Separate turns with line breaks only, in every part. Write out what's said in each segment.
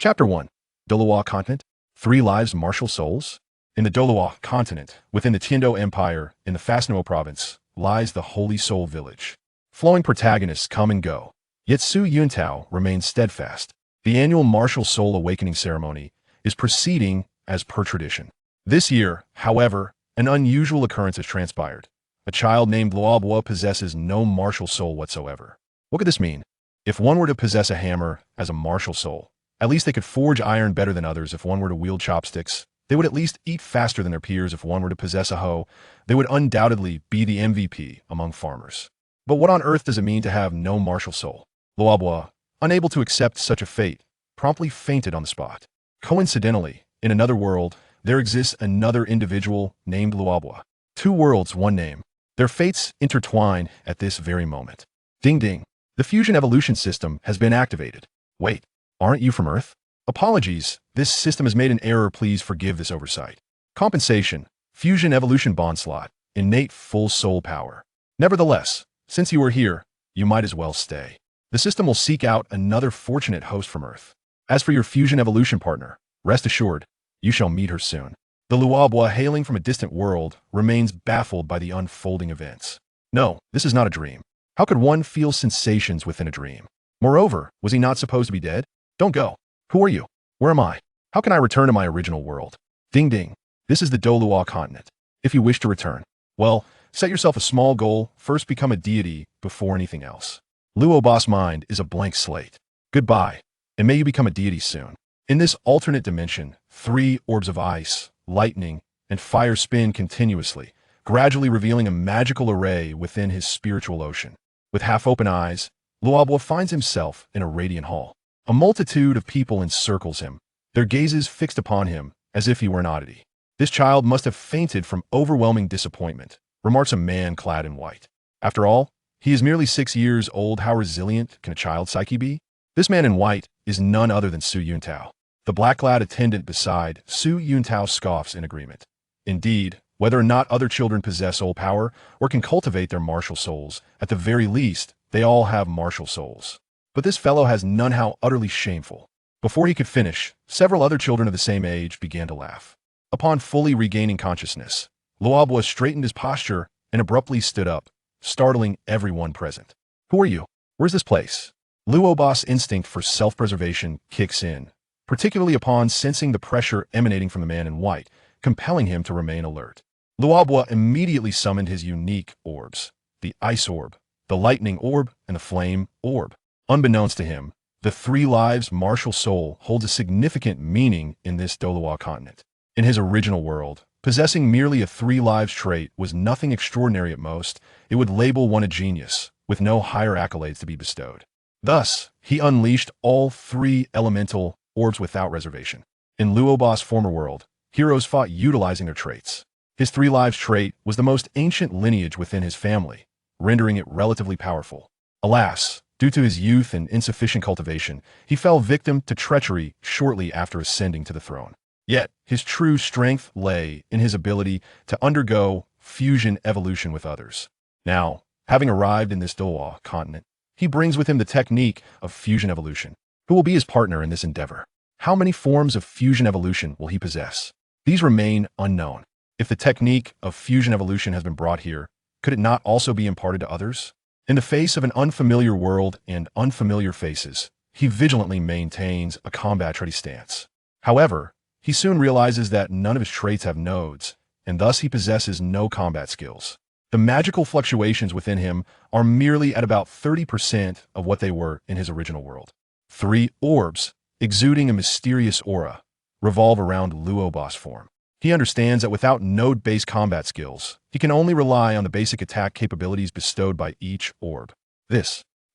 Chapter 1. Douluo Continent. 3 Lives Martial Souls. In the Douluo Continent, within the Tiandou Empire, in the Fasnuo province, lies the Holy Soul Village. Flowing protagonists come and go, yet Su Yuntao remains steadfast. The annual Martial Soul Awakening ceremony is proceeding as per tradition. This year, however, an unusual occurrence has transpired. A child named Luobo possesses no martial soul whatsoever. What could this mean? If one were to possess a hammer as a martial soul, at least they could forge iron better than others. If one were to wield chopsticks, they would at least eat faster than their peers. If one were to possess a hoe, they would undoubtedly be the MVP among farmers. But what on earth does it mean to have no martial soul? Luobo, unable to accept such a fate, promptly fainted on the spot. Coincidentally, in another world, there exists another individual named Luobo. 2 worlds, 1 name. Their fates intertwine at this very moment. Ding ding. The fusion evolution system has been activated. Wait, aren't you from Earth? Apologies, this system has made an error. Please forgive this oversight. Compensation. Fusion evolution bond slot. Innate full soul power. Nevertheless, since you are here, you might as well stay. The system will seek out another fortunate host from Earth. As for your fusion evolution partner, rest assured, you shall meet her soon. The Luobo, hailing from a distant world, remains baffled by the unfolding events. No, this is not a dream. How could one feel sensations within a dream? Moreover, was he not supposed to be dead? Don't go. Who are you? Where am I? How can I return to my original world? Ding ding. This is the Douluo continent. If you wish to return, well, set yourself a small goal. First become a deity before anything else. Luobo's mind is a blank slate. Goodbye, and may you become a deity soon. In this alternate dimension, 3 orbs of ice, lightning, and fire spin continuously, gradually revealing a magical array within his spiritual ocean. With half-open eyes, Luobo finds himself in a radiant hall. A multitude of people encircles him, their gazes fixed upon him as if he were an oddity. This child must have fainted from overwhelming disappointment, remarks a man clad in white. After all, he is merely 6 years old. How resilient can a child's psyche be? This man in white is none other than Su Yuntao. The black-clad attendant beside Su Yuntao scoffs in agreement. Indeed, whether or not other children possess soul power or can cultivate their martial souls, at the very least, they all have martial souls. But this fellow has none. How utterly shameful. Before he could finish, several other children of the same age began to laugh. Upon fully regaining consciousness, Luobo straightened his posture and abruptly stood up, startling everyone present. Who are you? Where's this place? Luobo's instinct for self-preservation kicks in, particularly upon sensing the pressure emanating from the man in white, compelling him to remain alert. Luobo immediately summoned his unique orbs, the ice orb, the lightning orb, and the flame orb. Unbeknownst to him, the 3 lives martial soul holds a significant meaning in this Douluo continent. In his original world, possessing merely a 3 lives trait was nothing extraordinary. At most, it would label one a genius, with no higher accolades to be bestowed. Thus, he unleashed all 3 elemental orbs without reservation. In Luobo's former world, heroes fought utilizing their traits. His 3 lives trait was the most ancient lineage within his family, rendering it relatively powerful. Alas, due to his youth and insufficient cultivation, he fell victim to treachery shortly after ascending to the throne. Yet, his true strength lay in his ability to undergo fusion evolution with others. Now, having arrived in this Douluo continent, he brings with him the technique of fusion evolution. Who will be his partner in this endeavor? How many forms of fusion evolution will he possess? These remain unknown. If the technique of fusion evolution has been brought here, could it not also be imparted to others? In the face of an unfamiliar world and unfamiliar faces, he vigilantly maintains a combat-ready stance. However, he soon realizes that none of his traits have nodes, and thus he possesses no combat skills. The magical fluctuations within him are merely at about 30% of what they were in his original world. 3 orbs, exuding a mysterious aura, revolve around Luobo's form. He understands that without node-based combat skills, he can only rely on the basic attack capabilities bestowed by each orb.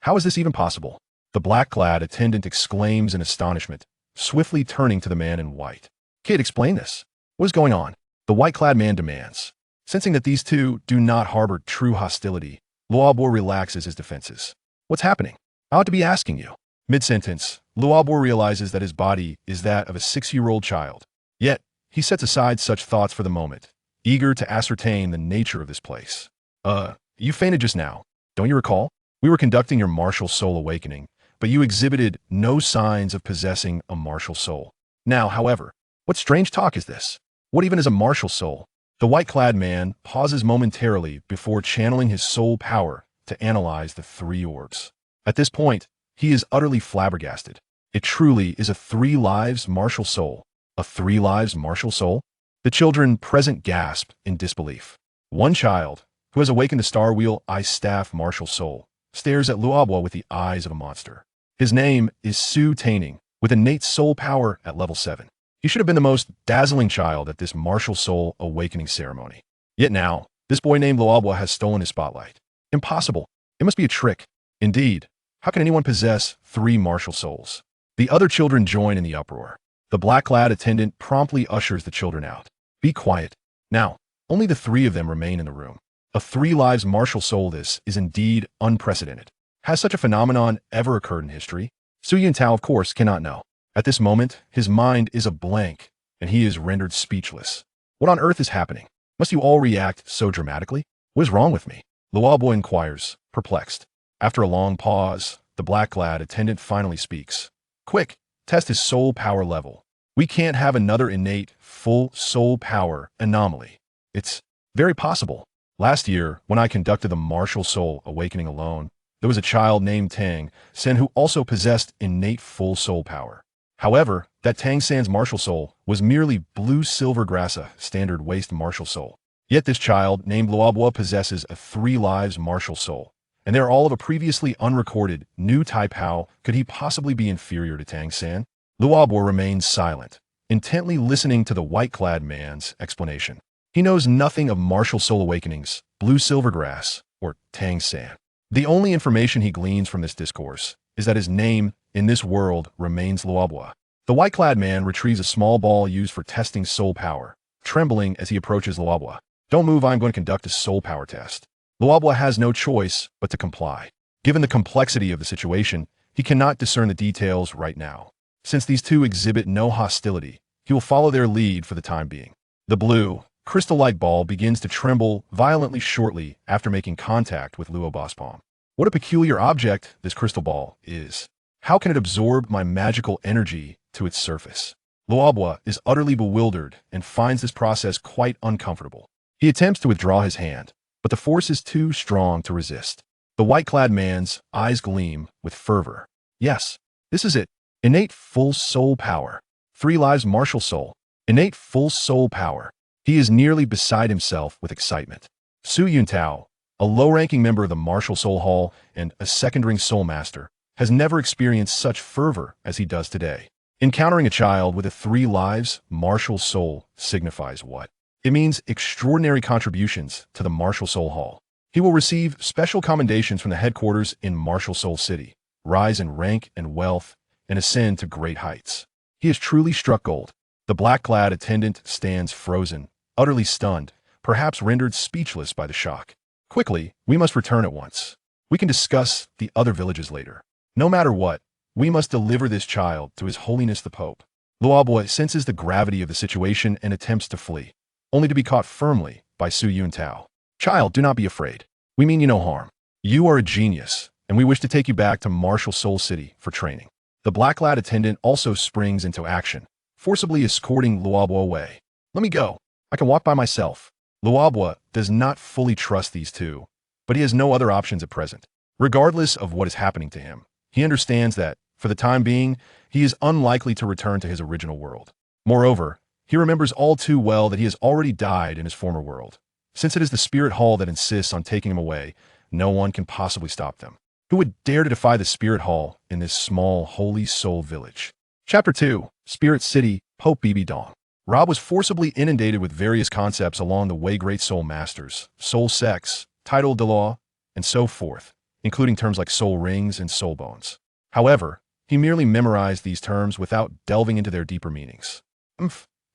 How is this even possible? The black-clad attendant exclaims in astonishment, swiftly turning to the man in white. Kid, explain this. What is going on? The white-clad man demands. Sensing that these two do not harbor true hostility, Luobo relaxes his defenses. What's happening? I ought to be asking you. Mid-sentence, Luobo realizes that his body is that of a 6-year-old child. Yet, he sets aside such thoughts for the moment, eager to ascertain the nature of this place. You fainted just now. Don't you recall? We were conducting your martial soul awakening, but you exhibited no signs of possessing a martial soul. Now, however, what strange talk is this? What even is a martial soul? The white-clad man pauses momentarily before channeling his soul power to analyze the three orbs. At this point, he is utterly flabbergasted. It truly is a three lives martial soul. A three lives martial soul? The children present gasp in disbelief. One child, who has awakened the Star Wheel Ice Staff martial soul, stares at Luobo with the eyes of a monster. His name is Su Taining, with innate soul power at level 7. He should have been the most dazzling child at this martial soul awakening ceremony. Yet now, this boy named Luobo has stolen his spotlight. Impossible. It must be a trick. Indeed, how can anyone possess three martial souls? The other children join in the uproar. The black-clad attendant promptly ushers the children out. Be quiet. Now, only the three of them remain in the room. A three lives martial soul. This is indeed unprecedented. Has such a phenomenon ever occurred in history? Su Yuntao, of course, cannot know. At this moment, his mind is a blank, and he is rendered speechless. What on earth is happening? Must you all react so dramatically? What is wrong with me? Luobo inquires, perplexed. After a long pause, the black-clad attendant finally speaks. Quick, test his soul power level. We can't have another innate, full soul power anomaly. It's very possible. Last year, when I conducted the martial soul awakening alone, there was a child named Tang San who also possessed innate full soul power. However, that Tang San's martial soul was merely blue-silver grassa standard waste martial soul. Yet this child named Luobo possesses a three lives martial soul, and they are all of a previously unrecorded new type. How could he possibly be inferior to Tang San? Luobo remains silent, intently listening to the white-clad man's explanation. He knows nothing of martial soul awakenings, blue silvergrass, or Tang San. The only information he gleans from this discourse is that his name in this world remains Luobo. The white-clad man retrieves a small ball used for testing soul power, trembling as he approaches Luobo. Don't move, I'm going to conduct a soul power test. Luobo has no choice but to comply. Given the complexity of the situation, he cannot discern the details right now. Since these two exhibit no hostility, he will follow their lead for the time being. The blue, crystal-like ball begins to tremble violently shortly after making contact with Luobo's palm. What a peculiar object this crystal ball is. How can it absorb my magical energy to its surface? Luobo is utterly bewildered and finds this process quite uncomfortable. He attempts to withdraw his hand, but the force is too strong to resist. The white-clad man's eyes gleam with fervor. Yes, this is it. Innate full soul power. Three lives martial soul. Innate full soul power. He is nearly beside himself with excitement. Su Yuntao, a low-ranking member of the Martial Soul Hall and a second-ring soul master, has never experienced such fervor as he does today. Encountering a child with a three lives martial soul signifies what? It means extraordinary contributions to the Martial Soul Hall. He will receive special commendations from the headquarters in Martial Soul City, rise in rank and wealth, and ascend to great heights. He has truly struck gold. The black-clad attendant stands frozen, utterly stunned, perhaps rendered speechless by the shock. Quickly, we must return at once. We can discuss the other villages later. No matter what, we must deliver this child to His Holiness the Pope. Luobo senses the gravity of the situation and attempts to flee, only to be caught firmly by Su Yuntao. Child, do not be afraid. We mean you no harm. You are a genius, and we wish to take you back to Martial Soul City for training. The black-clad attendant also springs into action, forcibly escorting Luobo away. Let me go. I can walk by myself. Luobo does not fully trust these two, but he has no other options at present. Regardless of what is happening to him, he understands that, for the time being, he is unlikely to return to his original world. Moreover, he remembers all too well that he has already died in his former world. Since it is the Spirit Hall that insists on taking him away, no one can possibly stop them. Who would dare to defy the Spirit Hall in this small, holy soul village? Chapter 2, Spirit City, Pope BB Dong. Rob was forcibly inundated with various concepts along the way: great soul masters, soul sex, Tidal Douluo, and so forth, including terms like soul rings and soul bones. However, he merely memorized these terms without delving into their deeper meanings.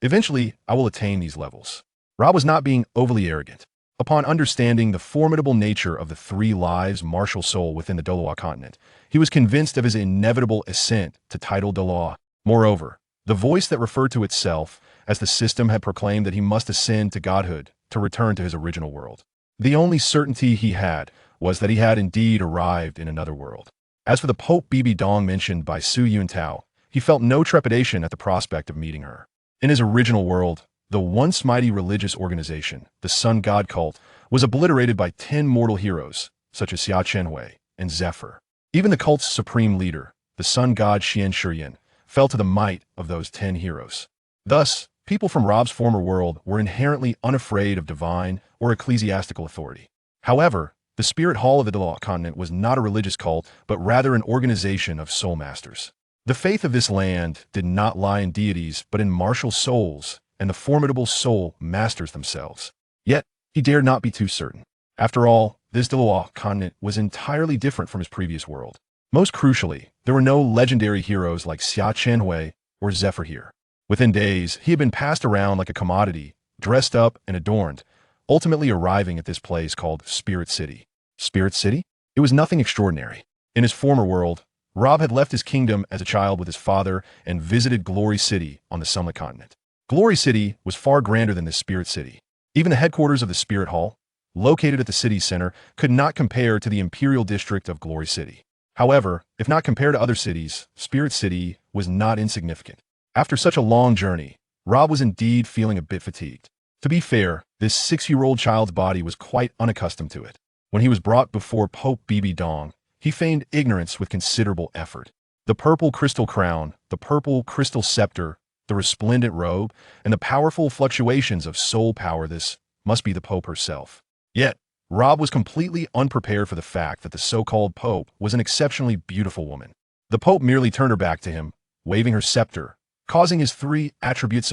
Eventually, I will attain these levels. Rob was not being overly arrogant. Upon understanding the formidable nature of the three lives martial soul within the Douluo continent, he was convinced of his inevitable ascent to Tidal Douluo. Moreover, the voice that referred to itself as the system had proclaimed that he must ascend to godhood to return to his original world. The only certainty he had was that he had indeed arrived in another world. As for the Pope Bibi Dong mentioned by Su Yuntao, he felt no trepidation at the prospect of meeting her. In his original world, the once mighty religious organization, the Sun God cult, was obliterated by 10 mortal heroes, such as Xia Chenhui and Zephyr. Even the cult's supreme leader, the sun god Xian Shiyan, fell to the might of those 10 heroes. Thus, people from Rob's former world were inherently unafraid of divine or ecclesiastical authority. However, the Spirit Hall of the Douluo continent was not a religious cult, but rather an organization of soul masters. The faith of this land did not lie in deities, but in martial souls and the formidable soul masters themselves. Yet, he dared not be too certain. After all, this Douluo continent was entirely different from his previous world. Most crucially, there were no legendary heroes like Xia Chenhui or Zephyr here. Within days, he had been passed around like a commodity, dressed up and adorned, ultimately arriving at this place called Spirit City. Spirit City? It was nothing extraordinary. In his former world, Rob had left his kingdom as a child with his father and visited Glory City on the Sunlit Continent. Glory City was far grander than this Spirit City. Even the headquarters of the Spirit Hall, located at the city center, could not compare to the Imperial District of Glory City. However, if not compared to other cities, Spirit City was not insignificant. After such a long journey, Rob was indeed feeling a bit fatigued. To be fair, this 6-year-old child's body was quite unaccustomed to it. When he was brought before Pope Bibi Dong, he feigned ignorance with considerable effort. The purple crystal crown, the purple crystal scepter, the resplendent robe, and the powerful fluctuations of soul power, this must be the Pope herself. Yet, Rob was completely unprepared for the fact that the so-called Pope was an exceptionally beautiful woman. The Pope merely turned her back to him, waving her scepter, causing his 3 attributes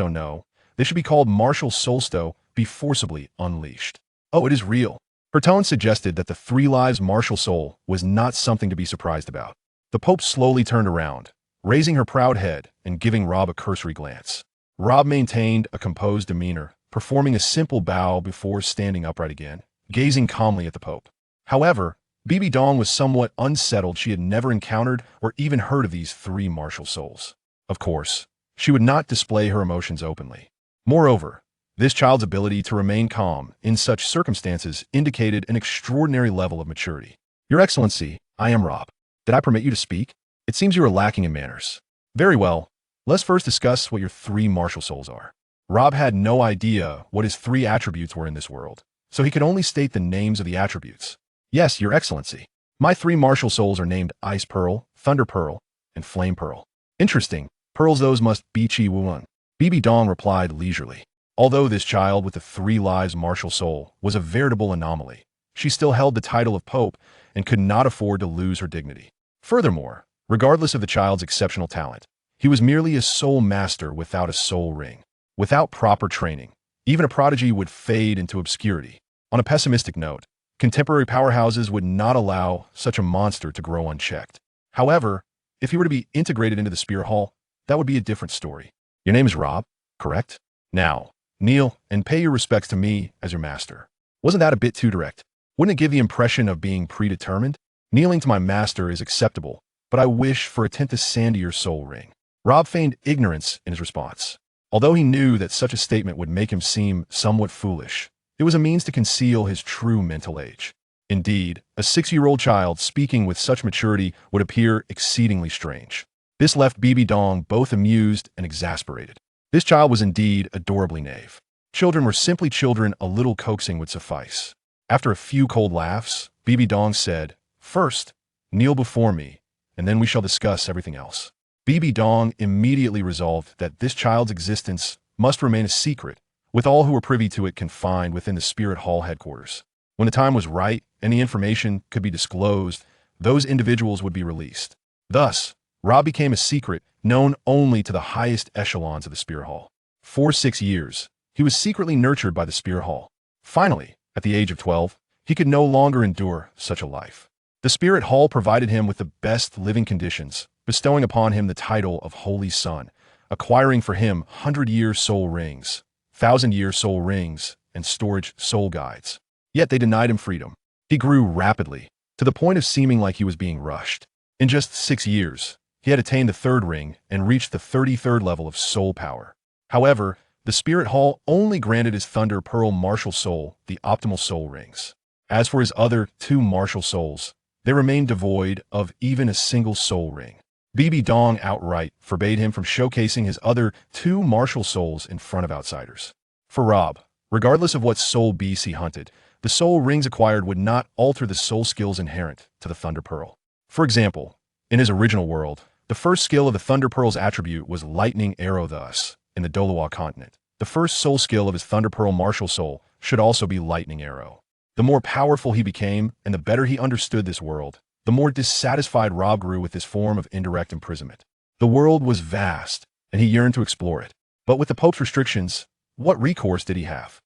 they should be called martial soulsto, be forcibly unleashed. Oh, it is real. Her tone suggested that the 3 lives martial soul was not something to be surprised about. The Pope slowly turned around, raising her proud head and giving Rob a cursory glance. Rob maintained a composed demeanor, performing a simple bow before standing upright again, gazing calmly at the Pope. However, Bibi Dong was somewhat unsettled. She had never encountered or even heard of these 3 martial souls. Of course, she would not display her emotions openly. Moreover, this child's ability to remain calm in such circumstances indicated an extraordinary level of maturity. Your Excellency, I am Rob. Did I permit you to speak? It seems you are lacking in manners. Very well. Let's first discuss what your 3 martial souls are. Rob had no idea what his 3 attributes were in this world, so he could only state the names of the attributes. Yes, Your Excellency. My 3 martial souls are named Ice Pearl, Thunder Pearl, and Flame Pearl. Interesting. Pearls those must be Chi Wuan. Bibi Dong replied leisurely. Although this child with the 3 lives martial soul was a veritable anomaly, she still held the title of Pope and could not afford to lose her dignity. Furthermore, regardless of the child's exceptional talent, he was merely a soul master without a soul ring. Without proper training, even a prodigy would fade into obscurity. On a pessimistic note, contemporary powerhouses would not allow such a monster to grow unchecked. However, if he were to be integrated into the Spirit Hall, that would be a different story. Your name is Rob, correct? Now, kneel and pay your respects to me as your master. Wasn't that a bit too direct? Wouldn't it give the impression of being predetermined? Kneeling to my master is acceptable, but I wish for a tenth of sand to your soul ring. Rob feigned ignorance in his response. Although he knew that such a statement would make him seem somewhat foolish, it was a means to conceal his true mental age. Indeed, a 6-year-old child speaking with such maturity would appear exceedingly strange. This left Bibi Dong both amused and exasperated. This child was indeed adorably naive. Children were simply children, a little coaxing would suffice. After a few cold laughs, Bibi Dong said, "First, kneel before me, and then we shall discuss everything else." Bibi Dong immediately resolved that this child's existence must remain a secret, with all who were privy to it confined within the Spirit Hall headquarters. When the time was right and the information could be disclosed, those individuals would be released. Thus, Rob became a secret known only to the highest echelons of the Spirit Hall. For 6 years, he was secretly nurtured by the Spirit Hall. Finally, at the age of 12, he could no longer endure such a life. The Spirit Hall provided him with the best living conditions, bestowing upon him the title of Holy Son, acquiring for him 100-year soul rings, 1,000-year soul rings, and storage soul guides. Yet they denied him freedom. He grew rapidly, to the point of seeming like he was being rushed. In just 6 years, he had attained the 3rd ring and reached the 33rd level of soul power. However, the Spirit Hall only granted his Thunder Pearl martial soul the optimal soul rings. As for his other 2 martial souls, They remained devoid of even a single soul ring. Bibi Dong outright forbade him from showcasing his other two martial souls in front of outsiders. For Rob, regardless of what soul beasts he hunted, the soul rings acquired would not alter the soul skills inherent to the Thunder Pearl. For example, in his original world, the first skill of the Thunder Pearl's attribute was Lightning Arrow. Thus, in the Douluo continent, the first soul skill of his Thunder Pearl martial soul should also be Lightning Arrow. The more powerful he became, and the better he understood this world, the more dissatisfied Rob grew with this form of indirect imprisonment. The world was vast, and he yearned to explore it. But with the Pope's restrictions, what recourse did he have?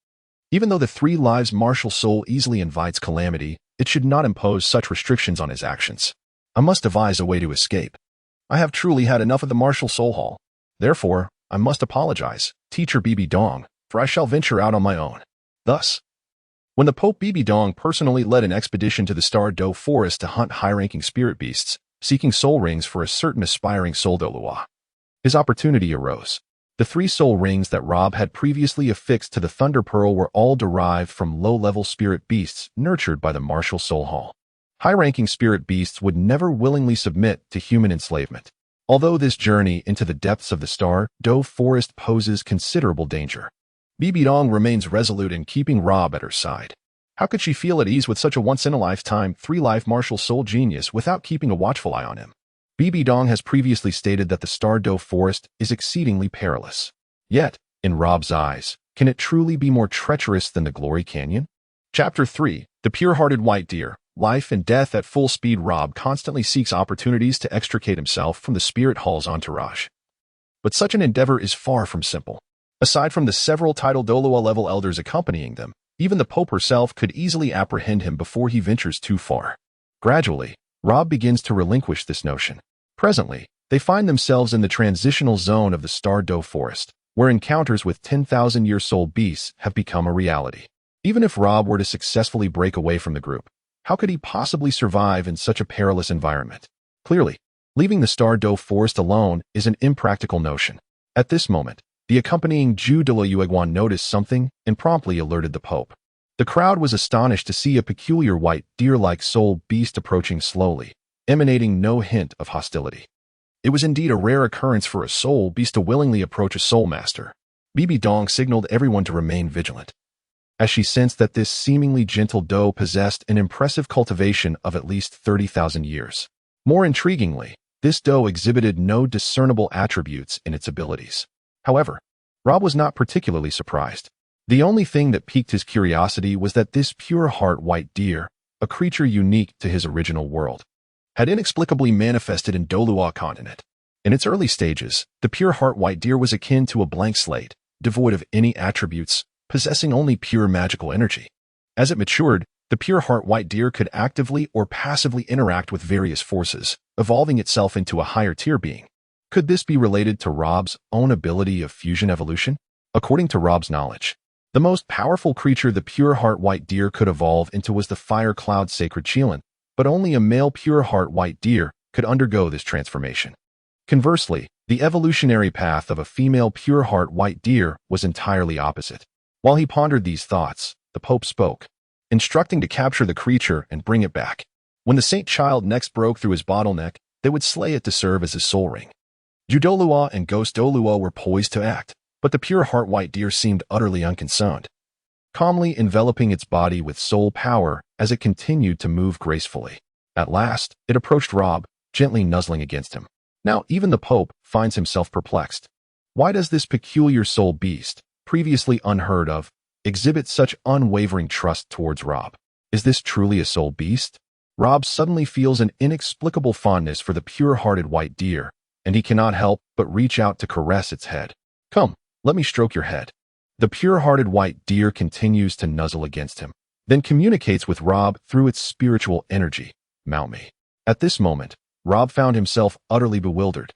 Even though the 3 lives martial soul easily invites calamity, it should not impose such restrictions on his actions. I must devise a way to escape. I have truly had enough of the martial soul hall. Therefore, I must apologize, Teacher Bibi Dong, for I shall venture out on my own. Thus, when the Pope Bibi Dong personally led an expedition to the Tiandou forest to hunt high-ranking spirit beasts, seeking soul rings for a certain aspiring soul Douluo, his opportunity arose. The 3 soul rings that Rob had previously affixed to the Thunder Pearl were all derived from low-level spirit beasts nurtured by the martial soul hall. High-ranking spirit beasts would never willingly submit to human enslavement. Although this journey into the depths of the Tiandou forest poses considerable danger, Bibi Dong remains resolute in keeping Rob at her side. How could she feel at ease with such a once-in-a-lifetime 3-life martial soul genius without keeping a watchful eye on him? Bibi Dong has previously stated that the Tiandou forest is exceedingly perilous. Yet, in Rob's eyes, can it truly be more treacherous than the Glory Canyon? Chapter 3. The Pure-Hearted White Deer. Life and death at full speed. Rob constantly seeks opportunities to extricate himself from the Spirit Hall's entourage. But such an endeavor is far from simple. Aside from the several Tidal Douluo level elders accompanying them, even the Pope herself could easily apprehend him before he ventures too far. Gradually, Rob begins to relinquish this notion. Presently, they find themselves in the transitional zone of the Tiandou forest, where encounters with 10,000-year soul beasts have become a reality. Even if Rob were to successfully break away from the group, how could he possibly survive in such a perilous environment? Clearly, leaving the Tiandou forest alone is an impractical notion. At this moment, the accompanying Zhu de la Yueguan noticed something and promptly alerted the Pope. The crowd was astonished to see a peculiar white deer-like soul beast approaching slowly, emanating no hint of hostility. It was indeed a rare occurrence for a soul beast to willingly approach a soul master. Bibi Dong signaled everyone to remain vigilant, as she sensed that this seemingly gentle doe possessed an impressive cultivation of at least 30,000 years. More intriguingly, this doe exhibited no discernible attributes in its abilities. However, Rob was not particularly surprised. The only thing that piqued his curiosity was that this pure heart white deer, a creature unique to his original world, had inexplicably manifested in Douluo continent. In its early stages, the pure heart white deer was akin to a blank slate, devoid of any attributes, possessing only pure magical energy. As it matured, the pure heart white deer could actively or passively interact with various forces, evolving itself into a higher tier being. Could this be related to Rob's own ability of fusion evolution? According to Rob's knowledge, the most powerful creature the pure heart white deer could evolve into was the fire cloud sacred Qing, but only a male pure heart white deer could undergo this transformation. Conversely, the evolutionary path of a female pure heart white deer was entirely opposite. While he pondered these thoughts, the Pope spoke, instructing to capture the creature and bring it back. When the saint child next broke through his bottleneck, they would slay it to serve as his soul ring. Zhu Douluo and Ghost Douluo were poised to act, but the pure heart white deer seemed utterly unconcerned, calmly enveloping its body with soul power as it continued to move gracefully. At last, it approached Rob, gently nuzzling against him. Now even the Pope finds himself perplexed. Why does this peculiar soul beast, previously unheard of, exhibit such unwavering trust towards Rob? Is this truly a soul beast? Rob suddenly feels an inexplicable fondness for the pure-hearted white deer, and he cannot help but reach out to caress its head. Come, let me stroke your head. The pure-hearted white deer continues to nuzzle against him, then communicates with Rob through its spiritual energy. Mount me. At this moment, Rob found himself utterly bewildered.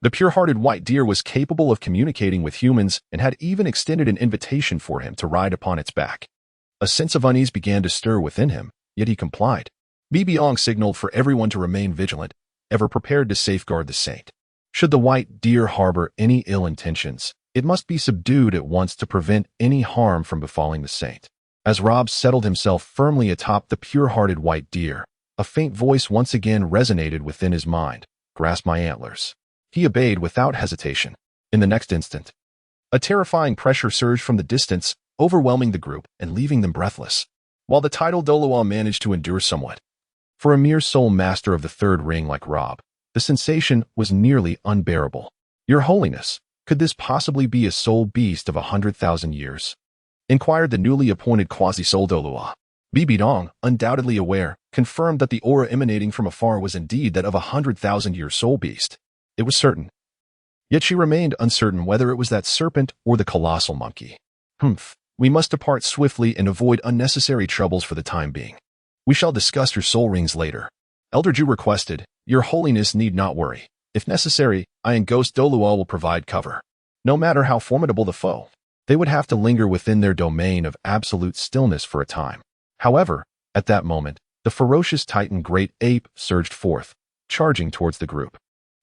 The pure-hearted white deer was capable of communicating with humans and had even extended an invitation for him to ride upon its back. A sense of unease began to stir within him, yet he complied. Bibi Dong signaled for everyone to remain vigilant, ever prepared to safeguard the saint. Should the white deer harbor any ill intentions, it must be subdued at once to prevent any harm from befalling the saint. As Rob settled himself firmly atop the pure-hearted white deer, A faint voice once again resonated within his mind. Grasp my antlers. He obeyed without hesitation. In the next instant, a terrifying pressure surged from the distance, overwhelming the group and leaving them breathless. While the Tidal Douluo managed to endure somewhat, for a mere soul master of the third ring like Rob, the sensation was nearly unbearable. Your Holiness, could this possibly be a soul beast of 100,000 years? Inquired the newly appointed quasi-soul Douluo. Dong, undoubtedly aware, confirmed that the aura emanating from afar was indeed that of a 100,000-year soul beast. It was certain. Yet she remained uncertain whether it was that serpent or the colossal monkey. We must depart swiftly and avoid unnecessary troubles for the time being. We shall discuss your soul rings later. Elder Ju requested, Your Holiness need not worry. If necessary, I and Ghost Douluo will provide cover. No matter how formidable the foe, they would have to linger within their domain of absolute stillness for a time. However, at that moment, the ferocious Titan Great Ape surged forth, charging towards the group.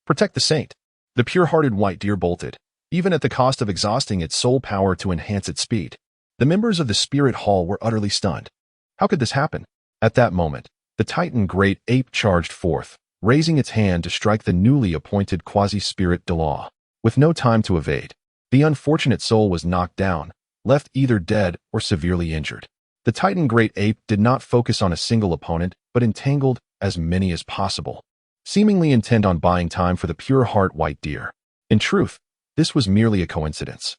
Protect the saint. The pure-hearted white deer bolted, even at the cost of exhausting its soul power to enhance its speed. The members of the Spirit Hall were utterly stunned. How could this happen? At that moment, the Titan Great Ape charged forth, raising its hand to strike the newly appointed quasi-spirit Douluo. With no time to evade, the unfortunate soul was knocked down, left either dead or severely injured. The Titan Great Ape did not focus on a single opponent, but entangled as many as possible, seemingly intent on buying time for the pure heart white deer. In truth, this was merely a coincidence.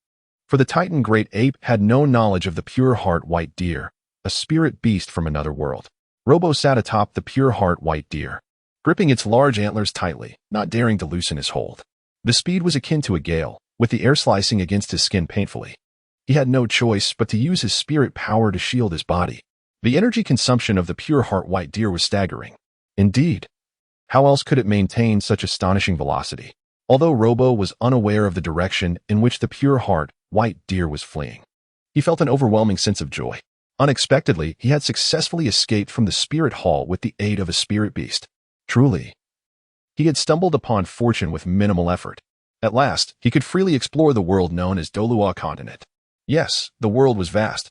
For the Titan Great Ape had no knowledge of the pure heart white deer, a spirit beast from another world. Robo sat atop the pure heart white deer, gripping its large antlers tightly, not daring to loosen his hold. The speed was akin to a gale, with the air slicing against his skin painfully. He had no choice but to use his spirit power to shield his body. The energy consumption of the pure heart white deer was staggering. Indeed, how else could it maintain such astonishing velocity? Although Robo was unaware of the direction in which the pure heart white deer was fleeing, he felt an overwhelming sense of joy. Unexpectedly, he had successfully escaped from the spirit hall with the aid of a spirit beast. Truly, he had stumbled upon fortune with minimal effort. At last, he could freely explore the world known as Douluo continent. Yes, the world was vast,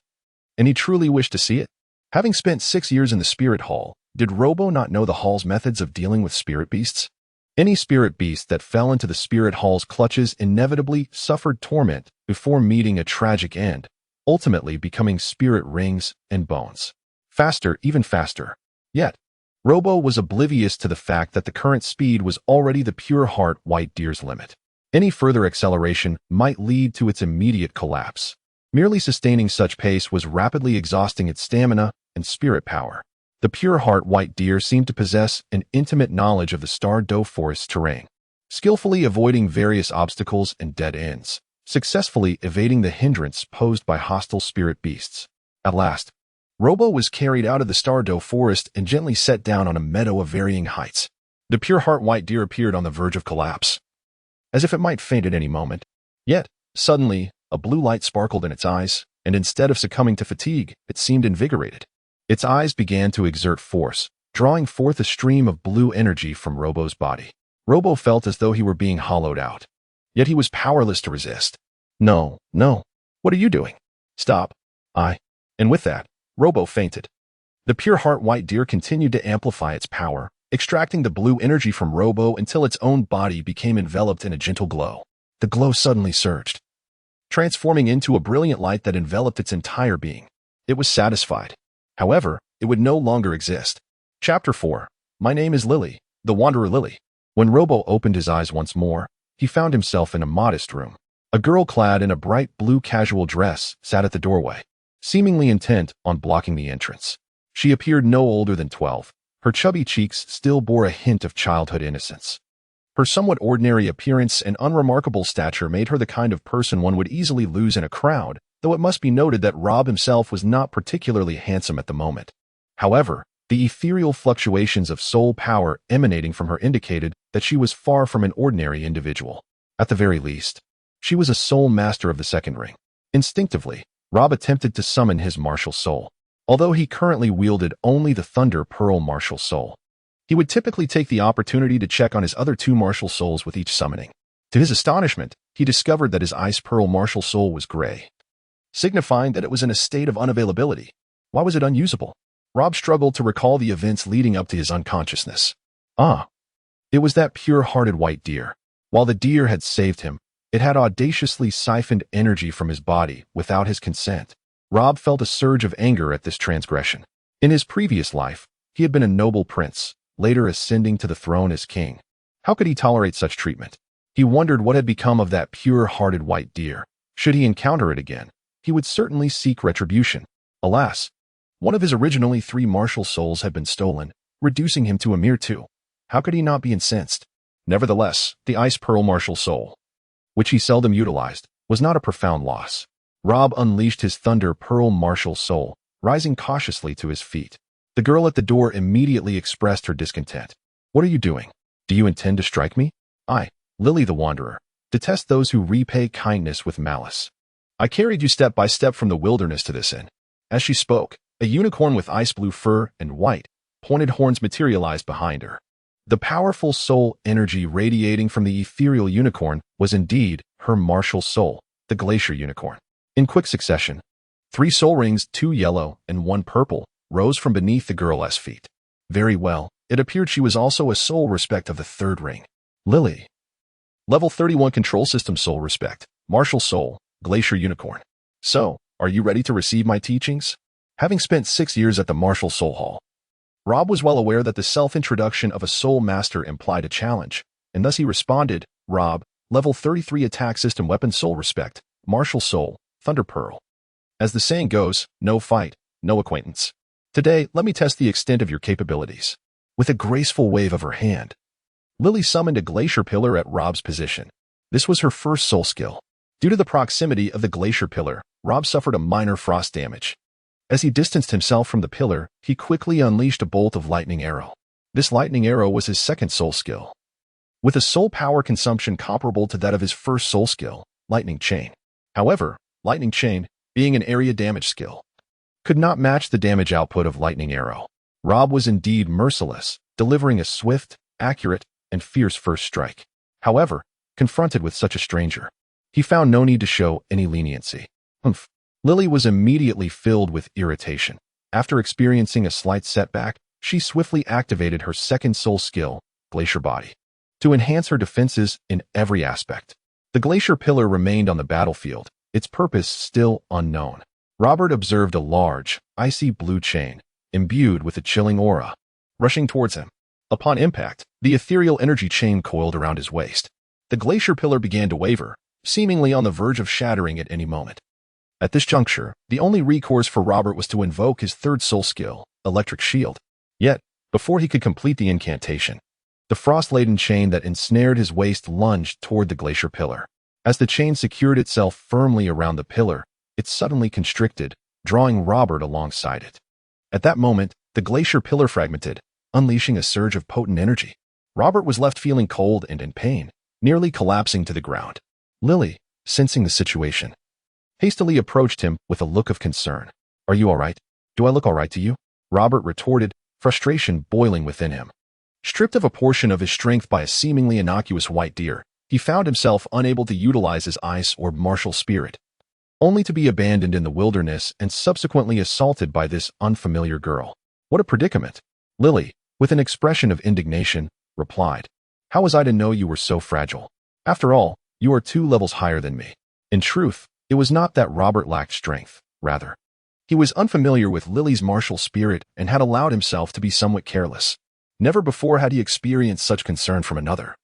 and he truly wished to see it. Having spent 6 years in the spirit hall, did Robo not know the hall's methods of dealing with spirit beasts? Any spirit beast that fell into the spirit hall's clutches inevitably suffered torment before meeting a tragic end, ultimately becoming spirit rings and bones. Faster, even faster. Yet, Robo was oblivious to the fact that the current speed was already the pure heart white deer's limit. Any further acceleration might lead to its immediate collapse. Merely sustaining such pace was rapidly exhausting its stamina and spirit power. The pure heart white deer seemed to possess an intimate knowledge of the Tiandou forest terrain, skillfully avoiding various obstacles and dead ends, successfully evading the hindrance posed by hostile spirit beasts. At last, Robo was carried out of the Tiandou forest and gently set down on a meadow of varying heights. The pure heart white deer appeared on the verge of collapse, as if it might faint at any moment. Yet, suddenly, a blue light sparkled in its eyes, and instead of succumbing to fatigue, it seemed invigorated. Its eyes began to exert force, drawing forth a stream of blue energy from Robo's body. Robo felt as though he were being hollowed out. Yet he was powerless to resist. No. What are you doing? Stop. And with that, Robo fainted. The pure heart white deer continued to amplify its power, extracting the blue energy from Robo until its own body became enveloped in a gentle glow. The glow suddenly surged, transforming into a brilliant light that enveloped its entire being. It was satisfied. However, it would no longer exist. Chapter 4. My name is Lily, the Wanderer Lily. When Robo opened his eyes once more, he found himself in a modest room. A girl clad in a bright blue casual dress sat at the doorway, seemingly intent on blocking the entrance. She appeared no older than 12. Her chubby cheeks still bore a hint of childhood innocence. Her somewhat ordinary appearance and unremarkable stature made her the kind of person one would easily lose in a crowd, though it must be noted that Rob himself was not particularly handsome at the moment. However, the ethereal fluctuations of soul power emanating from her indicated that she was far from an ordinary individual. At the very least, she was a soul master of the second ring. Instinctively, Rob attempted to summon his martial soul. Although he currently wielded only the Thunder Pearl martial soul, he would typically take the opportunity to check on his other 2 martial souls with each summoning. To his astonishment, he discovered that his Ice Pearl martial soul was gray, signifying that it was in a state of unavailability. Why was it unusable? Rob struggled to recall the events leading up to his unconsciousness. Ah, it was that pure-hearted white deer. While the deer had saved him, it had audaciously siphoned energy from his body without his consent. Rob felt a surge of anger at this transgression. In his previous life, he had been a noble prince, later ascending to the throne as king. How could he tolerate such treatment? He wondered what had become of that pure-hearted white deer. Should he encounter it again, he would certainly seek retribution. Alas, one of his originally 3 martial souls had been stolen, reducing him to a mere 2. How could he not be incensed? Nevertheless, the Ice Pearl martial soul, which he seldom utilized, was not a profound loss. Rob unleashed his Thunder Pearl martial soul, rising cautiously to his feet. The girl at the door immediately expressed her discontent. What are you doing? Do you intend to strike me? I, Lily the Wanderer, detest those who repay kindness with malice. I carried you step by step from the wilderness to this inn. As she spoke, a unicorn with ice blue fur and white, pointed horns materialized behind her. The powerful soul energy radiating from the ethereal unicorn was indeed her martial soul, the glacier unicorn. In quick succession, 3 soul rings, 2 yellow and 1 purple, rose from beneath the girl's feet. Very well, it appeared she was also a soul respect of the 3rd ring. Lily. Level 31 Control System Soul Respect, Martial Soul, Glacier Unicorn. So, are you ready to receive my teachings? Having spent 6 years at the Martial Soul Hall, Rob was well aware that the self-introduction of a soul master implied a challenge, and thus he responded, Rob, Level 33 Attack System Weapon Soul Respect, Martial Soul, Thunder Pearl. As the saying goes, no fight, no acquaintance. Today, let me test the extent of your capabilities. With a graceful wave of her hand, Lily summoned a glacier pillar at Rob's position. This was her first soul skill. Due to the proximity of the glacier pillar, Rob suffered a minor frost damage. As he distanced himself from the pillar, he quickly unleashed a bolt of lightning arrow. This lightning arrow was his 2nd soul skill, with a soul power consumption comparable to that of his first soul skill, Lightning Chain. However, Lightning Chain, being an area damage skill, could not match the damage output of Lightning Arrow. Rob was indeed merciless, delivering a swift, accurate, and fierce first strike. However, confronted with such a stranger, he found no need to show any leniency. Humph. Lily was immediately filled with irritation. After experiencing a slight setback, she swiftly activated her 2nd soul skill, Glacier Body, to enhance her defenses in every aspect. The glacier pillar remained on the battlefield, its purpose still unknown. Robert observed a large, icy blue chain, imbued with a chilling aura, rushing towards him. Upon impact, the ethereal energy chain coiled around his waist. The glacier pillar began to waver, seemingly on the verge of shattering at any moment. At this juncture, the only recourse for Robert was to invoke his 3rd soul skill, Electric Shield. Yet, before he could complete the incantation, the frost-laden chain that ensnared his waist lunged toward the glacier pillar. As the chain secured itself firmly around the pillar, it suddenly constricted, drawing Robert alongside it. At that moment, the glacier pillar fragmented, unleashing a surge of potent energy. Robert was left feeling cold and in pain, nearly collapsing to the ground. Lily, sensing the situation, hastily approached him with a look of concern. Are you all right? Do I look all right to you? Robert retorted, frustration boiling within him. Stripped of a portion of his strength by a seemingly innocuous white deer, he found himself unable to utilize his ice or martial spirit, only to be abandoned in the wilderness and subsequently assaulted by this unfamiliar girl. What a predicament! Lily, with an expression of indignation, replied, How was I to know you were so fragile? After all, you are 2 levels higher than me. In truth, it was not that Robert lacked strength. Rather, he was unfamiliar with Lily's martial spirit and had allowed himself to be somewhat careless. Never before had he experienced such concern from another,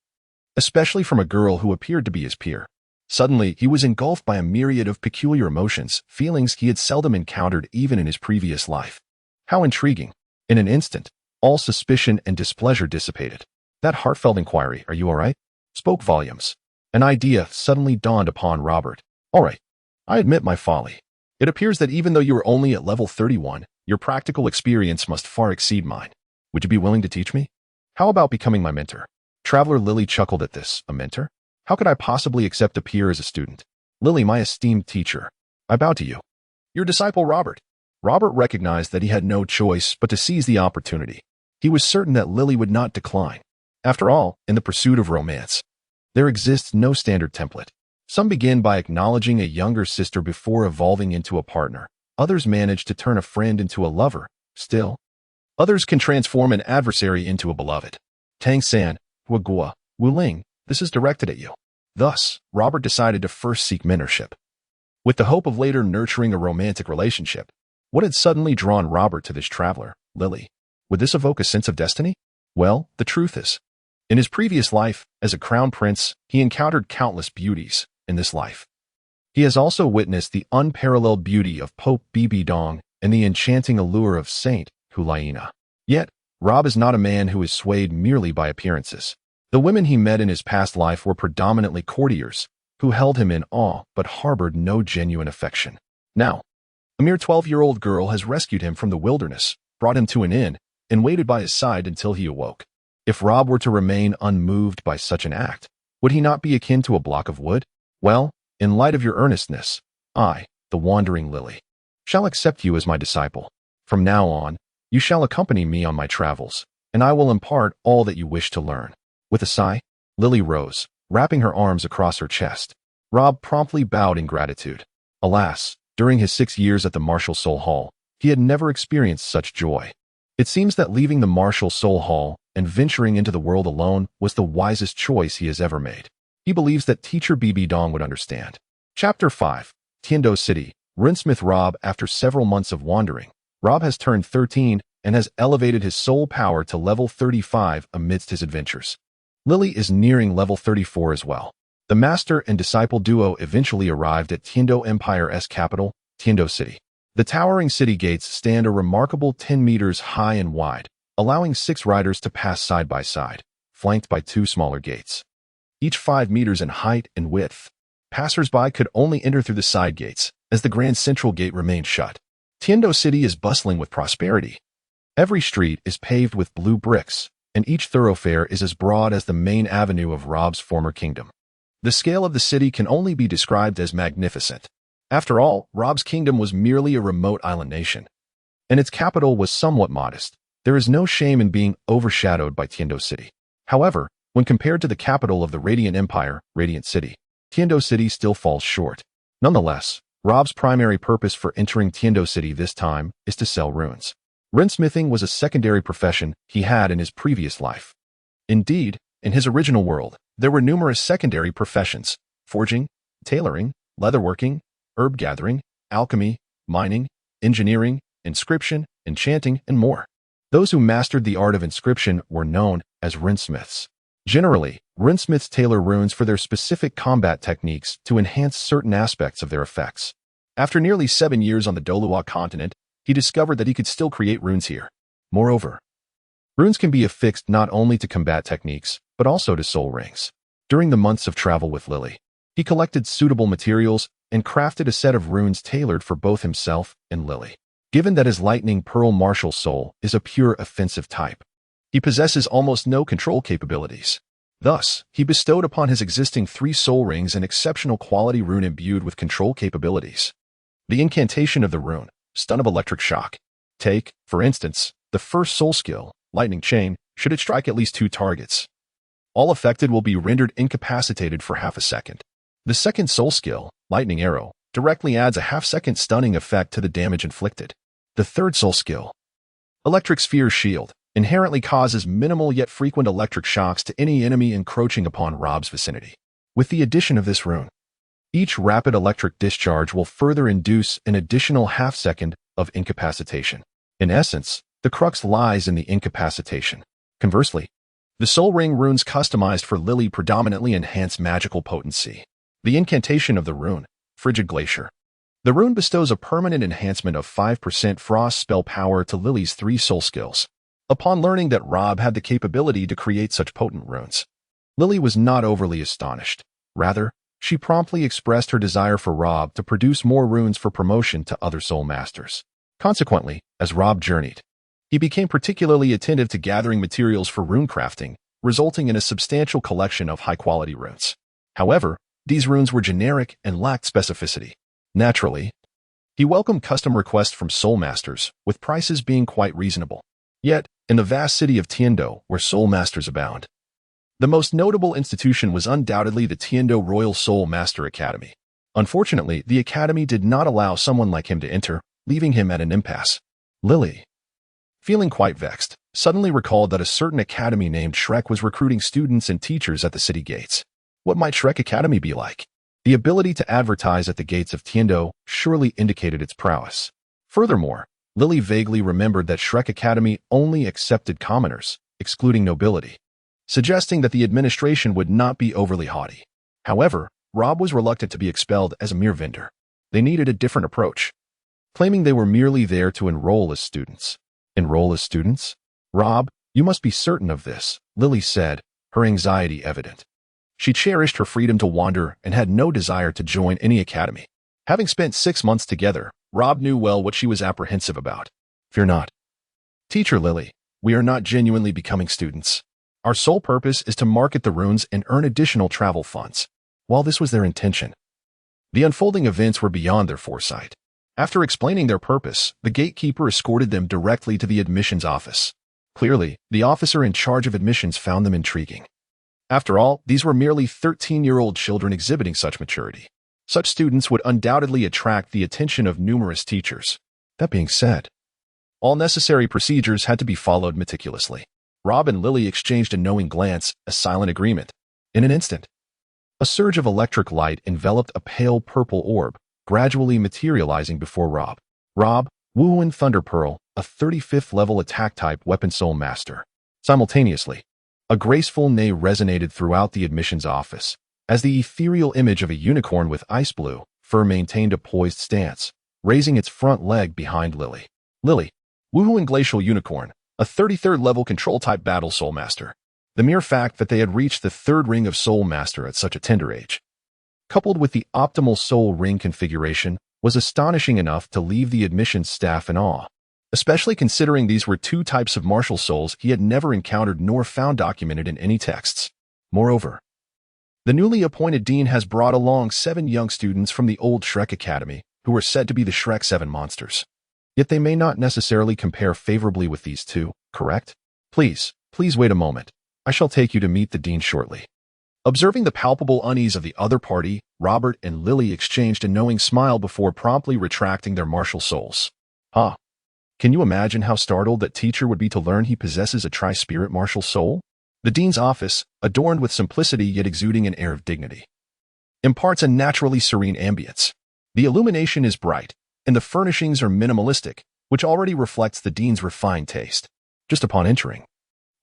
especially from a girl who appeared to be his peer. Suddenly, he was engulfed by a myriad of peculiar emotions, feelings he had seldom encountered even in his previous life. How intriguing! In an instant, all suspicion and displeasure dissipated. That heartfelt inquiry, "Are you all right?" spoke volumes. An idea suddenly dawned upon Robert. All right, I admit my folly. It appears that even though you are only at level 31, your practical experience must far exceed mine. Would you be willing to teach me? How about becoming my mentor? Traveler Lily chuckled at this. A mentor? How could I possibly accept a peer as a student? Lily, my esteemed teacher, I bow to you. Your disciple Robert. Robert recognized that he had no choice but to seize the opportunity. He was certain that Lily would not decline. After all, in the pursuit of romance, there exists no standard template. Some begin by acknowledging a younger sister before evolving into a partner. Others manage to turn a friend into a lover, Still, others can transform an adversary into a beloved. Tang San, Wagua, Wuling, this is directed at you. Thus, Robert decided to first seek mentorship, with the hope of later nurturing a romantic relationship. What had suddenly drawn Robert to this traveler, Lily? Would this evoke a sense of destiny? Well, the truth is, in his previous life, as a crown prince, he encountered countless beauties. In this life, he has also witnessed the unparalleled beauty of Pope Bibidong and the enchanting allure of Saint Hulaina. Yet, Rob is not a man who is swayed merely by appearances. The women he met in his past life were predominantly courtiers, who held him in awe but harbored no genuine affection. Now, a mere 12-year-old girl has rescued him from the wilderness, brought him to an inn, and waited by his side until he awoke. If Rob were to remain unmoved by such an act, would he not be akin to a block of wood? Well, in light of your earnestness, I, the wandering Lily, shall accept you as my disciple. From now on, you shall accompany me on my travels, and I will impart all that you wish to learn. With a sigh, Lily rose, wrapping her arms across her chest. Rob promptly bowed in gratitude. Alas, during his 6 years at the Martial Soul Hall, he had never experienced such joy. It seems that leaving the Martial Soul Hall and venturing into the world alone was the wisest choice he has ever made. He believes that teacher Bibidong would understand. Chapter 5. Tiandou City. Runesmith Rob. After several months of wandering, Rob has turned 13 and has elevated his soul power to level 35 amidst his adventures. Lily is nearing level 34 as well. The master and disciple duo eventually arrived at Tiandou Empire's capital, Tiandou City. The towering city gates stand a remarkable 10 meters high and wide, allowing 6 riders to pass side by side, flanked by 2 smaller gates, each 5 meters in height and width. Passers-by could only enter through the side gates, as the grand central gate remained shut. Tiandou City is bustling with prosperity. Every street is paved with blue bricks, and each thoroughfare is as broad as the main avenue of Rob's former kingdom. The scale of the city can only be described as magnificent. After all, Rob's kingdom was merely a remote island nation, and its capital was somewhat modest. There is no shame in being overshadowed by Tiandou City. However, when compared to the capital of the Radiant Empire, Radiant City, Tiandou City still falls short. Nonetheless, Rob's primary purpose for entering Tiandou City this time is to sell runes. Runesmithing was a secondary profession he had in his previous life. Indeed, in his original world, there were numerous secondary professions: forging, tailoring, leatherworking, herb gathering, alchemy, mining, engineering, inscription, enchanting, and more. Those who mastered the art of inscription were known as runesmiths. Generally, runesmiths tailor runes for their specific combat techniques to enhance certain aspects of their effects. After nearly 7 years on the Douluo continent, he discovered that he could still create runes here. Moreover, runes can be affixed not only to combat techniques, but also to soul rings. During the months of travel with Lily, he collected suitable materials and crafted a set of runes tailored for both himself and Lily. Given that his Lightning Pearl martial soul is a pure offensive type, he possesses almost no control capabilities. Thus, he bestowed upon his existing 3 soul rings an exceptional quality rune imbued with control capabilities. The incantation of the rune, Stun of Electric Shock. Take, for instance, the first soul skill, Lightning Chain, should it strike at least 2 targets. All affected will be rendered incapacitated for half a second. The second soul skill, Lightning Arrow, directly adds a half-second stunning effect to the damage inflicted. The third soul skill, Electric Sphere Shield, inherently causes minimal yet frequent electric shocks to any enemy encroaching upon Rob's vicinity. With the addition of this rune, each rapid electric discharge will further induce an additional half-second of incapacitation. In essence, the crux lies in the incapacitation. Conversely, the soul ring runes customized for Lily predominantly enhance magical potency. The incantation of the rune, Frigid Glacier. The rune bestows a permanent enhancement of 5% frost spell power to Lily's 3 soul skills. Upon learning that Rob had the capability to create such potent runes, Lily was not overly astonished. Rather, she promptly expressed her desire for Rob to produce more runes for promotion to other soul masters. Consequently, as Rob journeyed, he became particularly attentive to gathering materials for rune crafting, resulting in a substantial collection of high-quality runes. However, these runes were generic and lacked specificity. Naturally, he welcomed custom requests from soul masters, with prices being quite reasonable. Yet, in the vast city of Tiandou, where soul masters abound, the most notable institution was undoubtedly the Tiandou Royal Soul Master Academy. Unfortunately, the academy did not allow someone like him to enter, leaving him at an impasse. Lily, Feeling quite vexed, suddenly recalled that a certain academy named Shrek was recruiting students and teachers at the city gates. What might Shrek Academy be like? The ability to advertise at the gates of Tiandou surely indicated its prowess. Furthermore, Lily vaguely remembered that Shrek Academy only accepted commoners, excluding nobility, suggesting that the administration would not be overly haughty. However, Rob was reluctant to be expelled as a mere vendor. They needed a different approach, claiming they were merely there to enroll as students. Enroll as students? Rob, you must be certain of this, Lily said, her anxiety evident. She cherished her freedom to wander and had no desire to join any academy. Having spent 6 months together, Rob knew well what she was apprehensive about. Fear not. Teacher Lily, we are not genuinely becoming students. Our sole purpose is to market the runes and earn additional travel funds. While this was their intention, the unfolding events were beyond their foresight. After explaining their purpose, the gatekeeper escorted them directly to the admissions office. Clearly, the officer in charge of admissions found them intriguing. After all, these were merely 13-year-old children exhibiting such maturity. Such students would undoubtedly attract the attention of numerous teachers. That being said, all necessary procedures had to be followed meticulously. Rob and Lily exchanged a knowing glance, a silent agreement. In an instant, a surge of electric light enveloped a pale purple orb, gradually materializing before Rob. Rob, Wuhuan Thunder Pearl, a 35th level attack-type weapon soul master. Simultaneously, a graceful neigh resonated throughout the admissions office, as the ethereal image of a unicorn with ice blue fur maintained a poised stance, raising its front leg behind Lily. Lily, Wuhuan Glacial Unicorn, a 33rd level control-type battle soul master. The mere fact that they had reached the 3rd ring of soul master at such a tender age, coupled with the optimal soul ring configuration, was astonishing enough to leave the admissions staff in awe, especially considering these were 2 types of martial souls he had never encountered nor found documented in any texts. Moreover, the newly appointed dean has brought along 7 young students from the old Shrek Academy who were said to be the Shrek 7 monsters. Yet they may not necessarily compare favorably with these 2, correct? Please wait a moment. I shall take you to meet the dean shortly. Observing the palpable unease of the other party, Robert and Lily exchanged a knowing smile before promptly retracting their martial souls. Can you imagine how startled that teacher would be to learn he possesses a tri-spirit martial soul? The dean's office, adorned with simplicity yet exuding an air of dignity, imparts a naturally serene ambience. The illumination is bright, and the furnishings are minimalistic, which already reflects the dean's refined taste. Just upon entering,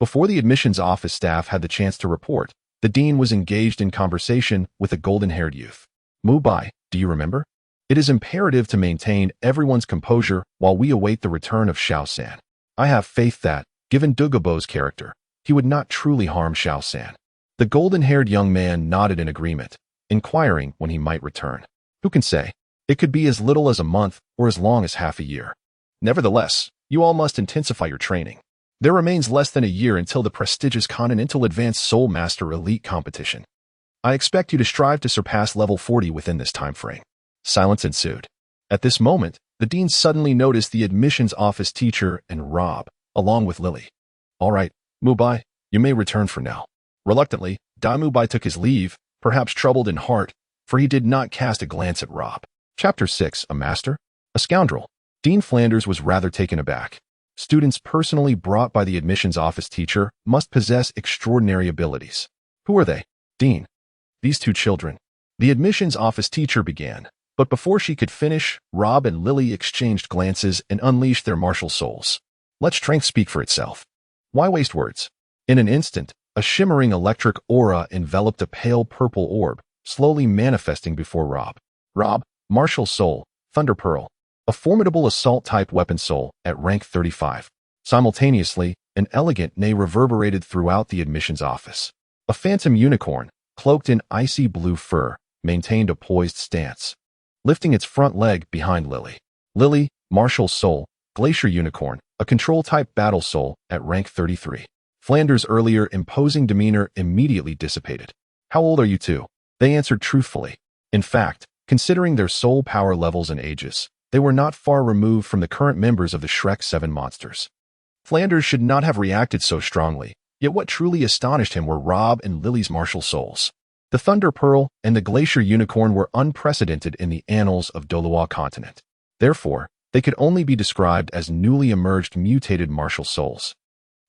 before the admissions office staff had the chance to report, the dean was engaged in conversation with a golden-haired youth. Mubai, do you remember? It is imperative to maintain everyone's composure while we await the return of Xiao-san. I have faith that, given Dugabo's character, he would not truly harm Xiao-san. The golden-haired young man nodded in agreement, inquiring when he might return. Who can say? It could be as little as a month or as long as half a year. Nevertheless, you all must intensify your training. There remains less than a year until the prestigious Continental Advanced Soul Master Elite competition. I expect you to strive to surpass level 40 within this time frame. Silence ensued. At this moment, the dean suddenly noticed the admissions office teacher and Rob, along with Lily. All right, Mubai, you may return for now. Reluctantly, Mubai took his leave, perhaps troubled in heart, for he did not cast a glance at Rob. Chapter 6, A Master? A Scoundrel. Dean Flanders was rather taken aback. Students personally brought by the admissions office teacher must possess extraordinary abilities. Who are they? Dean. These 2 children. The admissions office teacher began, but before she could finish, Rob and Lily exchanged glances and unleashed their martial souls. Let strength speak for itself. Why waste words? In an instant, a shimmering electric aura enveloped a pale purple orb, slowly manifesting before Rob. Rob, martial soul, Thunder Pearl, a formidable assault-type weapon soul at rank 35. Simultaneously, an elegant neigh reverberated throughout the admissions office. A phantom unicorn, cloaked in icy blue fur, maintained a poised stance, lifting its front leg behind Lily. Lily, martial soul, glacier unicorn, a control-type battle soul at rank 33. Flanders' earlier imposing demeanor immediately dissipated. How old are you 2? They answered truthfully. In fact, considering their soul power levels and ages, they were not far removed from the current members of the Shrek 7 monsters. Flanders should not have reacted so strongly, yet what truly astonished him were Rob and Lily's martial souls. The Thunder Pearl and the Glacier Unicorn were unprecedented in the annals of Douluo continent. Therefore, They could only be described as newly emerged mutated martial souls.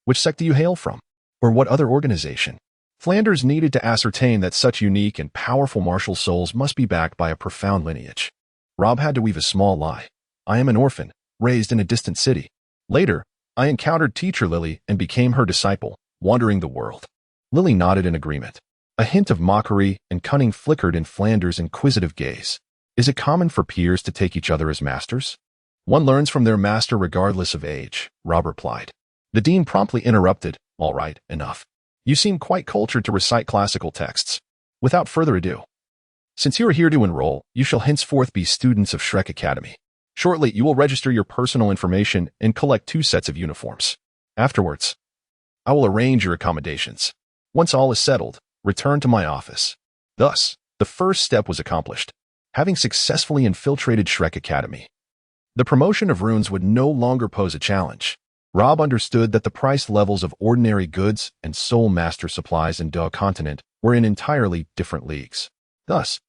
Which sect do you hail from? Or what other organization? Flanders needed to ascertain that such unique and powerful martial souls must be backed by a profound lineage. Rob had to weave a small lie. I am an orphan, raised in a distant city. Later, I encountered teacher Lily and became her disciple, wandering the world. Lily nodded in agreement. A hint of mockery and cunning flickered in Flanders' inquisitive gaze. Is it common for peers to take each other as masters? One learns from their master regardless of age, Rob replied. The dean promptly interrupted. All right, enough. You seem quite cultured to recite classical texts. Without further ado, since you are here to enroll, you shall henceforth be students of Shrek Academy. Shortly, you will register your personal information and collect 2 sets of uniforms. Afterwards, I will arrange your accommodations. Once all is settled, return to my office. Thus, the first step was accomplished. Having successfully infiltrated Shrek Academy, the promotion of runes would no longer pose a challenge. Rob understood that the price levels of ordinary goods and soul master supplies in Dao continent were in entirely different leagues. Thus,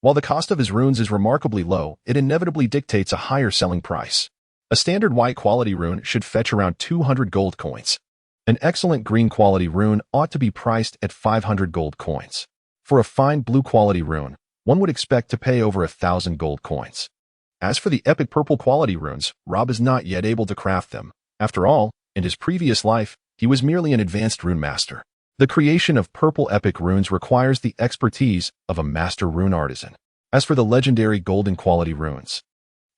while the cost of his runes is remarkably low, it inevitably dictates a higher selling price. A standard white quality rune should fetch around 200 gold coins. An excellent green quality rune ought to be priced at 500 gold coins. For a fine blue quality rune, one would expect to pay over 1,000 gold coins. As for the epic purple quality runes, Rob is not yet able to craft them. After all, in his previous life, he was merely an advanced rune master. The creation of purple epic runes requires the expertise of a master rune artisan. As for the legendary golden quality runes,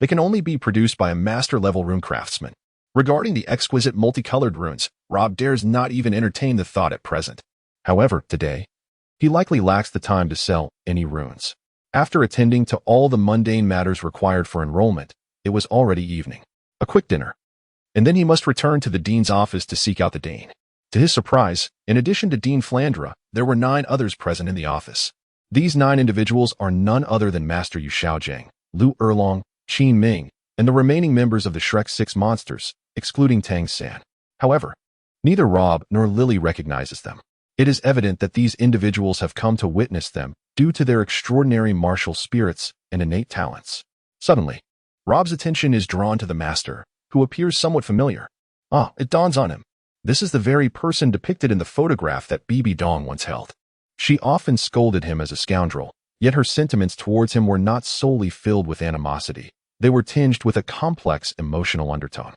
they can only be produced by a master-level rune craftsman. Regarding the exquisite multicolored runes, Rob dares not even entertain the thought at present. However, today, he likely lacks the time to sell any runes. After attending to all the mundane matters required for enrollment, it was already evening. A quick dinner. And then he must return to the dean's office to seek out the dean. To his surprise, in addition to Dean Flandra, there were 9 others present in the office. These 9 individuals are none other than Master Yu Xiaojing, Lu Erlong, Qin Ming, and the remaining members of the Shrek 6 monsters, excluding Tang San. However, neither Rob nor Lily recognizes them. It is evident that these individuals have come to witness them due to their extraordinary martial spirits and innate talents. Suddenly, Rob's attention is drawn to the master, who appears somewhat familiar. It dawns on him. This is the very person depicted in the photograph that Bibi Dong once held. She often scolded him as a scoundrel, yet her sentiments towards him were not solely filled with animosity. They were tinged with a complex emotional undertone.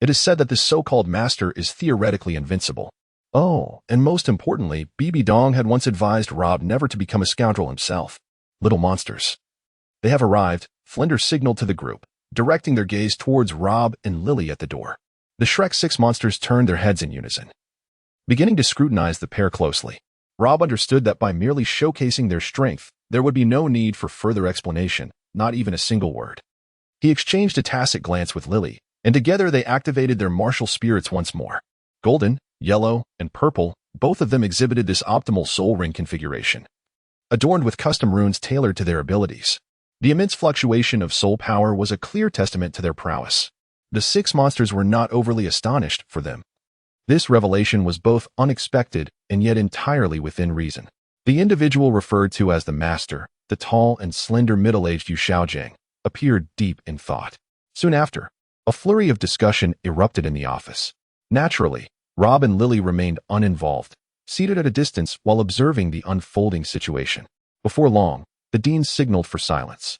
It is said that this so-called master is theoretically invincible. And most importantly, Bibi Dong had once advised Rob never to become a scoundrel himself. Little monsters. They have arrived, Flanders signaled to the group, directing their gaze towards Rob and Lily at the door. The Shrek 6 monsters turned their heads in unison. Beginning to scrutinize the pair closely, Rob understood that by merely showcasing their strength, there would be no need for further explanation, not even a single word. He exchanged a tacit glance with Lily, and together they activated their martial spirits once more. Golden, yellow, and purple, both of them exhibited this optimal soul ring configuration, adorned with custom runes tailored to their abilities. The immense fluctuation of soul power was a clear testament to their prowess. The 6 monsters were not overly astonished for them. This revelation was both unexpected and yet entirely within reason. The individual referred to as the master, the tall and slender middle-aged Yu Xiaojing, appeared deep in thought. Soon after, a flurry of discussion erupted in the office. Naturally, Rob and Lily remained uninvolved, seated at a distance while observing the unfolding situation. Before long, the dean signaled for silence.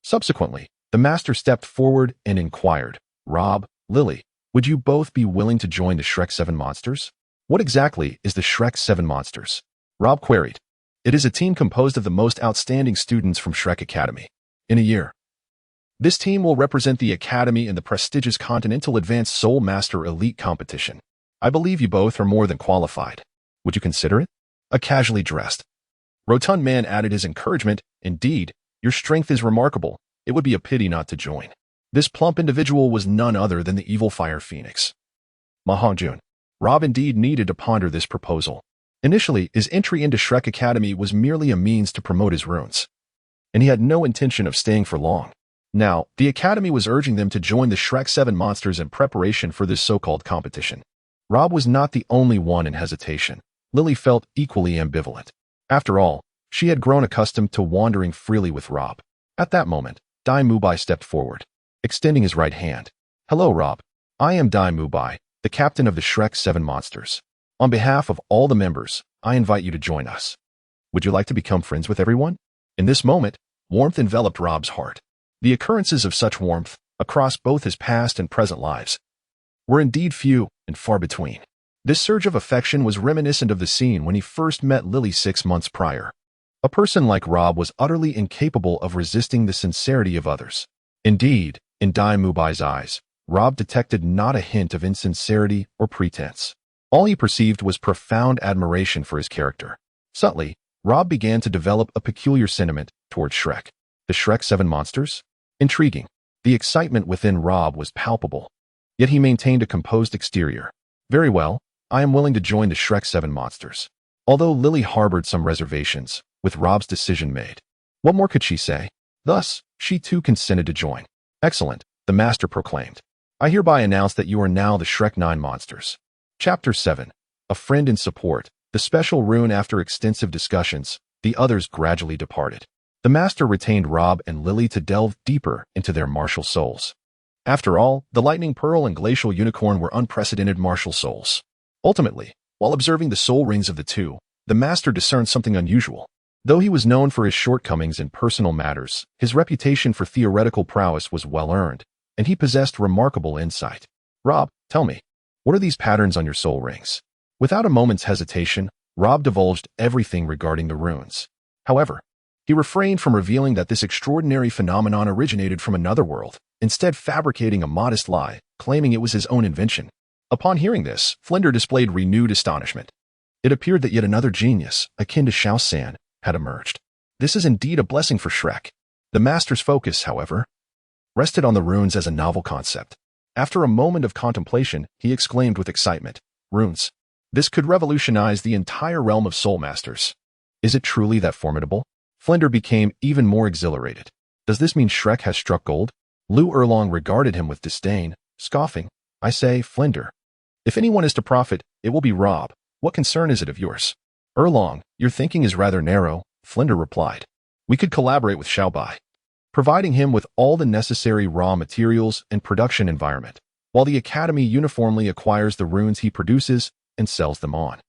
Subsequently, the master stepped forward and inquired, Rob, Lily, would you both be willing to join the Shrek 7 monsters? What exactly is the Shrek 7 monsters? Rob queried. It is a team composed of the most outstanding students from Shrek Academy. In a year, this team will represent the Academy in the prestigious Continental Advanced Soul Master Elite Competition. I believe you both are more than qualified. Would you consider it? A casually dressed, rotund man added his encouragement. Indeed, your strength is remarkable. It would be a pity not to join. This plump individual was none other than the evil fire phoenix, Ma Hongjun. Rob indeed needed to ponder this proposal. Initially, his entry into Shrek Academy was merely a means to promote his runes, and he had no intention of staying for long. Now, the Academy was urging them to join the Shrek 7 monsters in preparation for this so-called competition. Rob was not the only one in hesitation. Lily felt equally ambivalent. After all, she had grown accustomed to wandering freely with Rob. At that moment, Dai Mubai stepped forward. extending his right hand. "Hello, Rob. I am Dai Mubai, the captain of the Shrek 7 monsters. On behalf of all the members, I invite you to join us. Would you like to become friends with everyone?" In this moment, warmth enveloped Rob's heart. The occurrences of such warmth, across both his past and present lives, were indeed few and far between. This surge of affection was reminiscent of the scene when he first met Lily 6 months prior. A person like Rob was utterly incapable of resisting the sincerity of others. Indeed, in Dai Mubai's eyes, Rob detected not a hint of insincerity or pretense. All he perceived was profound admiration for his character. Subtly, Rob began to develop a peculiar sentiment towards Shrek. The Shrek 7 monsters? Intriguing. The excitement within Rob was palpable. Yet he maintained a composed exterior. "Very well, I am willing to join the Shrek 7 monsters." Although Lily harbored some reservations, with Rob's decision made, what more could she say? Thus, she too consented to join. "Excellent," the master proclaimed. "I hereby announce that you are now the Shrek 9 monsters." Chapter 7. A friend in support. The special rune. After extensive discussions, the others gradually departed. The master retained Rob and Lily to delve deeper into their martial souls. After all, the Lightning Pearl and Glacial Unicorn were unprecedented martial souls. Ultimately, while observing the soul rings of the two, the master discerned something unusual. Though he was known for his shortcomings in personal matters, his reputation for theoretical prowess was well-earned, and he possessed remarkable insight. "Rob, tell me, what are these patterns on your soul rings?" Without a moment's hesitation, Rob divulged everything regarding the runes. However, he refrained from revealing that this extraordinary phenomenon originated from another world, instead fabricating a modest lie, claiming it was his own invention. Upon hearing this, Flinder displayed renewed astonishment. It appeared that yet another genius, akin to Xiao, had emerged. This is indeed a blessing for Shrek. The master's focus, however, rested on the runes as a novel concept. After a moment of contemplation, he exclaimed with excitement, "Runes! This could revolutionize the entire realm of soul masters. Is it truly that formidable?" Flinder became even more exhilarated. "Does this mean Shrek has struck gold?" Lu Erlong regarded him with disdain, scoffing. "I say, Flinder, if anyone is to profit, it will be Rob. What concern is it of yours?" "Erlong, your thinking is rather narrow," Flinder replied. "We could collaborate with Xiao by providing him with all the necessary raw materials and production environment, while the Academy uniformly acquires the runes he produces and sells them on."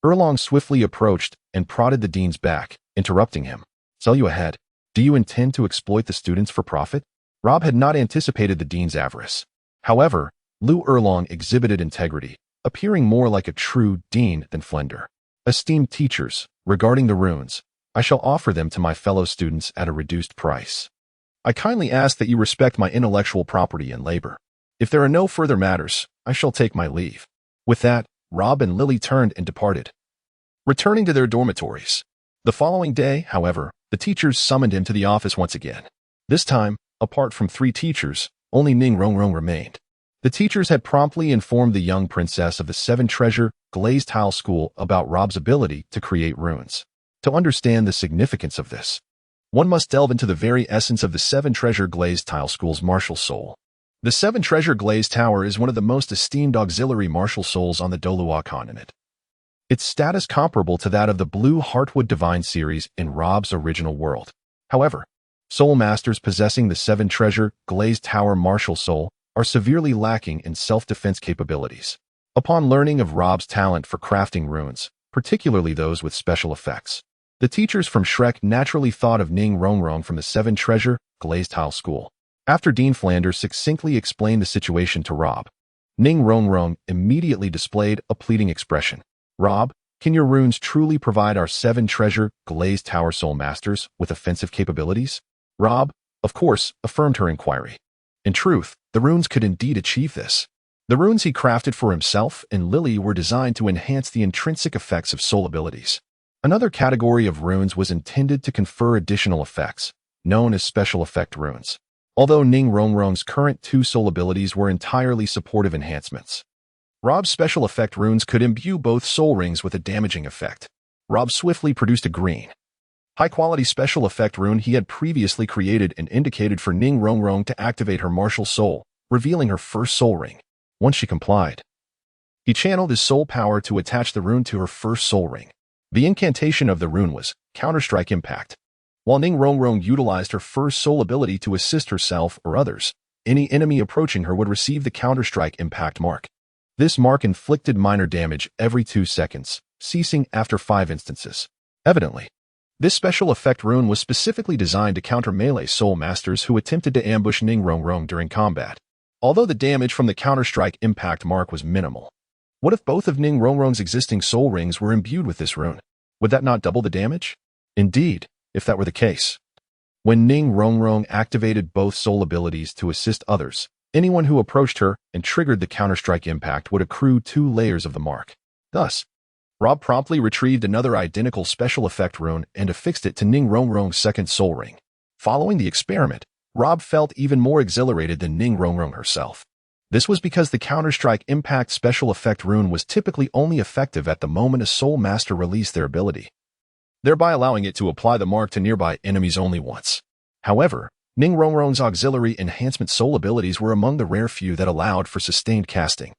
Erlong swiftly approached and prodded the dean's back, interrupting him. "Sell you ahead. Do you intend to exploit the students for profit?" Rob had not anticipated the dean's avarice. However, Lu Erlong exhibited integrity, appearing more like a true dean than Flinder. "Esteemed teachers, regarding the runes, I shall offer them to my fellow students at a reduced price. I kindly ask that you respect my intellectual property and labor. If there are no further matters, I shall take my leave." With that, Rob and Lily turned and departed, returning to their dormitories. The following day, however, the teachers summoned him to the office once again. This time, apart from 3 teachers, only Ning Rong remained. The teachers had promptly informed the young princess of the 7 Treasure Glazed Tile School about Rob's ability to create runes. To understand the significance of this, one must delve into the very essence of the 7 Treasure Glazed Tile School's martial soul. The 7 Treasure Glazed Tower is one of the most esteemed auxiliary martial souls on the Douluo continent. Its status comparable to that of the Blue Heartwood Divine series in Rob's original world. However, soul masters possessing the 7 Treasure Glazed Tower martial soul are severely lacking in self-defense capabilities. Upon learning of Rob's talent for crafting runes, particularly those with special effects, the teachers from Shrek naturally thought of Ning Rong from the 7 Treasure Glazed Tile School. After Dean Flanders succinctly explained the situation to Rob, Ning Rong immediately displayed a pleading expression. "Rob, can your runes truly provide our 7 Treasure Glazed Tower soul masters with offensive capabilities?" Rob, of course, affirmed her inquiry. In truth, the runes could indeed achieve this. The runes he crafted for himself and Lily were designed to enhance the intrinsic effects of soul abilities. Another category of runes was intended to confer additional effects, known as special effect runes. Although Ning Rong's current 2 soul abilities were entirely supportive enhancements, Rob's special effect runes could imbue both soul rings with a damaging effect. Rob swiftly produced a green, high-quality special effect rune he had previously created and indicated for Ning Rong to activate her martial soul, revealing her first soul ring. Once she complied, he channeled his soul power to attach the rune to her first soul ring. The incantation of the rune was Counter-Strike Impact. While Ning Rong utilized her first soul ability to assist herself or others, any enemy approaching her would receive the counter-strike impact mark. This mark inflicted minor damage every 2 seconds, ceasing after 5 instances. Evidently, this special effect rune was specifically designed to counter melee soul masters who attempted to ambush Ning Rong during combat. Although the damage from the counter-strike impact mark was minimal. What if both of Ning Rong's existing soul rings were imbued with this rune? Would that not double the damage? Indeed, if that were the case. When Ning Rong activated both soul abilities to assist others, anyone who approached her and triggered the counter-strike impact would accrue 2 layers of the mark. Thus, Rob promptly retrieved another identical special effect rune and affixed it to Ning Rong's second soul ring. Following the experiment, Rob felt even more exhilarated than Ning Rong herself. This was because the counter-strike impact special effect rune was typically only effective at the moment a soul master released their ability, thereby allowing it to apply the mark to nearby enemies only once. However, Ning Rong's auxiliary enhancement soul abilities were among the rare few that allowed for sustained casting.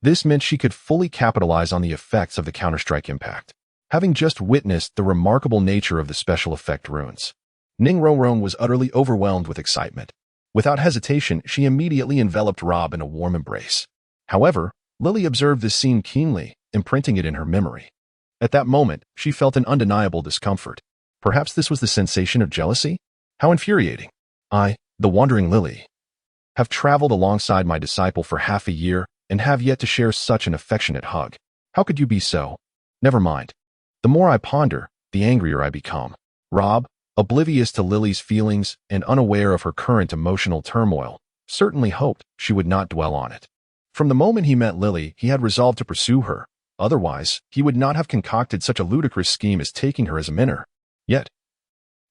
This meant she could fully capitalize on the effects of the counter-strike impact. Having just witnessed the remarkable nature of the special effect runes, Ning Rong was utterly overwhelmed with excitement. Without hesitation, she immediately enveloped Rob in a warm embrace. However, Lily observed this scene keenly, imprinting it in her memory. At that moment, she felt an undeniable discomfort. Perhaps this was the sensation of jealousy? How infuriating. I, the wandering Lily, have traveled alongside my disciple for half a year and have yet to share such an affectionate hug. How could you be so? Never mind. The more I ponder, the angrier I become. Rob, oblivious to Lily's feelings and unaware of her current emotional turmoil, certainly hoped she would not dwell on it. From the moment he met Lily, he had resolved to pursue her. Otherwise, he would not have concocted such a ludicrous scheme as taking her as a minor. Yet,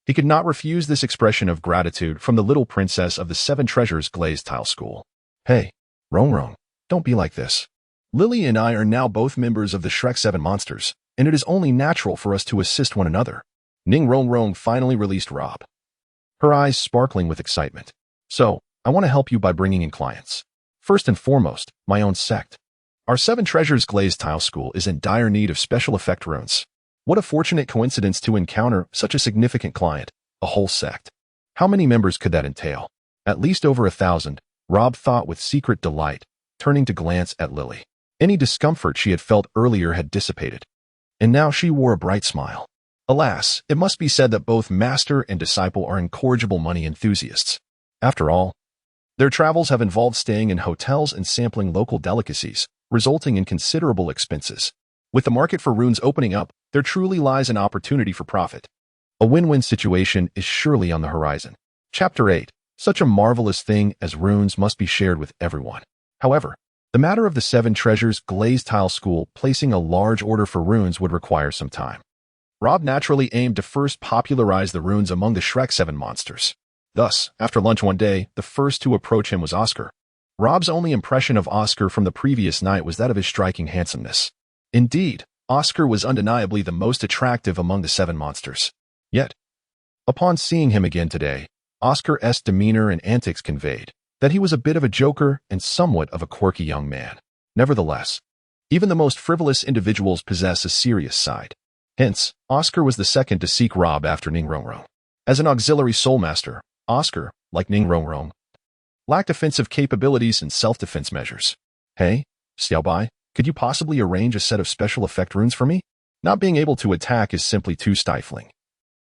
he could not refuse this expression of gratitude from the little princess of the 7 Treasures glazed tile school. Hey, Rong, don't be like this. Lily and I are now both members of the Shrek 7 monsters, and it is only natural for us to assist one another. Ning Rong finally released Rob, her eyes sparkling with excitement. So, I want to help you by bringing in clients. First and foremost, my own sect. Our 7 Treasures glazed tile school is in dire need of special effect runes. What a fortunate coincidence to encounter such a significant client, a whole sect. How many members could that entail? At least over 1,000, Rob thought with secret delight, turning to glance at Lily. Any discomfort she had felt earlier had dissipated, and now she wore a bright smile. Alas, it must be said that both master and disciple are incorrigible money enthusiasts. After all, their travels have involved staying in hotels and sampling local delicacies, resulting in considerable expenses. With the market for runes opening up, there truly lies an opportunity for profit. A win-win situation is surely on the horizon. Chapter 8. Such a marvelous thing as runes must be shared with everyone. However, the matter of the 7 Treasures glazed tile school placing a large order for runes would require some time. Rob naturally aimed to first popularize the runes among the Shrek 7 monsters. Thus, after lunch one day, the first to approach him was Oscar. Rob's only impression of Oscar from the previous night was that of his striking handsomeness. Indeed, Oscar was undeniably the most attractive among the 7 monsters. Yet, upon seeing him again today, Oscar's demeanor and antics conveyed that he was a bit of a joker and somewhat of a quirky young man. Nevertheless, even the most frivolous individuals possess a serious side. Hence, Oscar was the second to seek Rob after Ning Rong. As an auxiliary soul master, Oscar, like Ning Rong, lacked offensive capabilities and self-defense measures. Hey, Xiao, could you possibly arrange a set of special effect runes for me? Not being able to attack is simply too stifling.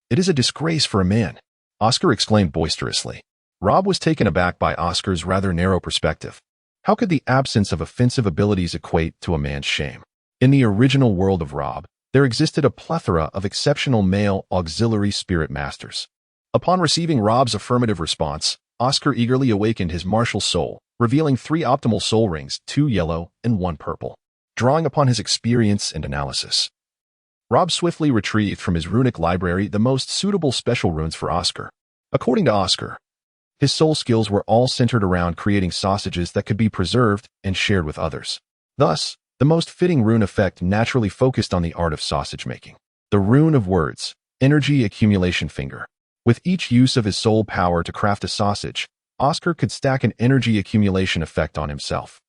It is a disgrace for a man, Oscar exclaimed boisterously. Rob was taken aback by Oscar's rather narrow perspective. How could the absence of offensive abilities equate to a man's shame? In the original world of Rob, there existed a plethora of exceptional male auxiliary spirit masters. Upon receiving Rob's affirmative response, Oscar eagerly awakened his martial soul, revealing 3 optimal soul rings, 2 yellow and 1 purple. Drawing upon his experience and analysis, Rob swiftly retrieved from his runic library the most suitable special runes for Oscar. According to Oscar, his soul skills were all centered around creating sausages that could be preserved and shared with others. Thus, the most fitting rune effect naturally focused on the art of sausage making. The rune of words, energy accumulation finger. With each use of his soul power to craft a sausage, Oscar could stack an energy accumulation effect on himself.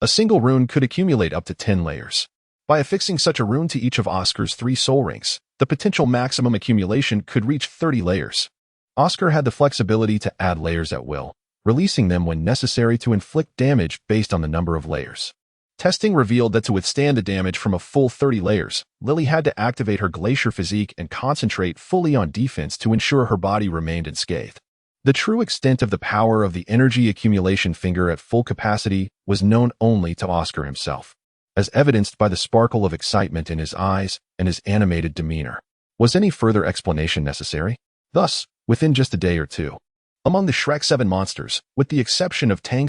A single rune could accumulate up to 10 layers. By affixing such a rune to each of Oscar's 3 soul rings, the potential maximum accumulation could reach 30 layers. Oscar had the flexibility to add layers at will, releasing them when necessary to inflict damage based on the number of layers. Testing revealed that to withstand the damage from a full 30 layers, Lily had to activate her glacier physique and concentrate fully on defense to ensure her body remained unscathed. The true extent of the power of the energy accumulation finger at full capacity was known only to Oscar himself, as evidenced by the sparkle of excitement in his eyes and his animated demeanor. Was any further explanation necessary? Thus, within just a day or two, among the Shrek 7 monsters, with the exception of Tang,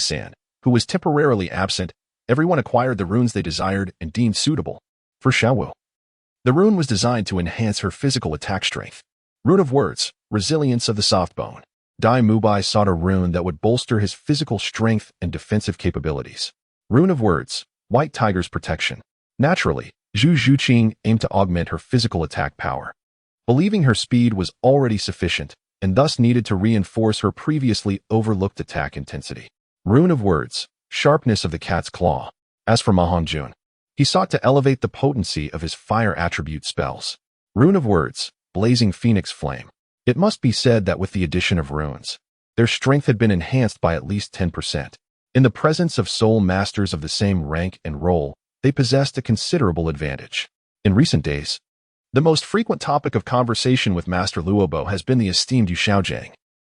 who was temporarily absent, everyone acquired the runes they desired and deemed suitable. For Xiao, the rune was designed to enhance her physical attack strength. Rune of Words, Resilience of the Soft Bone. Dai Mubai sought a rune that would bolster his physical strength and defensive capabilities. Rune of Words, White Tiger's Protection. Naturally, Qing aimed to augment her physical attack power, believing her speed was already sufficient and thus needed to reinforce her previously overlooked attack intensity. Rune of Words, Sharpness of the Cat's Claw. As for Mahongjun, he sought to elevate the potency of his fire attribute spells. Rune of Words, Blazing Phoenix Flame. It must be said that with the addition of runes, their strength had been enhanced by at least 10%. In the presence of soul masters of the same rank and role, they possessed a considerable advantage. In recent days, the most frequent topic of conversation with Master Luobo has been the esteemed Yu Xiaojiang.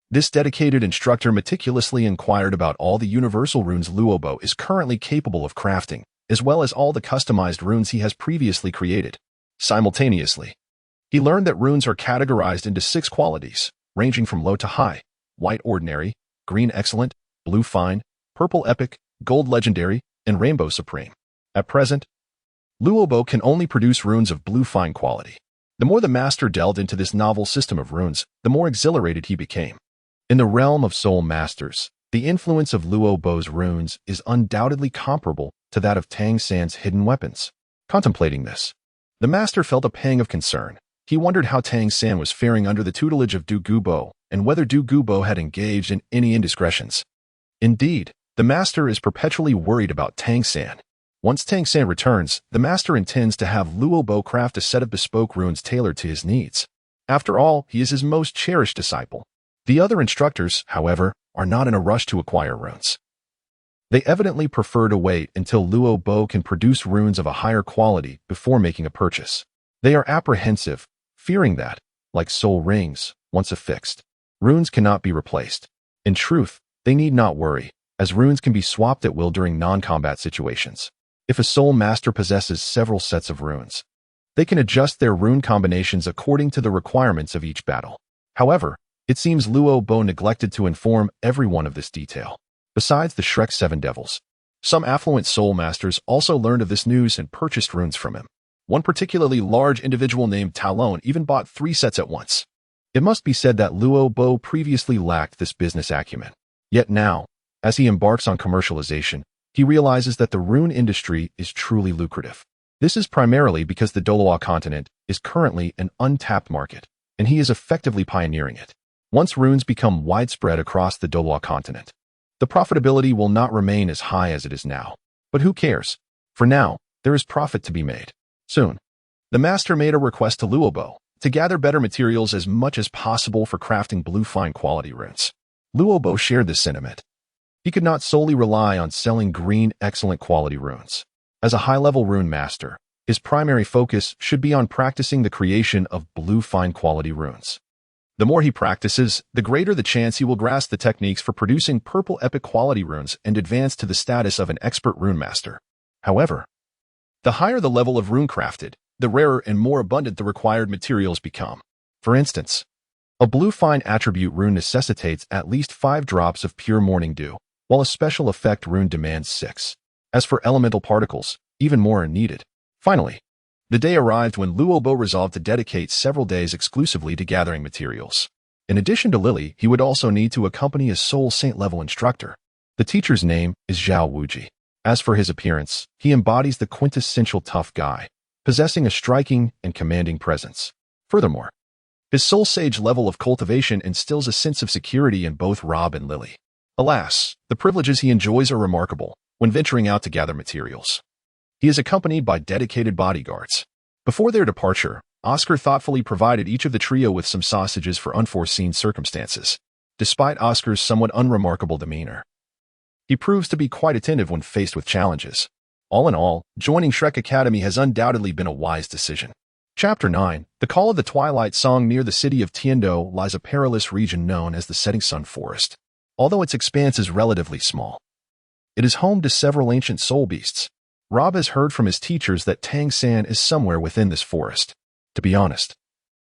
This dedicated instructor meticulously inquired about all the universal runes Luobo is currently capable of crafting, as well as all the customized runes he has previously created. Simultaneously, he learned that runes are categorized into 6 qualities, ranging from low to high: white ordinary, green excellent, blue fine, purple epic, gold legendary, and rainbow supreme. At present, Luobo can only produce runes of blue fine quality. The more the master delved into this novel system of runes, the more exhilarated he became. In the realm of soul masters, the influence of Luobo's runes is undoubtedly comparable to that of Tang San's hidden weapons. Contemplating this, the master felt a pang of concern. He wondered how Tang San was faring under the tutelage of Du Gubo, and whether Du Gubo had engaged in any indiscretions. Indeed, the master is perpetually worried about Tang San. Once Tang San returns, the master intends to have Luobo craft a set of bespoke runes tailored to his needs. After all, he is his most cherished disciple. The other instructors, however, are not in a rush to acquire runes. They evidently prefer to wait until Luobo can produce runes of a higher quality before making a purchase. They are apprehensive, fearing that, like soul rings, once affixed, runes cannot be replaced. In truth, they need not worry, as runes can be swapped at will during non-combat situations. If a soul master possesses several sets of runes, they can adjust their rune combinations according to the requirements of each battle. However, it seems Luobo neglected to inform everyone of this detail. Besides the Shrek 7 devils, some affluent soul masters also learned of this news and purchased runes from him. One particularly large individual named Talon even bought 3 sets at once. It must be said that Luobo previously lacked this business acumen. Yet now, as he embarks on commercialization, he realizes that the rune industry is truly lucrative. This is primarily because the Douluo continent is currently an untapped market, and he is effectively pioneering it. Once runes become widespread across the Douluo continent, the profitability will not remain as high as it is now. But who cares? For now, there is profit to be made. Soon, the master made a request to Luobo to gather better materials as much as possible for crafting blue fine quality runes. Luobo shared this sentiment. He could not solely rely on selling green excellent quality runes. As a high-level rune master, his primary focus should be on practicing the creation of blue fine quality runes. The more he practices, the greater the chance he will grasp the techniques for producing purple epic quality runes and advance to the status of an expert rune master. However, the higher the level of rune crafted, the rarer and more abundant the required materials become. For instance, a blue fine attribute rune necessitates at least 5 drops of pure morning dew, while a special effect rune demands 6. As for elemental particles, even more are needed. Finally, the day arrived when Luobo resolved to dedicate several days exclusively to gathering materials. In addition to Lily, he would also need to accompany a soul saint-level instructor. The teacher's name is Zhao Wuji. As for his appearance, he embodies the quintessential tough guy, possessing a striking and commanding presence. Furthermore, his soul sage level of cultivation instills a sense of security in both Rob and Lily. Alas, the privileges he enjoys are remarkable when venturing out to gather materials. He is accompanied by dedicated bodyguards. Before their departure, Oscar thoughtfully provided each of the trio with some sausages for unforeseen circumstances. despite Oscar's somewhat unremarkable demeanor. He proves to be quite attentive when faced with challenges. All in all, joining Shrek Academy has undoubtedly been a wise decision. Chapter 9. The Call of the Twilight Song. Near the city of Tiandou lies a perilous region known as the Setting Sun Forest. Although its expanse is relatively small, it is home to several ancient soul beasts. Rob has heard from his teachers that Tang San is somewhere within this forest. To be honest,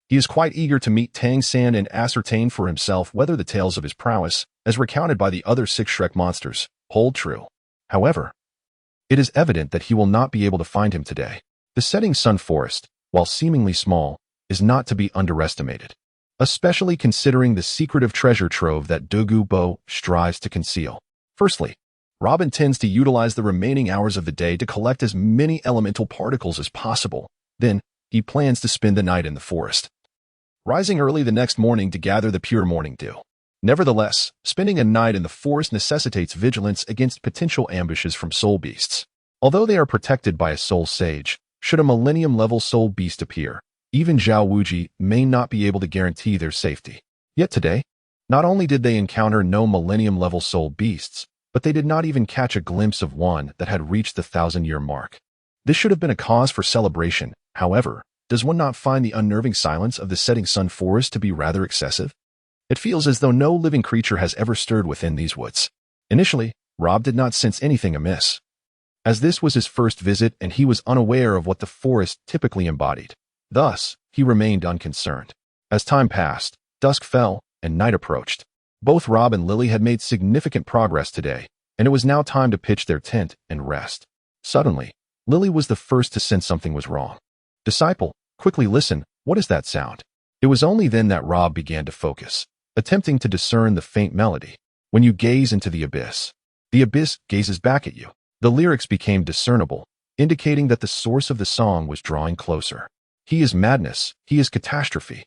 he is quite eager to meet Tang San and ascertain for himself whether the tales of his prowess, as recounted by the other 6 Shrek monsters, hold true. However, it is evident that he will not be able to find him today. The Setting Sun Forest, while seemingly small, is not to be underestimated, especially considering the secretive treasure trove that Douluo strives to conceal. Firstly, Rob intends to utilize the remaining hours of the day to collect as many elemental particles as possible. Then, he plans to spend the night in the forest, rising early the next morning to gather the pure morning dew. Nevertheless, spending a night in the forest necessitates vigilance against potential ambushes from soul beasts. Although they are protected by a soul sage, should a millennium-level soul beast appear, even Xiao Wuji may not be able to guarantee their safety. Yet today, not only did they encounter no millennium-level soul beasts, but they did not even catch a glimpse of one that had reached the 1,000-year mark. This should have been a cause for celebration. However, does one not find the unnerving silence of the Setting Sun Forest to be rather excessive? It feels as though no living creature has ever stirred within these woods. Initially, Rob did not sense anything amiss, as this was his first visit and he was unaware of what the forest typically embodied. Thus, he remained unconcerned. As time passed, dusk fell, and night approached. Both Rob and Lily had made significant progress today, and it was now time to pitch their tent and rest. Suddenly, Lily was the first to sense something was wrong. Disciple, quickly listen, what is that sound? It was only then that Rob began to focus, attempting to discern the faint melody. When you gaze into the abyss gazes back at you. The lyrics became discernible, indicating that the source of the song was drawing closer. He is madness, he is catastrophe,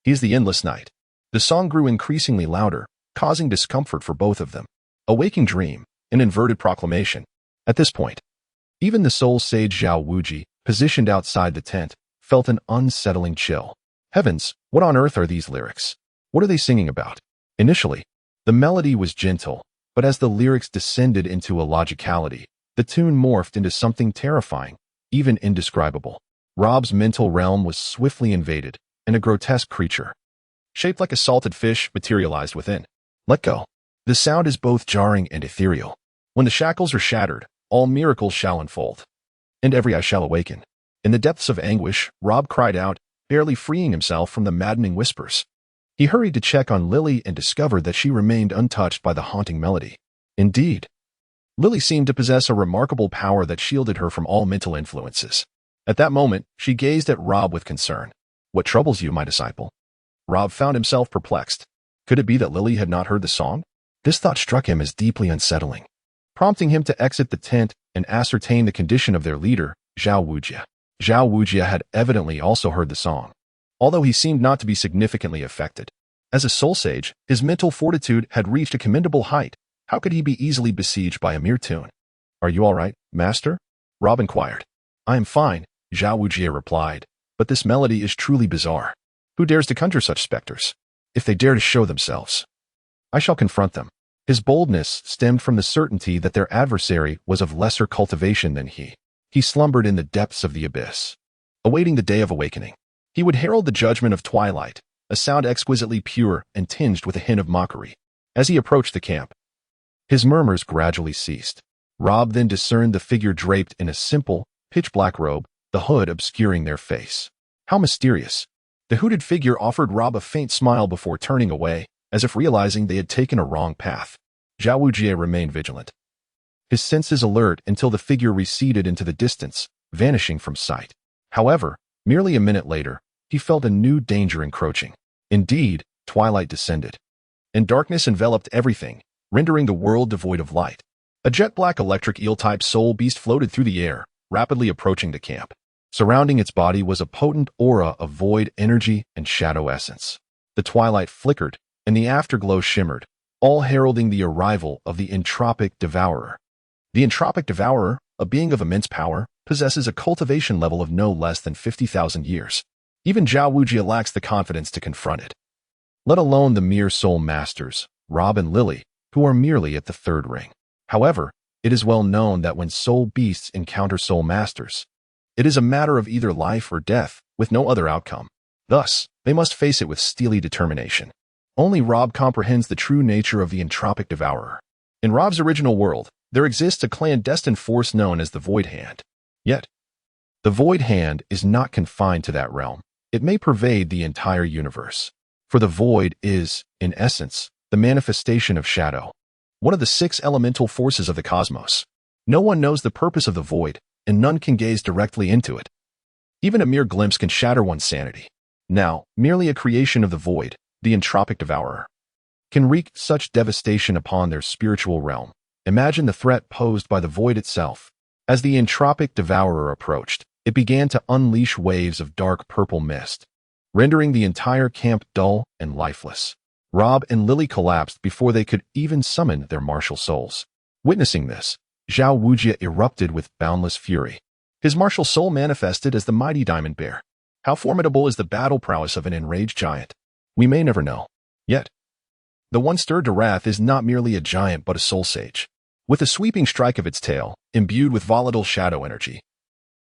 he is the endless night. The song grew increasingly louder, causing discomfort for both of them. A waking dream, an inverted proclamation. At this point, even the soul sage Xiao Wuji, positioned outside the tent, felt an unsettling chill. Heavens, what on earth are these lyrics? What are they singing about? Initially, the melody was gentle, but as the lyrics descended into illogicality, the tune morphed into something terrifying, even indescribable. Rob's mental realm was swiftly invaded, and a grotesque creature, shaped like a salted fish, materialized within. Let go. The sound is both jarring and ethereal. When the shackles are shattered, all miracles shall unfold, and every eye shall awaken. In the depths of anguish, Rob cried out, barely freeing himself from the maddening whispers. He hurried to check on Lily and discovered that she remained untouched by the haunting melody. Indeed, Lily seemed to possess a remarkable power that shielded her from all mental influences. At that moment, she gazed at Rob with concern. What troubles you, my disciple? Rob found himself perplexed. Could it be that Lily had not heard the song? This thought struck him as deeply unsettling, prompting him to exit the tent and ascertain the condition of their leader, Xiao Wuji. Xiao Wuji had evidently also heard the song, although he seemed not to be significantly affected. As a soul sage, his mental fortitude had reached a commendable height. How could he be easily besieged by a mere tune? Are you all right, master? Rob inquired. I am fine, Xiao Wuji replied, but this melody is truly bizarre. Who dares to conjure such specters? If they dare to show themselves, I shall confront them. His boldness stemmed from the certainty that their adversary was of lesser cultivation than he. He slumbered in the depths of the abyss, awaiting the day of awakening. He would herald the judgment of twilight, a sound exquisitely pure and tinged with a hint of mockery. As he approached the camp, his murmurs gradually ceased. Rob then discerned the figure draped in a simple, pitch-black robe, the hood obscuring their face. How mysterious. The hooded figure offered Rob a faint smile before turning away, as if realizing they had taken a wrong path. Xiao Wuji remained vigilant, his senses alert until the figure receded into the distance, vanishing from sight. However, merely a minute later, he felt a new danger encroaching. Indeed, twilight descended, and darkness enveloped everything, rendering the world devoid of light. A jet-black electric eel-type soul beast floated through the air, rapidly approaching the camp. Surrounding its body was a potent aura of void energy and shadow essence. The twilight flickered, and the afterglow shimmered, all heralding the arrival of the entropic devourer. The entropic devourer, a being of immense power, possesses a cultivation level of no less than 50,000 years. Even Xiao Wuji lacks the confidence to confront it. let alone the mere soul masters, Rob and Lily, who are merely at the third ring. However, it is well known that when soul beasts encounter soul masters, it is a matter of either life or death, with no other outcome. Thus, they must face it with steely determination. Only Rob comprehends the true nature of the entropic devourer. In Rob's original world, there exists a clandestine force known as the Void Hand. Yet, the Void Hand is not confined to that realm. It may pervade the entire universe. For the Void is, in essence, the manifestation of shadow, one of the 6 elemental forces of the cosmos. No one knows the purpose of the Void, and none can gaze directly into it. Even a mere glimpse can shatter one's sanity. Now, merely a creation of the Void, the entropic devourer, can wreak such devastation upon their spiritual realm. Imagine the threat posed by the Void itself. As the entropic devourer approached, it began to unleash waves of dark purple mist, rendering the entire camp dull and lifeless. Rob and Lily collapsed before they could even summon their martial souls. Witnessing this, Xiao Wujie erupted with boundless fury. His martial soul manifested as the mighty diamond bear. How formidable is the battle prowess of an enraged giant? We may never know. Yet, the one stirred to wrath is not merely a giant but a soul sage. With a sweeping strike of its tail, imbued with volatile shadow energy,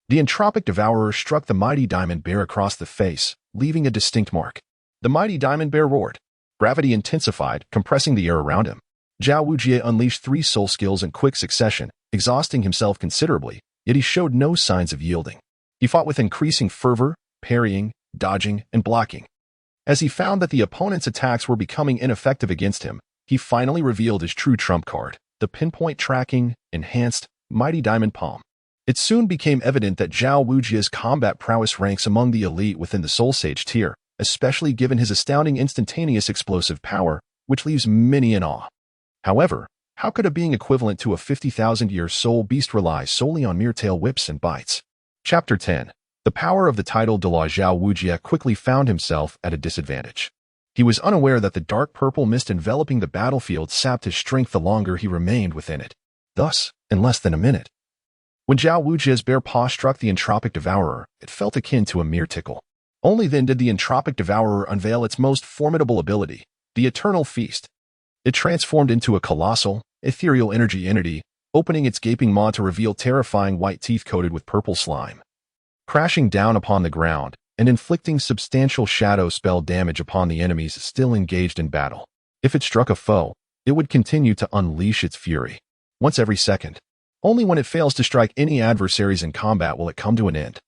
the entropic devourer struck the mighty diamond bear across the face, leaving a distinct mark. The mighty diamond bear roared. Gravity intensified, compressing the air around him. Xiao Wujie unleashed 3 soul skills in quick succession, exhausting himself considerably, yet he showed no signs of yielding. He fought with increasing fervor, parrying, dodging, and blocking. As he found that the opponent's attacks were becoming ineffective against him, he finally revealed his true trump card, the pinpoint tracking, enhanced, mighty diamond palm. It soon became evident that Xiao Wujie's combat prowess ranks among the elite within the soul sage tier, especially given his astounding instantaneous explosive power, which leaves many in awe. However, how could a being equivalent to a 50,000-year soul beast rely solely on mere tail whips and bites? Chapter 10. The power of the Tidal Douluo. Xiao Wujie quickly found himself at a disadvantage. He was unaware that the dark purple mist enveloping the battlefield sapped his strength the longer he remained within it. Thus, in less than a minute, when Xiao Wujie's bare paw struck the entropic devourer, it felt akin to a mere tickle. Only then did the entropic devourer unveil its most formidable ability, the eternal feast. It transformed into a colossal, ethereal energy entity, opening its gaping maw to reveal terrifying white teeth coated with purple slime. Crashing down upon the ground and inflicting substantial shadow spell damage upon the enemies still engaged in battle. If it struck a foe, it would continue to unleash its fury, once every second. Only when it fails to strike any adversaries in combat will it come to an end.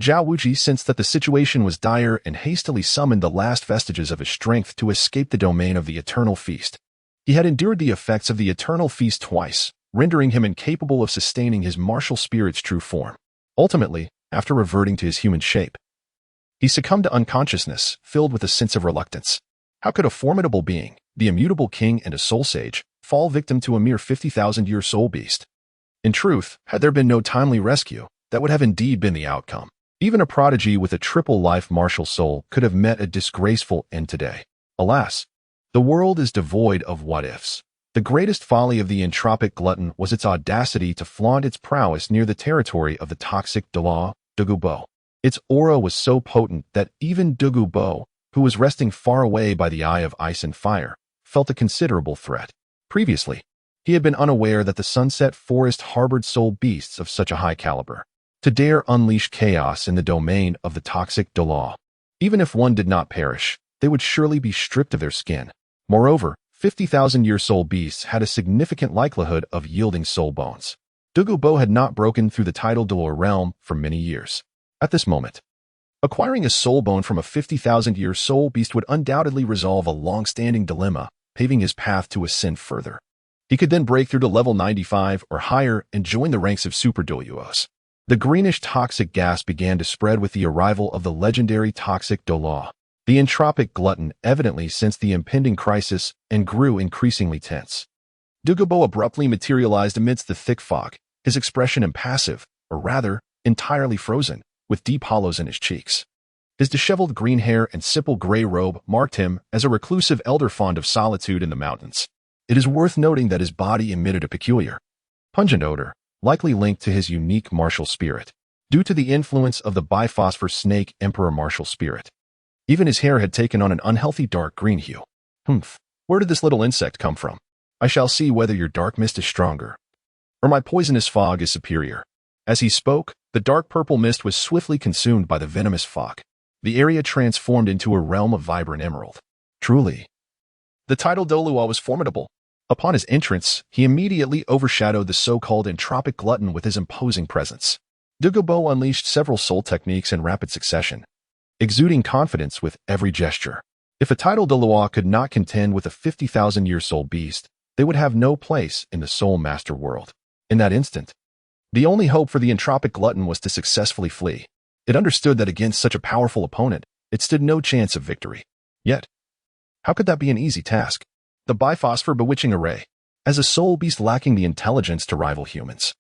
Xiao Wujie sensed that the situation was dire and hastily summoned the last vestiges of his strength to escape the domain of the eternal feast. He had endured the effects of the eternal feast twice, rendering him incapable of sustaining his martial spirit's true form. Ultimately, after reverting to his human shape, he succumbed to unconsciousness, filled with a sense of reluctance. How could a formidable being, the immutable king and a soul sage, fall victim to a mere 50,000-year soul beast? In truth, had there been no timely rescue, that would have indeed been the outcome. Even a prodigy with a triple life martial soul could have met a disgraceful end today. Alas, the world is devoid of what-ifs. The greatest folly of the entropic glutton was its audacity to flaunt its prowess near the territory of the toxic Douluo. Its aura was so potent that even Douluo, who was resting far away by the eye of ice and fire, felt a considerable threat. Previously, he had been unaware that the Sunset Forest harbored soul beasts of such a high caliber. To dare unleash chaos in the domain of the toxic Douluo, even if one did not perish, they would surely be stripped of their skin. Moreover, 50,000-year soul beasts had a significant likelihood of yielding soul bones. Douluo had not broken through the Tidal Douluo realm for many years. At this moment, acquiring a soul bone from a 50,000-year soul beast would undoubtedly resolve a long-standing dilemma, paving his path to ascend further. He could then break through to level 95 or higher and join the ranks of Super Douluos. The greenish toxic gas began to spread with the arrival of the legendary toxic Douluo. The entropic glutton evidently sensed the impending crisis and grew increasingly tense. Douluo abruptly materialized amidst the thick fog, his expression impassive, or rather, entirely frozen, with deep hollows in his cheeks. His disheveled green hair and simple gray robe marked him as a reclusive elder fond of solitude in the mountains. It is worth noting that his body emitted a peculiar, pungent odor, likely linked to his unique martial spirit, due to the influence of the biphosphor snake emperor martial spirit. Even his hair had taken on an unhealthy dark green hue. Humph, where did this little insect come from? I shall see whether your dark mist is stronger, or my poisonous fog is superior. As he spoke, the dark purple mist was swiftly consumed by the venomous fog. The area transformed into a realm of vibrant emerald. Truly, the Tidal Douluo was formidable. Upon his entrance, he immediately overshadowed the so-called entropic glutton with his imposing presence. Douluo unleashed several soul techniques in rapid succession, exuding confidence with every gesture. If a Tidal Douluo could not contend with a 50,000-year soul beast, they would have no place in the soul master world. In that instant, the only hope for the entropic glutton was to successfully flee. It understood that against such a powerful opponent, it stood no chance of victory. Yet, how could that be an easy task? The biphosphor bewitching array, as a soul beast lacking the intelligence to rival humans.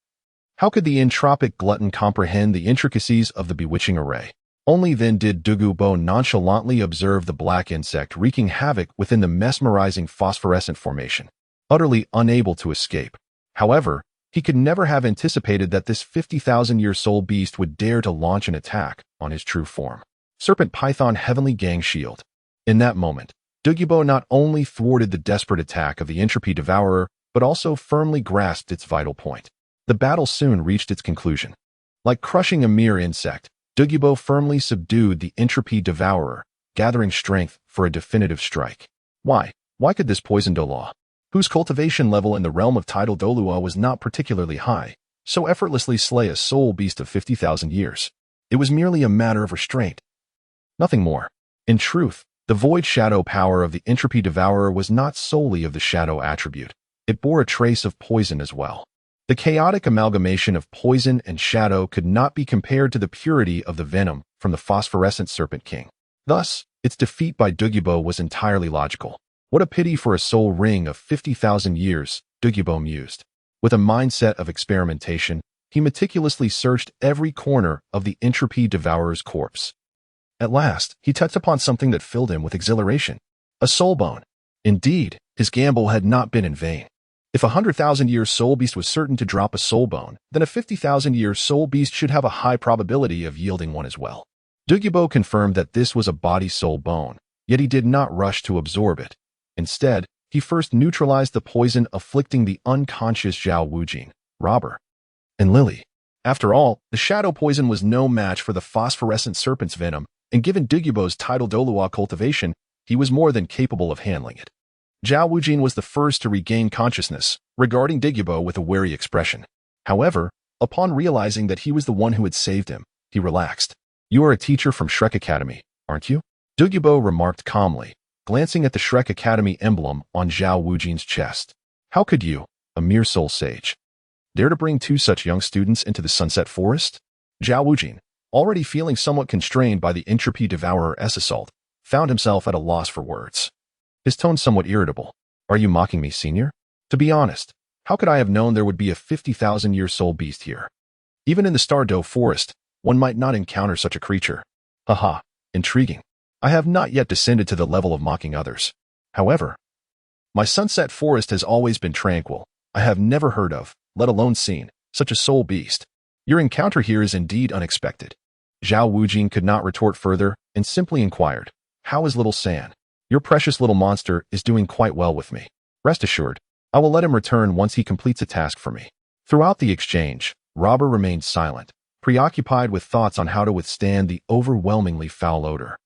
How could the entropic glutton comprehend the intricacies of the bewitching array? Only then did Douluo nonchalantly observe the black insect wreaking havoc within the mesmerizing phosphorescent formation, utterly unable to escape. However, he could never have anticipated that this 50,000-year soul beast would dare to launch an attack on his true form. Serpent Python Heavenly Gang Shield. In that moment, Douluo not only thwarted the desperate attack of the entropy devourer, but also firmly grasped its vital point. The battle soon reached its conclusion. Like crushing a mere insect, Douluo firmly subdued the entropy devourer, gathering strength for a definitive strike. Why? Why could this poison Douluo, whose cultivation level in the realm of Tidal Douluo was not particularly high, so effortlessly slay a soul beast of 50,000 years? It was merely a matter of restraint. Nothing more. In truth, the void shadow power of the entropy devourer was not solely of the shadow attribute. It bore a trace of poison as well. The chaotic amalgamation of poison and shadow could not be compared to the purity of the venom from the phosphorescent Serpent King. Thus, its defeat by Douluo was entirely logical. What a pity for a soul ring of 50,000 years, Douluo mused. With a mindset of experimentation, he meticulously searched every corner of the entropy devourer's corpse. At last, he touched upon something that filled him with exhilaration. A soul bone. Indeed, his gamble had not been in vain. If a 100,000-year soul beast was certain to drop a soul bone, then a 50,000-year soul beast should have a high probability of yielding one as well. Douluo confirmed that this was a body-soul bone, yet he did not rush to absorb it. Instead, he first neutralized the poison afflicting the unconscious Xiao Wujin, Robber, and Lily. After all, the shadow poison was no match for the phosphorescent serpent's venom, and given Douluo's Tidal Douluo cultivation, he was more than capable of handling it. Xiao Wujin was the first to regain consciousness, regarding Douluo with a wary expression. However, upon realizing that he was the one who had saved him, he relaxed. "You are a teacher from Shrek Academy, aren't you?" Douluo remarked calmly, glancing at the Shrek Academy emblem on Xiao Wujin's chest. "How could you, a mere soul sage, dare to bring two such young students into the Sunset Forest?" Xiao Wujin, already feeling somewhat constrained by the entropy devourer's assault, found himself at a loss for words. His tone somewhat irritable. "Are you mocking me, senior? To be honest, how could I have known there would be a 50,000-year soul beast here? Even in the Stardow Forest, one might not encounter such a creature. Haha, intriguing. I have not yet descended to the level of mocking others. However, my Sunset Forest has always been tranquil. I have never heard of, let alone seen, such a soul beast. Your encounter here is indeed unexpected." Xiao Wujin could not retort further and simply inquired, "How is little San? Your precious little monster is doing quite well with me. Rest assured, I will let him return once he completes a task for me." Throughout the exchange, Robber remained silent, preoccupied with thoughts on how to withstand the overwhelmingly foul odor,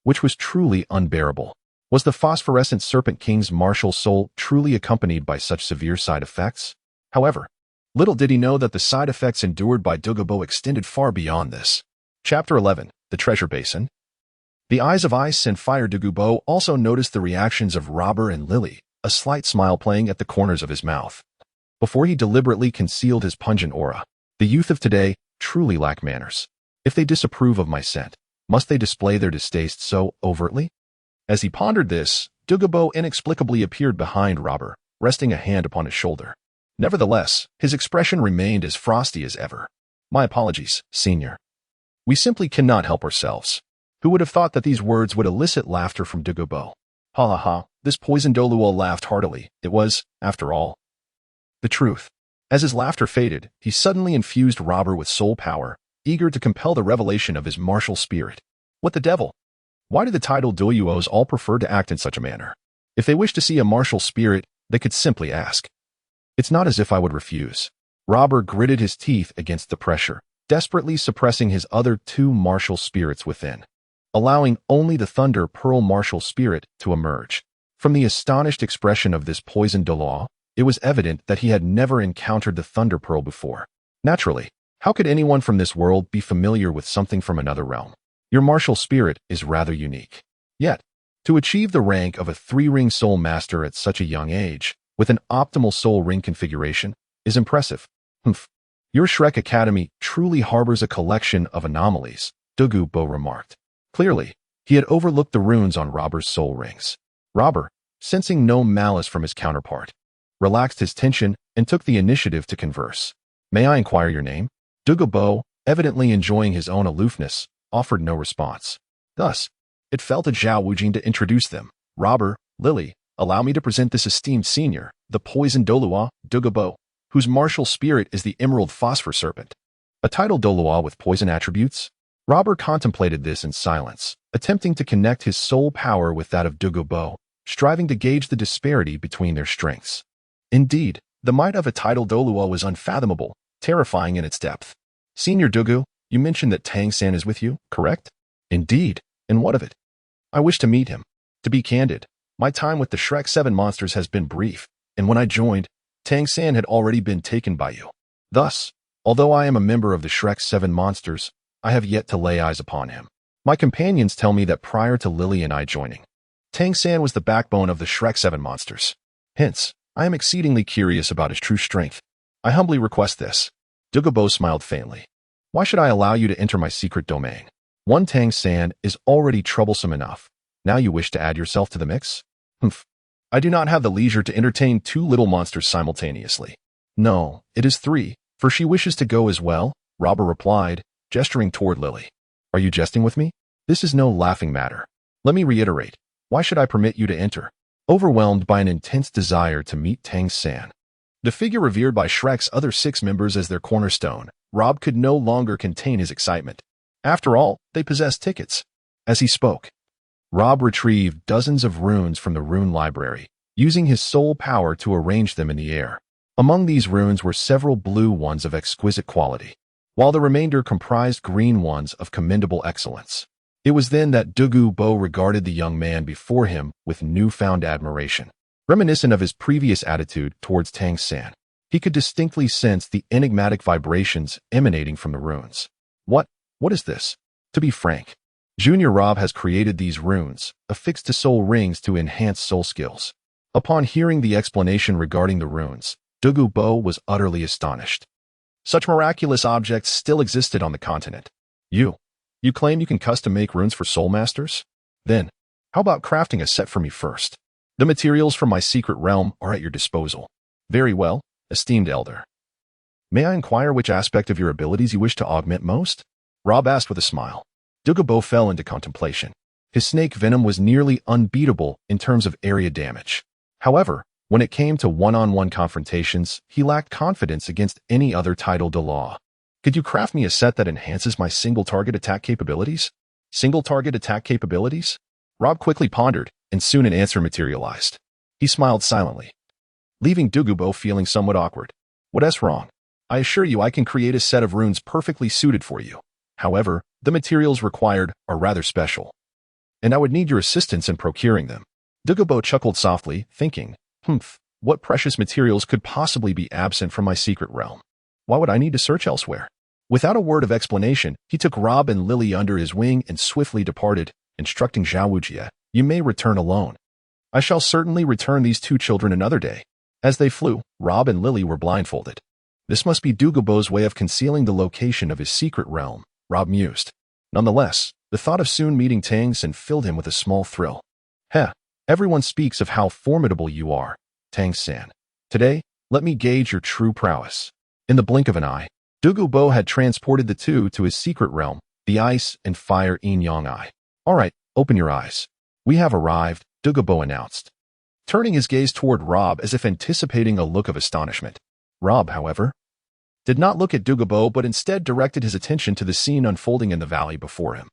which was truly unbearable. Was the phosphorescent Serpent King's martial soul truly accompanied by such severe side effects? However, little did he know that the side effects endured by Douluo extended far beyond this. Chapter 11, The Treasure Basin. The eyes of ice and fire Douluo also noticed the reactions of Robber and Lily, a slight smile playing at the corners of his mouth. Before he deliberately concealed his pungent aura, the youth of today truly lack manners. If they disapprove of my scent, must they display their distaste so overtly? As he pondered this, Douluo inexplicably appeared behind Robber, resting a hand upon his shoulder. Nevertheless, his expression remained as frosty as ever. "My apologies, senior. We simply cannot help ourselves." Who would have thought that these words would elicit laughter from Douluo? Ha ha ha, this poison Douluo laughed heartily. It was, after all, the truth. As his laughter faded, he suddenly infused Robber with soul power, eager to compel the revelation of his martial spirit. "What the devil? Why do the Tidal Douluos all prefer to act in such a manner? If they wish to see a martial spirit, they could simply ask. It's not as if I would refuse. Robber gritted his teeth against the pressure, desperately suppressing his other two martial spirits within, allowing only the Thunder Pearl martial spirit to emerge. From the astonished expression of this poisoned Douluo, it was evident that he had never encountered the Thunder Pearl before. Naturally, how could anyone from this world be familiar with something from another realm? Your martial spirit is rather unique. Yet, to achieve the rank of a 3-ring soul master at such a young age, with an optimal soul ring configuration, is impressive. Your Shrek Academy truly harbors a collection of anomalies, Douluo remarked. Clearly, he had overlooked the runes on Robber's soul rings. Robber, sensing no malice from his counterpart, relaxed his tension and took the initiative to converse. May I inquire your name? Douluo, evidently enjoying his own aloofness, offered no response. Thus, it fell to Xiao Wujing to introduce them. Robber, Lily, allow me to present this esteemed senior, the poisoned Douluo, Douluo, whose martial spirit is the Emerald Phosphor Serpent. A Tidal Douluo with poison attributes? Robber contemplated this in silence, attempting to connect his soul power with that of Douluo, striving to gauge the disparity between their strengths. Indeed, the might of a Tidal Douluo was unfathomable, terrifying in its depth. Senior Douluo, you mentioned that Tang-san is with you, correct? Indeed, and what of it? I wish to meet him. To be candid, my time with the Shrek 7 monsters has been brief, and when I joined, Tang-san had already been taken by you. Thus, although I am a member of the Shrek 7 monsters, I have yet to lay eyes upon him. My companions tell me that prior to Lily and I joining, Tang-san was the backbone of the Shrek 7 monsters. Hence, I am exceedingly curious about his true strength. I humbly request this. Douluo smiled faintly. Why should I allow you to enter my secret domain? One Tang-san is already troublesome enough. Now you wish to add yourself to the mix? I do not have the leisure to entertain 2 little monsters simultaneously. No, it is 3, for she wishes to go as well, Robber replied, gesturing toward Lily. Are you jesting with me? This is no laughing matter. Let me reiterate. Why should I permit you to enter? Overwhelmed by an intense desire to meet Tang-san, the figure revered by Shrek's other 6 members as their cornerstone, Rob could no longer contain his excitement. After all, they possessed tickets. As he spoke, Rob retrieved dozens of runes from the rune library, using his soul power to arrange them in the air. Among these runes were several blue ones of exquisite quality, while the remainder comprised green ones of commendable excellence. It was then that Douluo regarded the young man before him with newfound admiration. Reminiscent of his previous attitude towards Tang-san, he could distinctly sense the enigmatic vibrations emanating from the runes. What is this? To be frank, Junior Rob has created these runes, affixed to soul rings to enhance soul skills. Upon hearing the explanation regarding the runes, Douluo was utterly astonished. Such miraculous objects still existed on the continent. You claim you can custom make runes for soul masters? Then, how about crafting a set for me first? The materials from my secret realm are at your disposal. Very well, esteemed elder. May I inquire which aspect of your abilities you wish to augment most? Rob asked with a smile. Douluo fell into contemplation. His snake venom was nearly unbeatable in terms of area damage. However, when it came to one-on-one confrontations, he lacked confidence against any other Tidal Douluo. Could you craft me a set that enhances my single-target attack capabilities? Single-target attack capabilities? Rob quickly pondered, and soon an answer materialized. He smiled silently, leaving Douluo feeling somewhat awkward. What's wrong? I assure you I can create a set of runes perfectly suited for you. However, the materials required are rather special, and I would need your assistance in procuring them. Douluo chuckled softly, thinking, what precious materials could possibly be absent from my secret realm? Why would I need to search elsewhere? Without a word of explanation, he took Rob and Lily under his wing and swiftly departed, instructing Xiao Wujie, you may return alone. I shall certainly return these 2 children another day. As they flew, Rob and Lily were blindfolded. This must be Douluo's way of concealing the location of his secret realm, Rob mused. Nonetheless, the thought of soon meeting Tang-san filled him with a small thrill. Everyone speaks of how formidable you are, Tang-san. Today, let me gauge your true prowess. In the blink of an eye, Douluo had transported the 2 to his secret realm, the ice and fire yin-yang eye. All right, open your eyes. We have arrived, Douluo announced, turning his gaze toward Rob as if anticipating a look of astonishment. Rob, however, did not look at Douluo but instead directed his attention to the scene unfolding in the valley before him.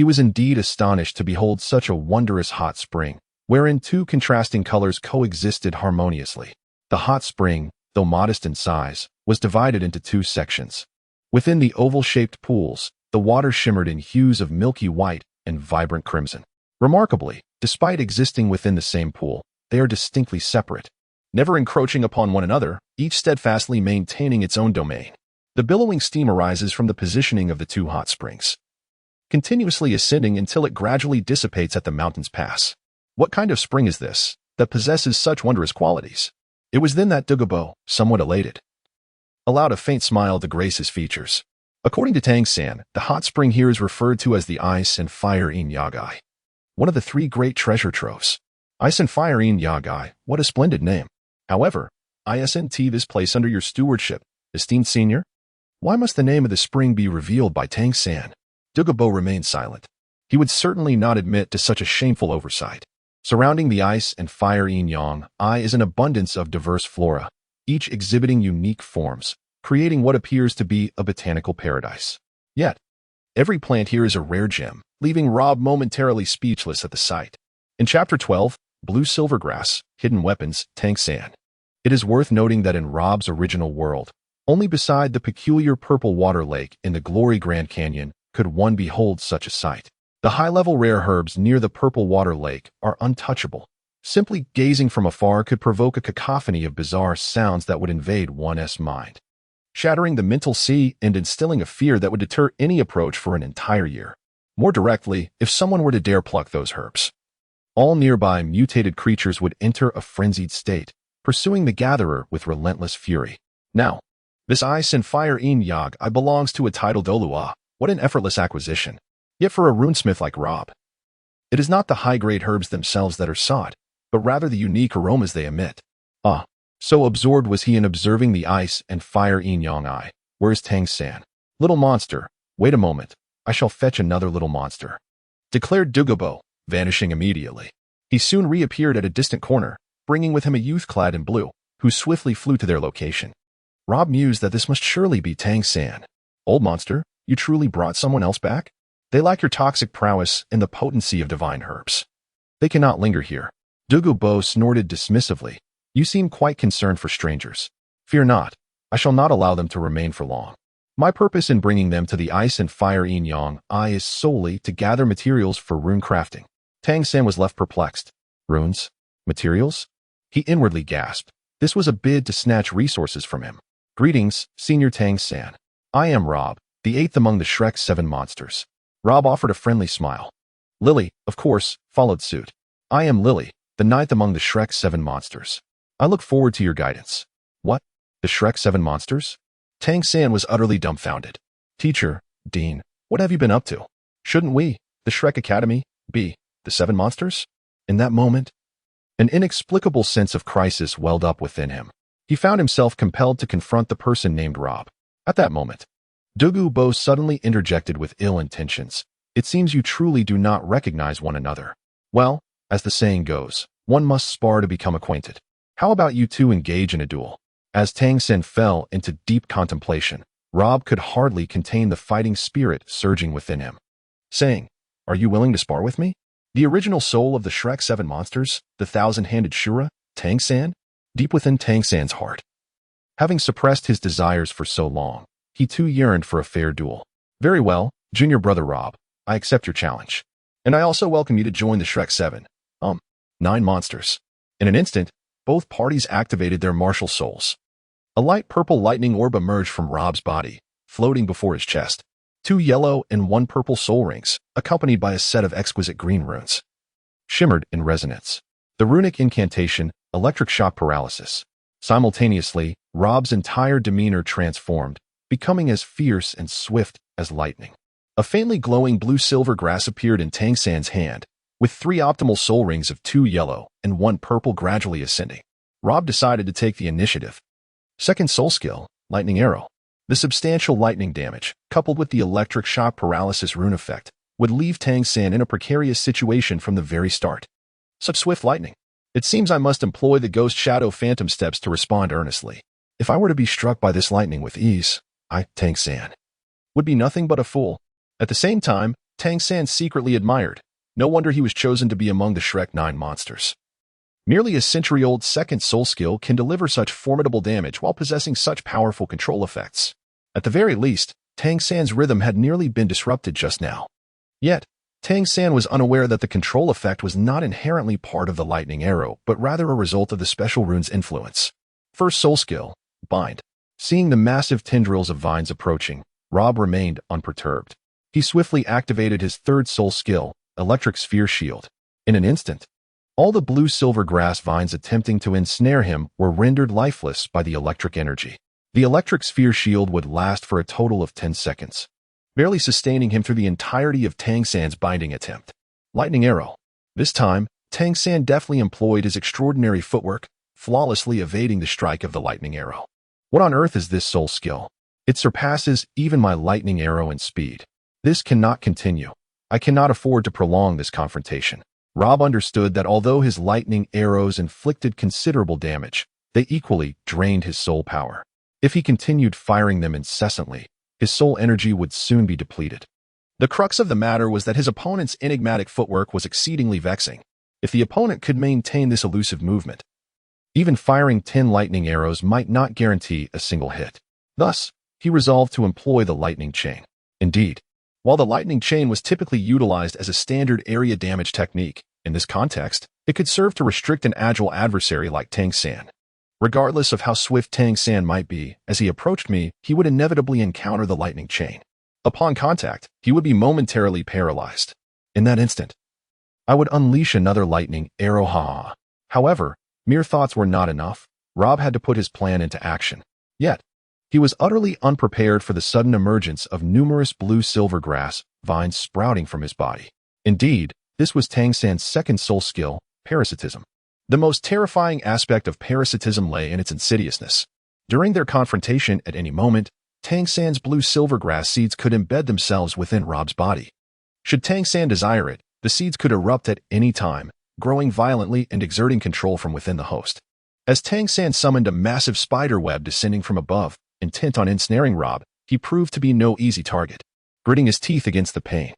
He was indeed astonished to behold such a wondrous hot spring, wherein two contrasting colors coexisted harmoniously. The hot spring, though modest in size, was divided into two sections. Within the oval-shaped pools, the water shimmered in hues of milky white and vibrant crimson. Remarkably, despite existing within the same pool, they are distinctly separate, never encroaching upon one another, each steadfastly maintaining its own domain. The billowing steam arises from the positioning of the two hot springs, continuously ascending until it gradually dissipates at the mountain's pass. What kind of spring is this that possesses such wondrous qualities? It was then that Douluo, somewhat elated, allowed a faint smile to grace his features. According to Tang, the hot spring here is referred to as the Ice and Fire Yin Yagai, one of the three great treasure troves. Ice and Fire Yin Yagai, what a splendid name. However, isn't this place under your stewardship, esteemed senior? Why must the name of the spring be revealed by Tang? Douluo remained silent. He would certainly not admit to such a shameful oversight. Surrounding the Ice and Fire Yin Yang is an abundance of diverse flora, each exhibiting unique forms, creating what appears to be a botanical paradise. Yet, every plant here is a rare gem, leaving Rob momentarily speechless at the sight. In Chapter 12, Blue Silvergrass, Hidden Weapons, Tang. It is worth noting that in Rob's original world, only beside the peculiar purple water lake in the Glory Grand Canyon could one behold such a sight. The high-level rare herbs near the purple water lake are untouchable. Simply gazing from afar could provoke a cacophony of bizarre sounds that would invade one's mind, shattering the mental sea and instilling a fear that would deter any approach for an entire year. More directly, if someone were to dare pluck those herbs, all nearby mutated creatures would enter a frenzied state, pursuing the gatherer with relentless fury. Now, this Ice and Fire Yin Yagai belongs to a Tidal Douluo. What an effortless acquisition. Yet for a runesmith like Rob, it is not the high-grade herbs themselves that are sought, but rather the unique aromas they emit. So absorbed was he in observing the Ice and Fire Yin Yagai. Where is Tang? Little monster, wait a moment, I shall fetch another little monster, declared Douluo, vanishing immediately. He soon reappeared at a distant corner, bringing with him a youth clad in blue, who swiftly flew to their location. Rob mused that this must surely be Tang. Old monster, you truly brought someone else back? They lack your toxic prowess and the potency of divine herbs. They cannot linger here. Douluo snorted dismissively. You seem quite concerned for strangers. Fear not, I shall not allow them to remain for long. My purpose in bringing them to the Ice and Fire Yin Yagai is solely to gather materials for rune crafting. Tang was left perplexed. Runes? Materials? He inwardly gasped. This was a bid to snatch resources from him. Greetings, Senior Tang. I am Rob, the eighth among the Shrek 7 monsters. Rob offered a friendly smile. Lily, of course, followed suit. I am Lily, the ninth among the Shrek 7 monsters. I look forward to your guidance. What? The Shrek 7 monsters? Tang was utterly dumbfounded. Teacher, Dean, what have you been up to? Shouldn't we, the Shrek Academy, be the 7 monsters? In that moment, an inexplicable sense of crisis welled up within him. He found himself compelled to confront the person named Rob. At that moment, Douluo suddenly interjected with ill intentions. It seems you truly do not recognize one another. Well, as the saying goes, one must spar to become acquainted. How about you two engage in a duel? As Tang fell into deep contemplation, Rob could hardly contain the fighting spirit surging within him, saying, Are you willing to spar with me? The original soul of the Shrek 7 monsters, the thousand-handed Shura, Tang? Deep within Tang heart, having suppressed his desires for so long, he too yearned for a fair duel. Very well, junior brother Rob, I accept your challenge. And I also welcome you to join the Shrek 7, 9 monsters. In an instant, both parties activated their martial souls. A light purple lightning orb emerged from Rob's body, floating before his chest. 2 yellow and 1 purple soul rings, accompanied by a set of exquisite green runes, shimmered in resonance. The runic incantation, Electric Shock Paralysis. Simultaneously, Rob's entire demeanor transformed, becoming as fierce and swift as lightning. A faintly glowing blue-silver grass appeared in Tang hand, with 3 optimal soul rings of 2 yellow and 1 purple gradually ascending. Rob decided to take the initiative. Second soul skill, Lightning Arrow. The substantial lightning damage, coupled with the electric shock paralysis rune effect, would leave Tang in a precarious situation from the very start. Such swift lightning. It seems I must employ the ghost shadow phantom steps to respond earnestly. If I were to be struck by this lightning with ease, Tang would be nothing but a fool. At the same time, Tang San secretly admired. No wonder he was chosen to be among the Shrek 9 monsters. Merely a century-old second soul skill can deliver such formidable damage while possessing such powerful control effects. At the very least, Tang San's rhythm had nearly been disrupted just now. Yet, Tang San was unaware that the control effect was not inherently part of the lightning arrow, but rather a result of the special rune's influence. First soul skill, Bind. Seeing the massive tendrils of vines approaching, Rob remained unperturbed. He swiftly activated his third soul skill, Electric Sphere Shield. In an instant, all the blue-silver grass vines attempting to ensnare him were rendered lifeless by the electric energy. The Electric Sphere Shield would last for a total of 10 seconds, barely sustaining him through the entirety of Tang San's binding attempt. Lightning Arrow. This time, Tang San deftly employed his extraordinary footwork, flawlessly evading the strike of the lightning arrow. What on earth is this soul skill? It surpasses even my lightning arrow in speed. This cannot continue. I cannot afford to prolong this confrontation. Rob understood that although his lightning arrows inflicted considerable damage, they equally drained his soul power. If he continued firing them incessantly, his soul energy would soon be depleted. The crux of the matter was that his opponent's enigmatic footwork was exceedingly vexing. If the opponent could maintain this elusive movement, even firing 10 lightning arrows might not guarantee a single hit. Thus, he resolved to employ the lightning chain. Indeed, while the lightning chain was typically utilized as a standard area damage technique, in this context, it could serve to restrict an agile adversary like Tang San. Regardless of how swift Tang San might be, as he approached me, he would inevitably encounter the lightning chain. Upon contact, he would be momentarily paralyzed. In that instant, I would unleash another lightning arrow. However, mere thoughts were not enough. Rob had to put his plan into action. Yet, he was utterly unprepared for the sudden emergence of numerous blue-silver grass vines sprouting from his body. Indeed, this was Tang San's second soul skill, parasitism. The most terrifying aspect of parasitism lay in its insidiousness. During their confrontation at any moment, Tang San's blue-silver grass seeds could embed themselves within Rob's body. Should Tang San desire it, the seeds could erupt at any time, growing violently and exerting control from within the host. As Tang San summoned a massive spider web descending from above, intent on ensnaring Rob, he proved to be no easy target. Gritting his teeth against the pain,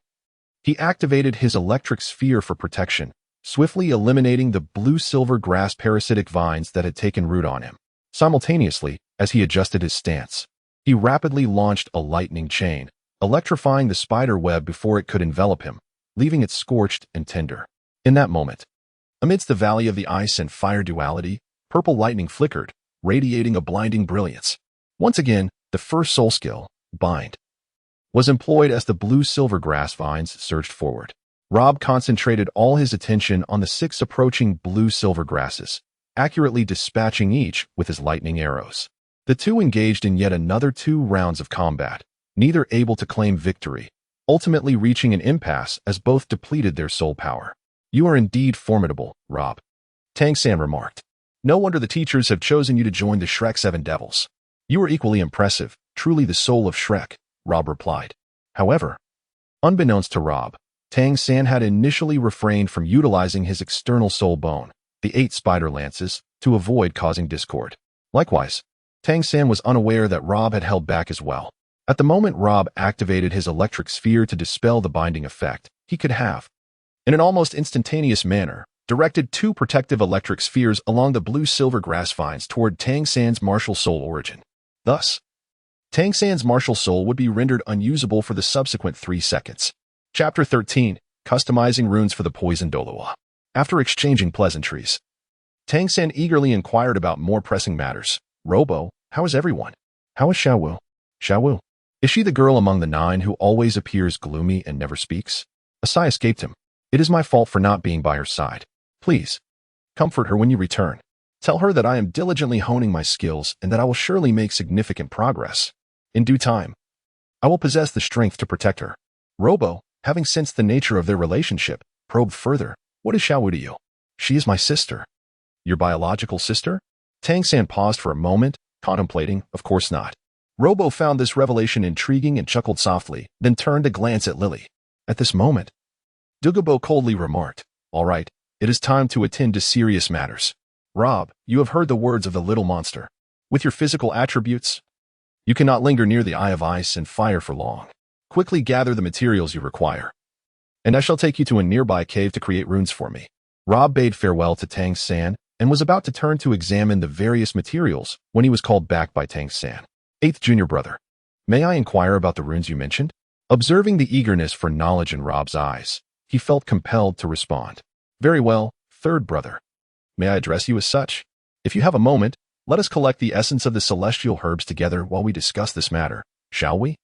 he activated his electric sphere for protection, swiftly eliminating the blue-silver grass parasitic vines that had taken root on him. Simultaneously, as he adjusted his stance, he rapidly launched a lightning chain, electrifying the spider web before it could envelop him, leaving it scorched and tender. In that moment, amidst the valley of the ice and fire duality, purple lightning flickered, radiating a blinding brilliance. Once again, the first soul skill, Bind, was employed as the blue-silver grass vines surged forward. Rob concentrated all his attention on the 6 approaching blue-silver grasses, accurately dispatching each with his lightning arrows. The two engaged in yet another 2 rounds of combat, neither able to claim victory, ultimately reaching an impasse as both depleted their soul power. "You are indeed formidable, Rob," Tang San remarked. "No wonder the teachers have chosen you to join the Shrek 7 Devils. You are equally impressive, truly the soul of Shrek," Rob replied. However, unbeknownst to Rob, Tang San had initially refrained from utilizing his external soul bone, the 8 spider lances, to avoid causing discord. Likewise, Tang San was unaware that Rob had held back as well. At the moment Rob activated his electric sphere to dispel the binding effect, he could have, in an almost instantaneous manner, directed 2 protective electric spheres along the blue-silver grass vines toward Tang San's martial soul origin. Thus, Tang San's martial soul would be rendered unusable for the subsequent 3 seconds. Chapter 13, Customizing Runes for the Poison Douluo. After exchanging pleasantries, Tang San eagerly inquired about more pressing matters. "Robo, how is everyone? How is Xiao? Xiao? Is she the girl among the 9 who always appears gloomy and never speaks?" A sigh escaped him. "It is my fault for not being by her side. Please, comfort her when you return. Tell her that I am diligently honing my skills and that I will surely make significant progress. In due time, I will possess the strength to protect her." Robo, having sensed the nature of their relationship, probed further. "What is Xiao to you?" "She is my sister." "Your biological sister?" Tang San paused for a moment, contemplating. "Of course not." Robo found this revelation intriguing and chuckled softly, then turned to glance at Lily. At this moment, Dugabo coldly remarked, "All right, it is time to attend to serious matters. Rob, you have heard the words of the little monster. With your physical attributes, you cannot linger near the Eye of Ice and Fire for long. Quickly gather the materials you require. and I shall take you to a nearby cave to create runes for me. Rob bade farewell to Tang San and was about to turn to examine the various materials when he was called back by Tang San. 8th junior brother. May I inquire about the runes you mentioned? Observing the eagerness for knowledge in Rob's eyes, he felt compelled to respond. Very well, 3rd brother. May I address you as such? If you have a moment, let us collect the essence of the celestial herbs together while we discuss this matter, shall we?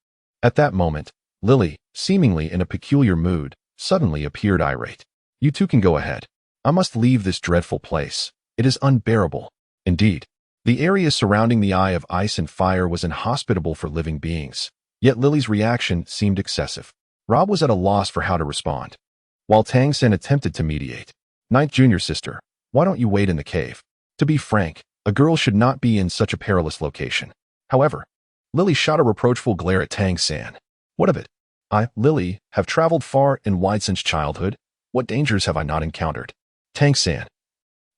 At that moment, Lily, seemingly in a peculiar mood, suddenly appeared irate. You two can go ahead. I must leave this dreadful place. It is unbearable. Indeed, the area surrounding the Eye of Ice and Fire was inhospitable for living beings. Yet Lily's reaction seemed excessive. Rob was at a loss for how to respond. While Tang San attempted to mediate. 9th junior sister, why don't you wait in the cave? To be frank, a girl should not be in such a perilous location. However, Lily shot a reproachful glare at Tang San. What of it? I, Lily, have traveled far and wide since childhood. What dangers have I not encountered? Tang San.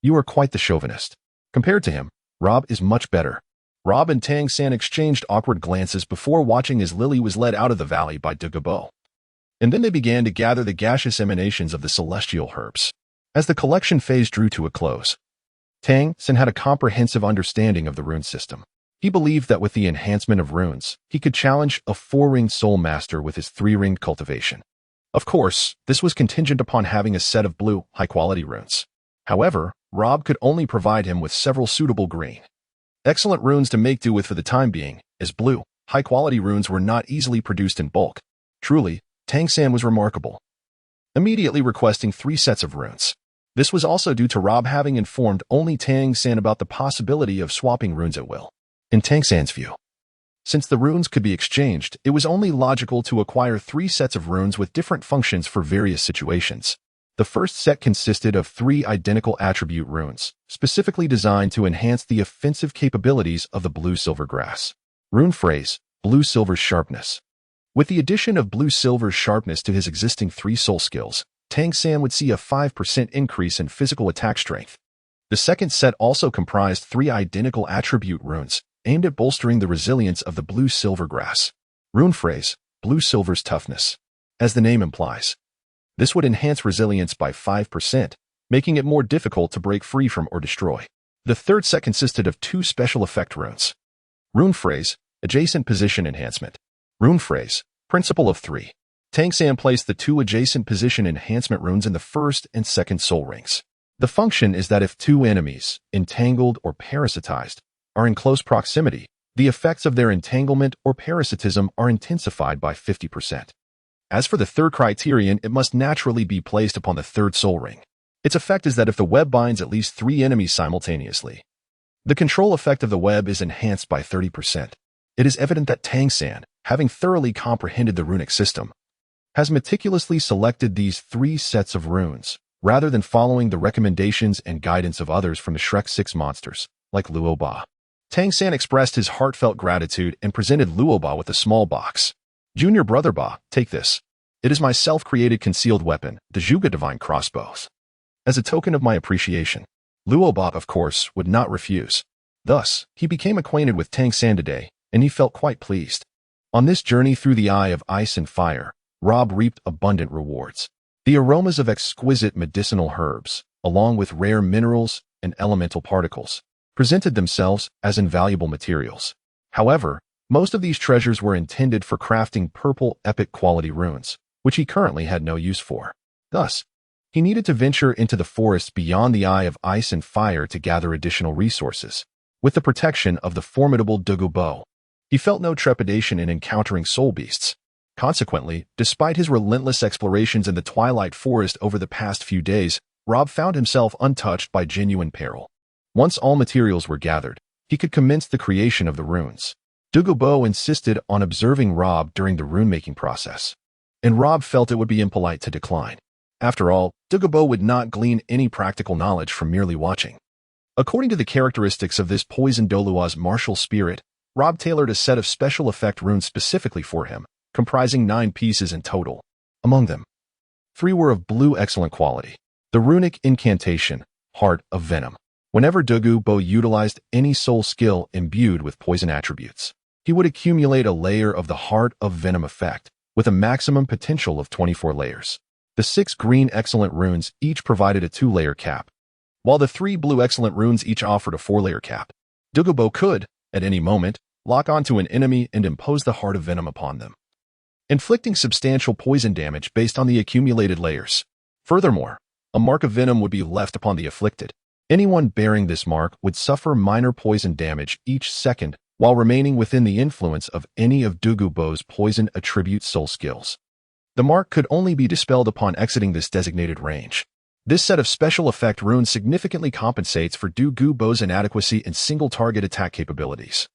You are quite the chauvinist. Compared to him, Rob is much better. Rob and Tang San exchanged awkward glances before watching as Lily was led out of the valley by Douluo. And then they began to gather the gaseous emanations of the celestial herbs. As the collection phase drew to a close, Tang San had a comprehensive understanding of the rune system. He believed that with the enhancement of runes, he could challenge a 4-ringed soul master with his 3-ringed cultivation. Of course, this was contingent upon having a set of blue, high-quality runes. However, Rob could only provide him with several suitable green, excellent runes to make do with for the time being, as blue, high-quality runes were not easily produced in bulk. Truly, Tang San was remarkable. Immediately requesting 3 sets of runes. This was also due to Rob having informed only Tang San about the possibility of swapping runes at will. In Tang San's view, since the runes could be exchanged, it was only logical to acquire 3 sets of runes with different functions for various situations. The first set consisted of 3 identical attribute runes, specifically designed to enhance the offensive capabilities of the blue-silver grass. Rune phrase, blue-silver's sharpness. With the addition of blue-silver's sharpness to his existing 3 soul skills, Tang San would see a 5% increase in physical attack strength. The second set also comprised 3 identical attribute runes, aimed at bolstering the resilience of the blue-silver grass. Rune phrase, blue-silver's toughness. As the name implies, this would enhance resilience by 5%, making it more difficult to break free from or destroy. The third set consisted of 2 special effect runes. Rune phrase, adjacent position enhancement. Rune phrase, principle of 3. Tang San placed the 2 adjacent position enhancement runes in the first and second soul rings. The function is that if 2 enemies, entangled or parasitized, are in close proximity, the effects of their entanglement or parasitism are intensified by 50%. As for the third criterion, it must naturally be placed upon the 3rd soul ring. Its effect is that if the web binds at least 3 enemies simultaneously, the control effect of the web is enhanced by 30%. It is evident that Tang San, having thoroughly comprehended the runic system, has meticulously selected these 3 sets of runes, rather than following the recommendations and guidance of others from the Shrek 6 monsters, like Luo Ba. Tang San expressed his heartfelt gratitude and presented Luo Ba with a small box. Junior brother Ba, take this. It is my self-created concealed weapon, the Zhuge Divine Crossbows. As a token of my appreciation, Luo Ba, of course, would not refuse. Thus, he became acquainted with Tang San today, and he felt quite pleased. On this journey through the Eye of Ice and Fire, Rob reaped abundant rewards. The aromas of exquisite medicinal herbs, along with rare minerals and elemental particles, presented themselves as invaluable materials. However, most of these treasures were intended for crafting purple epic quality runes, which he currently had no use for. Thus, he needed to venture into the forests beyond the Eye of Ice and Fire to gather additional resources. With the protection of the formidable Douluo, he felt no trepidation in encountering soul beasts. Consequently, despite his relentless explorations in the Twilight Forest over the past few days, Rob found himself untouched by genuine peril. Once all materials were gathered, he could commence the creation of the runes. Douluo insisted on observing Rob during the rune-making process, and Rob felt it would be impolite to decline. After all, Douluo would not glean any practical knowledge from merely watching. According to the characteristics of this poison Douluo's martial spirit, Rob tailored a set of special effect runes specifically for him, comprising 9 pieces in total. Among them, 3 were of blue excellent quality. The runic incantation, Heart of Venom. Whenever Douluo utilized any soul skill imbued with poison attributes, he would accumulate a layer of the Heart of Venom effect, with a maximum potential of 24 layers. The 6 green excellent runes each provided a 2-layer cap, while the 3 blue excellent runes each offered a 4-layer cap. Douluo could, at any moment, lock onto an enemy and impose the Heart of Venom upon them, inflicting substantial poison damage based on the accumulated layers. Furthermore, a mark of venom would be left upon the afflicted. Anyone bearing this mark would suffer minor poison damage each second while remaining within the influence of any of Douluo's poison attribute soul skills. The mark could only be dispelled upon exiting this designated range. This set of special effect runes significantly compensates for Douluo's inadequacy in single-target attack capabilities,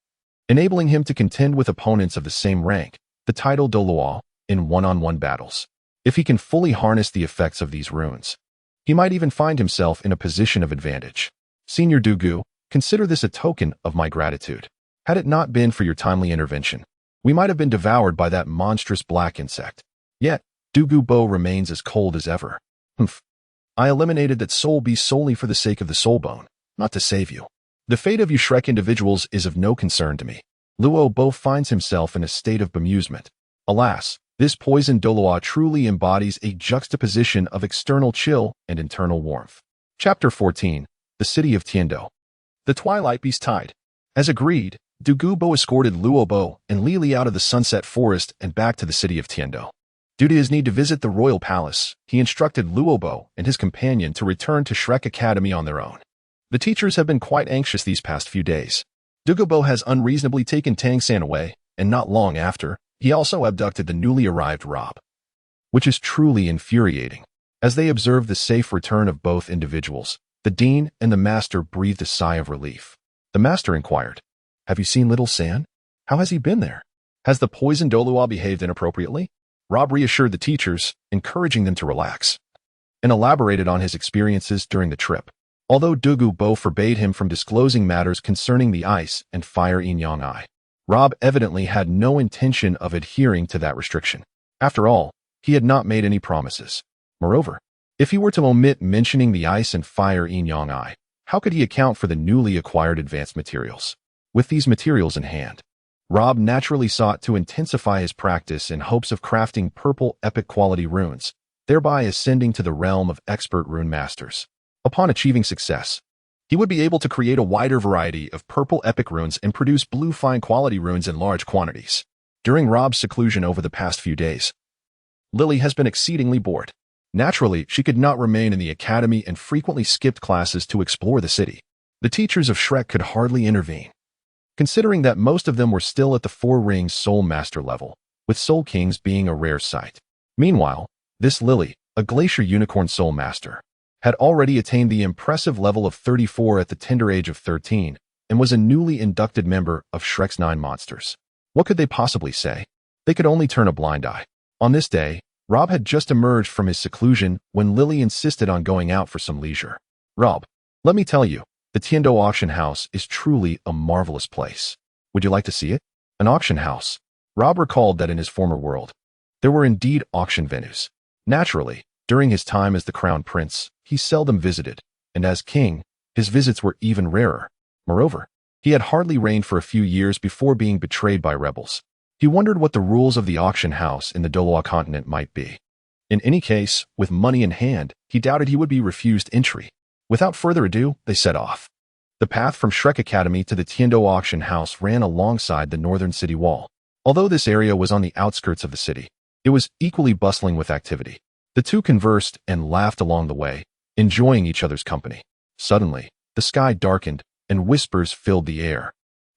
enabling him to contend with opponents of the same rank, the Tidal Douluo, in one-on-one battles. If he can fully harness the effects of these runes, he might even find himself in a position of advantage. Senior Douluo, consider this a token of my gratitude. Had it not been for your timely intervention, we might have been devoured by that monstrous black insect. Yet, Douluo remains as cold as ever. Humph. I eliminated that soul beast solely for the sake of the soul bone, not to save you. The fate of you Shrek individuals is of no concern to me. Luo finds himself in a state of bemusement. Alas, this poisoned Douluo truly embodies a juxtaposition of external chill and internal warmth. Chapter 14. The City of Tiandou. The Twilight Beast Tide. As agreed, Douluo escorted Luo and Lili out of the Sunset Forest and back to the city of Tiandou. Due to his need to visit the royal palace, he instructed Luo and his companion to return to Shrek Academy on their own. The teachers have been quite anxious these past few days. Douluo has unreasonably taken Tang away, and not long after, he also abducted the newly arrived Rob, which is truly infuriating. As they observed the safe return of both individuals, the dean and the master breathed a sigh of relief. The master inquired, "Have you seen little San? How has he been there? Has the poisoned Douluo behaved inappropriately?" Rob reassured the teachers, encouraging them to relax, and elaborated on his experiences during the trip. Although Douluo forbade him from disclosing matters concerning the ice and fire yin-yang eye, Rob evidently had no intention of adhering to that restriction. After all, he had not made any promises. Moreover, if he were to omit mentioning the ice and fire yin-yang eye, how could he account for the newly acquired advanced materials? With these materials in hand, Rob naturally sought to intensify his practice in hopes of crafting purple epic quality runes, thereby ascending to the realm of expert rune masters. Upon achieving success, he would be able to create a wider variety of purple epic runes and produce blue fine quality runes in large quantities. During Rob's seclusion over the past few days, Lily has been exceedingly bored. Naturally, she could not remain in the academy and frequently skipped classes to explore the city. The teachers of Shrek could hardly intervene, considering that most of them were still at the 4 Rings Soul Master level, with Soul Kings being a rare sight. Meanwhile, this Lily, a Glacier Unicorn Soul Master, had already attained the impressive level of 34 at the tender age of 13, and was a newly inducted member of Shrek's 9 monsters. What could they possibly say? They could only turn a blind eye. On this day, Rob had just emerged from his seclusion when Lily insisted on going out for some leisure. "Rob, let me tell you, the Tiandou auction house is truly a marvelous place. Would you like to see it?" An auction house. Rob recalled that in his former world, there were indeed auction venues. Naturally, during his time as the Crown Prince, he seldom visited, and as king, his visits were even rarer. Moreover, he had hardly reigned for a few years before being betrayed by rebels. He wondered what the rules of the auction house in the Douluo continent might be. In any case, with money in hand, he doubted he would be refused entry. Without further ado, they set off. The path from Shrek Academy to the Tiandou auction house ran alongside the northern city wall. Although this area was on the outskirts of the city, it was equally bustling with activity. The two conversed and laughed along the way, enjoying each other's company. Suddenly, the sky darkened, and whispers filled the air.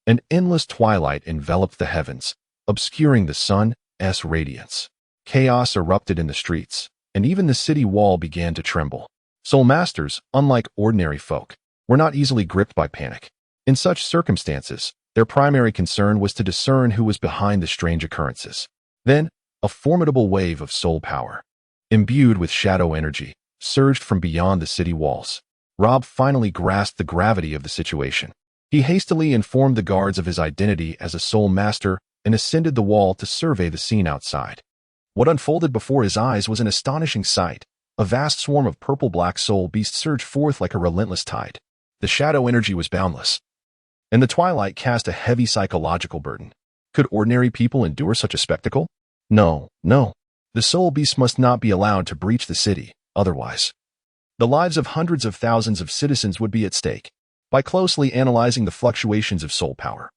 An endless twilight enveloped the heavens, obscuring the sun's radiance. Chaos erupted in the streets, and even the city wall began to tremble. Soul Masters, unlike ordinary folk, were not easily gripped by panic. In such circumstances, their primary concern was to discern who was behind the strange occurrences. Then, a formidable wave of soul power, imbued with shadow energy, surged from beyond the city walls. Rob finally grasped the gravity of the situation. He hastily informed the guards of his identity as a soul master and ascended the wall to survey the scene outside. What unfolded before his eyes was an astonishing sight. A vast swarm of purple-black soul beasts surged forth like a relentless tide. The shadow energy was boundless, and the twilight cast a heavy psychological burden. Could ordinary people endure such a spectacle? No. The soul beasts must not be allowed to breach the city, otherwise the lives of hundreds of thousands of citizens would be at stake. By closely analyzing the fluctuations of soul power,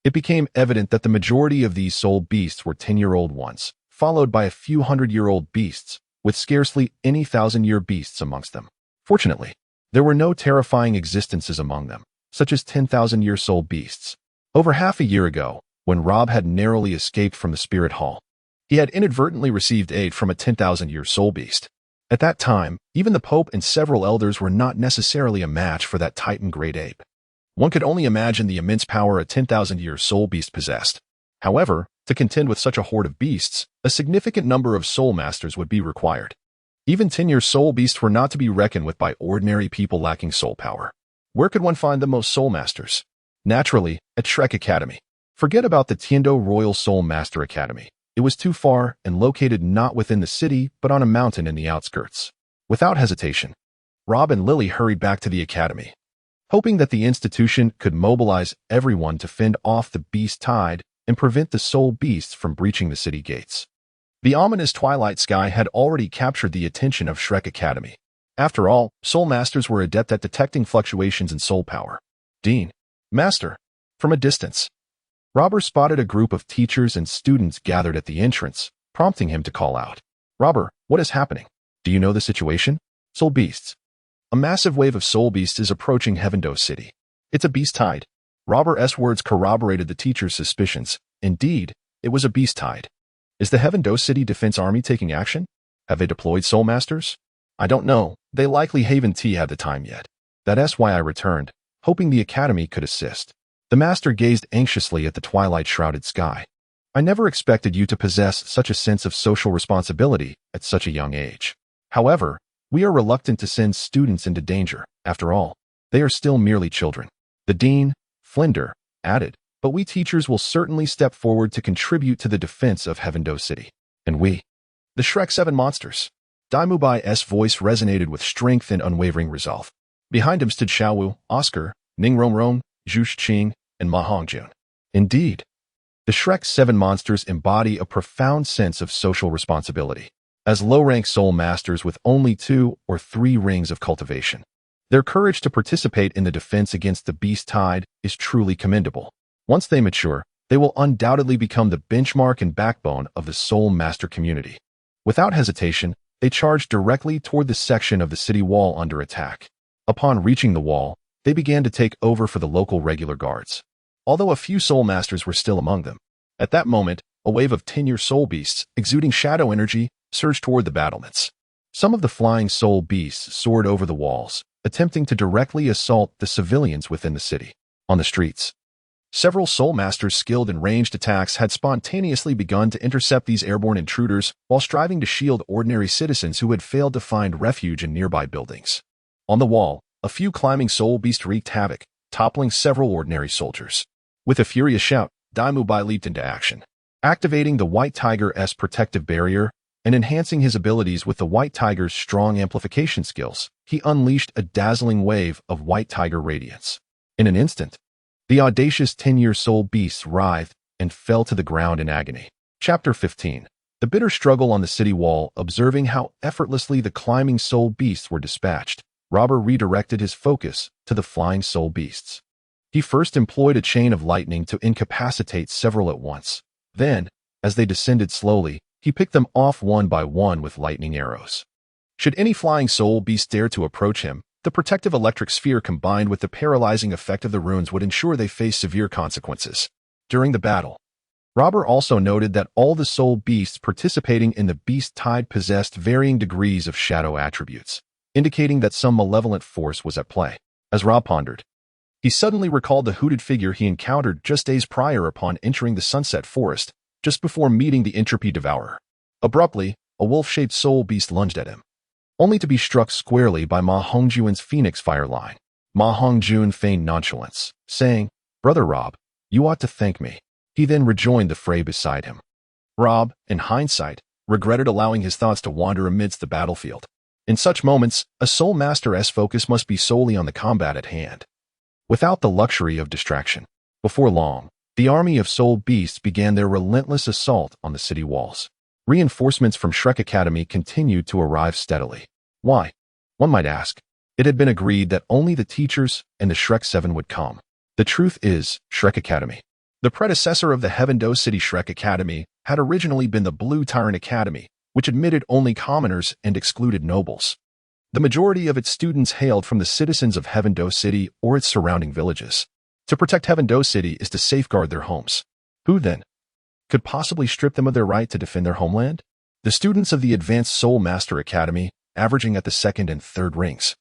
it became evident that the majority of these soul beasts were 10-year-old ones, followed by a few hundred-year-old beasts, with scarcely any thousand-year beasts amongst them. Fortunately, there were no terrifying existences among them, such as 10,000-year soul beasts. Over half a year ago, when Rob had narrowly escaped from the spirit hall, he had inadvertently received aid from a 10,000-year soul beast. At that time, even the Pope and several elders were not necessarily a match for that Titan great ape. One could only imagine the immense power a 10,000-year soul beast possessed. However, to contend with such a horde of beasts, a significant number of soul masters would be required. Even 10-year soul beasts were not to be reckoned with by ordinary people lacking soul power. Where could one find the most soul masters? Naturally, at Shrek Academy. Forget about the Tiandou Royal Soul Master Academy. It was too far and located not within the city but on a mountain in the outskirts. Without hesitation, Rob and Lily hurried back to the academy, hoping that the institution could mobilize everyone to fend off the beast tide and prevent the soul beasts from breaching the city gates. The ominous twilight sky had already captured the attention of Shrek Academy. After all, soul masters were adept at detecting fluctuations in soul power. Dean, Master, from a distance, Robert spotted a group of teachers and students gathered at the entrance, prompting him to call out. Robert, what is happening? Do you know the situation? Soul beasts. A massive wave of soul beasts is approaching Heavendose City. It's a beast tide. Robert's words corroborated the teacher's suspicions. Indeed, it was a beast tide. Is the Heavendose City Defense Army taking action? Have they deployed soul masters? I don't know. They likely haven't had the time yet. That's why I returned, hoping the academy could assist. The master gazed anxiously at the twilight-shrouded sky. I never expected you to possess such a sense of social responsibility at such a young age. However, we are reluctant to send students into danger. After all, they are still merely children. The dean, Flinder, added, but we teachers will certainly step forward to contribute to the defense of Heavendose City. And we, the Shrek 7 monsters. Daimubai's voice resonated with strength and unwavering resolve. Behind him stood Xiao, Oscar, Ning Rong, Zhu Qing, and Ma Hongjun. Indeed, the Shrek 7 monsters embody a profound sense of social responsibility. As low-rank soul masters with only 2 or 3 rings of cultivation, their courage to participate in the defense against the beast tide is truly commendable. Once they mature, they will undoubtedly become the benchmark and backbone of the soul master community. Without hesitation, they charged directly toward the section of the city wall under attack. Upon reaching the wall, they began to take over for the local regular guards. Although a few soul masters were still among them, at that moment, a wave of 10-year soul beasts, exuding shadow energy, surged toward the battlements. Some of the flying soul beasts soared over the walls, attempting to directly assault the civilians within the city. On the streets, several soul masters skilled in ranged attacks had spontaneously begun to intercept these airborne intruders while striving to shield ordinary citizens who had failed to find refuge in nearby buildings. On the wall, a few climbing soul beasts wreaked havoc, toppling several ordinary soldiers. With a furious shout, Daimubai leaped into action, activating the White Tiger's protective barrier and enhancing his abilities with the White Tiger's strong amplification skills. He unleashed a dazzling wave of White Tiger radiance. In an instant, the audacious 10-year soul beasts writhed and fell to the ground in agony. Chapter 15. The bitter struggle on the city wall. Observing how effortlessly the climbing soul beasts were dispatched, Robert redirected his focus to the flying soul beasts. He first employed a chain of lightning to incapacitate several at once. Then, as they descended slowly, he picked them off one by one with lightning arrows. Should any flying soul beast dare to approach him, the protective electric sphere combined with the paralyzing effect of the runes would ensure they face severe consequences. During the battle, Robert also noted that all the soul beasts participating in the beast tide possessed varying degrees of shadow attributes, indicating that some malevolent force was at play. As Rob pondered, he suddenly recalled the hooded figure he encountered just days prior upon entering the Sunset Forest, just before meeting the Entropy Devourer. Abruptly, a wolf-shaped soul beast lunged at him, only to be struck squarely by Ma Hongjun's Phoenix Fire line. Ma Hongjun feigned nonchalance, saying, "Brother Rob, you ought to thank me." He then rejoined the fray beside him. Rob, in hindsight, regretted allowing his thoughts to wander amidst the battlefield. In such moments, a soul master's focus must be solely on the combat at hand, without the luxury of distraction. Before long, the army of soul beasts began their relentless assault on the city walls. Reinforcements from Shrek Academy continued to arrive steadily. Why? One might ask. It had been agreed that only the teachers and the Shrek 7 would come. The truth is, Shrek Academy, the predecessor of the Heaven-Do City Shrek Academy, had originally been the Blue Tyrant Academy, which admitted only commoners and excluded nobles. The majority of its students hailed from the citizens of Heaven-Do City or its surrounding villages. To protect Heaven-Do City is to safeguard their homes. Who, then, could possibly strip them of their right to defend their homeland? The students of the Advanced Soul Master Academy, averaging at the second and third rings,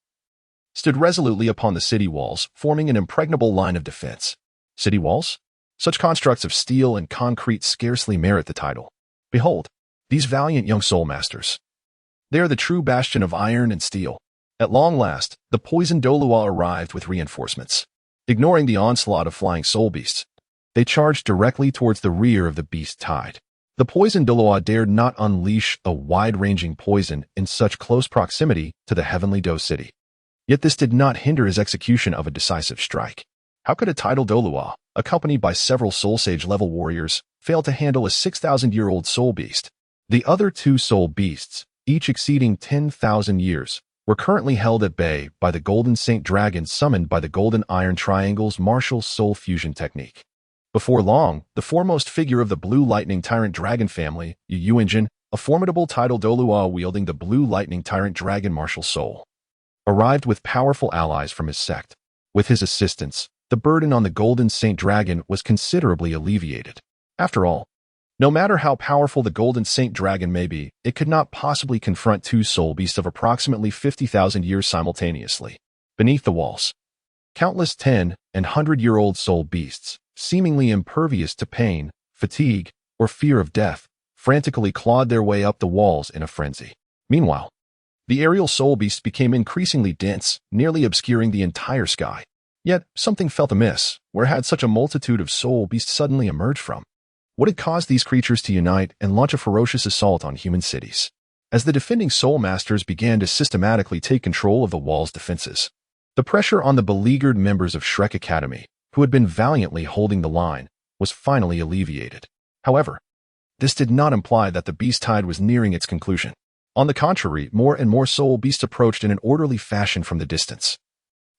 stood resolutely upon the city walls, forming an impregnable line of defense. City walls? Such constructs of steel and concrete scarcely merit the title. Behold, these valiant young soul masters. They are the true bastion of iron and steel. At long last, the poisoned Douluo arrived with reinforcements. Ignoring the onslaught of flying soul beasts, they charged directly towards the rear of the beast tide. The poisoned Douluo dared not unleash a wide-ranging poison in such close proximity to the heavenly Do City. Yet this did not hinder his execution of a decisive strike. How could a Tidal Douluo, accompanied by several Soul Sage-level warriors, fail to handle a 6,000-year-old soul beast? The other two soul beasts, each exceeding 10,000 years, were currently held at bay by the Golden Saint Dragon summoned by the Golden Iron Triangle's martial soul fusion technique. Before long, the foremost figure of the Blue Lightning Tyrant Dragon family, Yuanjin, a formidable Tidal Douluo wielding the Blue Lightning Tyrant Dragon martial soul, arrived with powerful allies from his sect. With his assistance, the burden on the Golden Saint Dragon was considerably alleviated. After all, no matter how powerful the Golden Saint Dragon may be, it could not possibly confront two soul beasts of approximately 50,000 years simultaneously. Beneath the walls, countless 10 and 100-year-old soul beasts, seemingly impervious to pain, fatigue, or fear of death, frantically clawed their way up the walls in a frenzy. Meanwhile, the aerial soul beasts became increasingly dense, nearly obscuring the entire sky. Yet, something felt amiss. Where had such a multitude of soul beasts suddenly emerged from? What had caused these creatures to unite and launch a ferocious assault on human cities? As the defending soul masters began to systematically take control of the wall's defenses, the pressure on the beleaguered members of Shrek Academy, who had been valiantly holding the line, was finally alleviated. However, this did not imply that the beast tide was nearing its conclusion. On the contrary, more and more soul beasts approached in an orderly fashion from the distance,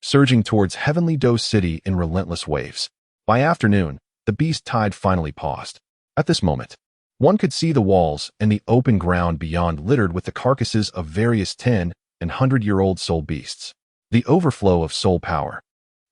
surging towards Heavenly Do City in relentless waves. By afternoon, the beast tide finally paused. At this moment, one could see the walls and the open ground beyond littered with the carcasses of various 10 and 100-year-old soul beasts. The overflow of soul power,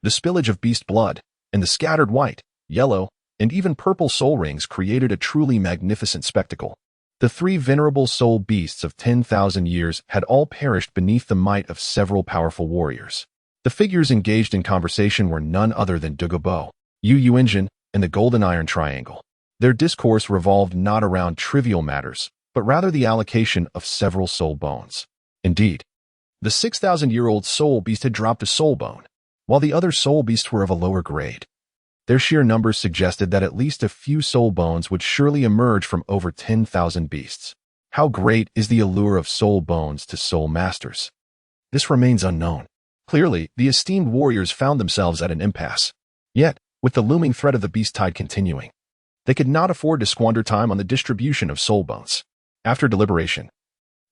the spillage of beast blood, and the scattered white, yellow, and even purple soul rings created a truly magnificent spectacle. The three venerable soul beasts of 10,000 years had all perished beneath the might of several powerful warriors. The figures engaged in conversation were none other than Dugobo, Yuanjin, and the Golden Iron Triangle. Their discourse revolved not around trivial matters, but rather the allocation of several soul bones. Indeed, the 6,000-year-old soul beast had dropped a soul bone, while the other soul beasts were of a lower grade. Their sheer numbers suggested that at least a few soul bones would surely emerge from over 10,000 beasts. How great is the allure of soul bones to soul masters? This remains unknown. Clearly, the esteemed warriors found themselves at an impasse. Yet, with the looming threat of the beast tide continuing, they could not afford to squander time on the distribution of soul bones. After deliberation,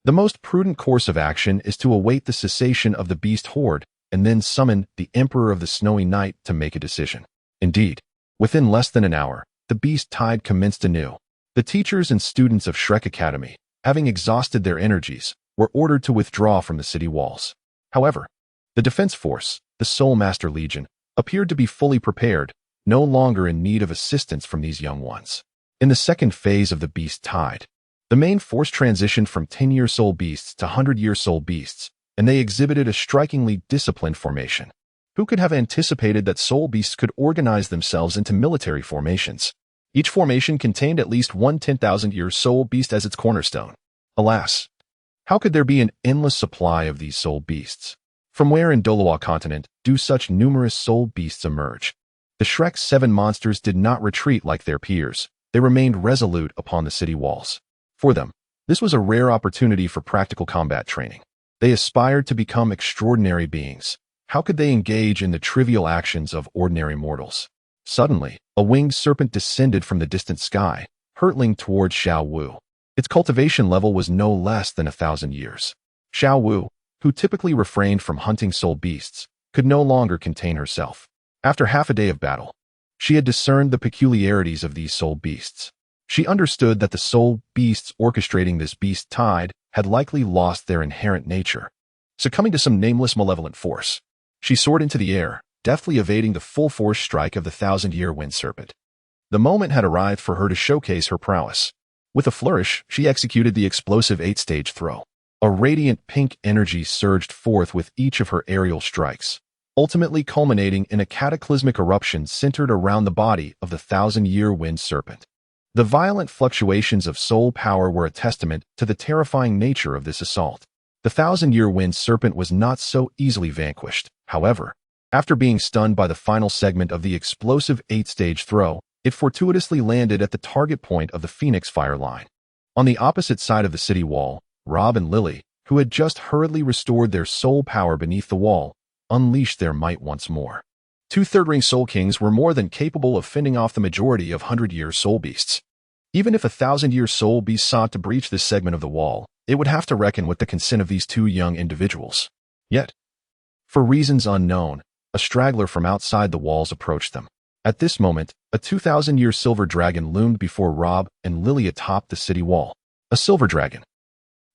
the most prudent course of action is to await the cessation of the beast horde and then summon the Emperor of the Snowy Night to make a decision. Indeed, within less than an hour, the beast tide commenced anew. The teachers and students of Shrek Academy, having exhausted their energies, were ordered to withdraw from the city walls. However, the defense force, the Soul Master Legion, appeared to be fully prepared, no longer in need of assistance from these young ones. In the second phase of the beast tide, the main force transitioned from 10-year soul beasts to 100-year soul beasts, and they exhibited a strikingly disciplined formation. Who could have anticipated that soul beasts could organize themselves into military formations? Each formation contained at least one 10,000-year soul beast as its cornerstone. Alas, how could there be an endless supply of these soul beasts? From where in Douluo continent do such numerous soul beasts emerge? The Shrek 7 monsters did not retreat like their peers. They remained resolute upon the city walls. For them, this was a rare opportunity for practical combat training. They aspired to become extraordinary beings. How could they engage in the trivial actions of ordinary mortals? Suddenly, a winged serpent descended from the distant sky, hurtling towards Xiao. Its cultivation level was no less than 1,000 years. Xiao Wu, who typically refrained from hunting soul beasts, could no longer contain herself. After half a day of battle, she had discerned the peculiarities of these soul beasts. She understood that the soul beasts orchestrating this beast tide had likely lost their inherent nature, succumbing to some nameless malevolent force. She soared into the air, deftly evading the full-force strike of the 1,000-year wind serpent. The moment had arrived for her to showcase her prowess. With a flourish, she executed the explosive 8-stage throw. A radiant pink energy surged forth with each of her aerial strikes, ultimately culminating in a cataclysmic eruption centered around the body of the 1,000-year wind serpent. The violent fluctuations of soul power were a testament to the terrifying nature of this assault. The 1,000-year wind serpent was not so easily vanquished. However, after being stunned by the final segment of the explosive 8-stage throw, it fortuitously landed at the target point of the Phoenix fire line. On the opposite side of the city wall, Rob and Lily, who had just hurriedly restored their soul power beneath the wall, unleashed their might once more. 2 third-ring soul kings were more than capable of fending off the majority of 100-year soul beasts. Even if a 1,000-year soul beast sought to breach this segment of the wall, it would have to reckon with the consent of these 2 young individuals. Yet, for reasons unknown, a straggler from outside the walls approached them. At this moment, a 2,000-year silver dragon loomed before Rob and Lily atop the city wall. A silver dragon.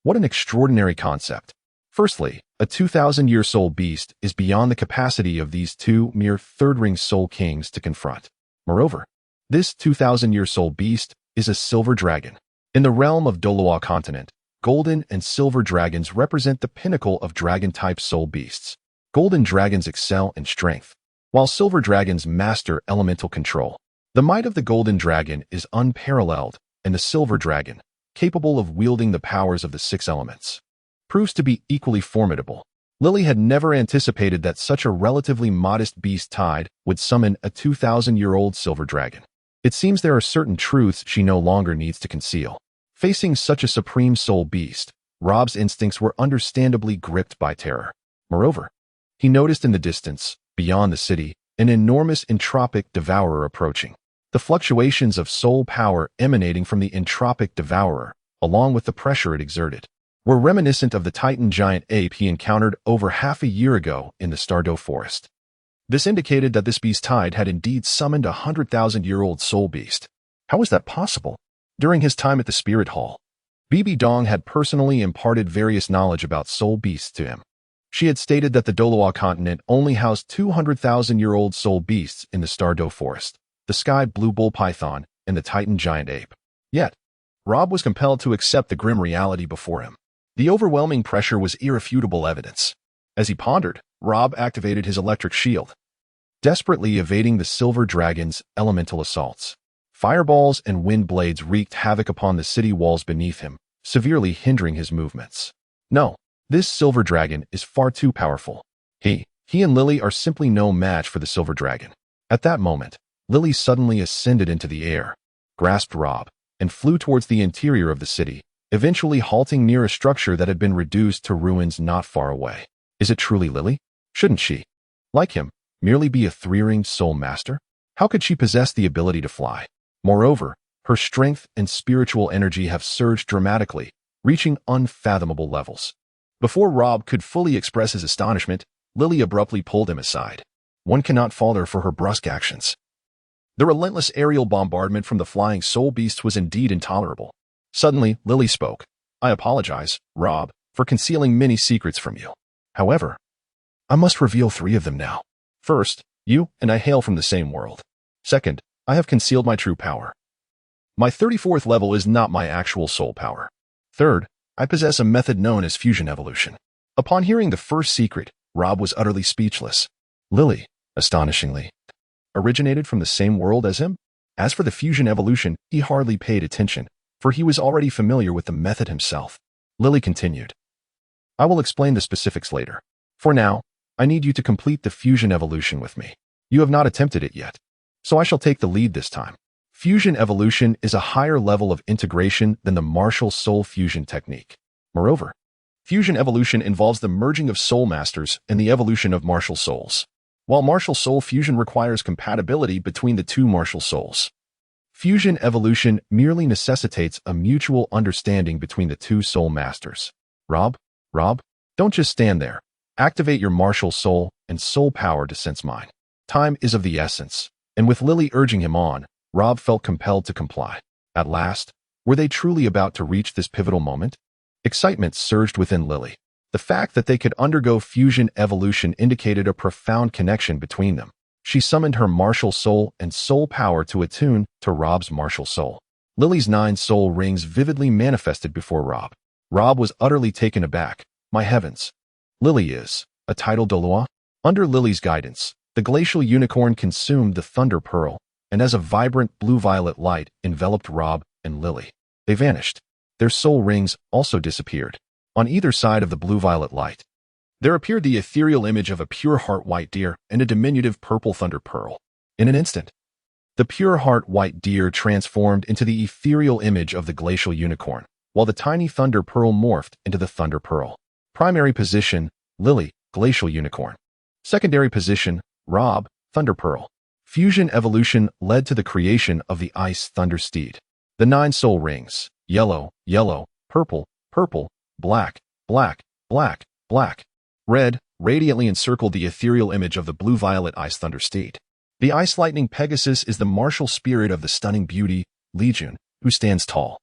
What an extraordinary concept. Firstly, a 2,000-year soul beast is beyond the capacity of these 2 mere third-ring soul kings to confront. Moreover, this 2,000-year soul beast is a silver dragon. In the realm of Douluo continent, golden and silver dragons represent the pinnacle of dragon-type soul beasts. Golden dragons excel in strength, while silver dragons master elemental control. The might of the golden dragon is unparalleled, and the silver dragon, capable of wielding the powers of the 6 elements, proves to be equally formidable. Lily had never anticipated that such a relatively modest beast tide would summon a 2,000-year-old silver dragon. It seems there are certain truths she no longer needs to conceal. Facing such a supreme soul beast, Rob's instincts were understandably gripped by terror. Moreover, he noticed in the distance, beyond the city, an enormous entropic devourer approaching. The fluctuations of soul power emanating from the entropic devourer, along with the pressure it exerted, were reminiscent of the Titan giant ape he encountered over half a year ago in the Tiandou forest. This indicated that this beast tide had indeed summoned a 100,000-year-old soul beast. How was that possible? During his time at the Spirit Hall, Bibi Dong had personally imparted various knowledge about soul beasts to him. She had stated that the Douluo continent only housed 200,000-year-old soul beasts in the Tiandou forest, the sky blue bull python, and the Titan giant ape. Yet, Rob was compelled to accept the grim reality before him. The overwhelming pressure was irrefutable evidence. As he pondered, Rob activated his electric shield, desperately evading the silver dragon's elemental assaults. Fireballs and wind blades wreaked havoc upon the city walls beneath him, severely hindering his movements. No, this silver dragon is far too powerful. He and Lily are simply no match for the silver dragon. At that moment, Lily suddenly ascended into the air, grasped Rob, and flew towards the interior of the city, eventually halting near a structure that had been reduced to ruins not far away. Is it truly Lily? Shouldn't she, like him, merely be a 3-ringed soul master? How could she possess the ability to fly? Moreover, her strength and spiritual energy have surged dramatically, reaching unfathomable levels. Before Rob could fully express his astonishment, Lily abruptly pulled him aside. One cannot fault her for her brusque actions. The relentless aerial bombardment from the flying soul beasts was indeed intolerable. Suddenly, Lily spoke. I apologize, Rob, for concealing many secrets from you. However, I must reveal 3 of them now. First, you and I hail from the same world. Second, I have concealed my true power. My 34th level is not my actual soul power. Third, I possess a method known as fusion evolution. Upon hearing the first secret, Rob was utterly speechless. Lily, astonishingly, originated from the same world as him? As for the fusion evolution, he hardly paid attention, for he was already familiar with the method himself. Lily continued. I will explain the specifics later. For now, I need you to complete the fusion evolution with me. You have not attempted it yet, so I shall take the lead this time. Fusion evolution is a higher level of integration than the martial soul fusion technique. Moreover, fusion evolution involves the merging of soul masters and the evolution of martial souls. While martial soul fusion requires compatibility between the 2 martial souls, Fusion evolution merely necessitates a mutual understanding between the two soul masters. Rob, don't just stand there. Activate your martial soul and soul power to sense mine. Time is of the essence, and with Lily urging him on, Rob felt compelled to comply. At last, were they truly about to reach this pivotal moment? Excitement surged within Lily. The fact that they could undergo fusion evolution indicated a profound connection between them. She summoned her martial soul and soul power to attune to Rob's martial soul. Lily's 9 soul rings vividly manifested before Rob. Rob was utterly taken aback. My heavens! Lily is a Tidal Douluo? Under Lily's guidance, the glacial unicorn consumed the thunder pearl, and as a vibrant blue-violet light enveloped Rob and Lily, they vanished. Their soul rings also disappeared. On either side of the blue-violet light, there appeared the ethereal image of a pure heart white deer and a diminutive purple thunder pearl. In an instant, the pure heart white deer transformed into the ethereal image of the glacial unicorn, while the tiny thunder pearl morphed into the thunder pearl. Primary position, Lily, glacial unicorn. Secondary position, Rob, thunder pearl. Fusion evolution led to the creation of the ice thunder steed. The 9 soul rings, yellow, purple, black, red, radiantly encircled the ethereal image of the blue-violet ice thunder steed. The ice lightning Pegasus is the martial spirit of the stunning beauty, Legion, who stands tall.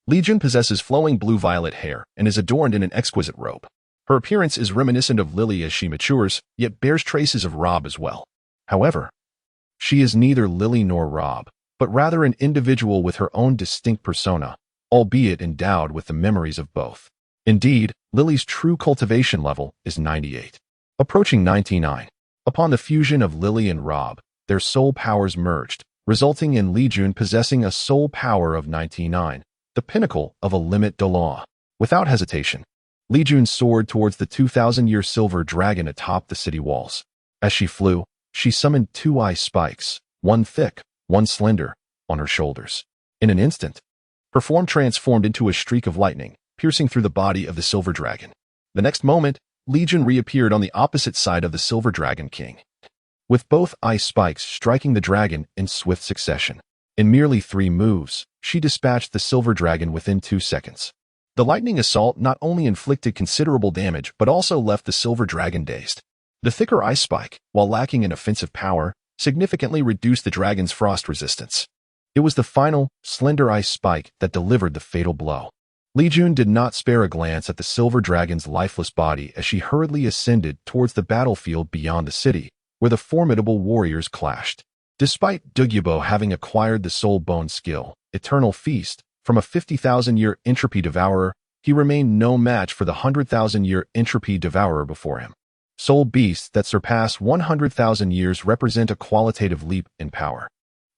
Legion possesses flowing blue-violet hair and is adorned in an exquisite robe. Her appearance is reminiscent of Lily as she matures, yet bears traces of Rob as well. However, she is neither Lily nor Rob, but rather an individual with her own distinct persona, albeit endowed with the memories of both. Indeed, Lily's true cultivation level is 98. Approaching 99. Upon the fusion of Lily and Rob, their soul powers merged, resulting in Legion possessing a soul power of 99, the pinnacle of a Innate Douluo. Without hesitation, Legion soared towards the 2,000-year silver dragon atop the city walls. As she flew, she summoned 2 ice spikes, one thick, one slender, on her shoulders. In an instant, her form transformed into a streak of lightning, piercing through the body of the silver dragon. The next moment, Legion reappeared on the opposite side of the silver dragon king, with both ice spikes striking the dragon in swift succession. In merely 3 moves, she dispatched the silver dragon within 2 seconds. The lightning assault not only inflicted considerable damage but also left the silver dragon dazed. The thicker ice spike, while lacking in offensive power, significantly reduced the dragon's frost resistance. It was the final, slender ice spike that delivered the fatal blow. Legion did not spare a glance at the silver dragon's lifeless body as she hurriedly ascended towards the battlefield beyond the city, where the formidable warriors clashed. Despite Douluo having acquired the soul bone skill, Eternal Feast, from a 50,000-year entropy devourer, he remained no match for the 100,000-year entropy devourer before him. Soul beasts that surpass 100,000 years represent a qualitative leap in power.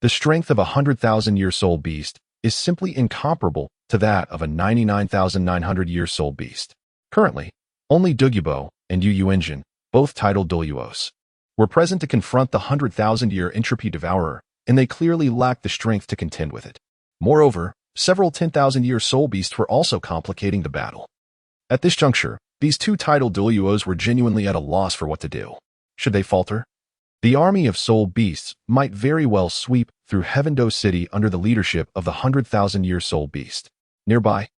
The strength of a 100,000-year soul beast is simply incomparable to that of a 99,900-year soul beast. Currently, only Douluo and Yu Engine, both Tidal Douluos, were present to confront the 100,000-year entropy devourer, and they clearly lacked the strength to contend with it. Moreover, several 10,000-year soul beasts were also complicating the battle. At this juncture, these 2 Tidal Douluos were genuinely at a loss for what to do. Should they falter? The army of soul beasts might very well sweep through Tiandou City under the leadership of the 100,000-year soul beast. Nearby,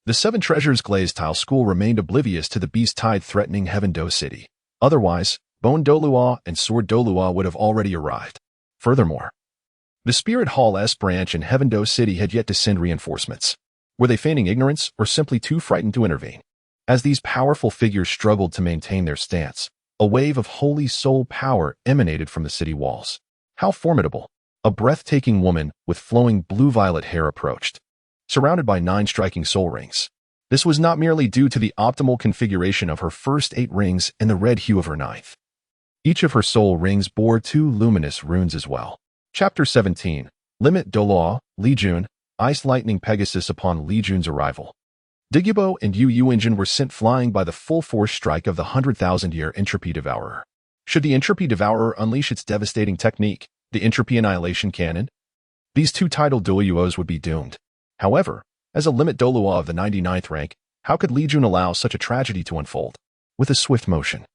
the 7 Treasures Glazed Tile School remained oblivious to the beast tide threatening Tiandou City. Otherwise, Bone Douluo and Sword Douluo would have already arrived. Furthermore, the Spirit Hall S branch in Tiandou City had yet to send reinforcements. Were they feigning ignorance or simply too frightened to intervene? As these powerful figures struggled to maintain their stance, a wave of holy soul power emanated from the city walls. How formidable! A breathtaking woman with flowing blue-violet hair approached, surrounded by 9 striking soul rings. This was not merely due to the optimal configuration of her first 8 rings and the red hue of her 9th. Each of her soul rings bore 2 luminous runes as well. Chapter 17. Innate Douluo, Legion, Ice Lightning Pegasus. Upon Legion's arrival, Douluo and Yu Engine were sent flying by the full-force strike of the 100,000-year Entropy Devourer. Should the Entropy Devourer unleash its devastating technique, the Entropy Annihilation Cannon, these 2 Tidal Douluos would be doomed. However, as a Innate Douluo of the 99th rank, how could Legion allow such a tragedy to unfold? With a swift motion,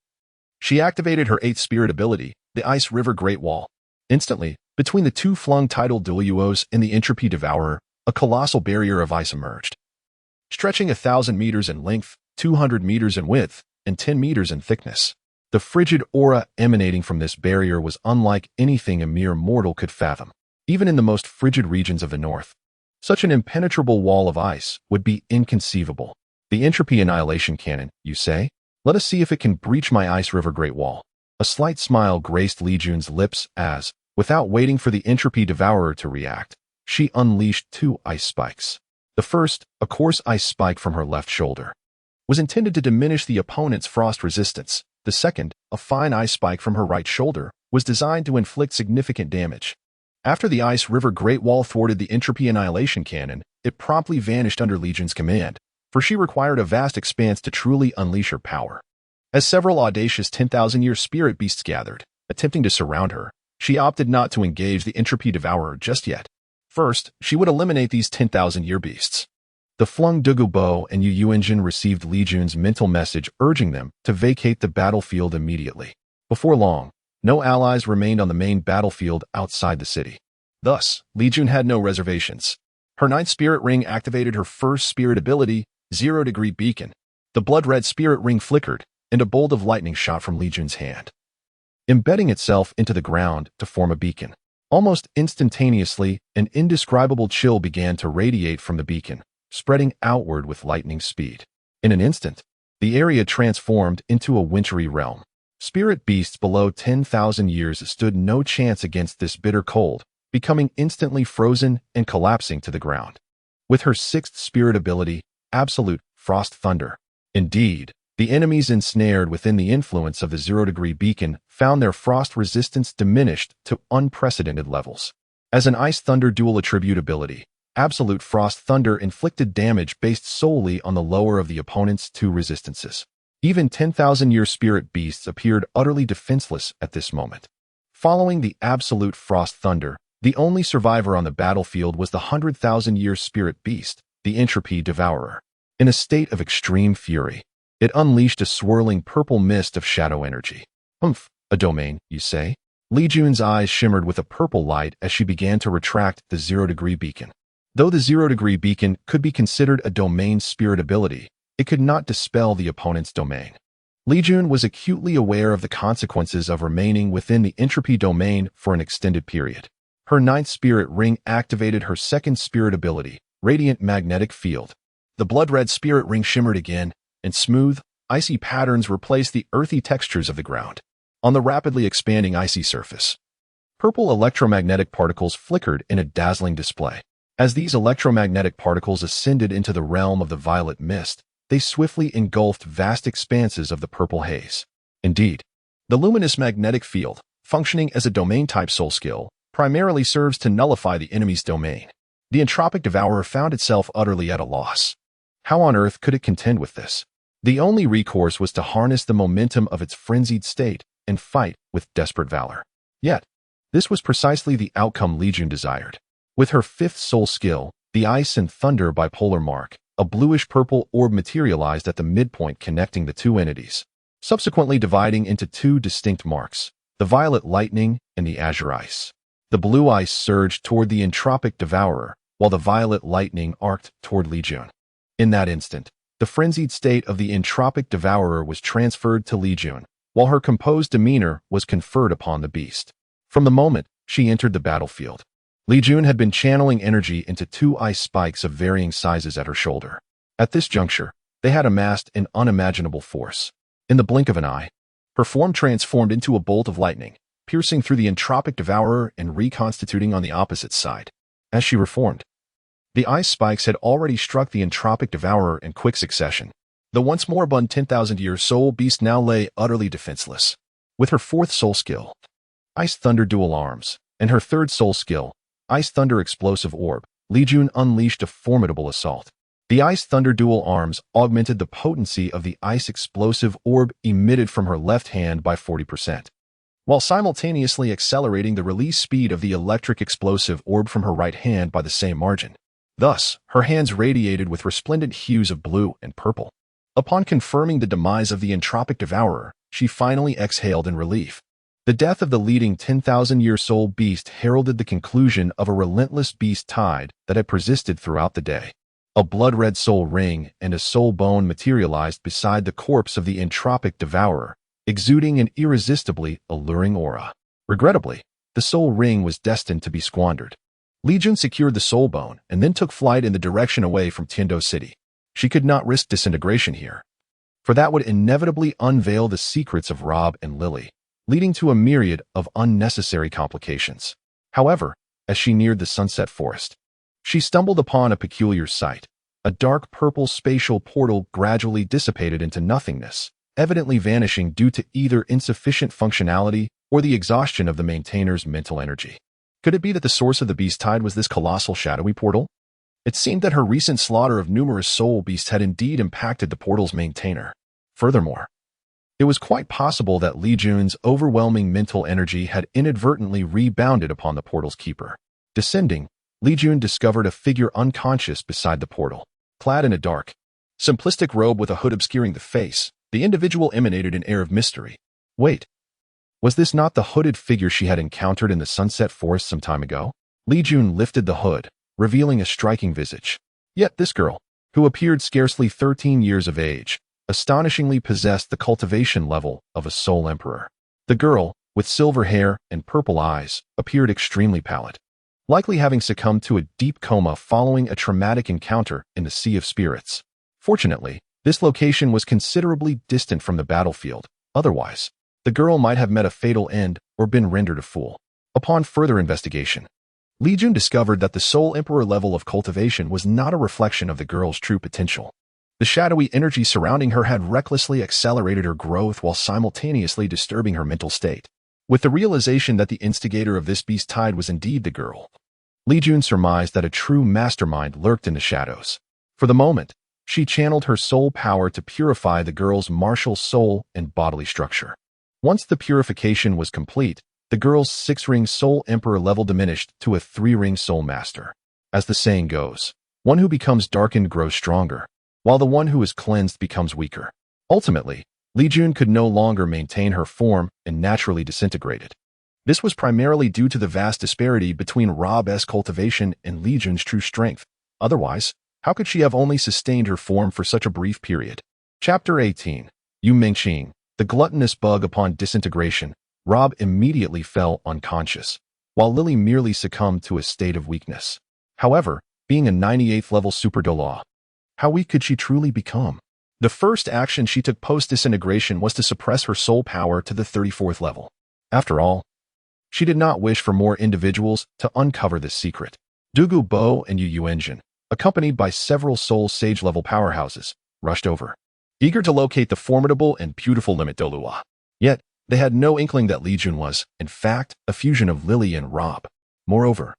she activated her 8th spirit ability, the Ice River Great Wall. Instantly, Between the two flung Tidal Douluos and the Entropy Devourer, a colossal barrier of ice emerged. Stretching 1,000 meters in length, 200 meters in width, and 10 meters in thickness. The frigid aura emanating from this barrier was unlike anything a mere mortal could fathom, even in the most frigid regions of the north. Such an impenetrable wall of ice would be inconceivable. The Entropy Annihilation Cannon, you say? Let us see if it can breach my ice river Great Wall. A slight smile graced Li Jun's lips as, without waiting for the Entropy Devourer to react, she unleashed 2 ice spikes. The first, a coarse ice spike from her left shoulder, was intended to diminish the opponent's frost resistance. The second, a fine ice spike from her right shoulder, was designed to inflict significant damage. After the Ice River Great Wall thwarted the Entropy Annihilation Cannon, it promptly vanished under Li Jun's command, for she required a vast expanse to truly unleash her power. As several audacious 10,000-year spirit beasts gathered, attempting to surround her, she opted not to engage the Entropy Devourer just yet. First, she would eliminate these 10,000-year beasts. The flung Dugu Bo and Yu Engine received Li Jun's mental message urging them to vacate the battlefield immediately. Before long, no allies remained on the main battlefield outside the city. Thus, Li Jun had no reservations. Her 9th spirit ring activated her first spirit ability, 0-degree beacon. The blood-red spirit ring flickered, and a bolt of lightning shot from Li Jun's hand, embedding itself into the ground to form a beacon. Almost instantaneously, an indescribable chill began to radiate from the beacon, spreading outward with lightning speed. In an instant, the area transformed into a wintry realm. Spirit beasts below 10,000 years stood no chance against this bitter cold, becoming instantly frozen and collapsing to the ground. With her 6th spirit ability, Absolute Frost Thunder. Indeed, the enemies ensnared within the influence of the 0-degree beacon found their frost resistance diminished to unprecedented levels. As an Ice Thunder dual attribute ability, Absolute Frost Thunder inflicted damage based solely on the lower of the opponent's 2 resistances. Even 10,000-year spirit beasts appeared utterly defenseless at this moment. Following the Absolute Frost Thunder, the only survivor on the battlefield was the 100,000-year spirit beast, the Entropy Devourer. In a state of extreme fury, it unleashed a swirling purple mist of shadow energy. Humph, a domain, you say? Li Jun's eyes shimmered with a purple light as she began to retract the 0-degree beacon. Though the 0-degree beacon could be considered a domain spirit ability, it could not dispel the opponent's domain. Li Jun was acutely aware of the consequences of remaining within the entropy domain for an extended period. Her 9th spirit ring activated her 2nd spirit ability, Radiant Magnetic Field. The blood-red spirit ring shimmered again, and smooth, icy patterns replaced the earthy textures of the ground. On the rapidly expanding icy surface, purple electromagnetic particles flickered in a dazzling display. As these electromagnetic particles ascended into the realm of the violet mist, they swiftly engulfed vast expanses of the purple haze. Indeed, the luminous magnetic field, functioning as a domain-type soul skill, primarily serves to nullify the enemy's domain. The entropic devourer found itself utterly at a loss. How on earth could it contend with this? The only recourse was to harness the momentum of its frenzied state and fight with desperate valor. Yet, this was precisely the outcome Li Jun desired. With her 5th soul skill, the Ice and Thunder bipolar mark, a bluish-purple orb materialized at the midpoint connecting the 2 entities, subsequently dividing into 2 distinct marks, the violet lightning and the azure ice. The blue ice surged toward the entropic devourer, while the violet lightning arced toward Li Jun. In that instant, the frenzied state of the entropic devourer was transferred to Li Jun, while her composed demeanor was conferred upon the beast. From the moment she entered the battlefield, Li Jun had been channeling energy into 2 ice spikes of varying sizes at her shoulder. At this juncture, they had amassed an unimaginable force. In the blink of an eye, her form transformed into a bolt of lightning, piercing through the entropic devourer and reconstituting on the opposite side. As she reformed, the ice spikes had already struck the entropic devourer in quick succession. The once moribund 10,000-year soul beast now lay utterly defenseless. With her 4th soul skill, Ice Thunder Dual Arms, and her 3rd soul skill, Ice Thunder Explosive Orb, Li Jun unleashed a formidable assault. The Ice Thunder Dual Arms augmented the potency of the Ice Explosive Orb emitted from her left hand by 40%, while simultaneously accelerating the release speed of the Electric Explosive Orb from her right hand by the same margin. Thus, her hands radiated with resplendent hues of blue and purple. Upon confirming the demise of the entropic devourer, she finally exhaled in relief. The death of the leading 10,000-year soul beast heralded the conclusion of a relentless beast tide that had persisted throughout the day. A blood-red soul ring and a soul bone materialized beside the corpse of the entropic devourer, exuding an irresistibly alluring aura. Regrettably, the soul ring was destined to be squandered. Li Jun secured the soul bone and then took flight in the direction away from Tiandou City. She could not risk disintegration here, for that would inevitably unveil the secrets of Rob and Lily, leading to a myriad of unnecessary complications. However, as she neared the sunset forest, she stumbled upon a peculiar sight. A dark purple spatial portal gradually dissipated into nothingness, evidently vanishing due to either insufficient functionality or the exhaustion of the maintainer's mental energy. Could it be that the source of the beast tide was this colossal shadowy portal? It seemed that her recent slaughter of numerous soul beasts had indeed impacted the portal's maintainer. Furthermore, it was quite possible that Li Jun's overwhelming mental energy had inadvertently rebounded upon the portal's keeper. Descending, Li Jun discovered a figure unconscious beside the portal. Clad in a dark, simplistic robe with a hood obscuring the face, the individual emanated an air of mystery. Wait, was this not the hooded figure she had encountered in the sunset forest some time ago? Li Jun lifted the hood, revealing a striking visage. Yet this girl, who appeared scarcely 13 years of age, astonishingly possessed the cultivation level of a soul emperor. The girl, with silver hair and purple eyes, appeared extremely pallid, likely having succumbed to a deep coma following a traumatic encounter in the Sea of Spirits. Fortunately, this location was considerably distant from the battlefield. Otherwise, the girl might have met a fatal end or been rendered a fool. Upon further investigation, Li Jun discovered that the Soul Emperor level of cultivation was not a reflection of the girl's true potential. The shadowy energy surrounding her had recklessly accelerated her growth while simultaneously disturbing her mental state. With the realization that the instigator of this beast tide was indeed the girl, Li Jun surmised that a true mastermind lurked in the shadows. For the moment, she channeled her soul power to purify the girl's martial soul and bodily structure. Once the purification was complete, the girl's 6-ring Soul Emperor level diminished to a 3-ring Soul Master. As the saying goes, one who becomes darkened grows stronger, while the one who is cleansed becomes weaker. Ultimately, Li Jun could no longer maintain her form and naturally disintegrated. This was primarily due to the vast disparity between Rob's cultivation and Li Jun's true strength. Otherwise, how could she have only sustained her form for such a brief period? Chapter 18. Yu Mingqing. The gluttonous bug. Upon disintegration, Rob immediately fell unconscious, while Lily merely succumbed to a state of weakness. However, being a 98th level Super Douluo, how weak could she truly become? The first action she took post-disintegration was to suppress her soul power to the 34th level. After all, she did not wish for more individuals to uncover this secret. Dugu Bo and Yu Engine, accompanied by several soul sage-level powerhouses, rushed over, eager to locate the formidable and beautiful Limit Douluo. Yet, they had no inkling that Li Jun was, in fact, a fusion of Lily and Rob. Moreover,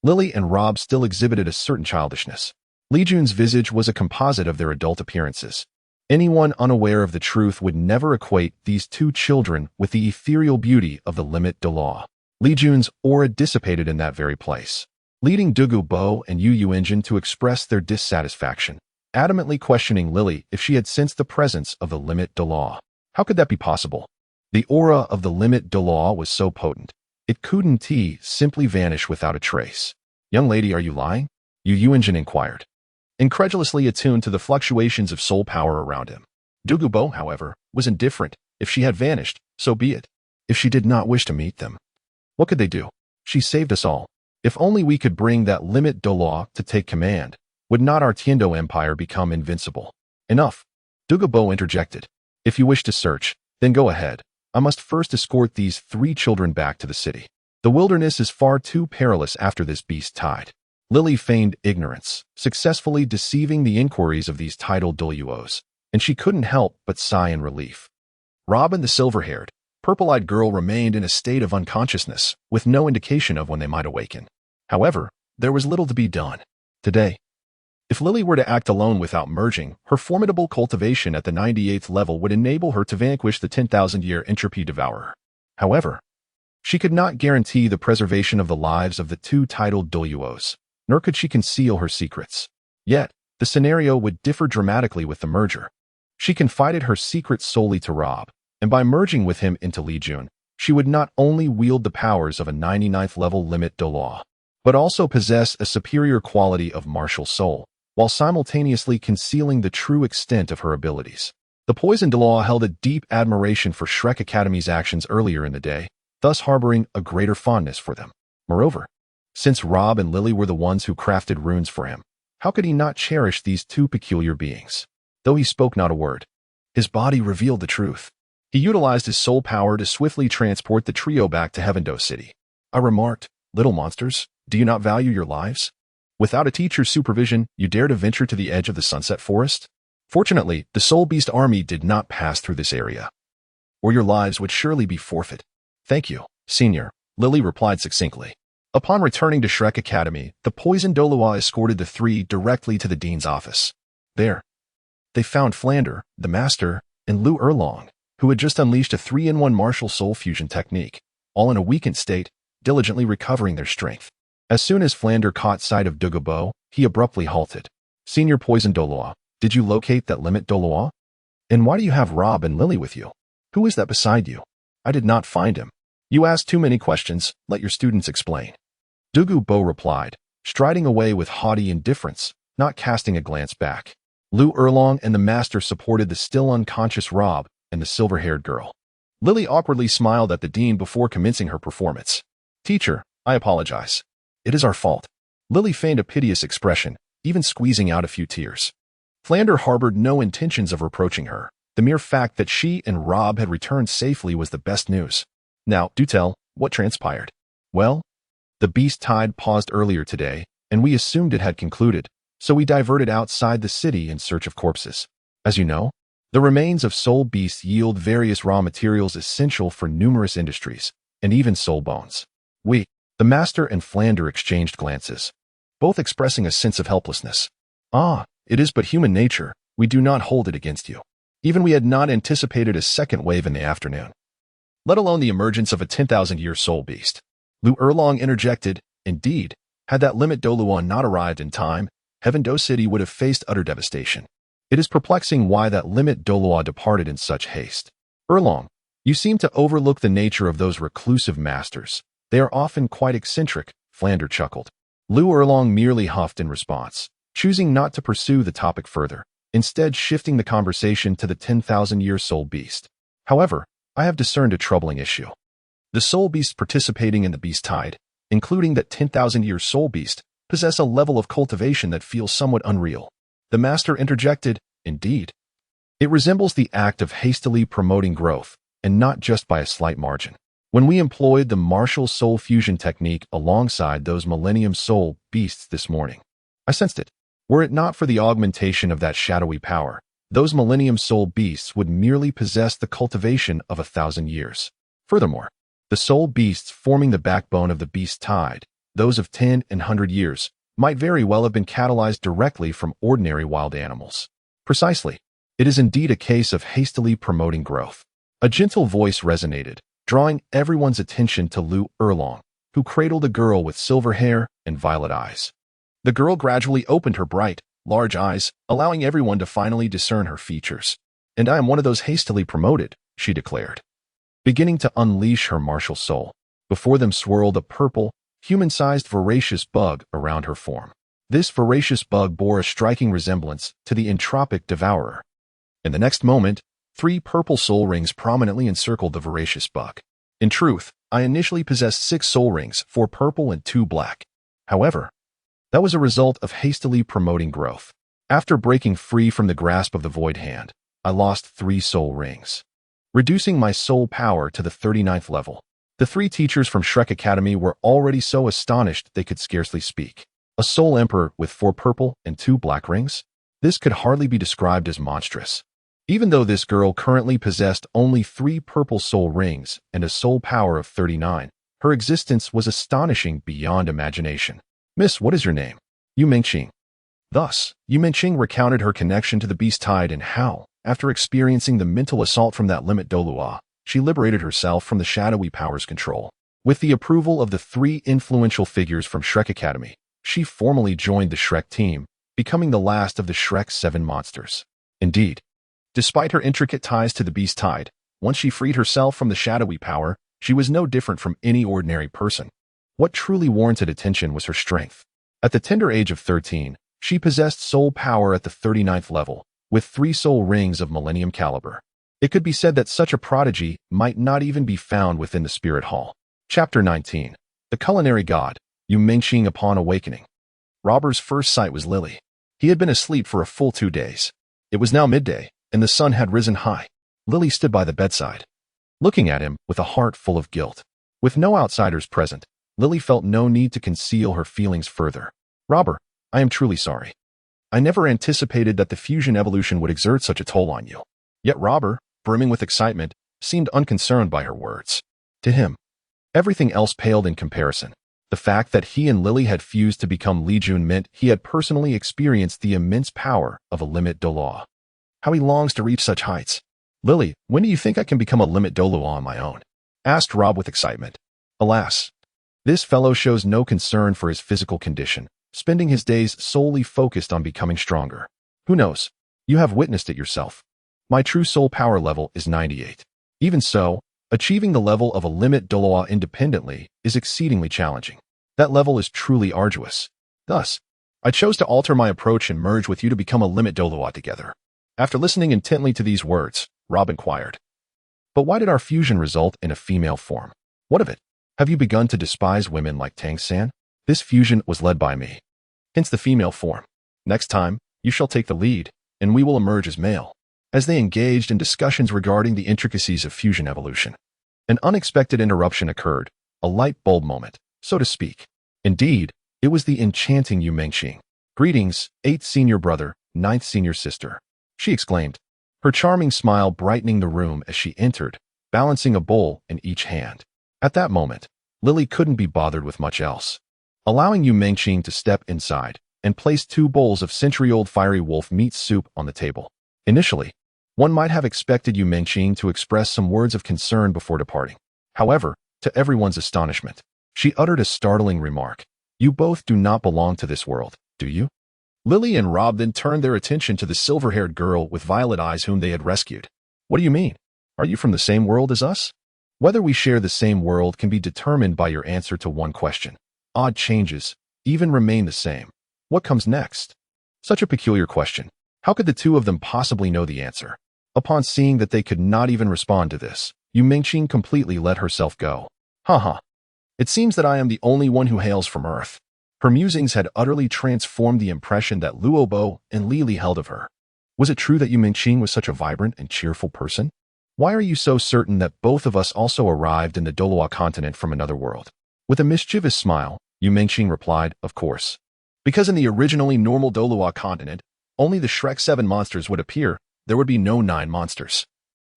Lily and Rob still exhibited a certain childishness. Li Jun's visage was a composite of their adult appearances. Anyone unaware of the truth would never equate these two children with the ethereal beauty of the Limit Douluo. Li Jun's aura dissipated in that very place, leading Dugu Bo and Yu Engine to express their dissatisfaction, adamantly questioning Lily if she had sensed the presence of the Limit Douluo. How could that be possible? The aura of the Limit Douluo was so potent, it couldn't simply vanish without a trace. Young lady, are you lying? Yu Engine inquired, incredulously attuned to the fluctuations of soul power around him. Dugu Bo, however, was indifferent. If she had vanished, so be it. If she did not wish to meet them, what could they do? She saved us all. If only we could bring that Limit Douluo to take command, would not our Tiandou Empire become invincible? Enough. Dugu Bo interjected. If you wish to search, then go ahead. I must first escort these 3 children back to the city. The wilderness is far too perilous after this beast tide. Lily feigned ignorance, successfully deceiving the inquiries of these Tidal Douluos, and she couldn't help but sigh in relief. Rob and the silver-haired, purple-eyed girl remained in a state of unconsciousness, with no indication of when they might awaken. However, there was little to be done. Today, if Lily were to act alone without merging, her formidable cultivation at the 98th level would enable her to vanquish the 10,000-year entropy devourer. However, she could not guarantee the preservation of the lives of the 2 Tidal Douluos, nor could she conceal her secrets. Yet, the scenario would differ dramatically with the merger. She confided her secrets solely to Rob, and by merging with him into Li Jun, she would not only wield the powers of a 99th level limit Douluo, but also possess a superior quality of martial soul, while simultaneously concealing the true extent of her abilities. The poisoned Douluo held a deep admiration for Shrek Academy's actions earlier in the day, thus harboring a greater fondness for them. Moreover, since Rob and Lily were the ones who crafted runes for him, how could he not cherish these two peculiar beings? Though he spoke not a word, his body revealed the truth. He utilized his soul power to swiftly transport the trio back to Tiandou City. I remarked, "Little monsters, do you not value your lives? Without a teacher's supervision, you dare to venture to the edge of the Sunset Forest? Fortunately, the Soul Beast army did not pass through this area, or your lives would surely be forfeit." "Thank you, Senior," Lily replied succinctly. Upon returning to Shrek Academy, the poisoned Douluo escorted the three directly to the dean's office. There, they found Flander, the master, and Lu Erlong, who had just unleashed a 3-in-1 martial soul fusion technique, all in a weakened state, diligently recovering their strength. As soon as Flander caught sight of Douluo, he abruptly halted. "Senior Poison Douluo, did you locate that limit Douluo? And why do you have Rob and Lily with you? Who is that beside you?" "I did not find him." "You ask too many questions, let your students explain." Douluo replied, striding away with haughty indifference, not casting a glance back. Lu Erlong and the master supported the still unconscious Rob and the silver-haired girl. Lily awkwardly smiled at the dean before commencing her performance. "Teacher, I apologize. It is our fault." Lily feigned a piteous expression, even squeezing out a few tears. Flander harbored no intentions of reproaching her. The mere fact that she and Rob had returned safely was the best news. "Now, do tell, what transpired?" "Well, the beast tide paused earlier today, and we assumed it had concluded, so we diverted outside the city in search of corpses. As you know, the remains of soul beasts yield various raw materials essential for numerous industries, and even soul bones. The master and Flander exchanged glances, both expressing a sense of helplessness. "Ah, it is but human nature. We do not hold it against you. Even we had not anticipated a second wave in the afternoon, let alone the emergence of a 10,000-year soul beast." Lu Erlong interjected, "Indeed, had that limit Douluo not arrived in time, Tiandou City would have faced utter devastation. It is perplexing why that limit Douluo departed in such haste." "Erlong, you seem to overlook the nature of those reclusive masters. They are often quite eccentric," Flander chuckled. Lu Erlong merely huffed in response, choosing not to pursue the topic further, instead shifting the conversation to the 10,000-year soul beast. "However, I have discerned a troubling issue. The soul beasts participating in the beast tide, including that 10,000-year soul beast, possess a level of cultivation that feels somewhat unreal." The master interjected, "Indeed. It resembles the act of hastily promoting growth, and not just by a slight margin. When we employed the martial soul fusion technique alongside those Millennium soul beasts this morning, I sensed it. Were it not for the augmentation of that shadowy power, those Millennium soul beasts would merely possess the cultivation of 1,000 years. Furthermore, the soul beasts forming the backbone of the beast tide, those of 10 and 100 years, might very well have been catalyzed directly from ordinary wild animals." "Precisely. It is indeed a case of hastily promoting growth." A gentle voice resonated, drawing everyone's attention to Lu Erlong, who cradled a girl with silver hair and violet eyes. The girl gradually opened her bright, large eyes, allowing everyone to finally discern her features. "And I am one of those hastily promoted," she declared, beginning to unleash her martial soul. Before them swirled a purple, human-sized voracious bug around her form. This voracious bug bore a striking resemblance to the entropic devourer. In the next moment, 3 purple soul rings prominently encircled the voracious bug. In truth, I initially possessed 6 soul rings, 4 purple and 2 black. However, that was a result of hastily promoting growth. After breaking free from the grasp of the void hand, I lost 3 soul rings, reducing my soul power to the 39th level. The 3 teachers from Shrek Academy were already so astonished they could scarcely speak. A soul emperor with 4 purple and 2 black rings? This could hardly be described as monstrous. Even though this girl currently possessed only 3 purple soul rings and a soul power of 39, her existence was astonishing beyond imagination. "Miss, what is your name?" "Yu Mingqing." Thus, Yu Mingqing recounted her connection to the beast tide and how, after experiencing the mental assault from that limit Douluo, she liberated herself from the shadowy power's control. With the approval of the 3 influential figures from Shrek Academy, she formally joined the Shrek team, becoming the last of the Shrek's 7 monsters. Indeed, despite her intricate ties to the beast tide, once she freed herself from the shadowy power, She was no different from any ordinary person. What truly warranted attention was her strength. At the tender age of 13, she possessed soul power at the 39th level, with 3 soul rings of millennium caliber. It could be said that such a prodigy might not even be found within the Spirit Hall. Chapter 19. The Culinary God, Yumengxing upon awakening. Robber's first sight was Lily. He had been asleep for a full 2 days. It was now midday, and the sun had risen high. Lily stood by the bedside, looking at him with a heart full of guilt. With no outsiders present, Lily felt no need to conceal her feelings further. Robber, I am truly sorry. I never anticipated that the fusion evolution would exert such a toll on you. Yet Robber, brimming with excitement, seemed unconcerned by her words. To him, everything else paled in comparison. The fact that he and Lily had fused to become Li Jun meant he had personally experienced the immense power of a Limit Douluo. How he longs to reach such heights. Lily, when do you think I can become a Limit Douluo on my own? Asked Rob with excitement. Alas, this fellow shows no concern for his physical condition, spending his days solely focused on becoming stronger. Who knows? You have witnessed it yourself. My true soul power level is 98. Even so, achieving the level of a Limit Douluo independently is exceedingly challenging. That level is truly arduous. Thus, I chose to alter my approach and merge with you to become a Limit Douluo together. After listening intently to these words, Rob inquired, but why did our fusion result in a female form? What of it? Have you begun to despise women like Tang-san? This fusion was led by me. Hence the female form. Next time, you shall take the lead, and we will emerge as male. As they engaged in discussions regarding the intricacies of fusion evolution, an unexpected interruption occurred, a light bulb moment, so to speak. Indeed, it was the enchanting Yumengxing. Greetings, 8th senior brother, 9th senior sister, she exclaimed, her charming smile brightening the room as she entered, balancing a bowl in each hand. At that moment, Lily couldn't be bothered with much else. Allowing Yumengxing to step inside and place 2 bowls of century-old fiery wolf meat soup on the table. Initially, one might have expected Yumengxing to express some words of concern before departing. However, to everyone's astonishment, she uttered a startling remark. You both do not belong to this world, do you? Lily and Rob then turned their attention to the silver-haired girl with violet eyes whom they had rescued. What do you mean? Are you from the same world as us? Whether we share the same world can be determined by your answer to one question. Odd changes, even remain the same. What comes next? Such a peculiar question. How could the two of them possibly know the answer? Upon seeing that they could not even respond to this, Yumengxing completely let herself go. Haha. It seems that I am the only one who hails from Earth. Her musings had utterly transformed the impression that Luobo and Lili held of her. Was it true that Yumengxing was such a vibrant and cheerful person? Why are you so certain that both of us also arrived in the Douluo continent from another world? With a mischievous smile, Yumengxing replied, of course. Because in the originally normal Douluo continent, only the Shrek 7 monsters would appear, there would be no 9 monsters.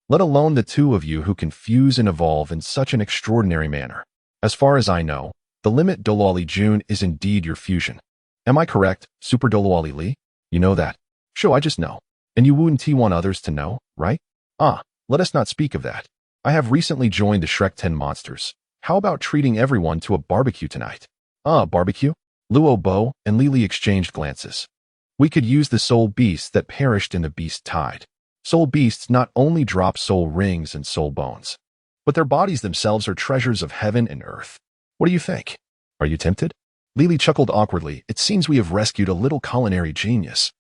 Let alone the 2 of you who can fuse and evolve in such an extraordinary manner. As far as I know, the Limit Douluo Li Jun is indeed your fusion. Am I correct, Super Douluo Li Li? You know that. Sure, I just know. And you wouldn't want others to know, right? Let us not speak of that. I have recently joined the Shrek 10 monsters. How about treating everyone to a barbecue tonight? Barbecue? Luo Bo and Lili exchanged glances. We could use the soul beasts that perished in the beast tide. Soul beasts not only drop soul rings and soul bones, but their bodies themselves are treasures of heaven and earth. What do you think? Are you tempted? Lili chuckled awkwardly. It seems we have rescued a little culinary genius.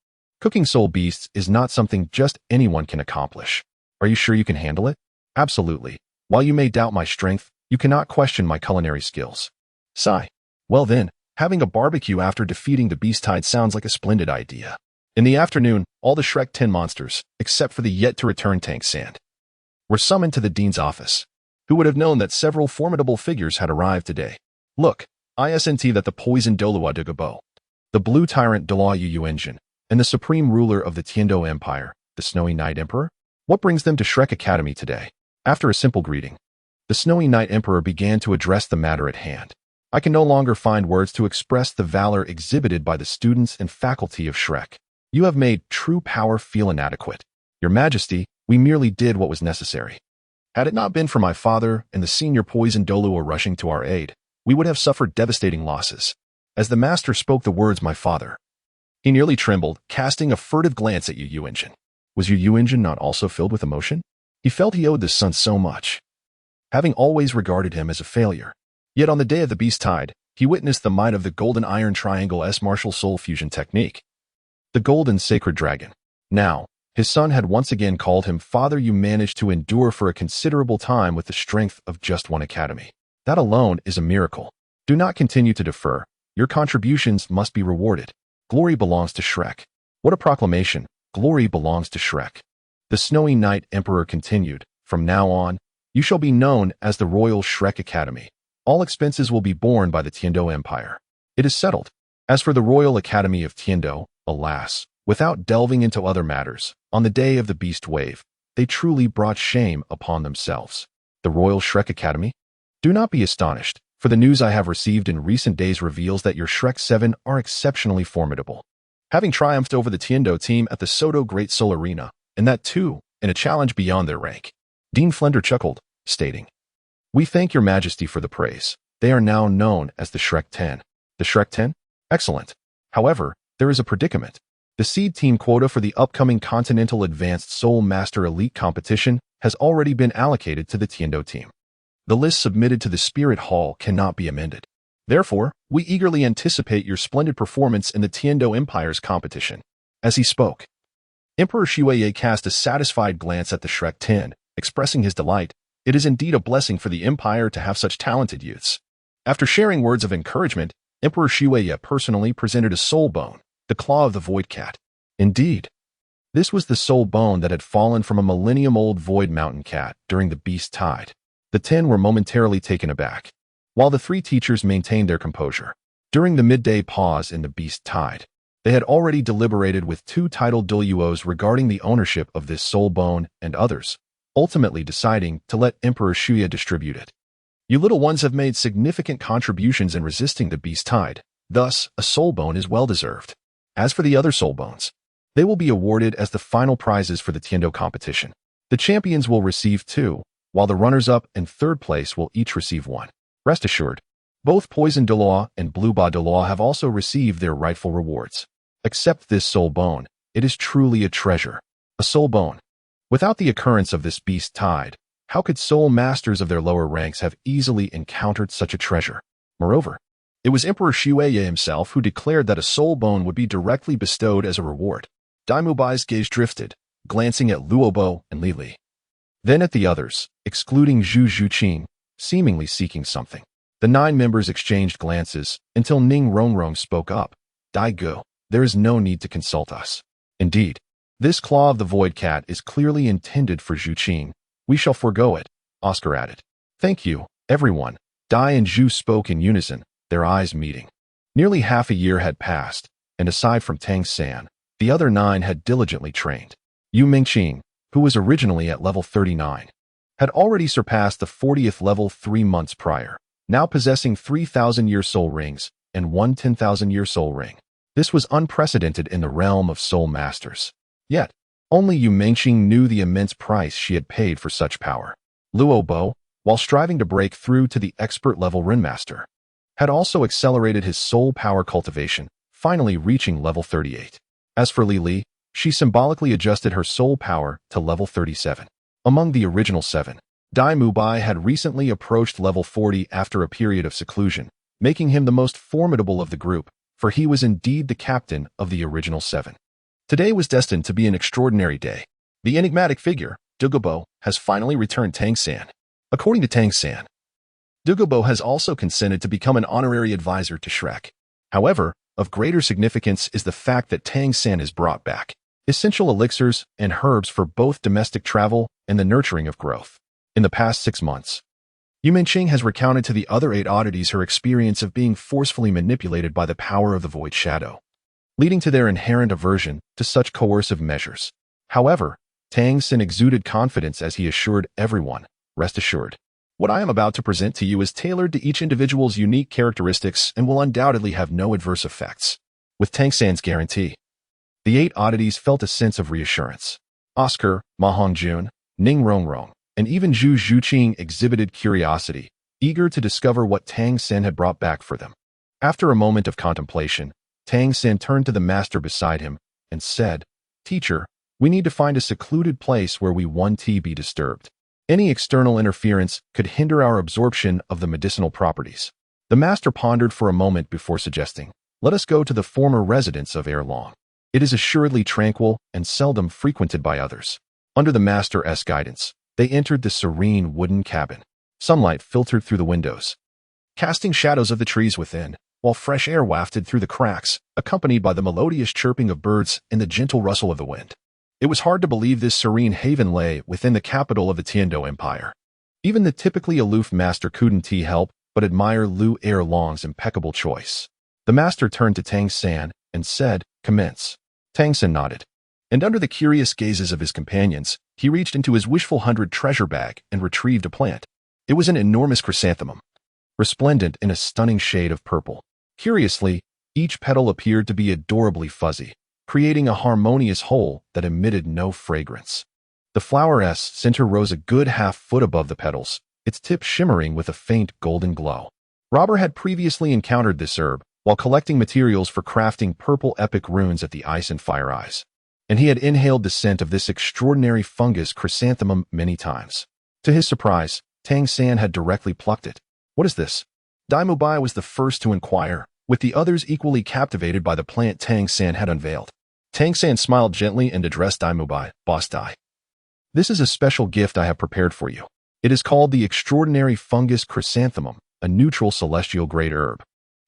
Cooking soul beasts is not something just anyone can accomplish. Are you sure you can handle it? Absolutely. While you may doubt my strength, you cannot question my culinary skills. Sigh. Well then, having a barbecue after defeating the beast tide sounds like a splendid idea. In the afternoon, all the Shrek 10 monsters, except for the yet-to-return Tang-san, were summoned to the dean's office. Who would have known that several formidable figures had arrived today? Look, ISNT that the poisoned Douluo de Gabo, the blue tyrant Douluo Yu Engine, and the supreme ruler of the Tiandou Empire, the Snowy Night Emperor? What brings them to Shrek Academy today? After a simple greeting, the Snowy Night Emperor began to address the matter at hand. I can no longer find words to express the valor exhibited by the students and faculty of Shrek. You have made true power feel inadequate. Your Majesty, we merely did what was necessary. Had it not been for my father and the senior poison Douluo rushing to our aid, we would have suffered devastating losses. As the master spoke the words my father, he nearly trembled, casting a furtive glance at Yu Engine. Was Yu Engine not also filled with emotion? He felt he owed the son so much. having always regarded him as a failure. Yet on the day of the Beast Tide, he witnessed the might of the Golden Iron Triangle's martial soul fusion technique. The Golden Sacred Dragon. Now, his son had once again called him father. You managed to endure for a considerable time with the strength of just one academy. That alone is a miracle. Do not continue to defer. Your contributions must be rewarded. Glory belongs to Shrek. What a proclamation. Glory belongs to Shrek. The Snowy Knight Emperor continued. From now on, you shall be known as the Royal Shrek Academy. All expenses will be borne by the Tiandou Empire. It is settled. As for the Royal Academy of Tiandou, alas, without delving into other matters, on the day of the Beast Wave, they truly brought shame upon themselves. The Royal Shrek Academy? Do not be astonished, for the news I have received in recent days reveals that your Shrek 7 are exceptionally formidable. Having triumphed over the Tiandou team at the Soto Great Soul Arena, and that too, in a challenge beyond their rank. Dean Flender chuckled, stating, "We thank your majesty for the praise. They are now known as the Shrek 10. The Shrek 10? Excellent. However, there is a predicament. The seed team quota for the upcoming Continental Advanced Soul Master Elite competition has already been allocated to the Tiandou team. The list submitted to the Spirit Hall cannot be amended. Therefore, we eagerly anticipate your splendid performance in the Tiandou Empire's competition." As he spoke, Emperor Xiao cast a satisfied glance at the Shrek 10, expressing his delight. It is indeed a blessing for the Empire to have such talented youths. After sharing words of encouragement, Emperor Xiao personally presented a soul bone, the claw of the Void Cat. Indeed, this was the soul bone that had fallen from a millennium-old Void Mountain Cat during the Beast Tide. The 10 were momentarily taken aback, while the 3 teachers maintained their composure. During the midday pause in the Beast Tide, they had already deliberated with 2 Tidal Douluos regarding the ownership of this soul bone and others, ultimately deciding to let Emperor Xiao distribute it. You little ones have made significant contributions in resisting the Beast Tide, thus a soul bone is well-deserved. As for the other soul bones, they will be awarded as the final prizes for the Tiandou competition. The champions will receive 2, while the runners-up and 3rd place will each receive 1. Rest assured, both Poison Douluo and Blue Ba Douluo have also received their rightful rewards. Accept this soul bone. It is truly a treasure. A soul bone. Without the occurrence of this Beast Tide, how could soul masters of their lower ranks have easily encountered such a treasure? Moreover, it was Emperor Xiao himself who declared that a soul bone would be directly bestowed as a reward. Daimubai's gaze drifted, glancing at Luobo and Li. Then at the others, excluding Zhu Qing, seemingly seeking something. The 9 members exchanged glances until Ning Rong spoke up. Daigo, there is no need to consult us. Indeed, this claw of the Void Cat is clearly intended for Zhu Qing. We shall forego it, Oscar added. Thank you, everyone. Dai and Zhu spoke in unison, their eyes meeting. Nearly half a year had passed, and aside from Tang San, the other 9 had diligently trained. Yu Mingqing, who was originally at level 39, had already surpassed the 40th level 3 months prior, now possessing 3,000-year soul rings and 1 10,000-year soul ring. This was unprecedented in the realm of soul masters. Yet, only Yu Mingqing knew the immense price she had paid for such power. Luobo, while striving to break through to the expert-level Rune Master, had also accelerated his soul power cultivation, finally reaching level 38. As for Li, she symbolically adjusted her soul power to level 37. Among the original 7, Dai Mubai had recently approached level 40 after a period of seclusion, making him the most formidable of the group, for he was indeed the captain of the original 7. Today was destined to be an extraordinary day. The enigmatic figure, Dugubo, has finally returned Tang San. According to Tang San, Dugubo has also consented to become an honorary advisor to Shrek. However, of greater significance is the fact that Tang San has brought back essential elixirs and herbs for both domestic travel and the nurturing of growth. In the past 6 months, Yu Mingqing has recounted to the other 8 oddities her experience of being forcefully manipulated by the power of the Void Shadow, leading to their inherent aversion to such coercive measures. However, Tang San exuded confidence as he assured everyone, rest assured, what I am about to present to you is tailored to each individual's unique characteristics and will undoubtedly have no adverse effects. With Tang San's guarantee, the 8 oddities felt a sense of reassurance. Oscar, Ma Hongjun, Ning Rong, and even Zhu Qing exhibited curiosity, eager to discover what Tang San had brought back for them. After a moment of contemplation, Tang San turned to the master beside him and said, "Teacher, we need to find a secluded place where we won't be disturbed." Any external interference could hinder our absorption of the medicinal properties. The master pondered for a moment before suggesting, "Let us go to the former residence of Long. It is assuredly tranquil and seldom frequented by others." Under the master's guidance, they entered the serene wooden cabin. Sunlight filtered through the windows, casting shadows of the trees within, while fresh air wafted through the cracks, accompanied by the melodious chirping of birds and the gentle rustle of the wind. It was hard to believe this serene haven lay within the capital of the Tiandou Empire. Even the typically aloof master couldn't help but admire Long's impeccable choice. The master turned to Tang San and said, "Commence." Tang San nodded, and under the curious gazes of his companions, he reached into his wishful 100 treasure bag and retrieved a plant. It was an enormous chrysanthemum, resplendent in a stunning shade of purple. Curiously, each petal appeared to be adorably fuzzy, creating a harmonious whole that emitted no fragrance. The flower's center rose a good half-foot above the petals, its tip shimmering with a faint golden glow. Robert had previously encountered this herb while collecting materials for crafting purple epic runes at the Ice and Fire Eyes, and he had inhaled the scent of this extraordinary fungus chrysanthemum many times. To his surprise, Tang San had directly plucked it. "What is this?" Dai was the first to inquire, with the others equally captivated by the plant Tang San had unveiled. Tang San smiled gently and addressed Dai, "Boss Dai. This is a special gift I have prepared for you. It is called the Extraordinary Fungus Chrysanthemum, a neutral celestial-grade herb.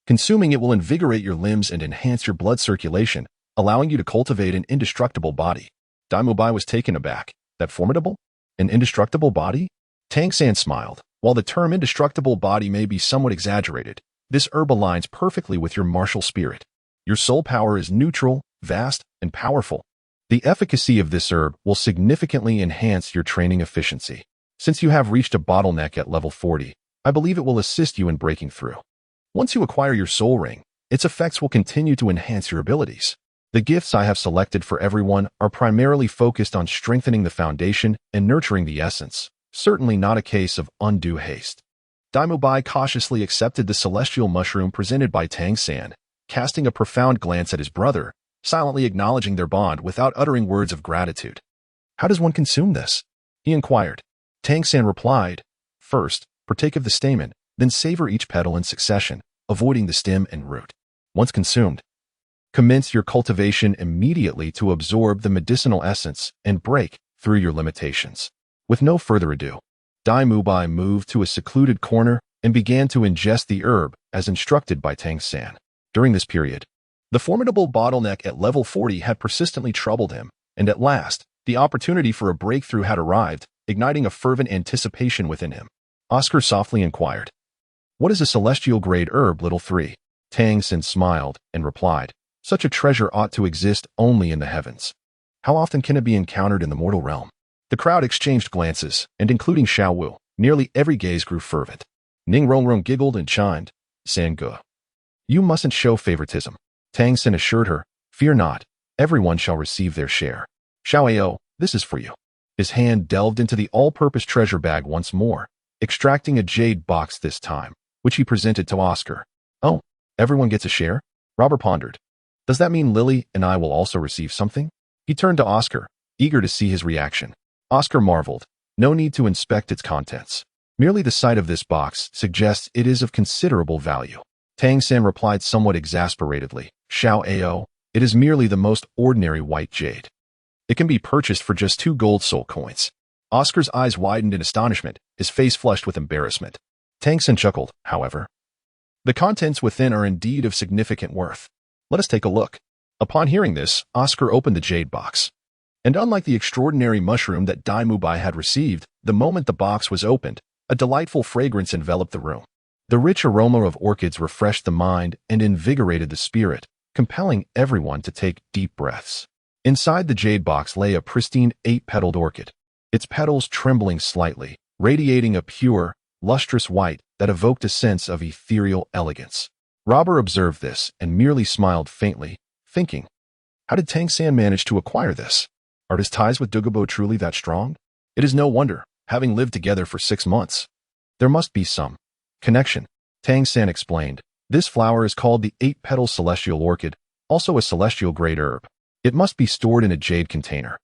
Consuming it will invigorate your limbs and enhance your blood circulation, allowing you to cultivate an indestructible body." Dai was taken aback. "That formidable? An indestructible body?" Tang San smiled. "While the term indestructible body may be somewhat exaggerated, this herb aligns perfectly with your martial spirit. Your soul power is neutral, vast, and powerful. The efficacy of this herb will significantly enhance your training efficiency. Since you have reached a bottleneck at level 40, I believe it will assist you in breaking through. Once you acquire your soul ring, its effects will continue to enhance your abilities. The gifts I have selected for everyone are primarily focused on strengthening the foundation and nurturing the essence, certainly not a case of undue haste." Dai cautiously accepted the celestial mushroom presented by Tang San, casting a profound glance at his brother, silently acknowledging their bond without uttering words of gratitude. "How does one consume this?" he inquired. Tang San replied, "First, partake of the stamen, then savor each petal in succession, avoiding the stem and root. Once consumed, commence your cultivation immediately to absorb the medicinal essence and break through your limitations." With no further ado, Dai moved to a secluded corner and began to ingest the herb as instructed by Tang San. During this period, the formidable bottleneck at level 40 had persistently troubled him, and at last, the opportunity for a breakthrough had arrived, igniting a fervent anticipation within him. Oscar softly inquired, "What is a celestial-grade herb, little 3? Tang San smiled and replied, "Such a treasure ought to exist only in the heavens. How often can it be encountered in the mortal realm?" The crowd exchanged glances, and including Xiao, nearly every gaze grew fervent. Ning Rong giggled and chimed, "Sangu. You mustn't show favoritism." Tang San assured her, "Fear not, everyone shall receive their share." "Xiao, this is for you." His hand delved into the all-purpose treasure bag once more, extracting a jade box this time, which he presented to Oscar. "Oh, everyone gets a share?" Robert pondered. "Does that mean Lily and I will also receive something?" He turned to Oscar, eager to see his reaction. Oscar marveled. No need to inspect its contents. Merely the sight of this box suggests it is of considerable value. Tang San replied somewhat exasperatedly, "Xiao, it is merely the most ordinary white jade. It can be purchased for just 2 gold soul coins." Oscar's eyes widened in astonishment, his face flushed with embarrassment. Tang San chuckled, however. "The contents within are indeed of significant worth. Let us take a look." Upon hearing this, Oscar opened the jade box. And unlike the extraordinary mushroom that Dai had received, the moment the box was opened, a delightful fragrance enveloped the room. The rich aroma of orchids refreshed the mind and invigorated the spirit, compelling everyone to take deep breaths. Inside the jade box lay a pristine 8-petaled orchid, its petals trembling slightly, radiating a pure, lustrous white that evoked a sense of ethereal elegance. Robert observed this and merely smiled faintly, thinking, "How did Tang San manage to acquire this? Are his ties with Dugabo truly that strong? It is no wonder, having lived together for 6 months. There must be some connection." Tang San explained, "This flower is called the 8-petal celestial orchid, also a celestial-grade herb. It must be stored in a jade container.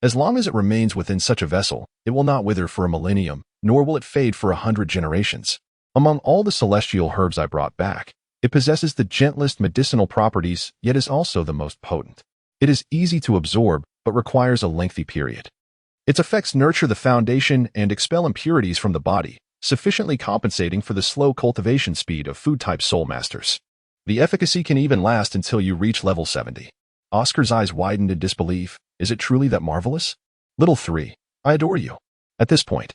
As long as it remains within such a vessel, it will not wither for a millennium, nor will it fade for 100 generations. Among all the celestial herbs I brought back, it possesses the gentlest medicinal properties, yet is also the most potent. It is easy to absorb, but requires a lengthy period. Its effects nurture the foundation and expel impurities from the body, sufficiently compensating for the slow cultivation speed of food-type soul masters. The efficacy can even last until you reach level 70. Oscar's eyes widened in disbelief. Is it truly that marvelous? Little 3, I adore you. At this point,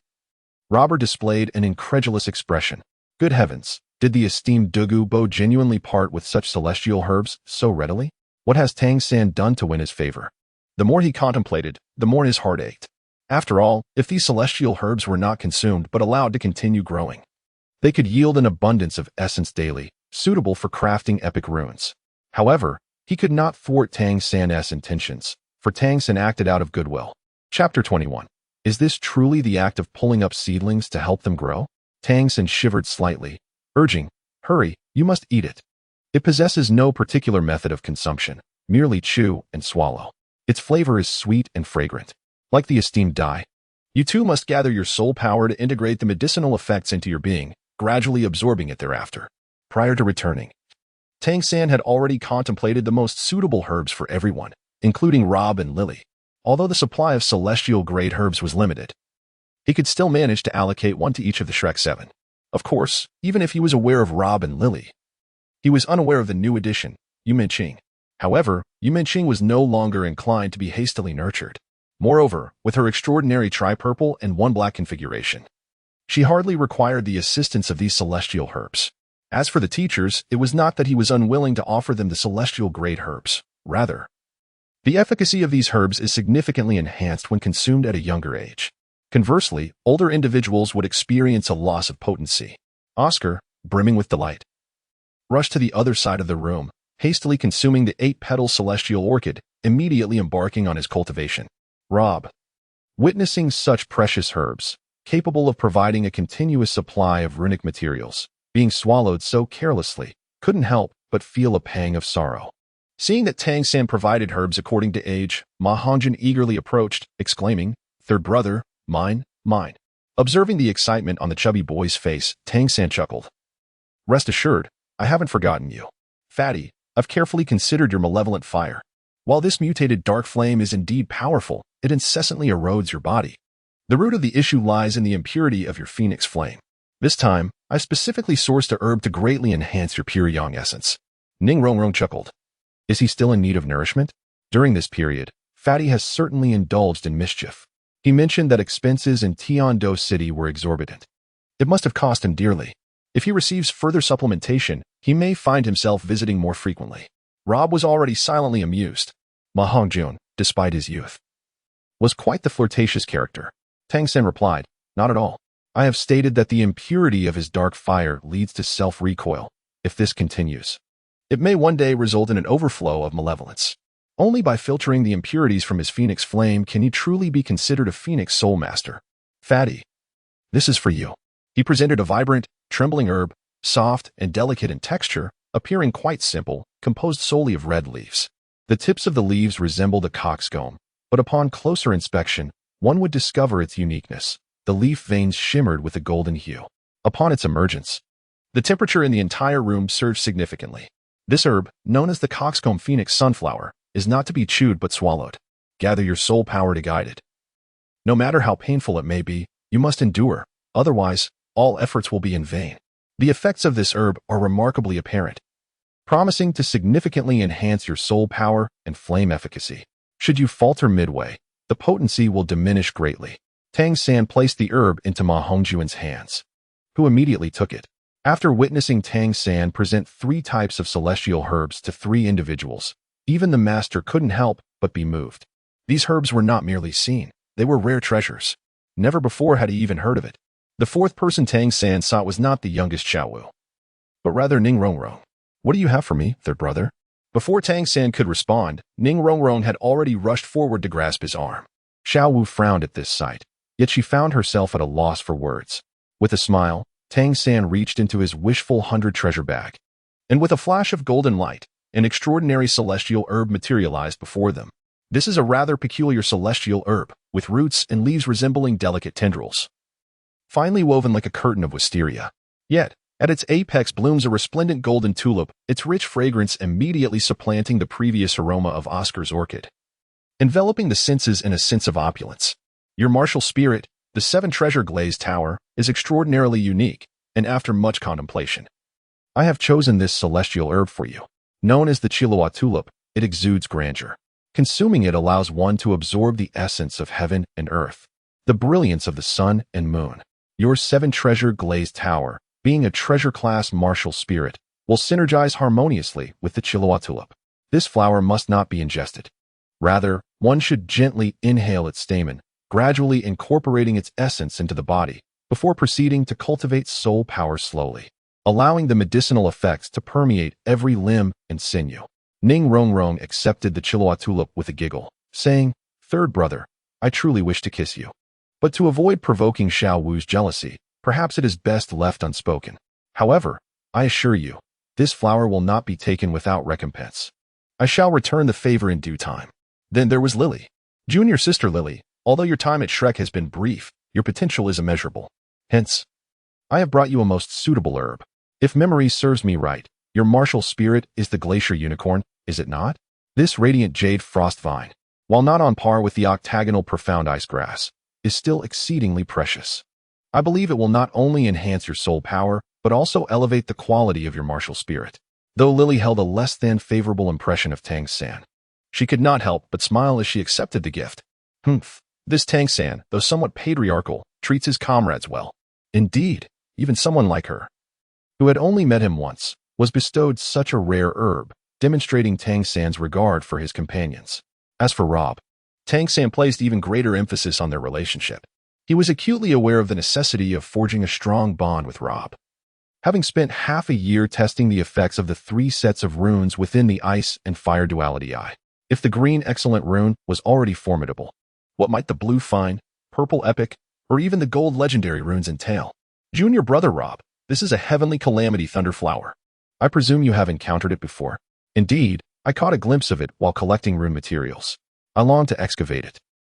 Robert displayed an incredulous expression. Good heavens, did the esteemed Douluo genuinely part with such celestial herbs so readily? What has Tang San done to win his favor? The more he contemplated, the more his heart ached. After all, if these celestial herbs were not consumed but allowed to continue growing, they could yield an abundance of essence daily, suitable for crafting epic runes. However, he could not thwart Tang San's intentions, for Tang San acted out of goodwill. Chapter 21. Is this truly the act of pulling up seedlings to help them grow? Tang San shivered slightly, urging, hurry, you must eat it. It possesses no particular method of consumption, merely chew and swallow. Its flavor is sweet and fragrant. Like the esteemed dye, you too must gather your soul power to integrate the medicinal effects into your being, gradually absorbing it thereafter. Prior to returning, Tang San had already contemplated the most suitable herbs for everyone, including Rob and Lily. Although the supply of celestial-grade herbs was limited, he could still manage to allocate one to each of the Shrek 7. Of course, even if he was aware of Rob and Lily, he was unaware of the new addition, Qing. However, Qing was no longer inclined to be hastily nurtured. Moreover, with her extraordinary tri-purple and one black configuration, she hardly required the assistance of these celestial herbs. As for the teachers, it was not that he was unwilling to offer them the celestial-grade herbs. Rather, the efficacy of these herbs is significantly enhanced when consumed at a younger age. Conversely, older individuals would experience a loss of potency. Oscar, brimming with delight, rushed to the other side of the room, hastily consuming the 8-petal celestial orchid, immediately embarking on his cultivation. Rob, witnessing such precious herbs, capable of providing a continuous supply of runic materials, being swallowed so carelessly, couldn't help but feel a pang of sorrow. Seeing that Tang San provided herbs according to age, Ma Hongjin eagerly approached, exclaiming, "Third brother, mine, mine." Observing the excitement on the chubby boy's face, Tang San chuckled. "Rest assured, I haven't forgotten you. Fatty, I've carefully considered your malevolent fire. While this mutated dark flame is indeed powerful, it incessantly erodes your body. The root of the issue lies in the impurity of your phoenix flame. This time, I specifically sourced a herb to greatly enhance your pure yang essence." Ning Rong chuckled. Is he still in need of nourishment? During this period, Fatty has certainly indulged in mischief. He mentioned that expenses in Tiandou City were exorbitant. It must have cost him dearly. If he receives further supplementation, he may find himself visiting more frequently. Rob was already silently amused. Ma Hongjun, despite his youth, was quite the flirtatious character. Tang San replied, "Not at all. I have stated that the impurity of his dark fire leads to self-recoil. If this continues, it may one day result in an overflow of malevolence. Only by filtering the impurities from his phoenix flame can he truly be considered a phoenix soul master. Fatty, this is for you." He presented a vibrant, trembling herb, soft and delicate in texture, appearing quite simple, composed solely of red leaves. The tips of the leaves resembled a coxcomb, but upon closer inspection, one would discover its uniqueness. The leaf veins shimmered with a golden hue. Upon its emergence, the temperature in the entire room surged significantly. This herb, known as the coxcomb phoenix sunflower, is not to be chewed but swallowed. Gather your soul power to guide it. No matter how painful it may be, you must endure, otherwise, all efforts will be in vain. The effects of this herb are remarkably apparent, promising to significantly enhance your soul power and flame efficacy. Should you falter midway, the potency will diminish greatly. Tang San placed the herb into Ma Hongjun's hands, who immediately took it. After witnessing Tang San present 3 types of celestial herbs to 3 individuals, even the master couldn't help but be moved. These herbs were not merely seen, they were rare treasures. Never before had he even heard of it. The 4th person Tang San sought was not the youngest Xiao, but rather Ning Rong. "What do you have for me, third brother?" Before Tang San could respond, Ning Rong had already rushed forward to grasp his arm. Xiao frowned at this sight, yet she found herself at a loss for words. With a smile, Tang San reached into his wishful 100 treasure bag, and with a flash of golden light, an extraordinary celestial herb materialized before them. This is a rather peculiar celestial herb, with roots and leaves resembling delicate tendrils, finely woven like a curtain of wisteria. Yet, at its apex blooms a resplendent golden tulip, its rich fragrance immediately supplanting the previous aroma of Oscar's orchid, enveloping the senses in a sense of opulence. Your martial spirit, the 7-treasure glazed tower, is extraordinarily unique, and after much contemplation, I have chosen this celestial herb for you. Known as the Chihuahua tulip, it exudes grandeur. Consuming it allows one to absorb the essence of heaven and earth, the brilliance of the sun and moon. Your 7-treasure glazed tower, being a treasure-class martial spirit, will synergize harmoniously with the Chihuahua tulip. This flower must not be ingested. Rather, one should gently inhale its stamen, gradually incorporating its essence into the body, before proceeding to cultivate soul power slowly, allowing the medicinal effects to permeate every limb and sinew. Ning Rong accepted the Chihuahua tulip with a giggle, saying, "Third brother, I truly wish to kiss you. But to avoid provoking Xiao Wu's jealousy, perhaps it is best left unspoken. However, I assure you, this flower will not be taken without recompense. I shall return the favor in due time." Then there was Lily. Junior sister Lily, although your time at Shrek has been brief, your potential is immeasurable. Hence, I have brought you a most suitable herb. If memory serves me right, your martial spirit is the glacier unicorn, is it not? This radiant jade frost vine, while not on par with the octagonal profound ice grass, is still exceedingly precious. I believe it will not only enhance your soul power, but also elevate the quality of your martial spirit. Though Lily held a less than favorable impression of Tang-san, she could not help but smile as she accepted the gift. This Tang-san, though somewhat patriarchal, treats his comrades well. Indeed, even someone like her, who had only met him once, was bestowed such a rare herb, demonstrating Tang-san's regard for his companions. As for Rob, Tang-san placed even greater emphasis on their relationship. He was acutely aware of the necessity of forging a strong bond with Rob. Having spent half a year testing the effects of the 3 sets of runes within the ice and fire duality eye, if the green excellent rune was already formidable, what might the blue fine, purple epic, or even the gold legendary runes entail? Junior brother Rob, this is a heavenly calamity thunderflower. I presume you have encountered it before. Indeed, I caught a glimpse of it while collecting rune materials. I longed to excavate it,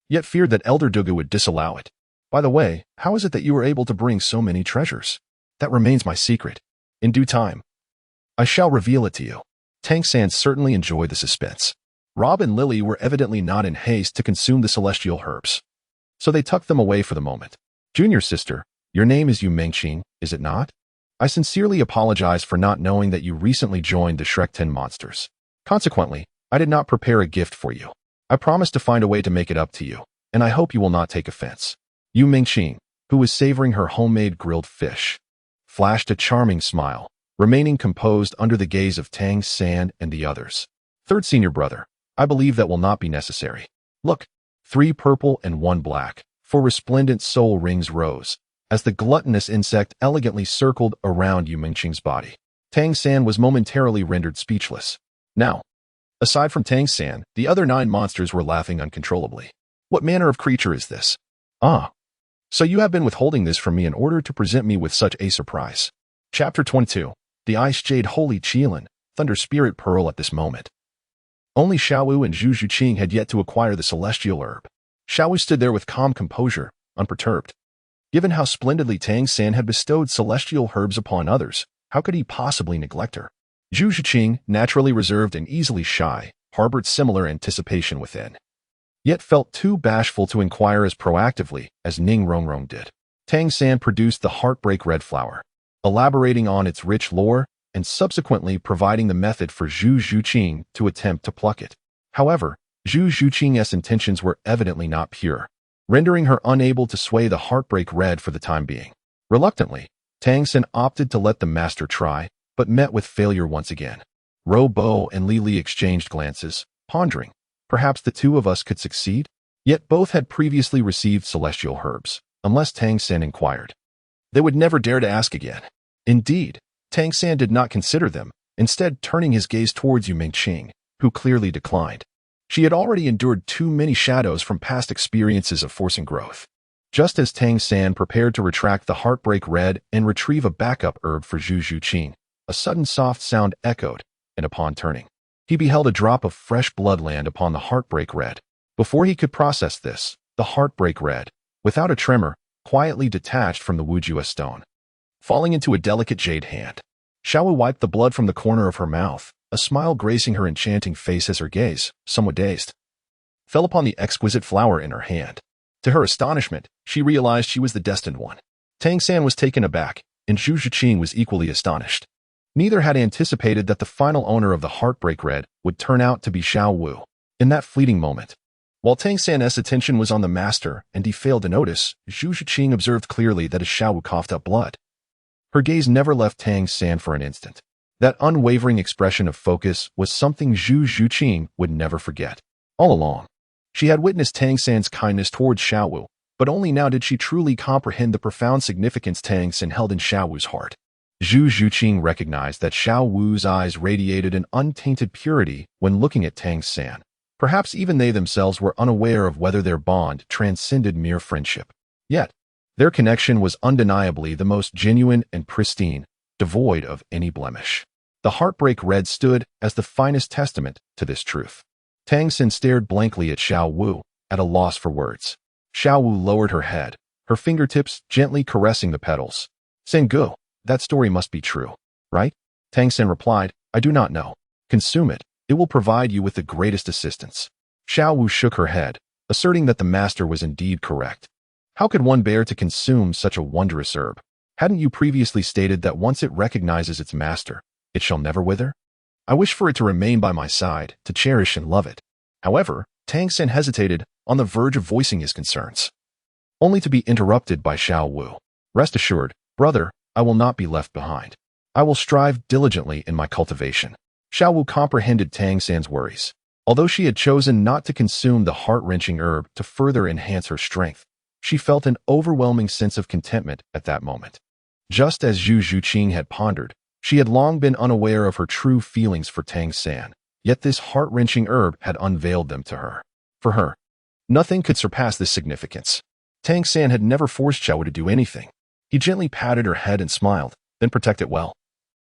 yet feared that Elder Dugu would disallow it. By the way, how is it that you were able to bring so many treasures? That remains my secret. In due time, I shall reveal it to you. Tang-san certainly enjoyed the suspense. Rob and Lily were evidently not in haste to consume the celestial herbs, so they tucked them away for the moment. Junior sister, your name is Yu Mengqing, is it not? I sincerely apologize for not knowing that you recently joined the Shrek 10 monsters. Consequently, I did not prepare a gift for you. I promise to find a way to make it up to you, and I hope you will not take offense. Yu Mengqing, who was savoring her homemade grilled fish, flashed a charming smile, remaining composed under the gaze of Tang-san and the others. Third senior brother, I believe that will not be necessary. Look, 3 purple and 1 black, 4 resplendent soul rings rose, as the gluttonous insect elegantly circled around Yu Mengqing's body. Tang-san was momentarily rendered speechless. Now, aside from Tang-san, the other 9 monsters were laughing uncontrollably. What manner of creature is this? Ah, so you have been withholding this from me in order to present me with such a surprise. Chapter 22. The Ice Jade Holy Qilin, Thunder Spirit Pearl. At this moment, only Xiao Wu and Zhu Qing had yet to acquire the celestial herb. Xiao Wu stood there with calm composure, unperturbed. Given how splendidly Tang-san had bestowed celestial herbs upon others, how could he possibly neglect her? Zhu Qing, naturally reserved and easily shy, harbored similar anticipation within, yet felt too bashful to inquire as proactively as Ning Rong did. Tang-san produced the heartbreak red flower, elaborating on its rich lore and subsequently providing the method for Zhu Qing to attempt to pluck it. However, Zhu Qing's intentions were evidently not pure, rendering her unable to sway the heartbreak red for the time being. Reluctantly, Tang-san opted to let the master try, but met with failure once again. Bo and Li exchanged glances, pondering, perhaps the 2 of us could succeed? Yet both had previously received celestial herbs, unless Tang-san inquired. They would never dare to ask again. Indeed, Tang-san did not consider them, instead turning his gaze towards Yu Mengqing, who clearly declined. She had already endured too many shadows from past experiences of forcing growth. Just as Tang-san prepared to retract the heartbreak red and retrieve a backup herb for Zhu Qing, a sudden soft sound echoed, and upon turning, He beheld a drop of fresh blood land upon the heartbreak red. Before he could process this, the heartbreak red, without a tremor, quietly detached from the Wujua stone, falling into a delicate jade hand. Xiao wiped the blood from the corner of her mouth, a smile gracing her enchanting face as her gaze, somewhat dazed, fell upon the exquisite flower in her hand. To her astonishment, she realized she was the destined one. Tang San was taken aback, and Zhu Zhiqing was equally astonished. Neither had anticipated that the final owner of the heartbreak red would turn out to be Xiao Wu. In that fleeting moment, while Tang San's attention was on the master and he failed to notice, Zhu Zhiqing observed clearly that as Xiao Wu coughed up blood, her gaze never left Tang San for an instant. That unwavering expression of focus was something Zhu Zhiqing would never forget. All along, she had witnessed Tang San's kindness towards Xiao Wu, but only now did she truly comprehend the profound significance Tang San held in Xiao Wu's heart. Zhu Zhiqing recognized that Xiao Wu's eyes radiated an untainted purity when looking at Tang San. Perhaps even they themselves were unaware of whether their bond transcended mere friendship. Yet, their connection was undeniably the most genuine and pristine, devoid of any blemish. The heartbreak red stood as the finest testament to this truth. Tang San stared blankly at Xiao Wu, at a loss for words. Xiao Wu lowered her head, her fingertips gently caressing the petals. "Sengu, that story must be true, right?" Tang San replied, "I do not know. Consume it. It will provide you with the greatest assistance." Xiao Wu shook her head, asserting that the master was indeed correct. How could one bear to consume such a wondrous herb? Hadn't you previously stated that once it recognizes its master, it shall never wither? I wish for it to remain by my side, to cherish and love it. However, Tang San hesitated, on the verge of voicing his concerns, only to be interrupted by Xiao Wu. "Rest assured, brother, I will not be left behind. I will strive diligently in my cultivation." Xiao Wu comprehended Tang San's worries. Although she had chosen not to consume the heart-wrenching herb to further enhance her strength, she felt an overwhelming sense of contentment at that moment. Just as Zhu Zhiqing had pondered, she had long been unaware of her true feelings for Tang San, yet this heart-wrenching herb had unveiled them to her. For her, nothing could surpass this significance. Tang San had never forced Xiao to do anything. He gently patted her head and smiled, "Then protect it well.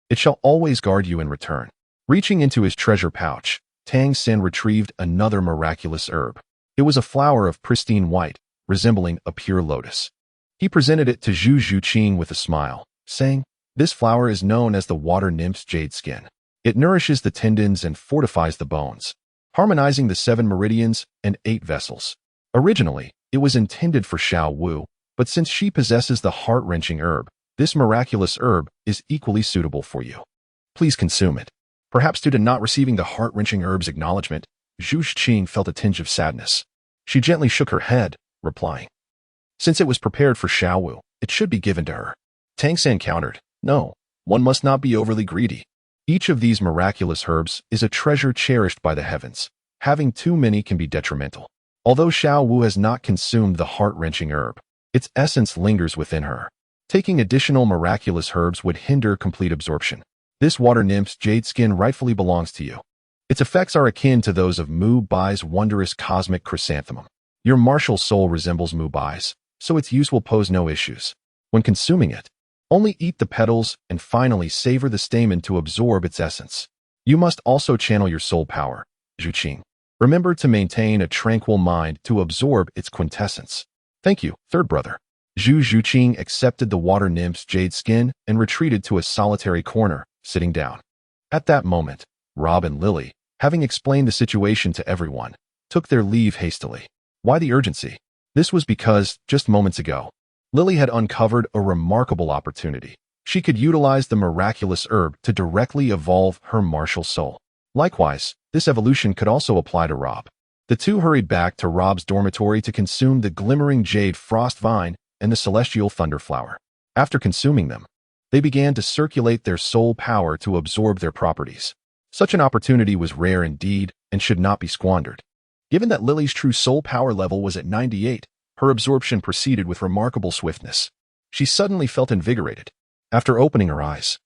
It shall always guard you in return." Reaching into his treasure pouch, Tang San retrieved another miraculous herb. It was a flower of pristine white, resembling a pure lotus. He presented it to Zhu Zhiqing with a smile, saying, "This flower is known as the water nymph's jade skin. It nourishes the tendons and fortifies the bones, harmonizing the 7 meridians and 8 vessels." Originally, it was intended for Xiao Wu, but since she possesses the heart-wrenching herb, this miraculous herb is equally suitable for you. Please consume it. Perhaps due to not receiving the heart-wrenching herb's acknowledgement, Zhu Zhiqing felt a tinge of sadness. She gently shook her head, replying, "Since it was prepared for Xiao Wu, it should be given to her." Tang San countered, "No, one must not be overly greedy. Each of these miraculous herbs is a treasure cherished by the heavens. Having too many can be detrimental." Although Xiao Wu has not consumed the heart-wrenching herb, its essence lingers within her. Taking additional miraculous herbs would hinder complete absorption. This water nymph's jade skin rightfully belongs to you. Its effects are akin to those of Mu Bai's wondrous cosmic chrysanthemum. Your martial soul resembles Mu Bai's, so its use will pose no issues. When consuming it, only eat the petals and finally savor the stamen to absorb its essence. You must also channel your soul power, Zhiqing. Remember to maintain a tranquil mind to absorb its quintessence. Thank you, third brother. Zhu Zhiqing accepted the water nymph's jade skin and retreated to a solitary corner, sitting down. At that moment, Rob and Lily, having explained the situation to everyone, took their leave hastily. Why the urgency? This was because, just moments ago, Lily had uncovered a remarkable opportunity. She could utilize the miraculous herb to directly evolve her martial soul. Likewise, this evolution could also apply to Rob. The two hurried back to Rob's dormitory to consume the glimmering jade frost vine and the celestial thunderflower. After consuming them, they began to circulate their soul power to absorb their properties. Such an opportunity was rare indeed and should not be squandered. Given that Lily's true soul power level was at 98, her absorption proceeded with remarkable swiftness. She suddenly felt invigorated. After opening her eyes,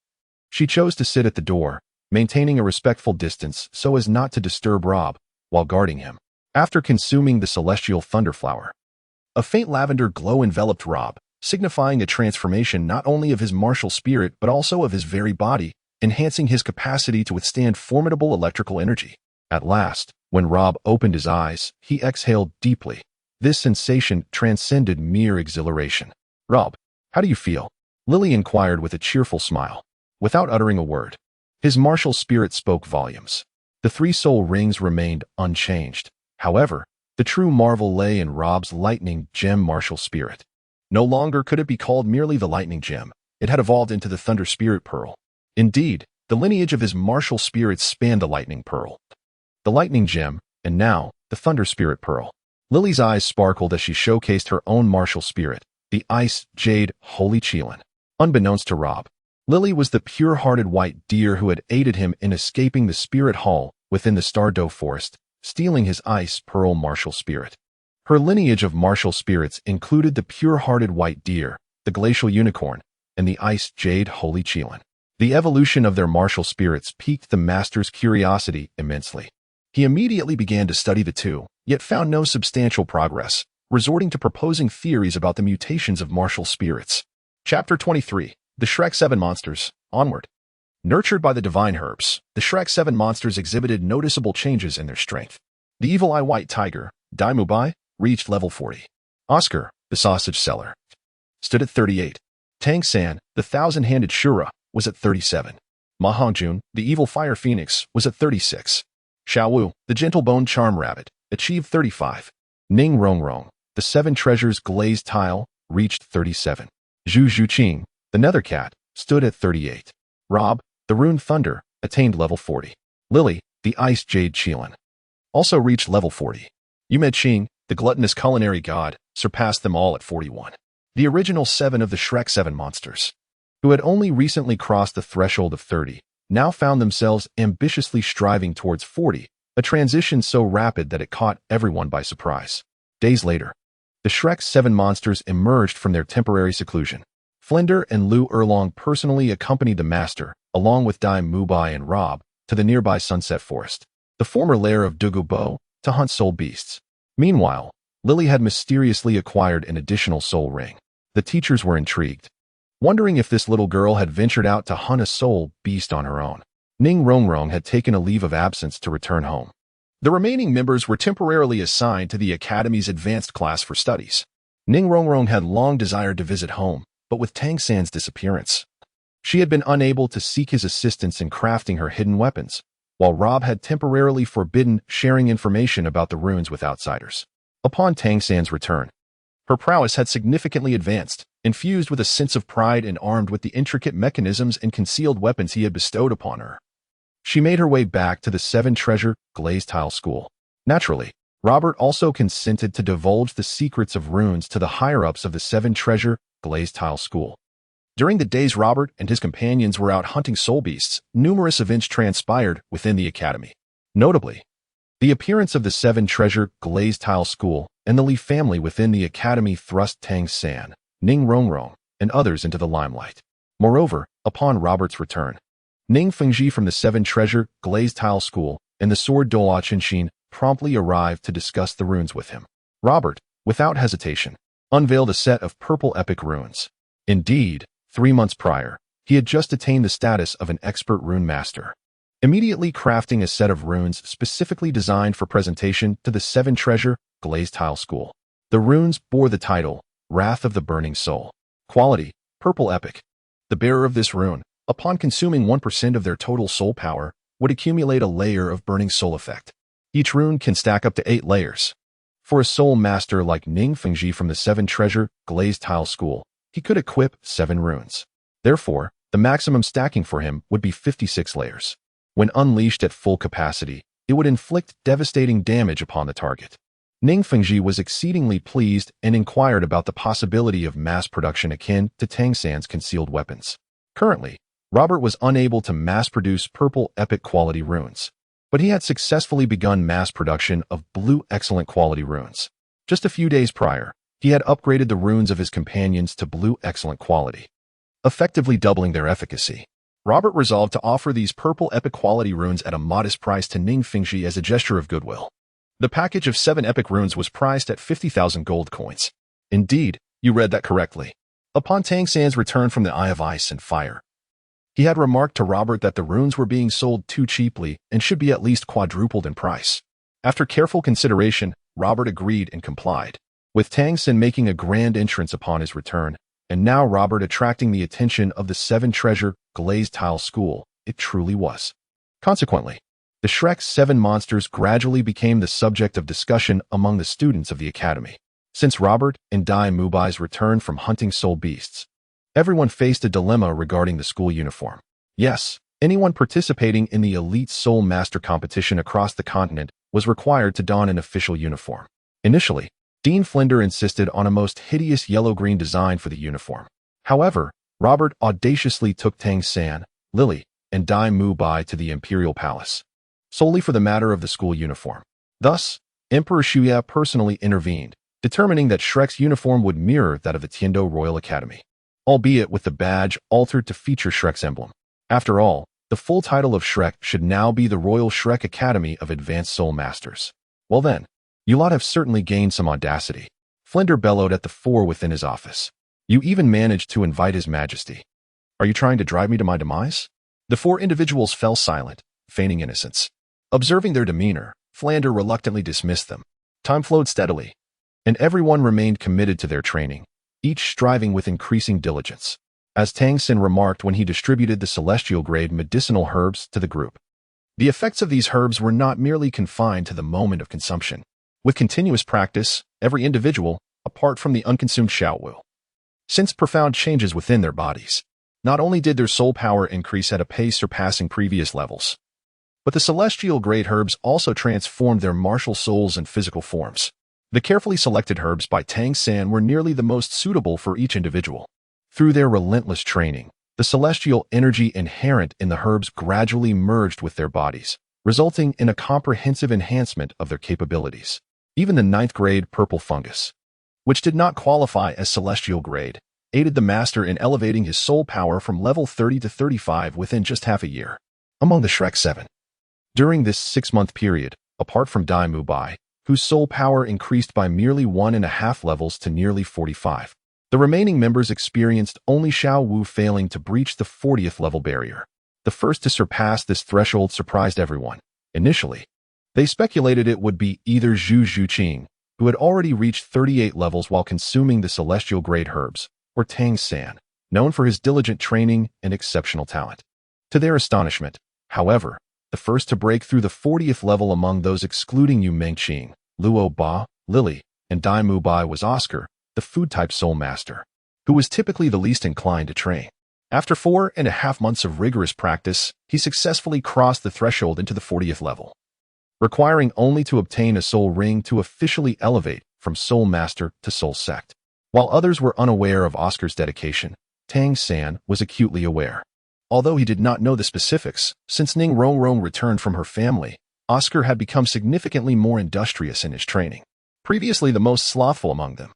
she chose to sit at the door, maintaining a respectful distance so as not to disturb Rob while guarding him. After consuming the celestial thunderflower, a faint lavender glow enveloped Rob, signifying a transformation not only of his martial spirit but also of his very body. enhancing his capacity to withstand formidable electrical energy. At last, when Rob opened his eyes, he exhaled deeply. This sensation transcended mere exhilaration. "Rob, how do you feel?" Lily inquired with a cheerful smile. Without uttering a word, his martial spirit spoke volumes. The 3 soul rings remained unchanged. However, the true marvel lay in Rob's lightning gem martial spirit. No longer could it be called merely the lightning gem. It had evolved into the thunder spirit pearl. Indeed, the lineage of his martial spirits spanned the lightning pearl, the lightning gem, and now the thunder spirit pearl. Lily's eyes sparkled as she showcased her own martial spirit, the ice jade holy Qilin. Unbeknownst to Rob, Lily was the pure-hearted white deer who had aided him in escaping the spirit hall within the Tiandou forest, stealing his ice pearl martial spirit. Her lineage of martial spirits included the pure-hearted white deer, the glacial unicorn, and the ice jade holy Qilin. The evolution of their martial spirits piqued the master's curiosity immensely. He immediately began to study the two, yet found no substantial progress, resorting to proposing theories about the mutations of martial spirits. Chapter 23. The Shrek 7 Monsters. Onward. Nurtured by the divine herbs, the Shrek 7 monsters exhibited noticeable changes in their strength. The evil eye white tiger, Dai Mubai, reached level 40. Oscar, the sausage seller, stood at 38. Tang San, the thousand-handed Shura, was at 37. Ma Hongjun, the evil fire phoenix, was at 36. Xiao, the gentle bone charm rabbit, achieved 35. Ning Rong, the 7 treasures glazed tile, reached 37. Zhu Qing, the nether cat, stood at 38. Rob, the rune thunder, attained level 40. Lily, the ice jade Qilin, also reached level 40. Yume Qing, the gluttonous culinary god, surpassed them all at 41. The original 7 of the Shrek 7 monsters, who had only recently crossed the threshold of 30, now found themselves ambitiously striving towards 40, a transition so rapid that it caught everyone by surprise. Days later, the Shrek 7 monsters emerged from their temporary seclusion. Flinder and Lu Erlong personally accompanied the master, along with Dai Mubai and Rob, to the nearby Sunset Forest, the former lair of Dugu Bo, to hunt soul beasts. Meanwhile, Lily had mysteriously acquired an additional soul ring. The teachers were intrigued, wondering if this little girl had ventured out to hunt a soul beast on her own. Ning Rong had taken a leave of absence to return home. The remaining members were temporarily assigned to the Academy's advanced class for studies. Ning Rong had long desired to visit home, but with Tang San's disappearance, she had been unable to seek his assistance in crafting her hidden weapons, while Rob had temporarily forbidden sharing information about the runes with outsiders. Upon Tang San's return, her prowess had significantly advanced, infused with a sense of pride and armed with the intricate mechanisms and concealed weapons he had bestowed upon her. She made her way back to the 7 treasure glazed tile school. Naturally, Robert also consented to divulge the secrets of runes to the higher-ups of the 7 treasure glazed tile school. During the days Robert and his companions were out hunting soul beasts, numerous events transpired within the academy. Notably, the appearance of the 7 treasure glazed tile school and the Li family within the academy thrust Tang San, Ning Rong, and others into the limelight. Moreover, upon Robert's return, Ning Fengji from the 7 treasure glazed tile school and the sword Douluo Chen promptly arrived to discuss the runes with him. Robert, without hesitation, unveiled a set of purple epic runes. Indeed, 3 months prior, he had just attained the status of an expert rune master, immediately crafting a set of runes specifically designed for presentation to the 7 treasure glazed tile school. The runes bore the title, Wrath of the Burning Soul. Quality, purple epic. The bearer of this rune, upon consuming 1% of their total soul power, would accumulate a layer of burning soul effect. Each rune can stack up to 8 layers. For a soul master like Ning Fengji from the 7 treasure glazed tile school, he could equip 7 runes. Therefore, the maximum stacking for him would be 56 layers. When unleashed at full capacity, it would inflict devastating damage upon the target. Ning Fengji was exceedingly pleased and inquired about the possibility of mass production akin to Tang San's concealed weapons. Currently, Robert was unable to mass-produce purple epic quality runes, but he had successfully begun mass production of blue excellent quality runes. Just a few days prior, he had upgraded the runes of his companions to blue excellent quality, effectively doubling their efficacy. Robert resolved to offer these purple epic quality runes at a modest price to Ning Fengji as a gesture of goodwill. The package of 7 epic runes was priced at 50,000 gold coins. Indeed, you read that correctly. Upon Tang San's return from the Eye of Ice and Fire, He had remarked to Robert that the runes were being sold too cheaply and should be at least quadrupled in price. After careful consideration, Robert agreed and complied, with Tang making a grand entrance upon his return, and now Robert attracting the attention of the seven-treasure glazed tile school. It truly was. Consequently, the Shrek's 7 monsters gradually became the subject of discussion among the students of the academy. Since Robert and Dai Mubai's return from hunting soul beasts, everyone faced a dilemma regarding the school uniform. Yes, anyone participating in the elite soul master competition across the continent was required to don an official uniform. Initially, Dean Flender insisted on a most hideous yellow-green design for the uniform. However, Robert audaciously took Tang San, Lily, and Dai Mubai to the Imperial Palace, solely for the matter of the school uniform. Thus, Emperor Shuya personally intervened, determining that Shrek's uniform would mirror that of the Tiandou Royal Academy, albeit with the badge altered to feature Shrek's emblem. After all, the full title of Shrek should now be the Royal Shrek Academy of Advanced Soul Masters. Well then, you lot have certainly gained some audacity, Flender bellowed at the 4 within his office. You even managed to invite His Majesty. Are you trying to drive me to my demise? The 4 individuals fell silent, feigning innocence. Observing their demeanor, Flender reluctantly dismissed them. Time flowed steadily, and everyone remained committed to their training, each striving with increasing diligence. As Tang Xin remarked when he distributed the celestial-grade medicinal herbs to the group, the effects of these herbs were not merely confined to the moment of consumption. With continuous practice, every individual, apart from the unconsumed Xiao, will sense profound changes within their bodies. Not only did their soul power increase at a pace surpassing previous levels, but the celestial-grade herbs also transformed their martial souls and physical forms. The carefully selected herbs by Tang San were nearly the most suitable for each individual. Through their relentless training, the celestial energy inherent in the herbs gradually merged with their bodies, resulting in a comprehensive enhancement of their capabilities. Even the 9th grade purple fungus, which did not qualify as celestial grade, aided the master in elevating his soul power from level 30 to 35 within just half a year. Among the Shrek 7, during this 6-month period, apart from Dai Mubai, whose soul power increased by merely 1.5 levels to nearly 45, the remaining members experienced only Xiao Wu failing to breach the 40th level barrier. The first to surpass this threshold surprised everyone. Initially, they speculated it would be either Zhu Qing, who had already reached 38 levels while consuming the celestial-grade herbs, or Tang San, known for his diligent training and exceptional talent. To their astonishment, however, the first to break through the 40th level among those excluding Yu Mengqing, Luo Ba, Lily, and Dai Mubai was Oscar, the food-type soul master, who was typically the least inclined to train. After 4.5 months of rigorous practice, he successfully crossed the threshold into the 40th level, requiring only to obtain a soul ring to officially elevate from soul master to soul sect. While others were unaware of Oscar's dedication, Tang San was acutely aware. Although he did not know the specifics, since Ning Rong returned from her family, Oscar had become significantly more industrious in his training. Previously the most slothful among them,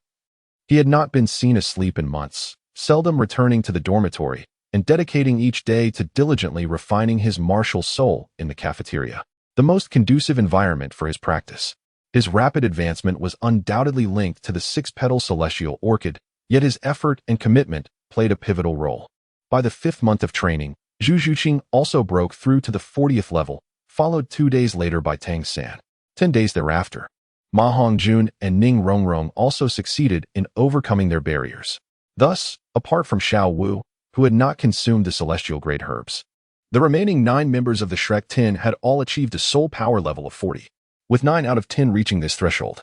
he had not been seen asleep in months, seldom returning to the dormitory, and dedicating each day to diligently refining his martial soul in the cafeteria, the most conducive environment for his practice. His rapid advancement was undoubtedly linked to the 6-petal celestial orchid, yet his effort and commitment played a pivotal role. By the 5th month of training, Zhu Qing also broke through to the 40th level, followed 2 days later by Tang San. 10 days thereafter, Ma Hongjun and Ning Rong also succeeded in overcoming their barriers. Thus, apart from Xiao Wu, who had not consumed the celestial-grade herbs, the remaining 9 members of the Shrek 10 had all achieved a soul power level of 40, with 9 out of 10 reaching this threshold.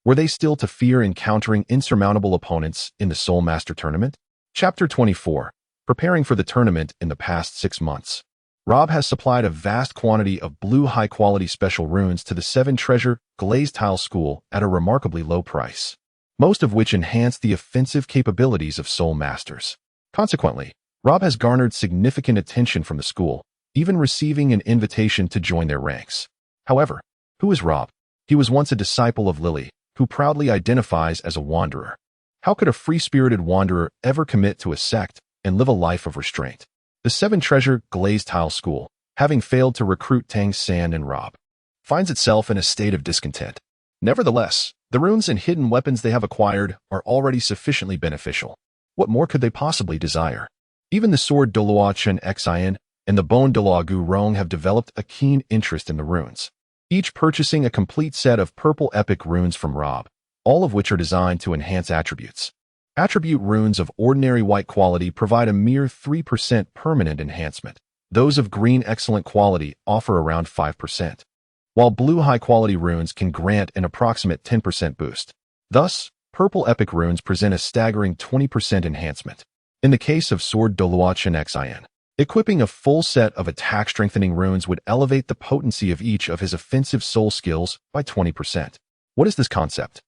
Were they still to fear encountering insurmountable opponents in the Soul Master Tournament? Chapter 24. Preparing for the tournament in the past 6 months. Rob has supplied a vast quantity of blue high-quality special runes to the 7-treasure glazed tile school at a remarkably low price, most of which enhance the offensive capabilities of soul masters. Consequently, Rob has garnered significant attention from the school, even receiving an invitation to join their ranks. However, who is Rob? He was once a disciple of Lily, who proudly identifies as a wanderer. How could a free-spirited wanderer ever commit to a sect and live a life of restraint? The 7-treasure glazed tile school, having failed to recruit Tang San and Rob, finds itself in a state of discontent. Nevertheless, the runes and hidden weapons they have acquired are already sufficiently beneficial. What more could they possibly desire? Even the sword Douluo Chen Xian and the bone Douluo Rong have developed a keen interest in the runes, each purchasing a complete set of purple epic runes from Rob, all of which are designed to enhance attributes. Attribute runes of ordinary white quality provide a mere 3% permanent enhancement. Those of green excellent quality offer around 5%, while blue high-quality runes can grant an approximate 10% boost. Thus, purple epic runes present a staggering 20% enhancement. In the case of sword Douluo Chen Xian, equipping a full set of attack-strengthening runes would elevate the potency of each of his offensive soul skills by 20%. What is this concept?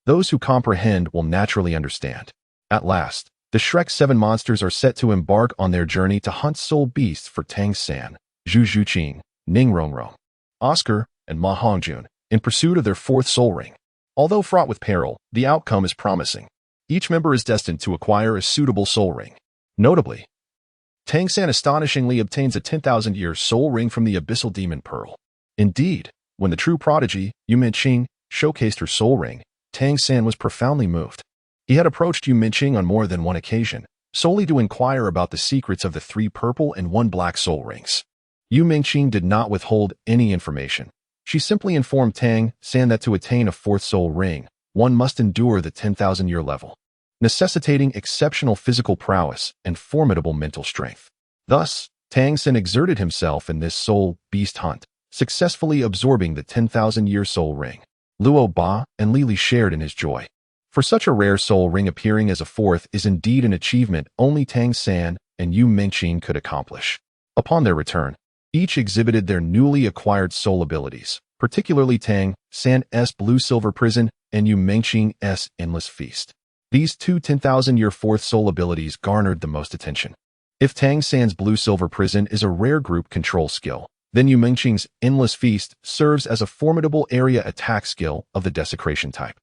Those who comprehend will naturally understand. At last, the Shrek 7 monsters are set to embark on their journey to hunt soul beasts for Tang San, Zhu Qing, Ning Rong, Oscar, and Ma Hongjun in pursuit of their fourth soul ring. Although fraught with peril, the outcome is promising. Each member is destined to acquire a suitable soul ring. Notably, Tang San astonishingly obtains a 10,000-year soul ring from the Abyssal Demon Pearl. Indeed, when the true prodigy, Qing, showcased her soul ring, Tang San was profoundly moved. He had approached Qing on more than one occasion, solely to inquire about the secrets of the 3 purple and 1 black soul rings. Qing did not withhold any information. She simply informed Tang San that to attain a 4th soul ring, one must endure the 10,000-year level, necessitating exceptional physical prowess and formidable mental strength. Thus, Tang San exerted himself in this soul beast hunt, successfully absorbing the 10,000-year soul ring. Luo Ba and Lili shared in his joy. For such a rare soul ring, appearing as a 4th is indeed an achievement only Tang San and Qing could accomplish. Upon their return, each exhibited their newly acquired soul abilities, particularly Tang San's Blue-Silver Prison and Qing's Endless Feast. These two 10,000-year 4th soul abilities garnered the most attention. If Tang San's Blue-Silver Prison is a rare group control skill, then Qing's Endless Feast serves as a formidable area attack skill of the Desecration type.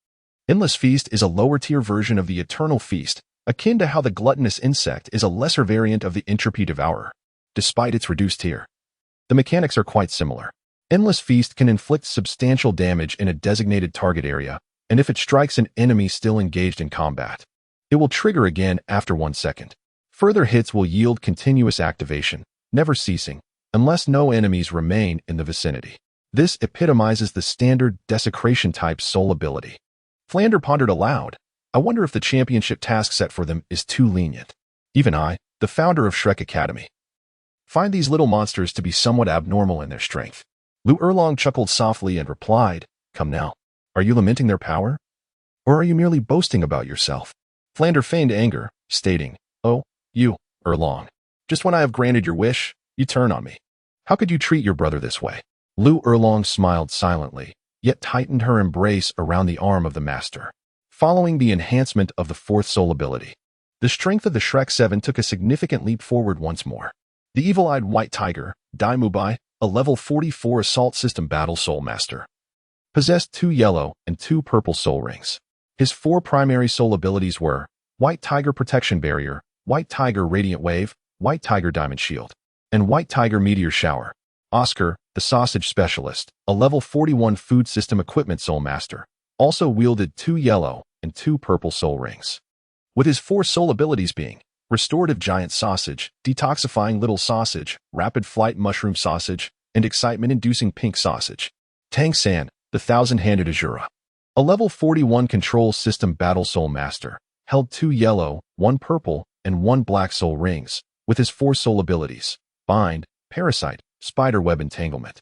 Endless Feast is a lower-tier version of the Eternal Feast, akin to how the Gluttonous Insect is a lesser variant of the Entropy Devourer. Despite its reduced tier, the mechanics are quite similar. Endless Feast can inflict substantial damage in a designated target area, and if it strikes an enemy still engaged in combat, it will trigger again after 1 second. Further hits will yield continuous activation, never ceasing, unless no enemies remain in the vicinity. This epitomizes the standard Desecration type soul ability. Flander pondered aloud. I wonder if the championship task set for them is too lenient. Even I, the founder of Shrek Academy, find these little monsters to be somewhat abnormal in their strength. Lu Erlong chuckled softly and replied, Come now, are you lamenting their power? Or are you merely boasting about yourself? Flander feigned anger, stating, Oh, you, Erlong. Just when I have granted your wish, you turn on me. How could you treat your brother this way? Lu Erlong smiled silently, yet tightened her embrace around the arm of the master. Following the enhancement of the 4th soul ability, the strength of the Shrek 7 took a significant leap forward once more. The evil-eyed white tiger, Dai Mubai, a level 44 assault system battle soul master, possessed 2 yellow and 2 purple soul rings. His 4 primary soul abilities were White Tiger Protection Barrier, White Tiger Radiant Wave, White Tiger Diamond Shield, and White Tiger Meteor Shower. Oscar, the sausage specialist, a level 41 food system equipment soul master, also wielded 2 yellow and 2 purple soul rings, with his 4 soul abilities being Restorative Giant Sausage, Detoxifying Little Sausage, Rapid Flight Mushroom Sausage, and Excitement-Inducing Pink Sausage. Tang San, the Thousand-Handed Azura, a level 41 control system battle soul master, held 2 yellow, 1 purple, and 1 black soul rings, with his 4 soul abilities, Bind, Parasite, Spiderweb Entanglement,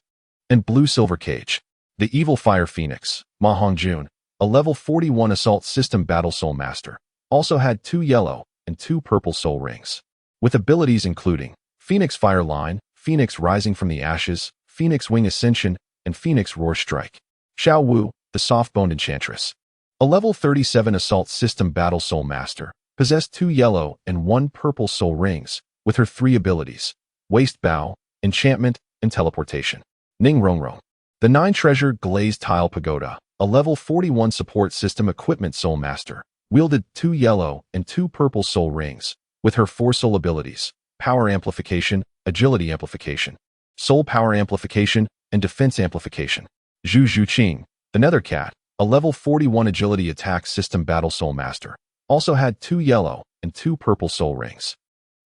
and Blue-Silver Cage. The Evil Fire Phoenix, Ma Hongjun, a level 41 assault system battle soul master, also had 2 yellow and 2 purple soul rings, with abilities including Phoenix Fire Line, Phoenix Rising from the Ashes, Phoenix Wing Ascension, and Phoenix Roar Strike. Xiao Wu, the Soft-Boned Enchantress, a level 37 assault system battle soul master, possessed 2 yellow and 1 purple soul rings, with her 3 abilities, Waste Bow, Enchantment, and Teleportation. Ning Rong, the 9-treasure Glazed Tile Pagoda, a level 41 support system equipment soul master, wielded 2 yellow and 2 purple soul rings, with her 4 soul abilities, Power Amplification, Agility Amplification, Soul Power Amplification, and Defense Amplification. Zhu Qing, the Nether Cat, a level 41 agility attack system battle soul master, also had 2 yellow and 2 purple soul rings,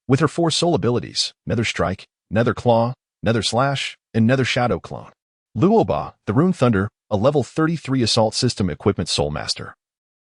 with her 4 soul abilities, Nether Strike, Nether Claw, Nether Slash, and Nether Shadow Clone. Luoba, the Rune Thunder, a level 33 Assault System Equipment Soul Master,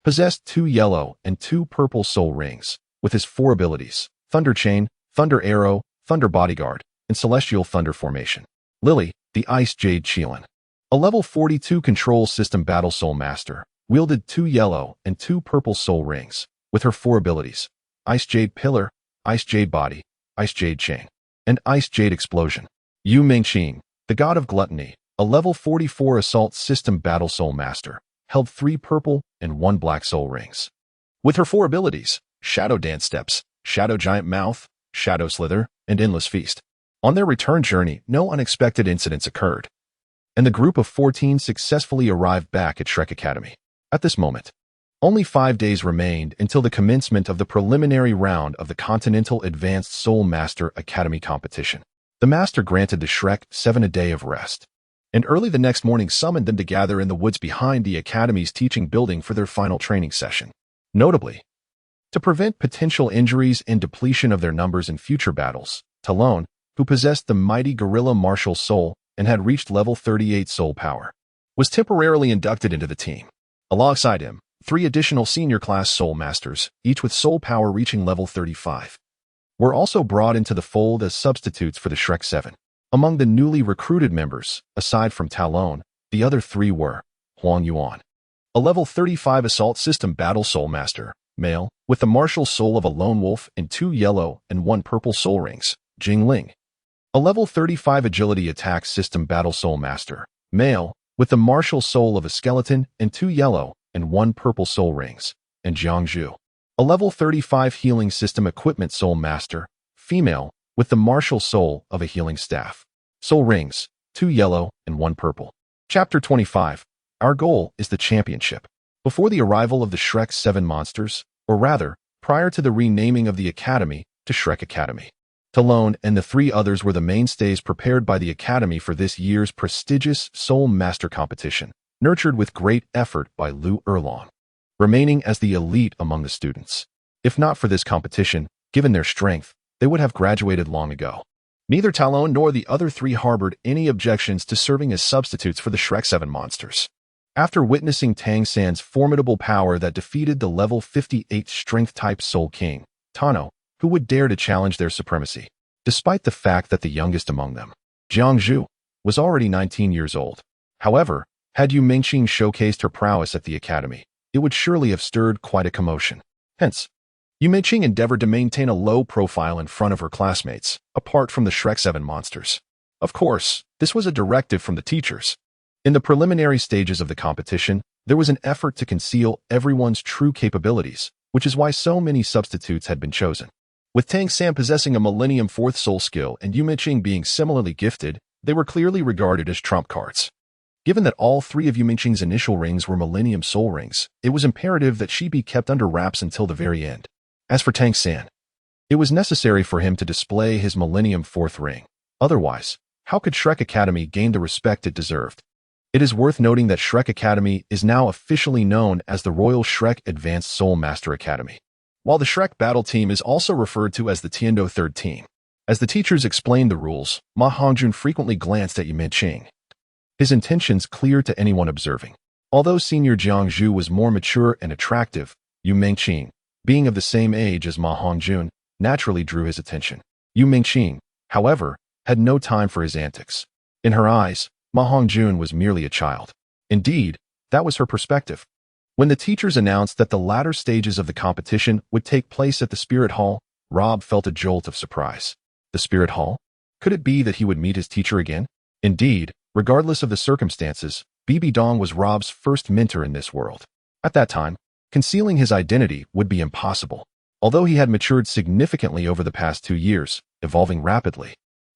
possessed 2 yellow and 2 purple soul rings, with his 4 abilities, Thunder Chain, Thunder Arrow, Thunder Bodyguard, and Celestial Thunder Formation. Lily, the Ice Jade Qilin, a level 42 Control System Battle Soul Master, wielded 2 yellow and 2 purple soul rings, with her 4 abilities, Ice Jade Pillar, Ice Jade Body, Ice Jade Chain, and Ice Jade Explosion. Yu Mingqing, the God of Gluttony, a level 44 Assault System Battle Soul Master, held 3 purple and 1 black soul rings. With her 4 abilities, Shadow Dance Steps, Shadow Giant Mouth, Shadow Slither, and Endless Feast. On their return journey, no unexpected incidents occurred, and the group of 14 successfully arrived back at Shrek Academy. At this moment, only 5 days remained until the commencement of the preliminary round of the Continental Advanced Soul Master Academy competition. The master granted the Shrek 7 a day of rest, and early the next morning summoned them to gather in the woods behind the Academy's teaching building for their final training session. Notably, to prevent potential injuries and depletion of their numbers in future battles, Talon, who possessed the mighty gorilla martial soul and had reached level 38 soul power, was temporarily inducted into the team. Alongside him, 3 additional senior class soul masters, each with soul power reaching level 35, were also brought into the fold as substitutes for the Shrek 7. Among the newly recruited members, aside from Talon, the other 3 were Huang Yuan, a level 35 Assault System Battle Soul Master, male, with the martial soul of a lone wolf and 2 yellow and 1 purple soul rings, Jing Ling, a level 35 Agility Attack System Battle Soul Master, male, with the martial soul of a skeleton and 2 yellow and 1 purple soul rings, and Jiangzhu, a level 35 Healing System Equipment Soul Master, female, with the martial soul of a healing staff. Soul rings, 2 yellow and 1 purple. Chapter 25. Our goal is the championship. Before the arrival of the Shrek 7 monsters, or rather, prior to the renaming of the Academy to Shrek Academy, Talon and the 3 others were the mainstays prepared by the Academy for this year's prestigious Soul Master competition, nurtured with great effort by Lu Erlong, remaining as the elite among the students. If not for this competition, given their strength, they would have graduated long ago. Neither Talon nor the other 3 harbored any objections to serving as substitutes for the Shrek 7 monsters. After witnessing Tang San's formidable power that defeated the level 58 Strength-type Soul King, Tano, who would dare to challenge their supremacy, despite the fact that the youngest among them, Jiangzhu, was already 19 years old. However, had Yu Mingqing showcased her prowess at the Academy, it would surely have stirred quite a commotion. Hence, Yu Mingqing endeavored to maintain a low profile in front of her classmates, apart from the Shrek 7 monsters. Of course, this was a directive from the teachers. In the preliminary stages of the competition, there was an effort to conceal everyone's true capabilities, which is why so many substitutes had been chosen. With Tang San possessing a Millennium 4th soul skill and Yu Mingqing being similarly gifted, they were clearly regarded as trump cards. Given that all 3 of Yu Mingqing's initial rings were Millennium Soul Rings, it was imperative that she be kept under wraps until the very end. As for Tang San, it was necessary for him to display his Millennium 4th ring. Otherwise, how could Shrek Academy gain the respect it deserved? It is worth noting that Shrek Academy is now officially known as the Royal Shrek Advanced Soul Master Academy, while the Shrek Battle Team is also referred to as the Tiandou 3rd Team. As the teachers explained the rules, Ma Hongjun frequently glanced at Yu Mingqing, his intentions clear to anyone observing. Although senior Jiangzhu was more mature and attractive, Yu Mingqing, being of the same age as Ma Hongjun, naturally drew his attention. Yu Mingqing, however, had no time for his antics. In her eyes, Ma Hongjun was merely a child. Indeed, that was her perspective. When the teachers announced that the latter stages of the competition would take place at the Spirit Hall, Rob felt a jolt of surprise. The Spirit Hall? Could it be that he would meet his teacher again? Indeed, regardless of the circumstances, Bibi Dong was Rob's first mentor in this world. At that time, concealing his identity would be impossible. Although he had matured significantly over the past 2 years, evolving rapidly,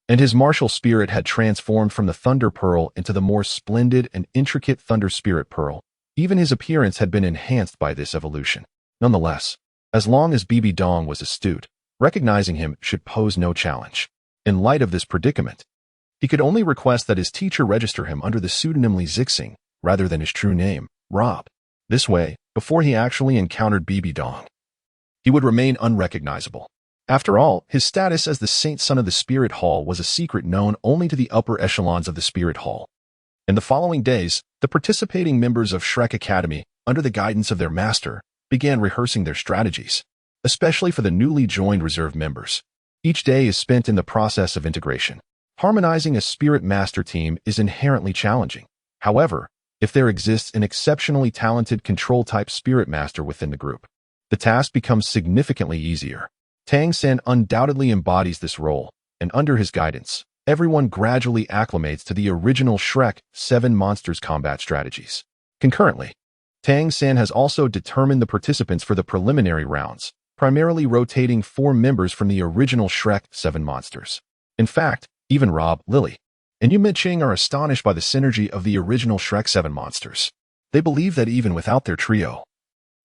and his martial spirit had transformed from the Thunder Pearl into the more splendid and intricate Thunder Spirit Pearl, even his appearance had been enhanced by this evolution. Nonetheless, as long as Bibi Dong was astute, recognizing him should pose no challenge. In light of this predicament, he could only request that his teacher register him under the pseudonym Li Zixing, rather than his true name, Rob. This way, before he actually encountered Bibi Dong, he would remain unrecognizable. After all, his status as the Saint Son of the Spirit Hall was a secret known only to the upper echelons of the Spirit Hall. In the following days, the participating members of Shrek Academy, under the guidance of their master, began rehearsing their strategies, especially for the newly joined reserve members. Each day is spent in the process of integration. Harmonizing a Spirit Master team is inherently challenging. However, if there exists an exceptionally talented control-type Spirit Master within the group, the task becomes significantly easier. Tang undoubtedly embodies this role, and under his guidance, everyone gradually acclimates to the original Shrek 7 monsters combat strategies. Concurrently, Tang has also determined the participants for the preliminary rounds, primarily rotating 4 members from the original Shrek 7 monsters. In fact, even Rob, Lily, and Qing are astonished by the synergy of the original Shrek 7 monsters. They believe that even without their trio,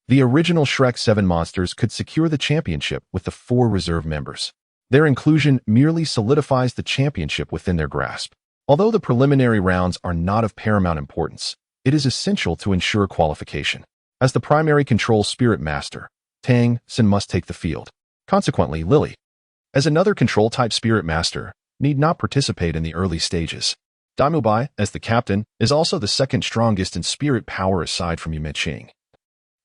the original Shrek 7 monsters could secure the championship with the 4 reserve members. Their inclusion merely solidifies the championship within their grasp. Although the preliminary rounds are not of paramount importance, it is essential to ensure qualification. As the primary control Spirit Master, Tang must take the field. Consequently, Lily, as another control-type Spirit Master, need not participate in the early stages. Bai, as the captain, is also the second strongest in spirit power aside from Qing,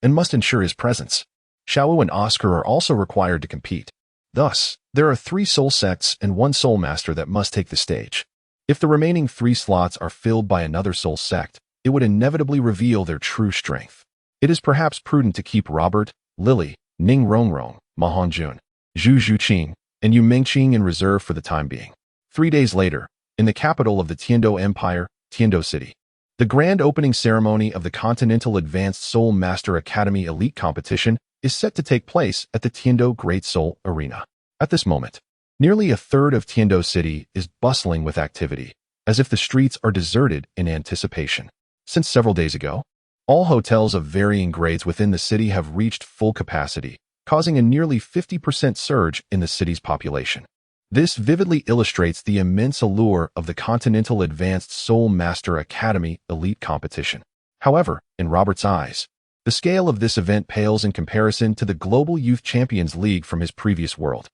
and must ensure his presence. Xiao and Oscar are also required to compete. Thus, there are 3 soul sects and 1 soul master that must take the stage. If the remaining 3 slots are filled by another soul sect, it would inevitably reveal their true strength. It is perhaps prudent to keep Robert, Lily, Ning Rong, Mahonjun, Zhu Qing, and Qing in reserve for the time being. 3 days later, in the capital of the Tiandou Empire, Tiandou City, the grand opening ceremony of the Continental Advanced Soul Master Academy Elite Competition is set to take place at the Tiandou Great Soul Arena. At this moment, nearly a third of Tiandou City is bustling with activity, as if the streets are deserted in anticipation. Since several days ago, all hotels of varying grades within the city have reached full capacity, causing a nearly 50% surge in the city's population. This vividly illustrates the immense allure of the Continental Advanced Soul Master Academy Elite Competition. However, in Robert's eyes, the scale of this event pales in comparison to the Global Youth Champions League from his previous world.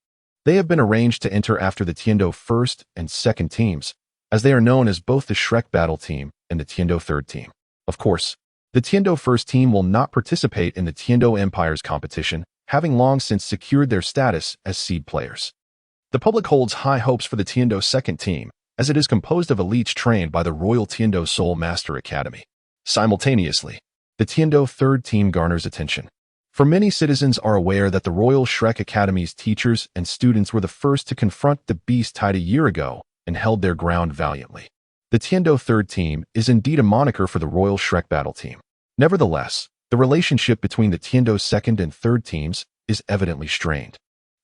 They have been arranged to enter after the Tiandou first and second teams, as they are known as both the Shrek Battle Team and the Tiandou third team. Of course, the Tiandou first team will not participate in the Tiandou Empire's competition, having long since secured their status as seed players. The public holds high hopes for the Tiandou second team, as it is composed of elites trained by the Royal Tiandou Soul Master Academy. Simultaneously, the Tiandou third team garners attention. For many citizens are aware that the Royal Shrek Academy's teachers and students were the first to confront the beast tied a year ago and held their ground valiantly. The Tiandou third team is indeed a moniker for the Royal Shrek Battle Team. Nevertheless, the relationship between the Tiandou second and third teams is evidently strained,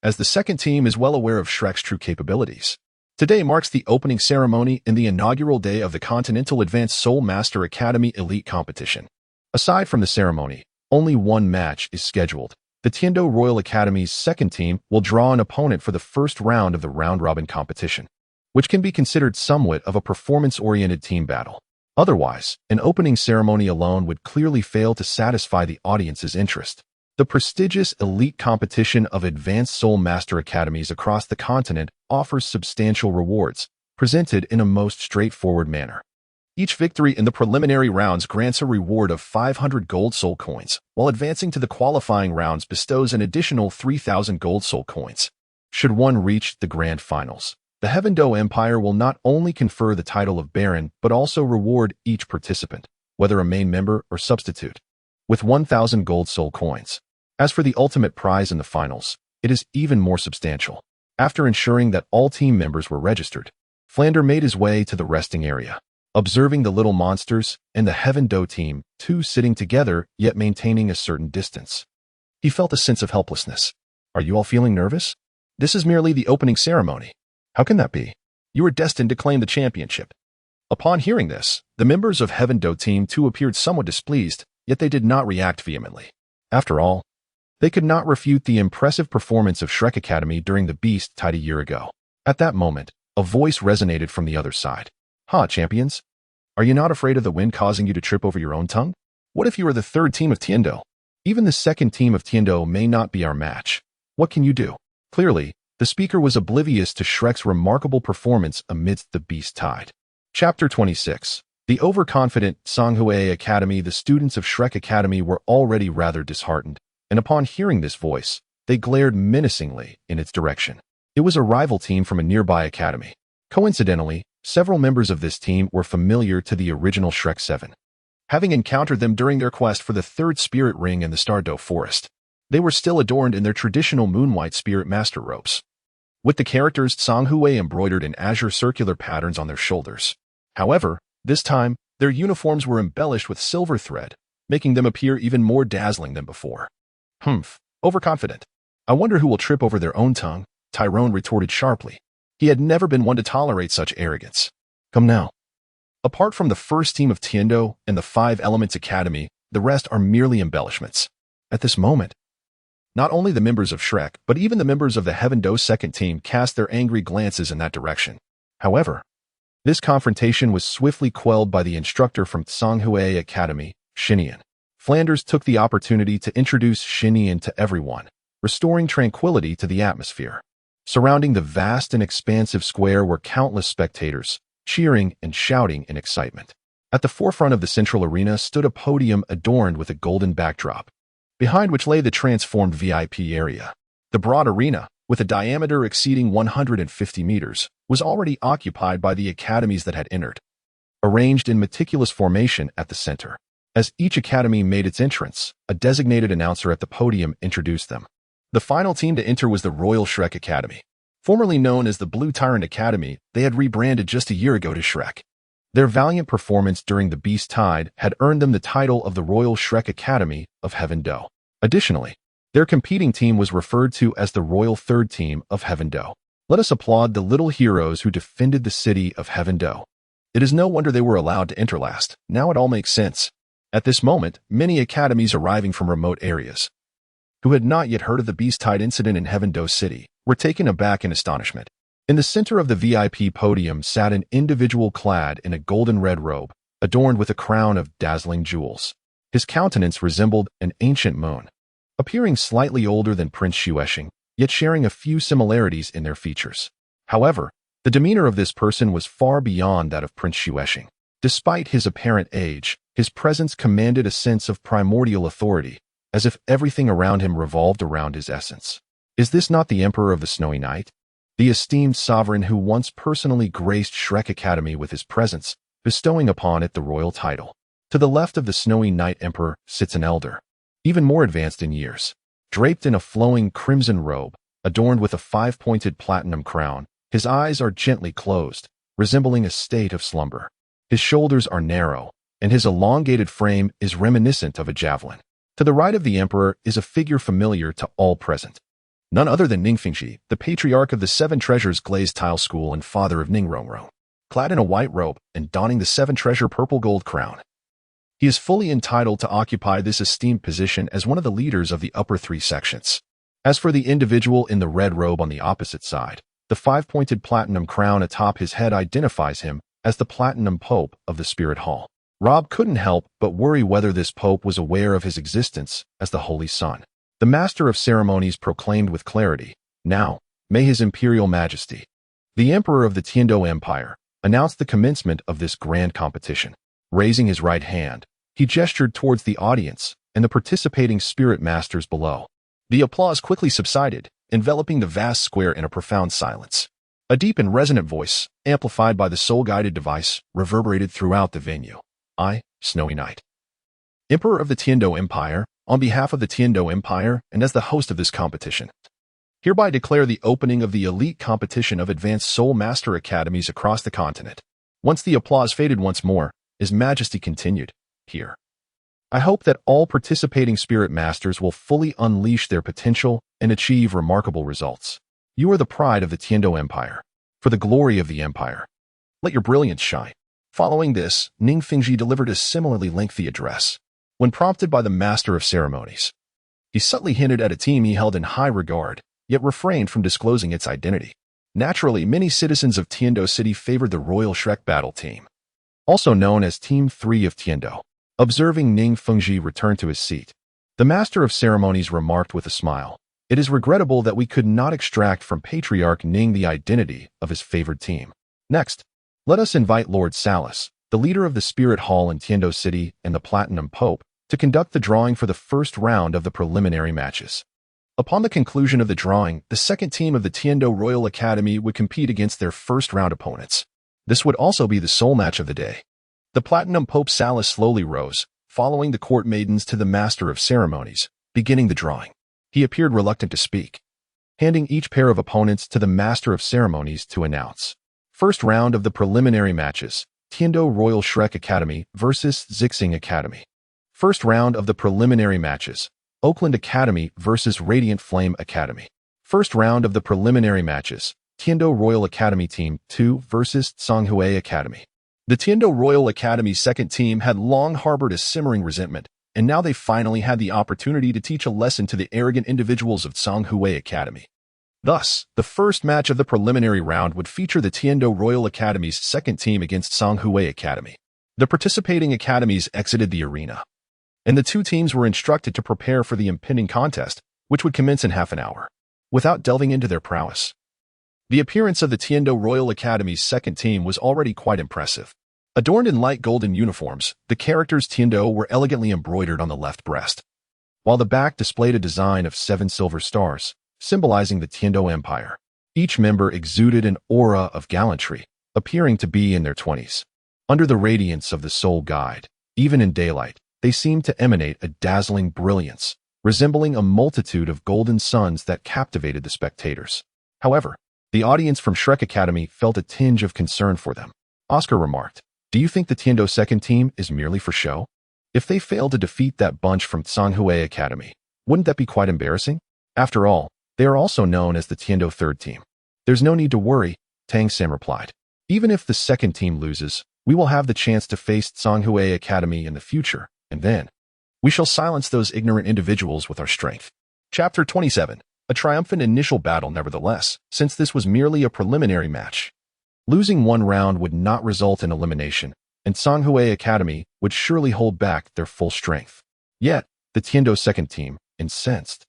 as the second team is well aware of Shrek's true capabilities. Today marks the opening ceremony in the inaugural day of the Continental Advanced Soul Master Academy Elite Competition. Aside from the ceremony, only one match is scheduled. The Tiandou Royal Academy's second team will draw an opponent for the first round of the round-robin competition, which can be considered somewhat of a performance-oriented team battle. Otherwise, an opening ceremony alone would clearly fail to satisfy the audience's interest. The prestigious elite competition of advanced soul master academies across the continent offers substantial rewards, presented in a most straightforward manner. Each victory in the preliminary rounds grants a reward of 500 gold soul coins, while advancing to the qualifying rounds bestows an additional 3,000 gold soul coins. Should one reach the grand finals, the Heavendou Empire will not only confer the title of Baron, but also reward each participant, whether a main member or substitute, with 1,000 gold soul coins. As for the ultimate prize in the finals, it is even more substantial. After ensuring that all team members were registered, Flander made his way to the resting area, observing the little monsters and the Heavendou team, two sitting together yet maintaining a certain distance. He felt a sense of helplessness. Are you all feeling nervous? This is merely the opening ceremony. How can that be? You are destined to claim the championship. Upon hearing this, the members of Heavendou team 2 appeared somewhat displeased, yet they did not react vehemently. After all, they could not refute the impressive performance of Shrek Academy during the beast tied a year ago. At that moment, a voice resonated from the other side. Ha, champions! Are you not afraid of the wind causing you to trip over your own tongue? What if you are the third team of Tiandou? Even the second team of Tiandou may not be our match. What can you do? Clearly, the speaker was oblivious to Shrek's remarkable performance amidst the beast tide. Chapter 26. The overconfident Songhui Academy. The students of Shrek Academy were already rather disheartened, and upon hearing this voice, they glared menacingly in its direction. It was a rival team from a nearby academy. Coincidentally, several members of this team were familiar to the original Shrek 7, having encountered them during their quest for the third spirit ring in the Tiandou forest. They were still adorned in their traditional moon-white spirit master robes, with the characters Songhui embroidered in azure circular patterns on their shoulders. However, this time, their uniforms were embellished with silver thread, making them appear even more dazzling than before. Overconfident. I wonder who will trip over their own tongue, Tyrone retorted sharply. He had never been one to tolerate such arrogance. Come now. Apart from the first team of Tiandou and the Five Elements Academy, the rest are merely embellishments. At this moment, not only the members of Shrek, but even the members of the Heaven-Do second team cast their angry glances in that direction. However, this confrontation was swiftly quelled by the instructor from Songhui Academy, Xinian. Flanders took the opportunity to introduce Xinian to everyone, restoring tranquility to the atmosphere. Surrounding the vast and expansive square were countless spectators, cheering and shouting in excitement. At the forefront of the central arena stood a podium adorned with a golden backdrop, behind which lay the transformed VIP area. The broad arena, with a diameter exceeding 150 meters, was already occupied by the academies that had entered, arranged in meticulous formation at the center. As each academy made its entrance, a designated announcer at the podium introduced them. The final team to enter was the Royal Shrek Academy. Formerly known as the Blue Tyrant Academy, they had rebranded just a year ago to Shrek. Their valiant performance during the Beast Tide had earned them the title of the Royal Shrek Academy of Heaven-Do. Additionally, their competing team was referred to as the Royal Third Team of Heaven-Do. Let us applaud the little heroes who defended the city of Heaven-Do. It is no wonder they were allowed to enter last. Now it all makes sense. At this moment, many academies arriving from remote areas, who had not yet heard of the Beast Tide incident in Heaven-Do City, were taken aback in astonishment. In the center of the VIP podium sat an individual clad in a golden red robe, adorned with a crown of dazzling jewels. His countenance resembled an ancient moon, appearing slightly older than Prince Xiang, yet sharing a few similarities in their features. However, the demeanor of this person was far beyond that of Prince Xiang. Despite his apparent age, his presence commanded a sense of primordial authority, as if everything around him revolved around his essence. Is this not the Emperor of the Snowy Night? The esteemed sovereign who once personally graced Shrek Academy with his presence, bestowing upon it the royal title. To the left of the Snowy Night Emperor sits an elder, even more advanced in years. Draped in a flowing crimson robe, adorned with a five-pointed platinum crown, his eyes are gently closed, resembling a state of slumber. His shoulders are narrow, and his elongated frame is reminiscent of a javelin. To the right of the emperor is a figure familiar to all present. None other than Ning, the patriarch of the Seven Treasures Glazed Tile School and father of Ning Rong, clad in a white robe and donning the Seven Treasure purple gold crown. He is fully entitled to occupy this esteemed position as one of the leaders of the upper three sections. As for the individual in the red robe on the opposite side, the five-pointed platinum crown atop his head identifies him as the Platinum Pope of the Spirit Hall. Rob couldn't help but worry whether this pope was aware of his existence as the Holy Son. The Master of Ceremonies proclaimed with clarity, "Now, may His Imperial Majesty, the Emperor of the Tiandou Empire, announce the commencement of this grand competition." Raising his right hand, he gestured towards the audience and the participating spirit masters below. The applause quickly subsided, enveloping the vast square in a profound silence. A deep and resonant voice, amplified by the soul-guided device, reverberated throughout the venue. I, Snowy Night, Emperor of the Tiandou Empire, on behalf of the Tiandou Empire and as the host of this competition, hereby declare the opening of the elite competition of advanced Soul Master Academies across the continent. Once the applause faded once more, His Majesty continued, "Here. I hope that all participating Spirit Masters will fully unleash their potential and achieve remarkable results. You are the pride of the Tiandou Empire. For the glory of the Empire, let your brilliance shine." Following this, Ning delivered a similarly lengthy address. When prompted by the Master of Ceremonies, he subtly hinted at a team he held in high regard, yet refrained from disclosing its identity. Naturally, many citizens of Tiandou City favored the Royal Shrek Battle Team, also known as Team 3 of Tiandou. Observing Ning return to his seat, the Master of Ceremonies remarked with a smile, It is regrettable that we could not extract from Patriarch Ning the identity of his favored team. Next, let us invite Lord Salus, the leader of the Spirit Hall in Tiandou City and the Platinum Pope, to conduct the drawing for the first round of the preliminary matches. Upon the conclusion of the drawing, the second team of the Tiandou Royal Academy would compete against their first-round opponents. This would also be the sole match of the day. The Platinum Pope Salus slowly rose, following the court maidens to the Master of Ceremonies, beginning the drawing. He appeared reluctant to speak, handing each pair of opponents to the Master of Ceremonies to announce. First round of the preliminary matches, Tiandou Royal Shrek Academy versus Xiang Academy. First round of the preliminary matches, Oakland Academy versus Radiant Flame Academy. First round of the preliminary matches, Tiandou Royal Academy Team 2 versus Songhui Academy. The Tiandou Royal Academy's second team had long harbored a simmering resentment, and now they finally had the opportunity to teach a lesson to the arrogant individuals of Songhui Academy. Thus, the first match of the preliminary round would feature the Tiandou Royal Academy's second team against Songhui Academy. The participating academies exited the arena, and the two teams were instructed to prepare for the impending contest, which would commence in half an hour. Without delving into their prowess, the appearance of the Tiandou Royal Academy's second team was already quite impressive. Adorned in light golden uniforms, the characters Tiandou were elegantly embroidered on the left breast, while the back displayed a design of 7 silver stars, symbolizing the Tiandou Empire. Each member exuded an aura of gallantry, appearing to be in their 20s. Under the radiance of the Soul Guide, even in daylight, they seemed to emanate a dazzling brilliance, resembling a multitude of golden suns that captivated the spectators. However, the audience from Shrek Academy felt a tinge of concern for them. Oscar remarked, "Do you think the Tiandou second team is merely for show? If they fail to defeat that bunch from Songhui Academy, wouldn't that be quite embarrassing? After all, they are also known as the Tiandou third team." "There's no need to worry," Tang replied. "Even if the second team loses, we will have the chance to face Songhui Academy in the future, and then we shall silence those ignorant individuals with our strength." Chapter 27. A triumphant initial battle nevertheless, since this was merely a preliminary match. Losing one round would not result in elimination, and Songhui Academy would surely hold back their full strength. Yet, the Tiandou second team, incensed,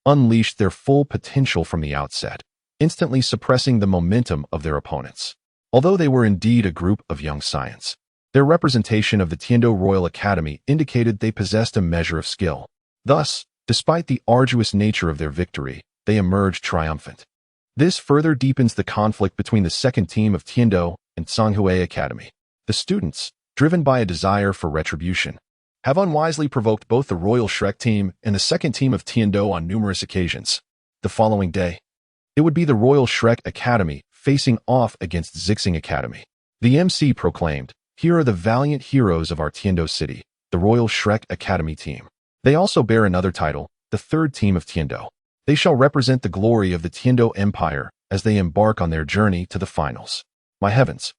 unleashed their full potential from the outset, instantly suppressing the momentum of their opponents. Although they were indeed a group of young science, their representation of the Tiandou Royal Academy indicated they possessed a measure of skill. Thus, despite the arduous nature of their victory, they emerged triumphant. This further deepens the conflict between the second team of Tiandou and Songhui Academy. The students, driven by a desire for retribution, have unwisely provoked both the Royal Shrek team and the second team of Tiandou on numerous occasions. The following day, it would be the Royal Shrek Academy facing off against Xiang Academy. The MC proclaimed, "Here are the valiant heroes of our Tiandou city, the Royal Shrek Academy team. They also bear another title, the third team of Tiandou. They shall represent the glory of the Tiandou Empire as they embark on their journey to the finals." My heavens!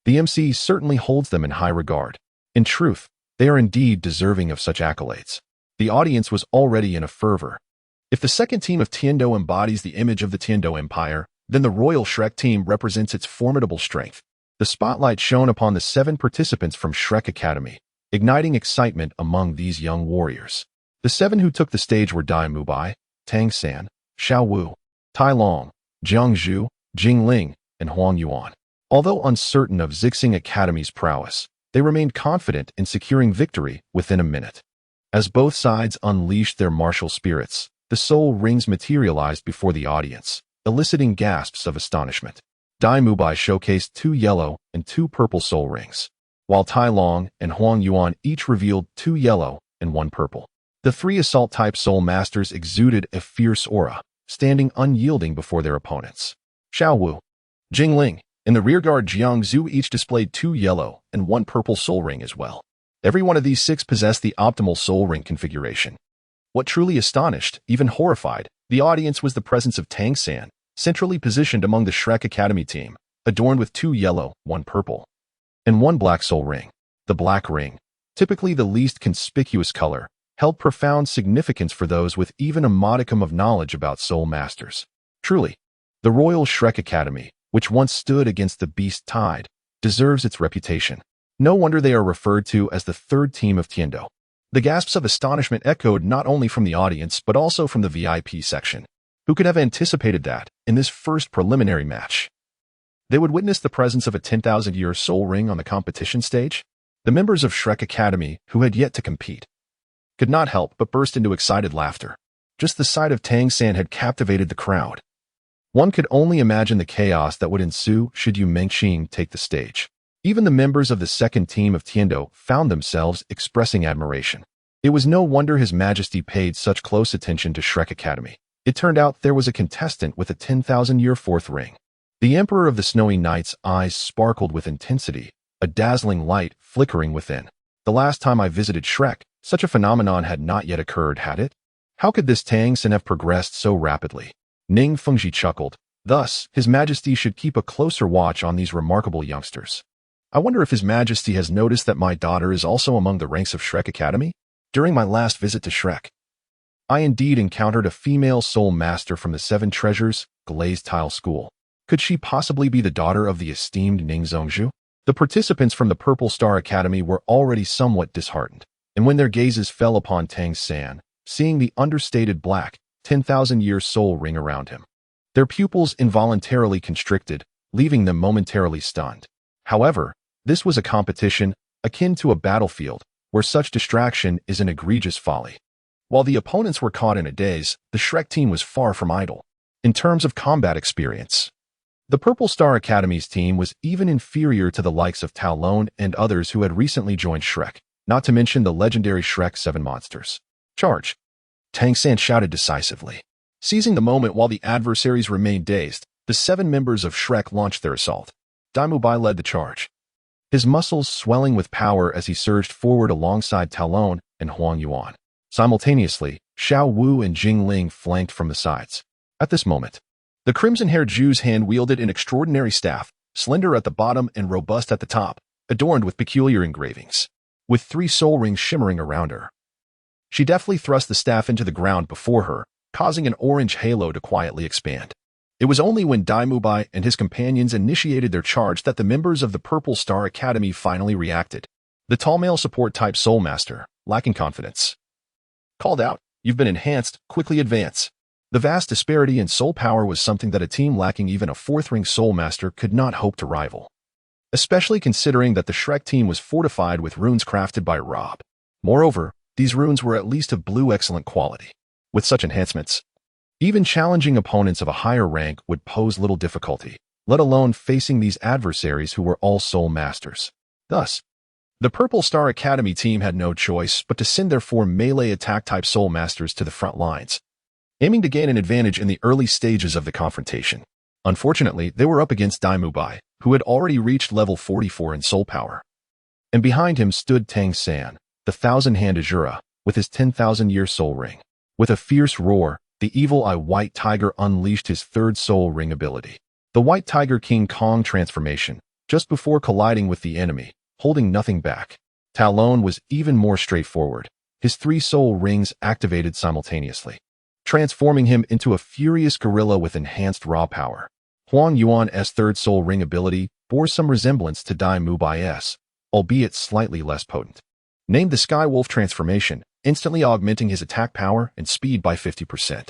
The MC certainly holds them in high regard. In truth, they are indeed deserving of such accolades. The audience was already in a fervor. If the second team of Tiandou embodies the image of the Tiandou Empire, then the Royal Shrek team represents its formidable strength. The spotlight shone upon the 7 participants from Shrek Academy, igniting excitement among these young warriors. The 7 who took the stage were Dai Mubai, Tang, Xiao Wu, Tai Long, Jiang Zhu, Jing Ling, and Huang Yuan. Although uncertain of Xiang Academy's prowess, they remained confident in securing victory within a minute. As both sides unleashed their martial spirits, the soul rings materialized before the audience, eliciting gasps of astonishment. Dai Mubai showcased 2 yellow and 2 purple soul rings, while Tai Long and Huang Yuan each revealed 2 yellow and 1 purple. The 3 assault-type soul masters exuded a fierce aura, standing unyielding before their opponents. Xiao Wu, Jing Ling, and the rearguard Jiang Zhu each displayed 2 yellow and 1 purple soul ring as well. Every one of these 6 possessed the optimal soul ring configuration. What truly astonished, even horrified, the audience was the presence of Tang, centrally positioned among the Shrek Academy team, adorned with 2 yellow, 1 purple, and 1 black soul ring. The black ring, typically the least conspicuous color, held profound significance for those with even a modicum of knowledge about soul masters. Truly, the Royal Shrek Academy, which once stood against the beast Tide, deserves its reputation. No wonder they are referred to as the third team of Tiandou. The gasps of astonishment echoed not only from the audience but also from the VIP section. Who could have anticipated that, in this first preliminary match, they would witness the presence of a 10,000-year soul ring on the competition stage? The members of Shrek Academy, who had yet to compete, could not help but burst into excited laughter. Just the sight of Tang San had captivated the crowd. One could only imagine the chaos that would ensue should Qing take the stage. Even the members of the second team of Tiandou found themselves expressing admiration. It was no wonder His Majesty paid such close attention to Shrek Academy. It turned out there was a contestant with a 10,000-year fourth ring. The Emperor of the Snowy Knight's eyes sparkled with intensity, a dazzling light flickering within. The last time I visited Shrek, such a phenomenon had not yet occurred, had it? How could this Tang San have progressed so rapidly? Ning Fengji chuckled. Thus, His Majesty should keep a closer watch on these remarkable youngsters. I wonder if His Majesty has noticed that my daughter is also among the ranks of Shrek Academy? During my last visit to Shrek, I indeed encountered a female soul master from the Seven Treasures, Glazed Tile School. Could she possibly be the daughter of the esteemed Ning Zhongzhu? The participants from the Purple Star Academy were already somewhat disheartened, and when their gazes fell upon Tang San, seeing the understated black, 10,000-year soul ring around him, their pupils involuntarily constricted, leaving them momentarily stunned. However, this was a competition akin to a battlefield, where such distraction is an egregious folly. While the opponents were caught in a daze, the Shrek team was far from idle. In terms of combat experience, the Purple Star Academy's team was even inferior to the likes of Tidal Douluo and others who had recently joined Shrek, not to mention the legendary Shrek 7 monsters. Charge! Tang San shouted decisively. Seizing the moment while the adversaries remained dazed, the 7 members of Shrek launched their assault. Daimubai led the charge, his muscles swelling with power as he surged forward alongside Tidal Douluo and Huang Yuan. Simultaneously, Xiao Wu and Jing Ling flanked from the sides. At this moment, the crimson-haired Jew's hand wielded an extraordinary staff, slender at the bottom and robust at the top, adorned with peculiar engravings, with 3 soul rings shimmering around her. She deftly thrust the staff into the ground before her, causing an orange halo to quietly expand. It was only when Daimubai and his companions initiated their charge that the members of the Purple Star Academy finally reacted. The tall male support-type Soul Master, lacking confidence, called out, "You've been enhanced, quickly advance." The vast disparity in soul power was something that a team lacking even a 4th-ring Soul Master could not hope to rival, especially considering that the Shrek team was fortified with runes crafted by Rob. Moreover, these runes were at least of blue excellent quality. With such enhancements, even challenging opponents of a higher rank would pose little difficulty, let alone facing these adversaries who were all soul masters. Thus, the Purple Star Academy team had no choice but to send their 4 melee attack-type soul masters to the front lines, aiming to gain an advantage in the early stages of the confrontation. Unfortunately, they were up against Daimubai, who had already reached level 44 in soul power. And behind him stood Tang San, the 1,000-hand Azura, with his 10,000-year soul ring. With a fierce roar, the evil eye White Tiger unleashed his 3rd soul ring ability, the White Tiger King Kong transformation, just before colliding with the enemy, holding nothing back. Tidal Douluo was even more straightforward, his 3 soul rings activated simultaneously, transforming him into a furious gorilla with enhanced raw power. Huang Yuan's 3rd soul ring ability bore some resemblance to Daimubai's, albeit slightly less potent. Named the Sky Wolf transformation, instantly augmenting his attack power and speed by 50%.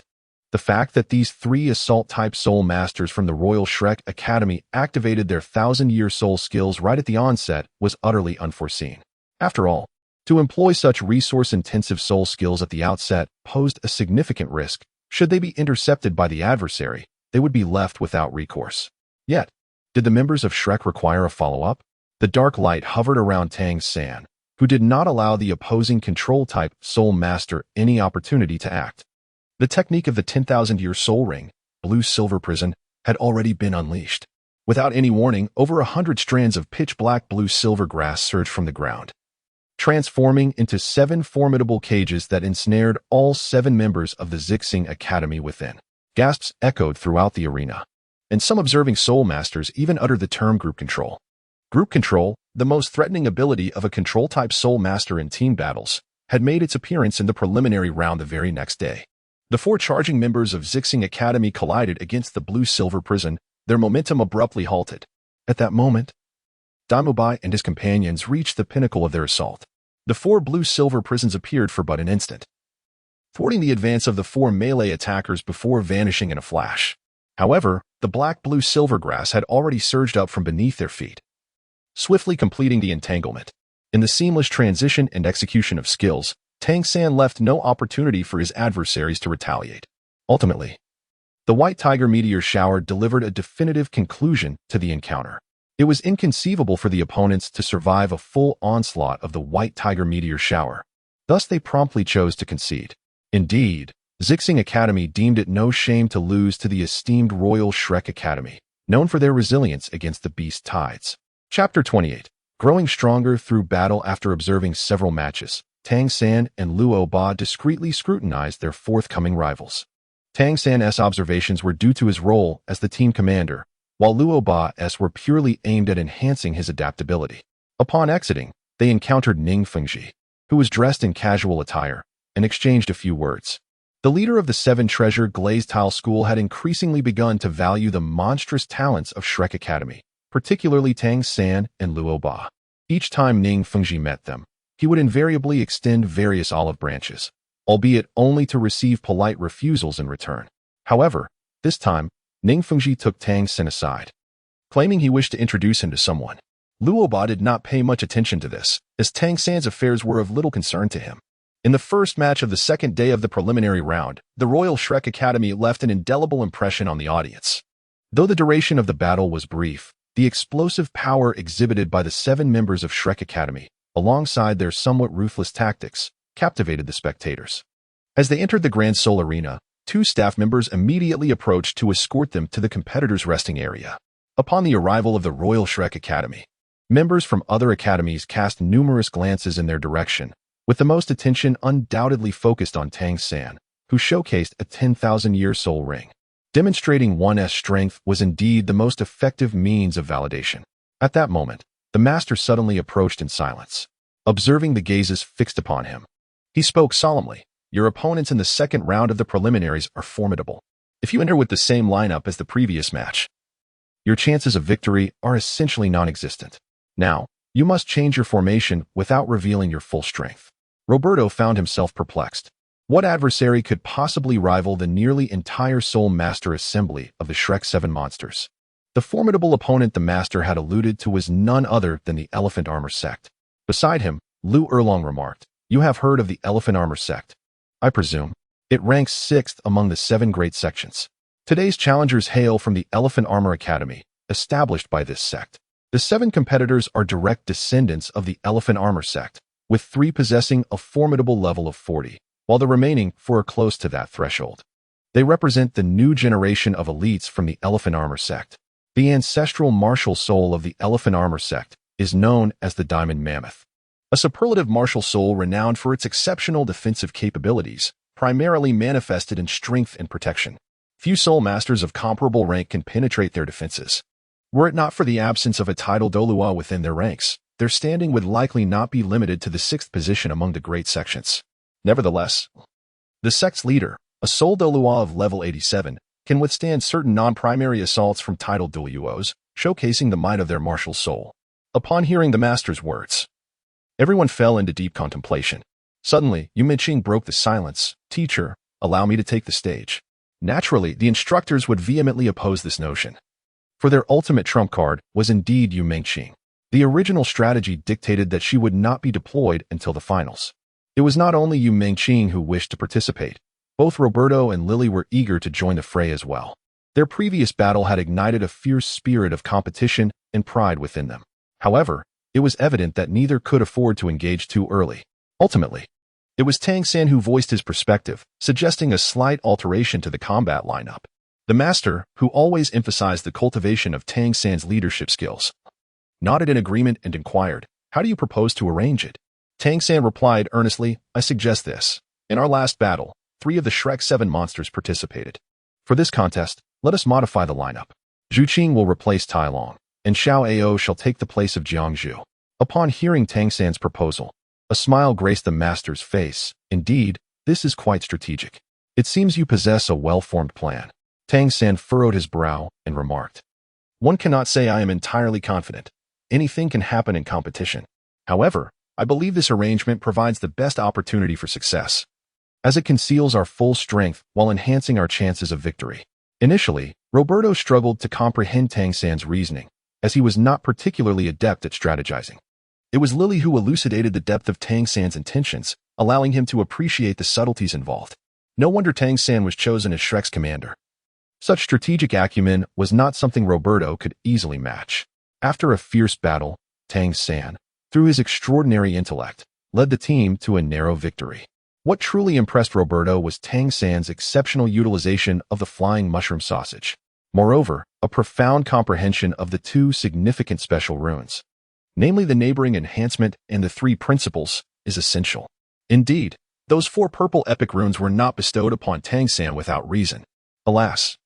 The fact that these 3 assault-type soul masters from the Royal Shrek Academy activated their 1,000-year soul skills right at the onset was utterly unforeseen. After all, to employ such resource-intensive soul skills at the outset posed a significant risk. Should they be intercepted by the adversary, they would be left without recourse. Yet, did the members of Shrek require a follow-up? The dark light hovered around Tang San, who did not allow the opposing control-type soul master any opportunity to act. The technique of the 10,000-year soul ring, blue-silver prison, had already been unleashed. Without any warning, over 100 strands of pitch-black blue-silver grass surged from the ground, transforming into 7 formidable cages that ensnared all 7 members of the Xing Academy within. Gasps echoed throughout the arena, and some observing soul masters even uttered the term group control. Group control, the most threatening ability of a control-type soul master in team battles, had made its appearance in the preliminary round the very next day. The 4 charging members of Xing Academy collided against the blue-silver prison, their momentum abruptly halted. At that moment, Daimubai and his companions reached the pinnacle of their assault. The 4 blue-silver prisons appeared for but an instant. thwarting the advance of the 4 melee attackers before vanishing in a flash. However, the black-blue silvergrass had already surged up from beneath their feet, swiftly completing the entanglement. In the seamless transition and execution of skills, Tang left no opportunity for his adversaries to retaliate. Ultimately, the White Tiger Meteor Shower delivered a definitive conclusion to the encounter. It was inconceivable for the opponents to survive a full onslaught of the White Tiger Meteor Shower. Thus, they promptly chose to concede. Indeed, Xing Academy deemed it no shame to lose to the esteemed Royal Shrek Academy, known for their resilience against the beast tides. Chapter 28. Growing stronger through battle. After observing several matches, Tang San and Luo Ba discreetly scrutinized their forthcoming rivals. Tang San's observations were due to his role as the team commander, while Luo Ba's were purely aimed at enhancing his adaptability. Upon exiting, they encountered Ning, who was dressed in casual attire, and exchanged a few words. The leader of the 7 Treasure Glazed Tile School had increasingly begun to value the monstrous talents of Shrek Academy, particularly Tang San and Luo Ba. Each time Ning met them, he would invariably extend various olive branches, albeit only to receive polite refusals in return. However, this time, Ning took Tang San aside, claiming he wished to introduce him to someone. Luo Ba did not pay much attention to this, as Tang San's affairs were of little concern to him. In the first match of the second day of the preliminary round, the Royal Shrek Academy left an indelible impression on the audience. Though the duration of the battle was brief, the explosive power exhibited by the 7 members of Shrek Academy, alongside their somewhat ruthless tactics, captivated the spectators. As they entered the Grand Soul Arena, 2 staff members immediately approached to escort them to the competitors' resting area. Upon the arrival of the Royal Shrek Academy, members from other academies cast numerous glances in their direction, with the most attention undoubtedly focused on Tang San, who showcased a 10,000-year soul ring. Demonstrating one's strength was indeed the most effective means of validation. At that moment, the master suddenly approached in silence, observing the gazes fixed upon him. He spoke solemnly. Your opponents in the second round of the preliminaries are formidable. If you enter with the same lineup as the previous match, your chances of victory are essentially non-existent. Now, you must change your formation without revealing your full strength. Roberto found himself perplexed. What adversary could possibly rival the nearly entire Soul Master assembly of the Shrek 7 monsters? The formidable opponent the master had alluded to was none other than the Elephant Armor sect. Beside him, Lu Erlong remarked, "You have heard of the Elephant Armor sect, I presume. It ranks 6th among the 7 great sections. Today's challengers hail from the Elephant Armor Academy, established by this sect. The 7 competitors are direct descendants of the Elephant Armor sect, with 3 possessing a formidable level of 40, while the remaining 4 are close to that threshold. They represent the new generation of elites from the Elephant Armor sect. The ancestral martial soul of the Elephant Armor sect is known as the Diamond Mammoth, a superlative martial soul renowned for its exceptional defensive capabilities, primarily manifested in strength and protection. Few soul masters of comparable rank can penetrate their defenses. Were it not for the absence of a Tidal Douluo within their ranks, their standing would likely not be limited to the 6th position among the great sections. Nevertheless, the sect's leader, a Soul Douluo of level 87, can withstand certain non-primary assaults from Tidal Douluos, showcasing the might of their martial soul. Upon hearing the master's words, everyone fell into deep contemplation. Suddenly, Yu Mingqing broke the silence. "Teacher, allow me to take the stage." Naturally, the instructors would vehemently oppose this notion, for their ultimate trump card was indeed Yu Mingqing. The original strategy dictated that she would not be deployed until the finals. It was not only Yu Mingqing who wished to participate. Both Roberto and Lily were eager to join the fray as well. Their previous battle had ignited a fierce spirit of competition and pride within them. However, it was evident that neither could afford to engage too early. Ultimately, it was Tang San who voiced his perspective, suggesting a slight alteration to the combat lineup. The master, who always emphasized the cultivation of Tang San's leadership skills, nodded in agreement and inquired, "How do you propose to arrange it?" Tang San replied earnestly, "I suggest this. In our last battle, 3 of the Shrek 7 monsters participated. For this contest, let us modify the lineup. Zhu Qing will replace Tai Long, and Xiao Ao shall take the place of Jiang Zhu." Upon hearing Tang San's proposal, a smile graced the master's face. "Indeed, this is quite strategic. It seems you possess a well-formed plan." Tang San furrowed his brow and remarked, "One cannot say I am entirely confident. Anything can happen in competition. However, I believe this arrangement provides the best opportunity for success." as it conceals our full strength while enhancing our chances of victory. Initially, Roberto struggled to comprehend Tang San's reasoning, as he was not particularly adept at strategizing. It was Lily who elucidated the depth of Tang San's intentions, allowing him to appreciate the subtleties involved. No wonder Tang San was chosen as Shrek's commander. Such strategic acumen was not something Roberto could easily match. After a fierce battle, Tang San, through his extraordinary intellect, led the team to a narrow victory. What truly impressed Roberto was Tang San's exceptional utilization of the flying mushroom sausage. Moreover, a profound comprehension of the two significant special runes, namely the neighboring enhancement and the three principles, is essential. Indeed, those 4 purple epic runes were not bestowed upon Tang San without reason. Alas,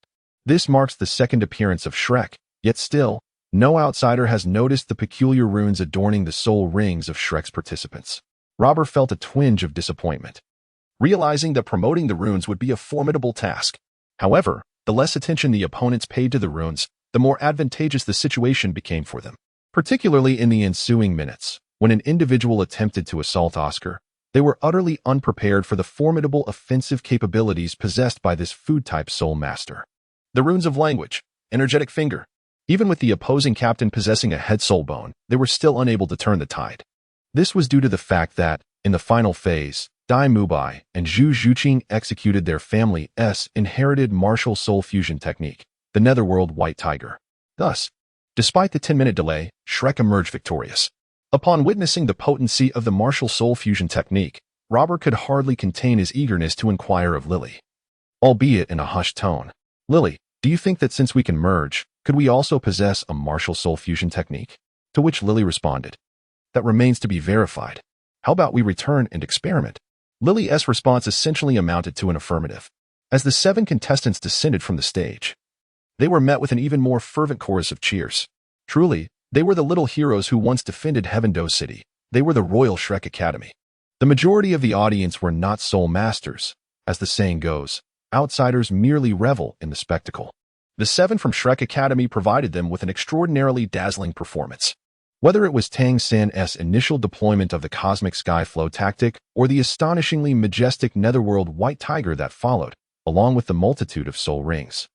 this marks the second appearance of Shrek, yet still, no outsider has noticed the peculiar runes adorning the soul rings of Shrek's participants. Robert felt a twinge of disappointment, realizing that promoting the runes would be a formidable task. However, the less attention the opponents paid to the runes, the more advantageous the situation became for them. Particularly in the ensuing minutes, when an individual attempted to assault Oscar, they were utterly unprepared for the formidable offensive capabilities possessed by this food-type soul master. The runes of language, energetic finger. Even with the opposing captain possessing a head soul bone, they were still unable to turn the tide. This was due to the fact that, in the final phase, Dai Mubai and Zhu Zhuqing executed their family's inherited martial soul fusion technique, the Netherworld White Tiger. Thus, despite the 10-minute delay, Shrek emerged victorious. Upon witnessing the potency of the martial soul fusion technique, Robert could hardly contain his eagerness to inquire of Lily, albeit in a hushed tone. "Lily, do you think that since we can merge, could we also possess a martial soul fusion technique?" To which Lily responded, "That remains to be verified. How about we return and experiment?" Lily's response essentially amounted to an affirmative. As the 7 contestants descended from the stage, they were met with an even more fervent chorus of cheers. Truly, they were the little heroes who once defended Heavendoe City. They were the Royal Shrek Academy. The majority of the audience were not soul masters. As the saying goes, outsiders merely revel in the spectacle. The 7 from Shrek Academy provided them with an extraordinarily dazzling performance. Whether it was Tang San's initial deployment of the Cosmic Sky Flow tactic or the astonishingly majestic Netherworld White Tiger that followed, along with the multitude of soul rings,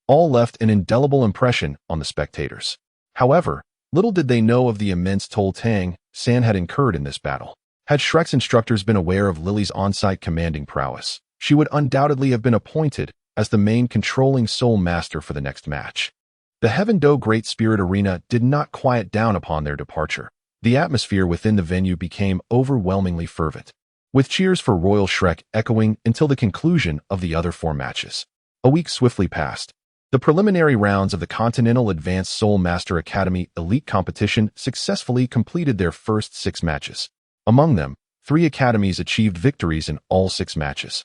all left an indelible impression on the spectators. However, little did they know of the immense toll Tang San had incurred in this battle. Had Shrek's instructors been aware of Lily's on-site commanding prowess, she would undoubtedly have been appointed as the main controlling soul master for the next match. The Heavendoe Great Spirit Arena did not quiet down upon their departure. The atmosphere within the venue became overwhelmingly fervent, with cheers for Royal Shrek echoing until the conclusion of the other 4 matches. A week swiftly passed. The preliminary rounds of the Continental Advanced Soul Master Academy Elite Competition successfully completed their first 6 matches. Among them, 3 academies achieved victories in all 6 matches,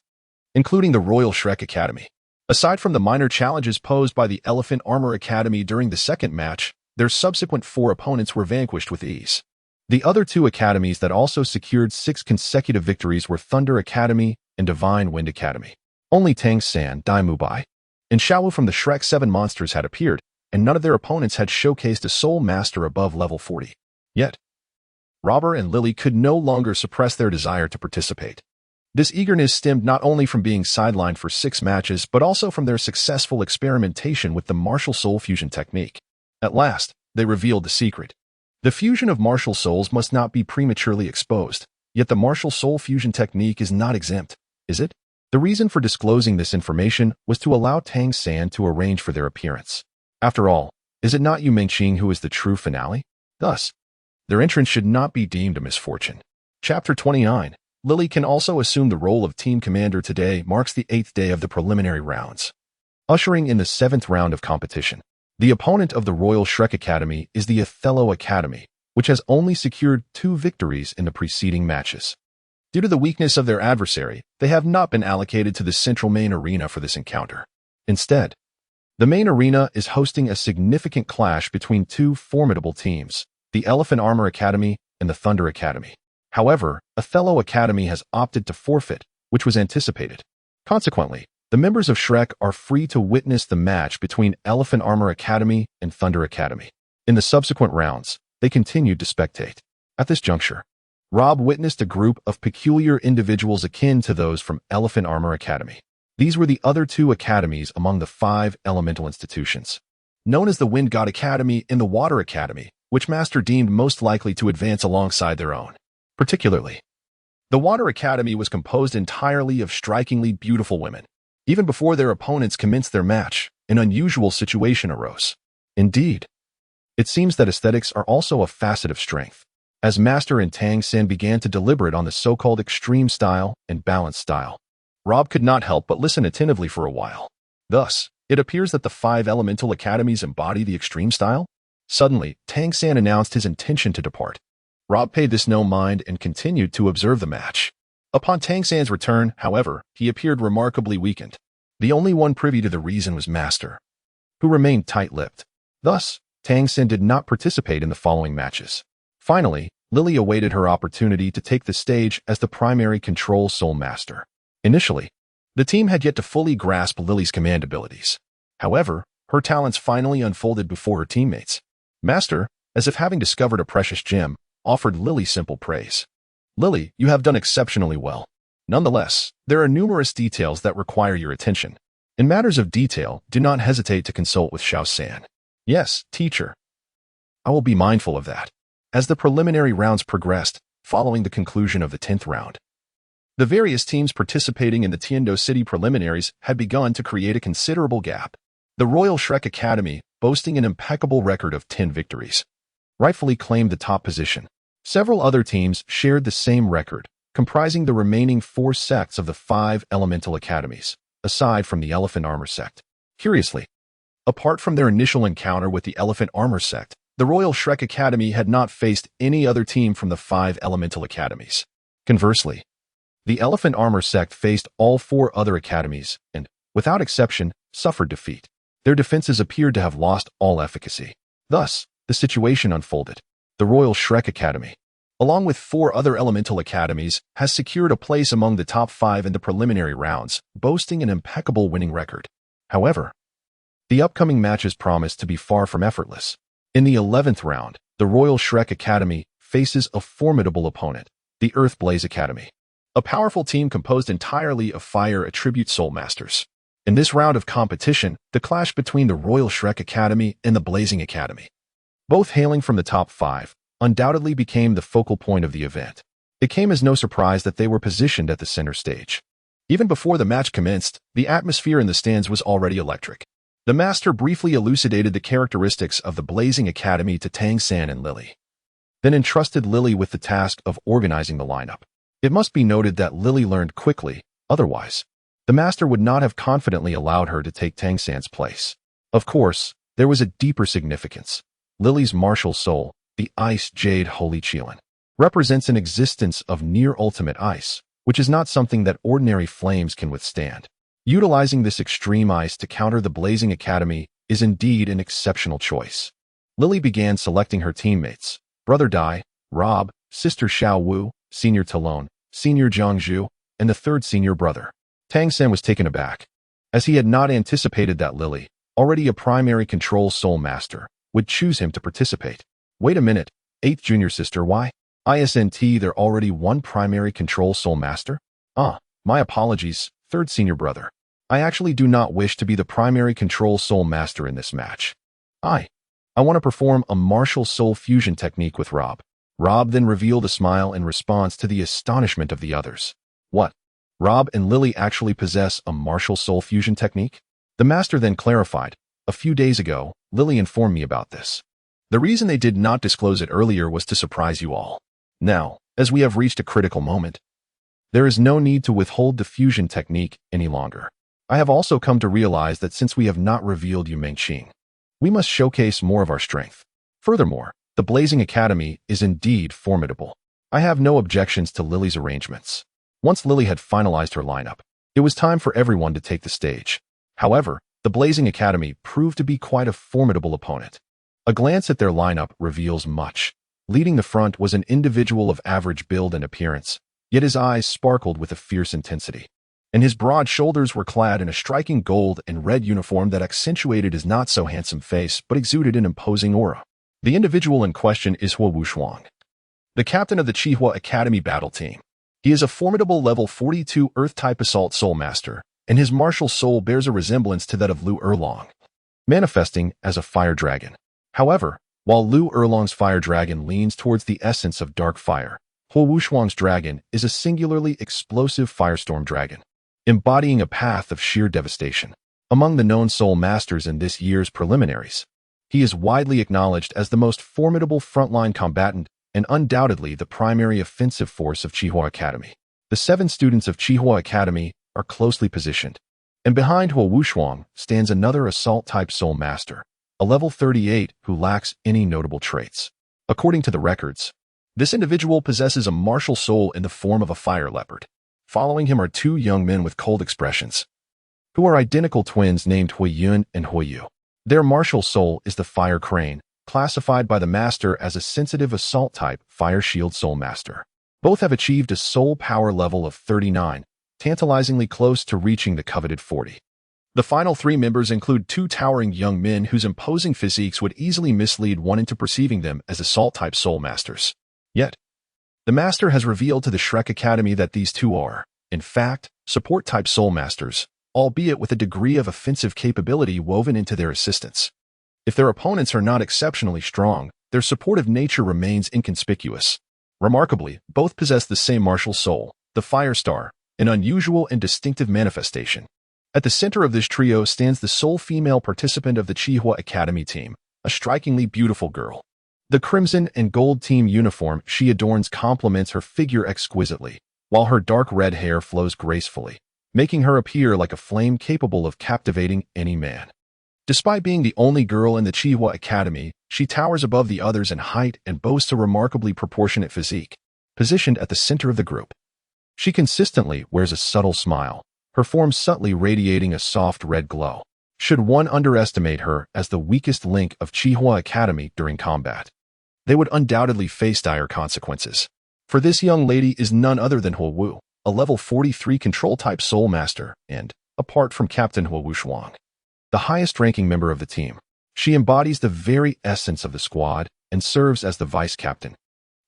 including the Royal Shrek Academy. Aside from the minor challenges posed by the Elephant Armor Academy during the second match, their subsequent 4 opponents were vanquished with ease. The other 2 academies that also secured 6 consecutive victories were Thunder Academy and Divine Wind Academy. Only Tang San, Dai Mubai, and Xiao from the Shrek 7 monsters had appeared, and none of their opponents had showcased a soul master above level 40. Yet, Robert and Lily could no longer suppress their desire to participate. This eagerness stemmed not only from being sidelined for 6 matches, but also from their successful experimentation with the martial soul fusion technique. At last, they revealed the secret. The fusion of martial souls must not be prematurely exposed, yet the martial soul fusion technique is not exempt, is it? The reason for disclosing this information was to allow Tang San to arrange for their appearance. After all, is it not Yu Mengqing who is the true finale? Thus, their entrance should not be deemed a misfortune. Chapter 29. Lily can also assume the role of team commander. Today marks the 8th day of the preliminary rounds, ushering in the 7th round of competition. The opponent of the Royal Shrek Academy is the Othello Academy, which has only secured 2 victories in the preceding matches. Due to the weakness of their adversary, they have not been allocated to the central main arena for this encounter. Instead, the main arena is hosting a significant clash between 2 formidable teams, the Elephant Armor Academy and the Thunder Academy. However, Othello Academy has opted to forfeit, which was anticipated. Consequently, the members of Shrek are free to witness the match between Elephant Armor Academy and Thunder Academy. In the subsequent rounds, they continued to spectate. At this juncture, Rob witnessed a group of peculiar individuals akin to those from Elephant Armor Academy. These were the other two academies among the 5 elemental institutions, known as the Wind God Academy and the Water Academy, which Master deemed most likely to advance alongside their own. Particularly, the Water Academy was composed entirely of strikingly beautiful women. Even before their opponents commenced their match, an unusual situation arose. Indeed, it seems that aesthetics are also a facet of strength. As Master and Tang began to deliberate on the so-called extreme style and balanced style, Rob could not help but listen attentively for a while. Thus, it appears that the 5 elemental academies embody the extreme style. Suddenly, Tang announced his intention to depart. Rob paid this no mind and continued to observe the match. Upon Tang's return, however, he appeared remarkably weakened. The only one privy to the reason was Master, who remained tight-lipped. Thus, Tang did not participate in the following matches. Finally, Lily awaited her opportunity to take the stage as the primary control soul master. Initially, the team had yet to fully grasp Lily's command abilities. However, her talents finally unfolded before her teammates. Master, as if having discovered a precious gem, offered Lily simple praise. Lily, you have done exceptionally well. Nonetheless, there are numerous details that require your attention. In matters of detail, do not hesitate to consult with Xiao. Yes, teacher. I will be mindful of that. As the preliminary rounds progressed, following the conclusion of the 10th round, the various teams participating in the Tiandou City preliminaries had begun to create a considerable gap. The Royal Shrek Academy, boasting an impeccable record of 10 victories, rightfully claimed the top position. Several other teams shared the same record, comprising the remaining 4 sects of the 5 elemental academies, aside from the Elephant Armor sect. Curiously, apart from their initial encounter with the Elephant Armor sect, the Royal Shrek Academy had not faced any other team from the 5 elemental academies. Conversely, the Elephant Armor sect faced all 4 other academies and, without exception, suffered defeat. Their defenses appeared to have lost all efficacy. Thus, the situation unfolded. The Royal Shrek Academy, along with 4 other elemental academies, has secured a place among the top 5 in the preliminary rounds, boasting an impeccable winning record. However, the upcoming matches promise to be far from effortless. In the 11th round, the Royal Shrek Academy faces a formidable opponent, the Earth Blaze Academy, a powerful team composed entirely of fire attribute soul masters. In this round of competition, the clash between the Royal Shrek Academy and the Blazing Academy, both hailing from the top 5, undoubtedly became the focal point of the event. It came as no surprise that they were positioned at the center stage. Even before the match commenced, the atmosphere in the stands was already electric. The master briefly elucidated the characteristics of the Blazing Academy to Tang and Lily, then entrusted Lily with the task of organizing the lineup. It must be noted that Lily learned quickly, otherwise, the master would not have confidently allowed her to take Tang place. Of course, there was a deeper significance. Lily's martial soul, the Ice Jade Holy Qilin, represents an existence of near-ultimate ice, which is not something that ordinary flames can withstand. Utilizing this extreme ice to counter the Blazing Academy is indeed an exceptional choice. Lily began selecting her teammates: Brother Dai, Rob, Sister Xiao Wu, Senior Talon, Senior Jiangzhu, and the 3rd senior brother. Tang was taken aback, as he had not anticipated that Lily, already a primary control soul master, would choose him to participate. Wait a minute, 8th junior sister, why? Isn't there already one primary control soul master? My apologies, 3rd senior brother. I actually do not wish to be the primary control soul master in this match. I want to perform a martial soul fusion technique with Rob. Rob then revealed a smile in response to the astonishment of the others. What? Rob and Lily actually possess a martial soul fusion technique? The master then clarified, a few days ago, Lily informed me about this. The reason they did not disclose it earlier was to surprise you all. Now, as we have reached a critical moment, there is no need to withhold the fusion technique any longer. I have also come to realize that since we have not revealed Yu Qing, we must showcase more of our strength. Furthermore, the Blazing Academy is indeed formidable. I have no objections to Lily's arrangements. Once Lily had finalized her lineup, it was time for everyone to take the stage. However, the Blazing Academy proved to be quite a formidable opponent. A glance at their lineup reveals much. Leading the front was an individual of average build and appearance, yet his eyes sparkled with a fierce intensity, and his broad shoulders were clad in a striking gold and red uniform that accentuated his not-so-handsome face but exuded an imposing aura. The individual in question is Huo Wushuang, the captain of the Qihua Academy battle team. He is a formidable level 42 Earth-type Assault Soul Master, and his martial soul bears a resemblance to that of Lu Erlong, manifesting as a fire dragon. However, while Lu Erlong's fire dragon leans towards the essence of dark fire, Huo Wushuang's dragon is a singularly explosive firestorm dragon, embodying a path of sheer devastation. Among the known soul masters in this year's preliminaries, he is widely acknowledged as the most formidable frontline combatant and undoubtedly the primary offensive force of Qihua Academy. The 7 students of Qihua Academy are closely positioned, and behind Huo Wushuang stands another assault-type soul master, a level 38 who lacks any notable traits. According to the records, this individual possesses a martial soul in the form of a fire leopard. Following him are 2 young men with cold expressions, who are identical twins named Huiyun and Huiyu. Their martial soul is the fire crane, classified by the master as a sensitive assault-type fire shield soul master. Both have achieved a soul power level of 39, tantalizingly close to reaching the coveted 40. The final 3 members include 2 towering young men whose imposing physiques would easily mislead one into perceiving them as assault-type soul masters. Yet, the master has revealed to the Shrek Academy that these 2 are, in fact, support-type soul masters, albeit with a degree of offensive capability woven into their assistance. If their opponents are not exceptionally strong, their supportive nature remains inconspicuous. Remarkably, both possess the same martial soul, the Fire Star, an unusual and distinctive manifestation. At the center of this trio stands the sole female participant of the Qihua Academy team, a strikingly beautiful girl. The crimson and gold team uniform she adorns complements her figure exquisitely, while her dark red hair flows gracefully, making her appear like a flame capable of captivating any man. Despite being the only girl in the Qihua Academy, she towers above the others in height and boasts a remarkably proportionate physique. Positioned at the center of the group, she consistently wears a subtle smile, her form subtly radiating a soft red glow. Should one underestimate her as the weakest link of Qihua Academy during combat, they would undoubtedly face dire consequences. For this young lady is none other than Huo Wu, a level 43 control-type soul master, and, apart from Captain Huo Wushuang, the highest-ranking member of the team, she embodies the very essence of the squad and serves as the vice-captain,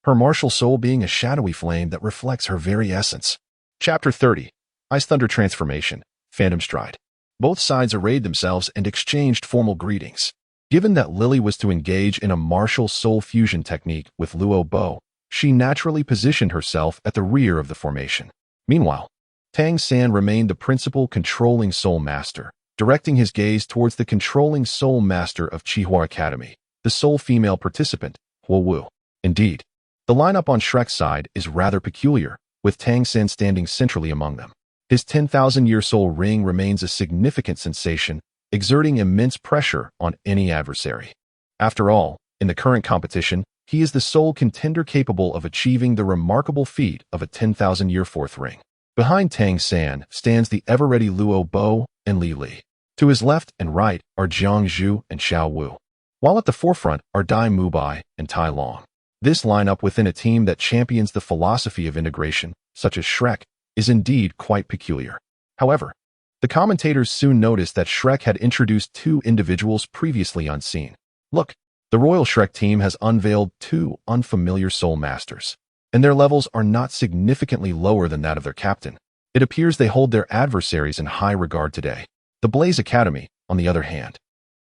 her martial soul being a shadowy flame that reflects her very essence. Chapter 30. Ice Thunder Transformation, Phantom Stride. Both sides arrayed themselves and exchanged formal greetings. Given that Lily was to engage in a martial soul fusion technique with Luo Bo, she naturally positioned herself at the rear of the formation. Meanwhile, Tang San remained the principal controlling soul master, directing his gaze towards the controlling soul master of Qihua Academy, the sole female participant, Huo Wu. Indeed, the lineup on Shrek's side is rather peculiar, with Tang San standing centrally among them. His 10,000-year soul ring remains a significant sensation, exerting immense pressure on any adversary. After all, in the current competition, he is the sole contender capable of achieving the remarkable feat of a 10,000-year fourth ring. Behind Tang San stands the ever-ready Luo Bo and Li Li. To his left and right are Jiang Zhu and Xiao Wu, while at the forefront are Dai Mubai and Tai Long. This lineup within a team that champions the philosophy of integration, such as Shrek, is indeed quite peculiar. However, the commentators soon noticed that Shrek had introduced 2 individuals previously unseen. Look, the Royal Shrek team has unveiled 2 unfamiliar soul masters, and their levels are not significantly lower than that of their captain. It appears they hold their adversaries in high regard today. The Blaze Academy, on the other hand,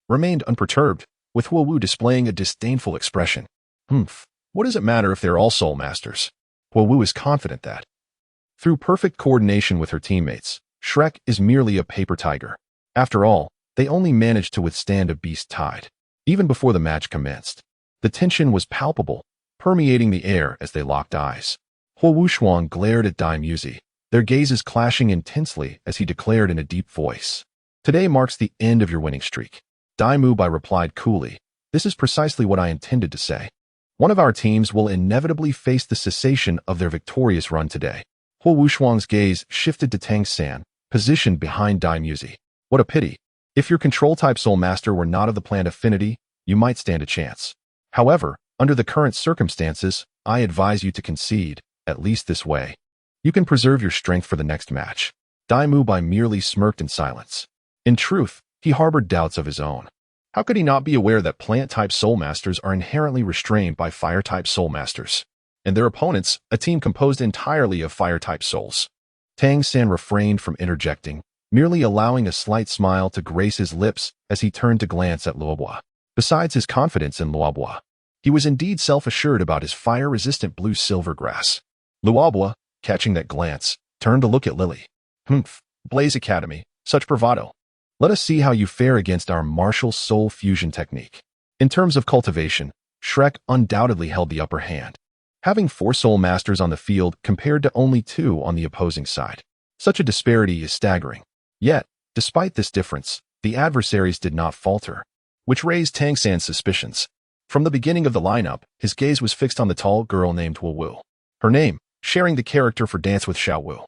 remained unperturbed, with Huo Wu displaying a disdainful expression. What does it matter if they're all soul masters? Huo Wu is confident that, through perfect coordination with her teammates, Shrek is merely a paper tiger. After all, they only managed to withstand a beast tide. Even before the match commenced, the tension was palpable, permeating the air as they locked eyes. Huo Wushuang glared at Dai Muzi, their gazes clashing intensely as he declared in a deep voice, "Today marks the end of your winning streak." Dai Mubai replied coolly, "This is precisely what I intended to say. One of our teams will inevitably face the cessation of their victorious run today." Huo Wushuang's gaze shifted to Tang San, positioned behind Dai Muzi. "What a pity. If your control-type soul master were not of the plant Affinity, you might stand a chance. However, under the current circumstances, I advise you to concede, at least this way. You can preserve your strength for the next match." Dai Mubai merely smirked in silence. In truth, he harbored doubts of his own. How could he not be aware that plant-type soul masters are inherently restrained by fire-type soul masters? and their opponents, a team composed entirely of fire-type souls. Tang San refrained from interjecting, merely allowing a slight smile to grace his lips as he turned to glance at Luobo. Besides his confidence in Luobo, he was indeed self-assured about his fire-resistant blue-silver grass. Luobo, catching that glance, turned to look at Lily. Humph, Blaze Academy, such bravado. Let us see how you fare against our martial soul fusion technique. In terms of cultivation, Shrek undoubtedly held the upper hand, having 4 soul masters on the field compared to only 2 on the opposing side. Such a disparity is staggering. Yet, despite this difference, the adversaries did not falter, which raised Tang San's suspicions. From the beginning of the lineup, his gaze was fixed on the tall girl named Wu Wu. Her name, sharing the character for Dance with Xiao Wu,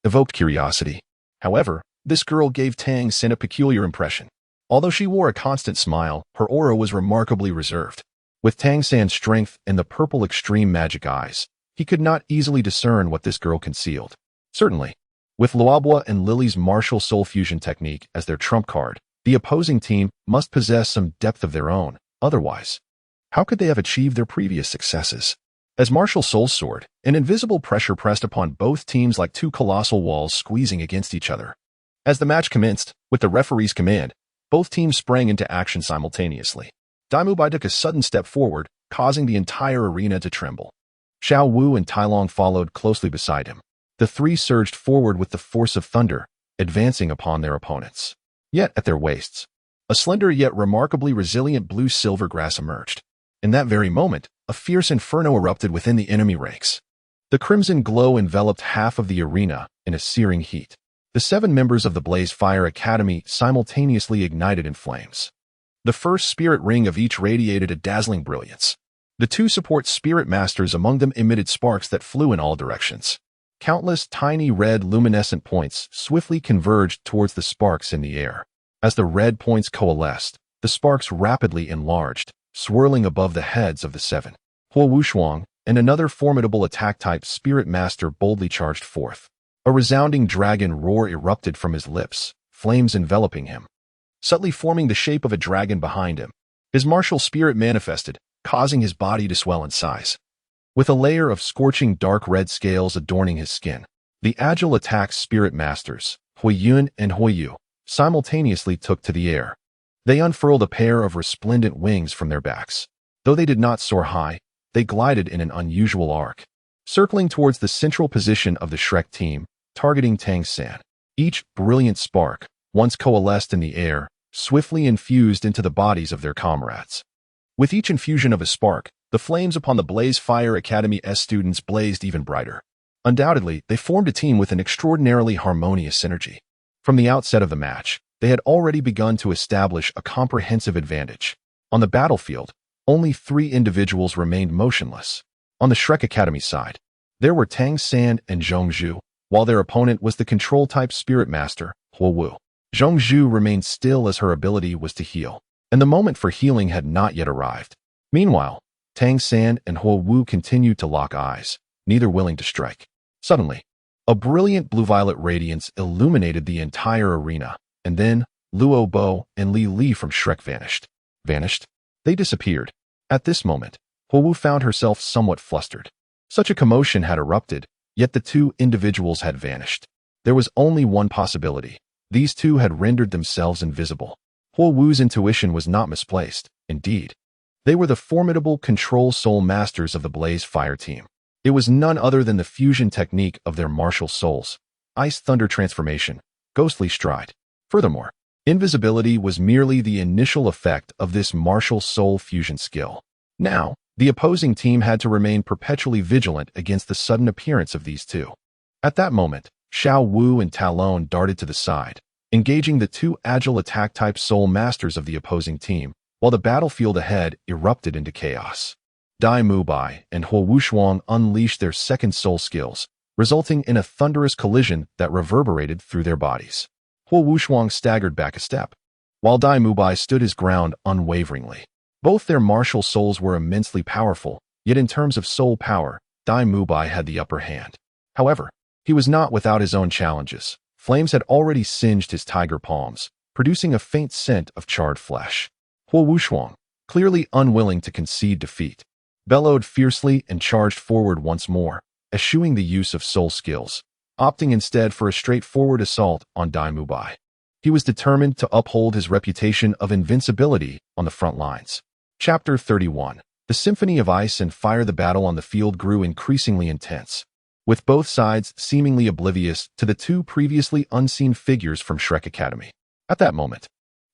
evoked curiosity. However, this girl gave Tang San a peculiar impression. Although she wore a constant smile, her aura was remarkably reserved. With Tang San's strength and the purple extreme magic eyes, he could not easily discern what this girl concealed. Certainly, with Luobo and Lily's martial soul fusion technique as their trump card, the opposing team must possess some depth of their own. Otherwise, how could they have achieved their previous successes? As martial souls soared, an invisible pressure pressed upon both teams like 2 colossal walls squeezing against each other. As the match commenced, with the referee's command, both teams sprang into action simultaneously. Daimubai took a sudden step forward, causing the entire arena to tremble. Xiao Wu and Tai Long followed closely beside him. The 3 surged forward with the force of thunder, advancing upon their opponents. Yet at their waists, a slender yet remarkably resilient blue-silver grass emerged. In that very moment, a fierce inferno erupted within the enemy ranks. The crimson glow enveloped half of the arena in a searing heat. The 7 members of the Blaze Fire Academy simultaneously ignited in flames. The first spirit ring of each radiated a dazzling brilliance. The 2 support spirit masters among them emitted sparks that flew in all directions. Countless tiny red luminescent points swiftly converged towards the sparks in the air. As the red points coalesced, the sparks rapidly enlarged, swirling above the heads of the 7. Huo Wushuang and another formidable attack-type spirit master boldly charged forth. A resounding dragon roar erupted from his lips, flames enveloping him, subtly forming the shape of a dragon behind him. His martial spirit manifested, causing his body to swell in size. With a layer of scorching dark red scales adorning his skin, the agile attack spirit masters, Huiyun and Huiyu, simultaneously took to the air. They unfurled a pair of resplendent wings from their backs. Though they did not soar high, they glided in an unusual arc, circling towards the central position of the Shrek team, targeting Tang San. Each brilliant spark, once coalesced in the air, swiftly infused into the bodies of their comrades. With each infusion of a spark, the flames upon the Blaze Fire Academy's students blazed even brighter. Undoubtedly, they formed a team with an extraordinarily harmonious synergy. From the outset of the match, they had already begun to establish a comprehensive advantage. On the battlefield, only 3 individuals remained motionless. On the Shrek Academy side, there were Tang San and Zhongzhu, while their opponent was the control-type spirit master, Huo Wu. Zhongzhu remained still as her ability was to heal, and the moment for healing had not yet arrived. Meanwhile, Tang San and Huo Wu continued to lock eyes, neither willing to strike. Suddenly, a brilliant blue-violet radiance illuminated the entire arena, and then Luo Bo and Li Li from Shrek vanished. Vanished? They disappeared. At this moment, Huo Wu found herself somewhat flustered. Such a commotion had erupted, yet the 2 individuals had vanished. There was only one possibility. These 2 had rendered themselves invisible. Huo Wu's intuition was not misplaced. Indeed, they were the formidable control soul masters of the Blaze Fire team. It was none other than the fusion technique of their martial souls, Ice Thunder Transformation, Ghostly Stride. Furthermore, invisibility was merely the initial effect of this martial soul fusion skill. Now, the opposing team had to remain perpetually vigilant against the sudden appearance of these 2. At that moment, Xiao Wu and Talon darted to the side, engaging the 2 agile attack-type soul masters of the opposing team, while the battlefield ahead erupted into chaos. Dai Mubai and Huo Wushuang unleashed their second soul skills, resulting in a thunderous collision that reverberated through their bodies. Huo Wushuang staggered back a step, while Dai Mubai stood his ground unwaveringly. Both their martial souls were immensely powerful, yet in terms of soul power, Dai Mubai had the upper hand. However, he was not without his own challenges. Flames had already singed his tiger palms, producing a faint scent of charred flesh. Huo Wushuang, clearly unwilling to concede defeat, bellowed fiercely and charged forward once more, eschewing the use of soul skills, opting instead for a straightforward assault on Dai Mubai. He was determined to uphold his reputation of invincibility on the front lines. Chapter 31. The Symphony of Ice and Fire. The battle on the field grew increasingly intense, with both sides seemingly oblivious to the two previously unseen figures from Shrek Academy. At that moment,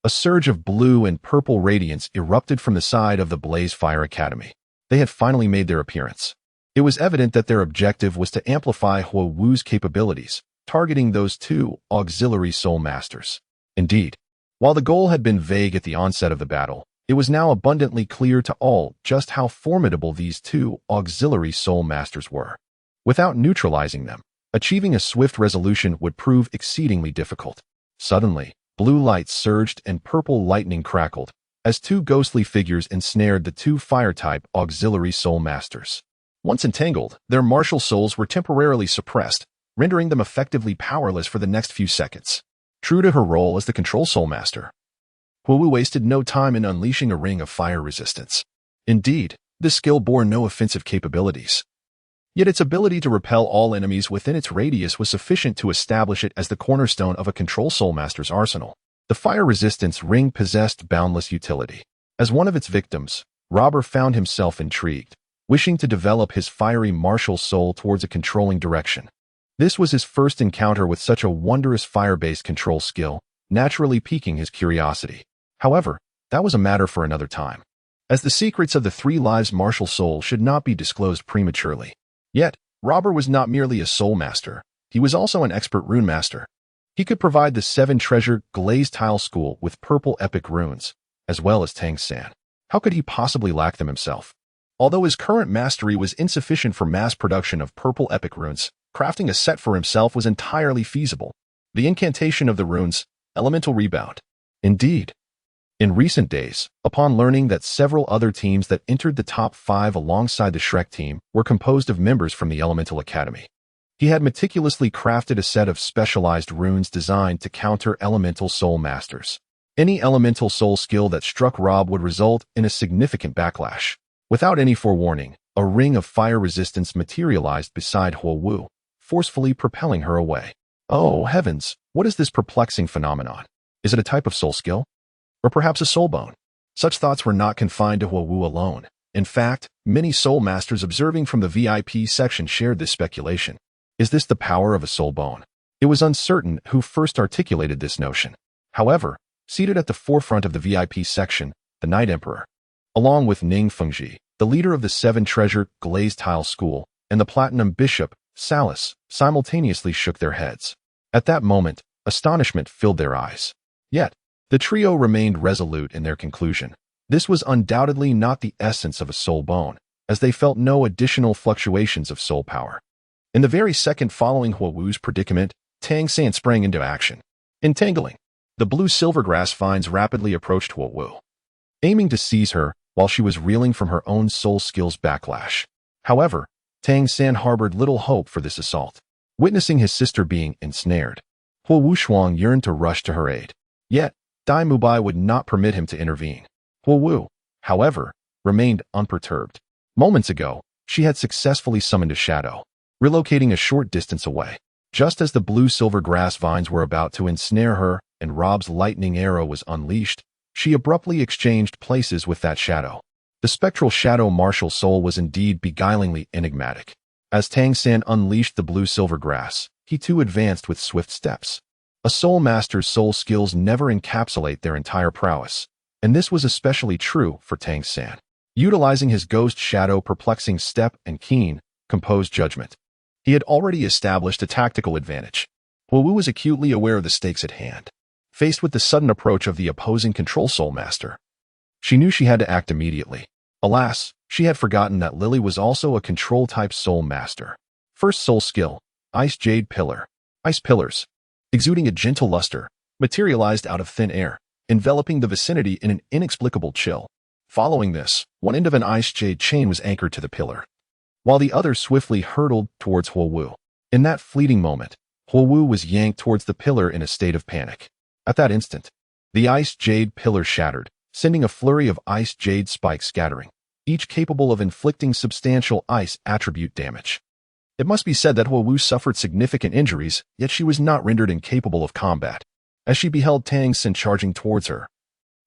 a surge of blue and purple radiance erupted from the side of the Blaze Fire Academy. They had finally made their appearance. It was evident that their objective was to amplify Huo Wu's capabilities, targeting those two auxiliary soul masters. Indeed, while the goal had been vague at the onset of the battle, it was now abundantly clear to all just how formidable these two auxiliary soul masters were. Without neutralizing them, achieving a swift resolution would prove exceedingly difficult. Suddenly, blue light surged and purple lightning crackled, as two ghostly figures ensnared the two fire-type auxiliary soul masters. Once entangled, their martial souls were temporarily suppressed, rendering them effectively powerless for the next few seconds. True to her role as the control soul master, Huo Wu wasted no time in unleashing a ring of fire resistance. Indeed, this skill bore no offensive capabilities. Yet its ability to repel all enemies within its radius was sufficient to establish it as the cornerstone of a control soul master's arsenal. The fire resistance ring possessed boundless utility. As one of its victims, Robber found himself intrigued, wishing to develop his fiery martial soul towards a controlling direction. This was his first encounter with such a wondrous fire-based control skill, naturally piquing his curiosity. However, that was a matter for another time, as the secrets of the three lives martial soul should not be disclosed prematurely. Yet, Robber was not merely a soul master, he was also an expert rune master. He could provide the 7-treasure glazed tile school with purple epic runes, as well as Tang San. How could he possibly lack them himself? Although his current mastery was insufficient for mass production of purple epic runes, crafting a set for himself was entirely feasible. The incantation of the runes, Elemental Rebound. Indeed, in recent days, upon learning that several other teams that entered the top 5 alongside the Shrek team were composed of members from the Elemental Academy, he had meticulously crafted a set of specialized runes designed to counter elemental soul masters. Any elemental soul skill that struck Rob would result in a significant backlash. Without any forewarning, a ring of fire resistance materialized beside Huo Wu, forcefully propelling her away. Oh, heavens, what is this perplexing phenomenon? Is it a type of soul skill? Or perhaps a soul bone? Such thoughts were not confined to Huo Wu alone. In fact, many soul masters observing from the VIP section shared this speculation. Is this the power of a soul bone? It was uncertain who first articulated this notion. However, seated at the forefront of the VIP section, the Night Emperor, along with Ning Fengji, the leader of the 7-treasure glazed tile school, and the Platinum Bishop, Salus, simultaneously shook their heads. At that moment, astonishment filled their eyes. Yet, the trio remained resolute in their conclusion. This was undoubtedly not the essence of a soul bone, as they felt no additional fluctuations of soul power. In the very second following Huo Wu's predicament, Tang San sprang into action. Entangling, the blue silvergrass vines rapidly approached Huo Wu, aiming to seize her while she was reeling from her own soul skills backlash. However, Tang San harbored little hope for this assault. Witnessing his sister being ensnared, Huo Wuxuang yearned to rush to her aid. Yet, Dai Mubai would not permit him to intervene. Huo Wu, however, remained unperturbed. Moments ago, she had successfully summoned a shadow, relocating a short distance away. Just as the blue-silver grass vines were about to ensnare her and Rob's lightning arrow was unleashed, she abruptly exchanged places with that shadow. The spectral shadow martial soul was indeed beguilingly enigmatic. As Tang San unleashed the blue-silver grass, he too advanced with swift steps. A soul master's soul skills never encapsulate their entire prowess, and this was especially true for Tang San. Utilizing his ghost shadow perplexing step and keen, composed judgment, he had already established a tactical advantage. Huo Wu was acutely aware of the stakes at hand. Faced with the sudden approach of the opposing control soul master, she knew she had to act immediately. Alas, she had forgotten that Lily was also a control-type soul master. First soul skill, Ice Jade Pillar. Ice pillars, exuding a gentle luster, materialized out of thin air, enveloping the vicinity in an inexplicable chill. Following this, one end of an ice jade chain was anchored to the pillar, while the other swiftly hurtled towards Huo Wu. In that fleeting moment, Huo Wu was yanked towards the pillar in a state of panic. At that instant, the ice jade pillar shattered, sending a flurry of ice jade spikes scattering. each capable of inflicting substantial ice attribute damage. It must be said that Huowu suffered significant injuries, yet she was not rendered incapable of combat. As she beheld Tang Xin charging towards her,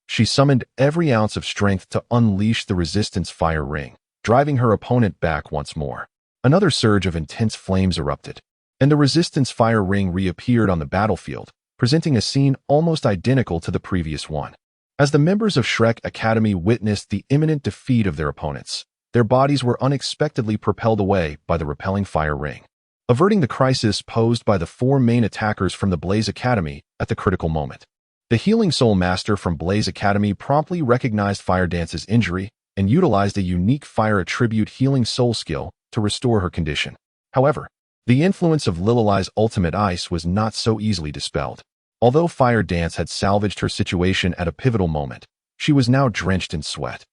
she summoned every ounce of strength to unleash the resistance fire ring, driving her opponent back once more. Another surge of intense flames erupted, and the resistance fire ring reappeared on the battlefield, presenting a scene almost identical to the previous one. As the members of Shrek Academy witnessed the imminent defeat of their opponents, their bodies were unexpectedly propelled away by the repelling fire ring, averting the crisis posed by the four main attackers from the Blaze Academy at the critical moment. The Healing Soul Master from Blaze Academy promptly recognized Fire Dance's injury and utilized a unique fire attribute Healing Soul skill to restore her condition. However, the influence of Lililai's ultimate ice was not so easily dispelled. Although Fire Dance had salvaged her situation at a pivotal moment, she was now drenched in sweat.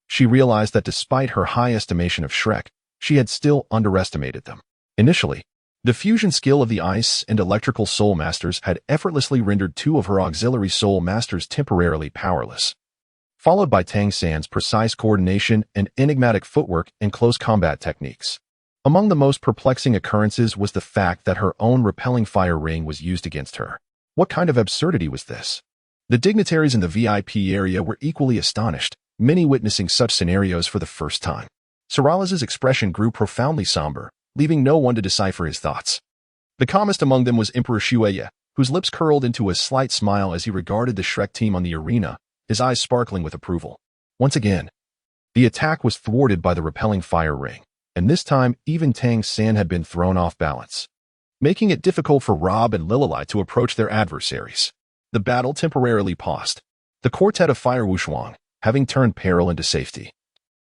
She realized that despite her high estimation of Shrek, she had still underestimated them. Initially, the fusion skill of the Ice and Electrical Soul Masters had effortlessly rendered two of her auxiliary Soul Masters temporarily powerless, followed by Tang San's precise coordination and enigmatic footwork and close combat techniques. Among the most perplexing occurrences was the fact that her own repelling fire ring was used against her. What kind of absurdity was this? The dignitaries in the VIP area were equally astonished, many witnessing such scenarios for the first time. Soralez's expression grew profoundly somber, leaving no one to decipher his thoughts. The calmest among them was Emperor Shueye, whose lips curled into a slight smile as he regarded the Shrek team on the arena, his eyes sparkling with approval. Once again, the attack was thwarted by the repelling fire ring, and this time even Tang San had been thrown off balance, making it difficult for Rob and Lililai to approach their adversaries. The battle temporarily paused. The quartet of Fire Wushuang, having turned peril into safety,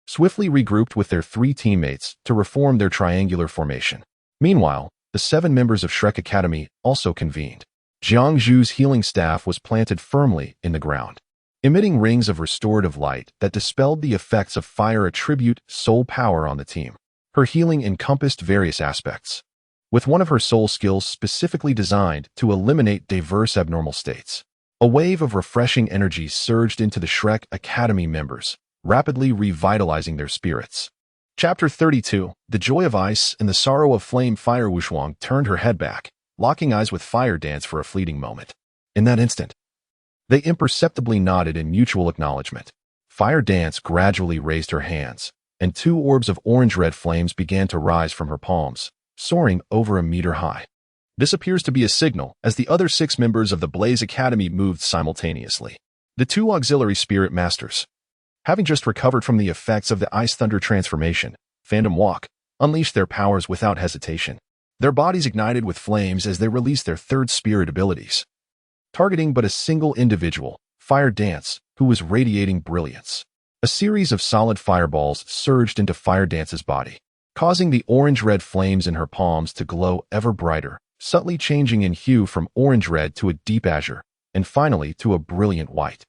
swiftly regrouped with their three teammates to reform their triangular formation. Meanwhile, the 7 members of Shrek Academy also convened. Jiang Zhu's healing staff was planted firmly in the ground, emitting rings of restorative light that dispelled the effects of fire attribute soul power on the team. Her healing encompassed various aspects, with one of her soul skills specifically designed to eliminate diverse abnormal states. A wave of refreshing energy surged into the Shrek Academy members, rapidly revitalizing their spirits. Chapter 32, The Joy of Ice and the Sorrow of Flame. Fire Wushuang turned her head back, locking eyes with Fire Dance for a fleeting moment. In that instant, they imperceptibly nodded in mutual acknowledgement. Fire Dance gradually raised her hands, and 2 orbs of orange-red flames began to rise from her palms, soaring over a meter high. This appears to be a signal, as the other 6 members of the Blaze Academy moved simultaneously. The 2 auxiliary spirit masters, having just recovered from the effects of the Ice Thunder transformation, Phantom Walk, unleashed their powers without hesitation. Their bodies ignited with flames as they released their 3rd spirit abilities, targeting but a single individual, Fire Dance, who was radiating brilliance. A series of solid fireballs surged into Fire Dance's body, causing the orange-red flames in her palms to glow ever brighter, subtly changing in hue from orange-red to a deep azure, and finally to a brilliant white.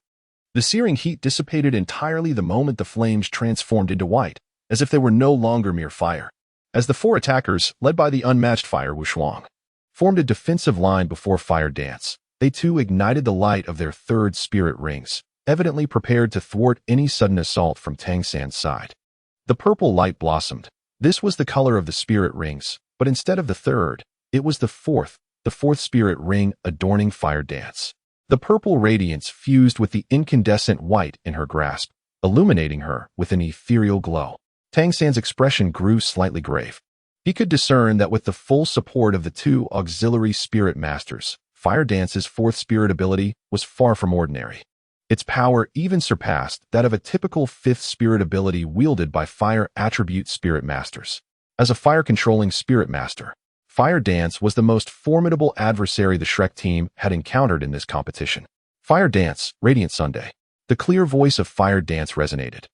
The searing heat dissipated entirely the moment the flames transformed into white, as if they were no longer mere fire. As the 4 attackers, led by the unmatched Fire Wushuang, formed a defensive line before Fire Dance, they too ignited the light of their 3rd spirit rings, evidently prepared to thwart any sudden assault from Tang San's side. The purple light blossomed. This was the color of the spirit rings, but instead of the 3rd, it was the 4th spirit ring adorning Fire Dance. The purple radiance fused with the incandescent white in her grasp, illuminating her with an ethereal glow. Tang San's expression grew slightly grave. He could discern that with the full support of the 2 auxiliary spirit masters, Fire Dance's 4th spirit ability was far from ordinary. Its power even surpassed that of a typical 5th spirit ability wielded by fire attribute spirit masters. As a fire-controlling spirit master, Fire Dance was the most formidable adversary the Shrek team had encountered in this competition. Fire Dance, Radiant Sunday. The clear voice of Fire Dance resonated,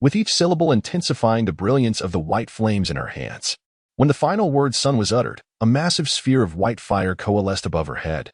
with each syllable intensifying the brilliance of the white flames in her hands. When the final word sun was uttered, a massive sphere of white fire coalesced above her head,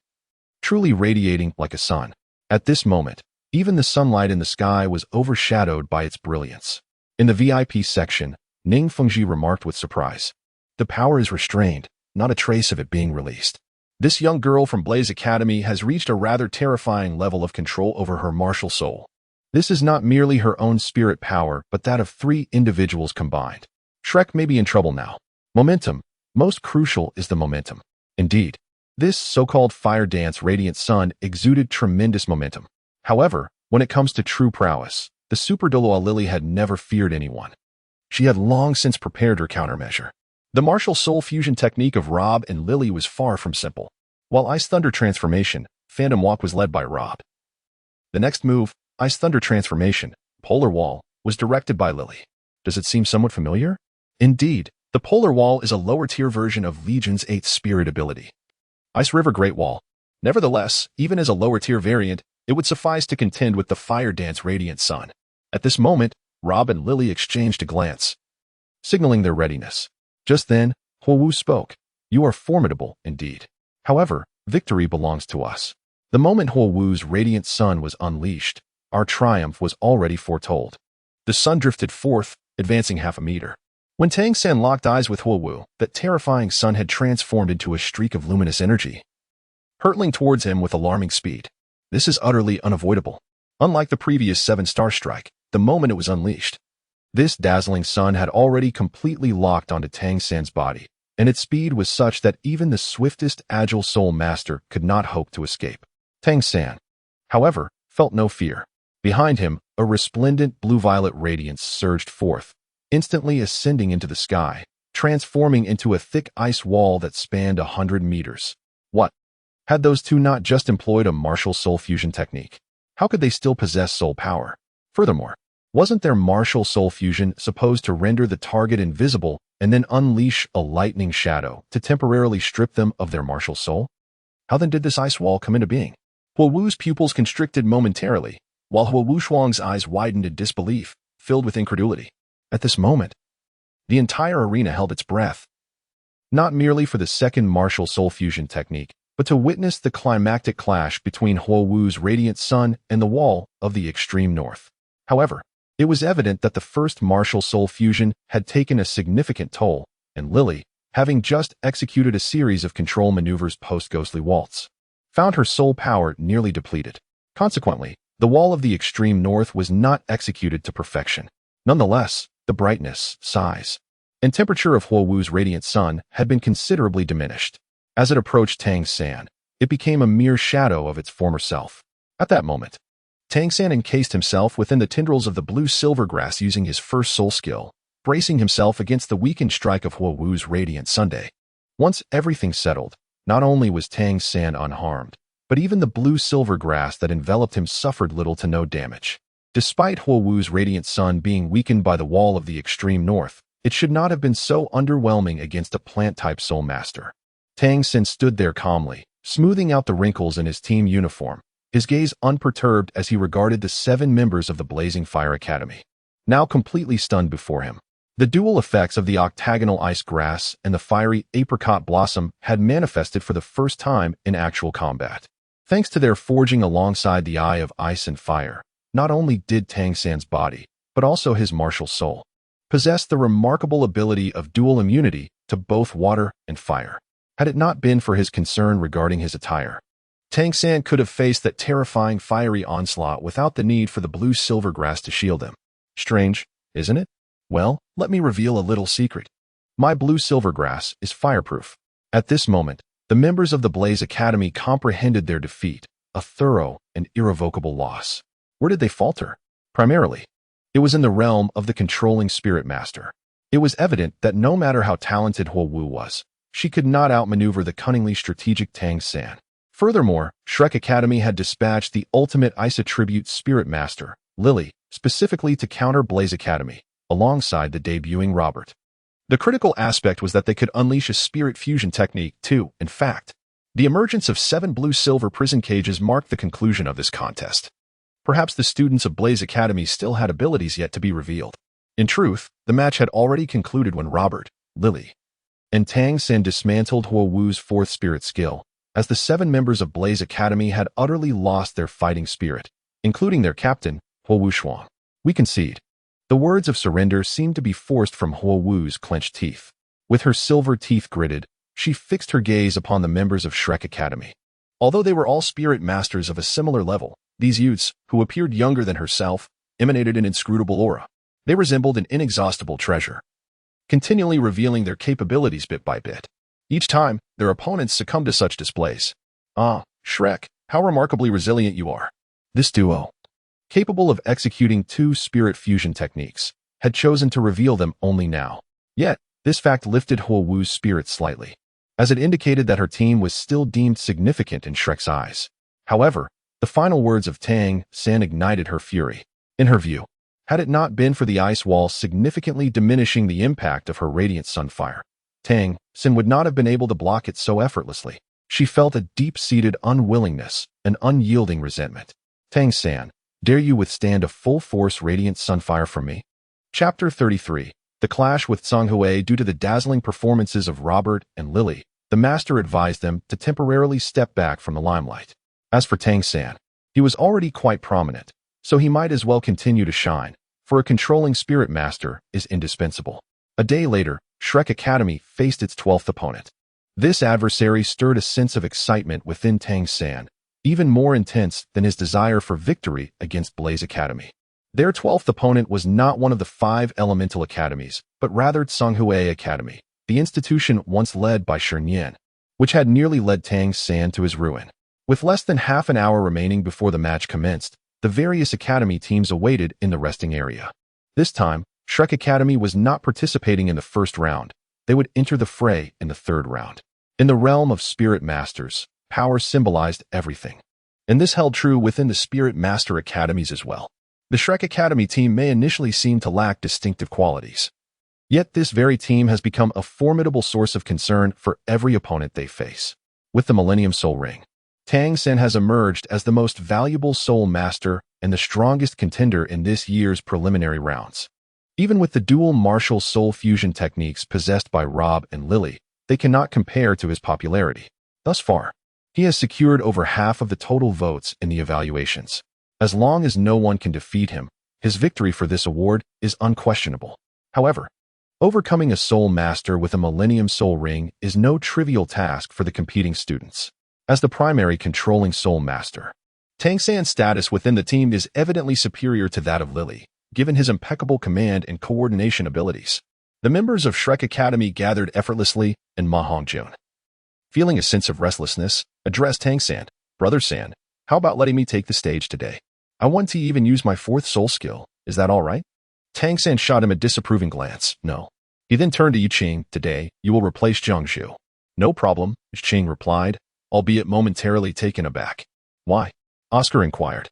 truly radiating like a sun. At this moment, even the sunlight in the sky was overshadowed by its brilliance. In the VIP section, Ning Fengji remarked with surprise, "The power is restrained, not a trace of it being released. This young girl from Blaze Academy has reached a rather terrifying level of control over her martial soul." This is not merely her own spirit power, but that of 3 individuals combined. Shrek may be in trouble now. Momentum. Most crucial is the momentum. Indeed, this so-called fire dance radiant sun exuded tremendous momentum. However, when it comes to true prowess, the Super Douluo Lily had never feared anyone. She had long since prepared her countermeasure. The martial soul fusion technique of Rob and Lily was far from simple. While Ice Thunder Transformation, Phantom Walk was led by Rob. The next move, Ice Thunder Transformation, Polar Wall, was directed by Lily. Does it seem somewhat familiar? Indeed, the Polar Wall is a lower-tier version of Legion's 8th Spirit ability. Ice River Great Wall. Nevertheless, even as a lower-tier variant, it would suffice to contend with the Fire Dance Radiant Sun. At this moment, Rob and Lily exchanged a glance, signaling their readiness. Just then, Huowu spoke. You are formidable, indeed. However, victory belongs to us. The moment Huowu's radiant sun was unleashed, our triumph was already foretold. The sun drifted forth, advancing half a meter. When Tang San locked eyes with Huowu, that terrifying sun had transformed into a streak of luminous energy, hurtling towards him with alarming speed. This is utterly unavoidable. Unlike the previous 7-star strike, the moment it was unleashed, this dazzling sun had already completely locked onto Tang San's body, and its speed was such that even the swiftest agile soul master could not hope to escape. Tang San, however, felt no fear. Behind him, a resplendent blue-violet radiance surged forth, instantly ascending into the sky, transforming into a thick ice wall that spanned 100 meters. What? Had those two not just employed a martial soul fusion technique? How could they still possess soul power? Furthermore, wasn't their martial soul fusion supposed to render the target invisible and then unleash a lightning shadow to temporarily strip them of their martial soul? How then did this ice wall come into being? Huowu's pupils constricted momentarily, while Huowu Shuang's eyes widened in disbelief, filled with incredulity. At this moment, the entire arena held its breath, not merely for the second martial soul fusion technique, but to witness the climactic clash between Huowu's radiant sun and the wall of the extreme north. However, it was evident that the first martial soul fusion had taken a significant toll, and Lily, having just executed a series of control maneuvers post-Ghostly Waltz, found her soul power nearly depleted. Consequently, the wall of the extreme north was not executed to perfection. Nonetheless, the brightness, size, and temperature of Huowu's radiant sun had been considerably diminished. As it approached Tang San, it became a mere shadow of its former self. At that moment, Tang San encased himself within the tendrils of the blue-silver grass using his first soul skill, bracing himself against the weakened strike of Huowu's radiant sunday. Once everything settled, not only was Tang San unharmed, but even the blue-silver grass that enveloped him suffered little to no damage. Despite Huowu's radiant sun being weakened by the wall of the extreme north, it should not have been so underwhelming against a plant-type soul master. Tang San stood there calmly, smoothing out the wrinkles in his team uniform, his gaze unperturbed as he regarded the 7 members of the Blazing Fire Academy, now completely stunned before him. The dual effects of the octagonal ice grass and the fiery apricot blossom had manifested for the first time in actual combat. Thanks to their forging alongside the eye of ice and fire, not only did Tang San's body, but also his martial soul, possess the remarkable ability of dual immunity to both water and fire. Had it not been for his concern regarding his attire, Tang San could have faced that terrifying fiery onslaught without the need for the blue-silver grass to shield him. Strange, isn't it? Well, let me reveal a little secret. My blue-silver grass is fireproof. At this moment, the members of the Blaze Academy comprehended their defeat, a thorough and irrevocable loss. Where did they falter? Primarily, it was in the realm of the controlling spirit master. It was evident that no matter how talented Huowu was, she could not outmaneuver the cunningly strategic Tang San. Furthermore, Shrek Academy had dispatched the ultimate ice attribute spirit master, Lily, specifically to counter Blaze Academy, alongside the debuting Robert. The critical aspect was that they could unleash a spirit fusion technique too. In fact, the emergence of 7 blue-silver prison cages marked the conclusion of this contest. Perhaps the students of Blaze Academy still had abilities yet to be revealed. In truth, the match had already concluded when Robert, Lily, and Tang San dismantled Huowu's 4th spirit skill, as the 7 members of Blaze Academy had utterly lost their fighting spirit, including their captain, Huowu Shuang. We concede. The words of surrender seemed to be forced from Huowu's clenched teeth. With her silver teeth gritted, she fixed her gaze upon the members of Shrek Academy. Although they were all spirit masters of a similar level, These youths, who appeared younger than herself, emanated an inscrutable aura. They resembled an inexhaustible treasure, continually revealing their capabilities bit by bit. Each time, their opponents succumbed to such displays. Ah, Shrek, how remarkably resilient you are. This duo, capable of executing two spirit fusion techniques, had chosen to reveal them only now. Yet, this fact lifted Huowu's spirit slightly, as it indicated that her team was still deemed significant in Shrek's eyes. However, the final words of Tang San ignited her fury. In her view, had it not been for the ice wall significantly diminishing the impact of her radiant sunfire, Tang San would not have been able to block it so effortlessly. She felt a deep-seated unwillingness, an unyielding resentment. Tang San, dare you withstand a full-force radiant sunfire from me? Chapter 33. The clash with Songhui. Due to the dazzling performances of Robert and Lily, the master advised them to temporarily step back from the limelight. As for Tang San, he was already quite prominent, so he might as well continue to shine, for a controlling spirit master is indispensable. A day later, Shrek Academy faced its 12th opponent. This adversary stirred a sense of excitement within Tang San, even more intense than his desire for victory against Blaze Academy. Their 12th opponent was not one of the 5 elemental academies, but rather Songhui Academy, the institution once led by Chen, which had nearly led Tang San to his ruin. With less than half an hour remaining before the match commenced, the various academy teams awaited in the resting area. This time, Shrek Academy was not participating in the first round. They would enter the fray in the third round. In the realm of spirit masters, power symbolized everything. And this held true within the spirit master academies as well. The Shrek Academy team may initially seem to lack distinctive qualities. Yet this very team has become a formidable source of concern for every opponent they face. With the Millennium Soul Ring, Tang San has emerged as the most valuable soul master and the strongest contender in this year's preliminary rounds. Even with the dual martial soul fusion techniques possessed by Rob and Lily, they cannot compare to his popularity. Thus far, he has secured over half of the total votes in the evaluations. As long as no one can defeat him, his victory for this award is unquestionable. However, overcoming a soul master with a Millennium Soul Ring is no trivial task for the competing students. As the primary controlling soul master, Tang San's status within the team is evidently superior to that of Lily, given his impeccable command and coordination abilities. The members of Shrek Academy gathered effortlessly in Mahongjun. Feeling a sense of restlessness, addressed Tang San, Brother San, how about letting me take the stage today? I want to even use my 4th soul skill, is that all right? Tang San shot him a disapproving glance. No. He then turned to Qing. Today, you will replace Jiangzhu. No problem, Qing replied, albeit momentarily taken aback. Why? Oscar inquired.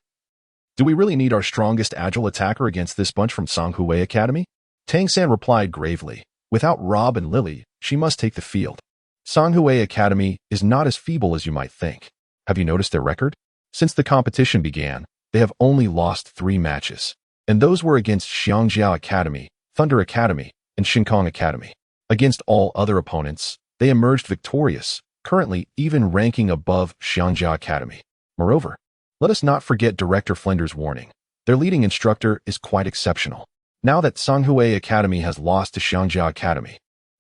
Do we really need our strongest agile attacker against this bunch from Songhui Academy? Tang San replied gravely. Without Rob and Lily, she must take the field. Songhui Academy is not as feeble as you might think. Have you noticed their record? Since the competition began, they have only lost 3 matches, and those were against Xiangjiao Academy, Thunder Academy, and Shinkong Academy. Against all other opponents, they emerged victorious, currently even ranking above Xiangjiao Academy. Moreover, let us not forget Director Flender's warning. Their leading instructor is quite exceptional. Now that Songhui Academy has lost to Xiangjiao Academy,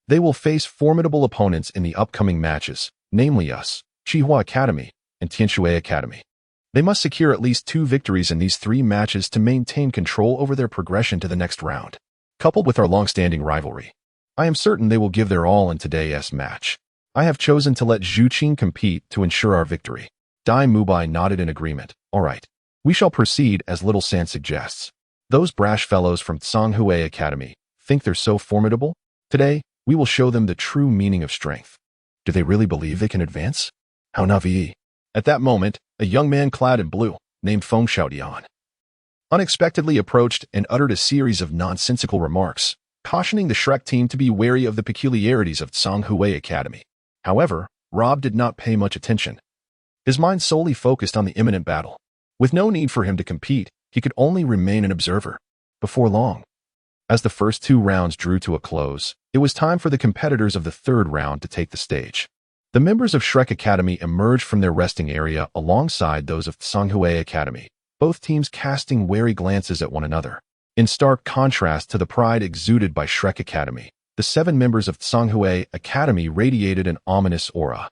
they will face formidable opponents in the upcoming matches, namely us, Qihua Academy, and Tianshui Academy. They must secure at least 2 victories in these 3 matches to maintain control over their progression to the next round. Coupled with our long-standing rivalry, I am certain they will give their all in today's match. I have chosen to let Zhu Qing compete to ensure our victory. Dai Mubai nodded in agreement. All right. We shall proceed as Little San suggests. Those brash fellows from Songhui Academy think they're so formidable? Today, we will show them the true meaning of strength. Do they really believe they can advance? How naive. At that moment, a young man clad in blue, named Feng Xiaodian, unexpectedly approached and uttered a series of nonsensical remarks, cautioning the Shrek team to be wary of the peculiarities of Songhui Academy. However, Rob did not pay much attention. His mind solely focused on the imminent battle. With no need for him to compete, he could only remain an observer. Before long, as the first 2 rounds drew to a close, it was time for the competitors of the 3rd round to take the stage. The members of Shrek Academy emerged from their resting area alongside those of Songhui Academy, both teams casting wary glances at one another. In stark contrast to the pride exuded by Shrek Academy, the 7 members of Songhui Academy radiated an ominous aura,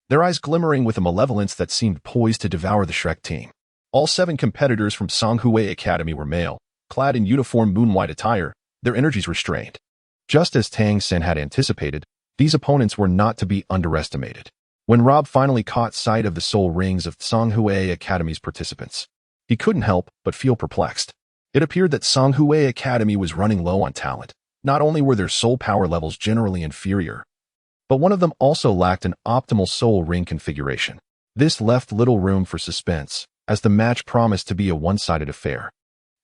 their eyes glimmering with a malevolence that seemed poised to devour the Shrek team. All 7 competitors from Songhui Academy were male, clad in uniform moon-white attire, their energies restrained. Just as Tang Sen had anticipated, these opponents were not to be underestimated. When Rob finally caught sight of the soul rings of Songhui Academy's participants, he couldn't help but feel perplexed. It appeared that Songhui Academy was running low on talent. Not only were their soul power levels generally inferior, but one of them also lacked an optimal soul ring configuration. This left little room for suspense, as the match promised to be a one-sided affair,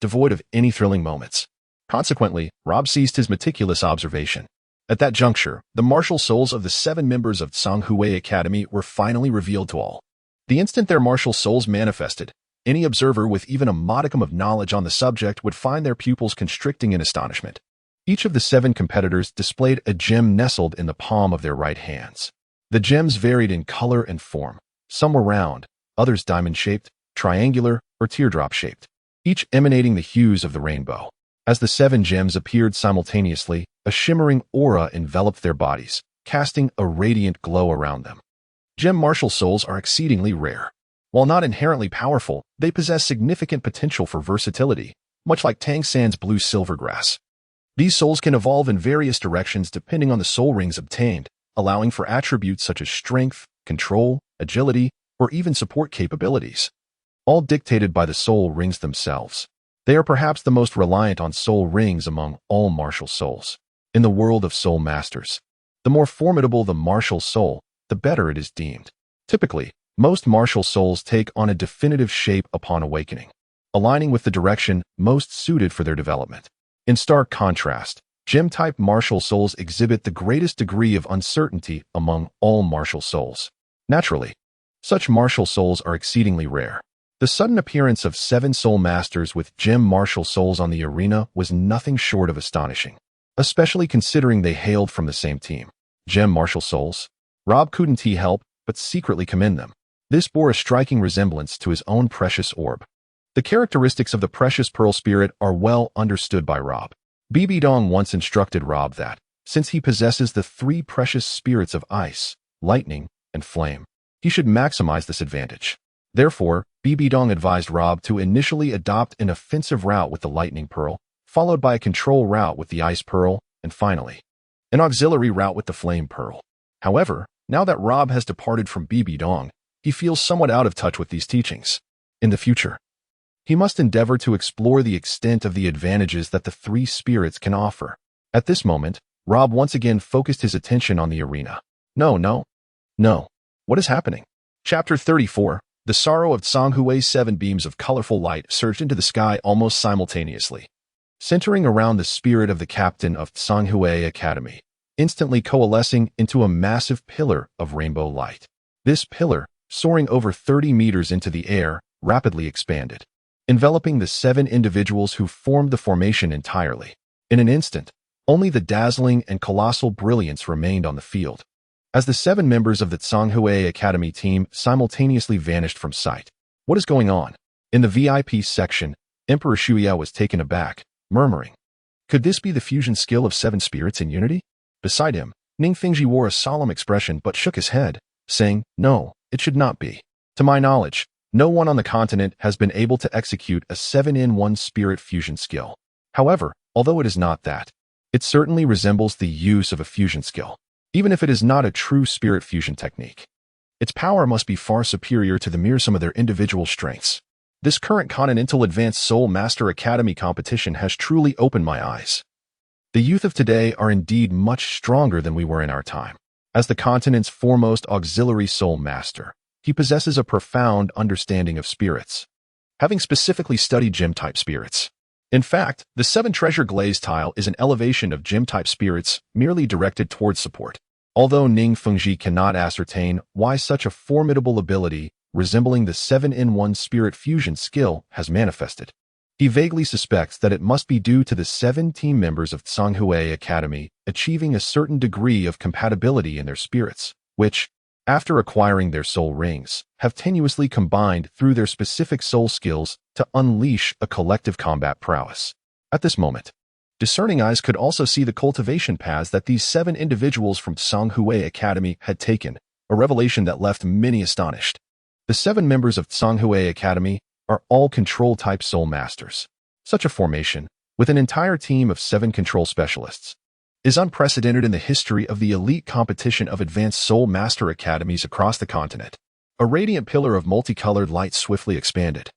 devoid of any thrilling moments. Consequently, Rob ceased his meticulous observation. At that juncture, the martial souls of the 7 members of Songhui Academy were finally revealed to all. The instant their martial souls manifested, any observer with even a modicum of knowledge on the subject would find their pupils constricting in astonishment. Each of the 7 competitors displayed a gem nestled in the palm of their right hands. The gems varied in color and form. Some were round, others diamond-shaped, triangular, or teardrop-shaped, each emanating the hues of the rainbow. As the 7 gems appeared simultaneously, a shimmering aura enveloped their bodies, casting a radiant glow around them. Gem martial souls are exceedingly rare. While not inherently powerful, they possess significant potential for versatility, much like Tang San's blue silvergrass. These souls can evolve in various directions depending on the soul rings obtained, allowing for attributes such as strength, control, agility, or even support capabilities, all dictated by the soul rings themselves. They are perhaps the most reliant on soul rings among all martial souls. In the world of soul masters, the more formidable the martial soul, the better it is deemed. Typically, most martial souls take on a definitive shape upon awakening, aligning with the direction most suited for their development. In stark contrast, gem-type martial souls exhibit the greatest degree of uncertainty among all martial souls. Naturally, such martial souls are exceedingly rare. The sudden appearance of 7 soul masters with gem martial souls on the arena was nothing short of astonishing, especially considering they hailed from the same team. Gem martial souls? Rob couldn't help but secretly commend them. This bore a striking resemblance to his own precious orb. The characteristics of the precious pearl spirit are well understood by Rob. Bibi Dong once instructed Rob that, since he possesses the 3 precious spirits of ice, lightning, and flame, he should maximize this advantage. Therefore, Bibi Dong advised Rob to initially adopt an offensive route with the lightning pearl, followed by a control route with the ice pearl, and finally, an auxiliary route with the flame pearl. However, now that Rob has departed from Bibi Dong, he feels somewhat out of touch with these teachings. In the future, he must endeavor to explore the extent of the advantages that the 3 spirits can offer. At this moment, Rob once again focused his attention on the arena. No. What is happening? Chapter 34. The sorrow of Songhui. 7 beams of colorful light surged into the sky almost simultaneously, centering around the spirit of the captain of Songhui Academy, instantly coalescing into a massive pillar of rainbow light. This pillar, soaring over 30 meters into the air, rapidly expanded, enveloping the 7 individuals who formed the formation entirely. In an instant, only the dazzling and colossal brilliance remained on the field, as the 7 members of the Songhui Academy team simultaneously vanished from sight. What is going on? In the VIP section, Emperor Xiao was taken aback, murmuring, "Could this be the fusion skill of 7 spirits in unity?" Beside him, Ning Fingji wore a solemn expression but shook his head, saying, "No, it should not be. To my knowledge, no one on the continent has been able to execute a 7-in-1 spirit fusion skill. However, although it is not that, it certainly resembles the use of a fusion skill, even if it is not a true spirit fusion technique. Its power must be far superior to the mere sum of their individual strengths. This current Continental Advanced Soul Master Academy competition has truly opened my eyes. The youth of today are indeed much stronger than we were in our time. As the continent's foremost auxiliary soul master, he possesses a profound understanding of spirits, having specifically studied gem-type spirits. In fact, the 7 treasure glaze tile is an elevation of gem-type spirits merely directed towards support. Although Ning Fengji cannot ascertain why such a formidable ability resembling the 7-in-1 spirit fusion skill has manifested, he vaguely suspects that it must be due to the 7 team members of Songhui Academy achieving a certain degree of compatibility in their spirits, which, after acquiring their soul rings, have tenuously combined through their specific soul skills to unleash a collective combat prowess. At this moment, discerning eyes could also see the cultivation paths that these 7 individuals from Songhui Academy had taken, a revelation that left many astonished. The 7 members of Songhui Academy are all control-type soul masters. Such a formation, with an entire team of 7 control specialists, is unprecedented in the history of the elite competition of advanced soul master academies across the continent. A radiant pillar of multicolored light swiftly expanded,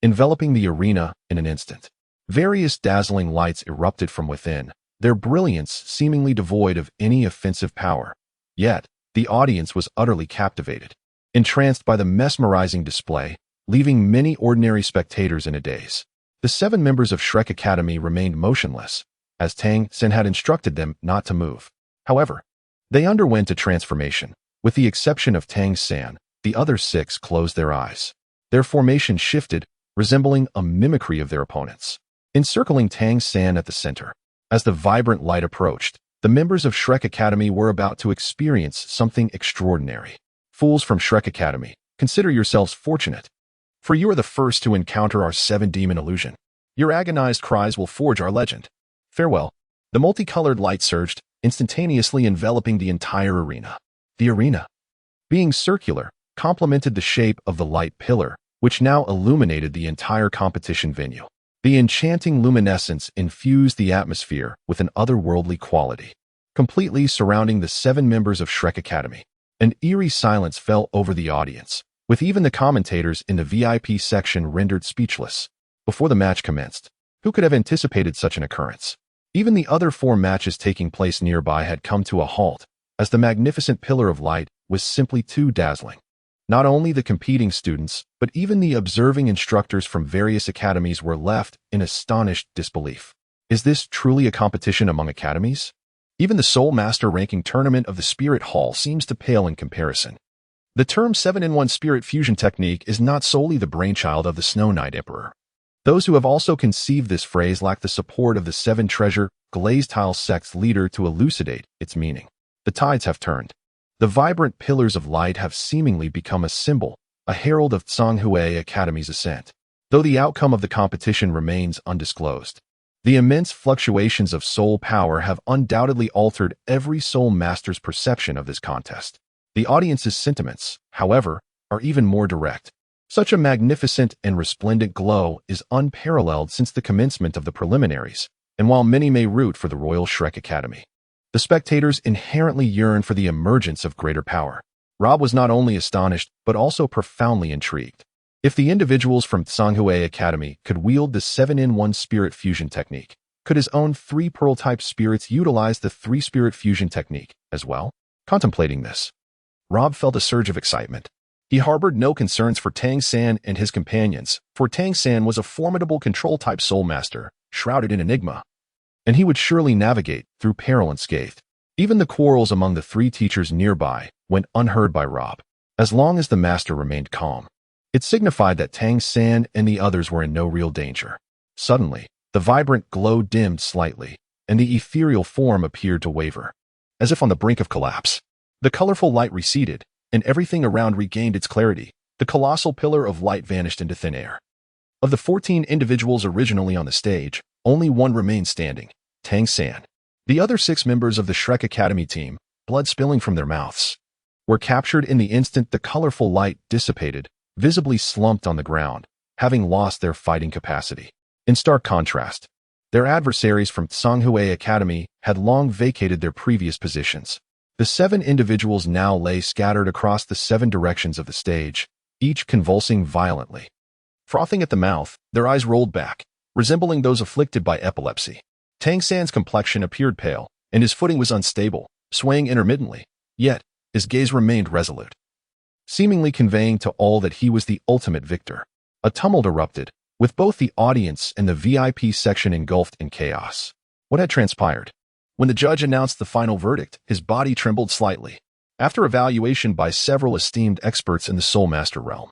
enveloping the arena in an instant. Various dazzling lights erupted from within, their brilliance seemingly devoid of any offensive power. Yet, the audience was utterly captivated, entranced by the mesmerizing display, leaving many ordinary spectators in a daze. The 7 members of Shrek Academy remained motionless, as Tang had instructed them not to move. However, they underwent a transformation. With the exception of Tang, the other 6 closed their eyes. Their formation shifted, resembling a mimicry of their opponents, encircling Tang at the center. As the vibrant light approached, the members of Shrek Academy were about to experience something extraordinary. Fools from Shrek Academy, consider yourselves fortunate, for you are the first to encounter our 7-demon illusion. Your agonized cries will forge our legend. Farewell. The multicolored light surged, instantaneously enveloping the entire arena. The arena, being circular, complemented the shape of the light pillar, which now illuminated the entire competition venue. The enchanting luminescence infused the atmosphere with an otherworldly quality, completely surrounding the 7 members of Shrek Academy. An eerie silence fell over the audience, with even the commentators in the VIP section rendered speechless. Before the match commenced, who could have anticipated such an occurrence? Even the other 4 matches taking place nearby had come to a halt, as the magnificent pillar of light was simply too dazzling. Not only the competing students, but even the observing instructors from various academies were left in astonished disbelief. Is this truly a competition among academies? Even the Soul Master ranking tournament of the Spirit Hall seems to pale in comparison. The term 7-in-1 Spirit Fusion technique is not solely the brainchild of the Snow Knight Emperor. Those who have also conceived this phrase lack the support of the 7 Treasure Glazed Tile sect's leader to elucidate its meaning. The tides have turned. The vibrant pillars of light have seemingly become a symbol, a herald of Tsanghui Academy's ascent. Though the outcome of the competition remains undisclosed, the immense fluctuations of soul power have undoubtedly altered every soul master's perception of this contest. The audience's sentiments, however, are even more direct. Such a magnificent and resplendent glow is unparalleled since the commencement of the preliminaries, and while many may root for the Royal Shrek Academy, the spectators inherently yearn for the emergence of greater power. Rob was not only astonished, but also profoundly intrigued. If the individuals from Tsanghui Academy could wield the 7-in-1 Spirit Fusion technique, could his own 3 Pearl-type spirits utilize the 3 Spirit Fusion technique as well? Contemplating this, Rob felt a surge of excitement. He harbored no concerns for Tang and his companions, for Tang was a formidable control-type soul master, shrouded in enigma, and he would surely navigate through peril unscathed. Even the quarrels among the 3 teachers nearby went unheard by Rob, as long as the master remained calm. It signified that Tang and the others were in no real danger. Suddenly, the vibrant glow dimmed slightly, and the ethereal form appeared to waver, as if on the brink of collapse. The colorful light receded, and everything around regained its clarity. The colossal pillar of light vanished into thin air. Of the 14 individuals originally on the stage, only 1 remained standing, Tang. The other 6 members of the Shrek Academy team, blood spilling from their mouths, were captured in the instant the colorful light dissipated, visibly slumped on the ground, having lost their fighting capacity. In stark contrast, their adversaries from Tsanghui Academy had long vacated their previous positions. The 7 individuals now lay scattered across the 7 directions of the stage, each convulsing violently. Frothing at the mouth, their eyes rolled back, resembling those afflicted by epilepsy. Tang complexion appeared pale, and his footing was unstable, swaying intermittently, yet his gaze remained resolute, seemingly conveying to all that he was the ultimate victor. A tumult erupted, with both the audience and the VIP section engulfed in chaos. What had transpired? When the judge announced the final verdict, his body trembled slightly. After evaluation by several esteemed experts in the Soul Master realm,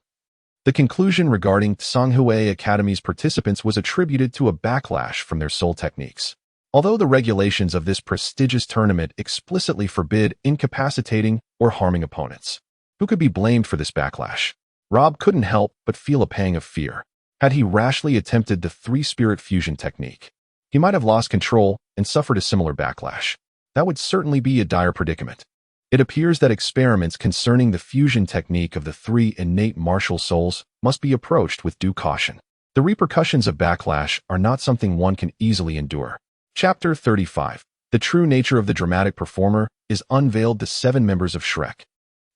the conclusion regarding Tsanghui Academy's participants was attributed to a backlash from their soul techniques. Although the regulations of this prestigious tournament explicitly forbid incapacitating or harming opponents, who could be blamed for this backlash? Rob couldn't help but feel a pang of fear. Had he rashly attempted the 3 Spirit Fusion technique, he might have lost control and suffered a similar backlash. That would certainly be a dire predicament. It appears that experiments concerning the fusion technique of the three innate martial souls must be approached with due caution. The repercussions of backlash are not something one can easily endure. Chapter 35. The true nature of the dramatic performer is unveiled. The 7 members of Shrek,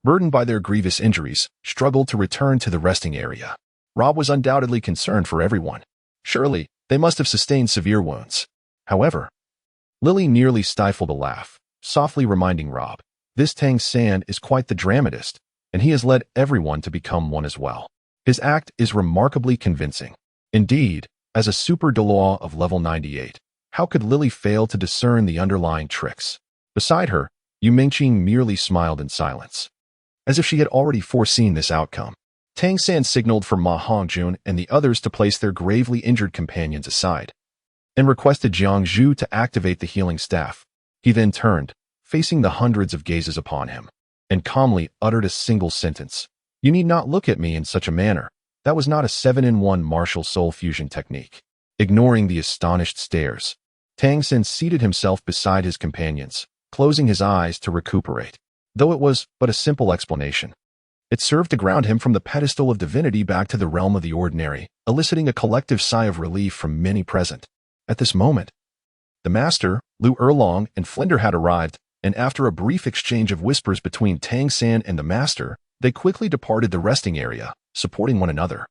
burdened by their grievous injuries, struggled to return to the resting area. Rob was undoubtedly concerned for everyone. Surely, they must have sustained severe wounds. However, Lily nearly stifled a laugh, softly reminding Rob, this Tang San is quite the dramatist, and he has led everyone to become one as well. His act is remarkably convincing. Indeed, as a super Douluo of level 98, how could Lily fail to discern the underlying tricks? Beside her, Qing merely smiled in silence, as if she had already foreseen this outcome. Tang San signaled for Ma Hongjun and the others to place their gravely injured companions aside, and requested Jiang Zhu to activate the healing staff. He then turned, facing the hundreds of gazes upon him, and calmly uttered a single sentence. You need not look at me in such a manner. That was not a 7-in-1 martial soul fusion technique. Ignoring the astonished stares, Tang San seated himself beside his companions, closing his eyes to recuperate. Though it was but a simple explanation, it served to ground him from the pedestal of divinity back to the realm of the ordinary, eliciting a collective sigh of relief from many present. At this moment, the master, Lu Erlong, and Flinder had arrived, and after a brief exchange of whispers between Tang San and the master, they quickly departed the resting area, supporting one another.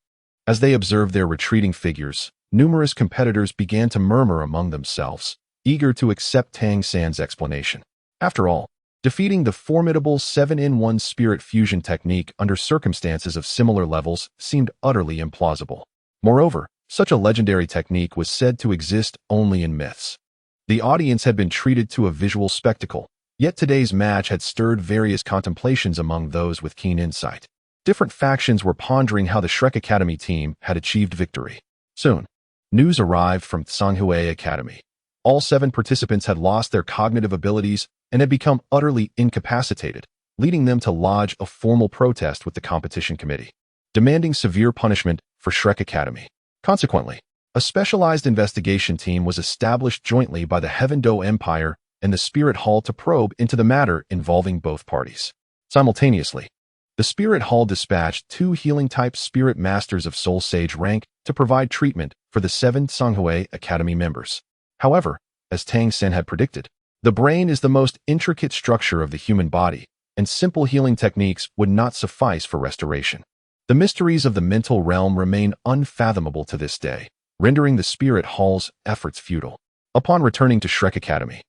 As they observed their retreating figures, numerous competitors began to murmur among themselves, eager to accept Tang San's explanation. After all, defeating the formidable 7-in-1 spirit fusion technique under circumstances of similar levels seemed utterly implausible. Moreover, such a legendary technique was said to exist only in myths. The audience had been treated to a visual spectacle, yet today's match had stirred various contemplations among those with keen insight. Different factions were pondering how the Shrek Academy team had achieved victory. Soon, news arrived from Tsanghui Academy. All 7 participants had lost their cognitive abilities and had become utterly incapacitated, leading them to lodge a formal protest with the competition committee, demanding severe punishment for Shrek Academy. Consequently, a specialized investigation team was established jointly by the Heaven-Do Empire and the Spirit Hall to probe into the matter involving both parties. Simultaneously, the Spirit Hall dispatched 2 healing-type Spirit Masters of Soul Sage rank to provide treatment for the 7 Tsanghui Academy members. However, as Tang San had predicted, the brain is the most intricate structure of the human body, and simple healing techniques would not suffice for restoration. The mysteries of the mental realm remain unfathomable to this day, rendering the Spirit Hall's efforts futile. Upon returning to Shrek Academy,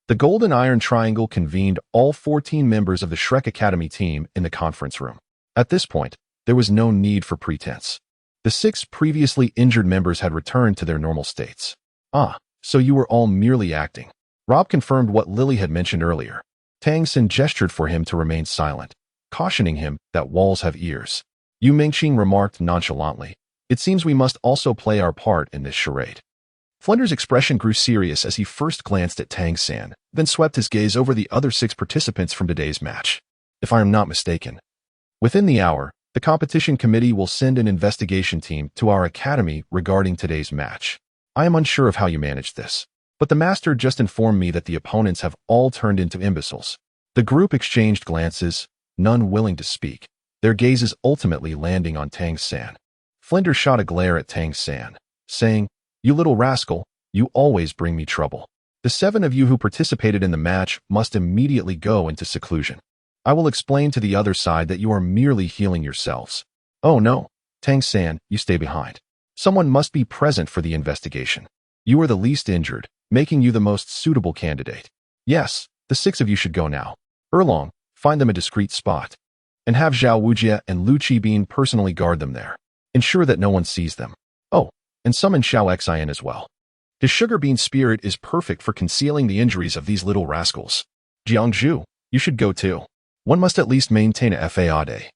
the Golden Iron Triangle convened all 14 members of the Shrek Academy team in the conference room. At this point, there was no need for pretense. The 6 previously injured members had returned to their normal states. Ah, so you were all merely acting. Rob confirmed what Lily had mentioned earlier. Tang San gestured for him to remain silent, cautioning him that walls have ears. Qing remarked nonchalantly, it seems we must also play our part in this charade. Flinder's expression grew serious as he first glanced at Tang San, then swept his gaze over the other 6 participants from today's match. If I am not mistaken, within the hour, the competition committee will send an investigation team to our academy regarding today's match. I am unsure of how you managed this, but the master just informed me that the opponents have all turned into imbeciles. The group exchanged glances, none willing to speak, their gazes ultimately landing on Tang San. Flinder shot a glare at Tang San, saying, you little rascal, you always bring me trouble. The 7 of you who participated in the match must immediately go into seclusion. I will explain to the other side that you are merely healing yourselves. Oh no, Tang San, you stay behind. Someone must be present for the investigation. You are the least injured, making you the most suitable candidate. Yes, the 6 of you should go now. Erlong, find them a discreet spot, and have Zhao Wujie and Lu Qibin personally guard them there. Ensure that no one sees them. Oh, and summon Xiao Xian as well. His sugar bean spirit is perfect for concealing the injuries of these little rascals. Jiangzhu, you should go too. One must at least maintain a FAA.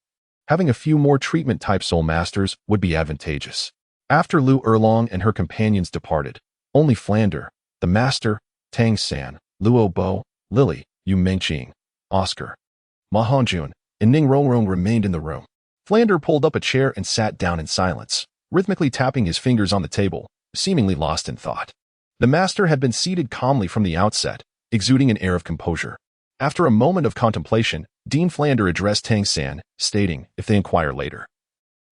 Having a few more treatment-type soul masters would be advantageous. After Lu Erlong and her companions departed, only Flander, the master, Tang San, Luo Bo, Lily, Qing, Oscar, Ma Hongjun, and Ning Rong remained in the room. Flander pulled up a chair and sat down in silence, rhythmically tapping his fingers on the table, seemingly lost in thought. The master had been seated calmly from the outset, exuding an air of composure. After a moment of contemplation, Dean Flander addressed Tang San, stating, if they inquire later,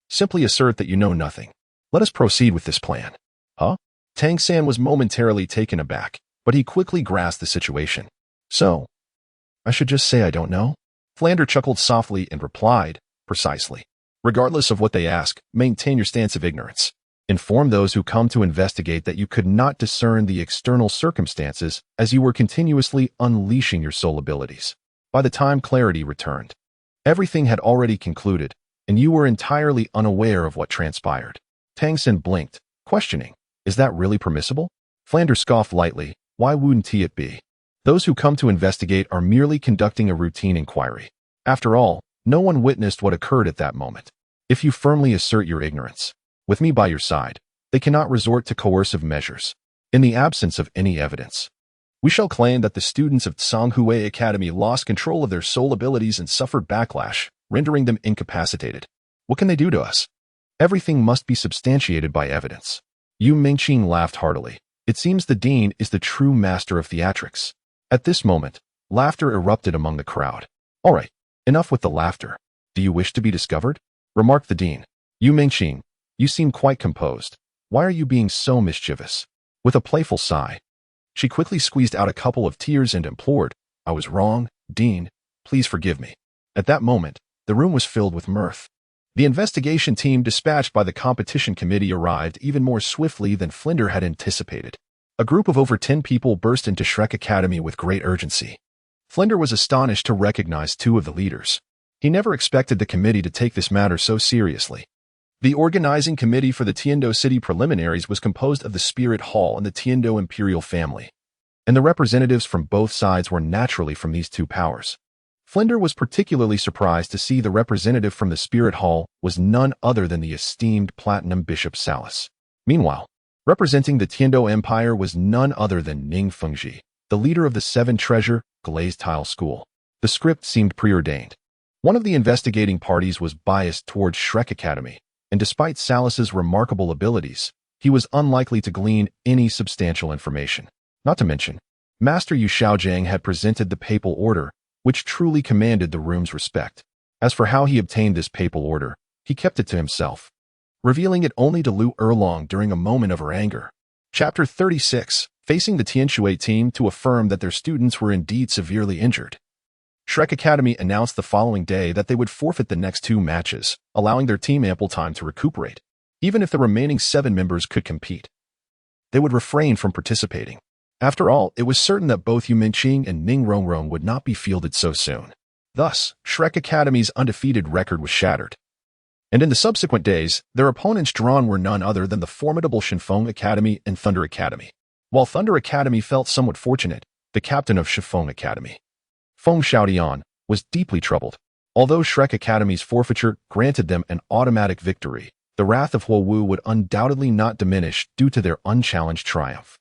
simply assert that you know nothing. Let us proceed with this plan. Huh? Tang San was momentarily taken aback, but he quickly grasped the situation. So, I should just say I don't know? Flander chuckled softly and replied, precisely. Regardless of what they ask, maintain your stance of ignorance. Inform those who come to investigate that you could not discern the external circumstances as you were continuously unleashing your soul abilities. By the time clarity returned, everything had already concluded, and you were entirely unaware of what transpired. Tang San blinked, questioning, is that really permissible? Flander scoffed lightly, why wouldn't it be? Those who come to investigate are merely conducting a routine inquiry. After all, no one witnessed what occurred at that moment. If you firmly assert your ignorance, with me by your side, they cannot resort to coercive measures. In the absence of any evidence, we shall claim that the students of Tsanghui Academy lost control of their soul abilities and suffered backlash, rendering them incapacitated. What can they do to us? Everything must be substantiated by evidence. Yu Mingqing laughed heartily. It seems the dean is the true master of theatrics. At this moment, laughter erupted among the crowd. All right, enough with the laughter. Do you wish to be discovered? Remarked the dean. Yu Mingqing, you seem quite composed. Why are you being so mischievous? With a playful sigh, she quickly squeezed out a couple of tears and implored, I was wrong, Dean, please forgive me. At that moment, the room was filled with mirth. The investigation team dispatched by the competition committee arrived even more swiftly than Flinder had anticipated. A group of over 10 people burst into Shrek Academy with great urgency. Flinder was astonished to recognize two of the leaders. He never expected the committee to take this matter so seriously. The organizing committee for the Tiandou City preliminaries was composed of the Spirit Hall and the Tiandou Imperial family, and the representatives from both sides were naturally from these two powers. Flinder was particularly surprised to see the representative from the Spirit Hall was none other than the esteemed Platinum Bishop Salas. Meanwhile, representing the Tiandou Empire was none other than Ning Fengji, the leader of the Seven Treasure Glazed Tile School. The script seemed preordained. One of the investigating parties was biased towards Shrek Academy, and despite Salas's remarkable abilities, he was unlikely to glean any substantial information. Not to mention, Master Yu Xiaojiang had presented the papal order, which truly commanded the room's respect. As for how he obtained this papal order, he kept it to himself, revealing it only to Lu Erlong during a moment of her anger. Chapter 36, facing the Tianshui team to affirm that their students were indeed severely injured. Shrek Academy announced the following day that they would forfeit the next 2 matches, allowing their team ample time to recuperate. Even if the remaining 7 members could compete, they would refrain from participating. After all, it was certain that both Yu Mingqing and Ning Rong would not be fielded so soon. Thus, Shrek Academy's undefeated record was shattered. And in the subsequent days, their opponents drawn were none other than the formidable Shenfeng Academy and Thunder Academy. While Thunder Academy felt somewhat fortunate, the captain of Shenfeng Academy, Feng Xiaodian, was deeply troubled. Although Shrek Academy's forfeiture granted them an automatic victory, the wrath of Huo Wu would undoubtedly not diminish due to their unchallenged triumph.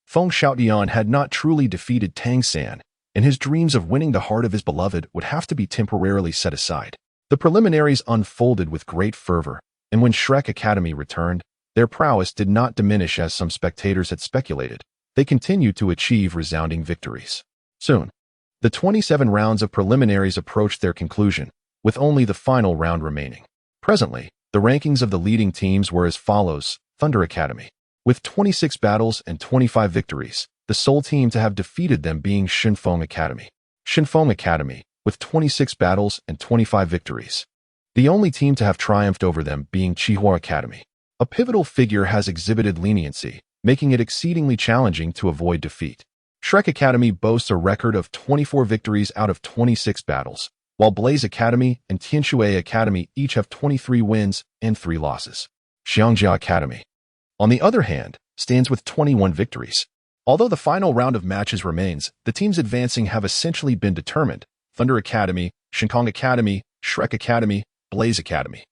Feng Xiaodian had not truly defeated Tang San, and his dreams of winning the heart of his beloved would have to be temporarily set aside. The preliminaries unfolded with great fervor, and when Shrek Academy returned, their prowess did not diminish as some spectators had speculated. They continued to achieve resounding victories. Soon, the 27 rounds of preliminaries approached their conclusion, with only the final round remaining. Presently, the rankings of the leading teams were as follows: Thunder Academy, with 26 battles and 25 victories, the sole team to have defeated them being Shenfeng Academy. Shenfeng Academy, with 26 battles and 25 victories, the only team to have triumphed over them being Qihua Academy. A pivotal figure has exhibited leniency, making it exceedingly challenging to avoid defeat. Shrek Academy boasts a record of 24 victories out of 26 battles, while Blaze Academy and Tianshui Academy each have 23 wins and 3 losses. Xiangjia Academy, on the other hand, stands with 21 victories. Although the final round of matches remains, the teams advancing have essentially been determined: Thunder Academy, Shinkong Academy, Shrek Academy, Blaze Academy,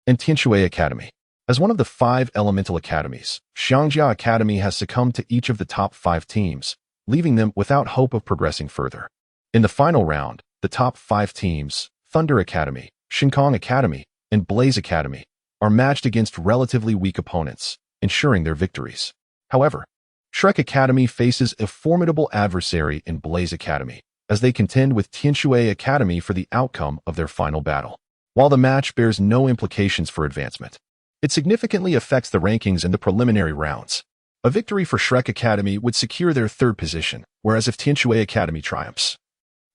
and Tianshui Academy. As one of the 5 elemental academies, Xiangjia Academy has succumbed to each of the top 5 teams, leaving them without hope of progressing further. In the final round, the top 5 teams, Thunder Academy, Shinkong Academy, and Blaze Academy, are matched against relatively weak opponents, ensuring their victories. However, Shrek Academy faces a formidable adversary in Blaze Academy, as they contend with Tianshui Academy for the outcome of their final battle. While the match bears no implications for advancement, it significantly affects the rankings in the preliminary rounds. A victory for Shrek Academy would secure their third position, whereas if Tianshui Academy triumphs,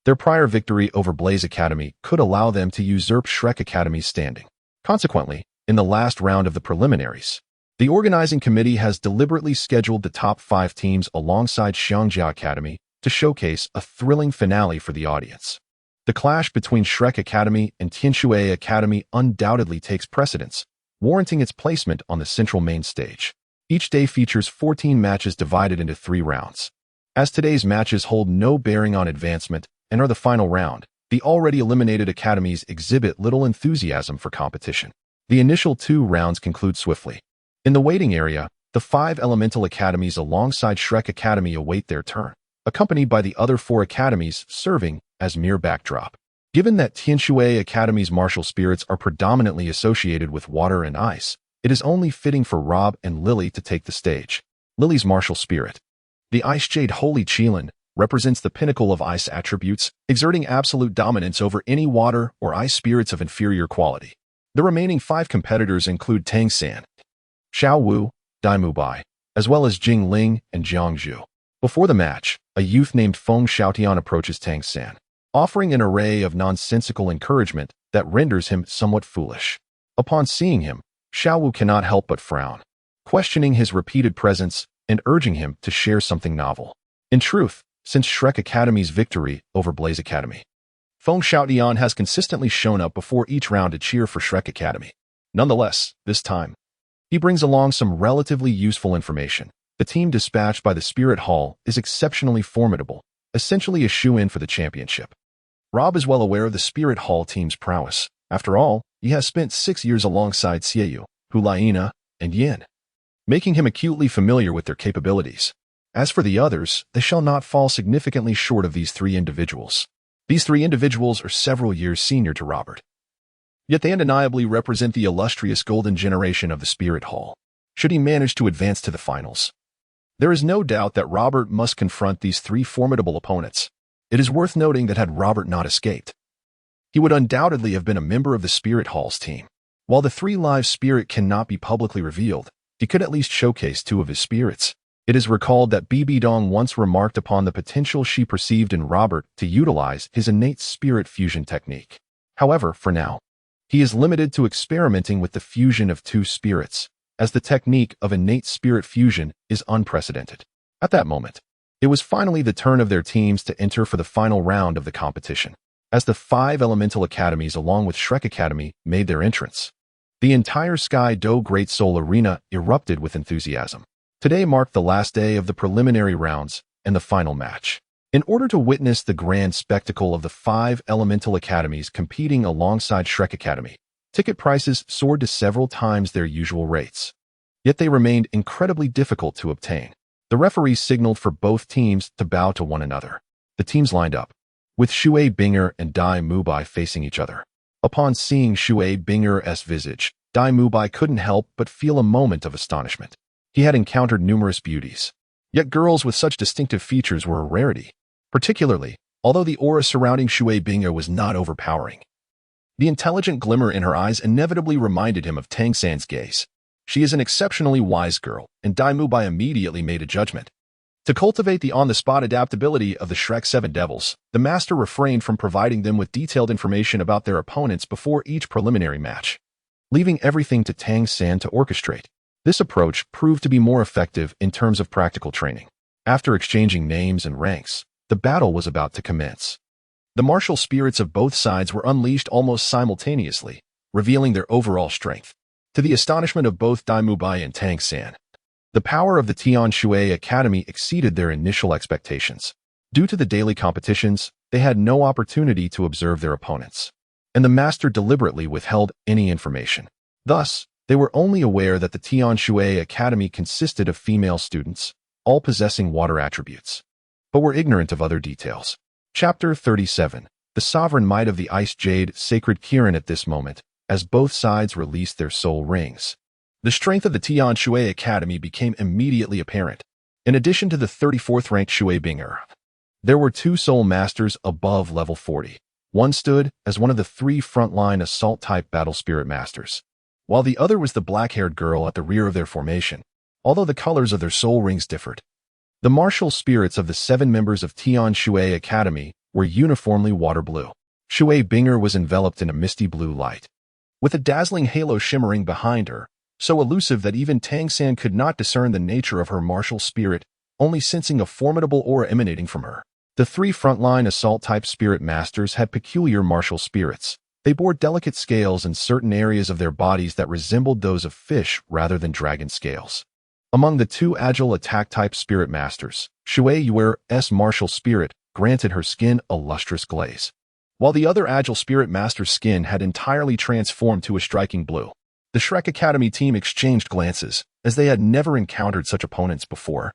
their prior victory over Blaze Academy could allow them to usurp Shrek Academy's standing. Consequently, in the last round of the preliminaries, the organizing committee has deliberately scheduled the top 5 teams alongside Xiang Academy to showcase a thrilling finale for the audience. The clash between Shrek Academy and Tianshui Academy undoubtedly takes precedence, warranting its placement on the central main stage. Each day features 14 matches divided into 3 rounds. As today's matches hold no bearing on advancement and are the final round, the already eliminated academies exhibit little enthusiasm for competition. The initial 2 rounds conclude swiftly. In the waiting area, the 5 elemental academies alongside Shrek Academy await their turn, accompanied by the other 4 academies serving as mere backdrop. Given that Tianshui Academy's martial spirits are predominantly associated with water and ice, it is only fitting for Rob and Lily to take the stage. Lily's martial spirit, the Ice Jade Holy Qilin, represents the pinnacle of ice attributes, exerting absolute dominance over any water or ice spirits of inferior quality. The remaining 5 competitors include Tang San, Xiao Wu, Dai Mubai, as well as Jing Ling and Jiang Zhu. Before the match, a youth named Feng Xiaotian approaches Tang San, offering an array of nonsensical encouragement that renders him somewhat foolish. Upon seeing him, Xiao Wu cannot help but frown, questioning his repeated presence and urging him to share something novel. In truth, since Shrek Academy's victory over Blaze Academy, Feng Xiaotian has consistently shown up before each round to cheer for Shrek Academy. Nonetheless, this time, he brings along some relatively useful information. The team dispatched by the Spirit Hall is exceptionally formidable, essentially a shoe-in for the championship. Rob is well aware of the Spirit Hall team's prowess. After all, he has spent 6 years alongside Xiao, Hulaina, and Yin, making him acutely familiar with their capabilities. As for the others, they shall not fall significantly short of these 3 individuals. These 3 individuals are several years senior to Robert. Yet they undeniably represent the illustrious golden generation of the Spirit Hall, should he manage to advance to the finals. There is no doubt that Robert must confront these 3 formidable opponents. It is worth noting that had Robert not escaped, he would undoubtedly have been a member of the Spirit Hall's team. While the 3 live spirit cannot be publicly revealed, he could at least showcase 2 of his spirits. It is recalled that Bibi Dong once remarked upon the potential she perceived in Robert to utilize his innate spirit fusion technique. However, for now, he is limited to experimenting with the fusion of 2 spirits, as the technique of innate spirit fusion is unprecedented. At that moment, it was finally the turn of their teams to enter for the final round of the competition. As the 5 elemental academies along with Shrek Academy made their entrance, the entire Sky Do Great Soul Arena erupted with enthusiasm. Today marked the last day of the preliminary rounds and the final match. In order to witness the grand spectacle of the 5 elemental academies competing alongside Shrek Academy, ticket prices soared to several times their usual rates. Yet they remained incredibly difficult to obtain. The referees signaled for both teams to bow to one another. The teams lined up, with Shui Binger and Dai Mubai facing each other. Upon seeing Shui Binger's visage, Dai Mubai couldn't help but feel a moment of astonishment. He had encountered numerous beauties, yet girls with such distinctive features were a rarity, particularly although the aura surrounding Shui Binger was not overpowering. The intelligent glimmer in her eyes inevitably reminded him of Tang San's gaze. She is an exceptionally wise girl, and Dai Mubai immediately made a judgment. To cultivate the on-the-spot adaptability of the Shrek 7 Devils, the master refrained from providing them with detailed information about their opponents before each preliminary match, leaving everything to Tang San to orchestrate. This approach proved to be more effective in terms of practical training. After exchanging names and ranks, the battle was about to commence. The martial spirits of both sides were unleashed almost simultaneously, revealing their overall strength. To the astonishment of both Dai Mubai and Tang San, the power of the Tianshui Academy exceeded their initial expectations. Due to the daily competitions, they had no opportunity to observe their opponents, and the master deliberately withheld any information. Thus, they were only aware that the Tianshui Academy consisted of female students, all possessing water attributes, but were ignorant of other details. Chapter 37. The Sovereign Might of the Ice Jade Sacred Kirin. At this moment, as both sides released their soul rings, the strength of the Tianshui Academy became immediately apparent. In addition to the 34th-ranked Shui Binger, There were two soul masters above level 40. One stood as one of the three frontline assault-type battle spirit masters, while the other was the black-haired girl at the rear of their formation, although the colors of their soul rings differed. The martial spirits of the 7 members of Tiandou Academy were uniformly water blue. Shui Binger was enveloped in a misty blue light, with a dazzling halo shimmering behind her, so elusive that even Tang San could not discern the nature of her martial spirit, only sensing a formidable aura emanating from her. The 3 frontline assault-type spirit masters had peculiar martial spirits. They bore delicate scales in certain areas of their bodies that resembled those of fish rather than dragon scales. Among the 2 agile attack-type spirit masters, Shui Yuer's martial spirit granted her skin a lustrous glaze, while the other agile spirit master's skin had entirely transformed to a striking blue. The Shrek Academy team exchanged glances, as they had never encountered such opponents before,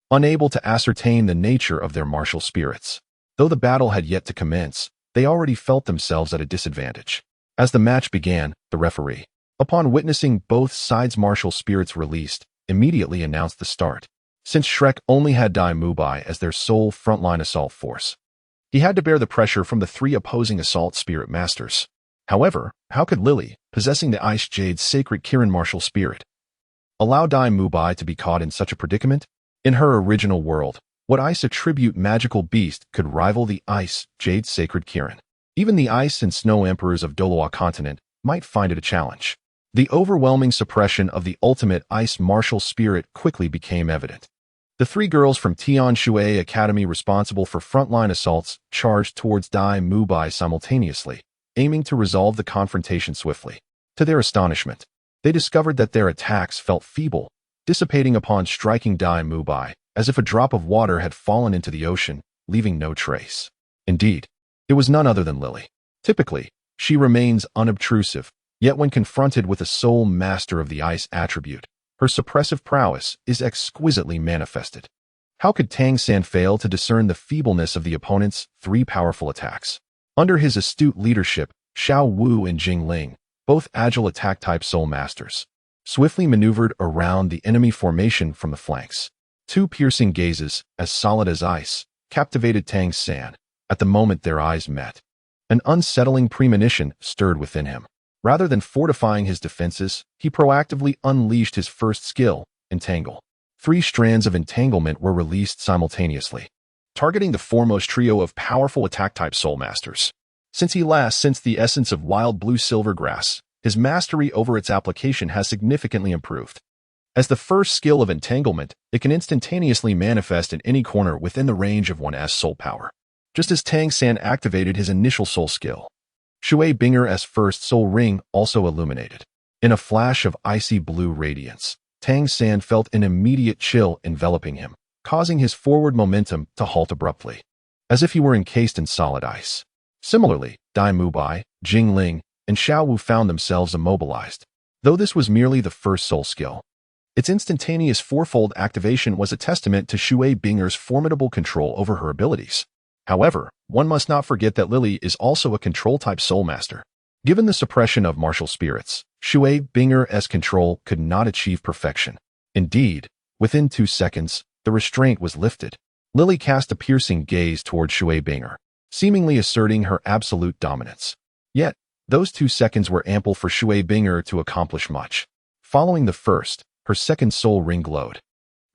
unable to ascertain the nature of their martial spirits. Though the battle had yet to commence, they already felt themselves at a disadvantage. As the match began, the referee, upon witnessing both sides' martial spirits released, immediately announced the start. Since Shrek only had Dai Mubai as their sole frontline assault force, he had to bear the pressure from the 3 opposing assault spirit masters. However, how could Lily, possessing the Ice Jade's sacred Kirin martial spirit, allow Dai Mubai to be caught in such a predicament? In her original world, what ice attribute magical beast could rival the Ice Jade's sacred Kirin? Even the ice and snow emperors of Douluo continent might find it a challenge. The overwhelming suppression of the ultimate ice martial spirit quickly became evident. The 3 girls from Tiandou Academy responsible for frontline assaults charged towards Dai Mubai simultaneously, aiming to resolve the confrontation swiftly. To their astonishment, they discovered that their attacks felt feeble, dissipating upon striking Dai Mubai, as if a drop of water had fallen into the ocean, leaving no trace. Indeed, it was none other than Lily. Typically, she remains unobtrusive, yet when confronted with a sole master of the ice attribute, her suppressive prowess is exquisitely manifested. How could Tang San fail to discern the feebleness of the opponent's 3 powerful attacks? Under his astute leadership, Xiao Wu and Jing Ling, both agile attack-type soul masters, swiftly maneuvered around the enemy formation from the flanks. 2 piercing gazes, as solid as ice, captivated Tang San. At the moment their eyes met, an unsettling premonition stirred within him. Rather than fortifying his defenses, he proactively unleashed his first skill, Entangle. 3 strands of entanglement were released simultaneously, targeting the foremost trio of powerful attack-type soul masters. Since he last sensed the essence of wild blue silver grass, his mastery over its application has significantly improved. As the first skill of entanglement, it can instantaneously manifest in any corner within the range of one's soul power. Just as Tang San activated his initial soul skill, Shui Binger's first soul ring also illuminated. In a flash of icy blue radiance, Tang San felt an immediate chill enveloping him, causing his forward momentum to halt abruptly, as if he were encased in solid ice. Similarly, Dai Mubai, Jing Ling, and Xiao Wu found themselves immobilized. Though this was merely the first soul skill, its instantaneous 4-fold activation was a testament to Shui Binger's formidable control over her abilities. However, one must not forget that Lily is also a control-type soul master. Given the suppression of martial spirits, Shui Binger's control could not achieve perfection. Indeed, within 2 seconds, the restraint was lifted. Lily cast a piercing gaze toward Shui Binger, seemingly asserting her absolute dominance. Yet, those 2 seconds were ample for Shui Binger to accomplish much. Following the first, her second soul ring glowed,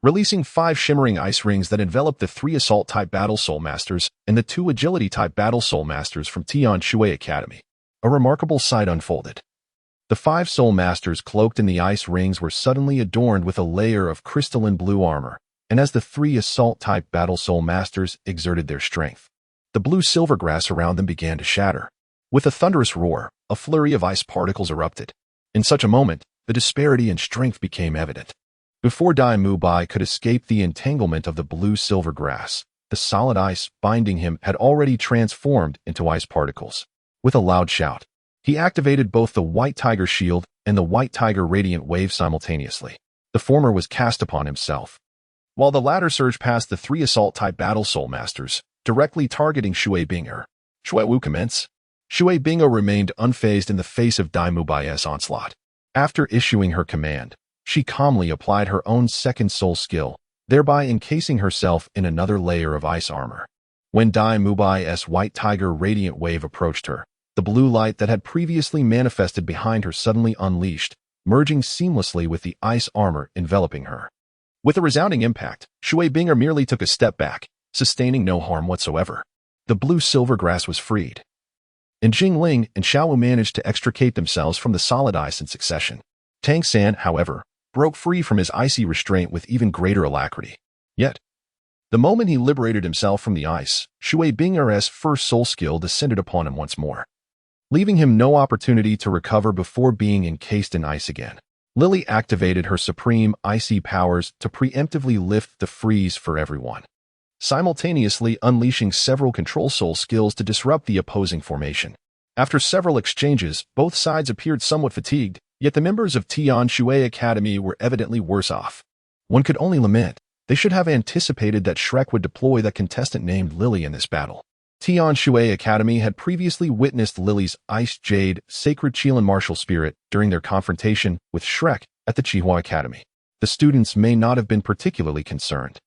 releasing 5 shimmering ice rings that enveloped the 3 assault-type battle soul masters and the 2 agility-type battle soul masters from Tiandou Academy. A remarkable sight unfolded. The 5 soul masters cloaked in the ice rings were suddenly adorned with a layer of crystalline blue armor, and as the 3 assault-type battle soul masters exerted their strength, the blue silver grass around them began to shatter. With a thunderous roar, a flurry of ice particles erupted. In such a moment, the disparity in strength became evident. Before Dai Mubai could escape the entanglement of the blue-silver grass, the solid ice binding him had already transformed into ice particles. With a loud shout, he activated both the White Tiger Shield and the White Tiger Radiant Wave simultaneously. The former was cast upon himself, while the latter surged past the 3 assault-type battle soul masters, directly targeting Shui Binger. Shui Wu commence. Shui Binger remained unfazed in the face of Dai Mubai's onslaught. After issuing her command, she calmly applied her own second soul skill, thereby encasing herself in another layer of ice armor. When Dai Mubai's white tiger radiant wave approached her, the blue light that had previously manifested behind her suddenly unleashed, merging seamlessly with the ice armor enveloping her. With a resounding impact, Shui Binger merely took a step back, sustaining no harm whatsoever. The blue-silver grass was freed, and Jingling and Xiao managed to extricate themselves from the solid ice in succession. Tang San, however, broke free from his icy restraint with even greater alacrity. Yet, the moment he liberated himself from the ice, Shui Binger's first soul skill descended upon him once more, leaving him no opportunity to recover before being encased in ice again. Lily activated her supreme icy powers to preemptively lift the freeze for everyone, simultaneously unleashing several control soul skills to disrupt the opposing formation. After several exchanges, both sides appeared somewhat fatigued, yet the members of Tiandou Academy were evidently worse off. One could only lament they should have anticipated that Shrek would deploy that contestant named Lily in this battle. Tiandou Academy had previously witnessed Lily's Ice Jade Sacred Qilin martial spirit during their confrontation with Shrek at the Qihua Academy. The students may not have been particularly concerned,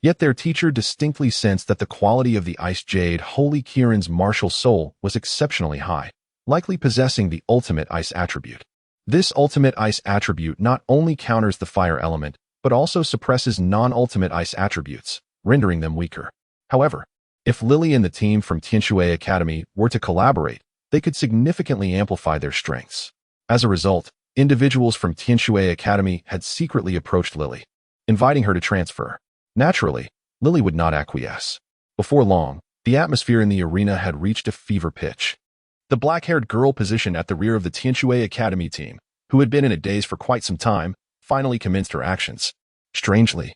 yet their teacher distinctly sensed that the quality of the Ice Jade Holy Qirin's martial soul was exceptionally high, likely possessing the ultimate ice attribute. This ultimate ice attribute not only counters the fire element, but also suppresses non-ultimate ice attributes, rendering them weaker. However, if Lily and the team from Tiandou Academy were to collaborate, they could significantly amplify their strengths. As a result, individuals from Tiandou Academy had secretly approached Lily, inviting her to transfer. Naturally, Lily would not acquiesce. Before long, the atmosphere in the arena had reached a fever pitch. The black-haired girl positioned at the rear of the Tiandou Academy team, who had been in a daze for quite some time, finally commenced her actions. Strangely,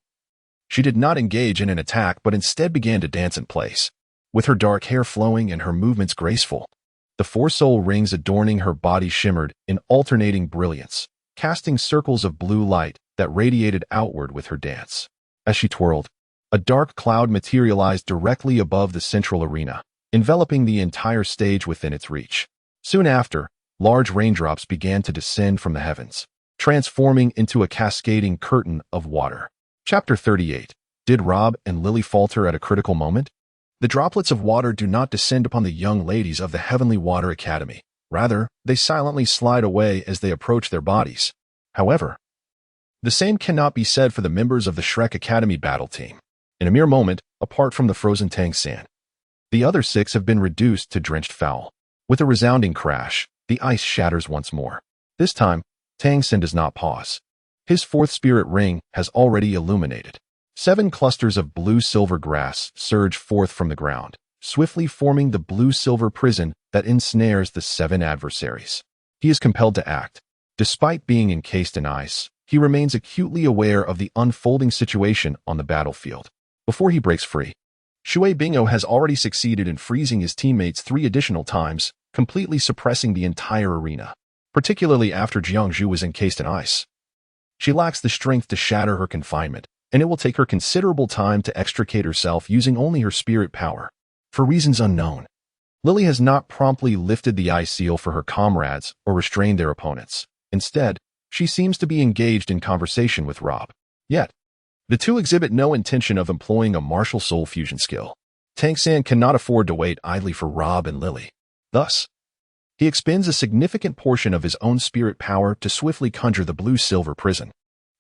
she did not engage in an attack but instead began to dance in place. With her dark hair flowing and her movements graceful, the four soul rings adorning her body shimmered in alternating brilliance, casting circles of blue light that radiated outward with her dance. As she twirled, a dark cloud materialized directly above the central arena, enveloping the entire stage within its reach. Soon after, large raindrops began to descend from the heavens, transforming into a cascading curtain of water. Chapter 38. Did Rob and Lily falter at a critical moment? The droplets of water do not descend upon the young ladies of the Heavenly Water Academy. Rather, they silently slide away as they approach their bodies. However, the same cannot be said for the members of the Shrek Academy battle team. In a mere moment, apart from the frozen Tang San, the other six have been reduced to drenched foul. With a resounding crash, the ice shatters once more. This time, Tang San does not pause. His fourth spirit ring has already illuminated. 7 clusters of blue-silver grass surge forth from the ground, swiftly forming the blue-silver prison that ensnares the 7 adversaries. He is compelled to act. Despite being encased in ice, he remains acutely aware of the unfolding situation on the battlefield. Before he breaks free, Shui Bingo has already succeeded in freezing his teammates 3 additional times, completely suppressing the entire arena, particularly after Jiangzhu was encased in ice. She lacks the strength to shatter her confinement, and it will take her considerable time to extricate herself using only her spirit power. For reasons unknown, Lily has not promptly lifted the ice seal for her comrades or restrained their opponents. Instead, she seems to be engaged in conversation with Rob. Yet, the two exhibit no intention of employing a martial soul fusion skill. Tang San cannot afford to wait idly for Rob and Lily. Thus, he expends a significant portion of his own spirit power to swiftly conjure the blue-silver prison.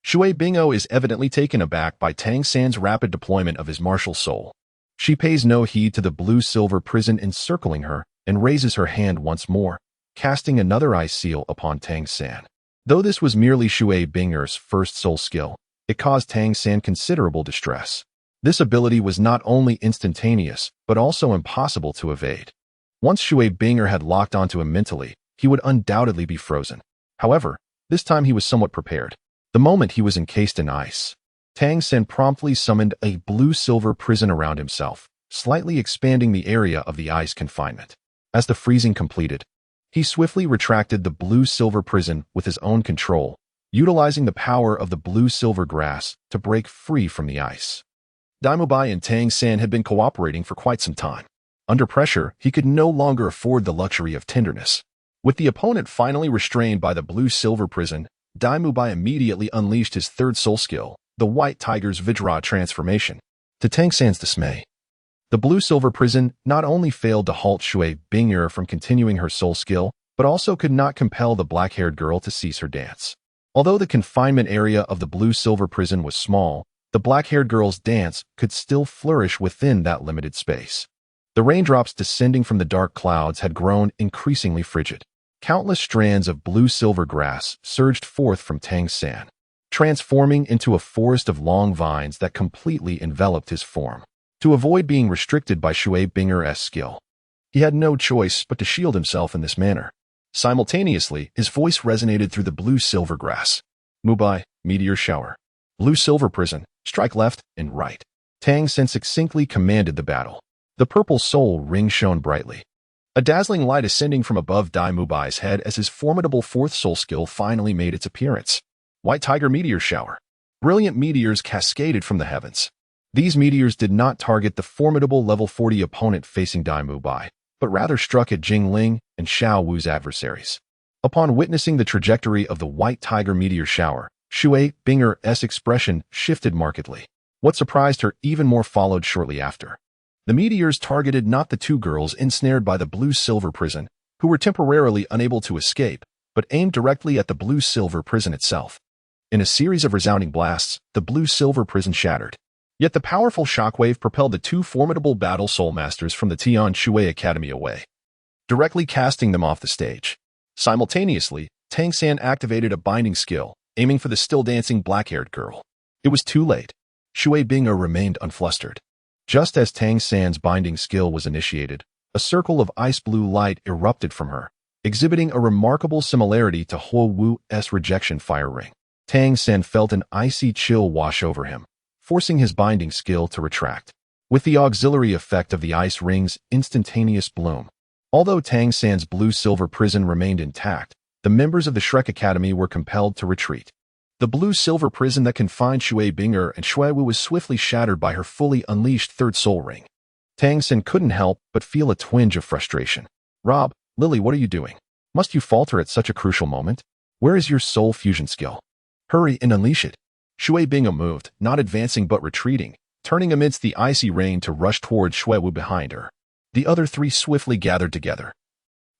Shui Bingo is evidently taken aback by Tang San's rapid deployment of his martial soul. She pays no heed to the blue-silver prison encircling her and raises her hand once more, casting another ice seal upon Tang San. Though this was merely Shui Binger's first soul skill, it caused Tang San considerable distress. This ability was not only instantaneous, but also impossible to evade. Once Shui Binger had locked onto him mentally, he would undoubtedly be frozen. However, this time he was somewhat prepared. The moment he was encased in ice, Tang San promptly summoned a blue-silver prison around himself, slightly expanding the area of the ice confinement. As the freezing completed, he swiftly retracted the blue-silver prison with his own control, utilizing the power of the blue-silver grass to break free from the ice. Daimubai and Tang San had been cooperating for quite some time. Under pressure, he could no longer afford the luxury of tenderness. With the opponent finally restrained by the blue-silver prison, Daimubai immediately unleashed his third soul skill, the White Tiger's Vajra transformation. To Tang San's dismay, The blue-silver prison not only failed to halt Shui Bing'er from continuing her soul skill, but also could not compel the black-haired girl to cease her dance. Although the confinement area of the blue-silver prison was small, the black-haired girl's dance could still flourish within that limited space. The raindrops descending from the dark clouds had grown increasingly frigid. Countless strands of blue-silver grass surged forth from Tang's sand, transforming into a forest of long vines that completely enveloped his form. To avoid being restricted by Shui Bing'er's skill, he had no choice but to shield himself in this manner. Simultaneously, his voice resonated through the blue-silver grass. Mubai, meteor shower. Blue-silver prison, strike left and right. Tang Sen succinctly commanded the battle. The purple soul ring shone brightly, a dazzling light ascending from above Dai Mubai's head as his formidable fourth soul skill finally made its appearance. White tiger meteor shower. Brilliant meteors cascaded from the heavens. These meteors did not target the formidable level 40 opponent facing Dai Mubai, but rather struck at Jingling and Xiao Wu's adversaries. Upon witnessing the trajectory of the white tiger meteor shower, Shui Bing'er's expression shifted markedly. What surprised her even more followed shortly after. The meteors targeted not the two girls ensnared by the blue-silver prison, who were temporarily unable to escape, but aimed directly at the blue-silver prison itself. In a series of resounding blasts, the blue-silver prison shattered. Yet the powerful shockwave propelled the two formidable battle soul masters from the Tian Shui Academy away, directly casting them off the stage. Simultaneously, Tang San activated a binding skill, aiming for the still-dancing black-haired girl. It was too late. Shui Bing'er remained unflustered. Just as Tang San's binding skill was initiated, a circle of ice-blue light erupted from her, exhibiting a remarkable similarity to Huo Wu's rejection fire ring. Tang San felt an icy chill wash over him, forcing his binding skill to retract. With the auxiliary effect of the ice ring's instantaneous bloom. Although Tang San's blue-silver prison remained intact, the members of the Shrek Academy were compelled to retreat. The blue-silver prison that confined Shui Bing'er and Shui Wu was swiftly shattered by her fully unleashed third soul ring. Tang San couldn't help but feel a twinge of frustration. Rob, Lily, what are you doing? Must you falter at such a crucial moment? Where is your soul fusion skill? Hurry and unleash it. Shui Bing'er moved, not advancing but retreating, turning amidst the icy rain to rush towards Shui Wu behind her. The other three swiftly gathered together,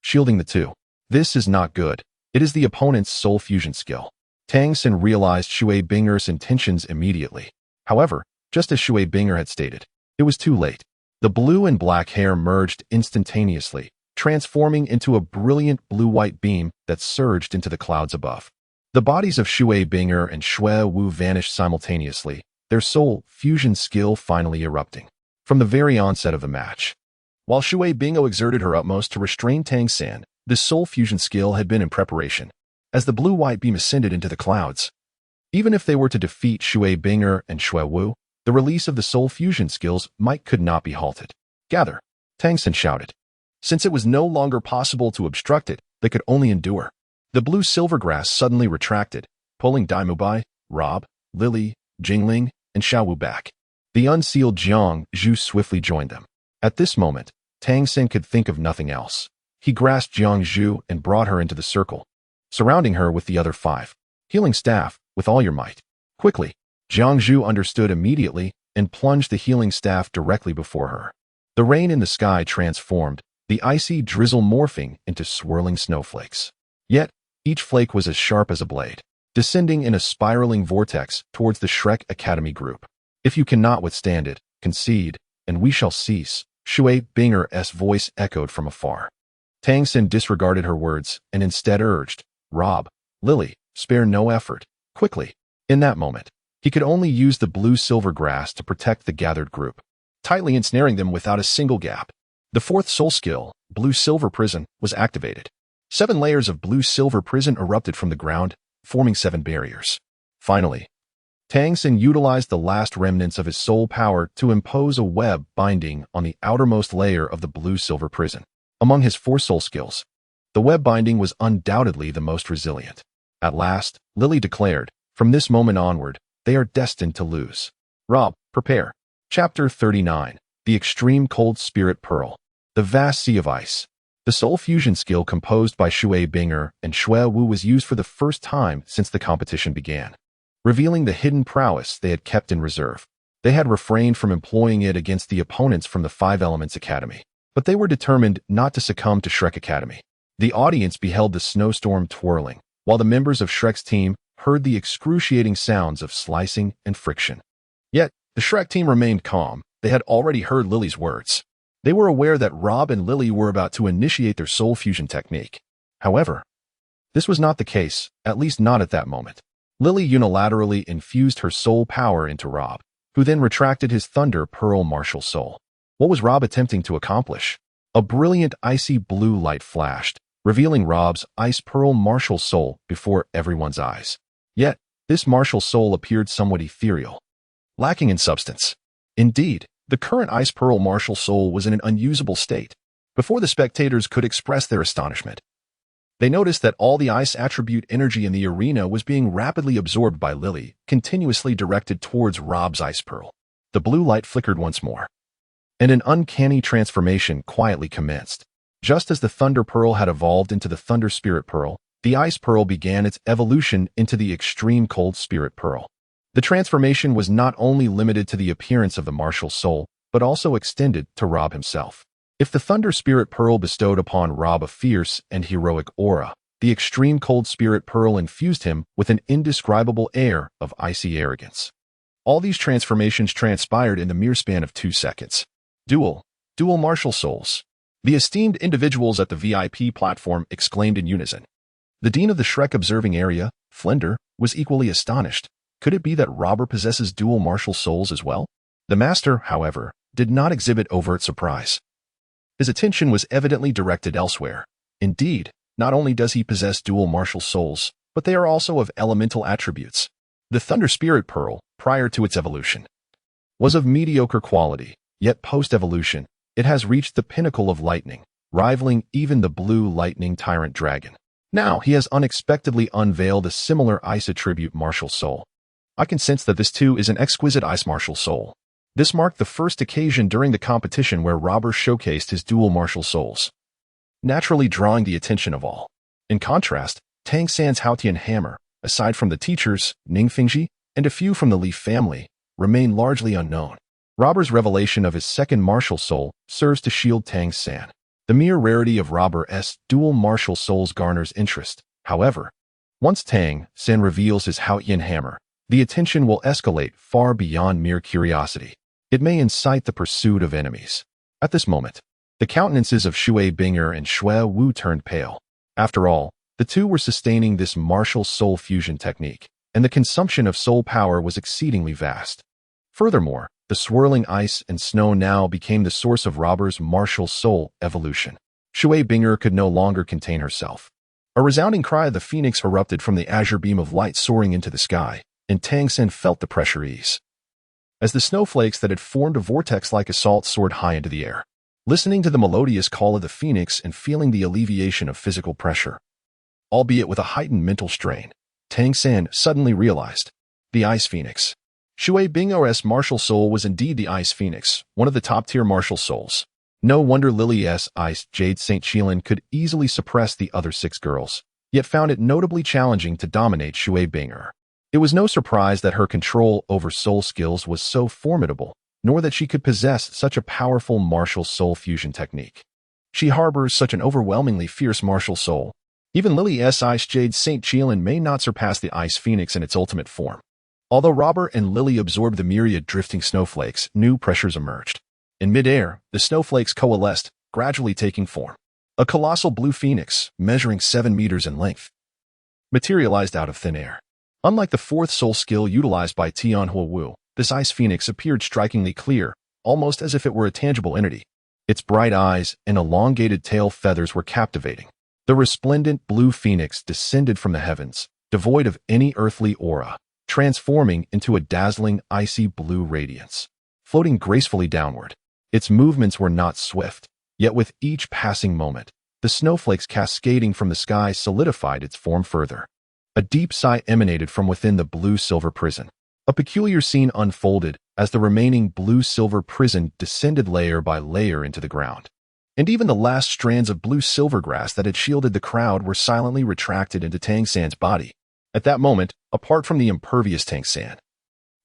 shielding the two. This is not good. It is the opponent's soul fusion skill. Tang San realized Shui Bing'er's intentions immediately. However, just as Shui Bing'er had stated, it was too late. The blue and black hair merged instantaneously, transforming into a brilliant blue-white beam that surged into the clouds above. The bodies of Shui Bing'er and Shui Wu vanished simultaneously, their soul fusion skill finally erupting. From the very onset of the match, while Shui Bing'er exerted her utmost to restrain Tang San, this soul fusion skill had been in preparation. As the blue-white beam ascended into the clouds, even if they were to defeat Shui Bing'er and Shui Wu, the release of the soul fusion skills could not be halted. Gather, Tang San shouted. Since it was no longer possible to obstruct it, they could only endure. The blue-silver grass suddenly retracted, pulling Dai Mubai, Rob, Lily, Jingling, and Xiao Wu back. The unsealed Jiang Zhu swiftly joined them. At this moment, Tang San could think of nothing else. He grasped Jiang Zhu and brought her into the circle, surrounding her with the other five. Healing staff, with all your might. Quickly, Jiang Zhu understood immediately and plunged the healing staff directly before her. The rain in the sky transformed, the icy drizzle morphing into swirling snowflakes. Yet, each flake was as sharp as a blade, descending in a spiraling vortex towards the Shrek Academy group. If you cannot withstand it, concede, and we shall cease, Shui Bing'er's voice echoed from afar. Tang San disregarded her words and instead urged, Rob, Lily, spare no effort, quickly. In that moment, he could only use the blue-silver grass to protect the gathered group, tightly ensnaring them without a single gap. The fourth soul skill, blue-silver prison, was activated. 7 layers of blue-silver prison erupted from the ground, forming 7 barriers. Finally, Tang San utilized the last remnants of his soul power to impose a web binding on the outermost layer of the blue-silver prison. Among his 4 soul skills, the web binding was undoubtedly the most resilient. At last, Lily declared, from this moment onward, they are destined to lose. Rob, prepare. Chapter 39. The Extreme Cold Spirit Pearl. The Vast Sea of Ice. The soul fusion skill composed by Shui Bing'er and Shui Wu was used for the first time since the competition began, revealing the hidden prowess they had kept in reserve. They had refrained from employing it against the opponents from the Five Elements Academy, but they were determined not to succumb to Shrek Academy. The audience beheld the snowstorm twirling, while the members of Shrek's team heard the excruciating sounds of slicing and friction. Yet, the Shrek team remained calm. They had already heard Lily's words. They were aware that Rob and Lily were about to initiate their soul fusion technique. However, this was not the case, at least not at that moment. Lily unilaterally infused her soul power into Rob, who then retracted his Thunder Pearl martial soul. What was Rob attempting to accomplish? A brilliant icy blue light flashed, revealing Rob's Ice Pearl martial soul before everyone's eyes. Yet, this martial soul appeared somewhat ethereal, lacking in substance. Indeed, the current Ice Pearl martial soul was in an unusable state. Before the spectators could express their astonishment, they noticed that all the ice attribute energy in the arena was being rapidly absorbed by Lily, continuously directed towards Rob's Ice Pearl. The blue light flickered once more, and an uncanny transformation quietly commenced. Just as the Thunder Pearl had evolved into the Thunder Spirit Pearl, the Ice Pearl began its evolution into the Extreme Cold Spirit Pearl. The transformation was not only limited to the appearance of the martial soul, but also extended to Rob himself. If the Thunder Spirit Pearl bestowed upon Rob a fierce and heroic aura, the Extreme Cold Spirit Pearl infused him with an indescribable air of icy arrogance. All these transformations transpired in the mere span of 2 seconds. Dual martial souls. The esteemed individuals at the VIP platform exclaimed in unison. The Dean of the Shrek observing area, Flender, was equally astonished. Could it be that Robber possesses dual martial souls as well? The Master, however, did not exhibit overt surprise. His attention was evidently directed elsewhere. Indeed, not only does he possess dual martial souls, but they are also of elemental attributes. The Thunder Spirit Pearl, prior to its evolution, was of mediocre quality, yet post-evolution, it has reached the pinnacle of lightning, rivaling even the blue lightning tyrant dragon. Now he has unexpectedly unveiled a similar ice attribute martial soul. I can sense that this too is an exquisite ice martial soul. This marked the first occasion during the competition where Robber showcased his dual martial souls, naturally drawing the attention of all. In contrast, Tang San's Haotian hammer, aside from the teachers, Ning Fingji, and a few from the Li family, remain largely unknown. Robber's revelation of his second martial soul serves to shield Tang San. The mere rarity of Robber's dual martial souls garners interest. However, once Tang San reveals his Haotian hammer, the attention will escalate far beyond mere curiosity. It may incite the pursuit of enemies. At this moment, the countenances of Shui Binger and Shui Wu turned pale. After all, the two were sustaining this martial soul fusion technique, and the consumption of soul power was exceedingly vast. Furthermore, the swirling ice and snow now became the source of Robber's martial soul evolution. Shui Binger could no longer contain herself. A resounding cry of the phoenix erupted from the azure beam of light soaring into the sky, and Tang San felt the pressure ease, as the snowflakes that had formed a vortex like assault soared high into the air. Listening to the melodious call of the phoenix and feeling the alleviation of physical pressure, albeit with a heightened mental strain, Tang San suddenly realized. The Ice Phoenix. Shui Bing's martial soul was indeed the Ice Phoenix, one of the top-tier martial souls. No wonder Lily's Ice Jade St. Chilin could easily suppress the other 6 girls, yet found it notably challenging to dominate Shui Binger. It was no surprise that her control over soul skills was so formidable, nor that she could possess such a powerful martial soul fusion technique. She harbors such an overwhelmingly fierce martial soul. Even Lily's Ice Jade St. Chilin may not surpass the Ice Phoenix in its ultimate form. Although Robber and Lily absorbed the myriad drifting snowflakes, new pressures emerged. In mid-air, the snowflakes coalesced, gradually taking form. A colossal blue phoenix, measuring 7 meters in length, materialized out of thin air. Unlike the 4th soul skill utilized by Tiandou Wu, this Ice Phoenix appeared strikingly clear, almost as if it were a tangible entity. Its bright eyes and elongated tail feathers were captivating. The resplendent blue phoenix descended from the heavens, devoid of any earthly aura, transforming into a dazzling icy blue radiance, floating gracefully downward. Its movements were not swift, yet with each passing moment, the snowflakes cascading from the sky solidified its form further. A deep sigh emanated from within the blue-silver prison. A peculiar scene unfolded as the remaining blue-silver prison descended layer by layer into the ground. And even the last strands of blue-silver grass that had shielded the crowd were silently retracted into Tang San's body. At that moment, apart from the impervious Tang San,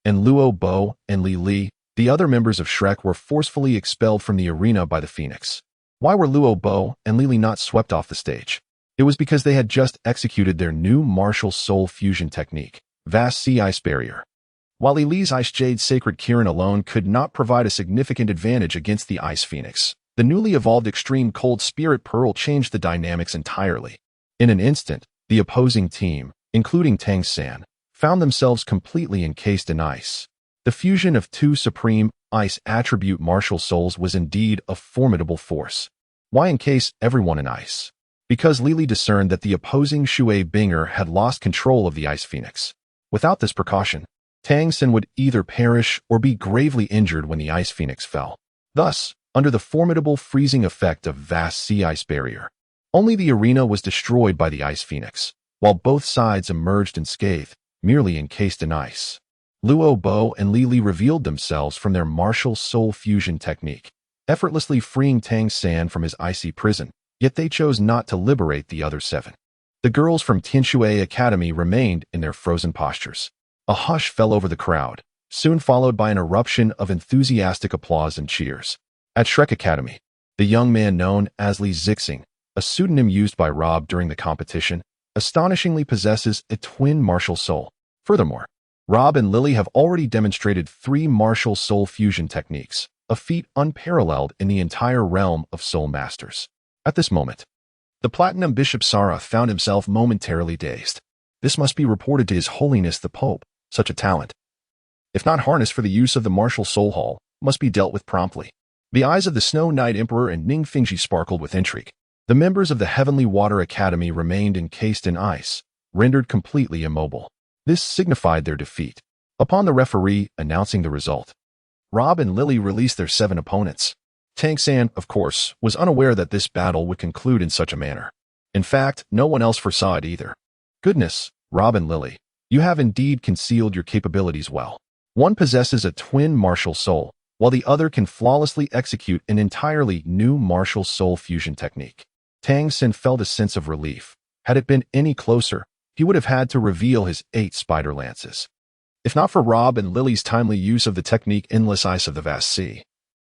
and Luo Bo and Li Li, the other members of Shrek, were forcefully expelled from the arena by the Phoenix. Why were Luo Bo and Li Li not swept off the stage? It was because they had just executed their new martial soul fusion technique, Vast Sea Ice Barrier. While Li Li's Ice Jade Sacred Kirin alone could not provide a significant advantage against the Ice Phoenix, the newly evolved Extreme Cold Spirit Pearl changed the dynamics entirely. In an instant, the opposing team, including Tang San, found themselves completely encased in ice. The fusion of two supreme ice attribute martial souls was indeed a formidable force. Why encase everyone in ice? Because Li Li discerned that the opposing Shui Binger had lost control of the Ice Phoenix. Without this precaution, Tang San would either perish or be gravely injured when the Ice Phoenix fell. Thus, under the formidable freezing effect of Vast Sea Ice Barrier, only the arena was destroyed by the Ice Phoenix, while both sides emerged unscathed, merely encased in ice. Luo Bo and Li Li revealed themselves from their martial soul fusion technique, effortlessly freeing Tang San from his icy prison, yet they chose not to liberate the other 7. The girls from Tianshui Academy remained in their frozen postures. A hush fell over the crowd, soon followed by an eruption of enthusiastic applause and cheers. At Shrek Academy, the young man known as Li Zixing, a pseudonym used by Rob during the competition, astonishingly possesses a twin martial soul. Furthermore, Rob and Lily have already demonstrated 3 martial soul fusion techniques, a feat unparalleled in the entire realm of soul masters. At this moment, the Platinum Bishop Sara found himself momentarily dazed. This must be reported to His Holiness the Pope. Such a talent, if not harnessed for the use of the martial soul hall, must be dealt with promptly. The eyes of the Snow Knight Emperor and Ning Fingji sparkled with intrigue. The members of the Heavenly Water Academy remained encased in ice, rendered completely immobile. This signified their defeat. Upon the referee announcing the result, Rob and Lily released their 7 opponents. Tang San, of course, was unaware that this battle would conclude in such a manner. In fact, no one else foresaw it either. Goodness, Rob and Lily, you have indeed concealed your capabilities well. One possesses a twin martial soul, while the other can flawlessly execute an entirely new martial soul fusion technique. Tang San felt a sense of relief. Had it been any closer, he would have had to reveal his 8 spider lances. If not for Rob and Lily's timely use of the technique Endless Ice of the Vast Sea,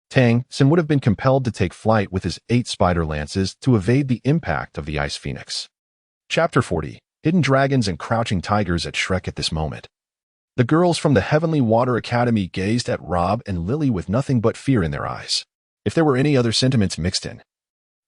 Tang San would have been compelled to take flight with his 8 spider lances to evade the impact of the Ice Phoenix. Chapter 40. Hidden Dragons and Crouching Tigers at Shrek. At this moment, the girls from the Heavenly Water Academy gazed at Rob and Lily with nothing but fear in their eyes. If there were any other sentiments mixed in,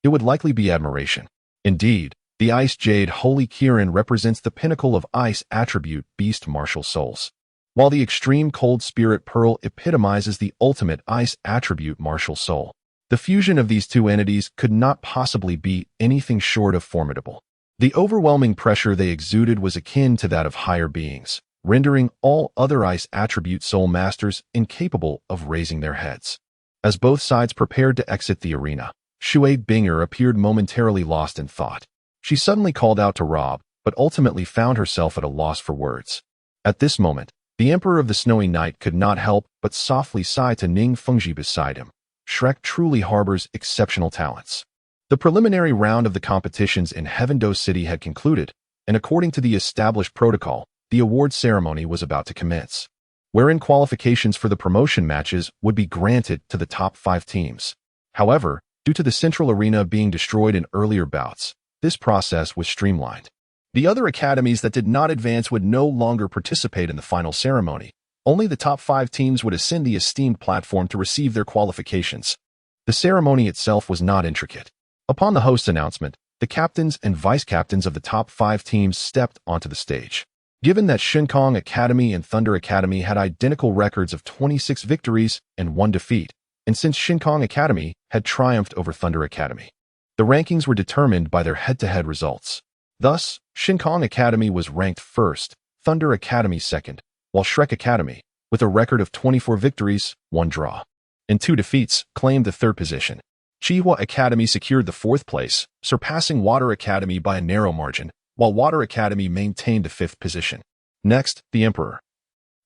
it would likely be admiration. Indeed, the Ice Jade Holy Kirin represents the pinnacle of ice attribute beast martial souls, while the Extreme Cold Spirit Pearl epitomizes the ultimate ice attribute martial soul. The fusion of these 2 entities could not possibly be anything short of formidable. The overwhelming pressure they exuded was akin to that of higher beings, rendering all other ice attribute soul masters incapable of raising their heads. As both sides prepared to exit the arena, Shui Binger appeared momentarily lost in thought. She suddenly called out to Rob, but ultimately found herself at a loss for words. At this moment, the Emperor of the Snowy Night could not help but softly sigh to Ning Fengji beside him. Shrek truly harbors exceptional talents. The preliminary round of the competitions in Heavendou City had concluded, and according to the established protocol, the award ceremony was about to commence, wherein qualifications for the promotion matches would be granted to the top 5 teams. However, due to the central arena being destroyed in earlier bouts, this process was streamlined. The other academies that did not advance would no longer participate in the final ceremony. Only the top 5 teams would ascend the esteemed platform to receive their qualifications. The ceremony itself was not intricate. Upon the host's announcement, the captains and vice-captains of the top 5 teams stepped onto the stage. Given that Shinkong Academy and Thunder Academy had identical records of 26 victories and 1 defeat, and since Shinkong Academy had triumphed over Thunder Academy, the rankings were determined by their head-to-head results. Thus, Shinkong Academy was ranked first, Thunder Academy second, while Shrek Academy, with a record of 24 victories, 1 draw, and 2 defeats, claimed the 3rd position. Chihua Academy secured the 4th place, surpassing Water Academy by a narrow margin, while Water Academy maintained the 5th position. Next, the Emperor,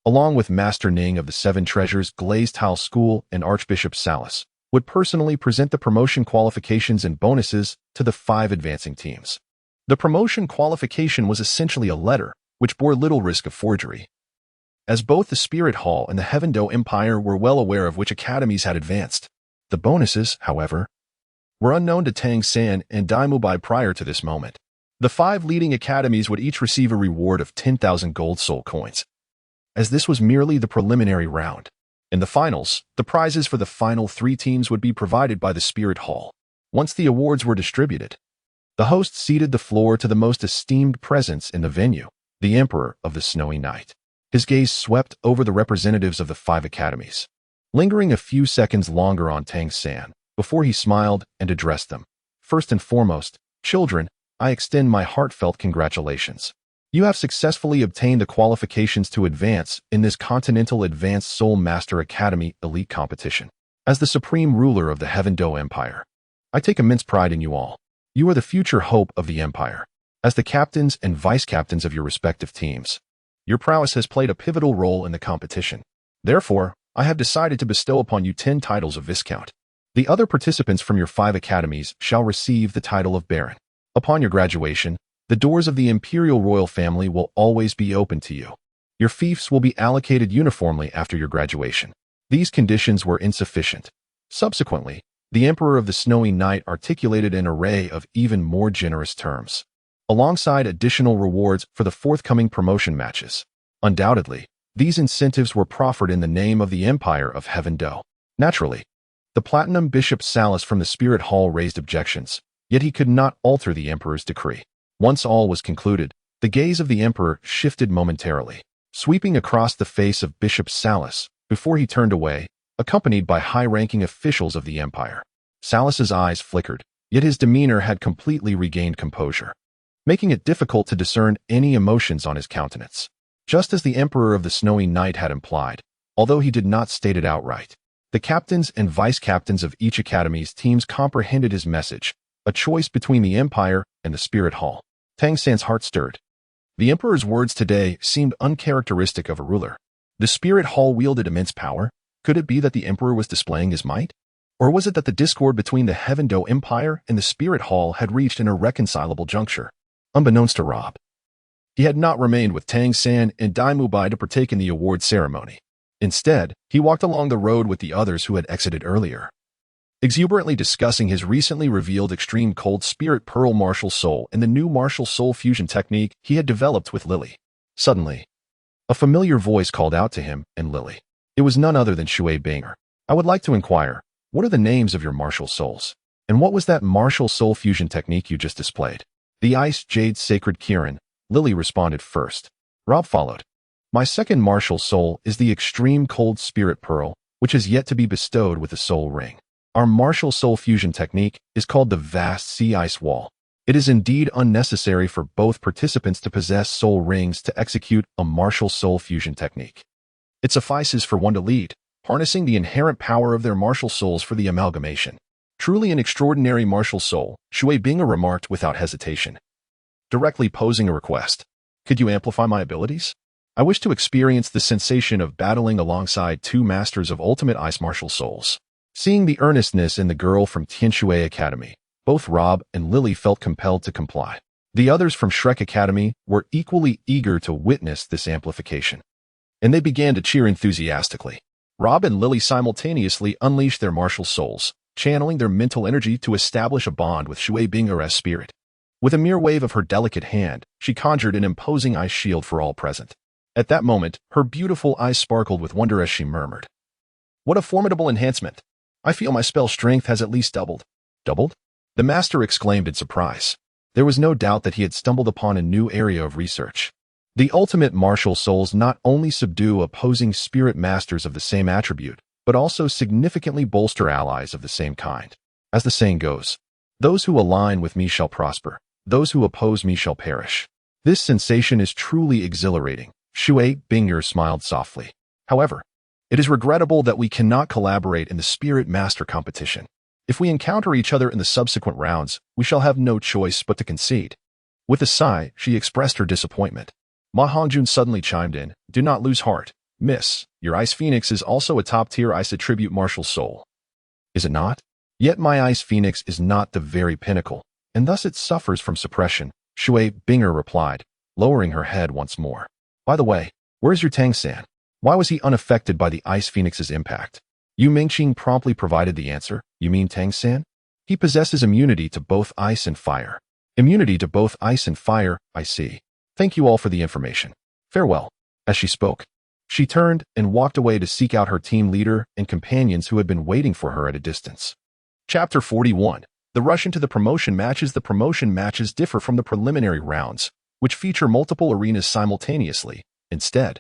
along with Master Ning of the 7 Treasures Glazed Tile School and Archbishop Salas, would personally present the promotion qualifications and bonuses to the 5 advancing teams. The promotion qualification was essentially a letter, which bore little risk of forgery. as both the Spirit Hall and the Heavendou Empire were well aware of which academies had advanced. The bonuses, however, were unknown to Tang San and Daimubai prior to this moment. The 5 leading academies would each receive a reward of 10,000 gold soul coins, as this was merely the preliminary round. In the finals, the prizes for the final 3 teams would be provided by the Spirit Hall. Once the awards were distributed, the host ceded the floor to the most esteemed presence in the venue, the Emperor of the Snowy Night. His gaze swept over the representatives of the 5 academies, lingering a few seconds longer on Tang San, before he smiled and addressed them. First and foremost, children, I extend my heartfelt congratulations. You have successfully obtained the qualifications to advance in this Continental Advanced Soul Master Academy Elite Competition. As the supreme ruler of the Heavendou Empire, I take immense pride in you all. You are the future hope of the Empire. As the captains and vice-captains of your respective teams, your prowess has played a pivotal role in the competition. Therefore, I have decided to bestow upon you 10 titles of Viscount. The other participants from your 5 academies shall receive the title of Baron. Upon your graduation, the doors of the Imperial Royal Family will always be open to you. Your fiefs will be allocated uniformly after your graduation. These conditions were insufficient. Subsequently, the Emperor of the Snowy Night articulated an array of even more generous terms, alongside additional rewards for the forthcoming promotion matches. Undoubtedly, these incentives were proffered in the name of the Empire of Heavendou. Naturally, the Platinum Bishop Salus from the Spirit Hall raised objections, yet he could not alter the Emperor's decree. Once all was concluded, the gaze of the Emperor shifted momentarily, sweeping across the face of Bishop Salus before he turned away, accompanied by high-ranking officials of the Empire. Salus's eyes flickered, yet his demeanor had completely regained composure, making it difficult to discern any emotions on his countenance. Just as the Emperor of the Snowy Night had implied, although he did not state it outright, the captains and vice-captains of each academy's teams comprehended his message, a choice between the Empire and the Spirit Hall. Tang San's heart stirred. The Emperor's words today seemed uncharacteristic of a ruler. The Spirit Hall wielded immense power. Could it be that the Emperor was displaying his might? Or was it that the discord between the Heavendou Empire and the Spirit Hall had reached an irreconcilable juncture? Unbeknownst to Rob, he had not remained with Tang San and Daimubai to partake in the award ceremony. Instead, he walked along the road with the others who had exited earlier, exuberantly discussing his recently revealed Extreme Cold Spirit Pearl Martial Soul and the new Martial Soul Fusion technique he had developed with Lily. Suddenly, a familiar voice called out to him and Lily. It was none other than Shui Binger. I would like to inquire, what are the names of your martial souls? And what was that martial soul fusion technique you just displayed? The Ice Jade Sacred Kirin, Lily responded first. Rob followed. My second martial soul is the Extreme Cold Spirit Pearl, which is yet to be bestowed with the soul ring. Our martial soul fusion technique is called the Vast Sea Ice Wall. It is indeed unnecessary for both participants to possess soul rings to execute a martial soul fusion technique. It suffices for one to lead, harnessing the inherent power of their martial souls for the amalgamation. Truly an extraordinary martial soul, Shui Binger remarked without hesitation, directly posing a request. Could you amplify my abilities? I wish to experience the sensation of battling alongside 2 masters of ultimate ice martial souls. Seeing the earnestness in the girl from Tianshui Academy, both Rob and Lily felt compelled to comply. The others from Shrek Academy were equally eager to witness this amplification, and they began to cheer enthusiastically. Rob and Lily simultaneously unleashed their martial souls, channeling their mental energy to establish a bond with Shui Binger's spirit. With a mere wave of her delicate hand, she conjured an imposing ice shield for all present. At that moment, her beautiful eyes sparkled with wonder as she murmured, "What a formidable enhancement! I feel my spell strength has at least doubled." Doubled? The master exclaimed in surprise. There was no doubt that he had stumbled upon a new area of research. The ultimate martial souls not only subdue opposing spirit masters of the same attribute, but also significantly bolster allies of the same kind. As the saying goes, those who align with me shall prosper, those who oppose me shall perish. This sensation is truly exhilarating. Shui Binger smiled softly. However, it is regrettable that we cannot collaborate in the Spirit Master competition. If we encounter each other in the subsequent rounds, we shall have no choice but to concede. With a sigh, she expressed her disappointment. Ma Hongjun suddenly chimed in, "Do not lose heart, miss. Your Ice Phoenix is also a top-tier Ice Attribute martial soul. Is it not? Yet my Ice Phoenix is not the very pinnacle, and thus it suffers from suppression," Shui Binger replied, lowering her head once more. "By the way, where's your Tang San? Why was he unaffected by the Ice Phoenix's impact? Yu Mingqing promptly provided the answer. You mean Tang-san? He possesses immunity to both ice and fire. Immunity to both ice and fire, I see. Thank you all for the information. Farewell. As she spoke, she turned and walked away to seek out her team leader and companions who had been waiting for her at a distance. Chapter 41. The rush into the promotion matches. The promotion matches differ from the preliminary rounds, which feature multiple arenas simultaneously. Instead,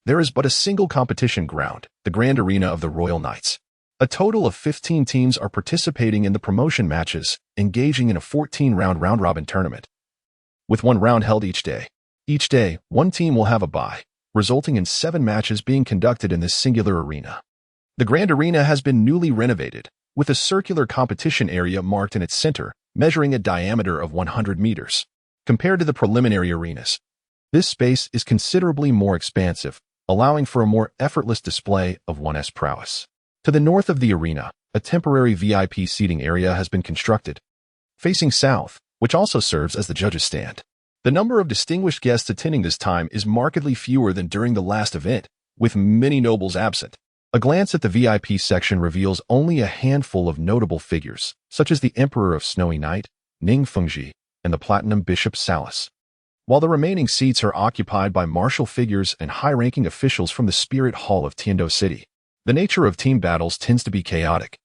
there is but a single competition ground, the Grand Arena of the Royal Knights. A total of 15 teams are participating in the promotion matches, engaging in a 14-round round-robin tournament, with one round held each day. Each day, one team will have a bye, resulting in 7 matches being conducted in this singular arena. The Grand Arena has been newly renovated, with a circular competition area marked in its center, measuring a diameter of 100 meters. Compared to the preliminary arenas, this space is considerably more expansive, allowing for a more effortless display of one's prowess. To the north of the arena, a temporary VIP seating area has been constructed, facing south, which also serves as the judges' stand. The number of distinguished guests attending this time is markedly fewer than during the last event, with many nobles absent. A glance at the VIP section reveals only a handful of notable figures, such as the Emperor of Snowy Night, Ning Fengji, and the Platinum Bishop Salas, while the remaining seats are occupied by martial figures and high-ranking officials from the Spirit Hall of Tiandou City. The nature of team battles tends to be chaotic,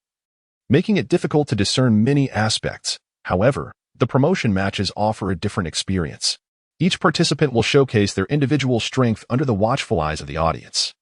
making it difficult to discern many aspects. However, the promotion matches offer a different experience. Each participant will showcase their individual strength under the watchful eyes of the audience,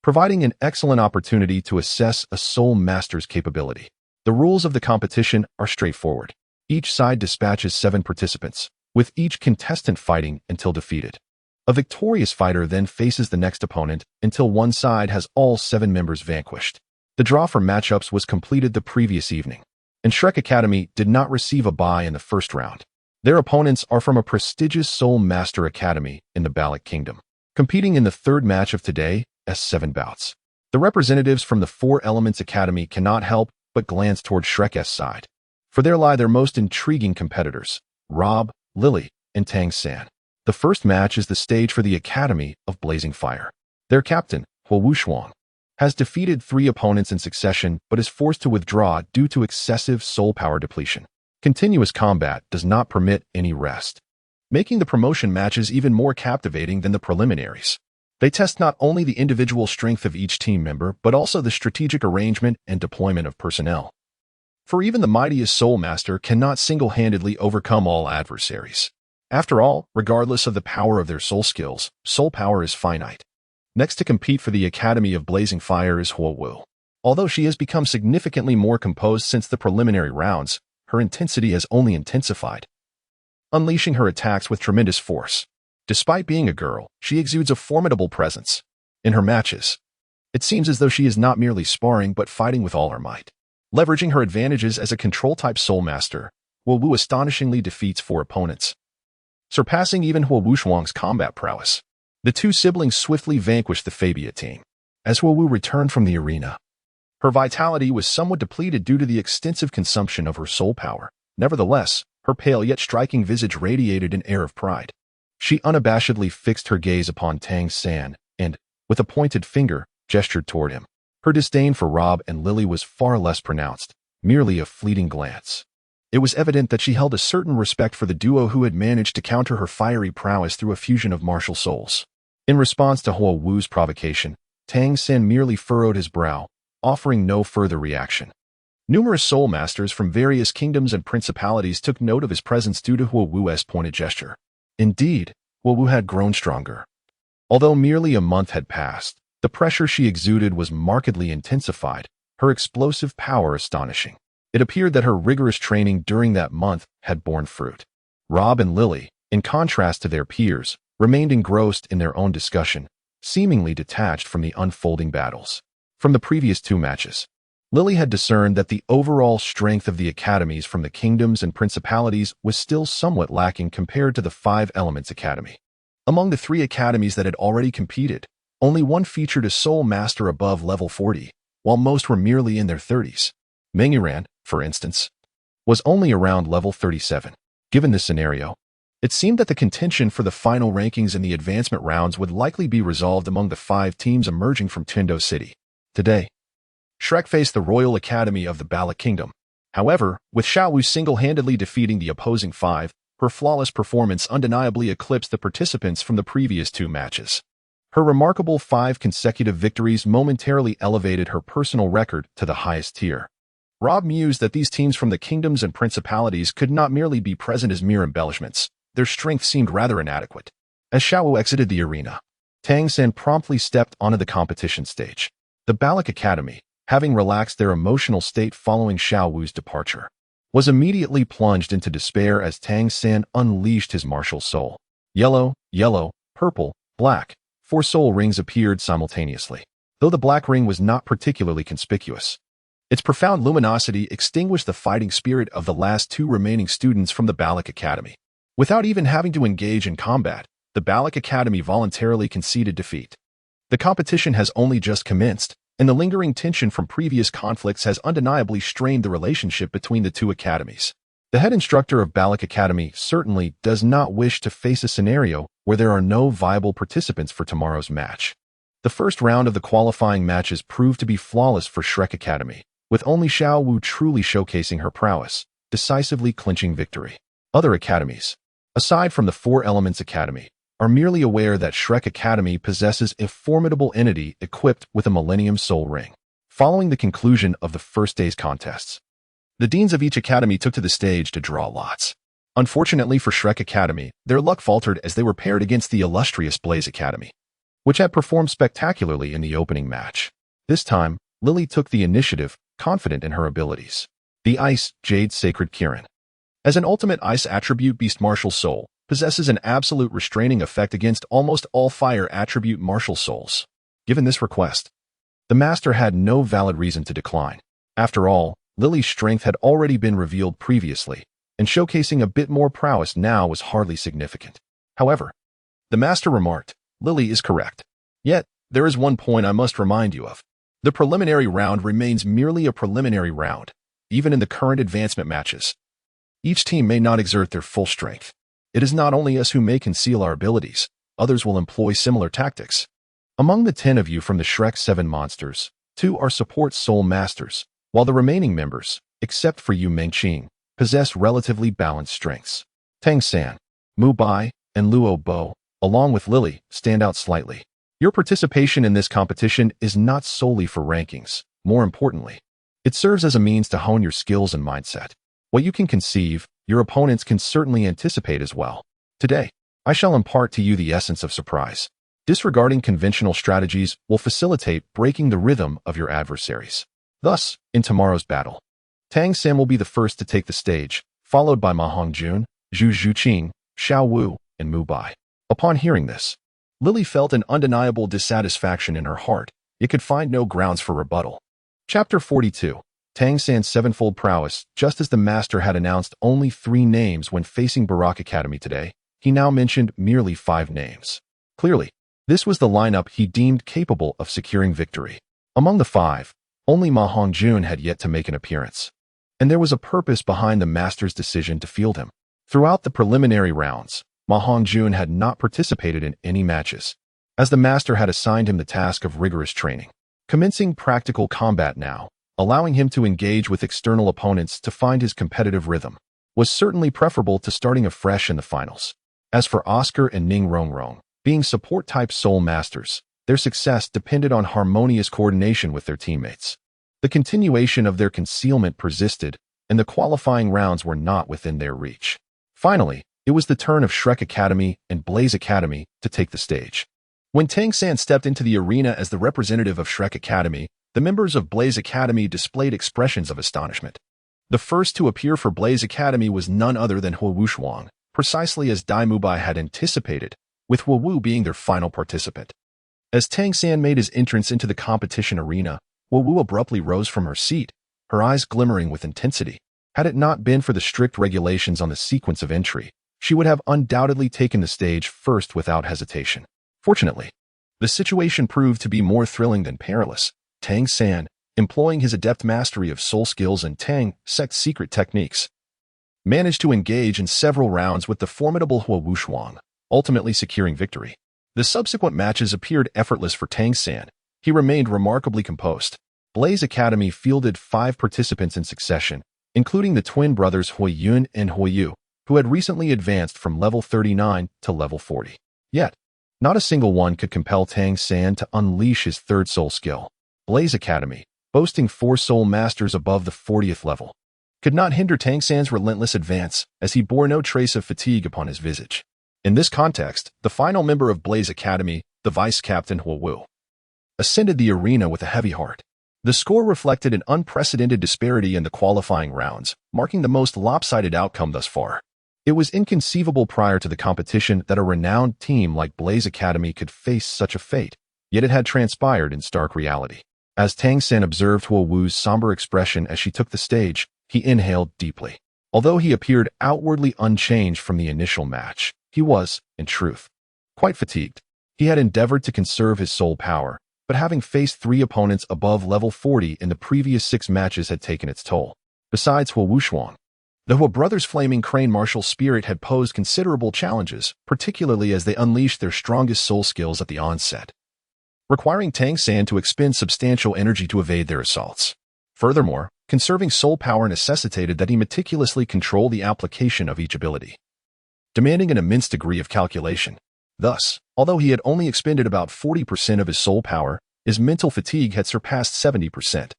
providing an excellent opportunity to assess a soul master's capability. The rules of the competition are straightforward. Each side dispatches 7 participants, with each contestant fighting until defeated. A victorious fighter then faces the next opponent until one side has all 7 members vanquished. The draw for matchups was completed the previous evening, and Shrek Academy did not receive a bye in the first round. Their opponents are from a prestigious Soul Master Academy in the Balak Kingdom, competing in the third match of today as 7 bouts. The representatives from the 4 Elements Academy cannot help but glance toward Shrek's side, for there lie their most intriguing competitors, Rob, Lily, and Tang-san. The first match is the stage for the Academy of Blazing Fire. Their captain, Huo has defeated 3 opponents in succession but is forced to withdraw due to excessive soul power depletion. Continuous combat does not permit any rest, making the promotion matches even more captivating than the preliminaries. They test not only the individual strength of each team member but also the strategic arrangement and deployment of personnel. For even the mightiest Soul Master cannot single-handedly overcome all adversaries. After all, regardless of the power of their soul skills, soul power is finite. Next to compete for the Academy of Blazing Fire is Huo. Although she has become significantly more composed since the preliminary rounds, her intensity has only intensified, unleashing her attacks with tremendous force. Despite being a girl, she exudes a formidable presence. In her matches, it seems as though she is not merely sparring but fighting with all her might. Leveraging her advantages as a control-type Soul Master, Huo astonishingly defeats 4 opponents, surpassing even Huo combat prowess. The 2 siblings swiftly vanquished the Fabia team. As Huo returned from the arena, her vitality was somewhat depleted due to the extensive consumption of her soul power. Nevertheless, her pale yet striking visage radiated an air of pride. She unabashedly fixed her gaze upon Tang-san and, with a pointed finger, gestured toward him. Her disdain for Rob and Lily was far less pronounced, merely a fleeting glance. It was evident that she held a certain respect for the duo who had managed to counter her fiery prowess through a fusion of martial souls. In response to Huo's provocation, Tang-san merely furrowed his brow, offering no further reaction. Numerous soul masters from various kingdoms and principalities took note of his presence due to Huo's pointed gesture. Indeed, Huo had grown stronger. Although merely a month had passed, the pressure she exuded was markedly intensified, her explosive power astonishing. It appeared that her rigorous training during that month had borne fruit. Rob and Lily, in contrast to their peers, remained engrossed in their own discussion, seemingly detached from the unfolding battles. From the previous 2 matches, Lily had discerned that the overall strength of the academies from the kingdoms and principalities was still somewhat lacking compared to the 5 Elements Academy. Among the 3 academies that had already competed, only one featured a soul master above level 40, while most were merely in their 30s. Mengiran, for instance, was only around level 37. Given this scenario, It seemed that the contention for the final rankings in the advancement rounds would likely be resolved among the 5 teams emerging from Tiandou City. Today, Shrek faced the Royal Academy of the Bala Kingdom. However, with Xiao single-handedly defeating the opposing 5, her flawless performance undeniably eclipsed the participants from the previous 2 matches. Her remarkable 5 consecutive victories momentarily elevated her personal record to the highest tier. Rob mused that these teams from the kingdoms and principalities could not merely be present as mere embellishments. Their strength seemed rather inadequate. As Xiao exited the arena, Tang promptly stepped onto the competition stage. The Balak Academy, having relaxed their emotional state following Xiao's departure, was immediately plunged into despair as Tang unleashed his martial soul. Yellow, purple, black, 4 soul rings appeared simultaneously, though the black ring was not particularly conspicuous. Its profound luminosity extinguished the fighting spirit of the last 2 remaining students from the Balak Academy. Without even having to engage in combat, the Balak Academy voluntarily conceded defeat. The competition has only just commenced, and the lingering tension from previous conflicts has undeniably strained the relationship between the 2 academies. The head instructor of Balak Academy certainly does not wish to face a scenario where there are no viable participants for tomorrow's match. The first round of the qualifying matches proved to be flawless for Shrek Academy, with only Xiao truly showcasing her prowess, decisively clinching victory. Other academies, aside from the 4 Elements Academy, are merely aware that Shrek Academy possesses a formidable entity equipped with a Millennium Soul Ring. Following the conclusion of the first day's contests, the deans of each academy took to the stage to draw lots. Unfortunately for Shrek Academy, their luck faltered as they were paired against the illustrious Blaze Academy, which had performed spectacularly in the opening match. This time, Lily took the initiative, confident in her abilities. The Ice Jade Sacred Kirin. As an ultimate ice attribute, Beast Martial Soul possesses an absolute restraining effect against almost all fire attribute martial souls. Given this request, the master had no valid reason to decline. After all, Lily's strength had already been revealed previously, and showcasing a bit more prowess now was hardly significant. However, the master remarked, Lily is correct. Yet, there is one point I must remind you of. The preliminary round remains merely a preliminary round, even in the current advancement matches. Each team may not exert their full strength. It is not only us who may conceal our abilities, others will employ similar tactics. Among the 10 of you from the Shrek 7 monsters, 2 are support soul masters, while the remaining members, except for you Qing, possess relatively balanced strengths. Tang, Mu Bai, and Luo Bo, along with Lily, stand out slightly. Your participation in this competition is not solely for rankings. More importantly, it serves as a means to hone your skills and mindset. What you can conceive, your opponents can certainly anticipate as well. Today, I shall impart to you the essence of surprise. Disregarding conventional strategies will facilitate breaking the rhythm of your adversaries. Thus, in tomorrow's battle, Tang will be the first to take the stage, followed by Ma Hongjun, Zhu Zhuqing, Xiao Wu, and Mu Bai. Upon hearing this, Lily felt an undeniable dissatisfaction in her heart, yet could find no grounds for rebuttal. Chapter 42. Tang's sevenfold prowess. Just as the master had announced only 3 names when facing Barak Academy today, he now mentioned merely 5 names. Clearly, this was the lineup he deemed capable of securing victory. Among the 5, only Ma Hongjun had yet to make an appearance, and there was a purpose behind the master's decision to field him. Throughout the preliminary rounds, Ma Hongjun had not participated in any matches, as the master had assigned him the task of rigorous training. Commencing practical combat now, allowing him to engage with external opponents to find his competitive rhythm, was certainly preferable to starting afresh in the finals. As for Oscar and Ning Rong, being support-type soul masters, their success depended on harmonious coordination with their teammates. The continuation of their concealment persisted, and the qualifying rounds were not within their reach. Finally, it was the turn of Shrek Academy and Blaze Academy to take the stage. When Tang stepped into the arena as the representative of Shrek Academy, the members of Blaze Academy displayed expressions of astonishment. The first to appear for Blaze Academy was none other than Huowu Shuang, precisely as Dai Mubai had anticipated, with Huowu being their final participant. As Tang made his entrance into the competition arena, Huowu abruptly rose from her seat, her eyes glimmering with intensity. Had it not been for the strict regulations on the sequence of entry, she would have undoubtedly taken the stage first without hesitation. Fortunately, the situation proved to be more thrilling than perilous. Tang, employing his adept mastery of soul skills and Tang sect secret techniques, managed to engage in several rounds with the formidable Huo Shuang, ultimately securing victory. The subsequent matches appeared effortless for Tang San. He remained remarkably composed. Blaze Academy fielded 5 participants in succession, including the twin brothers Hui Yun and Hui Yu, who had recently advanced from level 39 to level 40. Yet, not a single one could compel Tang San to unleash his third soul skill. Blaze Academy, boasting 4 soul masters above the 40th level, could not hinder Tang San's relentless advance, as he bore no trace of fatigue upon his visage. In this context, the final member of Blaze Academy, the vice captain Huo Wu, ascended the arena with a heavy heart. The score reflected an unprecedented disparity in the qualifying rounds, marking the most lopsided outcome thus far. It was inconceivable prior to the competition that a renowned team like Blaze Academy could face such a fate, yet it had transpired in stark reality. As Tang San observed Huo Wu's somber expression as she took the stage, he inhaled deeply. Although he appeared outwardly unchanged from the initial match, he was, in truth, quite fatigued. He had endeavored to conserve his soul power, but having faced 3 opponents above level 40 in the previous 6 matches had taken its toll. Besides Huo Shuang, the Huo brothers' flaming crane martial spirit had posed considerable challenges, particularly as they unleashed their strongest soul skills at the onset, requiring Tang San to expend substantial energy to evade their assaults. Furthermore, conserving soul power necessitated that he meticulously control the application of each ability, demanding an immense degree of calculation. Thus, although he had only expended about 40% of his soul power, his mental fatigue had surpassed 70%,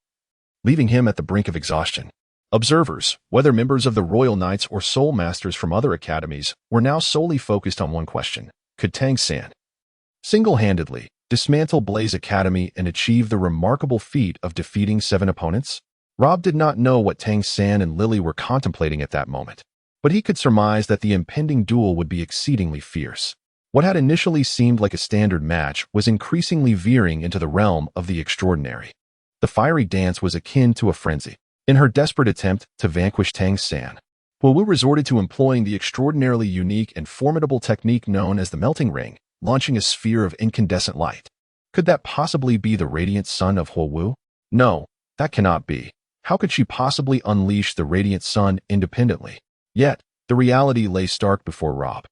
leaving him at the brink of exhaustion. Observers, whether members of the Royal Knights or soul masters from other academies, were now solely focused on one question: could Tang San single-handedly dismantle Blaze Academy and achieve the remarkable feat of defeating 7 opponents? Rob did not know what Tang San and Lily were contemplating at that moment, but he could surmise that the impending duel would be exceedingly fierce. What had initially seemed like a standard match was increasingly veering into the realm of the extraordinary. The fiery dance was akin to a frenzy. In her desperate attempt to vanquish Tang San, Huo Wu resorted to employing the extraordinarily unique and formidable technique known as the melting ring, launching a sphere of incandescent light. Could that possibly be the radiant sun of Huo Wu? No, that cannot be. How could she possibly unleash the radiant sun independently? Yet, the reality lay stark before Rob,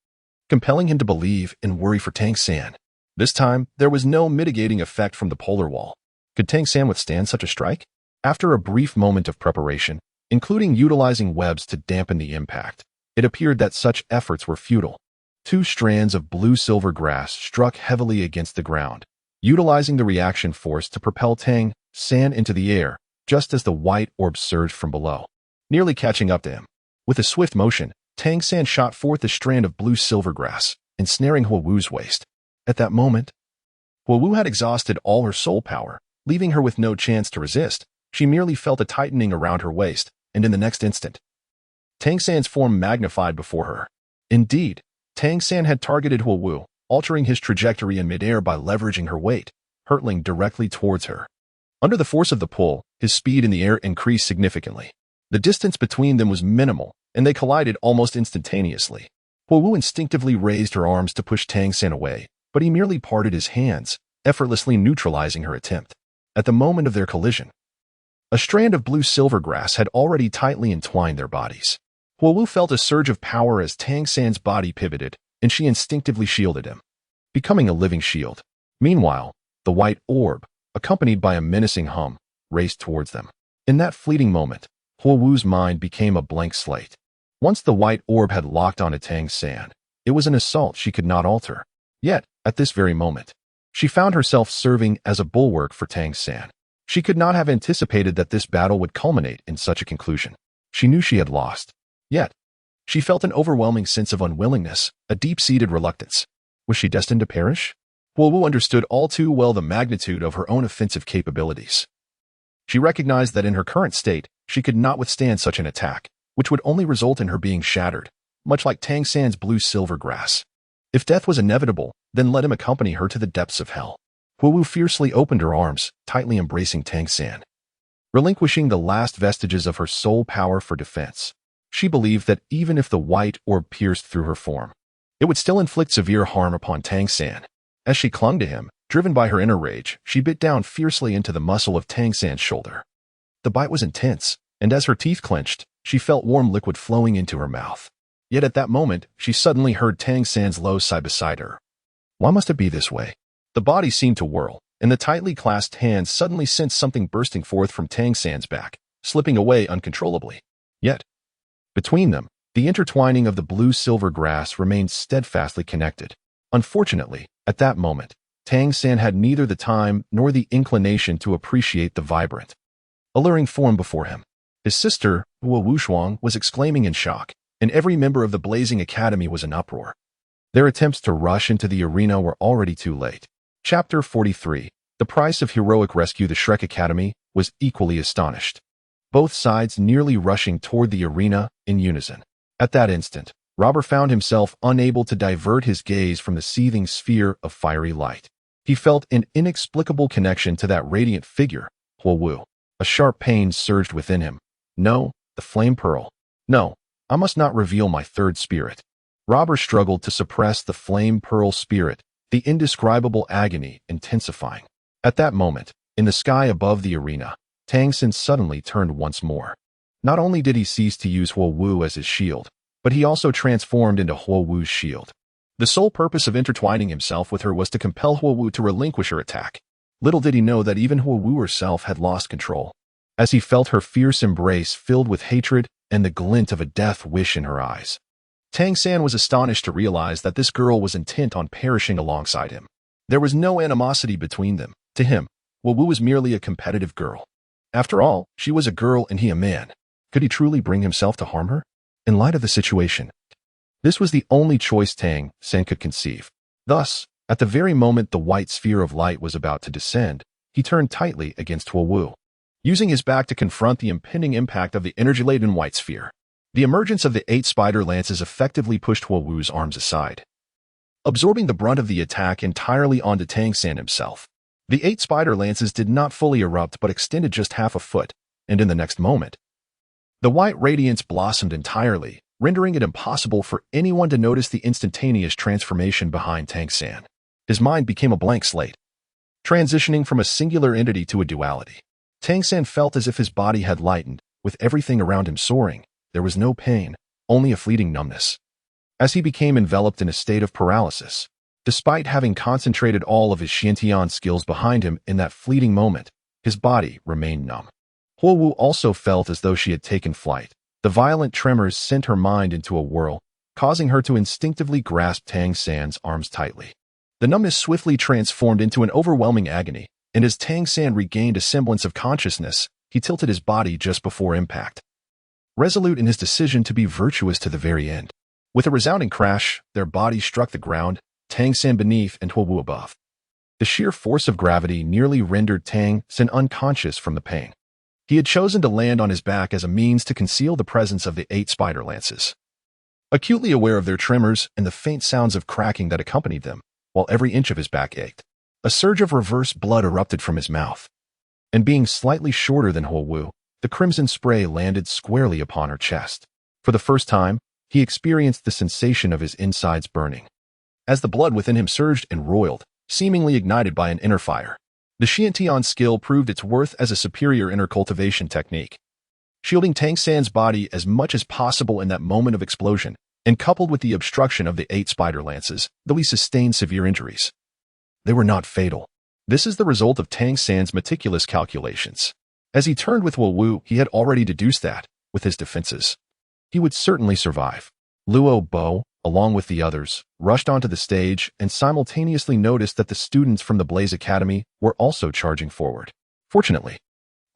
compelling him to believe and worry for Tang San. This time, there was no mitigating effect from the polar wall. Could Tang San withstand such a strike? After a brief moment of preparation, including utilizing webs to dampen the impact, it appeared that such efforts were futile. 2 strands of blue-silver grass struck heavily against the ground, utilizing the reaction force to propel Tang San into the air, just as the white orb surged from below, nearly catching up to him. With a swift motion, Tang San shot forth a strand of blue-silver grass, ensnaring Huo Wu's waist. At that moment, Huo Wu had exhausted all her soul power, leaving her with no chance to resist. She merely felt a tightening around her waist, and in the next instant, Tang San's form magnified before her. Indeed, Tang San had targeted Huo Wu, altering his trajectory in midair by leveraging her weight, hurtling directly towards her. Under the force of the pull, his speed in the air increased significantly. The distance between them was minimal, and they collided almost instantaneously. Huo Wu instinctively raised her arms to push Tang San away, but he merely parted his hands, effortlessly neutralizing her attempt. At the moment of their collision, a strand of blue-silver grass had already tightly entwined their bodies. Huo Wu felt a surge of power as Tang San's body pivoted, and she instinctively shielded him, becoming a living shield. Meanwhile, the white orb, accompanied by a menacing hum, raced towards them. In that fleeting moment, Huo Wu's mind became a blank slate. Once the white orb had locked onto Tang San, it was an assault she could not alter. Yet, at this very moment, she found herself serving as a bulwark for Tang San. She could not have anticipated that this battle would culminate in such a conclusion. She knew she had lost. Yet, she felt an overwhelming sense of unwillingness, a deep-seated reluctance. Was she destined to perish? Huo Wu understood all too well the magnitude of her own offensive capabilities. She recognized that in her current state, she could not withstand such an attack, which would only result in her being shattered, much like Tang San's blue-silver grass. If death was inevitable, then let him accompany her to the depths of hell. Huo Wu fiercely opened her arms, tightly embracing Tang San, relinquishing the last vestiges of her soul power for defense. She believed that even if the white orb pierced through her form, it would still inflict severe harm upon Tang San. As she clung to him, driven by her inner rage, she bit down fiercely into the muscle of Tang San's shoulder. The bite was intense, and as her teeth clenched, She felt warm liquid flowing into her mouth. Yet at that moment, she suddenly heard Tang San's low sigh beside her. Why must it be this way? The body seemed to whirl, and the tightly clasped hands suddenly sensed something bursting forth from Tang San's back, slipping away uncontrollably. Yet, between them, the intertwining of the blue-silver grass remained steadfastly connected. Unfortunately, at that moment, Tang San had neither the time nor the inclination to appreciate the vibrant, alluring form before him. His sister, Wu Shuang, was exclaiming in shock, and every member of the Blazing Academy was in uproar. Their attempts to rush into the arena were already too late. Chapter 43. The price of heroic rescue. The Shrek Academy was equally astonished, both sides nearly rushing toward the arena in unison. At that instant, Robert found himself unable to divert his gaze from the seething sphere of fiery light. He felt an inexplicable connection to that radiant figure, Huo Wu. A sharp pain surged within him. No, the flame pearl. No, I must not reveal my third spirit. Robert struggled to suppress the flame pearl spirit, the indescribable agony intensifying. At that moment, in the sky above the arena, Tang San suddenly turned once more. Not only did he cease to use Huo Wu as his shield, but he also transformed into Huo Wu's shield. The sole purpose of intertwining himself with her was to compel Huo Wu to relinquish her attack. Little did he know that even Huo Wu herself had lost control, as he felt her fierce embrace filled with hatred and the glint of a death wish in her eyes. Tang San was astonished to realize that this girl was intent on perishing alongside him. There was no animosity between them. To him, Huo Wu was merely a competitive girl. After all, she was a girl and he a man. Could he truly bring himself to harm her? In light of the situation, this was the only choice Tang San could conceive. Thus, at the very moment the white sphere of light was about to descend, he turned tightly against Huo Wu, using his back to confront the impending impact of the energy-laden white sphere. The emergence of the 8 spider lances effectively pushed Huo Wu's arms aside, absorbing the brunt of the attack entirely onto Tang San himself. The 8 spider lances did not fully erupt but extended just half a foot, and in the next moment, the white radiance blossomed entirely, rendering it impossible for anyone to notice the instantaneous transformation behind Tang San. His mind became a blank slate, transitioning from a singular entity to a duality. Tang San felt as if his body had lightened, with everything around him soaring. There was no pain, only a fleeting numbness, as he became enveloped in a state of paralysis. Despite having concentrated all of his Xiantian skills behind him in that fleeting moment, his body remained numb. Huo Wu also felt as though she had taken flight. The violent tremors sent her mind into a whirl, causing her to instinctively grasp Tang San's arms tightly. The numbness swiftly transformed into an overwhelming agony, and as Tang San regained a semblance of consciousness, he tilted his body just before impact, resolute in his decision to be virtuous to the very end. With a resounding crash, their bodies struck the ground, Tang San beneath and Huo Wu above. The sheer force of gravity nearly rendered Tang San unconscious from the pain. He had chosen to land on his back as a means to conceal the presence of the 8 spider lances. Acutely aware of their tremors and the faint sounds of cracking that accompanied them, while every inch of his back ached, a surge of reverse blood erupted from his mouth. And being slightly shorter than Huo Wu, the crimson spray landed squarely upon her chest. For the first time, he experienced the sensation of his insides burning, as the blood within him surged and roiled, seemingly ignited by an inner fire. The Xiantian skill proved its worth as a superior inner cultivation technique, shielding Tang San's body as much as possible in that moment of explosion, and coupled with the obstruction of the 8 spider lances, though he sustained severe injuries. They were not fatal. This is the result of Tang San's meticulous calculations. As he turned with Huo Wu, he had already deduced that, with his defenses, he would certainly survive. Luo Bo, along with the others, rushed onto the stage and simultaneously noticed that the students from the Blaze Academy were also charging forward. Fortunately,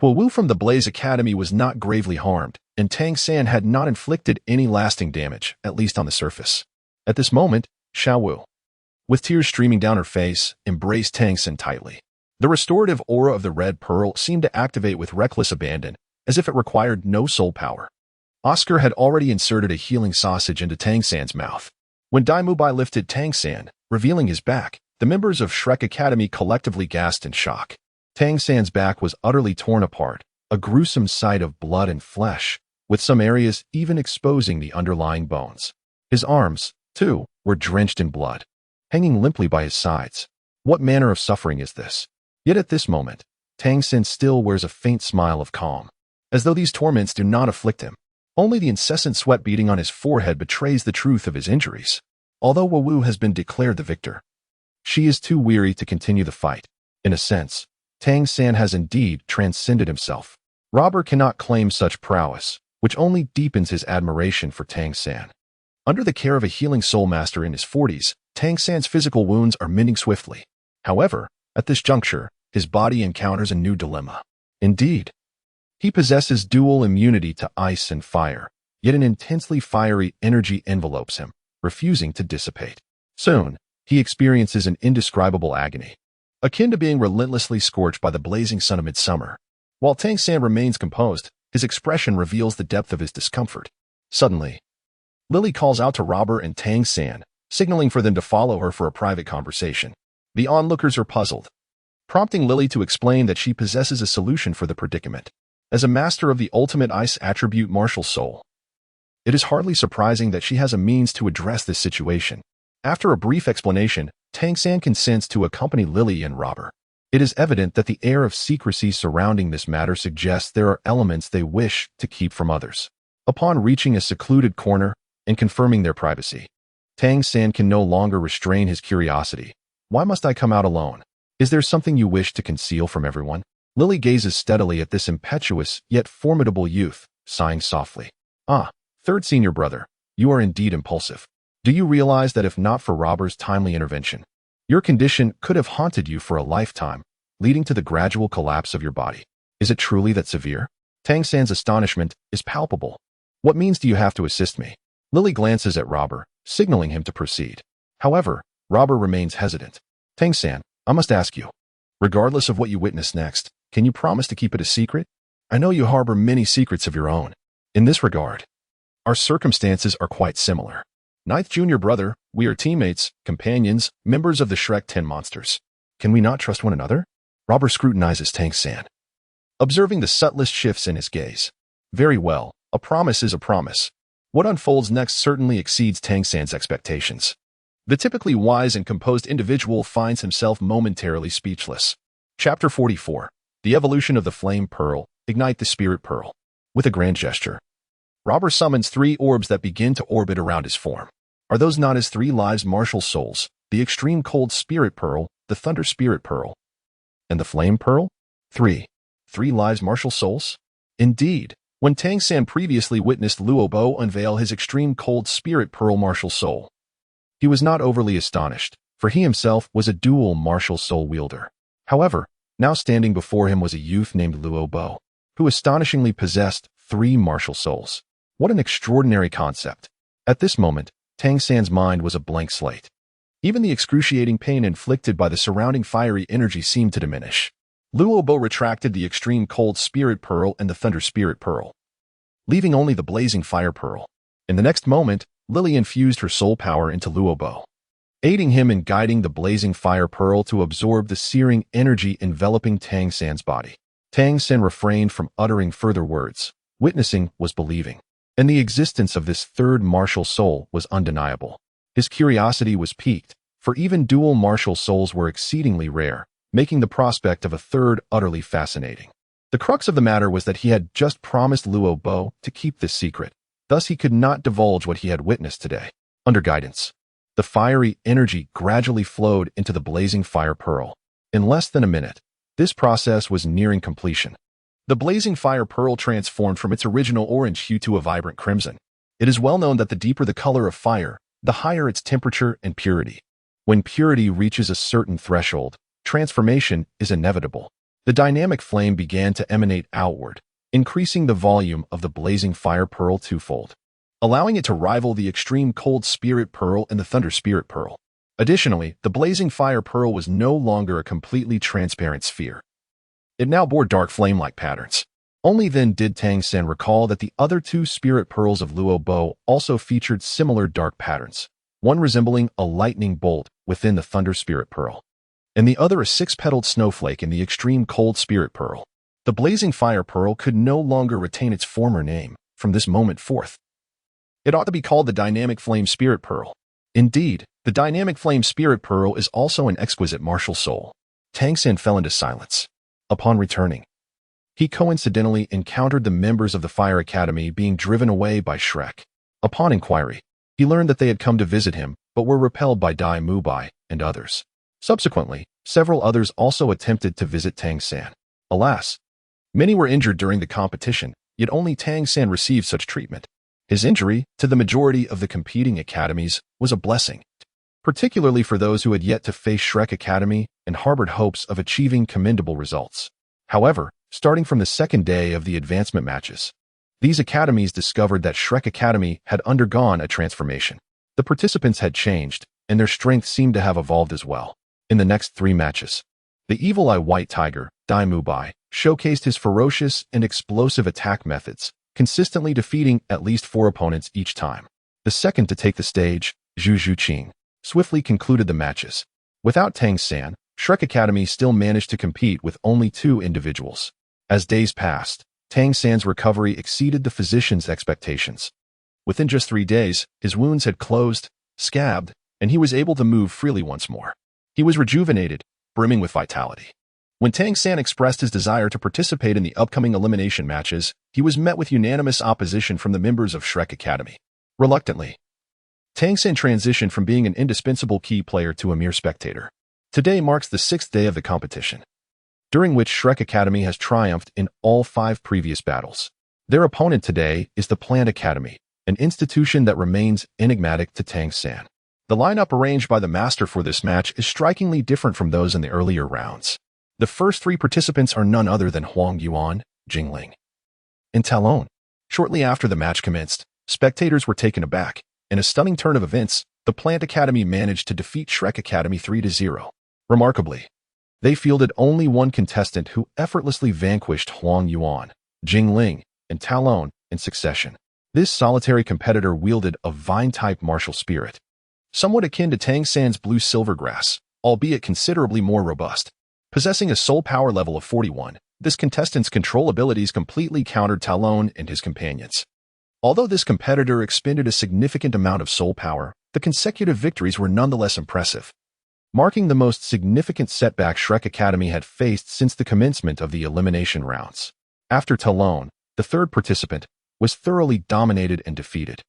Huo Wu from the Blaze Academy was not gravely harmed, and Tang San had not inflicted any lasting damage, at least on the surface. At this moment, Xiao Wu, with tears streaming down her face, embraced Tang San tightly. The restorative aura of the red pearl seemed to activate with reckless abandon, as if it required no soul power. Oscar had already inserted a healing sausage into Tang San's mouth. When Dai Mubai lifted Tang San, revealing his back, the members of Shrek Academy collectively gasped in shock. Tang San's back was utterly torn apart, a gruesome sight of blood and flesh, with some areas even exposing the underlying bones. His arms, too, were drenched in blood, hanging limply by his sides. What manner of suffering is this? Yet at this moment, Tang San still wears a faint smile of calm, as though these torments do not afflict him. Only the incessant sweat beating on his forehead betrays the truth of his injuries. Although Wu has been declared the victor, she is too weary to continue the fight. In a sense, Tang San has indeed transcended himself. Robber cannot claim such prowess, which only deepens his admiration for Tang San. Under the care of a healing soul master in his 40s, Tang San's physical wounds are mending swiftly. However, at this juncture, his body encounters a new dilemma. Indeed, he possesses dual immunity to ice and fire, yet an intensely fiery energy envelopes him, refusing to dissipate. Soon, he experiences an indescribable agony, akin to being relentlessly scorched by the blazing sun of midsummer. While Tang San remains composed, his expression reveals the depth of his discomfort. Suddenly, Lily calls out to Robber and Tang San, signaling for them to follow her for a private conversation. The onlookers are puzzled, prompting Lily to explain that she possesses a solution for the predicament. As a master of the ultimate ice attribute martial soul, it is hardly surprising that she has a means to address this situation. After a brief explanation, Tang San consents to accompany Lily and Robber. It is evident that the air of secrecy surrounding this matter suggests there are elements they wish to keep from others. Upon reaching a secluded corner and confirming their privacy, Tang San can no longer restrain his curiosity. Why must I come out alone? Is there something you wish to conceal from everyone? Lily gazes steadily at this impetuous yet formidable youth, sighing softly. Ah, third senior brother, you are indeed impulsive. Do you realize that if not for Robber's timely intervention, your condition could have haunted you for a lifetime, leading to the gradual collapse of your body? Is it truly that severe? Tang San's astonishment is palpable. What means do you have to assist me? Lily glances at Robber, signaling him to proceed. However, Robber remains hesitant. Tang San, I must ask you, regardless of what you witness next, can you promise to keep it a secret? I know you harbor many secrets of your own. In this regard, our circumstances are quite similar. Ninth junior brother, we are teammates, companions, members of the Shrek 10 monsters. Can we not trust one another? Robber scrutinizes Tang San, observing the subtlest shifts in his gaze. Very well, a promise is a promise. What unfolds next certainly exceeds Tang San's expectations. The typically wise and composed individual finds himself momentarily speechless. Chapter 44. The Evolution of the Flame Pearl, Ignite the Spirit Pearl. With a grand gesture, Robber summons 3 orbs that begin to orbit around his form. Are those not his 3 lives martial souls, the Extreme Cold Spirit Pearl, the Thunder Spirit Pearl, and the Flame Pearl? 3 lives martial souls? Indeed, when Tang San previously witnessed Luo unveil his Extreme Cold Spirit Pearl martial soul, he was not overly astonished, for he himself was a dual martial soul wielder. However, now standing before him was a youth named Luo, who astonishingly possessed 3 martial souls. What an extraordinary concept. At this moment, Tang San's mind was a blank slate. Even the excruciating pain inflicted by the surrounding fiery energy seemed to diminish. Luo retracted the Extreme Cold Spirit Pearl and the Thunder Spirit Pearl, leaving only the Blazing Fire Pearl. In the next moment, Lily infused her soul power into Luo, aiding him in guiding the Blazing Fire Pearl to absorb the searing energy enveloping Tang San's body. Tang San refrained from uttering further words. Witnessing was believing, and the existence of this third martial soul was undeniable. His curiosity was piqued, for even dual martial souls were exceedingly rare, making the prospect of a third utterly fascinating. The crux of the matter was that he had just promised Luo to keep this secret, thus he could not divulge what he had witnessed today. Under guidance, the fiery energy gradually flowed into the Blazing Fire Pearl. In less than a minute, this process was nearing completion. The Blazing Fire Pearl transformed from its original orange hue to a vibrant crimson. It is well known that the deeper the color of fire, the higher its temperature and purity. When purity reaches a certain threshold, transformation is inevitable. The dynamic flame began to emanate outward, increasing the volume of the Blazing Fire Pearl twofold, allowing it to rival the Extreme Cold Spirit Pearl and the Thunder Spirit Pearl. Additionally, the Blazing Fire Pearl was no longer a completely transparent sphere. It now bore dark flame-like patterns. Only then did Tang San recall that the other 2 spirit pearls of Luo also featured similar dark patterns, one resembling a lightning bolt within the Thunder Spirit Pearl, and the other a 6-petaled snowflake in the Extreme Cold Spirit Pearl. The Blazing Fire Pearl could no longer retain its former name from this moment forth. It ought to be called the Dynamic Flame Spirit Pearl. Indeed, the Dynamic Flame Spirit Pearl is also an exquisite martial soul. Tang San fell into silence. Upon returning, he coincidentally encountered the members of the Fire Academy being driven away by Shrek. Upon inquiry, he learned that they had come to visit him, but were repelled by Dai Mubai and others. Subsequently, several others also attempted to visit Tang San. Alas, many were injured during the competition, yet only Tang San received such treatment. His injury, to the majority of the competing academies, was a blessing, particularly for those who had yet to face Shrek Academy and harbored hopes of achieving commendable results. However, starting from the second day of the advancement matches, these academies discovered that Shrek Academy had undergone a transformation. The participants had changed, and their strength seemed to have evolved as well. In the next 3 matches, the Evil Eye White Tiger, Dai Mubai, showcased his ferocious and explosive attack methods, consistently defeating at least 4 opponents each time. The second to take the stage, Qing, swiftly concluded the matches. Without Tang San, Shrek Academy still managed to compete with only 2 individuals. As days passed, Tang San's recovery exceeded the physician's expectations. Within just 3 days, his wounds had closed, scabbed, and he was able to move freely once more. He was rejuvenated, brimming with vitality. When Tang San expressed his desire to participate in the upcoming elimination matches, he was met with unanimous opposition from the members of Shrek Academy. Reluctantly, Tang San transitioned from being an indispensable key player to a mere spectator. Today marks the 6th day of the competition, during which Shrek Academy has triumphed in all 5 previous battles. Their opponent today is the Plant Academy, an institution that remains enigmatic to Tang San. The lineup arranged by the master for this match is strikingly different from those in the earlier rounds. The first 3 participants are none other than Huang Yuan, Jingling, and Talon. Shortly after the match commenced, spectators were taken aback. In a stunning turn of events, the Plant Academy managed to defeat Shrek Academy 3-0. Remarkably, they fielded only 1 contestant who effortlessly vanquished Huang Yuan, Jingling, and Talon in succession. This solitary competitor wielded a vine-type martial spirit, somewhat akin to Tang San's blue silvergrass, albeit considerably more robust. Possessing a soul power level of 41, this contestant's control abilities completely countered Talon and his companions. Although this competitor expended a significant amount of soul power, the consecutive victories were nonetheless impressive, marking the most significant setback Shrek Academy had faced since the commencement of the elimination rounds. After Talon, the 3rd participant, was thoroughly dominated and defeated.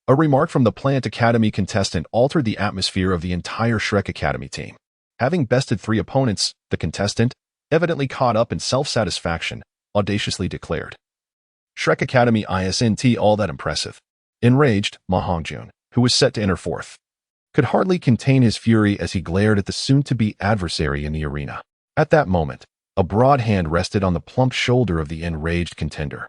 A remark from the Plant Academy contestant altered the atmosphere of the entire Shrek Academy team. Having bested 3 opponents, the contestant, evidently caught up in self-satisfaction, audaciously declared, "Shrek Academy isn't all that impressive." Enraged, Ma Hongjun, who was set to enter 4th, could hardly contain his fury as he glared at the soon-to-be adversary in the arena. At that moment, a broad hand rested on the plump shoulder of the enraged contender.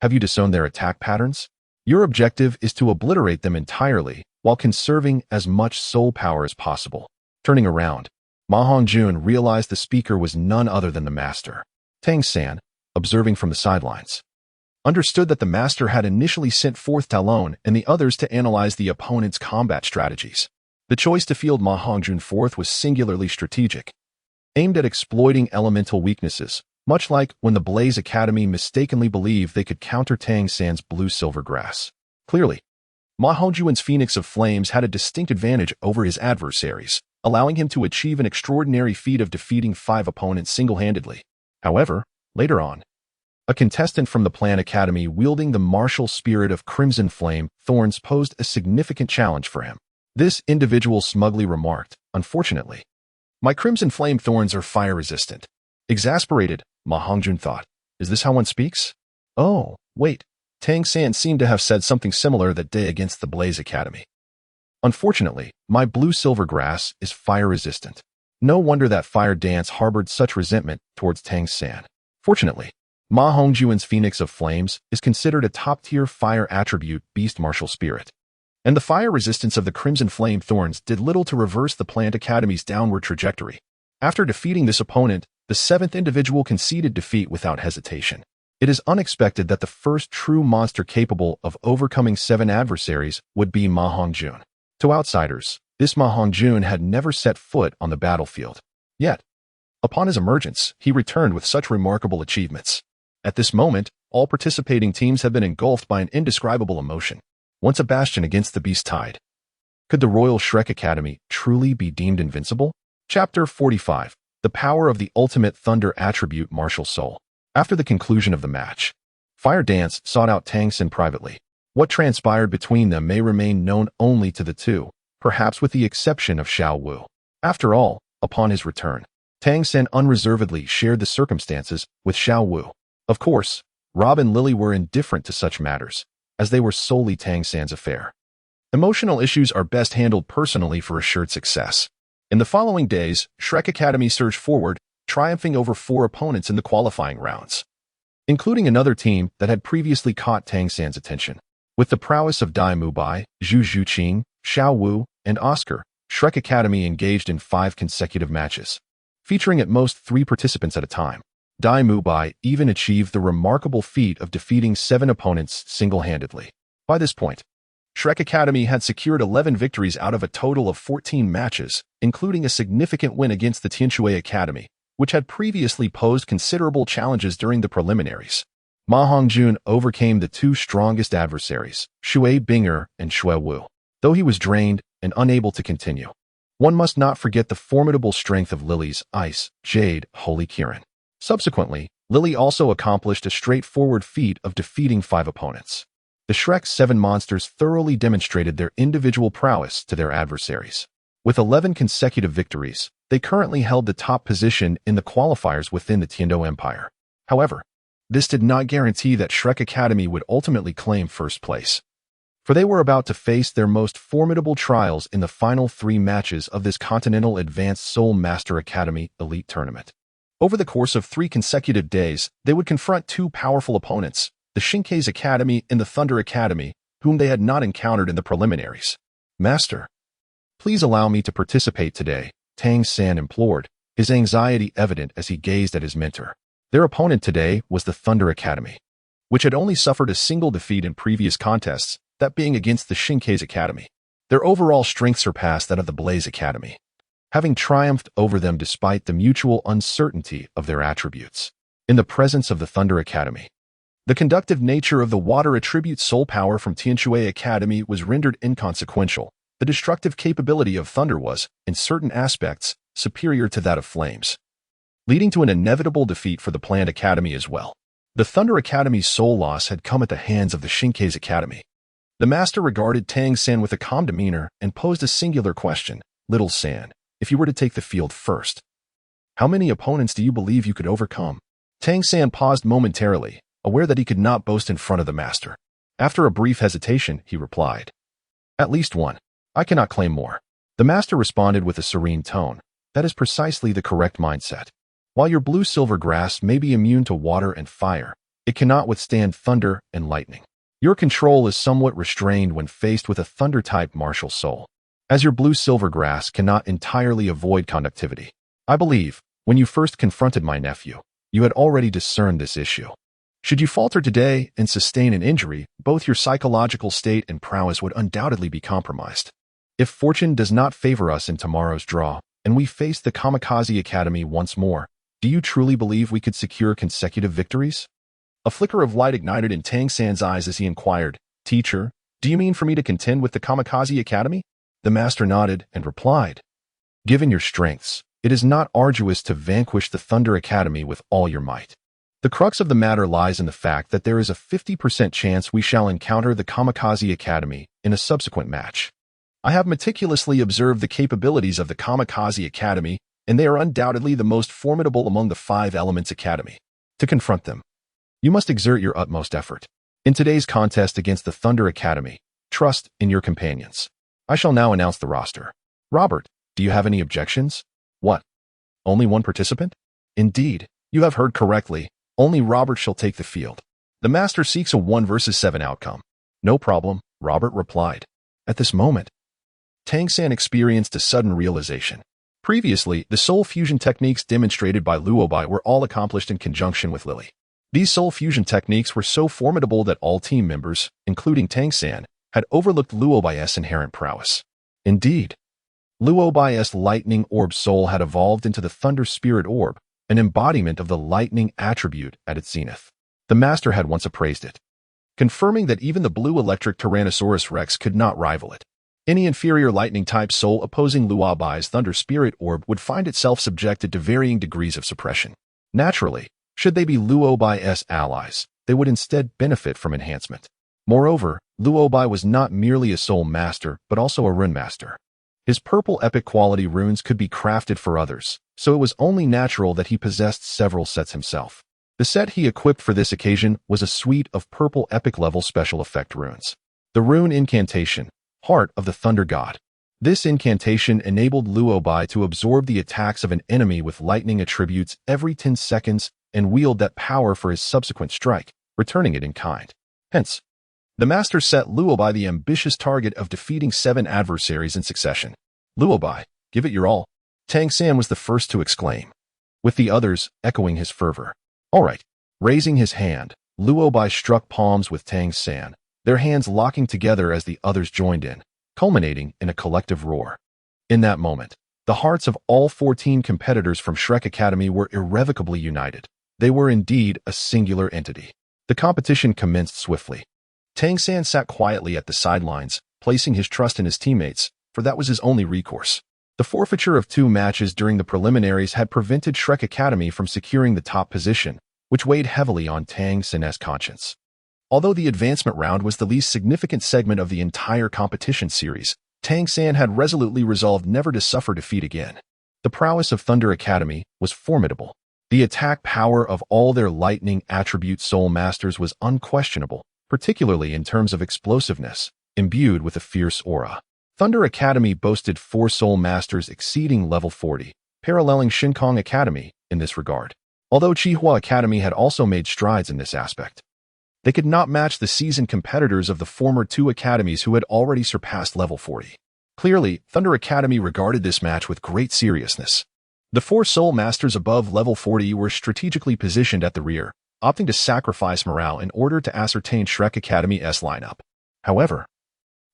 Have you disowned their attack patterns? Your objective is to obliterate them entirely while conserving as much soul power as possible. Turning around, Ma Hongjun realized the speaker was none other than the master. Tang San, observing from the sidelines, understood that the master had initially sent forth Talon and the others to analyze the opponent's combat strategies. The choice to field Ma Hongjun 4th was singularly strategic, aimed at exploiting elemental weaknesses, much like when the Blaze Academy mistakenly believed they could counter Tang San's blue silvergrass. Clearly, Ma Hongjun's Phoenix of Flames had a distinct advantage over his adversaries, allowing him to achieve an extraordinary feat of defeating 5 opponents single-handedly. However, later on, a contestant from the Plant Academy wielding the martial spirit of Crimson Flame Thorns posed a significant challenge for him. This individual smugly remarked, "Unfortunately, my Crimson Flame Thorns are fire-resistant." Exasperated, Ma Hongjun thought, "Is this how one speaks?" Oh, wait, Tang San seemed to have said something similar that day against the Blaze Academy. "Unfortunately, my blue silvergrass is fire-resistant." No wonder that Fire Dance harbored such resentment towards Tang San. Fortunately, Ma Hongjun's Phoenix of Flames is considered a top-tier fire attribute beast martial spirit, and the fire resistance of the Crimson Flame Thorns did little to reverse the Plant Academy's downward trajectory. After defeating this opponent, the 7th individual conceded defeat without hesitation. It is unexpected that the first true monster capable of overcoming 7 adversaries would be Ma Hongjun. To outsiders, this Ma Hongjun had never set foot on the battlefield. Yet, upon his emergence, he returned with such remarkable achievements. At this moment, all participating teams have been engulfed by an indescribable emotion. Once a bastion against the beast tide, could the Royal Shrek Academy truly be deemed invincible? Chapter 45. The Power of the Ultimate Thunder Attribute Martial Soul. After the conclusion of the match, Fire Dance sought out Tang privately. What transpired between them may remain known only to the two, perhaps with the exception of Xiao. After all, upon his return, Tang unreservedly shared the circumstances with Xiao. Of course, Rob and Lily were indifferent to such matters, as they were solely Tang's affair. Emotional issues are best handled personally for assured success. In the following days, Shrek Academy surged forward, triumphing over 4 opponents in the qualifying rounds, including another team that had previously caught Tang's attention. With the prowess of Dai Mubai, Zhu Qing, Xiao Wu, and Oscar, Shrek Academy engaged in 5 consecutive matches, featuring at most 3 participants at a time. Dai Mubai even achieved the remarkable feat of defeating 7 opponents single-handedly. By this point, Shrek Academy had secured 11 victories out of a total of 14 matches, including a significant win against the Tiandou Academy, which had previously posed considerable challenges during the preliminaries. Ma Hongjun overcame the 2 strongest adversaries, Shui Binger and Shui Wu, though he was drained and unable to continue. One must not forget the formidable strength of Lily's Ice, Jade, Holy Kirin. Subsequently, Lily also accomplished a straightforward feat of defeating 5 opponents. The Shrek 7 monsters thoroughly demonstrated their individual prowess to their adversaries. With 11 consecutive victories, they currently held the top position in the qualifiers within the Tiandou Empire. However, this did not guarantee that Shrek Academy would ultimately claim first place, for they were about to face their most formidable trials in the final 3 matches of this Continental Advanced Soul Master Academy Elite Tournament. Over the course of 3 consecutive days, they would confront 2 powerful opponents, the Xing's Academy and the Thunder Academy, whom they had not encountered in the preliminaries. Master, please allow me to participate today, Tang implored, his anxiety evident as he gazed at his mentor. Their opponent today was the Thunder Academy, which had only suffered a single defeat in previous contests, that being against the Xing's Academy. Their overall strength surpassed that of the Blaze Academy, having triumphed over them despite the mutual uncertainty of their attributes. In the presence of the Thunder Academy, the conductive nature of the water attribute soul power from Tiandou Academy was rendered inconsequential. The destructive capability of thunder was, in certain aspects, superior to that of flames, leading to an inevitable defeat for the planned academy as well. The Thunder Academy's soul loss had come at the hands of the Xing's Academy. The master regarded Tang with a calm demeanor and posed a singular question. Little San, if you were to take the field first, how many opponents do you believe you could overcome? Tang paused momentarily, aware that he could not boast in front of the master. After a brief hesitation, he replied, "At least 1. I cannot claim more." The master responded with a serene tone. "That is precisely the correct mindset. While your blue-silver grass may be immune to water and fire, it cannot withstand thunder and lightning. Your control is somewhat restrained when faced with a thunder-type martial soul, as your blue-silver grass cannot entirely avoid conductivity. I believe, when you first confronted my nephew, you had already discerned this issue. Should you falter today and sustain an injury, both your psychological state and prowess would undoubtedly be compromised. If fortune does not favor us in tomorrow's draw, and we face the Kamikaze Academy once more, do you truly believe we could secure consecutive victories?" A flicker of light ignited in Tang eyes as he inquired, "Teacher, do you mean for me to contend with the Kamikaze Academy?" The master nodded and replied, "Given your strengths, it is not arduous to vanquish the Thunder Academy with all your might. The crux of the matter lies in the fact that there is a 50% chance we shall encounter the Kamikaze Academy in a subsequent match. I have meticulously observed the capabilities of the Kamikaze Academy, and they are undoubtedly the most formidable among the 5 Elements Academy. To confront them, you must exert your utmost effort. In today's contest against the Thunder Academy, trust in your companions. I shall now announce the roster. Robert, do you have any objections?" "What? Only 1 participant?" "Indeed, you have heard correctly. Only Robert shall take the field. The master seeks a 1 versus 7 outcome." "No problem," Robert replied. At this moment, Tang experienced a sudden realization. Previously, the soul fusion techniques demonstrated by Luobai were all accomplished in conjunction with Lily. These soul fusion techniques were so formidable that all team members, including Tang had overlooked Luobai's inherent prowess. Indeed, Luobai's lightning orb soul had evolved into the Thunder Spirit Orb, an embodiment of the lightning attribute at its zenith. The master had once appraised it, confirming that even the blue electric Tyrannosaurus Rex could not rival it. Any inferior lightning-type soul opposing Luobai's Thunder Spirit Orb would find itself subjected to varying degrees of suppression. Naturally, Should they be Luo Bai's allies, they would instead benefit from enhancement. Moreover, Luo Bai was not merely a soul master, but also a rune master. His purple epic quality runes could be crafted for others, so it was only natural that he possessed several sets himself. The set he equipped for this occasion was a suite of purple epic level special effect runes. The rune incantation, Heart of the Thunder God. This incantation enabled Luo Bai to absorb the attacks of an enemy with lightning attributes every 10 seconds and wield that power for his subsequent strike, returning it in kind. Hence, the master set Luo Bai the ambitious target of defeating 7 adversaries in succession. Luo Bai, give it your all. Tang San was the first to exclaim, with the others echoing his fervor. All right. Raising his hand, Luo Bai struck palms with Tang San, their hands locking together as the others joined in, culminating in a collective roar. In that moment, the hearts of all 14 competitors from Shrek Academy were irrevocably united. They were indeed a singular entity. The competition commenced swiftly. Tang San sat quietly at the sidelines, placing his trust in his teammates, for that was his only recourse. The forfeiture of 2 matches during the preliminaries had prevented Shrek Academy from securing the top position, which weighed heavily on Tang San's conscience. Although the advancement round was the least significant segment of the entire competition series, Tang San had resolutely resolved never to suffer defeat again. The prowess of Thunder Academy was formidable. The attack power of all their lightning attribute soul masters was unquestionable, particularly in terms of explosiveness, imbued with a fierce aura. Thunder Academy boasted 4 soul masters exceeding level 40, paralleling Shinkong Academy in this regard. Although Qihua Academy had also made strides in this aspect, they could not match the seasoned competitors of the former 2 academies who had already surpassed level 40. Clearly, Thunder Academy regarded this match with great seriousness. The 4 soul masters above level 40 were strategically positioned at the rear, opting to sacrifice morale in order to ascertain Shrek Academy's lineup. However,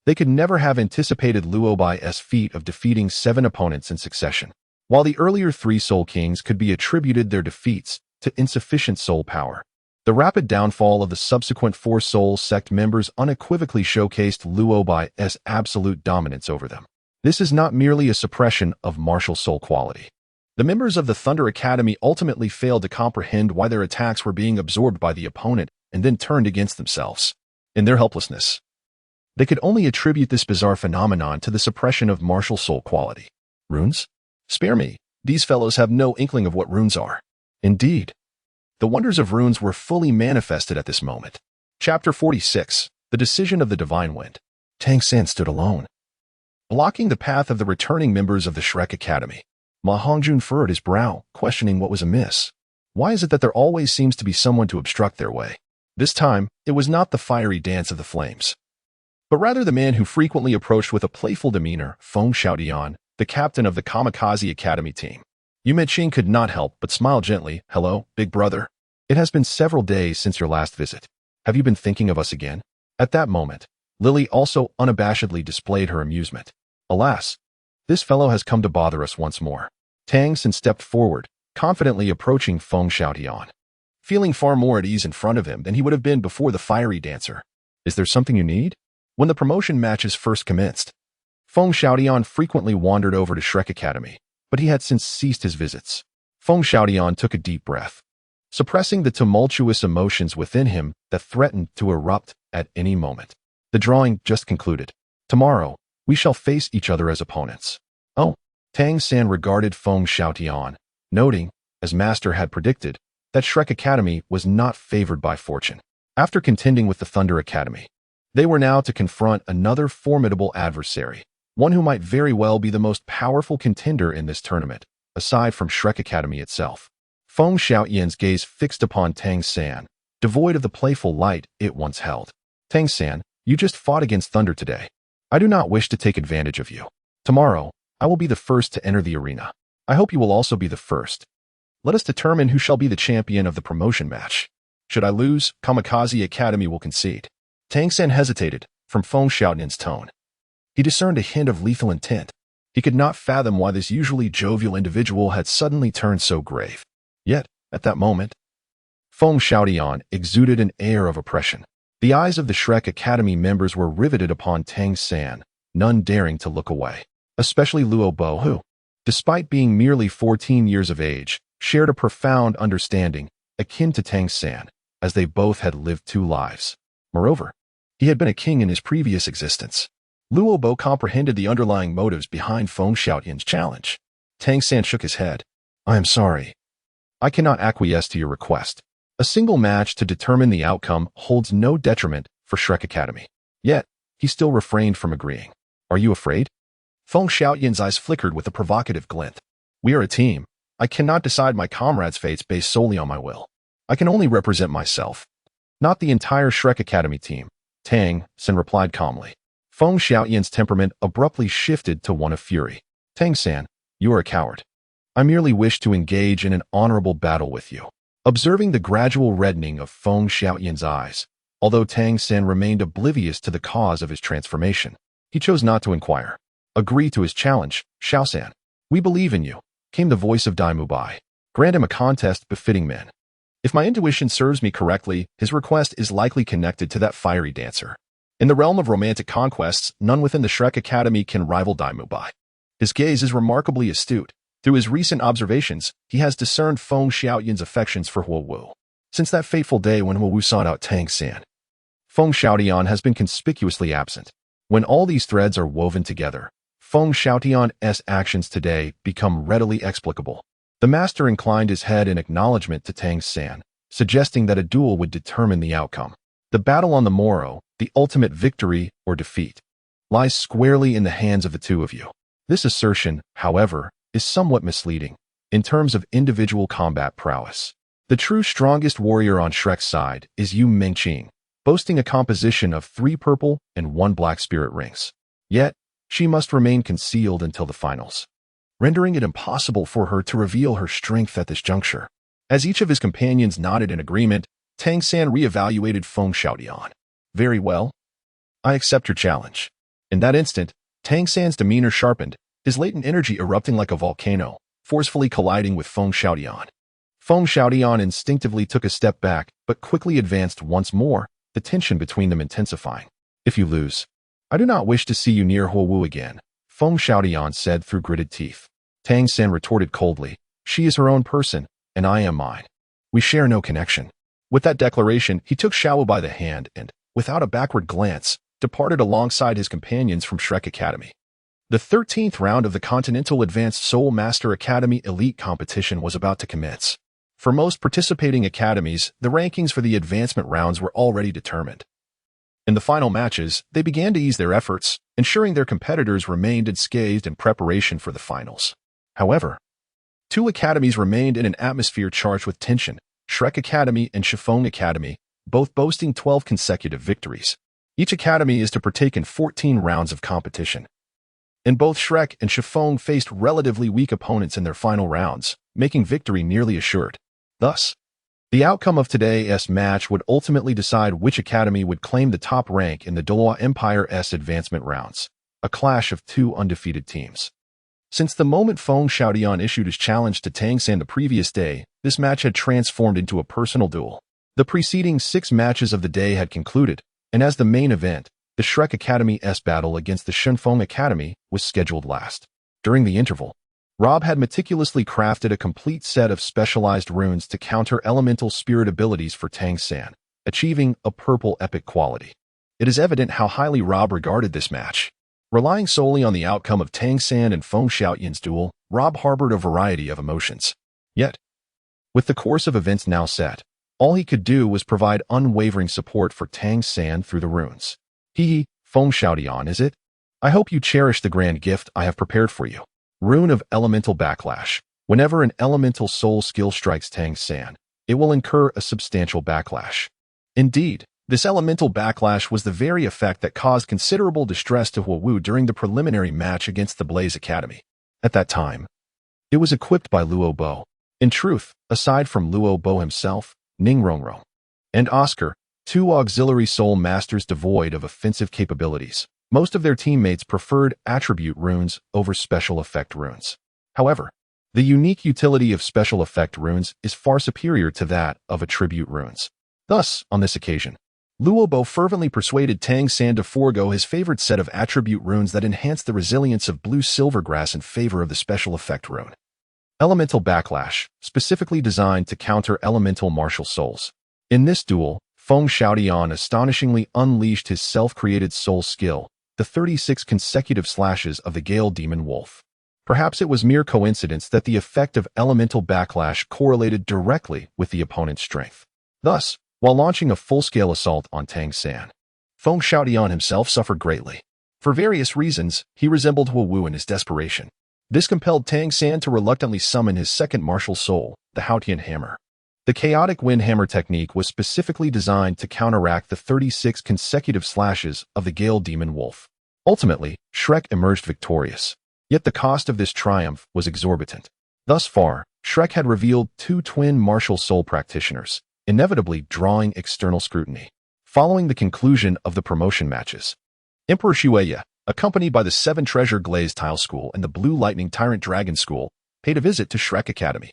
they could never have anticipated Luo Bai's feat of defeating 7 opponents in succession. While the earlier 3 Soul Kings could be attributed their defeats to insufficient soul power, the rapid downfall of the subsequent 4 Soul Sect members unequivocally showcased Luo Bai's absolute dominance over them. This is not merely a suppression of martial soul quality. The members of the Thunder Academy ultimately failed to comprehend why their attacks were being absorbed by the opponent and then turned against themselves. In their helplessness, they could only attribute this bizarre phenomenon to the suppression of martial soul quality. Runes? Spare me, these fellows have no inkling of what runes are. Indeed, the wonders of runes were fully manifested at this moment. Chapter 46, The Decision of the Divine Wind. Tang San stood alone, blocking the path of the returning members of the Shrek Academy. Ma Hongjun furrowed his brow, questioning what was amiss. Why is it that there always seems to be someone to obstruct their way? This time, it was not the fiery dance of the flames, but rather the man who frequently approached with a playful demeanor, Feng Xiaodian, the captain of the Kamikaze Academy team. Yume Qing could not help but smile gently. Hello, big brother. It has been several days since your last visit. Have you been thinking of us again? At that moment, Lily also unabashedly displayed her amusement. Alas, this fellow has come to bother us once more. Tang San stepped forward, confidently approaching Feng Xiaodian, feeling far more at ease in front of him than he would have been before the fiery dancer. Is there something you need? When the promotion matches first commenced, Feng Xiaodian frequently wandered over to Shrek Academy, but he had since ceased his visits. Feng Xiaodian took a deep breath, suppressing the tumultuous emotions within him that threatened to erupt at any moment. The drawing just concluded. Tomorrow, we shall face each other as opponents. Oh, Tang San regarded Feng Xiaodian, noting, as Master had predicted, that Shrek Academy was not favored by fortune. After contending with the Thunder Academy, they were now to confront another formidable adversary, one who might very well be the most powerful contender in this tournament, aside from Shrek Academy itself. Feng Xiaoyan's gaze fixed upon Tang San, devoid of the playful light it once held. Tang San, you just fought against Thunder today. I do not wish to take advantage of you. Tomorrow, I will be the first to enter the arena. I hope you will also be the first. Let us determine who shall be the champion of the promotion match. Should I lose, Kamikaze Academy will concede. Tang San hesitated, from Feng Xiaoyan's tone. He discerned a hint of lethal intent. He could not fathom why this usually jovial individual had suddenly turned so grave. Yet, at that moment, Feng Xiaodian exuded an air of oppression. The eyes of the Shrek Academy members were riveted upon Tang San, none daring to look away. Especially Luo Bo who, despite being merely 14 years of age, shared a profound understanding, akin to Tang San, as they both had lived 2 lives. Moreover, he had been a king in his previous existence. Luo Bo comprehended the underlying motives behind Feng Xiaoyan's challenge. Tang San shook his head. I am sorry. I cannot acquiesce to your request. A single match to determine the outcome holds no detriment for Shrek Academy. Yet, he still refrained from agreeing. Are you afraid? Feng Xiaoyan's eyes flickered with a provocative glint. We are a team. I cannot decide my comrades' fates based solely on my will. I can only represent myself, not the entire Shrek Academy team. Tang San replied calmly. Feng Xiaoyan's temperament abruptly shifted to one of fury. Tang San, you are a coward. I merely wish to engage in an honorable battle with you. Observing the gradual reddening of Feng Xiaoyan's eyes, although Tang San remained oblivious to the cause of his transformation, he chose not to inquire. Agree to his challenge, Xiao San. We believe in you, came the voice of Dai Mubai. Grant him a contest befitting men. If my intuition serves me correctly, his request is likely connected to that fiery dancer. In the realm of romantic conquests, none within the Shrek Academy can rival Dai Mubai. His gaze is remarkably astute. Through his recent observations, he has discerned Feng Xiaoyan's affections for Huowu. Since that fateful day when Huowu sought out Tang San, Feng Xiaoyan has been conspicuously absent. When all these threads are woven together, Feng Xiaoyan's actions today become readily explicable. The master inclined his head in acknowledgement to Tang San, suggesting that a duel would determine the outcome. The battle on the morrow, the ultimate victory or defeat, lies squarely in the hands of the two of you. This assertion, however, is somewhat misleading in terms of individual combat prowess. The true strongest warrior on Shrek's side is Yu Mengqing, boasting a composition of 3 purple and 1 black spirit rings. Yet, she must remain concealed until the finals, rendering it impossible for her to reveal her strength at this juncture. As each of his companions nodded in agreement, Tang San re-evaluated Feng Xiaoyan. Very well. I accept your challenge. In that instant, Tang San's demeanor sharpened, his latent energy erupting like a volcano, forcefully colliding with Feng Xiaoyan. Feng Xiaoyan instinctively took a step back, but quickly advanced once more, the tension between them intensifying. If you lose, I do not wish to see you near Huowu again, Feng Xiaoyan said through gritted teeth. Tang San retorted coldly, she is her own person, and I am mine. We share no connection. With that declaration, he took Xiao by the hand and, without a backward glance, departed alongside his companions from Shrek Academy. The 13th round of the Continental Advanced Soul Master Academy Elite Competition was about to commence. For most participating academies, the rankings for the advancement rounds were already determined. In the final matches, they began to ease their efforts, ensuring their competitors remained unscathed in preparation for the finals. However, 2 academies remained in an atmosphere charged with tension, Shrek Academy and Shifeng Academy, both boasting 12 consecutive victories. Each academy is to partake in 14 rounds of competition. And both Shrek and Shifeng faced relatively weak opponents in their final rounds, making victory nearly assured. Thus, the outcome of today's match would ultimately decide which academy would claim the top rank in the Douluo Empire's advancement rounds, a clash of 2 undefeated teams. Since the moment Feng Xiaoyan issued his challenge to Tang San the previous day, this match had transformed into a personal duel. The preceding 6 matches of the day had concluded, and as the main event, the Shrek Academy's battle against the Shifeng Academy was scheduled last. During the interval, Rob had meticulously crafted a complete set of specialized runes to counter elemental spirit abilities for Tang San, achieving a purple epic quality. It is evident how highly Rob regarded this match. Relying solely on the outcome of Tang San and Feng Xiaoyan's duel, Rob harbored a variety of emotions. Yet, with the course of events now set, all he could do was provide unwavering support for Tang San through the runes. Feng Xiaoyan, is it? I hope you cherish the grand gift I have prepared for you. Rune of Elemental Backlash. Whenever an elemental soul skill strikes Tang San, it will incur a substantial backlash. Indeed, this elemental backlash was the very effect that caused considerable distress to Huowu during the preliminary match against the Blaze Academy. At that time, it was equipped by Luo Bo. In truth, aside from Luo Bo himself, Ning Rong, and Oscar, 2 auxiliary soul masters devoid of offensive capabilities, most of their teammates preferred attribute runes over special effect runes. However, the unique utility of special effect runes is far superior to that of attribute runes. Thus, on this occasion, Luo Bo fervently persuaded Tang San to forego his favorite set of attribute runes that enhanced the resilience of blue silvergrass in favor of the special effect rune. Elemental Backlash, specifically designed to counter elemental martial souls. In this duel, Feng Xiaotian astonishingly unleashed his self-created soul skill, the 36 consecutive slashes of the Gale Demon Wolf. Perhaps it was mere coincidence that the effect of elemental backlash correlated directly with the opponent's strength. Thus, while launching a full-scale assault on Tang San, Feng Xiaotian himself suffered greatly. For various reasons, he resembled Wu Wu in his desperation. This compelled Tang San to reluctantly summon his second martial soul, the Haotian Hammer. The chaotic wind hammer technique was specifically designed to counteract the 36 consecutive slashes of the Gale Demon Wolf. Ultimately, Shrek emerged victorious. Yet the cost of this triumph was exorbitant. Thus far, Shrek had revealed 2 twin martial soul practitioners, inevitably drawing external scrutiny. Following the conclusion of the promotion matches, Emperor Shueya, accompanied by the 7 Treasure Glaze Tile School and the Blue Lightning Tyrant Dragon School, paid a visit to Shrek Academy.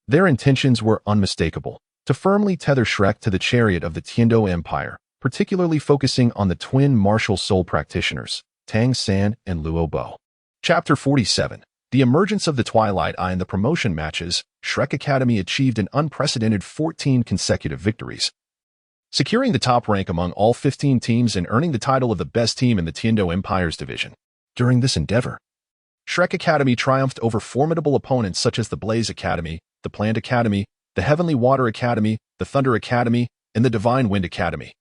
Their intentions were unmistakable, to firmly tether Shrek to the chariot of the Tiandou Empire, particularly focusing on the twin martial soul practitioners, Tang San and Luo Bo. Chapter 47. The emergence of the Twilight Eye in the promotion matches, Shrek Academy achieved an unprecedented 14 consecutive victories, securing the top rank among all 15 teams and earning the title of the best team in the Tiandou Empire's division. During this endeavor, Shrek Academy triumphed over formidable opponents such as the Blaze Academy, the Plant Academy, the Heavenly Water Academy, the Thunder Academy, and the Divine Wind Academy,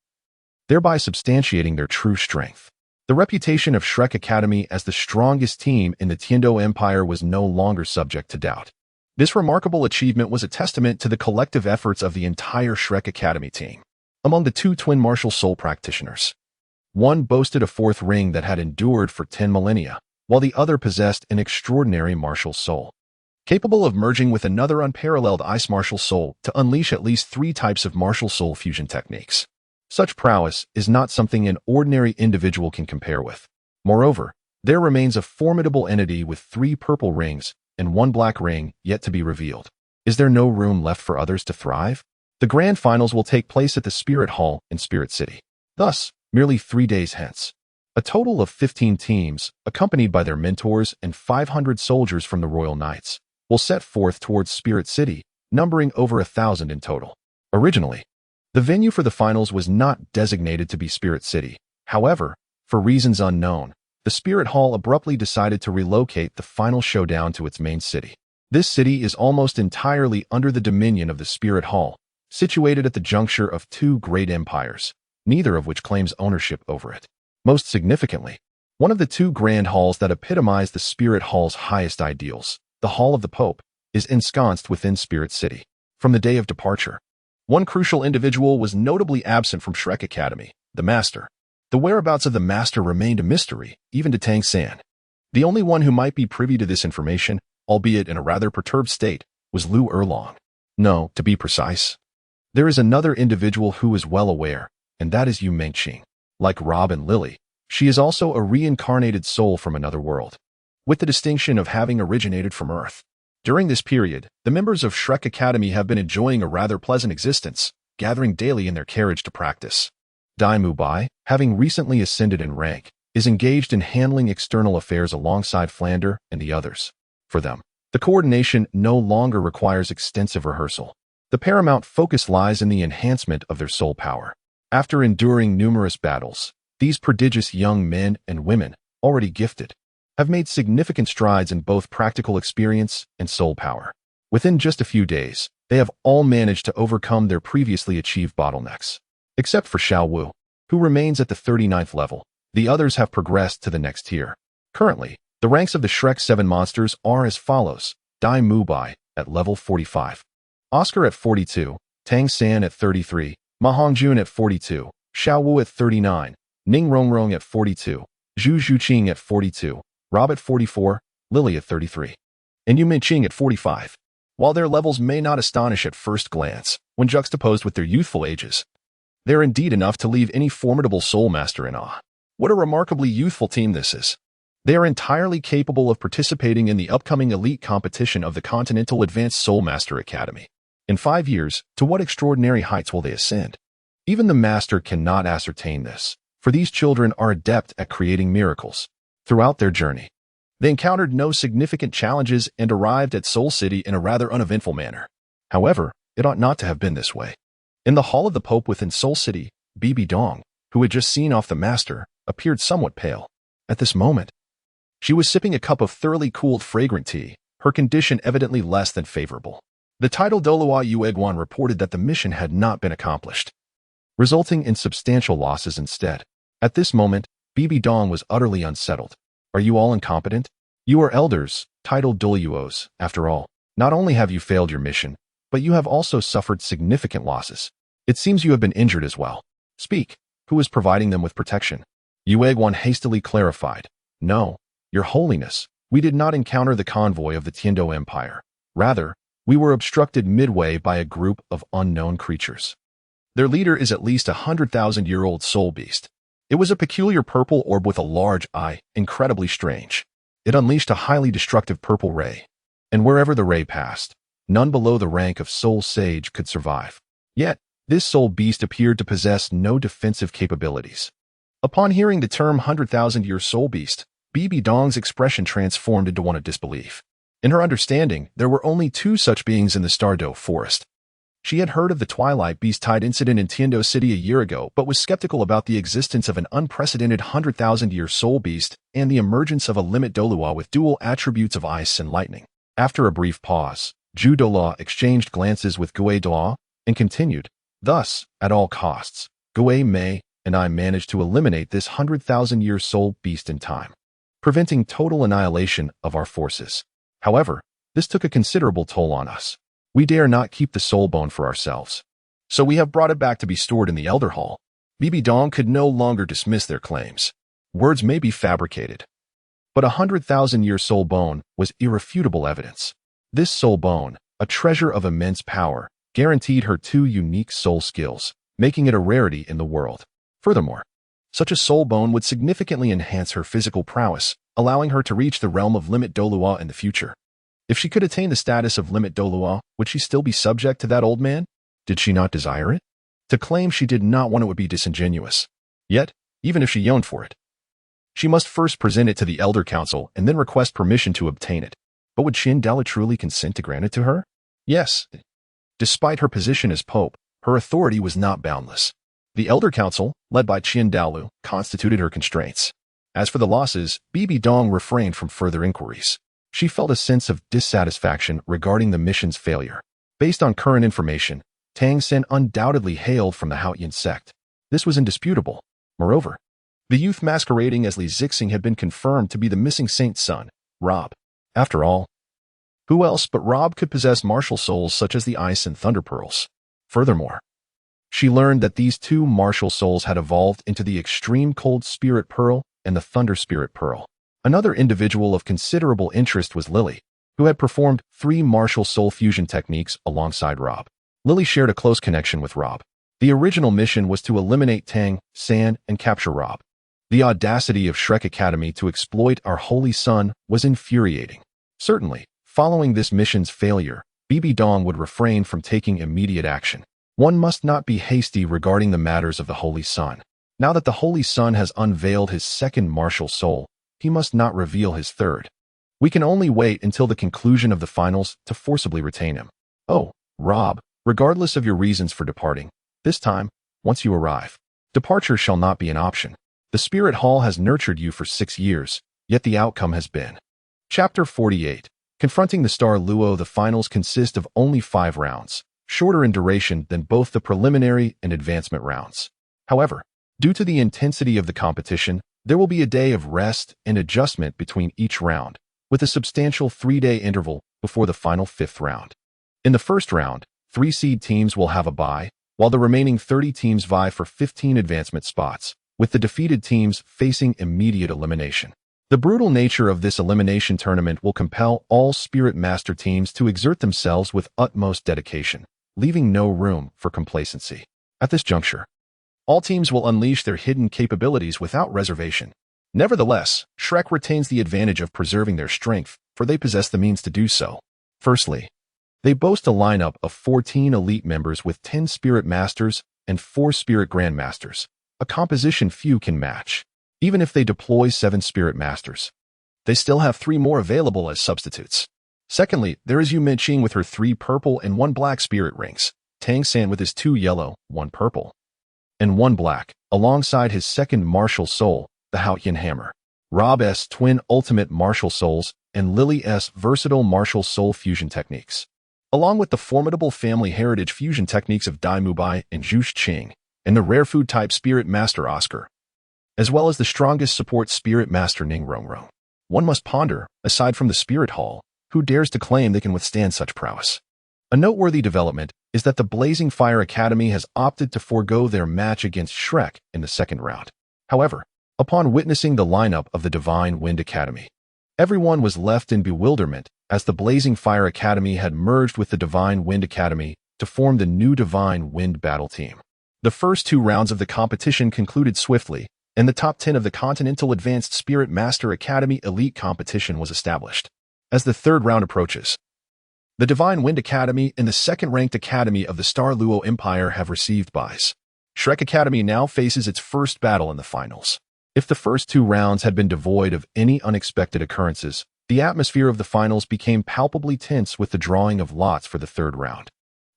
thereby substantiating their true strength. The reputation of Shrek Academy as the strongest team in the Tiandou Empire was no longer subject to doubt. This remarkable achievement was a testament to the collective efforts of the entire Shrek Academy team. Among the 2 twin martial soul practitioners, one boasted a 4th ring that had endured for 10 millennia, while the other possessed an extraordinary martial soul, capable of merging with another unparalleled ice martial soul to unleash at least 3 types of martial soul fusion techniques. Such prowess is not something an ordinary individual can compare with. Moreover, there remains a formidable entity with 3 purple rings and 1 black ring yet to be revealed. Is there no room left for others to thrive? The grand finals will take place at the Spirit Hall in Spirit City. Thus, merely 3 days hence, a total of 15 teams, accompanied by their mentors and 500 soldiers from the Royal Knights, will set forth towards Spirit City, numbering over 1,000 in total. Originally, the venue for the finals was not designated to be Spirit City. However, for reasons unknown, the Spirit Hall abruptly decided to relocate the final showdown to its main city. This city is almost entirely under the dominion of the Spirit Hall, situated at the juncture of 2 great empires, neither of which claims ownership over it. Most significantly, one of the 2 grand halls that epitomize the Spirit Hall's highest ideals, the Hall of the Pope, is ensconced within Spirit City. From the day of departure, one crucial individual was notably absent from Shrek Academy, the Master. The whereabouts of the Master remained a mystery, even to Tang San. The only one who might be privy to this information, albeit in a rather perturbed state, was Lu Erlong. No, to be precise, there is another individual who is well aware, and that is Yu Mengqing. Like Rob and Lily, she is also a reincarnated soul from another world, with the distinction of having originated from Earth. During this period, the members of Shrek Academy have been enjoying a rather pleasant existence, gathering daily in their carriage to practice. Dai Mubai, having recently ascended in rank, is engaged in handling external affairs alongside Flander and the others. For them, the coordination no longer requires extensive rehearsal. The paramount focus lies in the enhancement of their soul power. After enduring numerous battles, these prodigious young men and women, already gifted, have made significant strides in both practical experience and soul power. Within just a few days, they have all managed to overcome their previously achieved bottlenecks. Except for Xiao Wu, who remains at the 39th level, the others have progressed to the next tier. Currently, the ranks of the Shrek 7 monsters are as follows: Dai Mubai at level 45, Oscar at 42, Tang San at 33, Ma Hongjun at 42, Xiao Wu at 39, Ning Rong at 42, Zhu Zhuqing at 42, Rob at 44, Lily at 33, and Yu Mengqing at 45. While their levels may not astonish at first glance, when juxtaposed with their youthful ages, they're indeed enough to leave any formidable soul master in awe. What a remarkably youthful team this is. They are entirely capable of participating in the upcoming elite competition of the Continental Advanced Soul Master Academy. In 5 years, to what extraordinary heights will they ascend? Even the master cannot ascertain this, for these children are adept at creating miracles. Throughout their journey, They encountered no significant challenges and arrived at Soul City in a rather uneventful manner. However, it ought not to have been this way. In the Hall of the Pope within Soul City, Bibi Dong, who had just seen off the master, appeared somewhat pale. At this moment, she was sipping a cup of thoroughly cooled fragrant tea, her condition evidently less than favorable. The Tidal Douluo Yueguan reported that the mission had not been accomplished, resulting in substantial losses instead. At this moment, Bibi Dong was utterly unsettled. Are you all incompetent? You are elders, Tidal Douluos, after all. Not only have you failed your mission, but you have also suffered significant losses. It seems you have been injured as well. Speak. Who is providing them with protection? Yueguan hastily clarified. No, Your Holiness, we did not encounter the convoy of the Tiandou Empire. Rather, we were obstructed midway by a group of unknown creatures. Their leader is at least 100,000-year-old soul beast. It was a peculiar purple orb with a large eye, incredibly strange. It unleashed a highly destructive purple ray, and wherever the ray passed, none below the rank of soul sage could survive. Yet, this soul beast appeared to possess no defensive capabilities. Upon hearing the term 100,000-year soul beast, Bibi Dong's expression transformed into one of disbelief. In her understanding, there were only two such beings in the Tiandou forest. She had heard of the Twilight Beast-Tide incident in Tiandou City a year ago, but was skeptical about the existence of an unprecedented 100,000-year soul beast and the emergence of a limit Douluo with dual attributes of ice and lightning. After a brief pause, Zhu Douluo exchanged glances with Gui Douluo and continued, Thus, at all costs, Gui Mei and I managed to eliminate this 100,000-year soul beast in time, preventing total annihilation of our forces. However, this took a considerable toll on us. We dare not keep the soul bone for ourselves. So we have brought it back to be stored in the Elder Hall. Bibi Dong could no longer dismiss their claims. Words may be fabricated, but 100,000-year soul bone was irrefutable evidence. This soul bone, a treasure of immense power, guaranteed her two unique soul skills, making it a rarity in the world. Furthermore, such a soul bone would significantly enhance her physical prowess, allowing her to reach the realm of Limit Douluo in the future. If she could attain the status of Limit Douluo, would she still be subject to that old man? Did she not desire it? To claim she did not want it would be disingenuous. Yet, even if she yearned for it, she must first present it to the Elder Council and then request permission to obtain it. But would Tiandou truly consent to grant it to her? Yes. Despite her position as Pope, her authority was not boundless. The Elder Council, led by Douluo, constituted her constraints. As for the losses, Bibi Dong refrained from further inquiries. She felt a sense of dissatisfaction regarding the mission's failure. Based on current information, Tang undoubtedly hailed from the Haotian sect. This was indisputable. Moreover, the youth masquerading as Li Zixing had been confirmed to be the missing saint's son, Rob. After all, who else but Rob could possess martial souls such as the Ice and Thunder Pearls? Furthermore, she learned that these two martial souls had evolved into the Extreme Cold Spirit Pearl and the Thunder Spirit Pearl. Another individual of considerable interest was Lily, who had performed 3 martial soul fusion techniques alongside Rob. Lily shared a close connection with Rob. The original mission was to eliminate Tang, San, and capture Rob. The audacity of Shrek Academy to exploit our holy son was infuriating. Certainly, following this mission's failure, Bibi Dong would refrain from taking immediate action. One must not be hasty regarding the matters of the Holy Son. Now that the Holy Son has unveiled his second martial soul, he must not reveal his third. We can only wait until the conclusion of the finals to forcibly retain him. Oh, Rob, regardless of your reasons for departing, this time, once you arrive, departure shall not be an option. The Spirit Hall has nurtured you for 6 years, yet the outcome has been. Chapter 48. Confronting the Star Luo. The finals consist of only 5 rounds, shorter in duration than both the preliminary and advancement rounds. However, due to the intensity of the competition, there will be a day of rest and adjustment between each round, with a substantial 3-day interval before the final 5th round. In the first round, 3 seed teams will have a bye, while the remaining 30 teams vie for 15 advancement spots, with the defeated teams facing immediate elimination. The brutal nature of this elimination tournament will compel all Spirit Master teams to exert themselves with utmost dedication, leaving no room for complacency. At this juncture, all teams will unleash their hidden capabilities without reservation. Nevertheless, Shrek retains the advantage of preserving their strength, for they possess the means to do so. Firstly, they boast a lineup of 14 elite members with 10 Spirit Masters and 4 Spirit Grandmasters, a composition few can match. Even if they deploy 7 Spirit Masters, they still have 3 more available as substitutes. Secondly, there is Qing with her 3 purple and 1 black spirit rings, Tang with his 2 yellow, 1 purple, and 1 black, alongside his second martial soul, the Haotian hammer, Rob's twin ultimate martial souls, and Lily's versatile martial soul fusion techniques, along with the formidable family heritage fusion techniques of Dai Mubai and Zhu Qing, and the rare food type spirit master Oscar, as well as the strongest support spirit master Ning Rong. One must ponder, aside from the spirit hall, who dares to claim they can withstand such prowess. A noteworthy development is that the Blazing Fire Academy has opted to forego their match against Shrek in the second round. However, upon witnessing the lineup of the Divine Wind Academy, everyone was left in bewilderment as the Blazing Fire Academy had merged with the Divine Wind Academy to form the new Divine Wind battle team. The first 2 rounds of the competition concluded swiftly, and the top 10 of the Continental Advanced Spirit Master Academy Elite competition was established. As the third round approaches, the Divine Wind Academy and the second-ranked Academy of the Star Luo Empire have received buys. Shrek Academy now faces its first battle in the finals. If the first 2 rounds had been devoid of any unexpected occurrences, the atmosphere of the finals became palpably tense with the drawing of lots for the third round.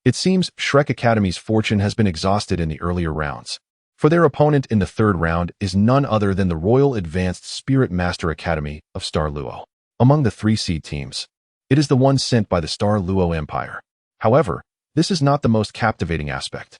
It seems Shrek Academy's fortune has been exhausted in the earlier rounds, for their opponent in the third round is none other than the Royal Advanced Spirit Master Academy of Star Luo. Among the 3 seed teams, it is the one sent by the Star Luo Empire. However, this is not the most captivating aspect.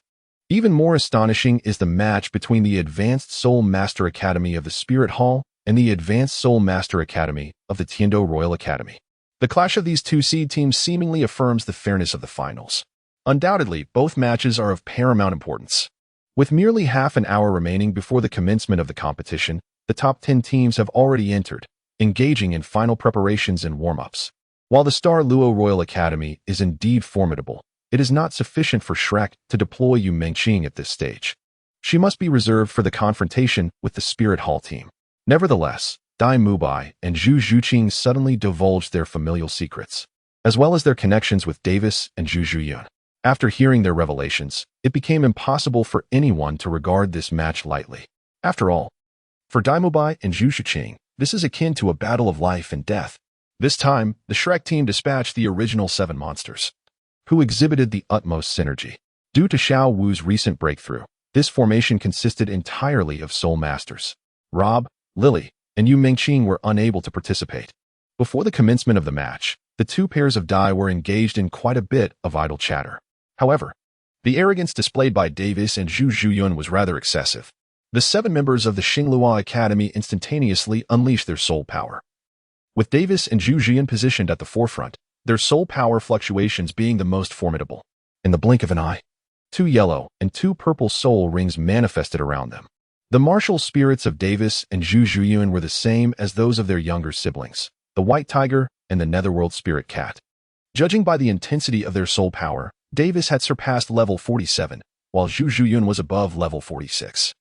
Even more astonishing is the match between the Advanced Soul Master Academy of the Spirit Hall and the Advanced Soul Master Academy of the Tiandou Royal Academy. The clash of these 2 seed teams seemingly affirms the fairness of the finals. Undoubtedly, both matches are of paramount importance. With merely half an hour remaining before the commencement of the competition, the top 10 teams have already entered, engaging in final preparations and warm-ups. While the Star Luo Royal Academy is indeed formidable, it is not sufficient for Shrek to deploy Qing at this stage. She must be reserved for the confrontation with the Spirit Hall team. Nevertheless, Dai Mubai and Zhu Qing suddenly divulged their familial secrets, as well as their connections with Davis and Zhu Zhuyun. After hearing their revelations, it became impossible for anyone to regard this match lightly. After all, for Dai Mubai and Zhu Qing, this is akin to a battle of life and death. This time, the Shrek team dispatched the original 7 monsters, who exhibited the utmost synergy. Due to Xiao Wu's recent breakthrough, this formation consisted entirely of Soul Masters. Rob, Lily, and Qing were unable to participate. Before the commencement of the match, the 2 pairs of Dai were engaged in quite a bit of idle chatter. However, the arrogance displayed by Davis and Zhu Zhuyun was rather excessive. The 7 members of the Xinglua Academy instantaneously unleashed their soul power. With Davis and Zhu Zhuyun positioned at the forefront, their soul power fluctuations being the most formidable. In the blink of an eye, 2 yellow and 2 purple soul rings manifested around them. The martial spirits of Davis and Zhu Zhuyun were the same as those of their younger siblings, the White Tiger and the Netherworld Spirit Cat. Judging by the intensity of their soul power, Davis had surpassed level 47, while Zhu Zhuyun was above level 46.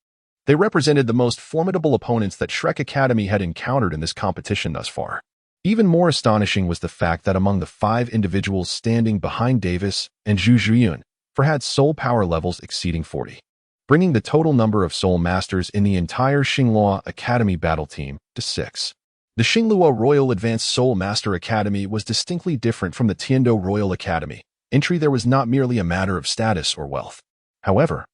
They represented the most formidable opponents that Shrek Academy had encountered in this competition thus far. Even more astonishing was the fact that among the 5 individuals standing behind Davis and Zhu Zhuyun had soul power levels exceeding 40, bringing the total number of soul masters in the entire Xinglua Academy battle team to 6. The Xinglua Royal Advanced Soul Master Academy was distinctly different from the Tiandou Royal Academy. Entry there was not merely a matter of status or wealth. However,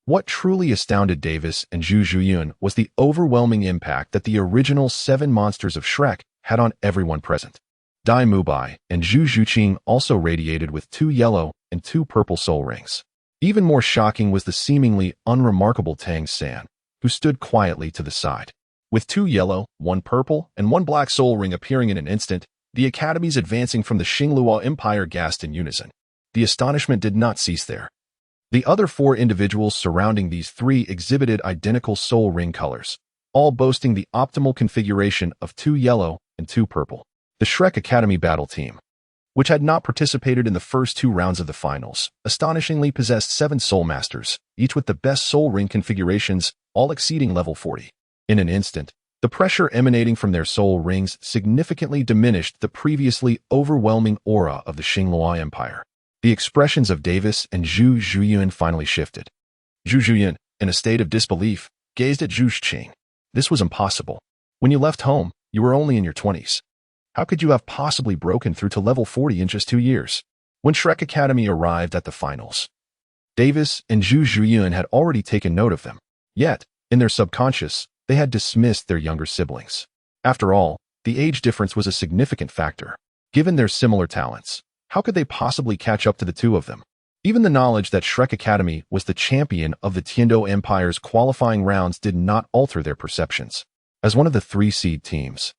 what truly astounded Davis and Zhu Zhuyun was the overwhelming impact that the original 7 monsters of Shrek had on everyone present. Dai Mubai and Zhu Qing also radiated with 2 yellow and 2 purple soul rings. Even more shocking was the seemingly unremarkable Tang, who stood quietly to the side. With 2 yellow, 1 purple, and 1 black soul ring appearing in an instant, the academies advancing from the Xinglua Empire gasped in unison. The astonishment did not cease there. The other 4 individuals surrounding these 3 exhibited identical soul ring colors, all boasting the optimal configuration of 2 yellow and 2 purple. The Shrek Academy battle team, which had not participated in the first 2 rounds of the finals, astonishingly possessed 7 soul masters, each with the best soul ring configurations, all exceeding level 40. In an instant, the pressure emanating from their soul rings significantly diminished the previously overwhelming aura of the Xinglua Empire. The expressions of Davis and Zhu Zhuyun finally shifted. Zhu Zhuyun, in a state of disbelief, gazed at Zhu Qing. This was impossible. When you left home, You were only in your 20s. How could you have possibly broken through to level 40 in just 2 years? When Shrek Academy arrived at the finals, Davis and Zhu Zhuyun had already taken note of them. Yet, in their subconscious, they had dismissed their younger siblings. After all, the age difference was a significant factor. Given their similar talents, how could they possibly catch up to the two of them? Even the knowledge that Shrek Academy was the champion of the Tiandou Empire's qualifying rounds did not alter their perceptions. As one of the 3 seed teams,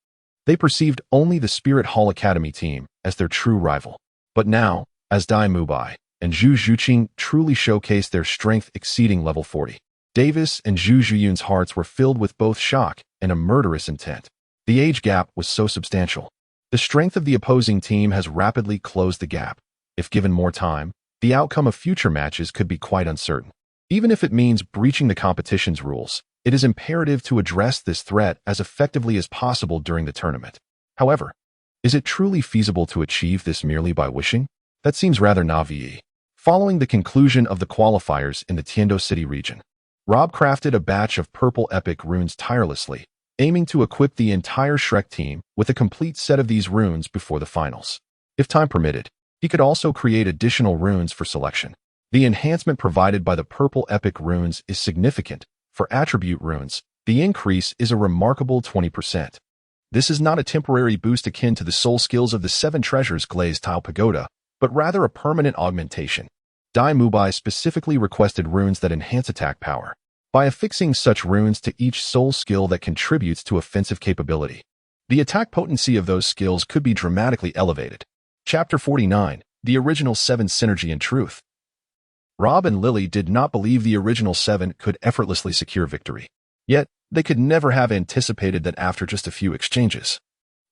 they perceived only the Spirit Hall Academy team as their true rival. But now, as Dai Mubai and Zhu Zhuqing truly showcased their strength exceeding level 40, Davis and Zhu Zhuyun's hearts were filled with both shock and a murderous intent. The age gap was so substantial. The strength of the opposing team has rapidly closed the gap. If given more time, the outcome of future matches could be quite uncertain. Even if it means breaching the competition's rules, it is imperative to address this threat as effectively as possible during the tournament. However, is it truly feasible to achieve this merely by wishing? That seems rather naive. Following the conclusion of the qualifiers in the Tiandou City region, Rob crafted a batch of purple epic runes tirelessly, aiming to equip the entire Shrek team with a complete set of these runes before the finals. If time permitted, he could also create additional runes for selection. The enhancement provided by the purple epic runes is significant. For attribute runes, the increase is a remarkable 20%. This is not a temporary boost akin to the soul skills of the 7 treasures glazed tile pagoda, but rather a permanent augmentation. Dai Mubai specifically requested runes that enhance attack power. By affixing such runes to each soul skill that contributes to offensive capability, the attack potency of those skills could be dramatically elevated. Chapter 49, The Original 7 Synergy and Truth. Rob and Lily did not believe the original 7 could effortlessly secure victory. Yet, they could never have anticipated that after just a few exchanges,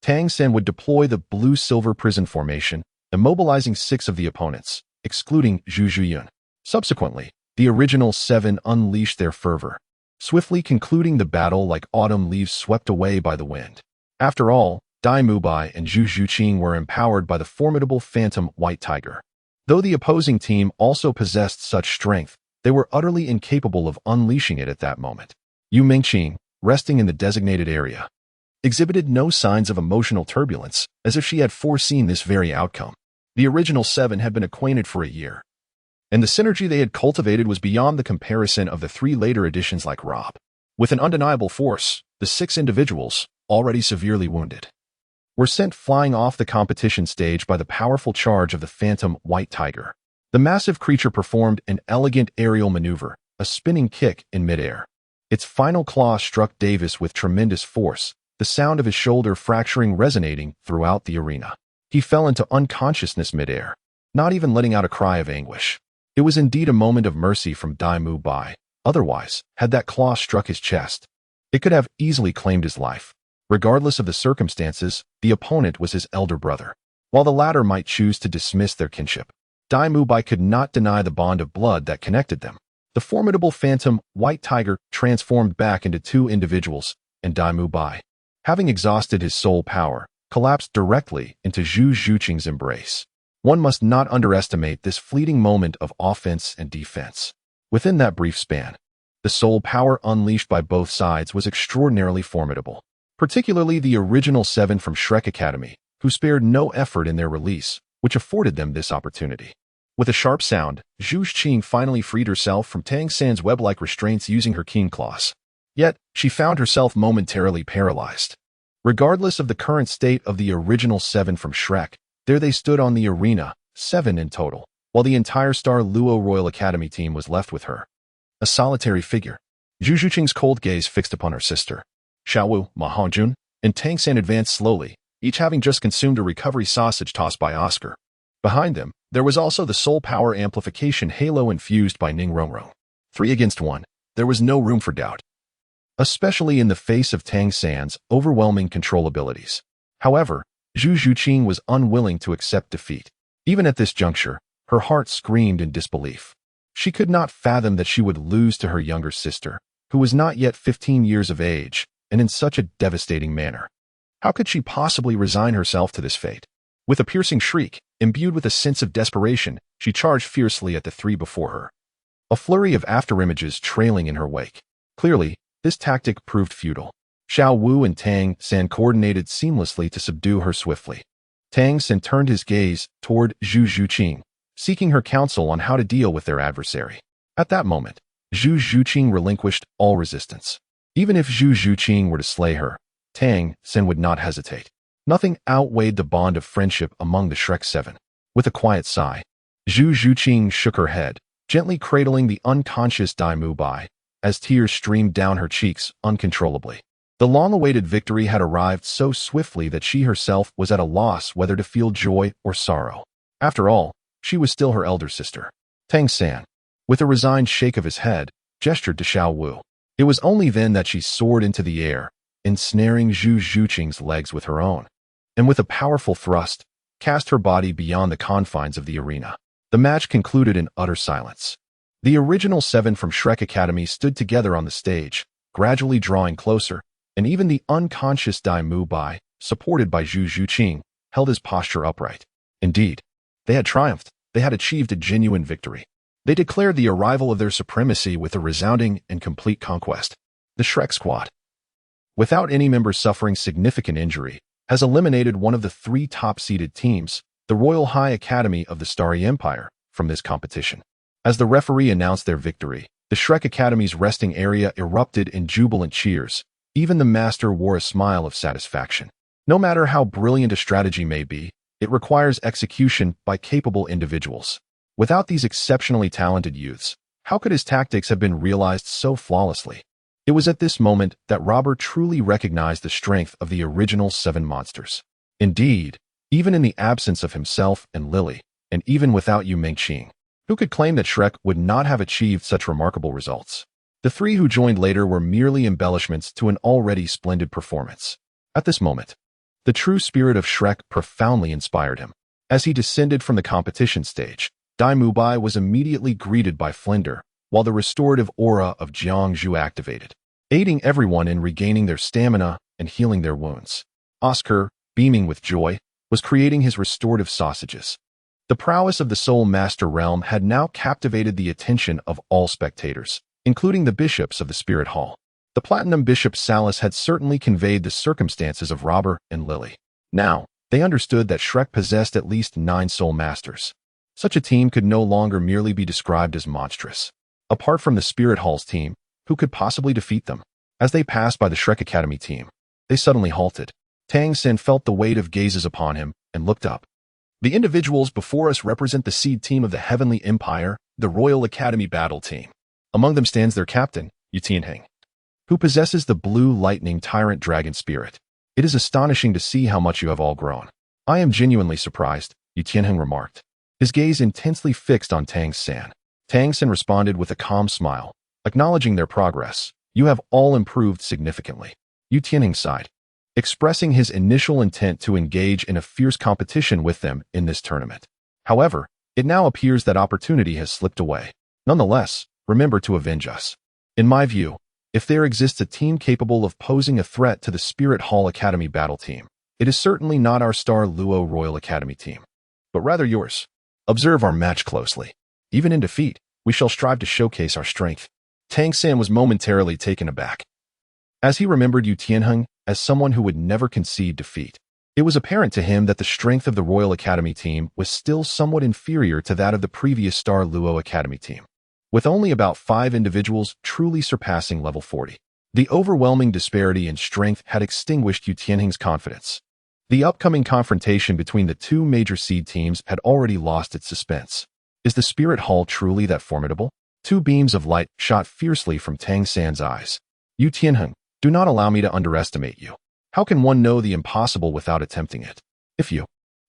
Tang would deploy the blue-silver prison formation, immobilizing 6 of the opponents, excluding Zhu Zhuyun. Subsequently, the original 7 unleashed their fervor, swiftly concluding the battle like autumn leaves swept away by the wind. After all, Dai Mubai and Zhu Zhuqing were empowered by the formidable phantom White Tiger. Though the opposing team also possessed such strength, they were utterly incapable of unleashing it at that moment. Yu Mingqing, resting in the designated area, exhibited no signs of emotional turbulence, as if she had foreseen this very outcome. The original 7 had been acquainted for a year, and the synergy they had cultivated was beyond the comparison of the 3 later additions like Rob. With an undeniable force, the 6 individuals, already severely wounded, were sent flying off the competition stage by the powerful charge of the phantom White Tiger. The massive creature performed an elegant aerial maneuver, a spinning kick in midair. Its final claw struck Davis with tremendous force, the sound of his shoulder fracturing resonating throughout the arena. He fell into unconsciousness midair, not even letting out a cry of anguish. It was indeed a moment of mercy from Dai Mubai. Otherwise, had that claw struck his chest, it could have easily claimed his life. Regardless of the circumstances, the opponent was his elder brother. While the latter might choose to dismiss their kinship, Dai Mubai could not deny the bond of blood that connected them. The formidable phantom White Tiger transformed back into 2 individuals, and Dai Mubai, having exhausted his soul power, collapsed directly into Zhu Zhuqing's embrace. One must not underestimate this fleeting moment of offense and defense. Within that brief span, the soul power unleashed by both sides was extraordinarily formidable. Particularly the original 7 from Shrek Academy, who spared no effort in their release, which afforded them this opportunity. With a sharp sound, Zhu Qing finally freed herself from Tang San's web-like restraints using her keen claws. Yet, she found herself momentarily paralyzed. Regardless of the current state of the original 7 from Shrek, there they stood on the arena, 7 in total, while the entire Star Luo Royal Academy team was left with her. A solitary figure. Zhu Zhuqing's cold gaze fixed upon her sister. Xiao, Ma Hongjun, and Tang San advanced slowly, each having just consumed a recovery sausage tossed by Oscar. Behind them, there was also the soul power amplification halo infused by Ning Rong. 3 against 1. There was no room for doubt, especially in the face of Tang San's overwhelming control abilities. However, Zhu Zhuqing was unwilling to accept defeat. Even at this juncture, her heart screamed in disbelief. She could not fathom that she would lose to her younger sister, who was not yet 15 years of age, and in such a devastating manner. How could she possibly resign herself to this fate? With a piercing shriek, imbued with a sense of desperation, she charged fiercely at the 3 before her, a flurry of afterimages trailing in her wake. Clearly, this tactic proved futile. Xiao Wu and Tang San coordinated seamlessly to subdue her swiftly. Tang San turned his gaze toward Zhu Zhuqing, seeking her counsel on how to deal with their adversary. At that moment, Zhu Zhuqing relinquished all resistance. Even if Zhu Zhuqing were to slay her, Tang San would not hesitate. Nothing outweighed the bond of friendship among the Shrek Seven. With a quiet sigh, Zhu Zhuqing shook her head, gently cradling the unconscious Dai Mu Bai, as tears streamed down her cheeks uncontrollably. The long-awaited victory had arrived so swiftly that she herself was at a loss whether to feel joy or sorrow. After all, she was still her elder sister. Tang San, with a resigned shake of his head, gestured to Xiao Wu. It was only then that she soared into the air, ensnaring Zhu Zhuqing's legs with her own, and with a powerful thrust, cast her body beyond the confines of the arena. The match concluded in utter silence. The original 7 from Shrek Academy stood together on the stage, gradually drawing closer, and even the unconscious Dai Mu Bai, supported by Zhu Zhuqing, held his posture upright. Indeed, they had triumphed. They had achieved a genuine victory. They declared the arrival of their supremacy with a resounding and complete conquest. The Shrek Squad, without any member suffering significant injury, has eliminated one of the 3 top-seeded teams, the Royal High Academy of the Starry Empire, from this competition. As the referee announced their victory, the Shrek Academy's resting area erupted in jubilant cheers. Even the master wore a smile of satisfaction. No matter how brilliant a strategy may be, it requires execution by capable individuals. Without these exceptionally talented youths, how could his tactics have been realized so flawlessly? It was at this moment that Robert truly recognized the strength of the original 7 monsters. Indeed, even in the absence of himself and Lily, and even without Yu Mingqing, who could claim that Shrek would not have achieved such remarkable results? The 3 who joined later were merely embellishments to an already splendid performance. At this moment, the true spirit of Shrek profoundly inspired him. As he descended from the competition stage, Dai Mu Bai was immediately greeted by Flinder, while the restorative aura of Jiang Zhu activated, aiding everyone in regaining their stamina and healing their wounds. Oscar, beaming with joy, was creating his restorative sausages. The prowess of the Soul Master realm had now captivated the attention of all spectators, including the bishops of the Spirit Hall. The Platinum Bishop Salus had certainly conveyed the circumstances of Robert and Lily. Now, they understood that Shrek possessed at least 9 Soul Masters. Such a team could no longer merely be described as monstrous. Apart from the Spirit Hall's team, who could possibly defeat them? As they passed by the Shrek Academy team, they suddenly halted. Tang San felt the weight of gazes upon him and looked up. The individuals before us represent the seed team of the Heavenly Empire, the Royal Academy battle team. Among them stands their captain, Ning, who possesses the blue lightning tyrant dragon spirit. It is astonishing to see how much you have all grown. I am genuinely surprised, Ning remarked, his gaze intensely fixed on Tang San. Tang San responded with a calm smile, acknowledging their progress. You have all improved significantly. Ning sighed, expressing his initial intent to engage in a fierce competition with them in this tournament. However, it now appears that opportunity has slipped away. Nonetheless, remember to avenge us. In my view, if there exists a team capable of posing a threat to the Spirit Hall Academy battle team, it is certainly not our Star Luo Royal Academy team, but rather yours. Observe our match closely. Even in defeat, we shall strive to showcase our strength. Tang San was momentarily taken aback, as he remembered Ning as someone who would never concede defeat. It was apparent to him that the strength of the Royal Academy team was still somewhat inferior to that of the previous Star Luo Academy team, with only about 5 individuals truly surpassing level 40. The overwhelming disparity in strength had extinguished Ning's confidence. The upcoming confrontation between the 2 major seed teams had already lost its suspense. Is the Spirit Hall truly that formidable? 2 beams of light shot fiercely from Tang San's eyes. Ning, do not allow me to underestimate you. How can one know the impossible without attempting it? If you,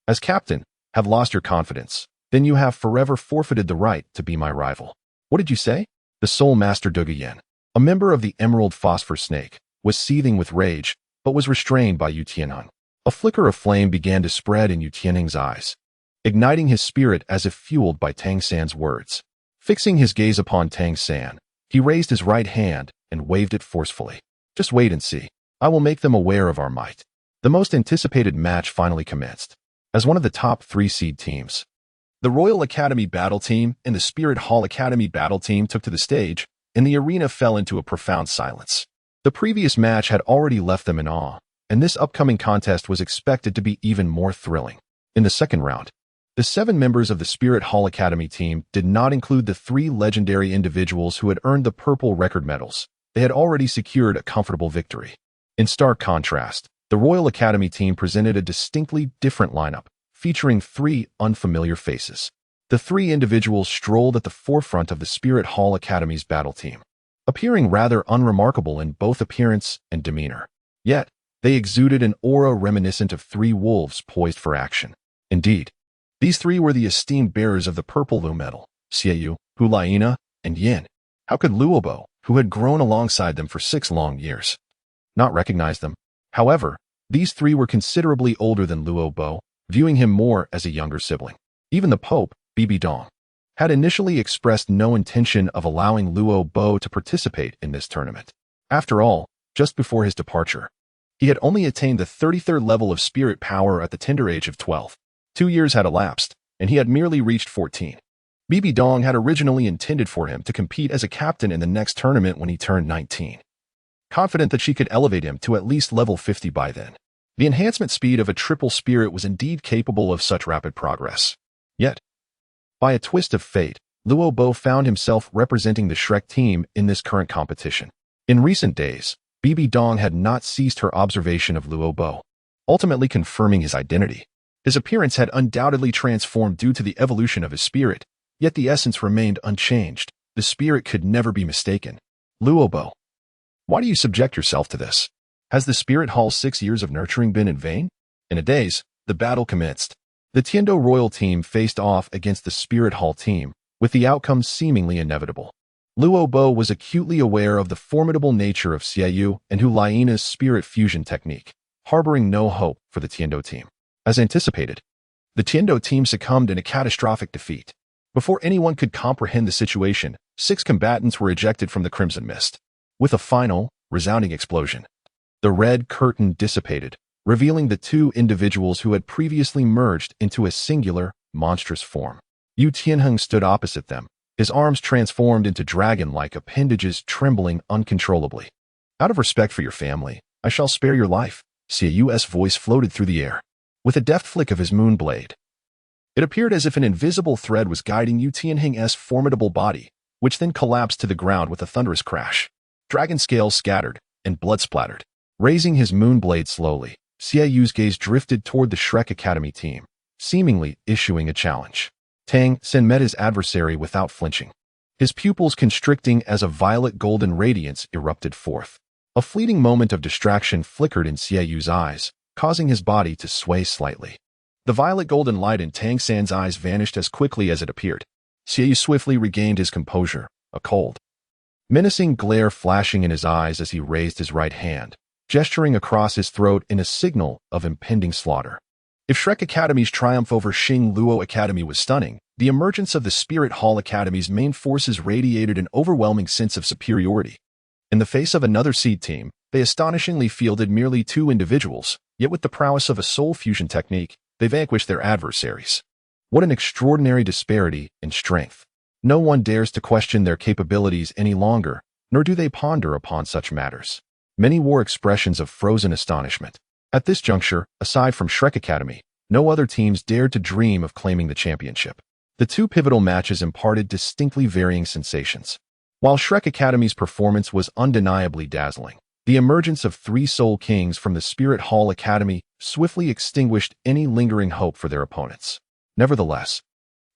as captain, have lost your confidence, then you have forever forfeited the right to be my rival. What did you say? The Soul Master Duguyen, a member of the Emerald Phosphor Snake, was seething with rage, but was restrained by Ning. A flicker of flame began to spread in Ning's eyes, igniting his spirit as if fueled by Tang San's words. Fixing his gaze upon Tang San, he raised his right hand and waved it forcefully. Just wait and see. I will make them aware of our might. The most anticipated match finally commenced. As one of the top 3 seed teams, the Royal Academy battle team and the Spirit Hall Academy battle team took to the stage, and the arena fell into a profound silence. The previous match had already left them in awe, and this upcoming contest was expected to be even more thrilling. In the second round, the 7 members of the Spirit Hall Academy team did not include the 3 legendary individuals who had earned the purple record medals. They had already secured a comfortable victory. In stark contrast, the Royal Academy team presented a distinctly different lineup, featuring 3 unfamiliar faces. The 3 individuals strolled at the forefront of the Spirit Hall Academy's battle team, appearing rather unremarkable in both appearance and demeanor. Yet, they exuded an aura reminiscent of 3 wolves poised for action. Indeed, these 3 were the esteemed bearers of the purple Luo medal, Xiao, Hulaina, and Yin. How could Luobo, who had grown alongside them for 6 long years, not recognize them? However, these 3 were considerably older than Luobo, viewing him more as a younger sibling. Even the Pope, Bibi Dong, had initially expressed no intention of allowing Luobo to participate in this tournament. After all, just before his departure, he had only attained the 33rd level of spirit power at the tender age of 12. 2 years had elapsed, and he had merely reached 14. Bibi Dong had originally intended for him to compete as a captain in the next tournament when he turned 19, confident that she could elevate him to at least level 50 by then. The enhancement speed of a triple spirit was indeed capable of such rapid progress. Yet, by a twist of fate, Luobo found himself representing the Shrek team in this current competition. In recent days, Bibi Dong had not ceased her observation of Luobo, ultimately confirming his identity. His appearance had undoubtedly transformed due to the evolution of his spirit, yet the essence remained unchanged. The spirit could never be mistaken. Luobo, why do you subject yourself to this? Has the Spirit Hall's 6 years of nurturing been in vain? In a daze, the battle commenced. The Tiandou royal team faced off against the Spirit Hall team, with the outcome seemingly inevitable. Luobo was acutely aware of the formidable nature of Xiao and Hulaina's spirit fusion technique, harboring no hope for the Tiandou team. As anticipated, the Tiandou team succumbed in a catastrophic defeat. Before anyone could comprehend the situation, 6 combatants were ejected from the Crimson Mist. With a final, resounding explosion, the red curtain dissipated, revealing the 2 individuals who had previously merged into a singular, monstrous form. Yu Tianheng stood opposite them, his arms transformed into dragon-like appendages trembling uncontrollably. Out of respect for your family, I shall spare your life. Xiao's voice floated through the air, with a deft flick of his moon blade. It appeared as if an invisible thread was guiding Yu Tianheng's formidable body, which then collapsed to the ground with a thunderous crash. Dragon scales scattered, and blood splattered. Raising his moon blade slowly, Xiao's gaze drifted toward the Shrek Academy team, seemingly issuing a challenge. Tang Sen met his adversary without flinching, his pupils constricting as a violet golden radiance erupted forth. A fleeting moment of distraction flickered in Xiao's eyes, causing his body to sway slightly. The violet golden light in Tang San's eyes vanished as quickly as it appeared. Xiao swiftly regained his composure, a cold, menacing glare flashing in his eyes as he raised his right hand, gesturing across his throat in a signal of impending slaughter. If Shrek Academy's triumph over Qing Luo Academy was stunning, the emergence of the Spirit Hall Academy's main forces radiated an overwhelming sense of superiority. In the face of another seed team, they astonishingly fielded merely 2 individuals, yet with the prowess of a soul fusion technique, they vanquished their adversaries. What an extraordinary disparity in strength. No one dares to question their capabilities any longer, nor do they ponder upon such matters. Many wore expressions of frozen astonishment. At this juncture, aside from Shrek Academy, no other teams dared to dream of claiming the championship. The 2 pivotal matches imparted distinctly varying sensations. While Shrek Academy's performance was undeniably dazzling, the emergence of 3 Soul Kings from the Spirit Hall Academy swiftly extinguished any lingering hope for their opponents. Nevertheless,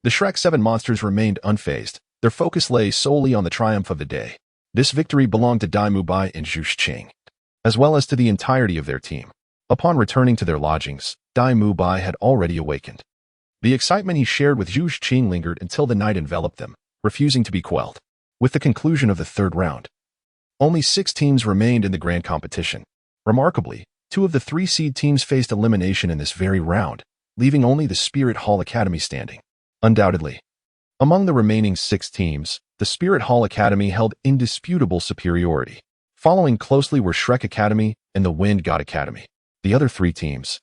the Shrek 7 monsters remained unfazed. Their focus lay solely on the triumph of the day. This victory belonged to Dai Mubai and Zhu Qing, as well as to the entirety of their team. Upon returning to their lodgings, Dai Mubai had already awakened. The excitement he shared with Zhu Qing lingered until the night enveloped them, refusing to be quelled. With the conclusion of the 3rd round, only 6 teams remained in the grand competition. Remarkably, 2 of the 3 seed teams faced elimination in this very round, leaving only the Spirit Hall Academy standing. Undoubtedly, among the remaining 6 teams, the Spirit Hall Academy held indisputable superiority. Following closely were Shrek Academy and the Wind God Academy. The other 3 teams,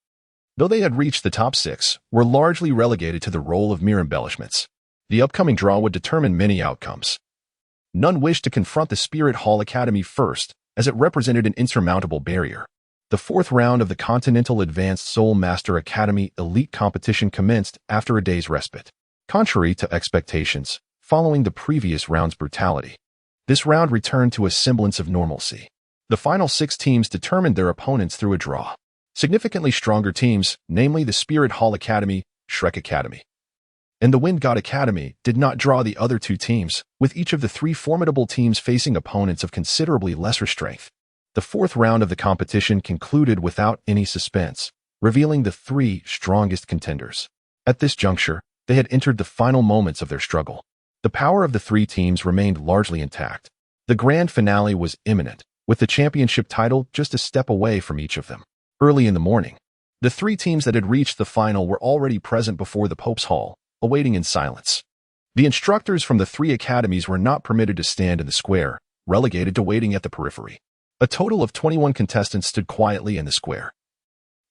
though they had reached the top 6, were largely relegated to the role of mere embellishments. The upcoming draw would determine many outcomes. None wished to confront the Spirit Hall Academy first, as it represented an insurmountable barrier. The fourth round of the Continental Advanced Soul Master Academy Elite Competition commenced after a day's respite. Contrary to expectations, following the previous round's brutality, this round returned to a semblance of normalcy. The final 6 teams determined their opponents through a draw. Significantly stronger teams, namely the Spirit Hall Academy, Shrek Academy, and the Wind God Academy, did not draw the other 2 teams, with each of the 3 formidable teams facing opponents of considerably lesser strength. The fourth round of the competition concluded without any suspense, revealing the 3 strongest contenders. At this juncture, they had entered the final moments of their struggle. The power of the 3 teams remained largely intact. The grand finale was imminent, with the championship title just a step away from each of them. Early in the morning, the 3 teams that had reached the final were already present before the Pope's Hall, awaiting in silence. The instructors from the 3 academies were not permitted to stand in the square, relegated to waiting at the periphery. A total of 21 contestants stood quietly in the square,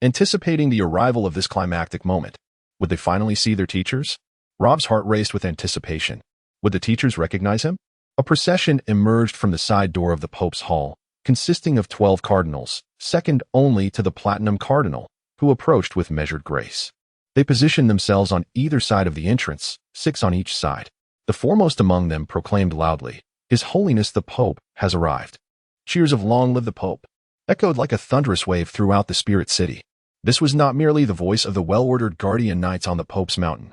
anticipating the arrival of this climactic moment. Would they finally see their teachers? Rob's heart raced with anticipation. Would the teachers recognize him? A procession emerged from the side door of the Pope's Hall, consisting of 12 cardinals, second only to the Platinum Cardinal, who approached with measured grace. They positioned themselves on either side of the entrance, 6 on each side. The foremost among them proclaimed loudly, "His Holiness the Pope has arrived." Cheers of "Long live the Pope" echoed like a thunderous wave throughout the Spirit City. This was not merely the voice of the well-ordered guardian knights on the Pope's Mountain,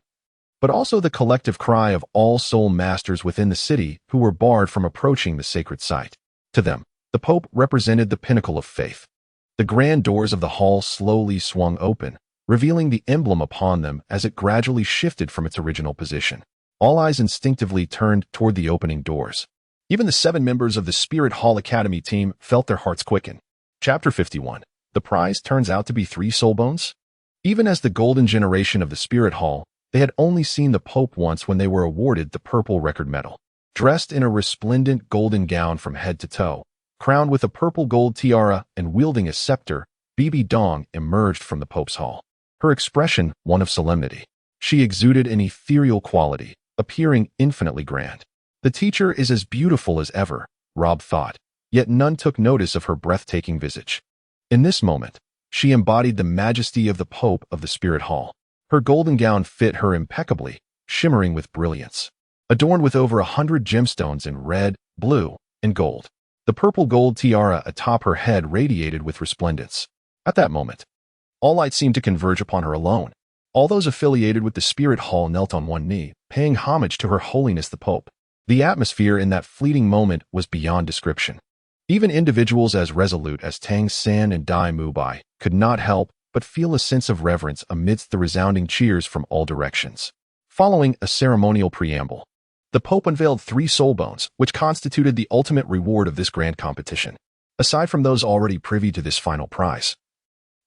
but also the collective cry of all soul masters within the city who were barred from approaching the sacred site. To them, the Pope represented the pinnacle of faith. The grand doors of the hall slowly swung open, revealing the emblem upon them as it gradually shifted from its original position. All eyes instinctively turned toward the opening doors. Even the 7 members of the Spirit Hall Academy team felt their hearts quicken. Chapter 51. The prize turns out to be 3 soul bones? Even as the golden generation of the Spirit Hall, they had only seen the Pope once when they were awarded the purple record medal. Dressed in a resplendent golden gown from head to toe, crowned with a purple gold tiara and wielding a scepter, Bibi Dong emerged from the Pope's Hall. Her expression, one of solemnity. She exuded an ethereal quality, appearing infinitely grand. The teacher is as beautiful as ever, Rob thought, yet none took notice of her breathtaking visage. In this moment, she embodied the majesty of the Pope of the Spirit Hall. Her golden gown fit her impeccably, shimmering with brilliance, adorned with over 100 gemstones in red, blue, and gold. The purple gold tiara atop her head radiated with resplendence. At that moment, all light seemed to converge upon her alone. All those affiliated with the Spirit Hall knelt on one knee, paying homage to Her Holiness the Pope. The atmosphere in that fleeting moment was beyond description. Even individuals as resolute as Tang San and Dai Mubai could not help but feel a sense of reverence amidst the resounding cheers from all directions. Following a ceremonial preamble, the Pope unveiled 3 soul bones, which constituted the ultimate reward of this grand competition. Aside from those already privy to this final prize,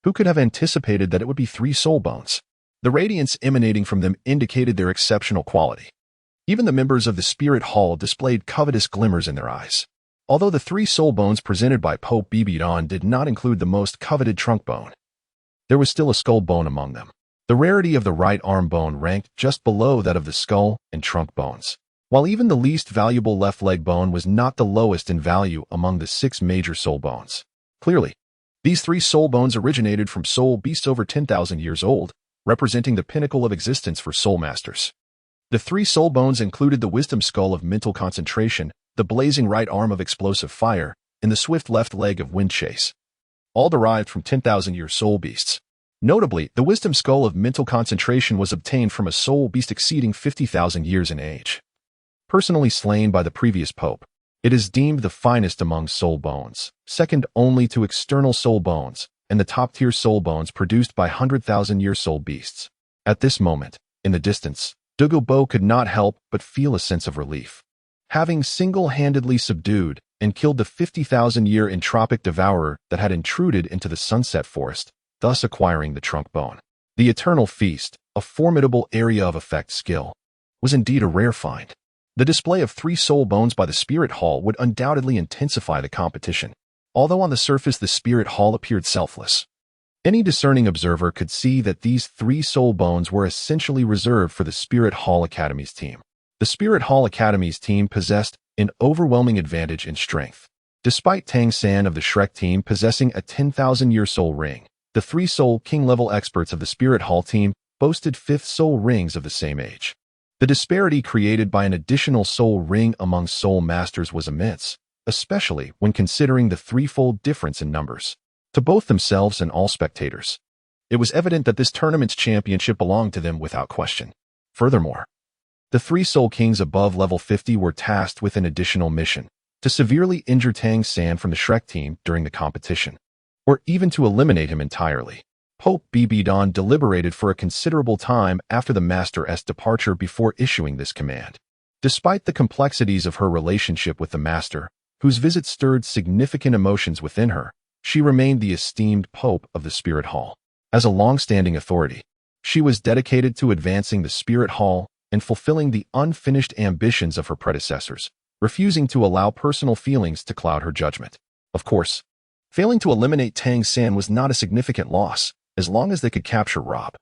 who could have anticipated that it would be 3 soul bones? The radiance emanating from them indicated their exceptional quality. Even the members of the Spirit Hall displayed covetous glimmers in their eyes. Although the 3 soul bones presented by Pope Bibidon did not include the most coveted trunk bone, there was still a skull bone among them. The rarity of the right arm bone ranked just below that of the skull and trunk bones, while even the least valuable left leg bone was not the lowest in value among the 6 major soul bones. Clearly, these 3 soul bones originated from soul beasts over 10,000 years old, representing the pinnacle of existence for soul masters. The 3 soul bones included the wisdom skull of mental concentration, the blazing right arm of explosive fire, and the swift left leg of wind chase, all derived from 10,000-year soul beasts. Notably, the wisdom skull of mental concentration was obtained from a soul beast exceeding 50,000 years in age. Personally slain by the previous pope, it is deemed the finest among soul bones, second only to external soul bones, and the top-tier soul bones produced by 100,000-year soul beasts. At this moment, in the distance, Dugobo could not help but feel a sense of relief. Having single-handedly subdued and killed the 50,000-year entropic devourer that had intruded into the sunset forest, thus acquiring the trunk bone. The Eternal Feast, a formidable area of effect skill, was indeed a rare find. The display of 3 soul bones by the Spirit Hall would undoubtedly intensify the competition, although on the surface the Spirit Hall appeared selfless. Any discerning observer could see that these 3 soul bones were essentially reserved for the Spirit Hall Academy's team. The Spirit Hall Academy's team possessed an overwhelming advantage in strength. Despite Tang San of the Shrek team possessing a 10,000-year soul ring, the 3 soul king-level experts of the Spirit Hall team boasted 5th soul rings of the same age. The disparity created by an additional soul ring among soul masters was immense, especially when considering the threefold difference in numbers, to both themselves and all spectators. It was evident that this tournament's championship belonged to them without question. Furthermore, the 3 soul kings above level 50 were tasked with an additional mission, to severely injure Tang San from the Shrek team during the competition, or even to eliminate him entirely. Pope Bibidon deliberated for a considerable time after the Master's departure before issuing this command. Despite the complexities of her relationship with the Master, whose visit stirred significant emotions within her, she remained the esteemed Pope of the Spirit Hall. As a long-standing authority, she was dedicated to advancing the Spirit Hall and fulfilling the unfinished ambitions of her predecessors, refusing to allow personal feelings to cloud her judgment. Of course, failing to eliminate Tang San was not a significant loss, as long as they could capture Rob.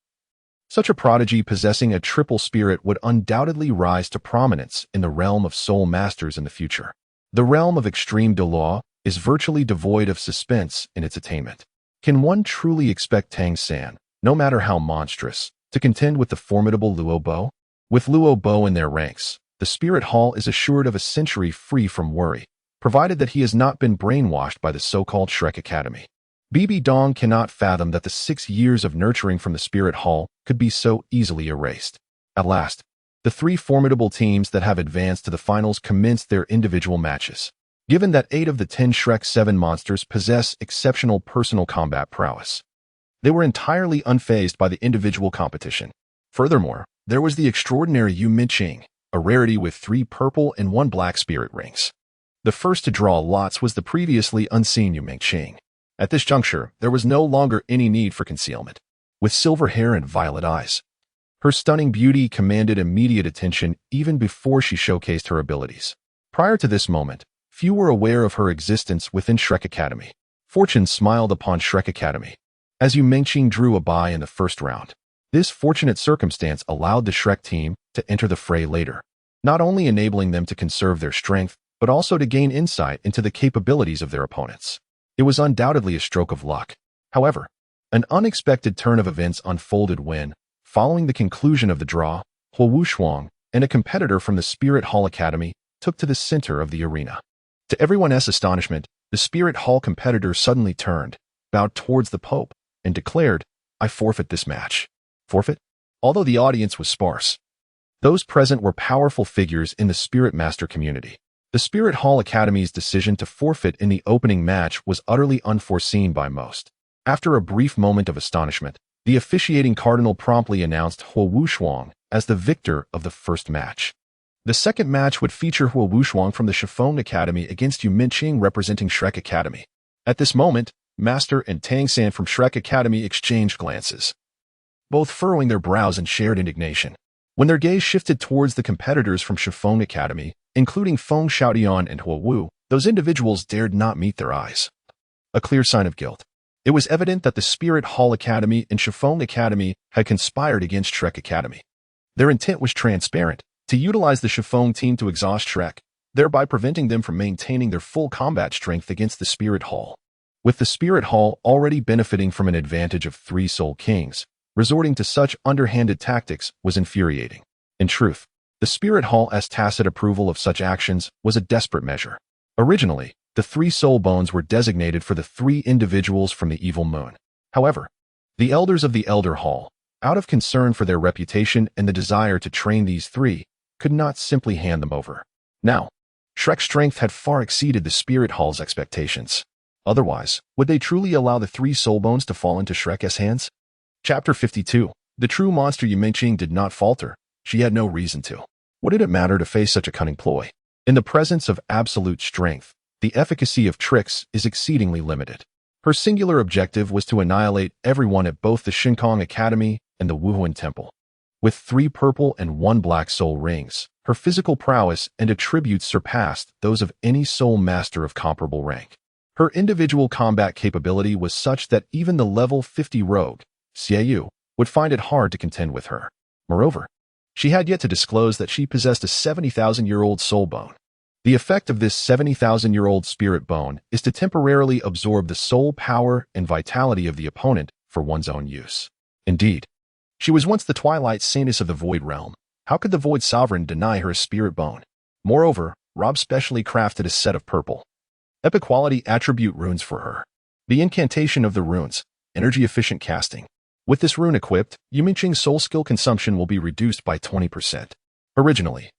Such a prodigy possessing a triple spirit would undoubtedly rise to prominence in the realm of soul masters in the future. The realm of extreme Douluo is virtually devoid of suspense in its attainment. Can one truly expect Tang San, no matter how monstrous, to contend with the formidable Luo Bo? With Luo Bo in their ranks, the Spirit Hall is assured of a century free from worry, provided that he has not been brainwashed by the so-called Shrek Academy. Bibi Dong cannot fathom that the 6 years of nurturing from the Spirit Hall could be so easily erased. At last, the 3 formidable teams that have advanced to the finals commenced their individual matches. Given that 8 of the 10 Shrek 7 monsters possess exceptional personal combat prowess, they were entirely unfazed by the individual competition. Furthermore, there was the extraordinary Qing, a rarity with 3 purple and 1 black spirit rings. The first to draw lots was the previously unseen Qing. At this juncture, there was no longer any need for concealment. With silver hair and violet eyes, her stunning beauty commanded immediate attention even before she showcased her abilities. Prior to this moment, few were aware of her existence within Shrek Academy. Fortune smiled upon Shrek Academy, as Qing drew a bye in the first round. This fortunate circumstance allowed the Shrek team to enter the fray later, not only enabling them to conserve their strength, but also to gain insight into the capabilities of their opponents. It was undoubtedly a stroke of luck. However, an unexpected turn of events unfolded when, following the conclusion of the draw, Huo and a competitor from the Spirit Hall Academy took to the center of the arena. To everyone's astonishment, the Spirit Hall competitor suddenly turned, bowed towards the Pope, and declared, "I forfeit this match." Forfeit? Although the audience was sparse, those present were powerful figures in the Spirit Master community. The Spirit Hall Academy's decision to forfeit in the opening match was utterly unforeseen by most. After a brief moment of astonishment, the officiating cardinal promptly announced Huo as the victor of the first match. The second match would feature Huo from the Chiffon Academy against Qing representing Shrek Academy. At this moment, Master and Tang San from Shrek Academy exchanged glances, both furrowing their brows in shared indignation. When their gaze shifted towards the competitors from Chiffon Academy, including Feng Xiaodian and Huo, those individuals dared not meet their eyes. A clear sign of guilt. It was evident that the Spirit Hall Academy and Chiffon Academy had conspired against Shrek Academy. Their intent was transparent, to utilize the Chiffon team to exhaust Shrek, thereby preventing them from maintaining their full combat strength against the Spirit Hall. With the Spirit Hall already benefiting from an advantage of 3 Soul Kings, resorting to such underhanded tactics was infuriating. In truth, the Spirit Hall's tacit approval of such actions was a desperate measure. Originally, the 3 soul bones were designated for the 3 individuals from the Evil Moon. However, the elders of the Elder Hall, out of concern for their reputation and the desire to train these 3, could not simply hand them over. Now, Shrek's strength had far exceeded the Spirit Hall's expectations. Otherwise, would they truly allow the 3 soul bones to fall into Shrek's hands? Chapter 52. The true monster Qing did not falter. She had no reason to. What did it matter to face such a cunning ploy? In the presence of absolute strength, the efficacy of tricks is exceedingly limited. Her singular objective was to annihilate everyone at both the Shinkong Academy and the Wuhuan Temple. With 3 purple and 1 black soul rings, her physical prowess and attributes surpassed those of any soul master of comparable rank. Her individual combat capability was such that even the level 50 rogue, Xiao, would find it hard to contend with her. Moreover, she had yet to disclose that she possessed a 70,000-year-old soul bone. The effect of this 70,000-year-old spirit bone is to temporarily absorb the soul power and vitality of the opponent for one's own use. Indeed, she was once the twilight saintess of the Void Realm. How could the Void Sovereign deny her a spirit bone? Moreover, Rob specially crafted a set of purple, epic-quality attribute runes for her. The incantation of the runes, energy-efficient casting. With this rune equipped, Yumingqing's soul skill consumption will be reduced by 20%. Originally,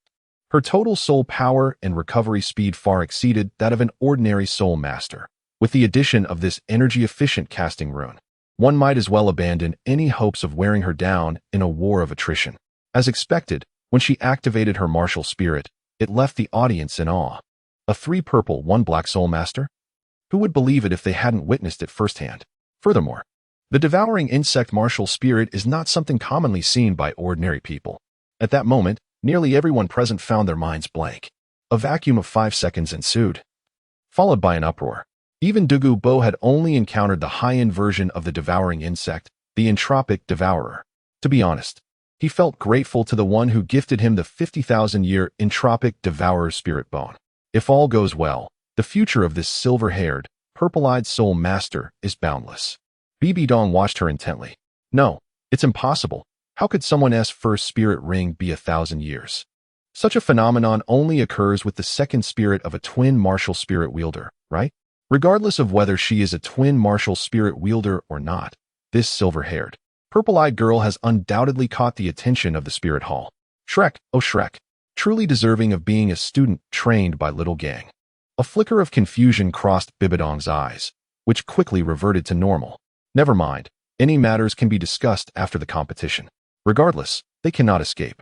her total soul power and recovery speed far exceeded that of an ordinary soul master. With the addition of this energy-efficient casting rune, one might as well abandon any hopes of wearing her down in a war of attrition. As expected, when she activated her martial spirit, it left the audience in awe. A 3 purple, 1 black soul master? Who would believe it if they hadn't witnessed it firsthand? Furthermore, the devouring insect martial spirit is not something commonly seen by ordinary people. At that moment, nearly everyone present found their minds blank. A vacuum of 5 seconds ensued, followed by an uproar. Even Dugu Bo had only encountered the high-end version of the devouring insect, the entropic devourer. To be honest, he felt grateful to the one who gifted him the 50,000-year entropic devourer spirit bone. If all goes well, the future of this silver-haired, purple-eyed soul master is boundless. Bibi Dong watched her intently. No, it's impossible. How could someone's first spirit ring be 1,000 years? Such a phenomenon only occurs with the second spirit of a twin martial spirit wielder, right? Regardless of whether she is a twin martial spirit wielder or not, this silver-haired, purple-eyed girl has undoubtedly caught the attention of the spirit hall. Shrek, oh Shrek, truly deserving of being a student trained by Little Gang. A flicker of confusion crossed Bibidong's eyes, which quickly reverted to normal. Never mind, any matters can be discussed after the competition. Regardless, they cannot escape.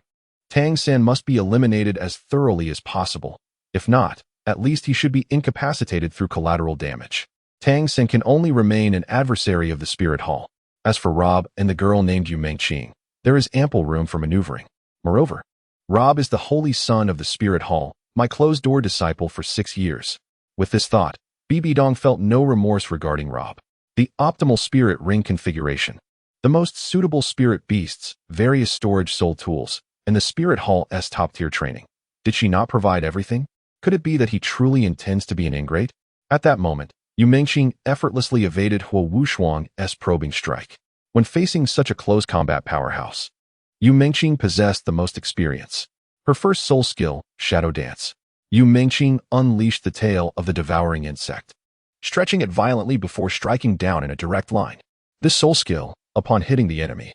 Tang-san must be eliminated as thoroughly as possible. If not, at least he should be incapacitated through collateral damage. Tang-san can only remain an adversary of the spirit hall. As for Rob and the girl named Yumingqing, there is ample room for maneuvering. Moreover, Rob is the holy son of the spirit hall, my closed-door disciple for 6 years. With this thought, Bibi Dong felt no remorse regarding Rob. The optimal spirit ring configuration, the most suitable spirit beasts, various storage soul tools, and the spirit hall's top-tier training. Did she not provide everything? Could it be that he truly intends to be an ingrate? At that moment, Yumingqing effortlessly evaded Huo Wushuang's probing strike. When facing such a close combat powerhouse, Yumingqing possessed the most experience. Her first soul skill, Shadow Dance. Yumingqing unleashed the tail of the devouring insect, stretching it violently before striking down in a direct line. This soul skill, upon hitting the enemy,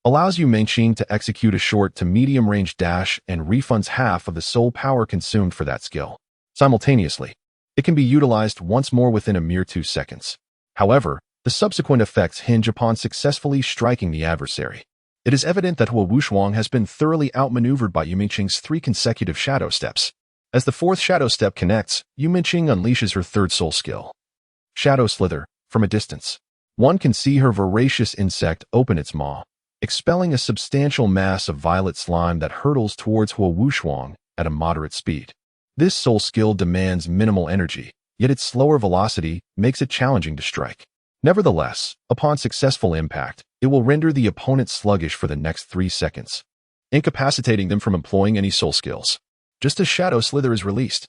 allows Yumingqing to execute a short to medium-range dash and refunds half of the soul power consumed for that skill. Simultaneously, it can be utilized once more within a mere 2 seconds. However, the subsequent effects hinge upon successfully striking the adversary. It is evident that Huo Wushuang has been thoroughly outmaneuvered by Yumingqing's 3 consecutive shadow steps. As the 4th shadow step connects, Yumingqing unleashes her 3rd soul skill, Shadow Slither, from a distance. One can see her voracious insect open its maw, expelling a substantial mass of violet slime that hurtles towards Huo Wushuang at a moderate speed. This soul skill demands minimal energy, yet its slower velocity makes it challenging to strike. Nevertheless, upon successful impact, it will render the opponent sluggish for the next 3 seconds, incapacitating them from employing any soul skills. Just as Shadow Slither is released,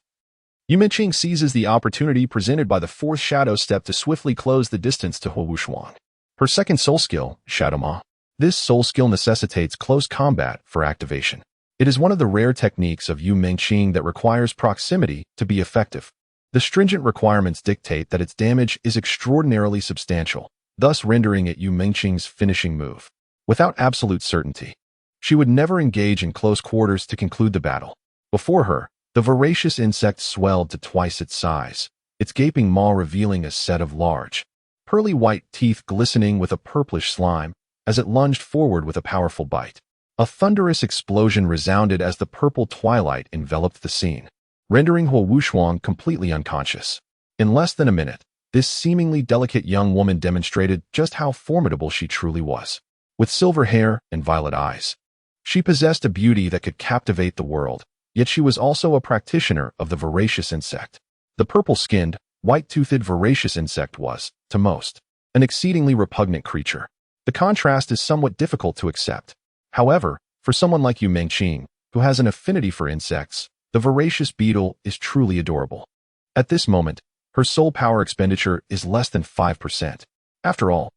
Yumingqing seizes the opportunity presented by the 4th shadow step to swiftly close the distance to Huo Wushuang. Her 2nd soul skill, Shadow Ma. This soul skill necessitates close combat for activation. It is one of the rare techniques of Yumingqing that requires proximity to be effective. The stringent requirements dictate that its damage is extraordinarily substantial, thus rendering it Yumingqing's finishing move. Without absolute certainty, she would never engage in close quarters to conclude the battle. Before her, the voracious insect swelled to twice its size, its gaping maw revealing a set of large, pearly white teeth glistening with a purplish slime as it lunged forward with a powerful bite. A thunderous explosion resounded as the purple twilight enveloped the scene, rendering Huo Wushuang completely unconscious. In less than a minute, this seemingly delicate young woman demonstrated just how formidable she truly was. With silver hair and violet eyes, she possessed a beauty that could captivate the world. Yet she was also a practitioner of the voracious insect. The purple-skinned, white-toothed voracious insect was, to most, an exceedingly repugnant creature. The contrast is somewhat difficult to accept. However, for someone like Yumingqing, who has an affinity for insects, The voracious beetle is truly adorable. At this moment, her soul power expenditure is less than 5%. After all,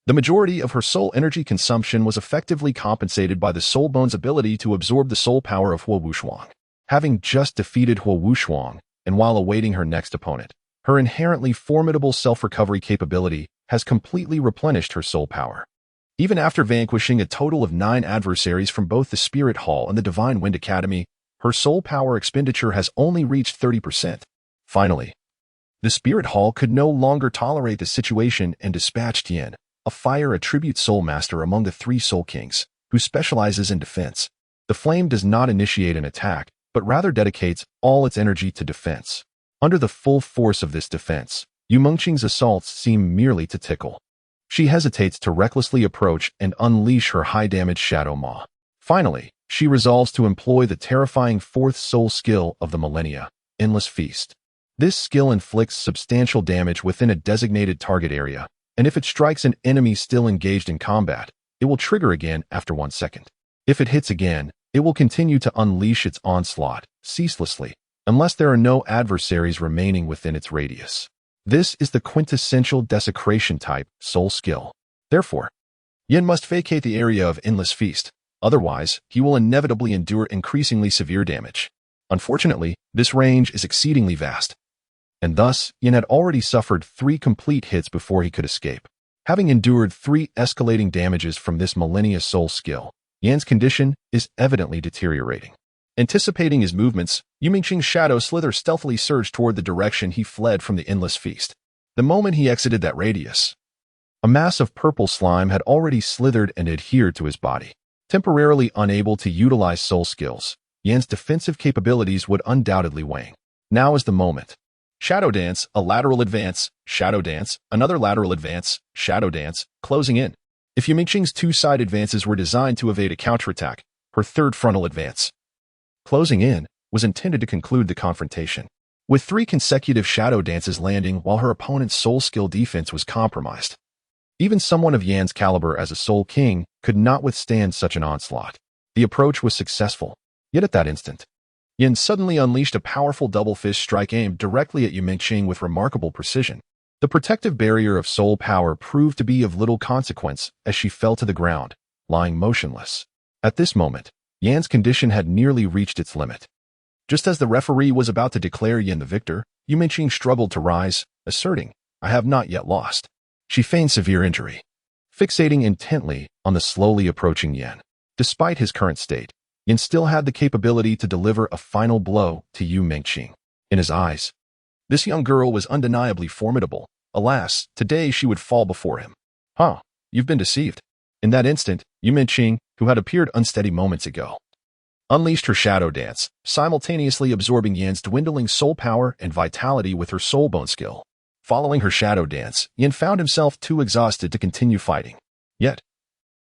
the majority of her soul energy consumption was effectively compensated by the soul bone's ability to absorb the soul power of Huo Wushuang. Having just defeated Huo Wushuang, and while awaiting her next opponent, her inherently formidable self-recovery capability has completely replenished her soul power. Even after vanquishing a total of 9 adversaries from both the Spirit Hall and the Divine Wind Academy, her soul power expenditure has only reached 30%. Finally, the Spirit Hall could no longer tolerate the situation and dispatched Yin, a fire attribute soul master among the 3 soul kings, who specializes in defense. The flame does not initiate an attack, but rather dedicates all its energy to defense. Under the full force of this defense, Yu Mengqing's assaults seem merely to tickle. She hesitates to recklessly approach and unleash her high-damage Shadow Maw. Finally, she resolves to employ the terrifying 4th soul skill of the millennia, Endless Feast. This skill inflicts substantial damage within a designated target area, and if it strikes an enemy still engaged in combat, it will trigger again after 1 second. If it hits again, it will continue to unleash its onslaught, ceaselessly, unless there are no adversaries remaining within its radius. This is the quintessential desecration type soul skill. Therefore, Yin must vacate the area of Endless Feast, otherwise he will inevitably endure increasingly severe damage. Unfortunately, this range is exceedingly vast, and thus Yin had already suffered 3 complete hits before he could escape. Having endured 3 escalating damages from this millennia soul skill, Yan's condition is evidently deteriorating. Anticipating his movements, Yu Mengqing's shadow slither stealthily surged toward the direction he fled from the Endless Feast. The moment he exited that radius, a mass of purple slime had already slithered and adhered to his body. Temporarily unable to utilize soul skills, Yan's defensive capabilities would undoubtedly wane. Now is the moment. Shadow Dance, a lateral advance, Shadow Dance, another lateral advance, Shadow Dance, closing in. If Yu Mengqing's 2-side advances were designed to evade a counterattack, her 3rd frontal advance, closing in, was intended to conclude the confrontation. With 3 consecutive Shadow Dances landing while her opponent's soul skill defense was compromised. Even someone of Yan's caliber as a Soul King could not withstand such an onslaught. The approach was successful, yet at that instant, Yin suddenly unleashed a powerful double fist strike aimed directly at Yu Mengqing with remarkable precision. The protective barrier of soul power proved to be of little consequence as she fell to the ground, lying motionless. At this moment, Yan's condition had nearly reached its limit. Just as the referee was about to declare Yin the victor, Yu Mengqing struggled to rise, asserting, "I have not yet lost." She feigned severe injury, fixating intently on the slowly approaching Yin. Despite his current state, Yin still had the capability to deliver a final blow to Yu Mengqing. In his eyes, this young girl was undeniably formidable. Alas, today she would fall before him. You've been deceived. In that instant, Yu Mengqing, who had appeared unsteady moments ago, unleashed her Shadow Dance, simultaneously absorbing Yan's dwindling soul power and vitality with her soul bone skill. Following her Shadow Dance, Yin found himself too exhausted to continue fighting. Yet,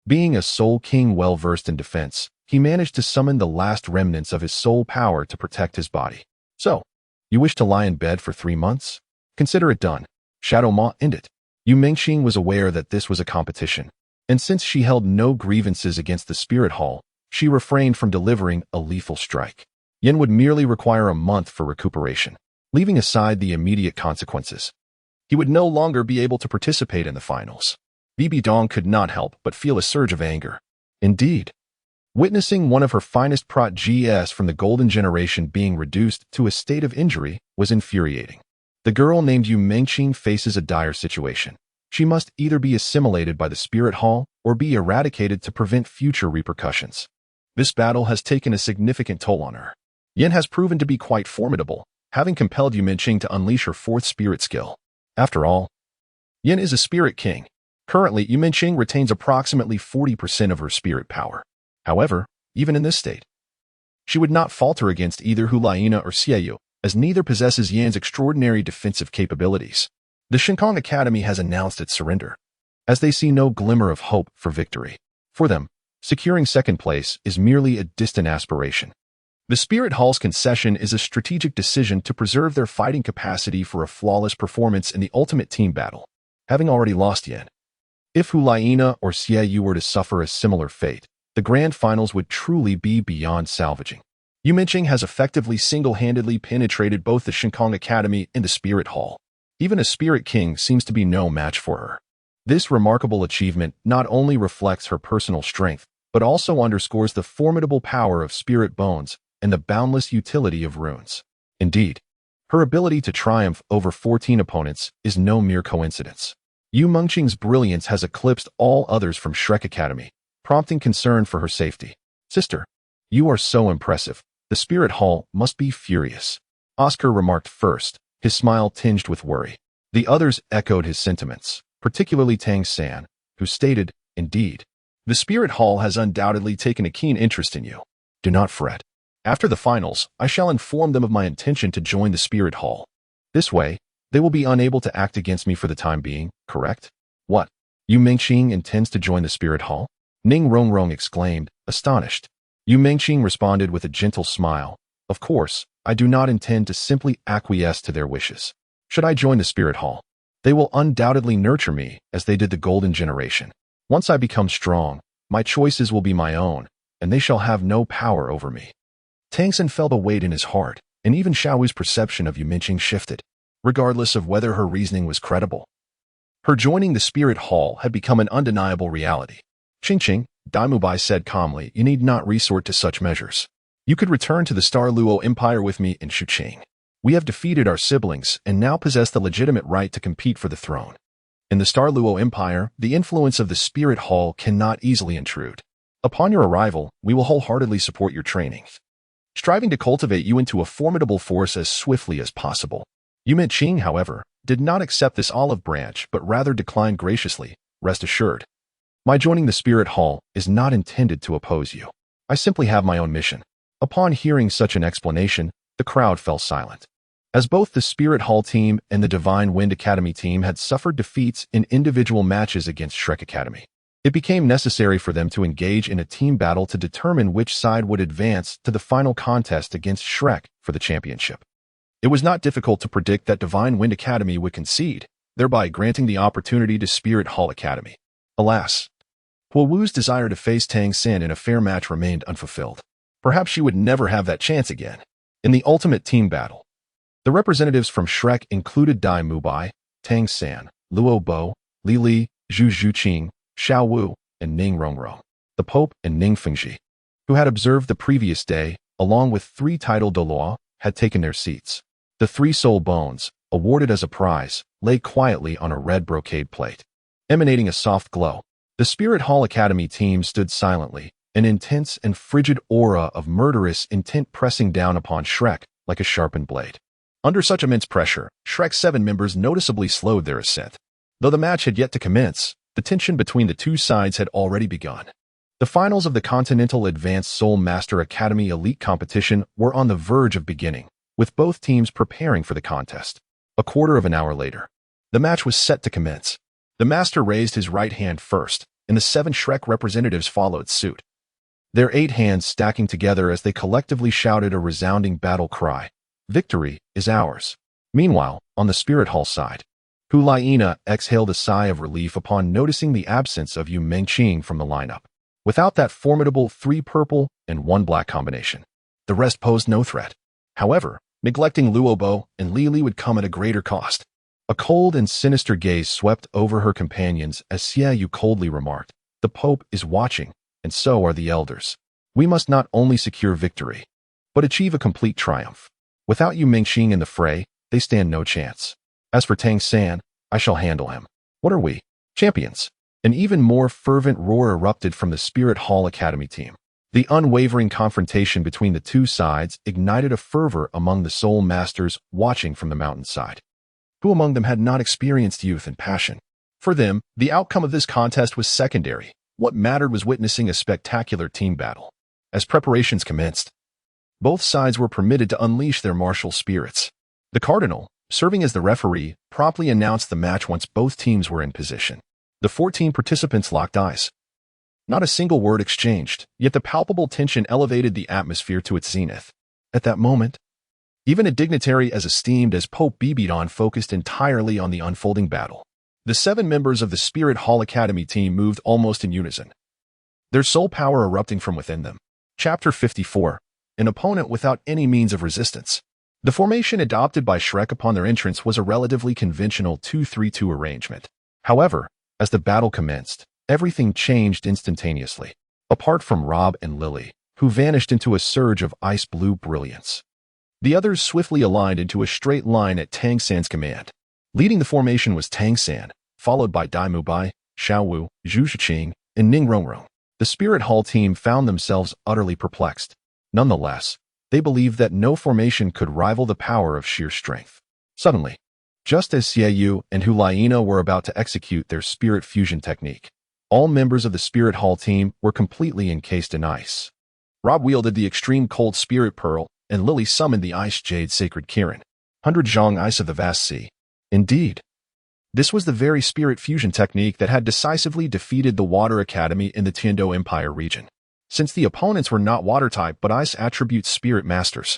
being a Soul King well-versed in defense, he managed to summon the last remnants of his soul power to protect his body. So, you wish to lie in bed for 3 months? Consider it done. Shadow Maw ended. Yu Mengqing was aware that this was a competition, and since she held no grievances against the Spirit Hall, she refrained from delivering a lethal strike. Yin would merely require a month for recuperation, leaving aside the immediate consequences. He would no longer be able to participate in the finals. Bibi Dong could not help but feel a surge of anger. Indeed, witnessing one of her finest protégées from the Golden Generation being reduced to a state of injury was infuriating. The girl named Yu Mengqing faces a dire situation. She must either be assimilated by the Spirit Hall or be eradicated to prevent future repercussions. This battle has taken a significant toll on her. Yin has proven to be quite formidable, having compelled Yu Mengqing to unleash her 4th spirit skill. After all, Yin is a Spirit King. Currently, Yu Mengqing retains approximately 40% of her spirit power. However, even in this state, she would not falter against either Huliana or Xiao, as neither possesses Yan's extraordinary defensive capabilities. The Shinkong Academy has announced its surrender, as they see no glimmer of hope for victory. For them, securing 2nd place is merely a distant aspiration. The Spirit Hall's concession is a strategic decision to preserve their fighting capacity for a flawless performance in the ultimate team battle, having already lost Yin. If Huliana or Xiao were to suffer a similar fate, the grand finals would truly be beyond salvaging. Yu Minqing has effectively single-handedly penetrated both the Shinkong Academy and the Spirit Hall. Even a Spirit King seems to be no match for her. This remarkable achievement not only reflects her personal strength, but also underscores the formidable power of spirit bones and the boundless utility of runes. Indeed, her ability to triumph over 14 opponents is no mere coincidence. Yu Minqing's brilliance has eclipsed all others from Shrek Academy, prompting concern for her safety. Sister, you are so impressive. The Spirit Hall must be furious. Oscar remarked first, his smile tinged with worry. The others echoed his sentiments, particularly Tang San, who stated, indeed, the Spirit Hall has undoubtedly taken a keen interest in you. Do not fret. After the finals, I shall inform them of my intention to join the Spirit Hall. This way, they will be unable to act against me for the time being, correct? What? Yu Minqing intends to join the Spirit Hall? Ning Rong exclaimed, astonished. Yu Minqing responded with a gentle smile. Of course, I do not intend to simply acquiesce to their wishes. Should I join the Spirit Hall, they will undoubtedly nurture me as they did the Golden Generation. Once I become strong, my choices will be my own, and they shall have no power over me. Tang San felt a weight in his heart, and even Xiao's perception of Yu Minqing shifted, regardless of whether her reasoning was credible. Her joining the Spirit Hall had become an undeniable reality. Qing, Daimubai said calmly, you need not resort to such measures. You could return to the Star Luo Empire with me in Qing. We have defeated our siblings and now possess the legitimate right to compete for the throne. In the Star Luo Empire, the influence of the Spirit Hall cannot easily intrude. Upon your arrival, we will wholeheartedly support your training, striving to cultivate you into a formidable force as swiftly as possible. Yu Minqing, however, did not accept this olive branch but rather declined graciously. Rest assured, my joining the Spirit Hall is not intended to oppose you. I simply have my own mission. Upon hearing such an explanation, the crowd fell silent. As both the Spirit Hall team and the Divine Wind Academy team had suffered defeats in individual matches against Shrek Academy, it became necessary for them to engage in a team battle to determine which side would advance to the final contest against Shrek for the championship. It was not difficult to predict that Divine Wind Academy would concede, thereby granting the opportunity to Spirit Hall Academy. Alas, Huo Wu's desire to face Tang San in a fair match remained unfulfilled. Perhaps she would never have that chance again. In the ultimate team battle, the representatives from Shrek included Dai Mubai, Tang San, Luo Bo, Li Li, Zhu Qing, Xiao Wu, and Ning Rong, the Pope and Ning Fengji, who had observed the previous day, along with 3 Tidal Douluo, had taken their seats. The 3 soul bones, awarded as a prize, lay quietly on a red brocade plate, emanating a soft glow. The Spirit Hall Academy team stood silently, an intense and frigid aura of murderous intent pressing down upon Shrek like a sharpened blade. Under such immense pressure, Shrek's 7 members noticeably slowed their ascent. Though the match had yet to commence, the tension between the two sides had already begun. The finals of the Continental Advanced Soul Master Academy Elite Competition were on the verge of beginning, with both teams preparing for the contest. A quarter of an hour later, the match was set to commence. The master raised his right hand first, and the 7 Shrek representatives followed suit, their 8 hands stacking together as they collectively shouted a resounding battle cry. Victory is ours. Meanwhile, on the Spirit Hall side, Huliena exhaled a sigh of relief upon noticing the absence of Yu Minqing from the lineup. Without that formidable 3 purple and 1 black combination, the rest posed no threat. However, neglecting Luo Bo and Li Li would come at a greater cost. A cold and sinister gaze swept over her companions as Xiao coldly remarked, the Pope is watching, and so are the elders. We must not only secure victory, but achieve a complete triumph. Without Yu Minqing in the fray, they stand no chance. As for Tang San, I shall handle him. What are we? Champions. An even more fervent roar erupted from the Spirit Hall Academy team. The unwavering confrontation between the two sides ignited a fervor among the soul masters watching from the mountainside. Who among them had not experienced youth and passion? For them, the outcome of this contest was secondary. What mattered was witnessing a spectacular team battle. As preparations commenced, both sides were permitted to unleash their martial spirits. The Cardinal, serving as the referee, promptly announced the match once both teams were in position. The 14 participants locked eyes. Not a single word exchanged, yet the palpable tension elevated the atmosphere to its zenith. At that moment, even a dignitary as esteemed as Pope Bibidon focused entirely on the unfolding battle. The 7 members of the Spirit Hall Academy team moved almost in unison, their soul power erupting from within them. Chapter 54. an opponent without any means of resistance. The formation adopted by Shrek upon their entrance was a relatively conventional 2-3-2 arrangement. However, as the battle commenced, everything changed instantaneously, apart from Rob and Lily, who vanished into a surge of ice-blue brilliance. The others swiftly aligned into a straight line at Tang San's command. Leading the formation was Tang San, followed by Dai Mubai, Xiao Wu, Zhu Qing, and Ning Rong. The Spirit Hall team found themselves utterly perplexed. Nonetheless, they believed that no formation could rival the power of sheer strength. Suddenly, just as Xiao and Huliena were about to execute their spirit fusion technique, all members of the Spirit Hall team were completely encased in ice. Rob wielded the extreme cold spirit pearl, and Lily summoned the ice jade sacred Kirin, 100 Zhang ice of the vast sea. Indeed, this was the very spirit fusion technique that had decisively defeated the Water Academy in the Tiandou Empire region, since the opponents were not water-type but ice attribute spirit masters.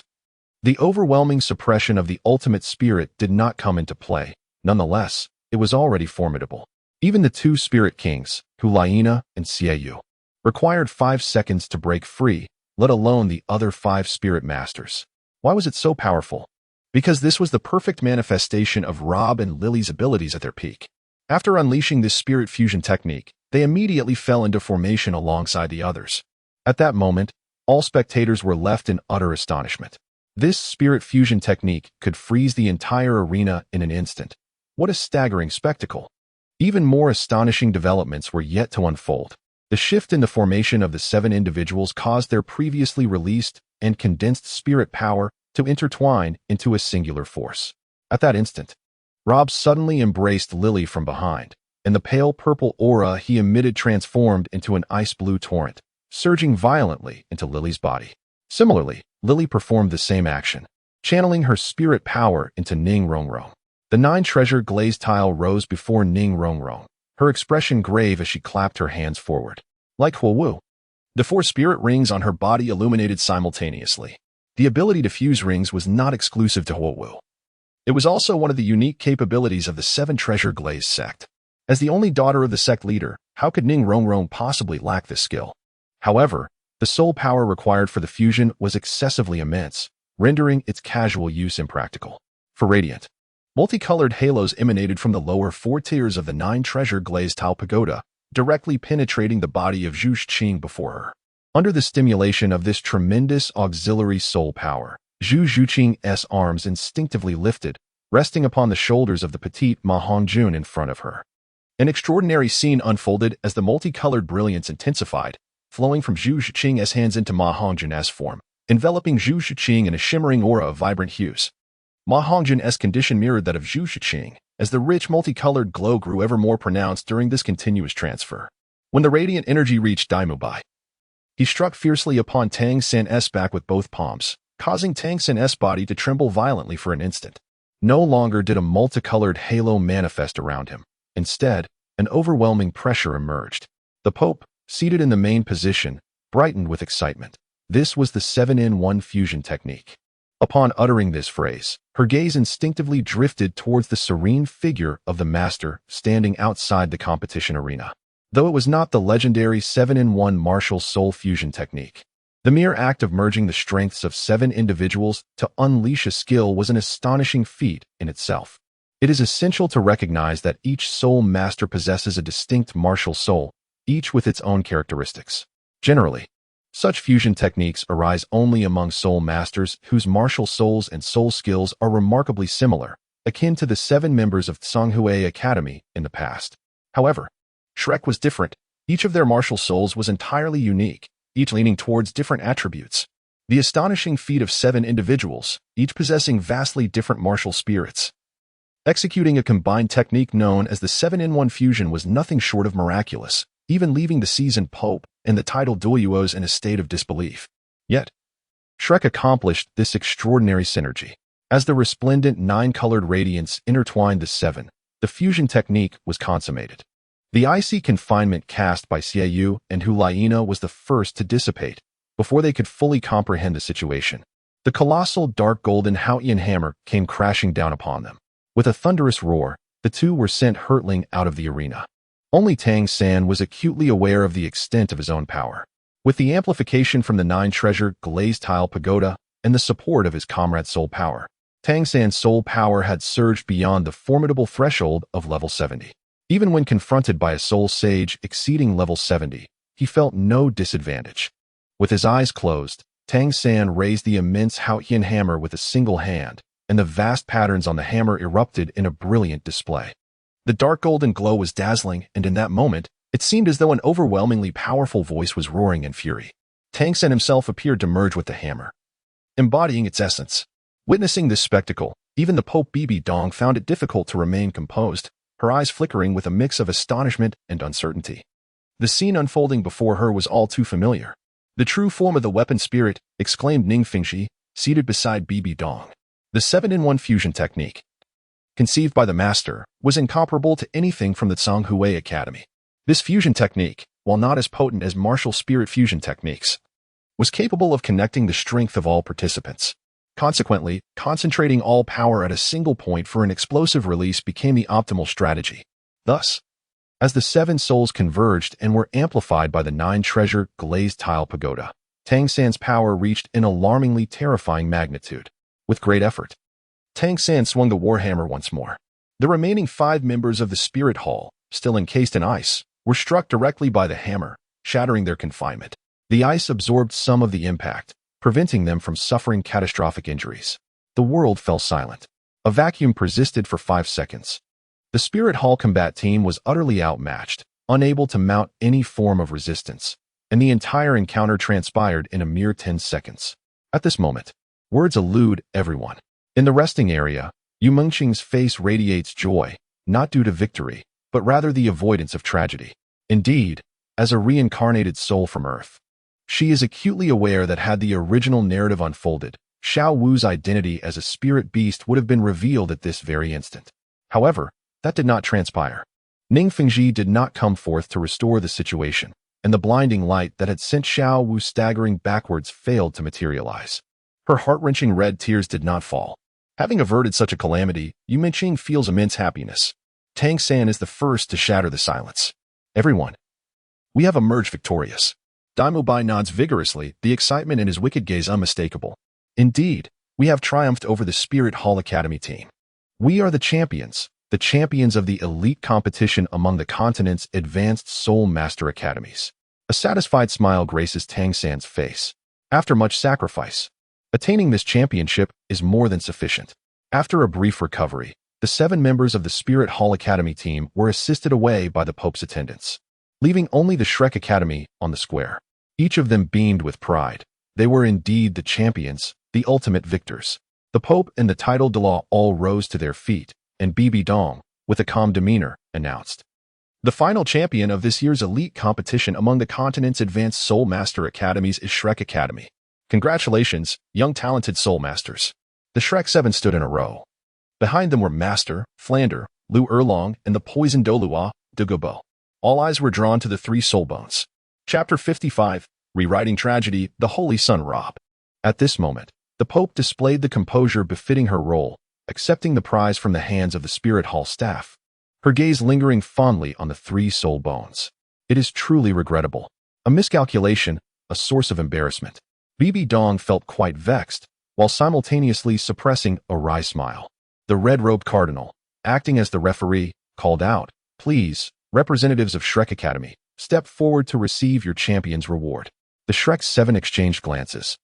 The overwhelming suppression of the ultimate spirit did not come into play. Nonetheless, it was already formidable. Even the two spirit kings, Huliena and Xiao, required 5 seconds to break free, let alone the other 5 spirit masters. Why was it so powerful? Because this was the perfect manifestation of Rob and Lily's abilities at their peak. After unleashing this spirit fusion technique, they immediately fell into formation alongside the others. At that moment, all spectators were left in utter astonishment. This spirit fusion technique could freeze the entire arena in an instant. What a staggering spectacle! Even more astonishing developments were yet to unfold. The shift in the formation of the 7 individuals caused their previously released and condensed spirit power to intertwine into a singular force. At that instant, Rob suddenly embraced Lily from behind, and the pale purple aura he emitted transformed into an ice-blue torrent, surging violently into Lily's body. Similarly, Lily performed the same action, channeling her spirit power into Ning Rong. The 9-treasure glazed tile rose before Ning Rong, her expression grave as she clapped her hands forward. Like Huo Wu, the 4 spirit rings on her body illuminated simultaneously. The ability to fuse rings was not exclusive to Huo Wu. It was also one of the unique capabilities of the 7-treasure glazed sect. As the only daughter of the sect leader, how could Ning Rong possibly lack this skill? However, the soul power required for the fusion was excessively immense, rendering its casual use impractical. For Radiant, multicolored halos emanated from the lower 4 tiers of the 9-treasure glazed tile pagoda, directly penetrating the body of Zhu Qing before her. Under the stimulation of this tremendous auxiliary soul power, Zhu Qing's arms instinctively lifted, resting upon the shoulders of the petite Ma Hongjun in front of her. An extraordinary scene unfolded as the multicolored brilliance intensified, flowing from Zhu Qing's hands into Ma Hongjun's form, enveloping Zhu Qing in a shimmering aura of vibrant hues. Ma Hongjun's condition mirrored that of Zhu Qing, as the rich multicolored glow grew ever more pronounced during this continuous transfer. When the radiant energy reached Dai Mubai, he struck fiercely upon Tang San's back with both palms, causing Tang San's body to tremble violently for an instant. No longer did a multicolored halo manifest around him. Instead, an overwhelming pressure emerged. The Pope, seated in the main position, brightened with excitement. This was the 7-in-1 fusion technique. Upon uttering this phrase, her gaze instinctively drifted towards the serene figure of the master standing outside the competition arena. Though it was not the legendary 7-in-1 martial soul fusion technique, the mere act of merging the strengths of 7 individuals to unleash a skill was an astonishing feat in itself. It is essential to recognize that each soul master possesses a distinct martial soul, each with its own characteristics. Generally, such fusion techniques arise only among soul masters whose martial souls and soul skills are remarkably similar, akin to the 7 members of Tsanghui Academy in the past. However, Shrek was different. Each of their martial souls was entirely unique, each leaning towards different attributes. The astonishing feat of 7 individuals, each possessing vastly different martial spirits, executing a combined technique known as the 7-in-1 fusion was nothing short of miraculous, even leaving the seasoned Pope and the Tidal Douluos in a state of disbelief. Yet, Shrek accomplished this extraordinary synergy. As the resplendent 9-colored radiance intertwined the 7, the fusion technique was consummated. The icy confinement cast by Xiao and Huliena was the first to dissipate, before they could fully comprehend the situation. The colossal dark golden Haotian hammer came crashing down upon them. With a thunderous roar, the two were sent hurtling out of the arena. Only Tang San was acutely aware of the extent of his own power. With the amplification from the 9-treasure glazed tile pagoda and the support of his comrade's soul power, Tang San's soul power had surged beyond the formidable threshold of level 70. Even when confronted by a soul sage exceeding level 70, he felt no disadvantage. With his eyes closed, Tang San raised the immense Haotian hammer with a single hand, and the vast patterns on the hammer erupted in a brilliant display. The dark golden glow was dazzling, and in that moment, it seemed as though an overwhelmingly powerful voice was roaring in fury. Tang San himself appeared to merge with the hammer, embodying its essence. Witnessing this spectacle, even the Pope Bibi Dong found it difficult to remain composed, her eyes flickering with a mix of astonishment and uncertainty. The scene unfolding before her was all too familiar. The true form of the weapon spirit, exclaimed Ning Fingxi, seated beside Bibi Dong. The 7-in-1 fusion technique, conceived by the master, was incomparable to anything from the Tsanghui Academy. This fusion technique, while not as potent as martial spirit fusion techniques, was capable of connecting the strength of all participants. Consequently, concentrating all power at a single point for an explosive release became the optimal strategy. Thus, as the 7 souls converged and were amplified by the 9-treasure glazed tile pagoda, Tang San's power reached an alarmingly terrifying magnitude. With great effort, Tang San swung the warhammer once more. The remaining 5 members of the Spirit Hall, still encased in ice, were struck directly by the hammer, shattering their confinement. The ice absorbed some of the impact, preventing them from suffering catastrophic injuries. The world fell silent. A vacuum persisted for 5 seconds. The Spirit Hall combat team was utterly outmatched, unable to mount any form of resistance, and the entire encounter transpired in a mere 10 seconds. At this moment, words elude everyone. In the resting area, Yu Mengqing's face radiates joy, not due to victory, but rather the avoidance of tragedy. Indeed, as a reincarnated soul from Earth, she is acutely aware that had the original narrative unfolded, Xiao Wu's identity as a spirit beast would have been revealed at this very instant. However, that did not transpire. Ning Fingxi did not come forth to restore the situation, and the blinding light that had sent Xiao Wu staggering backwards failed to materialize. Her heart-wrenching red tears did not fall. Having averted such a calamity, Yu Mengqing feels immense happiness. Tang San is the first to shatter the silence. Everyone, we have emerged victorious. Daimu Bai nods vigorously, the excitement in his wicked gaze unmistakable. Indeed, we have triumphed over the Spirit Hall Academy team. We are the champions of the elite competition among the continent's advanced Soul Master Academies. A satisfied smile graces Tang San's face. After much sacrifice, attaining this championship is more than sufficient. After a brief recovery, the 7 members of the Spirit Hall Academy team were assisted away by the Pope's attendants, leaving only the Shrek Academy on the square. Each of them beamed with pride. They were indeed the champions, the ultimate victors. The Pope and the Tidal Douluo all rose to their feet, and Bibi Dong, with a calm demeanor, announced, "The final champion of this year's elite competition among the continent's advanced Soul Master Academies is Shrek Academy. Congratulations, young talented Soul Masters." The Shrek 7 stood in a row. Behind them were Master, Flander, Lu Erlong, and the poisoned Douluo, Dugobo. All eyes were drawn to the 3 soul bones. Chapter 55, Rewriting Tragedy, the Holy Sun Rob. At this moment, the Pope displayed the composure befitting her role, accepting the prize from the hands of the Spirit Hall staff, her gaze lingering fondly on the 3 soul bones. It is truly regrettable. A miscalculation, a source of embarrassment. Bibi Dong felt quite vexed, while simultaneously suppressing a wry smile. The red-robed cardinal, acting as the referee, called out, "Please, representatives of Shrek Academy, step forward to receive your champion's reward." The Shrek 7 exchanged glances,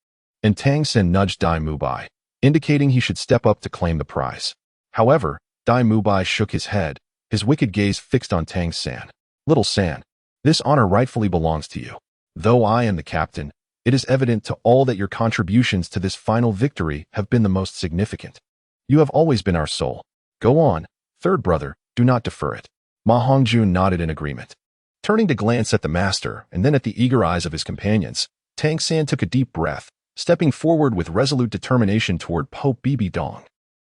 and Tang San nudged Dai Mubai, indicating he should step up to claim the prize. However, Dai Mubai shook his head, his wicked gaze fixed on Tang San. "Little San, this honor rightfully belongs to you. Though I am the captain, it is evident to all that your contributions to this final victory have been the most significant. You have always been our soul. Go on, third brother, do not defer it." Ma Hongjun nodded in agreement. Turning to glance at the master and then at the eager eyes of his companions, Tang San took a deep breath, stepping forward with resolute determination toward Pope Bibi Dong.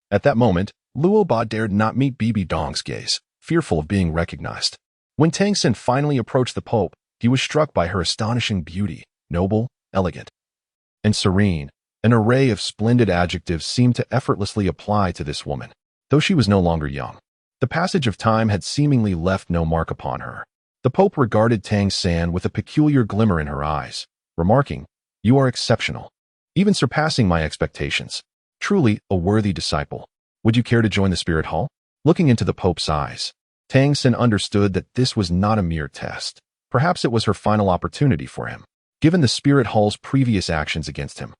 At that moment, Luo Ba dared not meet Bibi Dong's gaze, fearful of being recognized. When Tang San finally approached the Pope, he was struck by her astonishing beauty, noble, elegant, and serene. An array of splendid adjectives seemed to effortlessly apply to this woman, though she was no longer young. The passage of time had seemingly left no mark upon her. The Pope regarded Tang San with a peculiar glimmer in her eyes, remarking, "You are exceptional, even surpassing my expectations. Truly a worthy disciple. Would you care to join the Spirit Hall?" Looking into the Pope's eyes, Tang understood that this was not a mere test. Perhaps it was her final opportunity for him. Given the Spirit Hall's previous actions against him,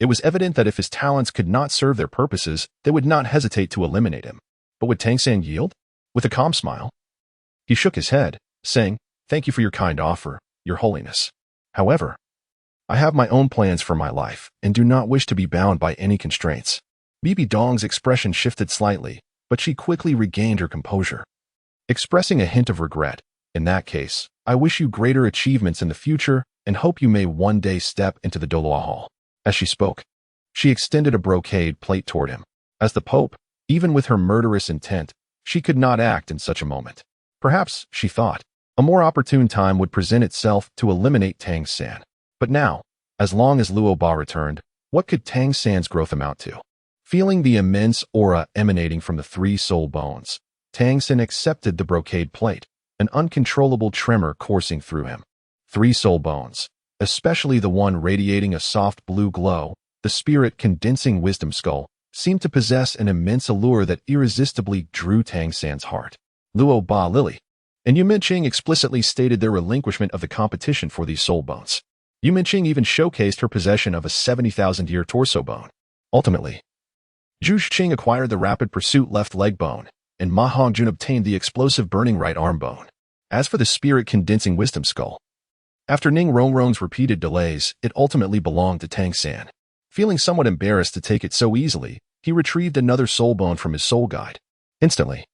it was evident that if his talents could not serve their purposes, they would not hesitate to eliminate him. But would Tang yield? With a calm smile, he shook his head, saying, "Thank you for your kind offer, Your Holiness. However, I have my own plans for my life and do not wish to be bound by any constraints." Bibi Dong's expression shifted slightly, but she quickly regained her composure, expressing a hint of regret. "In that case, I wish you greater achievements in the future and hope you may one day step into the Douluo Hall." As she spoke, she extended a brocade plate toward him. As the Pope, even with her murderous intent, she could not act in such a moment. Perhaps, she thought, a more opportune time would present itself to eliminate Tang. But now, as long as Luo Ba returned, what could Tang's growth amount to? Feeling the immense aura emanating from the 3 soul bones, Tang accepted the brocade plate, an uncontrollable tremor coursing through him. 3 soul bones, especially the one radiating a soft blue glow, the spirit-condensing wisdom skull, seemed to possess an immense allure that irresistibly drew Tang's heart. Luo Ba Lily and Yu Minqing explicitly stated their relinquishment of the competition for these soul bones. Yu Minqing even showcased her possession of a 70,000-year torso bone. Ultimately, Zhu Qing acquired the rapid pursuit left leg bone, and Ma Hongjun obtained the explosive burning right arm bone. As for the spirit-condensing wisdom skull, after Ning Rong's repeated delays, it ultimately belonged to Tang. Feeling somewhat embarrassed to take it so easily, he retrieved another soul bone from his soul guide. Instantly,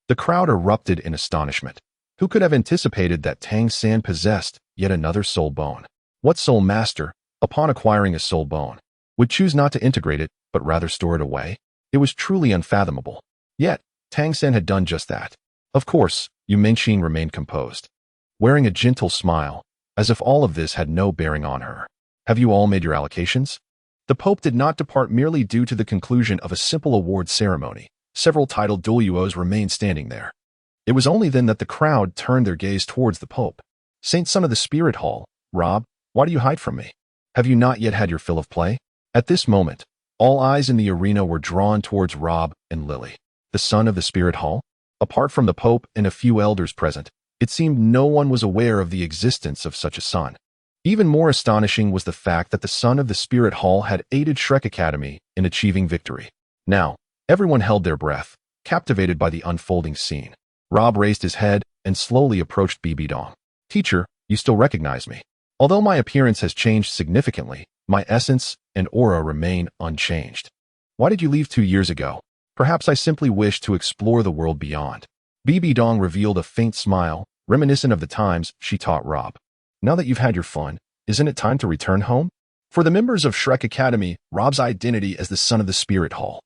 the crowd erupted in astonishment. Who could have anticipated that Tang possessed yet another soul bone? What soul master, upon acquiring a soul bone, would choose not to integrate it, but rather store it away? It was truly unfathomable. Yet, Tang had done just that. Of course, Yu Minqing remained composed, wearing a gentle smile, as if all of this had no bearing on her. "Have you all made your allocations?" The Pope did not depart merely due to the conclusion of a simple award ceremony. Several Tidal Douluos remained standing there. It was only then that the crowd turned their gaze towards the Pope. "Saint Son of the Spirit Hall, Rob, why do you hide from me? Have you not yet had your fill of play?" At this moment, all eyes in the arena were drawn towards Rob and Lily. The Son of the Spirit Hall? Apart from the Pope and a few elders present, it seemed no one was aware of the existence of such a son. Even more astonishing was the fact that the Son of the Spirit Hall had aided Shrek Academy in achieving victory. Now, everyone held their breath, captivated by the unfolding scene. Rob raised his head and slowly approached Bibi Dong. "Teacher, you still recognize me. Although my appearance has changed significantly, my essence and aura remain unchanged. Why did you leave 2 years ago? Perhaps I simply wish to explore the world beyond." Bibi Dong revealed a faint smile, reminiscent of the times she taught Rob. "Now that you've had your fun, isn't it time to return home?" For the members of Shrek Academy, Rob's identity as the Son of the Spirit Hall,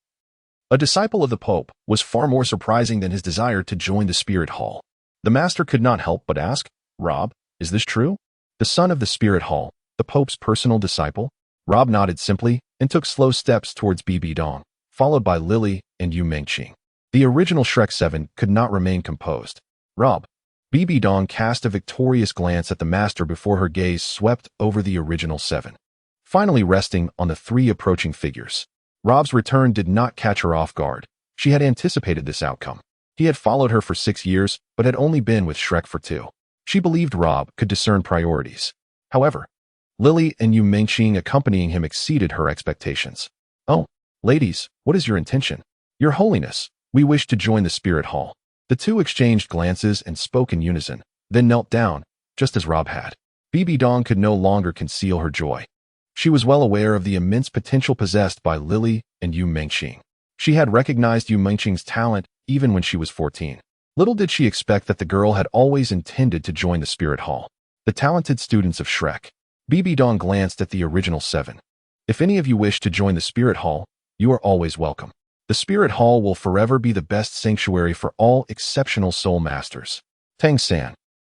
a disciple of the Pope, was far more surprising than his desire to join the Spirit Hall. The master could not help but ask, "Rob, is this true? The Son of the Spirit Hall, the Pope's personal disciple?" Rob nodded simply and took slow steps towards Bibi Dong, followed by Lily and Yu Minqing. The original Shrek 7 could not remain composed. "Rob." Bibi Dong cast a victorious glance at the master before her gaze swept over the original 7, finally resting on the 3 approaching figures. Rob's return did not catch her off guard. She had anticipated this outcome. He had followed her for 6 years, but had only been with Shrek for 2. She believed Rob could discern priorities. However, Lily and Yu Minqing accompanying him exceeded her expectations. "Oh, ladies, what is your intention?" "Your Holiness, we wish to join the Spirit Hall." The 2 exchanged glances and spoke in unison, then knelt down, just as Rob had. Bibi Dong could no longer conceal her joy. She was well aware of the immense potential possessed by Lily and Yu Minqing. She had recognized Yu Minqing's talent even when she was 14. Little did she expect that the girl had always intended to join the Spirit Hall, the talented students of Shrek. Bibi Dong glanced at the original 7. "If any of you wish to join the Spirit Hall, you are always welcome. The Spirit Hall will forever be the best sanctuary for all exceptional soul masters." Tang,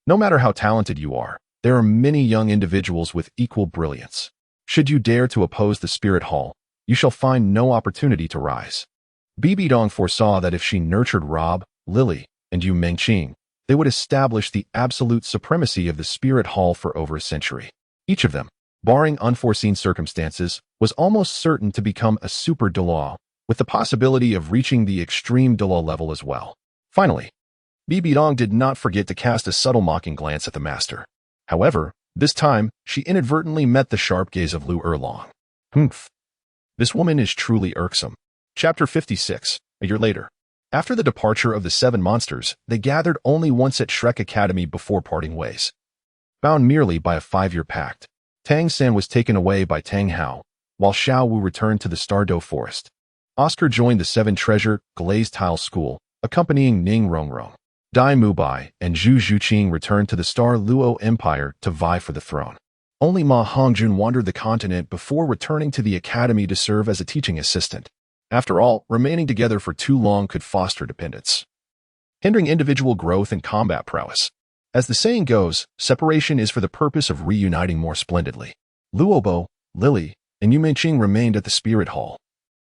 no matter how talented you are, there are many young individuals with equal brilliance. Should you dare to oppose the Spirit Hall, you shall find no opportunity to rise. Bibi Dong foresaw that if she nurtured Rob, Lily, and Yu Minqing, they would establish the absolute supremacy of the Spirit Hall for over a century. Each of them, barring unforeseen circumstances, was almost certain to become a super Douluo, with the possibility of reaching the extreme Douluo level as well. Finally, Rong did not forget to cast a subtle mocking glance at the master. However, this time, she inadvertently met the sharp gaze of Lu Erlong. Humph. This woman is truly irksome. Chapter 56, a year later. After the departure of the 7 monsters, they gathered only once at Shrek Academy before parting ways. Bound merely by a 5-year pact, Tang San was taken away by Tang Hao, while Xiao Wu returned to the Tiandou forest. Oscar joined the 7 Treasure Glazed Tile School, accompanying Ning Rong. Dai Mubai and Zhu Zhuqing returned to the Star Luo Empire to vie for the throne. Only Ma Hongjun wandered the continent before returning to the academy to serve as a teaching assistant. After all, remaining together for too long could foster dependence, hindering individual growth and combat prowess. As the saying goes, separation is for the purpose of reuniting more splendidly. Luobo, Lily, and Yumenqing remained at the Spirit Hall,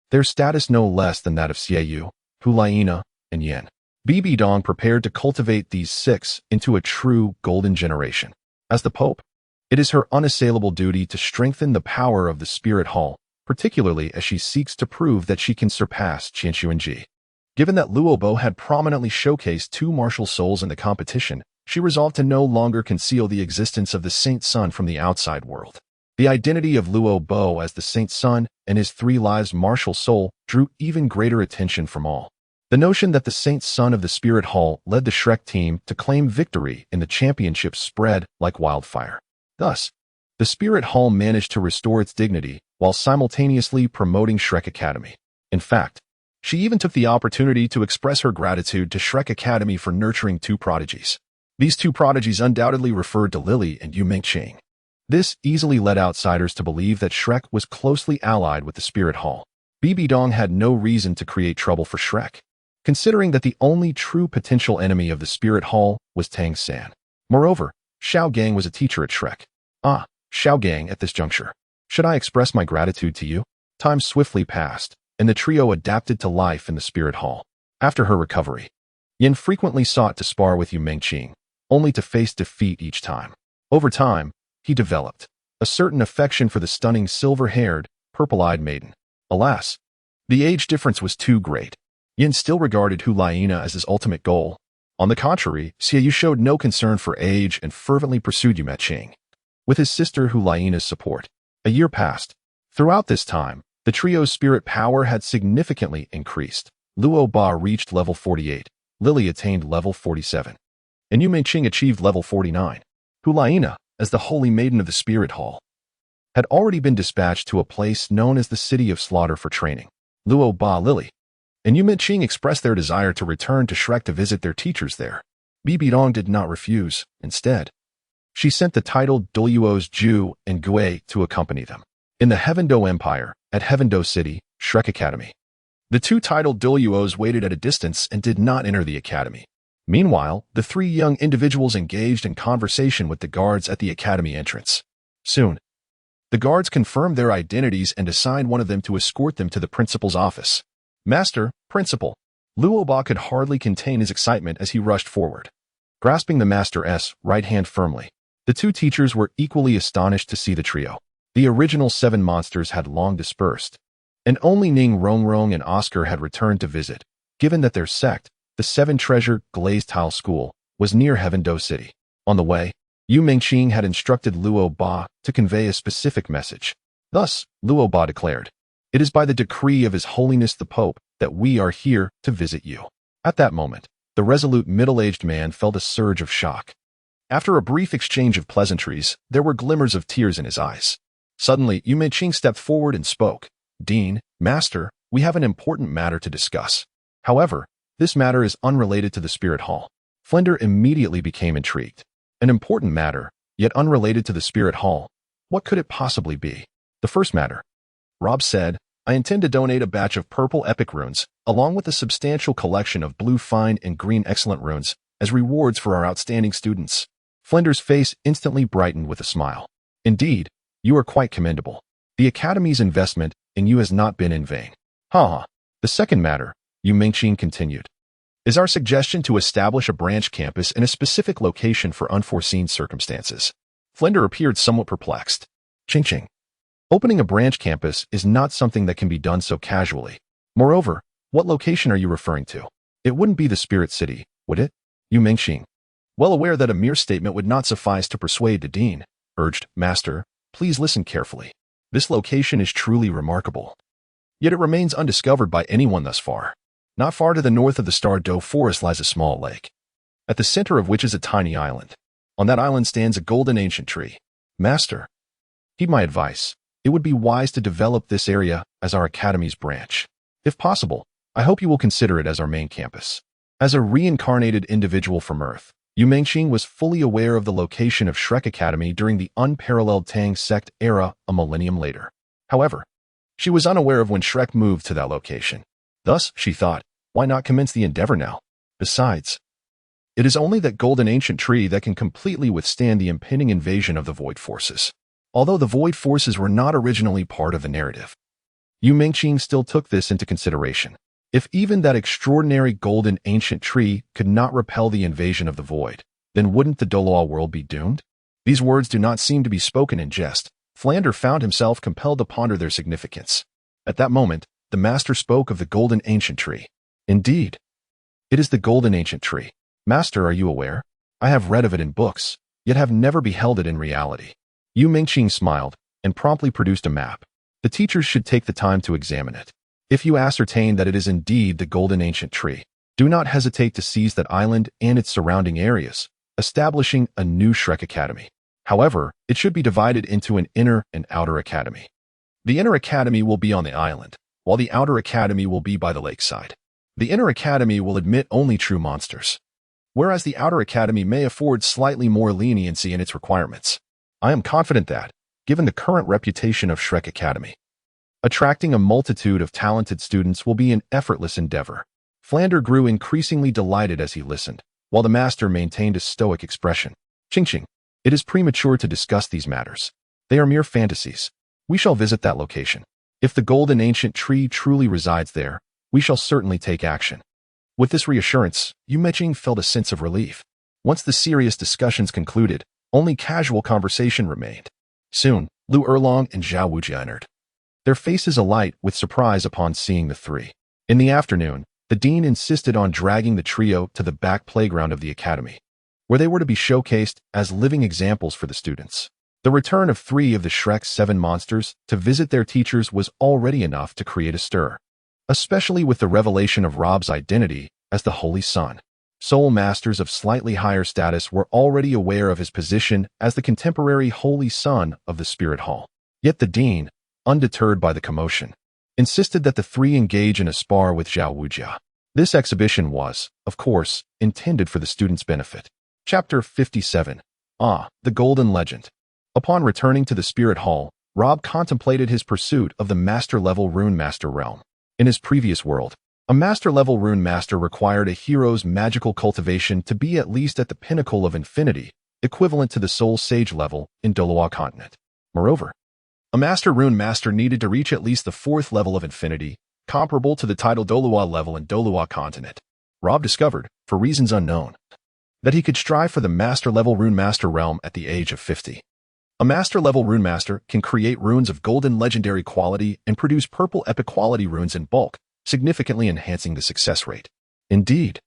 their status no less than that of Xiao, Huliana, and Yen. Dong prepared to cultivate these 6 into a true golden generation. As the Pope, it is her unassailable duty to strengthen the power of the Spirit Hall, particularly as she seeks to prove that she can surpass Qianxuanji. Given that Luobo had prominently showcased 2 martial souls in the competition, she resolved to no longer conceal the existence of the Saint Sun from the outside world. The identity of Luobo as the Saint Sun and his 3 lives martial soul drew even greater attention from all. The notion that the Saint Sun of the Spirit Hall led the Shrek team to claim victory in the championship spread like wildfire. Thus, the Spirit Hall managed to restore its dignity while simultaneously promoting Shrek Academy. In fact, she even took the opportunity to express her gratitude to Shrek Academy for nurturing 2 prodigies. These 2 prodigies undoubtedly referred to Lily and Yumenqing. This easily led outsiders to believe that Shrek was closely allied with the Spirit Hall. Dong had no reason to create trouble for Shrek, considering that the only true potential enemy of the Spirit Hall was Tang San. Moreover, Xiao Gang was a teacher at Shrek. Xiao Gang, at this juncture, should I express my gratitude to you? Time swiftly passed, and the trio adapted to life in the Spirit Hall. After her recovery, Yen frequently sought to spar with Yumenqing, only to face defeat each time. Over time, he developed a certain affection for the stunning silver-haired, purple-eyed maiden. Alas, the age difference was too great. Yen still regarded Huliana as his ultimate goal. On the contrary, Xiao showed no concern for age and fervently pursued Yumenqing. With his sister Huliana's support, a year passed. Throughout this time, the trio's spirit power had significantly increased. Luo Ba reached level 48, Lily attained level 47, and Yumenqing achieved level 49. Huliana, as the Holy Maiden of the Spirit Hall, had already been dispatched to a place known as the City of Slaughter for training. Luo Ba, Lily, and Yumenqing expressed their desire to return to Shrek to visit their teachers there. Rong did not refuse. Instead, she sent the Tidal Douluo's Zhu and Gui to accompany them. In the Heavendou Empire, at Heavendou City, Shrek Academy, the 2 Tidal Douluos waited at a distance and did not enter the academy. Meanwhile, the 3 young individuals engaged in conversation with the guards at the academy entrance. Soon, the guards confirmed their identities and assigned one of them to escort them to the principal's office. Master, Principal. Luo Ba could hardly contain his excitement as he rushed forward, grasping the master's right hand firmly. The 2 teachers were equally astonished to see the trio. The original 7 monsters had long dispersed, and only Ning Rong and Oscar had returned to visit, given that their sect, the 7 Treasure Glazed Tile School, was near Heavendou City. On the way, Yumenqing had instructed Luo Ba to convey a specific message. Thus, Luo Ba declared, "It is by the decree of His Holiness the Pope that we are here to visit you." At that moment, the resolute middle-aged man felt a surge of shock. After a brief exchange of pleasantries, there were glimmers of tears in his eyes. Suddenly, Yumenqing stepped forward and spoke. "Dean, Master, we have an important matter to discuss. However, this matter is unrelated to the Spirit Hall." Flender immediately became intrigued. An important matter, yet unrelated to the Spirit Hall. What could it possibly be? The first matter. Rob said, "I intend to donate a batch of purple epic runes, along with a substantial collection of blue fine and green excellent runes, as rewards for our outstanding students." Flender's face instantly brightened with a smile. "Indeed, you are quite commendable. The Academy's investment in you has not been in vain." The second matter, Yumenqing continued, is our suggestion to establish a branch campus in a specific location for unforeseen circumstances. Flender appeared somewhat perplexed. Qing. Opening a branch campus is not something that can be done so casually. Moreover, what location are you referring to? It wouldn't be the Spirit City, would it? Yu Mingxing, well aware that a mere statement would not suffice to persuade the dean, urged, Master, please listen carefully. This location is truly remarkable. Yet it remains undiscovered by anyone thus far. Not far to the north of the Tiandou forest lies a small lake, at the center of which is a tiny island. On that island stands a golden ancient tree. Master, heed my advice. It would be wise to develop this area as our academy's branch. If possible, I hope you will consider it as our main campus. As a reincarnated individual from Earth, Yu Mingxing was fully aware of the location of Shrek Academy during the unparalleled Tang sect era a millennium later. However, she was unaware of when Shrek moved to that location. Thus, she thought, why not commence the endeavor now? Besides, it is only that golden ancient tree that can completely withstand the impending invasion of the Void Forces. Although the Void Forces were not originally part of the narrative, Yu Mingxing still took this into consideration. If even that extraordinary golden ancient tree could not repel the invasion of the Void, then wouldn't the Douluo world be doomed? These words do not seem to be spoken in jest. Flander found himself compelled to ponder their significance. At that moment, the master spoke of the golden ancient tree. Indeed, it is the golden ancient tree. Master, are you aware? I have read of it in books, yet have never beheld it in reality. Yu Mingxing smiled and promptly produced a map. The teachers should take the time to examine it. If you ascertain that it is indeed the golden ancient tree, do not hesitate to seize that island and its surrounding areas, establishing a new Shrek Academy. However, it should be divided into an inner and outer academy. The inner academy will be on the island, while the outer academy will be by the lakeside. The inner academy will admit only true monsters, whereas the outer academy may afford slightly more leniency in its requirements. I am confident that, given the current reputation of Shrek Academy, attracting a multitude of talented students will be an effortless endeavor. Flander grew increasingly delighted as he listened, while the master maintained a stoic expression. Qing, it is premature to discuss these matters. They are mere fantasies. We shall visit that location. If the golden ancient tree truly resides there, we shall certainly take action. With this reassurance, Yu Mingxing felt a sense of relief. Once the serious discussions concluded, only casual conversation remained. Soon, Lu Erlong and Xiao Wujia entered, their faces alight with surprise upon seeing the three. In the afternoon, the dean insisted on dragging the trio to the back playground of the academy, where they were to be showcased as living examples for the students. The return of 3 of the Shrek's 7 monsters to visit their teachers was already enough to create a stir, especially with the revelation of Rob's identity as the Holy Son. Soul masters of slightly higher status were already aware of his position as the contemporary Holy Son of the Spirit Hall. Yet the dean, undeterred by the commotion, insisted that the 3 engage in a spar with Xiao Wujia. This exhibition was, of course, intended for the students' benefit. Chapter 57. The Golden Legend. Upon returning to the Spirit Hall, Rob contemplated his pursuit of the master-level Rune Master realm. In his previous world, a master-level Rune Master required a hero's magical cultivation to be at least at the pinnacle of infinity, equivalent to the Soul Sage level in Douluo continent. Moreover, a Master Rune Master needed to reach at least the 4th level of infinity, comparable to the Tidal Douluo level in Douluo continent. Rob discovered, for reasons unknown, that he could strive for the Master-level Rune Master realm at the age of 50. A Master-level Rune Master can create runes of golden legendary quality and produce purple epic quality runes in bulk, significantly enhancing the success rate. Indeed,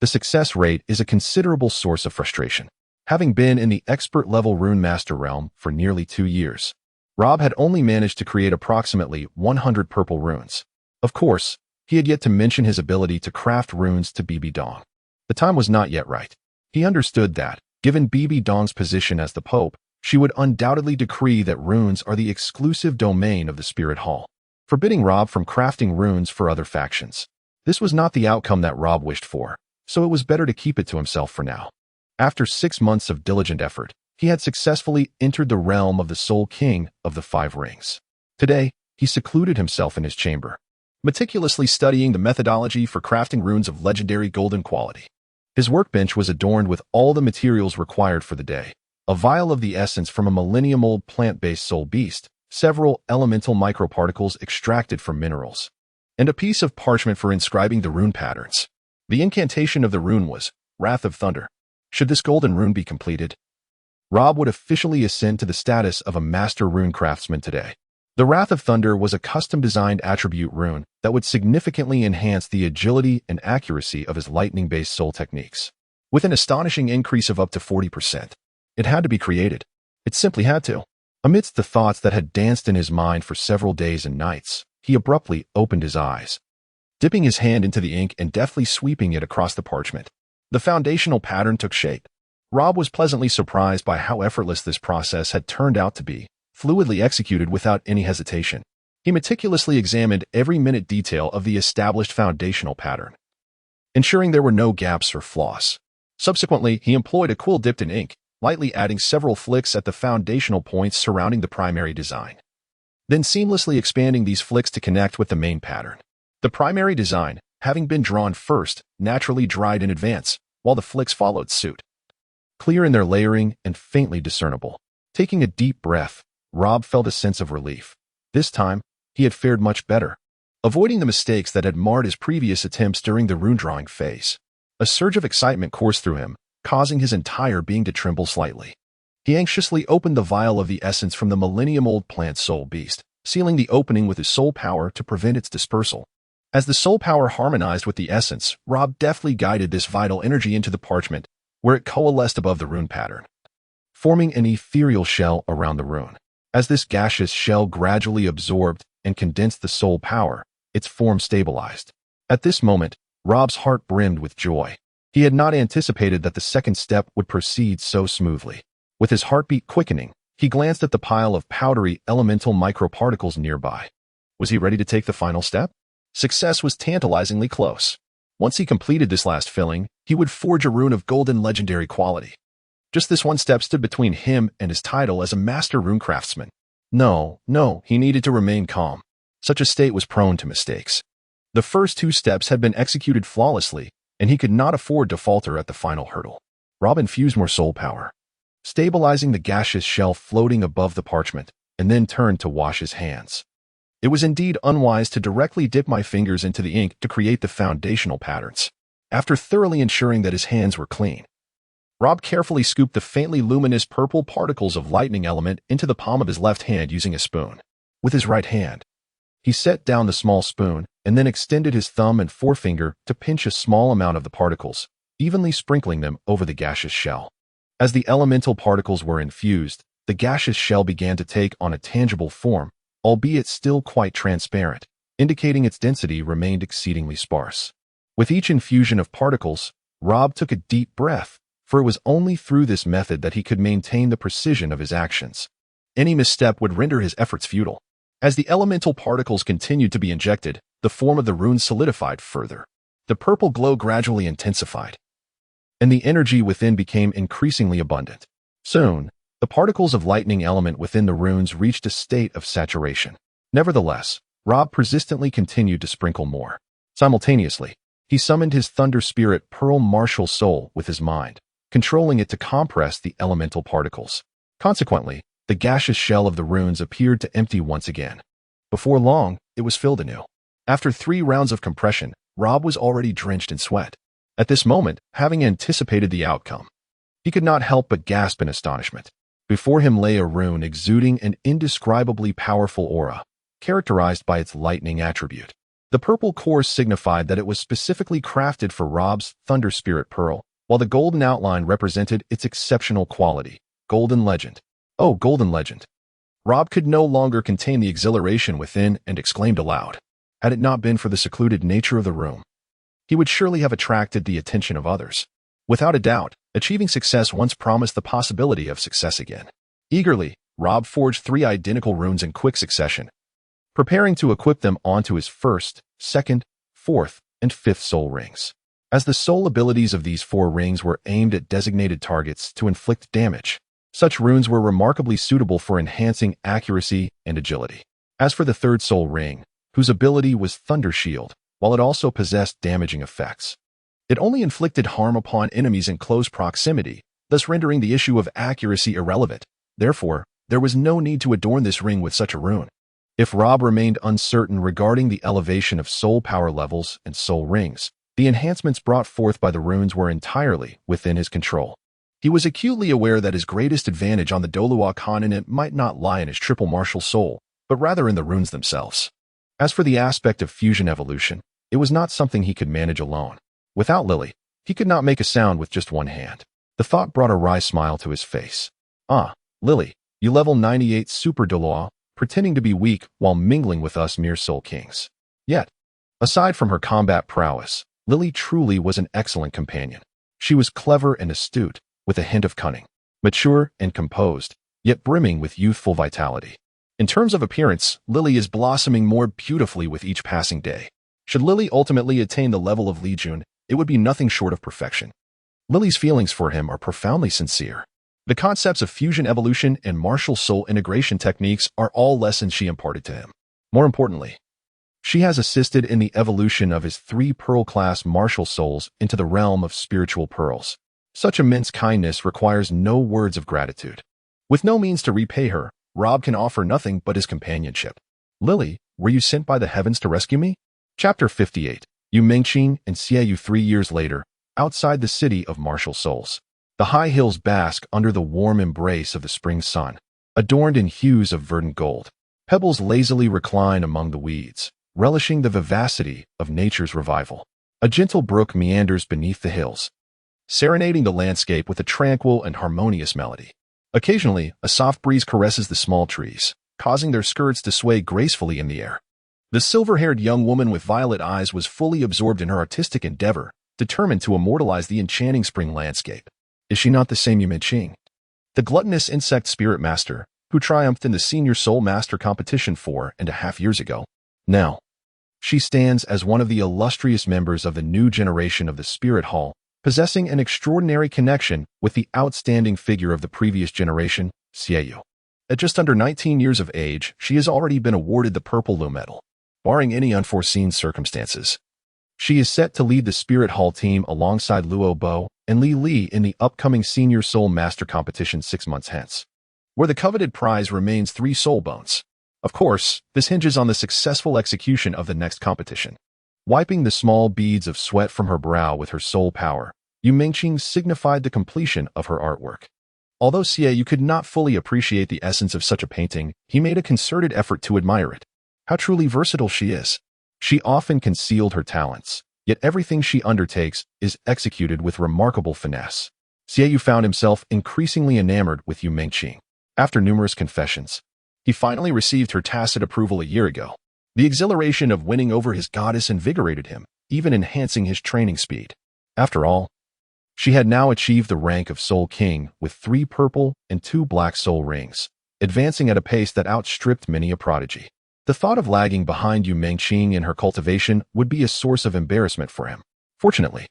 the success rate is a considerable source of frustration. Having been in the expert-level Rune Master realm for nearly 2 years, Rob had only managed to create approximately 100 purple runes. Of course, he had yet to mention his ability to craft runes to Bibi Dong. The time was not yet right. He understood that, given Bibi Dong's position as the Pope, she would undoubtedly decree that runes are the exclusive domain of the Spirit Hall, forbidding Rob from crafting runes for other factions. This was not the outcome that Rob wished for, so it was better to keep it to himself for now. After 6 months of diligent effort, he had successfully entered the realm of the Soul King of the 5 Rings. Today, he secluded himself in his chamber, meticulously studying the methodology for crafting runes of legendary golden quality. His workbench was adorned with all the materials required for the day: a vial of the essence from a millennium-old plant-based soul beast, several elemental microparticles extracted from minerals, and a piece of parchment for inscribing the rune patterns. The incantation of the rune was, Wrath of Thunder. Should this golden rune be completed, Rob would officially ascend to the status of a master rune craftsman today. The Wrath of Thunder was a custom-designed attribute rune that would significantly enhance the agility and accuracy of his lightning-based soul techniques. With an astonishing increase of up to 40%. It had to be created. It simply had to. Amidst the thoughts that had danced in his mind for several days and nights, he abruptly opened his eyes, dipping his hand into the ink and deftly sweeping it across the parchment. The foundational pattern took shape. Rob was pleasantly surprised by how effortless this process had turned out to be, fluidly executed without any hesitation. He meticulously examined every minute detail of the established foundational pattern, ensuring there were no gaps or flaws. Subsequently, he employed a quill dipped in ink, lightly adding several flicks at the foundational points surrounding the primary design, then seamlessly expanding these flicks to connect with the main pattern. The primary design, having been drawn first, naturally dried in advance, while the flicks followed suit, clear in their layering and faintly discernible. Taking a deep breath, Rob felt a sense of relief. This time, he had fared much better, avoiding the mistakes that had marred his previous attempts during the rune drawing phase. A surge of excitement coursed through him, causing his entire being to tremble slightly. He anxiously opened the vial of the essence from the millennium-old plant soul beast, sealing the opening with his soul power to prevent its dispersal. As the soul power harmonized with the essence, Rob deftly guided this vital energy into the parchment, where it coalesced above the rune pattern, forming an ethereal shell around the rune. As this gaseous shell gradually absorbed and condensed the soul power, its form stabilized. At this moment, Rob's heart brimmed with joy. He had not anticipated that the second step would proceed so smoothly. With his heartbeat quickening, he glanced at the pile of powdery elemental microparticles nearby. Was he ready to take the final step? Success was tantalizingly close. Once he completed this last filling, he would forge a rune of golden legendary quality. Just this one step stood between him and his title as a master rune craftsman. No, he needed to remain calm. Such a state was prone to mistakes. The first two steps had been executed flawlessly, and he could not afford to falter at the final hurdle. Rob infused more soul power, stabilizing the gaseous shell floating above the parchment, and then turned to wash his hands. It was indeed unwise to directly dip my fingers into the ink to create the foundational patterns. After thoroughly ensuring that his hands were clean, Rob carefully scooped the faintly luminous purple particles of lightning element into the palm of his left hand using a spoon. With his right hand, he set down the small spoon and then extended his thumb and forefinger to pinch a small amount of the particles, evenly sprinkling them over the gaseous shell. As the elemental particles were infused, the gaseous shell began to take on a tangible form, albeit still quite transparent, indicating its density remained exceedingly sparse. With each infusion of particles, Rob took a deep breath, for it was only through this method that he could maintain the precision of his actions. Any misstep would render his efforts futile. As the elemental particles continued to be injected, the form of the rune solidified further. The purple glow gradually intensified, and the energy within became increasingly abundant. Soon, the particles of lightning element within the runes reached a state of saturation. Nevertheless, Rob persistently continued to sprinkle more. Simultaneously, he summoned his thunder spirit pearl martial soul with his mind, controlling it to compress the elemental particles. Consequently, the gaseous shell of the runes appeared to empty once again. Before long, it was filled anew. After 3 rounds of compression, Rob was already drenched in sweat. At this moment, having anticipated the outcome, he could not help but gasp in astonishment. Before him lay a rune exuding an indescribably powerful aura, characterized by its lightning attribute. The purple core signified that it was specifically crafted for Rob's Thunder Spirit Pearl, while the golden outline represented its exceptional quality. Golden Legend. Oh, Golden Legend. Rob could no longer contain the exhilaration within and exclaimed aloud. Had it not been for the secluded nature of the room, he would surely have attracted the attention of others. Without a doubt, achieving success once promised the possibility of success again. Eagerly, Rob forged 3 identical runes in quick succession, preparing to equip them onto his first, second, fourth, and fifth soul rings. As the soul abilities of these 4 rings were aimed at designated targets to inflict damage, such runes were remarkably suitable for enhancing accuracy and agility. As for the 3rd soul ring, whose ability was Thunder Shield, while it also possessed damaging effects, it only inflicted harm upon enemies in close proximity, thus rendering the issue of accuracy irrelevant. Therefore, there was no need to adorn this ring with such a rune. If Rob remained uncertain regarding the elevation of soul power levels and soul rings, the enhancements brought forth by the runes were entirely within his control. He was acutely aware that his greatest advantage on the Douluo continent might not lie in his triple martial soul, but rather in the runes themselves. As for the aspect of fusion evolution, it was not something he could manage alone. Without Lily, he could not make a sound with just one hand. The thought brought a wry smile to his face. Ah, Lily, you level 98 Super Douluo, pretending to be weak while mingling with us mere soul kings. Yet, aside from her combat prowess, Lily truly was an excellent companion. She was clever and astute, with a hint of cunning, mature and composed, yet brimming with youthful vitality. In terms of appearance, Lily is blossoming more beautifully with each passing day. Should Lily ultimately attain the level of Li Jun, it would be nothing short of perfection. Lily's feelings for him are profoundly sincere. The concepts of fusion evolution and martial soul integration techniques are all lessons she imparted to him. More importantly, she has assisted in the evolution of his 3 pearl-class martial souls into the realm of spiritual pearls. Such immense kindness requires no words of gratitude. With no means to repay her, Rob can offer nothing but his companionship. Lily, were you sent by the heavens to rescue me? Chapter 58. Yu Mengqing and Xiao 3 years later, outside the city of martial souls. The high hills bask under the warm embrace of the spring sun, adorned in hues of verdant gold. Pebbles lazily recline among the weeds, relishing the vivacity of nature's revival. A gentle brook meanders beneath the hills, serenading the landscape with a tranquil and harmonious melody. Occasionally, a soft breeze caresses the small trees, causing their skirts to sway gracefully in the air. The silver-haired young woman with violet eyes was fully absorbed in her artistic endeavor, determined to immortalize the enchanting spring landscape. Is she not the same Yu Mengqing, the gluttonous insect spirit master, who triumphed in the Senior Soul Master competition 4.5 years ago? Now, she stands as one of the illustrious members of the new generation of the Spirit Hall, possessing an extraordinary connection with the outstanding figure of the previous generation, Xiao. At just under 19 years of age, she has already been awarded the Purple Lu Medal. Barring any unforeseen circumstances, she is set to lead the Spirit Hall team alongside Luo Bo and Li in the upcoming Senior Soul Master competition 6 months hence, where the coveted prize remains 3 soul bones. Of course, this hinges on the successful execution of the next competition. Wiping the small beads of sweat from her brow with her soul power, Yu Mengqing signified the completion of her artwork. Although Xiao could not fully appreciate the essence of such a painting, he made a concerted effort to admire it. How truly versatile she is. She often concealed her talents, yet everything she undertakes is executed with remarkable finesse. Xiao found himself increasingly enamored with Yu Mengqing. After numerous confessions, he finally received her tacit approval a year ago. The exhilaration of winning over his goddess invigorated him, even enhancing his training speed. After all, she had now achieved the rank of Soul King with 3 purple and 2 black soul rings, advancing at a pace that outstripped many a prodigy. The thought of lagging behind Yu Mengqing in her cultivation would be a source of embarrassment for him. Fortunately,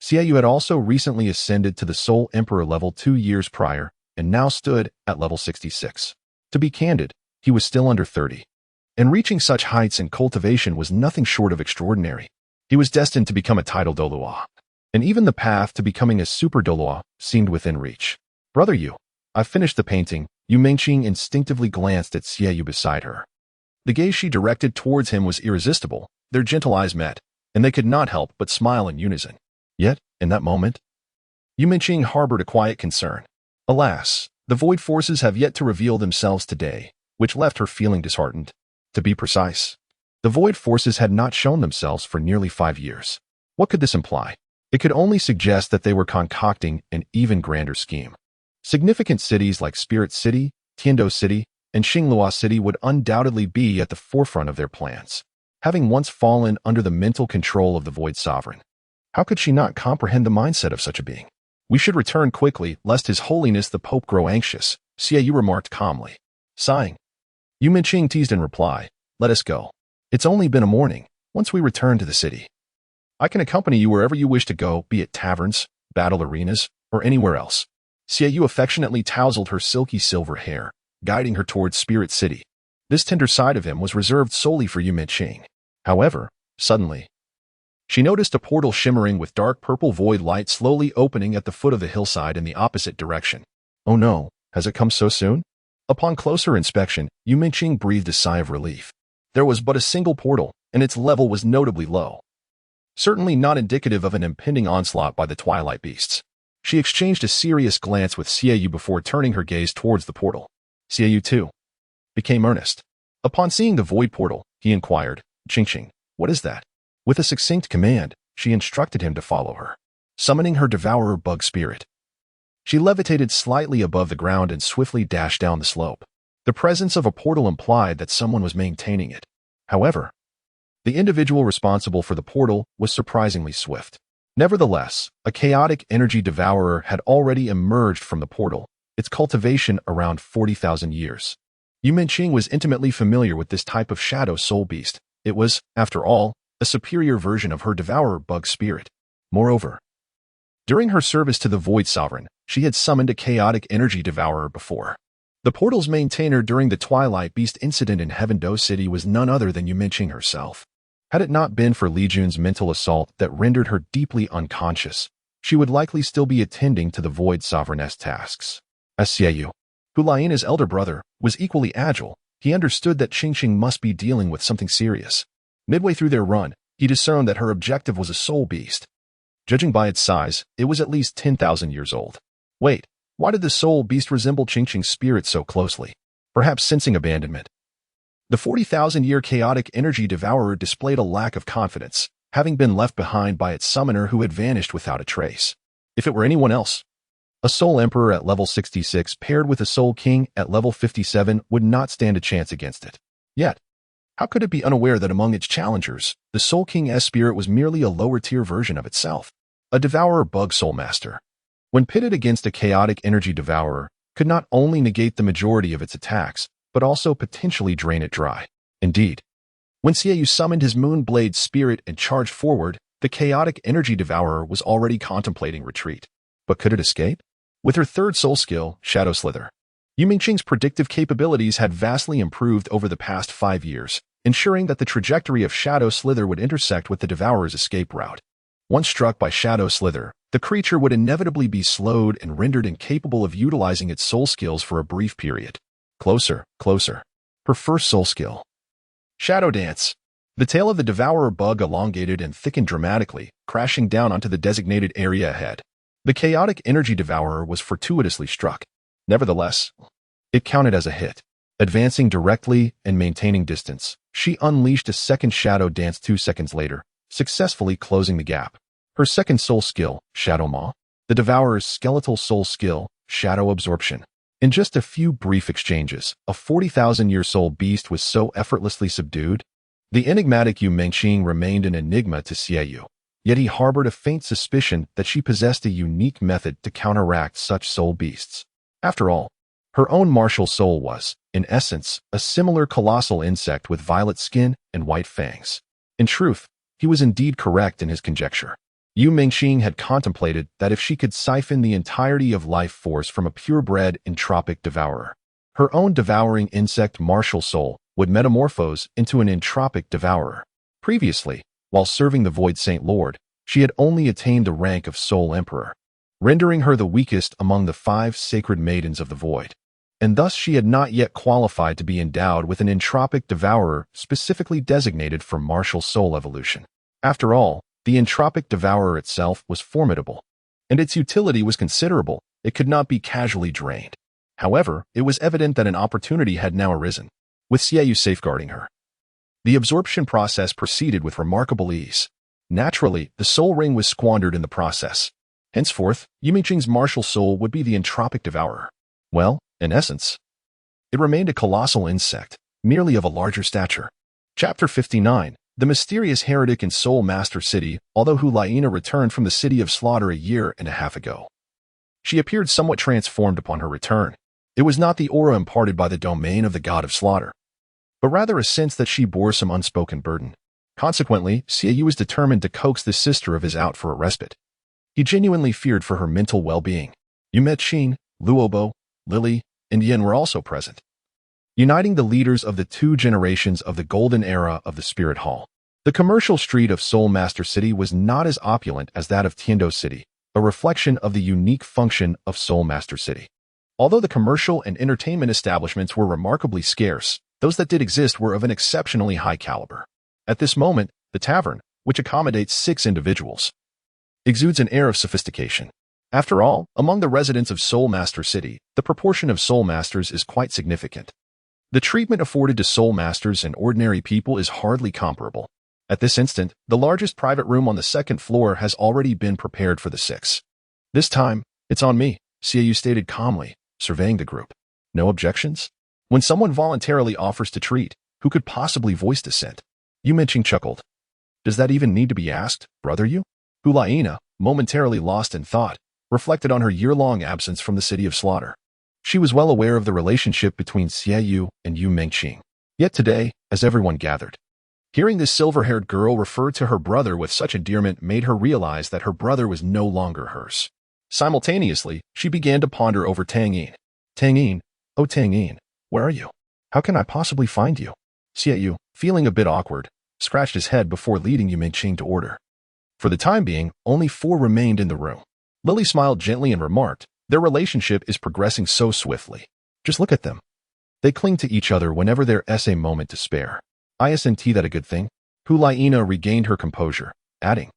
Xiao had also recently ascended to the Soul Emperor level 2 years prior and now stood at level 66. To be candid, he was still under 30. And reaching such heights in cultivation was nothing short of extraordinary. He was destined to become a Tidal Douluo, and even the path to becoming a Super Douluo seemed within reach. Brother Yu, I've finished the painting. Yu Mengqing instinctively glanced at Xiao beside her. The gaze she directed towards him was irresistible. Their gentle eyes met, and they could not help but smile in unison. Yet, in that moment, Yu Mengqing harbored a quiet concern. Alas, the void forces have yet to reveal themselves today, which left her feeling disheartened. To be precise, the void forces had not shown themselves for nearly 5 years. What could this imply? It could only suggest that they were concocting an even grander scheme. Significant cities like Spirit City, Tiandou City, and Xinglua City would undoubtedly be at the forefront of their plans, having once fallen under the mental control of the Void Sovereign. How could she not comprehend the mindset of such a being? We should return quickly, lest His Holiness the Pope grow anxious, Xiao remarked calmly. Sighing, Yu Mengqing teased in reply, let us go. It's only been a morning. Once we return to the city, I can accompany you wherever you wish to go, be it taverns, battle arenas, or anywhere else. Xiao affectionately tousled her silky silver hair, guiding her towards Spirit City. This tender side of him was reserved solely for Yu Mengqing. However, suddenly, she noticed a portal shimmering with dark purple void light slowly opening at the foot of the hillside in the opposite direction. Oh no, has it come so soon? Upon closer inspection, Yu Mengqing breathed a sigh of relief. There was but a single portal, and its level was notably low. Certainly not indicative of an impending onslaught by the twilight beasts. She exchanged a serious glance with Xiao before turning her gaze towards the portal. Xiao, too, became earnest. Upon seeing the void portal, he inquired, Qing, what is that? With a succinct command, she instructed him to follow her. Summoning her devourer bug spirit, she levitated slightly above the ground and swiftly dashed down the slope. The presence of a portal implied that someone was maintaining it. However, the individual responsible for the portal was surprisingly swift. Nevertheless, a chaotic energy devourer had already emerged from the portal, its cultivation around 40,000 years. Qing was intimately familiar with this type of shadow soul beast. It was, after all, a superior version of her devourer bug spirit. Moreover, during her service to the Void Sovereign, she had summoned a chaotic energy devourer before. The portal's maintainer during the Twilight Beast incident in Heavendou City was none other than Qing herself. Had it not been for Li Jun's mental assault that rendered her deeply unconscious, she would likely still be attending to the Void Sovereign's tasks. As Xiao, who Laiana's elder brother, was equally agile, he understood that Qing must be dealing with something serious. Midway through their run, he discerned that her objective was a soul beast. Judging by its size, it was at least 10,000 years old. Wait, why did the soul beast resemble Qing's spirit so closely? Perhaps sensing abandonment. The 40,000-year chaotic energy devourer displayed a lack of confidence, having been left behind by its summoner who had vanished without a trace. If it were anyone else, a soul emperor at level 66 paired with a soul king at level 57 would not stand a chance against it. Yet, how could it be unaware that among its challengers, the soul king's spirit was merely a lower-tier version of itself? A devourer bug soul master, when pitted against a chaotic energy devourer, could not only negate the majority of its attacks, but also potentially drain it dry. Indeed, when Xiao summoned his Moonblade spirit and charged forward, the chaotic energy devourer was already contemplating retreat. But could it escape? With her third soul skill, Shadow Slither, Qing's predictive capabilities had vastly improved over the past 5 years, ensuring that the trajectory of Shadow Slither would intersect with the devourer's escape route. Once struck by Shadow Slither, the creature would inevitably be slowed and rendered incapable of utilizing its soul skills for a brief period. Closer, closer. Her first soul skill. Shadow Dance. The tail of the devourer bug elongated and thickened dramatically, crashing down onto the designated area ahead. The chaotic energy devourer was fortuitously struck. Nevertheless, it counted as a hit. Advancing directly and maintaining distance, she unleashed a second Shadow Dance 2 seconds later, successfully closing the gap. Her second soul skill, Shadow Maw. The devourer's skeletal soul skill, Shadow Absorption. In just a few brief exchanges, a 40,000-year soul beast was so effortlessly subdued. The enigmatic Qing remained an enigma to Xiao, yet he harbored a faint suspicion that she possessed a unique method to counteract such soul beasts. After all, her own martial soul was, in essence, a similar colossal insect with violet skin and white fangs. In truth, he was indeed correct in his conjecture. Qing had contemplated that if she could siphon the entirety of life force from a purebred entropic devourer, her own devouring insect martial soul would metamorphose into an entropic devourer. Previously, while serving the Void Saint Lord, she had only attained the rank of Soul Emperor, rendering her the weakest among the 5 sacred maidens of the Void. And thus she had not yet qualified to be endowed with an entropic devourer specifically designated for martial soul evolution. After all, the entropic devourer itself was formidable, and its utility was considerable. It could not be casually drained. However, it was evident that an opportunity had now arisen, with Xiao safeguarding her. The absorption process proceeded with remarkable ease. Naturally, the soul ring was squandered in the process. Henceforth, Qing's martial soul would be the entropic devourer. Well, in essence, it remained a colossal insect, merely of a larger stature. Chapter 59. The mysterious heretic in Soul Master City, although Laina returned from the City of Slaughter a year and a half ago. She appeared somewhat transformed upon her return. It was not the aura imparted by the domain of the god of slaughter, but rather a sense that she bore some unspoken burden. Consequently, Xiao was determined to coax the sister of his out for a respite. He genuinely feared for her mental well-being. Qing, Luobo, Lily, and Yin were also present, uniting the leaders of the 2 generations of the golden era of the Spirit Hall. The commercial street of Soul Master City was not as opulent as that of Tiandou City, a reflection of the unique function of Soul Master City. Although the commercial and entertainment establishments were remarkably scarce, those that did exist were of an exceptionally high caliber. At this moment, the tavern, which accommodates 6 individuals, exudes an air of sophistication. After all, among the residents of Soul Master City, the proportion of Soul Masters is quite significant. The treatment afforded to Soul Masters and ordinary people is hardly comparable. At this instant, the largest private room on the second floor has already been prepared for the six. This time, it's on me, Xiao stated calmly, surveying the group. No objections? When someone voluntarily offers to treat, who could possibly voice dissent? Qing chuckled. Does that even need to be asked, brother you? Hulaina, momentarily lost in thought, reflected on her year-long absence from the city of slaughter. She was well aware of the relationship between Xiao and Qing. Yet today, as everyone gathered, hearing this silver-haired girl refer to her brother with such endearment made her realize that her brother was no longer hers. Simultaneously, she began to ponder over Tang. Oh Tang, where are you? How can I possibly find you? Xiao, feeling a bit awkward, scratched his head before leading Qing to order. For the time being, only 4 remained in the room. Lily smiled gently and remarked, their relationship is progressing so swiftly. Just look at them. They cling to each other whenever there is a moment to spare. Isn't that a good thing? Hulaina regained her composure, adding,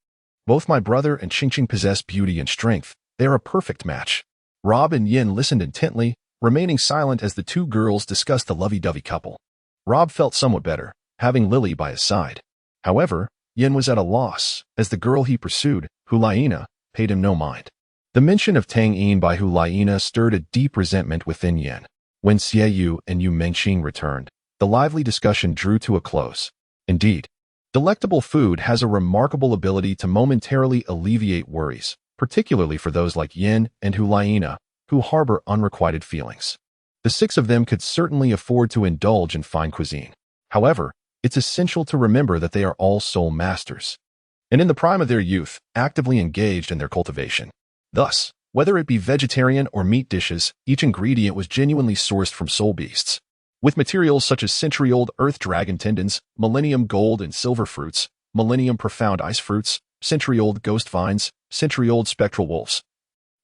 both my brother and Qing possess beauty and strength. They are a perfect match. Rob and Yin listened intently, remaining silent as the 2 girls discussed the lovey-dovey couple. Rob felt somewhat better, having Lily by his side. However, Yin was at a loss, as the girl he pursued, Hulaina, paid him no mind. The mention of Tang by Hulaina stirred a deep resentment within Yin. When Xiao and Qing returned, the lively discussion drew to a close. Indeed, delectable food has a remarkable ability to momentarily alleviate worries, particularly for those like Yin and Hulaina, who harbor unrequited feelings. The 6 of them could certainly afford to indulge in fine cuisine. However, it's essential to remember that they are all soul masters, and in the prime of their youth, actively engaged in their cultivation. Thus, whether it be vegetarian or meat dishes, each ingredient was genuinely sourced from soul beasts. With materials such as century-old earth dragon tendons, millennium gold and silver fruits, millennium profound ice fruits, century-old ghost vines, century-old spectral wolves,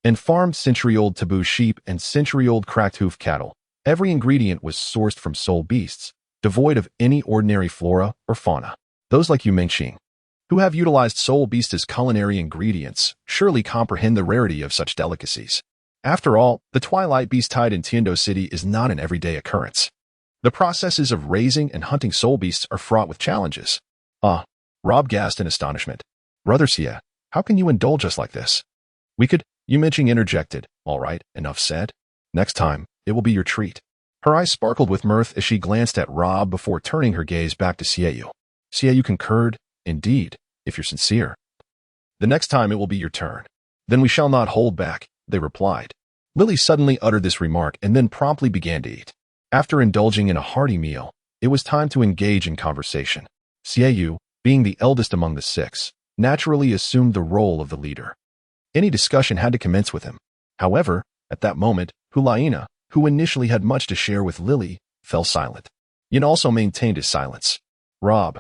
and farmed century-old taboo sheep and century-old cracked hoof cattle, every ingredient was sourced from soul beasts, devoid of any ordinary flora or fauna. Those like Qing, who have utilized soul beasts as culinary ingredients, surely comprehend the rarity of such delicacies. After all, the twilight beast tied in Tiandou City is not an everyday occurrence. The processes of raising and hunting soul beasts are fraught with challenges. Rob gasped in astonishment. Brother Sia, how can you indulge us like this? We could, Qing interjected. All right, enough said. Next time, it will be your treat. Her eyes sparkled with mirth as she glanced at Rob before turning her gaze back to Xiao. Xiao concurred. Indeed, if you're sincere. The next time it will be your turn. Then we shall not hold back, they replied. Lily suddenly uttered this remark and then promptly began to eat. After indulging in a hearty meal, it was time to engage in conversation. Xiao, being the eldest among the 6, naturally assumed the role of the leader. Any discussion had to commence with him. However, at that moment, Hulaina, who initially had much to share with Lily, fell silent. Yin also maintained his silence. Rob,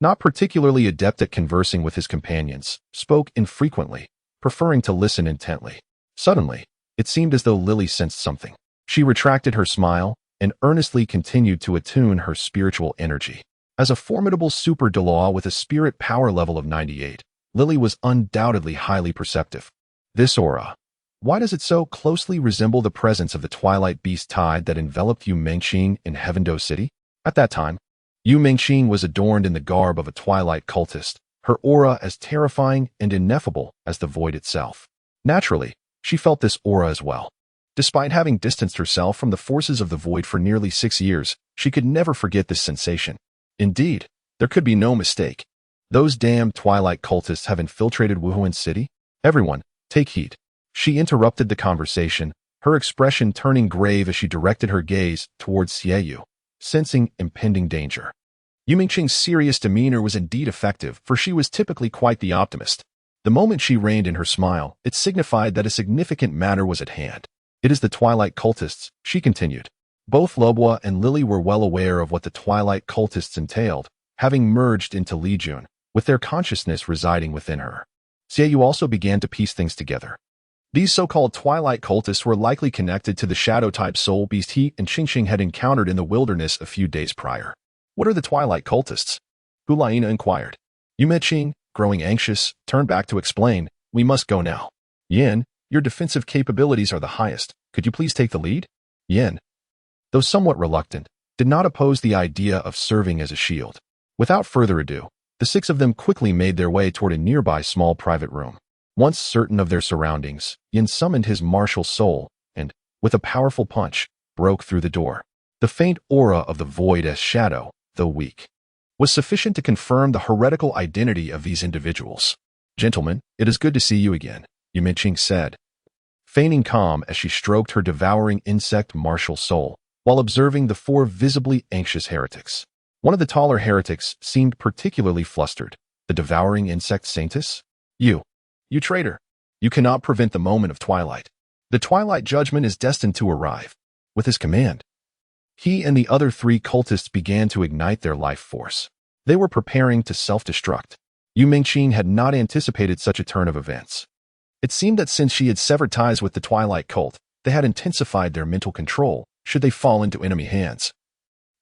not particularly adept at conversing with his companions, spoke infrequently, preferring to listen intently. Suddenly, it seemed as though Lily sensed something. She retracted her smile and earnestly continued to attune her spiritual energy. As a formidable super Douluo with a spirit power level of 98, Lily was undoubtedly highly perceptive. This aura, why does it so closely resemble the presence of the twilight beast tide that enveloped Qing in Tiandou City? At that time, Qing was adorned in the garb of a twilight cultist, her aura as terrifying and ineffable as the void itself. Naturally, she felt this aura as well. Despite having distanced herself from the forces of the void for nearly 6 years, she could never forget this sensation. Indeed, there could be no mistake. Those damned twilight cultists have infiltrated Wuhan City? Everyone, take heed. She interrupted the conversation, her expression turning grave as she directed her gaze towards Xiao, sensing impending danger. Qing's serious demeanor was indeed effective, for she was typically quite the optimist. The moment she reined in her smile, it signified that a significant matter was at hand. It is the twilight cultists, she continued. Both Loboa and Lily were well aware of what the twilight cultists entailed, having merged into Legion, with their consciousness residing within her. Xiao also began to piece things together. These so-called twilight cultists were likely connected to the shadow-type soul beast he and Qing had encountered in the wilderness a few days prior. What are the twilight cultists? Hulaina inquired. Qing, growing anxious, turned back to explain, we must go now. Yin, your defensive capabilities are the highest. Could you please take the lead? Yin, though somewhat reluctant, did not oppose the idea of serving as a shield. Without further ado, the six of them quickly made their way toward a nearby small private room. Once certain of their surroundings, Yin summoned his martial soul and, with a powerful punch, broke through the door. The faint aura of the void as shadow, though weak, was sufficient to confirm the heretical identity of these individuals. Gentlemen, it is good to see you again, Qing said, feigning calm as she stroked her devouring insect martial soul, while observing the four visibly anxious heretics. One of the taller heretics seemed particularly flustered. The devouring insect saintess? You traitor. You cannot prevent the moment of twilight. The twilight judgment is destined to arrive. With his command, he and the other three cultists began to ignite their life force. They were preparing to self-destruct. Qing had not anticipated such a turn of events. It seemed that since she had severed ties with the twilight cult, they had intensified their mental control. Should they fall into enemy hands,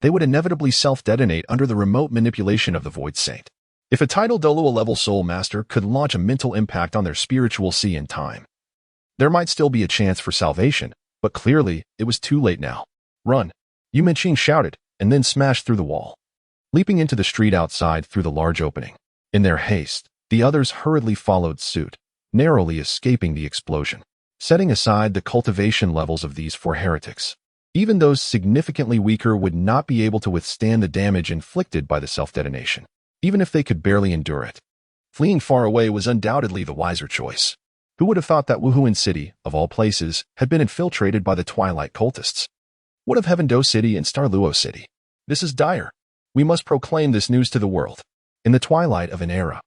they would inevitably self-detonate under the remote manipulation of the Void Saint. If a Tidal Douluo level soul master could launch a mental impact on their spiritual sea in time, there might still be a chance for salvation, but clearly it was too late now. Run! Qing shouted, and then smashed through the wall, leaping into the street outside through the large opening. In their haste, the others hurriedly followed suit, narrowly escaping the explosion. Setting aside the cultivation levels of these four heretics, even those significantly weaker would not be able to withstand the damage inflicted by the self-detonation, even if they could barely endure it. Fleeing far away was undoubtedly the wiser choice. Who would have thought that Wuhuan City, of all places, had been infiltrated by the Twilight cultists? What of Heaven Do City and Star Luo City? This is dire. We must proclaim this news to the world. In the twilight of an era,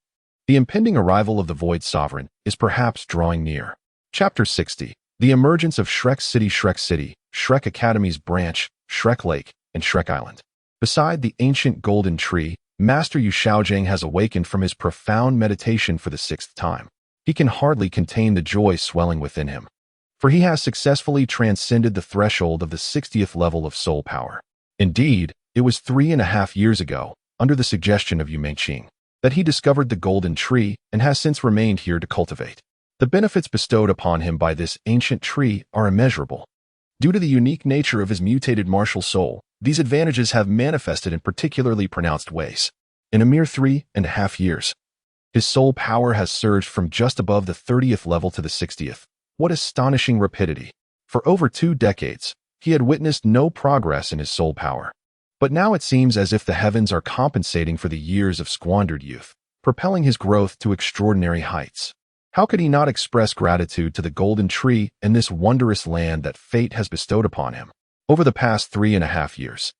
the impending arrival of the Void Sovereign is perhaps drawing near. Chapter 60. The emergence of Shrek City, Shrek Academy's branch, Shrek Lake, and Shrek Island. Beside the ancient golden tree, Master Yu Xiaojing has awakened from his profound meditation for the sixth time. He can hardly contain the joy swelling within him, for he has successfully transcended the threshold of the 60th level of soul power. Indeed, it was 3.5 years ago, under the suggestion of Qing, that he discovered the golden tree and has since remained here to cultivate. The benefits bestowed upon him by this ancient tree are immeasurable. Due to the unique nature of his mutated martial soul, these advantages have manifested in particularly pronounced ways. In a mere 3.5 years, his soul power has surged from just above the 30th level to the 60th. What astonishing rapidity! For over 2 decades, he had witnessed no progress in his soul power. But now it seems as if the heavens are compensating for the years of squandered youth, propelling his growth to extraordinary heights. How could he not express gratitude to the golden tree and this wondrous land that fate has bestowed upon him? Over the past 3.5 years,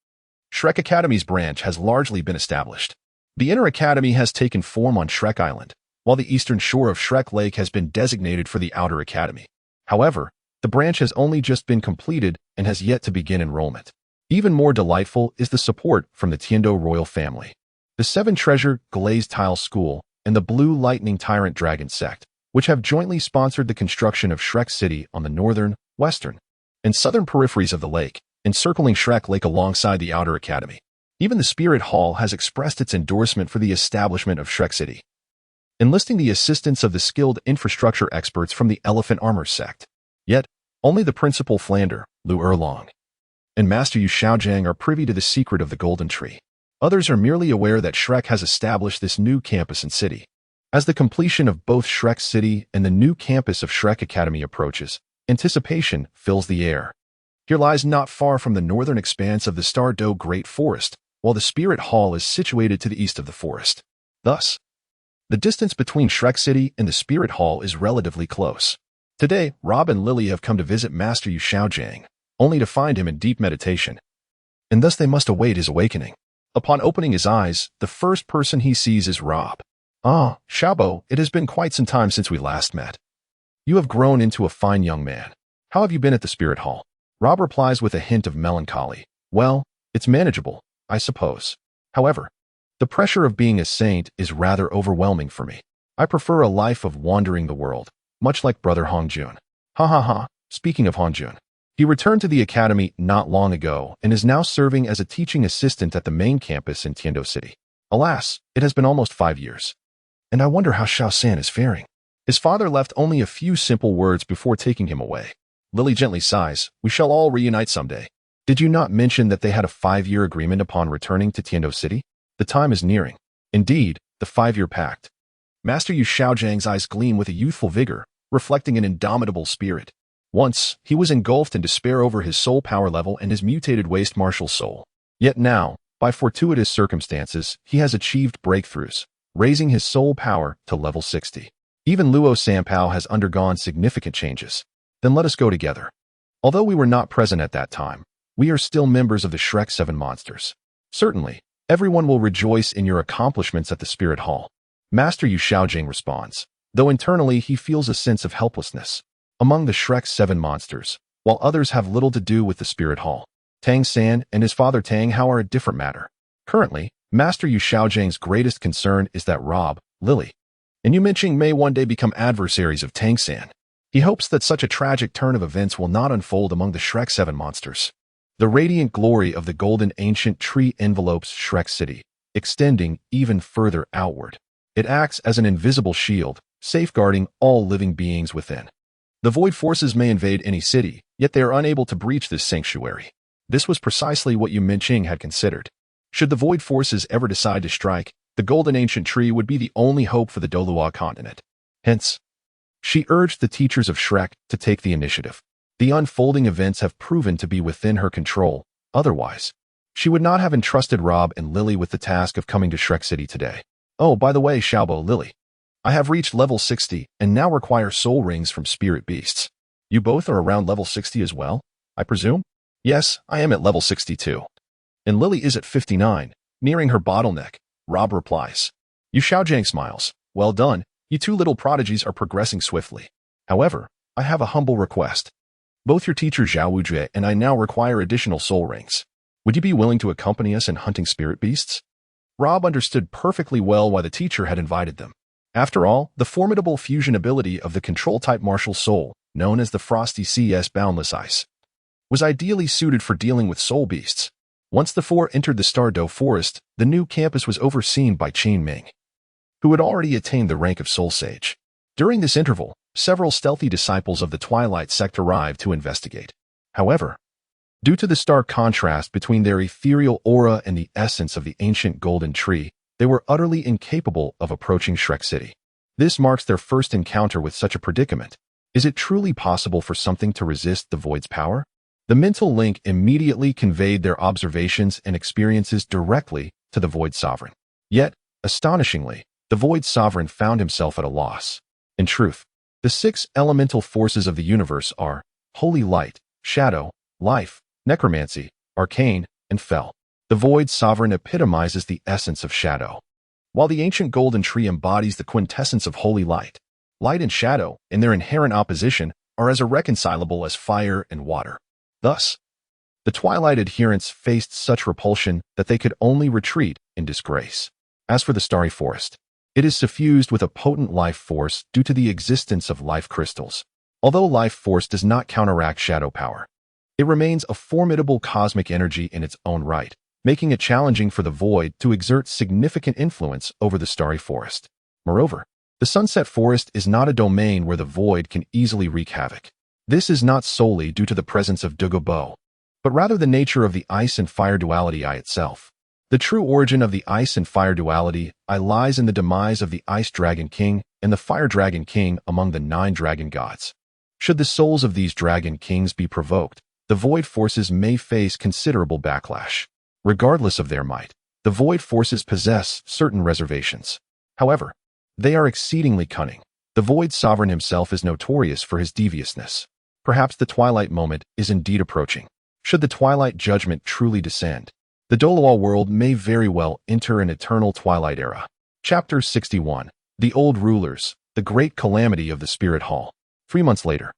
Shrek Academy's branch has largely been established. The Inner Academy has taken form on Shrek Island, while the eastern shore of Shrek Lake has been designated for the Outer Academy. However, the branch has only just been completed and has yet to begin enrollment. Even more delightful is the support from the Tiandou royal family, the 7 Treasure Glazed Tile School, and the Blue Lightning Tyrant Dragon sect, which have jointly sponsored the construction of Shrek City on the northern, western, and southern peripheries of the lake, encircling Shrek Lake alongside the Outer Academy. Even the Spirit Hall has expressed its endorsement for the establishment of Shrek City, enlisting the assistance of the skilled infrastructure experts from the Elephant Armor sect. Yet, only the principal Flander, Lu Erlong, and Master Yu Xiaojing are privy to the secret of the Golden Tree. Others are merely aware that Shrek has established this new campus and city. As the completion of both Shrek City and the new campus of Shrek Academy approaches, anticipation fills the air. Here lies not far from the northern expanse of the Stardow Great Forest, while the Spirit Hall is situated to the east of the forest. Thus, the distance between Shrek City and the Spirit Hall is relatively close. Today, Rob and Lily have come to visit Master Yu Xiaojing, only to find him in deep meditation, and thus they must await his awakening. Upon opening his eyes, the first person he sees is Rob. "Ah, Xiaobo, it has been quite some time since we last met. You have grown into a fine young man. How have you been at the Spirit Hall?" Rob replies with a hint of melancholy. "Well, it's manageable, I suppose. However, the pressure of being a saint is rather overwhelming for me. I prefer a life of wandering the world, much like Brother Hongjun." Ha ha ha. Speaking of Hongjun, he returned to the academy not long ago and is now serving as a teaching assistant at the main campus in Tiandou City. Alas, it has been almost 5 years. And I wonder how Xiao San is faring. His father left only a few simple words before taking him away. Lily gently sighs, "We shall all reunite someday. Did you not mention that they had a 5-year agreement upon returning to Tiandou City? The time is nearing." Indeed, the 5-year pact. Master Yu Xiaojiang's eyes gleam with a youthful vigor, reflecting an indomitable spirit. Once, he was engulfed in despair over his soul power level and his mutated waste martial soul. Yet now, by fortuitous circumstances, he has achieved breakthroughs, raising his soul power to level 60. Even Luo Sanpao has undergone significant changes. Then let us go together. Although we were not present at that time, we are still members of the Shrek 7 monsters. Certainly, everyone will rejoice in your accomplishments at the Spirit Hall. Master Yu Xiaojing responds, though internally he feels a sense of helplessness. Among the Shrek 7 monsters, while others have little to do with the Spirit Hall, Tang San and his father Tang Hao are a different matter. Currently, Master Yu Xiaojing's greatest concern is that Rob, Lily, and Yu Minqing may one day become adversaries of Tang San. He hopes that such a tragic turn of events will not unfold among the Shrek 7 monsters. The radiant glory of the golden ancient tree envelopes Shrek City, extending even further outward. It acts as an invisible shield, safeguarding all living beings within. The void forces may invade any city, yet they are unable to breach this sanctuary. This was precisely what Yu Minqing had considered. Should the void forces ever decide to strike, the golden ancient tree would be the only hope for the Douluo continent. Hence, she urged the teachers of Shrek to take the initiative. The unfolding events have proven to be within her control. Otherwise, she would not have entrusted Rob and Lily with the task of coming to Shrek City today. Oh, by the way, Xiaobo, Lily, I have reached level 60 and now require soul rings from spirit beasts. You both are around level 60 as well, I presume? Yes, I am at level 62. And Lily is at 59, nearing her bottleneck, Rob replies. Yu Xiaojing smiles. Well done, you two little prodigies are progressing swiftly. However, I have a humble request. Both your teacher Zhao Wujue and I now require additional soul rings. Would you be willing to accompany us in hunting spirit beasts? Rob understood perfectly well why the teacher had invited them. After all, the formidable fusion ability of the control-type martial soul, known as the Frosty CS Boundless Ice, was ideally suited for dealing with soul beasts. Once the four entered the Tiandou Forest, the new campus was overseen by Ning, who had already attained the rank of Soul Sage. During this interval, several stealthy disciples of the Twilight sect arrived to investigate. However, due to the stark contrast between their ethereal aura and the essence of the ancient golden tree, they were utterly incapable of approaching Shrek City. This marks their first encounter with such a predicament. Is it truly possible for something to resist the void's power? The mental link immediately conveyed their observations and experiences directly to the Void Sovereign. Yet, astonishingly, the Void Sovereign found himself at a loss. In truth, the 6 elemental forces of the universe are Holy Light, Shadow, Life, Necromancy, Arcane, and Fel. The Void Sovereign epitomizes the essence of shadow, while the ancient golden tree embodies the quintessence of holy light. Light and shadow, in their inherent opposition, are as irreconcilable as fire and water. Thus, the Twilight adherents faced such repulsion that they could only retreat in disgrace. As for the Starry Forest, it is suffused with a potent life force due to the existence of life crystals. Although life force does not counteract shadow power, it remains a formidable cosmic energy in its own right, making it challenging for the void to exert significant influence over the Starry Forest. Moreover, the Sunset Forest is not a domain where the void can easily wreak havoc. This is not solely due to the presence of Dugobo, but rather the nature of the ice and fire duality I itself. The true origin of the ice and fire duality I lies in the demise of the Ice Dragon King and the Fire Dragon King among the 9 dragon gods. Should the souls of these dragon kings be provoked, the void forces may face considerable backlash. Regardless of their might, the void forces possess certain reservations. However, they are exceedingly cunning. The Void Sovereign himself is notorious for his deviousness. Perhaps the Twilight moment is indeed approaching. Should the Twilight judgment truly descend, the Douluo world may very well enter an eternal Twilight era. Chapter 61. The Old Rulers, the Great Calamity of the Spirit Hall. 3 months later,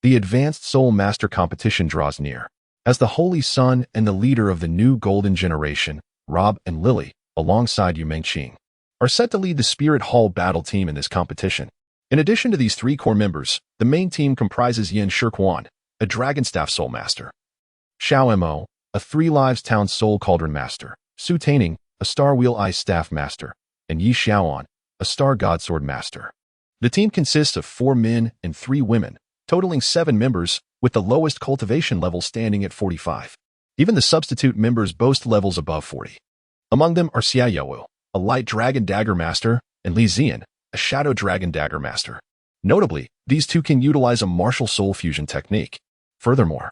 the Advanced Soul Master competition draws near. As the Holy Sun and the leader of the new Golden Generation, Rob and Lily, alongside Yu Minqing, are set to lead the Spirit Hall battle team in this competition. In addition to these 3 core members, the main team comprises Yin Shirquan, a Dragonstaff Soul Master, Xiao Mo, a 3 Lives Town Soul Cauldron Master, Su Taining, a Star Wheel Ice Staff Master, and Yi Xiaoan, a Star Godsword Master. The team consists of 4 men and 3 women, totaling 7 members, with the lowest cultivation level standing at 45. Even the substitute members boast levels above 40. Among them are Xiao, a light dragon dagger master, and Li Zian, a shadow dragon dagger master. Notably, these two can utilize a martial soul fusion technique. Furthermore,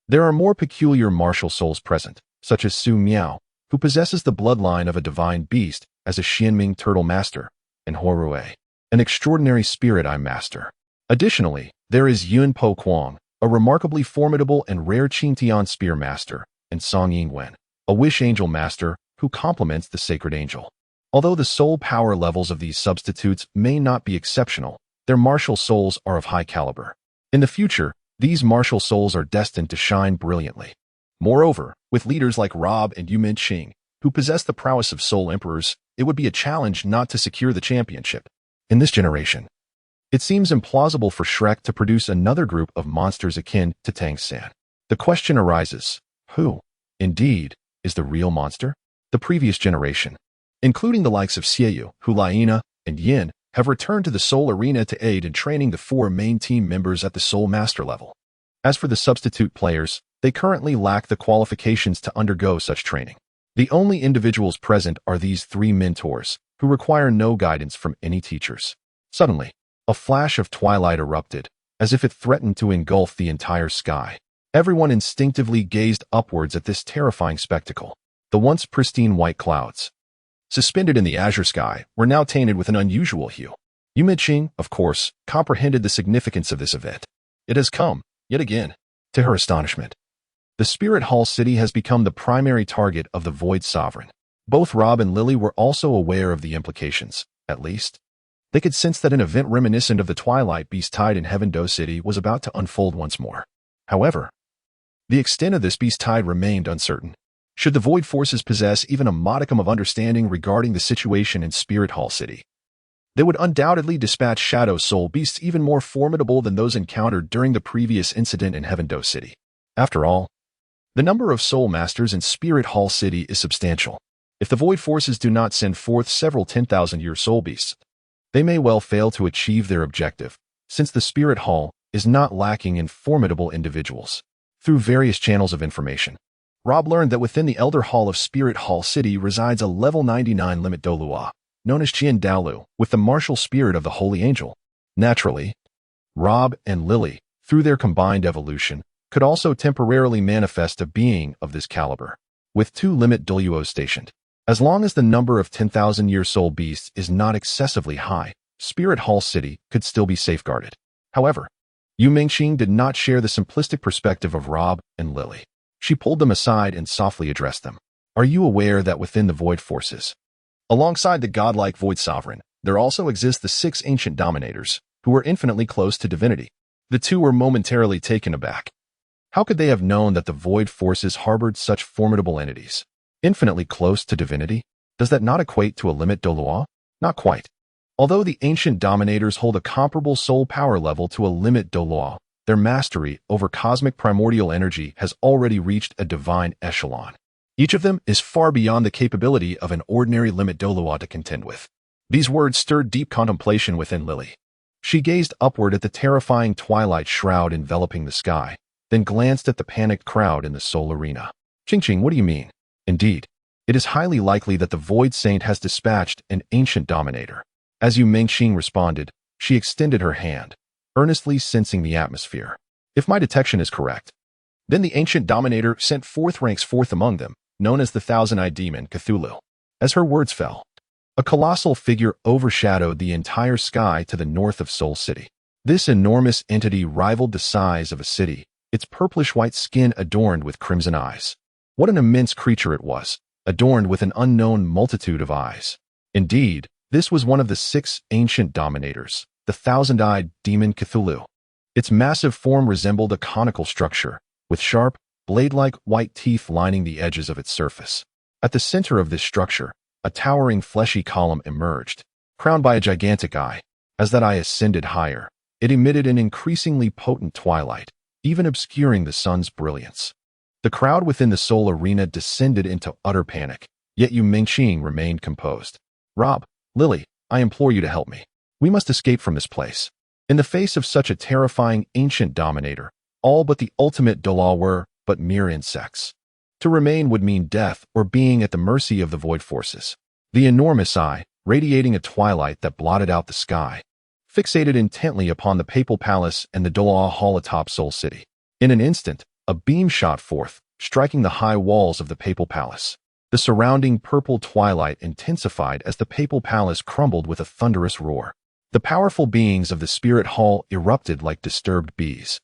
there are more peculiar martial souls present, such as Su Miao, who possesses the bloodline of a divine beast as a Xianming turtle master, and Horue, an extraordinary spirit eye master. Additionally, there is Yun Po Kuang, a remarkably formidable and rare Qing Tian spear master, and Song Yingwen, a wish angel master who complements the sacred angel. Although the soul power levels of these substitutes may not be exceptional, their martial souls are of high caliber. In the future, these martial souls are destined to shine brilliantly. Moreover, with leaders like Rob and Yumin Qing, who possess the prowess of soul emperors, it would be a challenge not to secure the championship. In this generation, it seems implausible for Shrek to produce another group of monsters akin to Tang San. The question arises, who, indeed, is the real monster? The previous generation, including the likes of Xiao, Hulaina, and Yin, have returned to the Soul Arena to aid in training the 4 main team members at the Soul Master level. As for the substitute players, they currently lack the qualifications to undergo such training. The only individuals present are these 3 mentors, who require no guidance from any teachers. Suddenly, a flash of twilight erupted, as if it threatened to engulf the entire sky. Everyone instinctively gazed upwards at this terrifying spectacle. The once pristine white clouds, suspended in the azure sky, were now tainted with an unusual hue. Yumin Qing, of course, comprehended the significance of this event. It has come, yet again. To her astonishment, the Spirit Hall City has become the primary target of the Void Sovereign. Both Rob and Lily were also aware of the implications. At least, they could sense that an event reminiscent of the Twilight Beast Tide in Heaven-Do City was about to unfold once more. However, the extent of this beast tide remained uncertain. Should the Void Forces possess even a modicum of understanding regarding the situation in Spirit Hall City, they would undoubtedly dispatch shadow soul beasts even more formidable than those encountered during the previous incident in Heaven-Do City. After all, the number of soul masters in Spirit Hall City is substantial. If the Void Forces do not send forth several 10,000-year soul beasts, they may well fail to achieve their objective, since the Spirit Hall is not lacking in formidable individuals. Through various channels of information, Rob learned that within the Elder Hall of Spirit Hall City resides a level 99 limit Douluo, known as Tiandou, with the martial spirit of the Holy Angel. Naturally, Rob and Lily, through their combined evolution, could also temporarily manifest a being of this caliber, with 2 limit Douluos stationed. As long as the number of 10,000-year soul beasts is not excessively high, Spirit Hall City could still be safeguarded. However, Yu Mingqing did not share the simplistic perspective of Rob and Lily. She pulled them aside and softly addressed them. Are you aware that within the Void Forces, alongside the godlike Void Sovereign, there also exist the 6 ancient dominators, who are infinitely close to divinity? The 2 were momentarily taken aback. How could they have known that the Void Forces harbored such formidable entities? Infinitely close to divinity? Does that not equate to a limit Douluo? Not quite. Although the ancient dominators hold a comparable soul power level to a limit Douluo, their mastery over cosmic primordial energy has already reached a divine echelon. Each of them is far beyond the capability of an ordinary limit Douluo to contend with. These words stirred deep contemplation within Lily. She gazed upward at the terrifying twilight shroud enveloping the sky, then glanced at the panicked crowd in the soul arena. Qing, what do you mean? Indeed, it is highly likely that the Void Saint has dispatched an ancient dominator. As Yu Mingqing responded, she extended her hand, earnestly sensing the atmosphere. If my detection is correct, then the ancient dominator sent forth ranks forth among them, known as the Thousand-Eyed Demon Cthulhu. As her words fell, a colossal figure overshadowed the entire sky to the north of Soul City. This enormous entity rivaled the size of a city, its purplish-white skin adorned with crimson eyes. What an immense creature it was, adorned with an unknown multitude of eyes. Indeed, this was one of the 6 ancient dominators, the Thousand-Eyed Demon Cthulhu. Its massive form resembled a conical structure, with sharp, blade-like white teeth lining the edges of its surface. At the center of this structure, a towering fleshy column emerged, crowned by a gigantic eye. As that eye ascended higher, it emitted an increasingly potent twilight, even obscuring the sun's brilliance. The crowd within the soul arena descended into utter panic, yet Yu Mingqing remained composed. Rob, Lily, I implore you to help me. We must escape from this place. In the face of such a terrifying ancient dominator, all but the ultimate Douluo were but mere insects. To remain would mean death or being at the mercy of the void forces. The enormous eye, radiating a twilight that blotted out the sky, fixated intently upon the papal palace and the Douluo hall atop Soul City. In an instant, a beam shot forth, striking the high walls of the papal palace. The surrounding purple twilight intensified as the papal palace crumbled with a thunderous roar. The powerful beings of the spirit hall erupted like disturbed bees.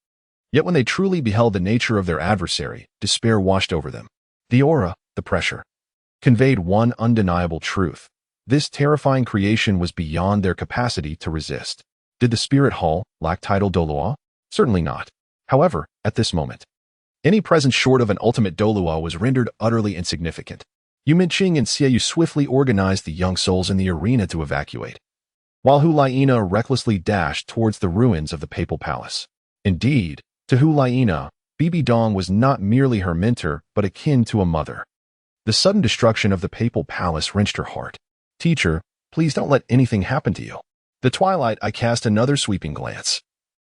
Yet when they truly beheld the nature of their adversary, despair washed over them. The aura, the pressure, conveyed one undeniable truth. This terrifying creation was beyond their capacity to resist. Did the spirit hall lack Tidal Douluo? Certainly not. However, at this moment, any presence short of an ultimate Douluo was rendered utterly insignificant. Qing and Xiao swiftly organized the young souls in the arena to evacuate, while Huliena recklessly dashed towards the ruins of the papal palace. Indeed, to Huliena, Bibi Dong was not merely her mentor, but akin to a mother. The sudden destruction of the papal palace wrenched her heart. Teacher, please don't let anything happen to you. The twilight, I cast another sweeping glance.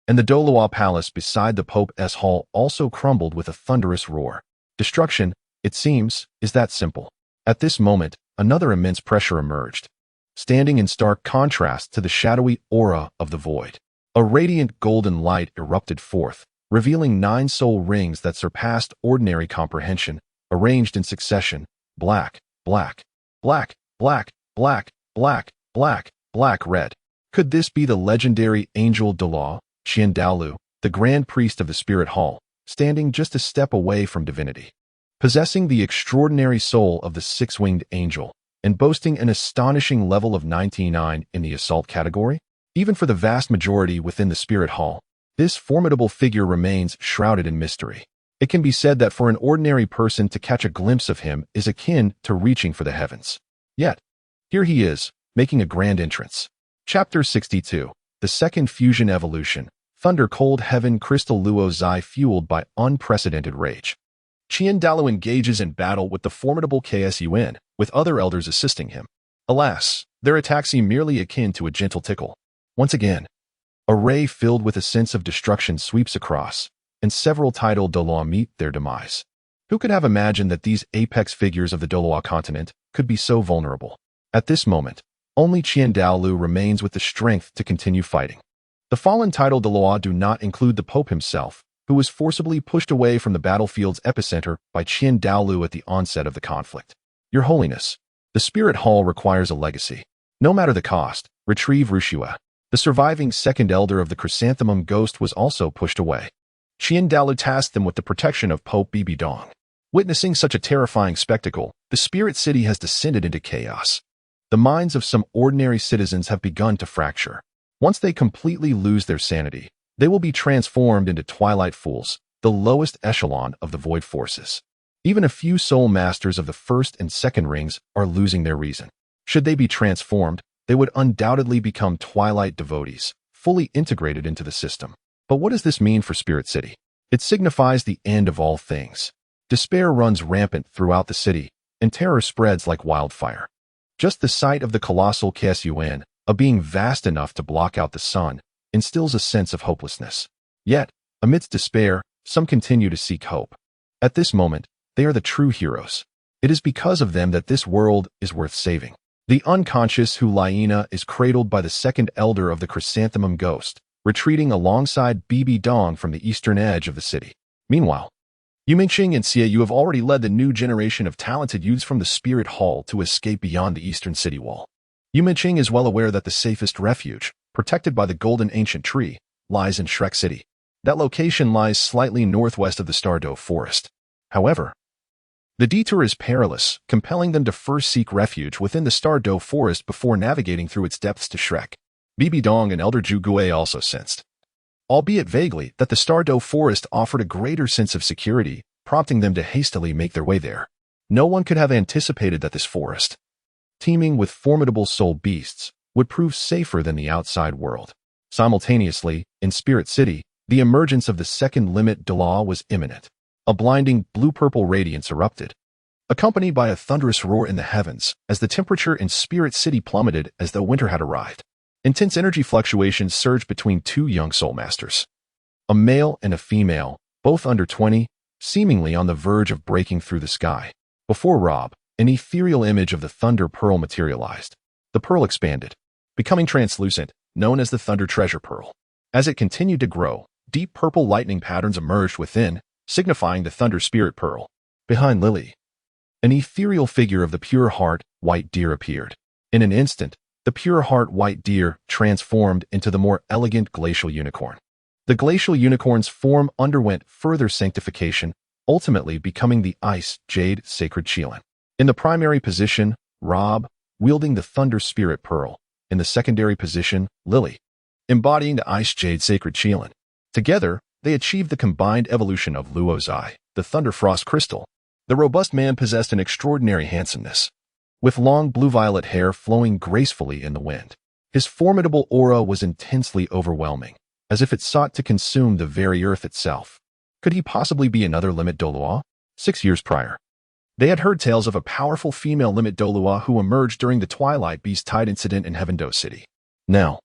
And the Douluo palace beside the Pope's hall also crumbled with a thunderous roar. Destruction, it seems, is that simple. At this moment, another immense pressure emerged, standing in stark contrast to the shadowy aura of the void. A radiant golden light erupted forth, revealing 9 soul rings that surpassed ordinary comprehension, arranged in succession: black, black, black, black, black, black, black, black, red. Could this be the legendary angel Douluo, Tiandou, the grand priest of the spirit hall, standing just a step away from divinity, possessing the extraordinary soul of the 6-winged angel, and boasting an astonishing level of 99 in the assault category? Even for the vast majority within the spirit hall, this formidable figure remains shrouded in mystery. It can be said that for an ordinary person to catch a glimpse of him is akin to reaching for the heavens. Yet, here he is, making a grand entrance. Chapter 62. The Second Fusion Evolution. Thunder Cold Heaven Crystal Luo Zai fueled by unprecedented rage. Tiandou engages in battle with the formidable Ksun, with other elders assisting him. Alas, their attacks seem merely akin to a gentle tickle. Once again, a ray filled with a sense of destruction sweeps across, and several Tidal Douluo meet their demise. Who could have imagined that these apex figures of the Douluo continent could be so vulnerable? At this moment, only Tiandou remains with the strength to continue fighting. The fallen Tidal Douluo do not include the Pope himself, who was forcibly pushed away from the battlefield's epicenter by Tiandou at the onset of the conflict. Your Holiness, the Spirit Hall requires a legacy. No matter the cost, retrieve Rune. The surviving second elder of the Chrysanthemum Ghost was also pushed away. Tiandou tasked them with the protection of Pope Bibi Dong. Witnessing such a terrifying spectacle, the Spirit City has descended into chaos. The minds of some ordinary citizens have begun to fracture. Once they completely lose their sanity, they will be transformed into twilight fools, the lowest echelon of the void forces. Even a few soul masters of the first and second rings are losing their reason. Should they be transformed, they would undoubtedly become twilight devotees, fully integrated into the system. But what does this mean for Spirit City? It signifies the end of all things. Despair runs rampant throughout the city, and terror spreads like wildfire. Just the sight of the colossal Ksun, a being vast enough to block out the sun, instills a sense of hopelessness. Yet, amidst despair, some continue to seek hope. At this moment, they are the true heroes. It is because of them that this world is worth saving. The unconscious Huliena is cradled by the second elder of the Chrysanthemum Ghost, retreating alongside Bibi Dong from the eastern edge of the city. Meanwhile, Qing and Xiao have already led the new generation of talented youths from the Spirit Hall to escape beyond the eastern city wall. Qing is well aware that the safest refuge, protected by the golden ancient tree, lies in Shrek City. That location lies slightly northwest of the Tiandou forest. However, the detour is perilous, compelling them to first seek refuge within the Tiandou forest before navigating through its depths to Shrek. Bibi Dong and Elder Zhugue also sensed, albeit vaguely, that the Tiandou forest offered a greater sense of security, prompting them to hastily make their way there. No one could have anticipated that this forest, teeming with formidable soul beasts, would prove safer than the outside world. Simultaneously, in Spirit City, the emergence of the second limit Douluo was imminent. A blinding blue-purple radiance erupted, accompanied by a thunderous roar in the heavens as the temperature in Spirit City plummeted as though winter had arrived. Intense energy fluctuations surged between two young soul masters. A male and a female, both under 20, seemingly on the verge of breaking through the sky. Before Rob, an ethereal image of the Thunder Pearl materialized. The pearl expanded, becoming translucent, known as the Thunder Treasure Pearl. As it continued to grow, deep purple lightning patterns emerged within, signifying the Thunder Spirit Pearl. Behind Lily, an ethereal figure of the pure heart, white deer appeared. In an instant, the pure heart white deer transformed into the more elegant glacial unicorn. The glacial unicorn's form underwent further sanctification, ultimately becoming the ice jade sacred Qilin. In the primary position, Rob, wielding the Thunder Spirit Pearl. In the secondary position, Lily, embodying the ice jade sacred Qilin. Together, they achieved the combined evolution of Luo's eye, the Thunder Frost Crystal. The robust man possessed an extraordinary handsomeness, with long blue-violet hair flowing gracefully in the wind. His formidable aura was intensely overwhelming, as if it sought to consume the very earth itself. Could he possibly be another Limit Douluo? 6 years prior, they had heard tales of a powerful female Limit Douluo who emerged during the Twilight Beast Tide incident in Heavendou City. Now,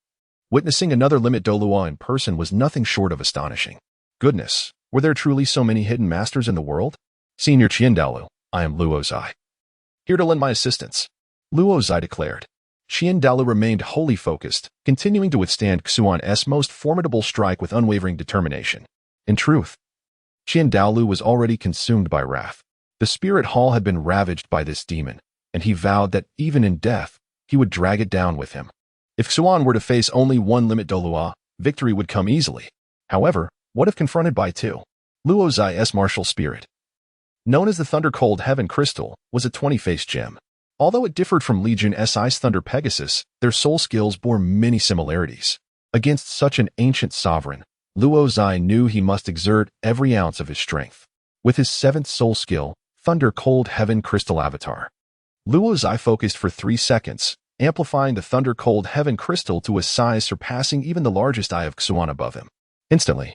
witnessing another Limit Douluo in person was nothing short of astonishing. Goodness, were there truly so many hidden masters in the world? Senior Tiandou, I am Luo Zai. Here to lend my assistance, Luo Zai declared. Tiandou remained wholly focused, continuing to withstand Xuan's most formidable strike with unwavering determination. In truth, Tiandou was already consumed by wrath. The spirit hall had been ravaged by this demon, and he vowed that even in death, he would drag it down with him. If Xuan were to face only one Limit Douluo, victory would come easily. However, what if confronted by two? Luo Zai's martial spirit, known as the Thunder Cold Heaven Crystal, was a 20-faced gem. Although it differed from Legion Si's Thunder Pegasus, their soul skills bore many similarities. Against such an ancient sovereign, Luo Zai knew he must exert every ounce of his strength. With his 7th soul skill, Thunder Cold Heaven Crystal Avatar, Luo Zai focused for 3 seconds, amplifying the Thunder Cold Heaven Crystal to a size surpassing even the largest eye of Xuan above him. Instantly,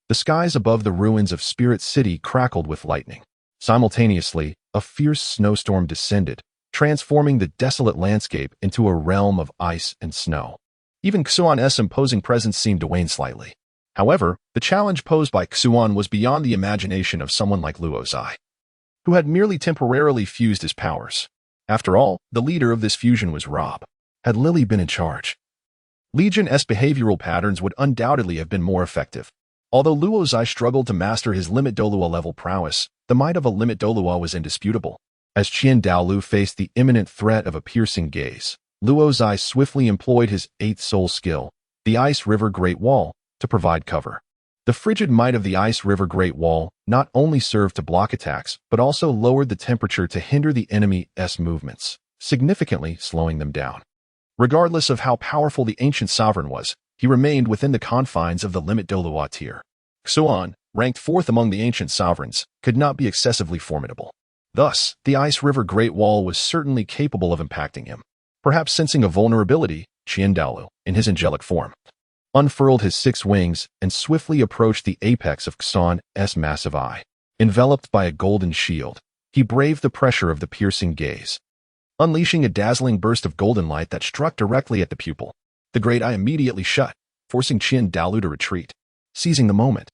the skies above the ruins of Spirit City crackled with lightning. Simultaneously, a fierce snowstorm descended, transforming the desolate landscape into a realm of ice and snow. Even Xuan's imposing presence seemed to wane slightly. However, the challenge posed by Xuan was beyond the imagination of someone like Luo Zai, who had merely temporarily fused his powers. After all, the leader of this fusion was Rob. Had Lily been in charge, Legion's behavioral patterns would undoubtedly have been more effective. Although Luo Zai struggled to master his Limit Douluo level prowess, the might of a Limit Douluo was indisputable. As Tiandou faced the imminent threat of a piercing gaze, Luo Zai swiftly employed his 8th soul skill, the Ice River Great Wall, to provide cover. The frigid might of the Ice River Great Wall not only served to block attacks, but also lowered the temperature to hinder the enemy's movements, significantly slowing them down. Regardless of how powerful the ancient sovereign was, he remained within the confines of the Limit Douluo tier. Xuan, ranked 4th among the ancient sovereigns, could not be excessively formidable. Thus, the Ice River Great Wall was certainly capable of impacting him. Perhaps sensing a vulnerability, Tiandou, in his angelic form, unfurled his 6 wings and swiftly approached the apex of Xuan's massive eye. Enveloped by a golden shield, he braved the pressure of the piercing gaze, unleashing a dazzling burst of golden light that struck directly at the pupil. The great eye immediately shut, forcing Tiandou to retreat. Seizing the moment,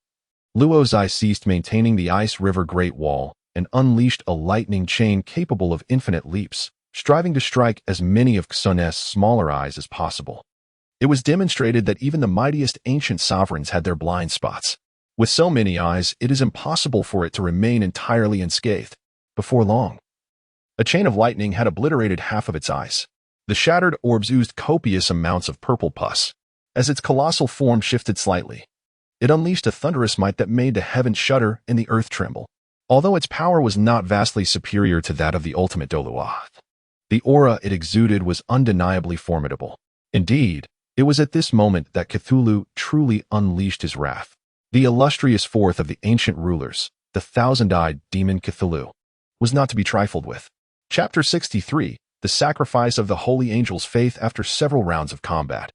Luo Zai ceased maintaining the Ice River Great Wall and unleashed a lightning chain capable of infinite leaps, striving to strike as many of Xuan's smaller eyes as possible. It was demonstrated that even the mightiest ancient sovereigns had their blind spots. With so many eyes, it is impossible for it to remain entirely unscathed. Before long, a chain of lightning had obliterated half of its eyes. The shattered orbs oozed copious amounts of purple pus. As its colossal form shifted slightly, it unleashed a thunderous might that made the heavens shudder and the earth tremble. Although its power was not vastly superior to that of the ultimate Douluo, the aura it exuded was undeniably formidable. Indeed, it was at this moment that Cthulhu truly unleashed his wrath. The illustrious 4th of the ancient rulers, the thousand-eyed demon Cthulhu, was not to be trifled with. Chapter 63, The Sacrifice of the Holy Angel's Faith After Several Rounds of Combat.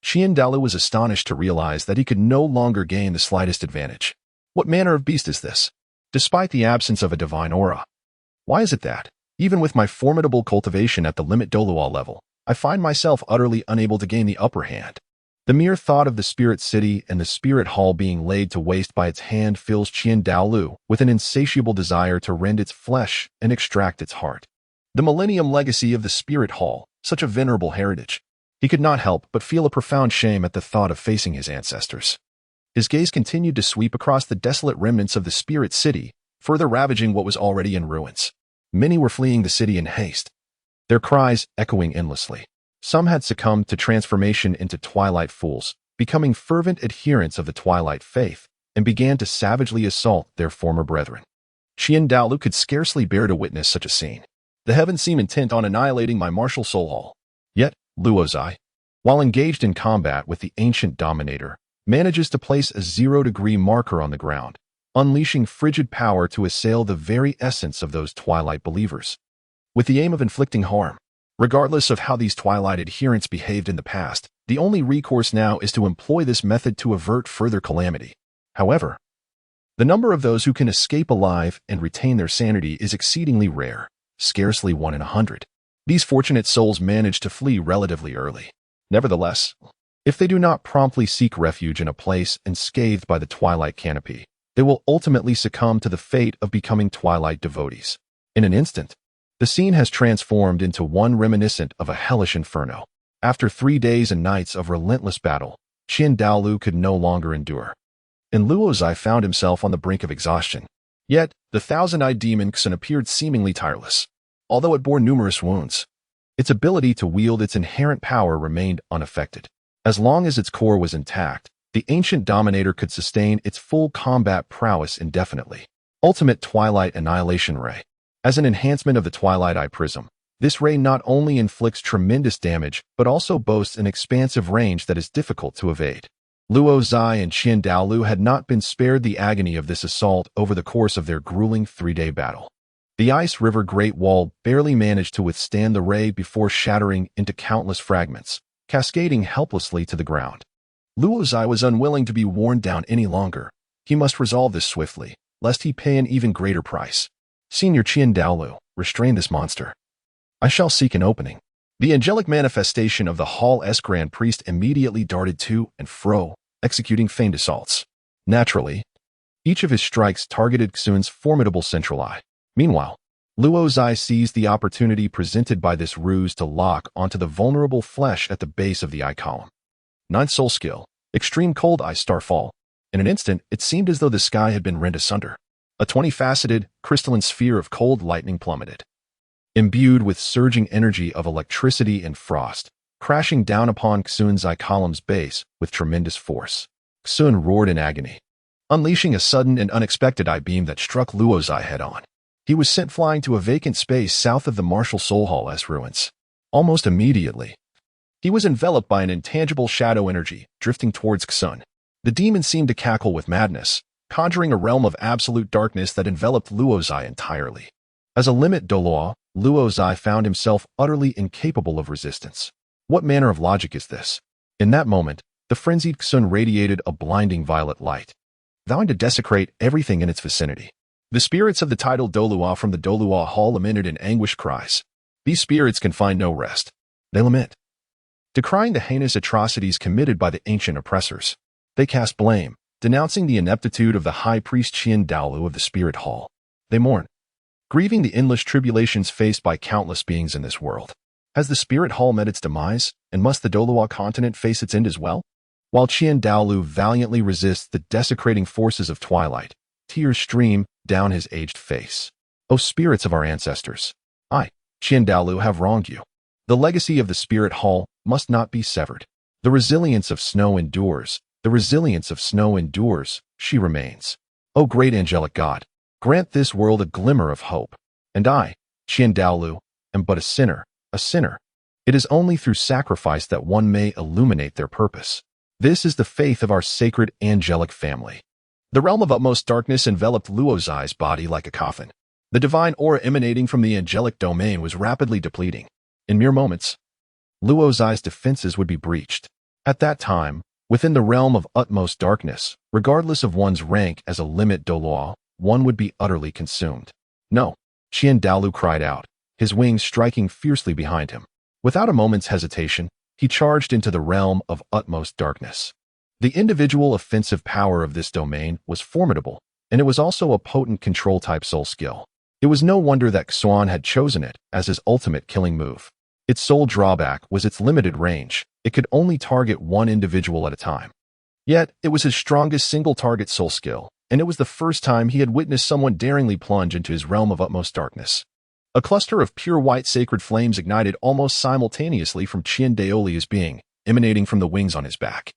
Tiandou was astonished to realize that he could no longer gain the slightest advantage. What manner of beast is this? Despite the absence of a divine aura, why is it that, even with my formidable cultivation at the Limit Douluo level, I find myself utterly unable to gain the upper hand. The mere thought of the spirit city and the spirit hall being laid to waste by its hand fills Tiandou Douluo with an insatiable desire to rend its flesh and extract its heart. The millennium legacy of the spirit hall, such a venerable heritage. He could not help but feel a profound shame at the thought of facing his ancestors. His gaze continued to sweep across the desolate remnants of the spirit city, further ravaging what was already in ruins. Many were fleeing the city in haste, their cries echoing endlessly. Some had succumbed to transformation into twilight fools, becoming fervent adherents of the twilight faith, and began to savagely assault their former brethren. Tiandou Douluo could scarcely bear to witness such a scene. The heavens seem intent on annihilating my martial soul hall. Yet, Luo Zai, while engaged in combat with the ancient dominator, manages to place a 0-degree marker on the ground, unleashing frigid power to assail the very essence of those twilight believers, with the aim of inflicting harm. Regardless of how these twilight adherents behaved in the past, the only recourse now is to employ this method to avert further calamity. However, the number of those who can escape alive and retain their sanity is exceedingly rare, scarcely 1 in 100. These fortunate souls manage to flee relatively early. Nevertheless, if they do not promptly seek refuge in a place unscathed by the twilight canopy, they will ultimately succumb to the fate of becoming twilight devotees. In an instant, the scene has transformed into one reminiscent of a hellish inferno. After 3 days and nights of relentless battle, Tiandou Douluo could no longer endure, and Luo Zai found himself on the brink of exhaustion. Yet, the thousand-eyed demon Qing appeared seemingly tireless. Although it bore numerous wounds, its ability to wield its inherent power remained unaffected. As long as its core was intact, the ancient dominator could sustain its full combat prowess indefinitely. Ultimate Twilight Annihilation Ray. As an enhancement of the Twilight Eye Prism, this ray not only inflicts tremendous damage, but also boasts an expansive range that is difficult to evade. Luo Zai and Tiandou Douluo had not been spared the agony of this assault over the course of their grueling 3-day battle. The Ice River Great Wall barely managed to withstand the ray before shattering into countless fragments, cascading helplessly to the ground. Luo Zai was unwilling to be worn down any longer. He must resolve this swiftly, lest he pay an even greater price. Senior Tiandou Douluo, restrain this monster. I shall seek an opening. The angelic manifestation of the Hall-S Grand Priest immediately darted to and fro, executing feigned assaults. Naturally, each of his strikes targeted Xun's formidable central eye. Meanwhile, Luo Zai seized the opportunity presented by this ruse to lock onto the vulnerable flesh at the base of the eye column. 9th Soul Skill, Extreme Cold Eye Starfall. In an instant, it seemed as though the sky had been rent asunder. A 20-faceted, crystalline sphere of cold lightning plummeted, imbued with surging energy of electricity and frost, crashing down upon Xun's eye column's base with tremendous force. Xun roared in agony, unleashing a sudden and unexpected eye beam that struck Luo Zai head-on. He was sent flying to a vacant space south of the martial Soul Hall-S ruins. Almost immediately, he was enveloped by an intangible shadow energy, drifting towards Xun. The demon seemed to cackle with madness, conjuring a realm of absolute darkness that enveloped Luo Zai entirely. As a limit Douluo, Luo Zai found himself utterly incapable of resistance. What manner of logic is this? In that moment, the frenzied Xun radiated a blinding violet light, vowing to desecrate everything in its vicinity. The spirits of the Tidal Douluo from the Douluo Hall lamented in anguished cries. These spirits can find no rest. They lament, decrying the heinous atrocities committed by the ancient oppressors. They cast blame, denouncing the ineptitude of the High Priest Tiandou Douluo of the Spirit Hall. They mourn, grieving the endless tribulations faced by countless beings in this world. Has the Spirit Hall met its demise, and must the Douluo continent face its end as well? While Tiandou Douluo valiantly resists the desecrating forces of twilight, tears stream down his aged face. O spirits of our ancestors, I, Tiandou Douluo, have wronged you. The legacy of the Spirit Hall must not be severed. The resilience of snow endures. The resilience of snow endures, she remains. O great angelic God, grant this world a glimmer of hope. And I, Tiandou Douluo, am but a sinner, a sinner. It is only through sacrifice that one may illuminate their purpose. This is the faith of our sacred angelic family. The realm of utmost darkness enveloped Luo Zai's body like a coffin. The divine aura emanating from the angelic domain was rapidly depleting. In mere moments, Luo Zai's defenses would be breached. At that time, within the realm of utmost darkness, regardless of one's rank as a limit Douluo, one would be utterly consumed. No, Tiandou Douluo cried out, his wings striking fiercely behind him. Without a moment's hesitation, he charged into the realm of utmost darkness. The individual offensive power of this domain was formidable, and it was also a potent control-type soul skill. It was no wonder that Xuan had chosen it as his ultimate killing move. Its sole drawback was its limited range. It could only target one individual at a time. Yet, it was his strongest single-target soul skill, and it was the first time he had witnessed someone daringly plunge into his realm of utmost darkness. A cluster of pure white sacred flames ignited almost simultaneously from Tiandou's being, emanating from the wings on his back.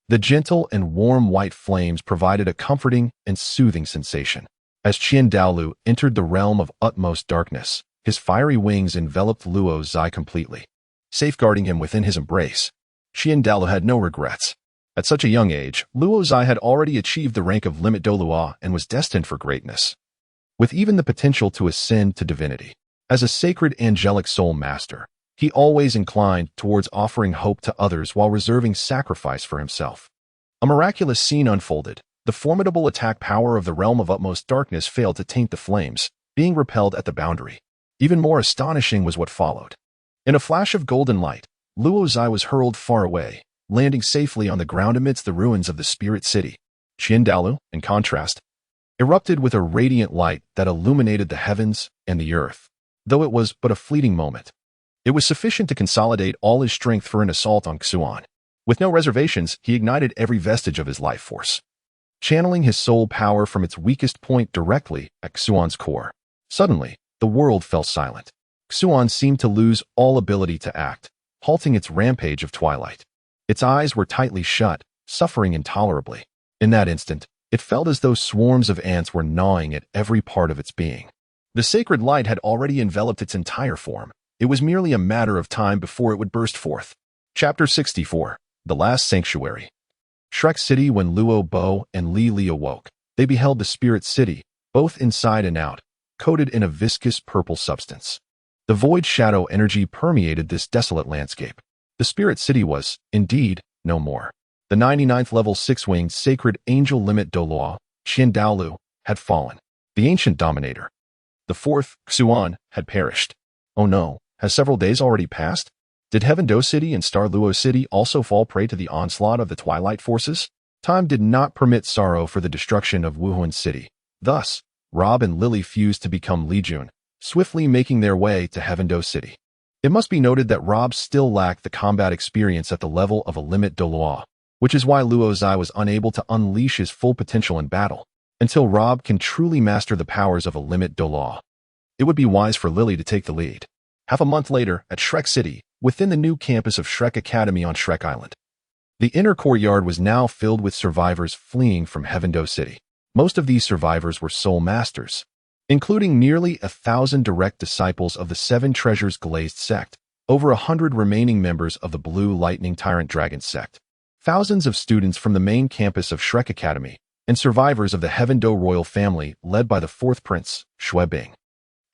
The gentle and warm white flames provided a comforting and soothing sensation. As Tiandou entered the realm of utmost darkness, his fiery wings enveloped Luo Zai completely, safeguarding him within his embrace. Tiandou had no regrets. At such a young age, Luo Zai had already achieved the rank of Limit Douluo and was destined for greatness, with even the potential to ascend to divinity. As a sacred angelic soul master, he always inclined towards offering hope to others while reserving sacrifice for himself. A miraculous scene unfolded. The formidable attack power of the realm of utmost darkness failed to taint the flames, being repelled at the boundary. Even more astonishing was what followed. In a flash of golden light, Luo Zai was hurled far away, landing safely on the ground amidst the ruins of the spirit city. Tiandou, in contrast, erupted with a radiant light that illuminated the heavens and the earth. Though it was but a fleeting moment, it was sufficient to consolidate all his strength for an assault on Xuan. With no reservations, he ignited every vestige of his life force, channeling his soul power from its weakest point directly at Xuan's core. Suddenly, the world fell silent. Xuan seemed to lose all ability to act, halting its rampage of twilight. Its eyes were tightly shut, suffering intolerably. In that instant, it felt as though swarms of ants were gnawing at every part of its being. The sacred light had already enveloped its entire form. It was merely a matter of time before it would burst forth. Chapter 64. The Last Sanctuary. Shrek City. When Luo Bo and Li Li awoke, they beheld the spirit city, both inside and out, coated in a viscous purple substance. The void shadow energy permeated this desolate landscape. The spirit city was, indeed, no more. The 99th level 6-winged sacred angel Limit Douluo, Tiandou, had fallen. The ancient dominator, the fourth, Xuan, had perished. Oh no, has several days already passed? Did Heaven-Do City and Star Luo City also fall prey to the onslaught of the Twilight forces? Time did not permit sorrow for the destruction of Wuhuan City. Thus, Rob and Lily fused to become Lijun, swiftly making their way to Heaven-Do City. It must be noted that Rob still lacked the combat experience at the level of a Limit Douluo, which is why Luo Zai was unable to unleash his full potential in battle. Until Rob can truly master the powers of a Limit Douluo, it would be wise for Lily to take the lead. Half a month later, at Shrek City, within the new campus of Shrek Academy on Shrek Island, the inner courtyard was now filled with survivors fleeing from Heaven-Do City. Most of these survivors were soul masters, including nearly 1,000 direct disciples of the Seven Treasures Glazed sect, over 100 remaining members of the Blue Lightning Tyrant Dragon sect, thousands of students from the main campus of Shrek Academy, and survivors of the Heaven-Do royal family led by the fourth prince, Shui Bing.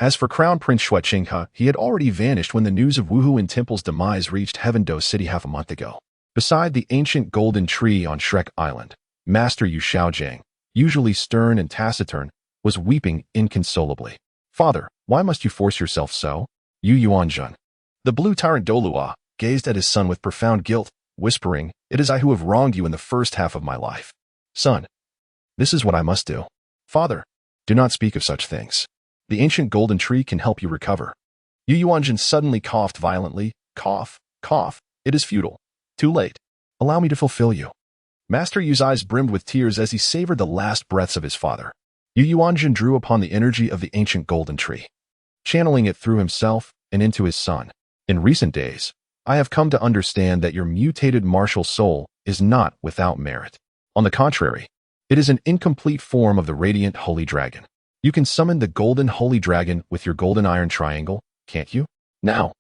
As for Crown Prince Shui Qinghe, he had already vanished when the news of Wuhuan Temple's demise reached Heaven-Do City half a month ago. Beside the ancient golden tree on Shrek Island, Master Yu Xiaojing, usually stern and taciturn, was weeping inconsolably. Father, why must you force yourself so? Yu Yuanjun, the blue tyrant Douluo, gazed at his son with profound guilt, whispering, "It is I who have wronged you in the first half of my life. Son, this is what I must do. Father, do not speak of such things. The ancient golden tree can help you recover." Yu Yuanjun suddenly coughed violently. Cough, cough, it is futile. Too late. Allow me to fulfill you. Master Yu's eyes brimmed with tears as he savored the last breaths of his father. Yu Yuanjun drew upon the energy of the ancient golden tree, channeling it through himself and into his son. In recent days, I have come to understand that your mutated martial soul is not without merit. On the contrary, it is an incomplete form of the radiant holy dragon. You can summon the golden holy dragon with your golden iron triangle, can't you? Now,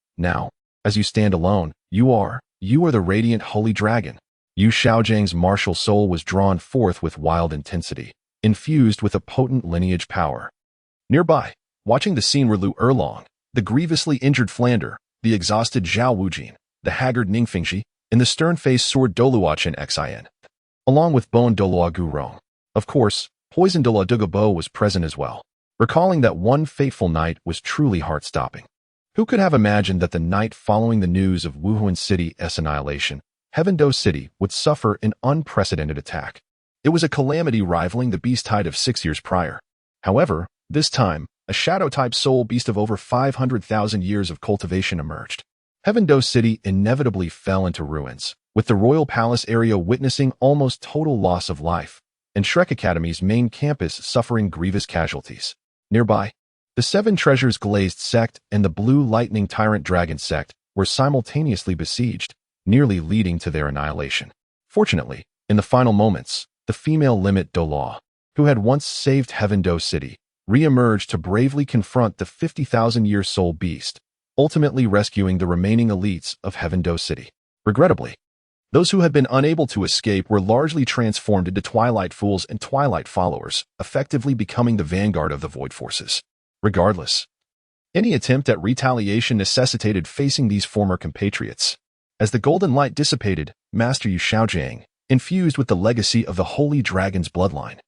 as you stand alone, you are the radiant holy dragon. Yu Xiaojing's martial soul was drawn forth with wild intensity, infused with a potent lineage power. Nearby, watching the scene were Lu Erlong, the grievously injured Flander, the exhausted Zhao Wujin, the haggard Ning Fingxi, and the stern-faced sword Douluo Chen Xin, along with Bone Douluo Gu Rong. Of course, Poison Douluo Bo was present as well, recalling that one fateful night was truly heart-stopping. Who could have imagined that the night following the news of Wuhuan City's annihilation, Heavendou City would suffer an unprecedented attack? It was a calamity rivaling the beast tide of 6 years prior. However, this time, a shadow-type soul beast of over 500,000 years of cultivation emerged. Heavendou City inevitably fell into ruins, with the royal palace area witnessing almost total loss of life, and Shrek Academy's main campus suffering grievous casualties. Nearby, the Seven Treasures Glazed Sect and the Blue Lightning Tyrant Dragon Sect were simultaneously besieged, nearly leading to their annihilation. Fortunately, in the final moments, the female Limit Douluo, who had once saved Heavendou City, re-emerged to bravely confront the 50,000-year soul beast, ultimately rescuing the remaining elites of Heavendou City. Regrettably, those who had been unable to escape were largely transformed into Twilight Fools and Twilight Followers, effectively becoming the vanguard of the Void Forces. Regardless, any attempt at retaliation necessitated facing these former compatriots. As the golden light dissipated, Master Yu Xiaojiang, infused with the legacy of the Holy Dragon's bloodline,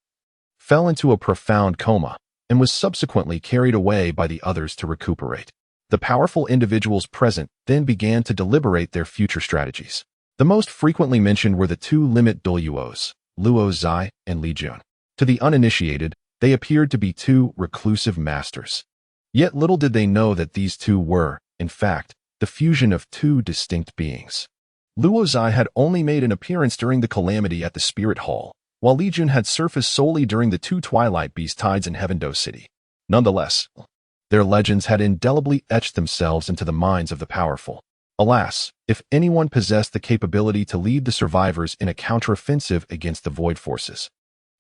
fell into a profound coma and was subsequently carried away by the others to recuperate. The powerful individuals present then began to deliberate their future strategies. The most frequently mentioned were the two Limit Douluos, Luo Zai and Li Jun. To the uninitiated, they appeared to be two reclusive masters. Yet little did they know that these two were, in fact, the fusion of two distinct beings. Luo Zai had only made an appearance during the calamity at the Spirit Hall, while Li Jun had surfaced solely during the two Twilight Beast tides in Heavendou City. Nonetheless, their legends had indelibly etched themselves into the minds of the powerful. Alas, if anyone possessed the capability to lead the survivors in a counteroffensive against the Void Forces,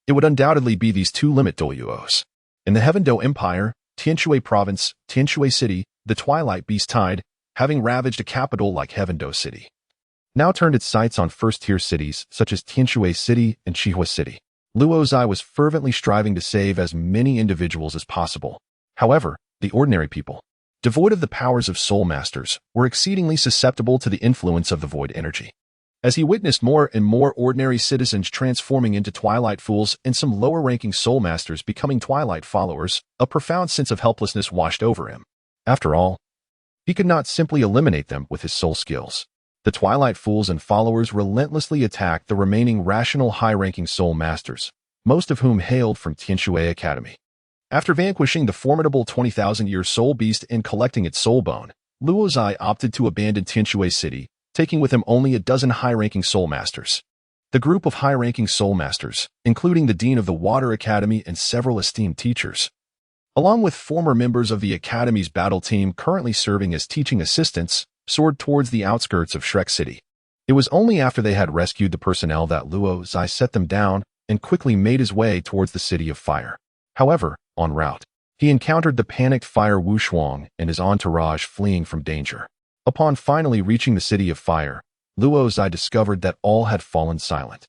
it would undoubtedly be these two Limit Douluos. In the Heavendou Empire, Tianshui Province, Tianshui City, the Twilight Beast tide, having ravaged a capital like Heavendou City, now turned its sights on first-tier cities such as Tianshui City and Qihua City. Luo Zai was fervently striving to save as many individuals as possible. However, the ordinary people, devoid of the powers of soul masters, were exceedingly susceptible to the influence of the void energy. As he witnessed more and more ordinary citizens transforming into Twilight Fools and some lower-ranking soul masters becoming Twilight Followers, a profound sense of helplessness washed over him. After all, he could not simply eliminate them with his soul skills. The Twilight Fools and Followers relentlessly attacked the remaining rational high-ranking soul masters, most of whom hailed from Tianshui Academy. After vanquishing the formidable 20,000-year soul beast and collecting its soul bone, Luo Zai opted to abandon Tianshui City, taking with him only a dozen high-ranking soul masters. The group of high-ranking soul masters, including the dean of the Water Academy and several esteemed teachers, along with former members of the Academy's battle team currently serving as teaching assistants, soared towards the outskirts of Shrek City. It was only after they had rescued the personnel that Luo Zai set them down and quickly made his way towards the City of Fire. However, en route, he encountered the panicked Fire Wu Shuang and his entourage fleeing from danger. Upon finally reaching the City of Fire, Luo Zai discovered that all had fallen silent.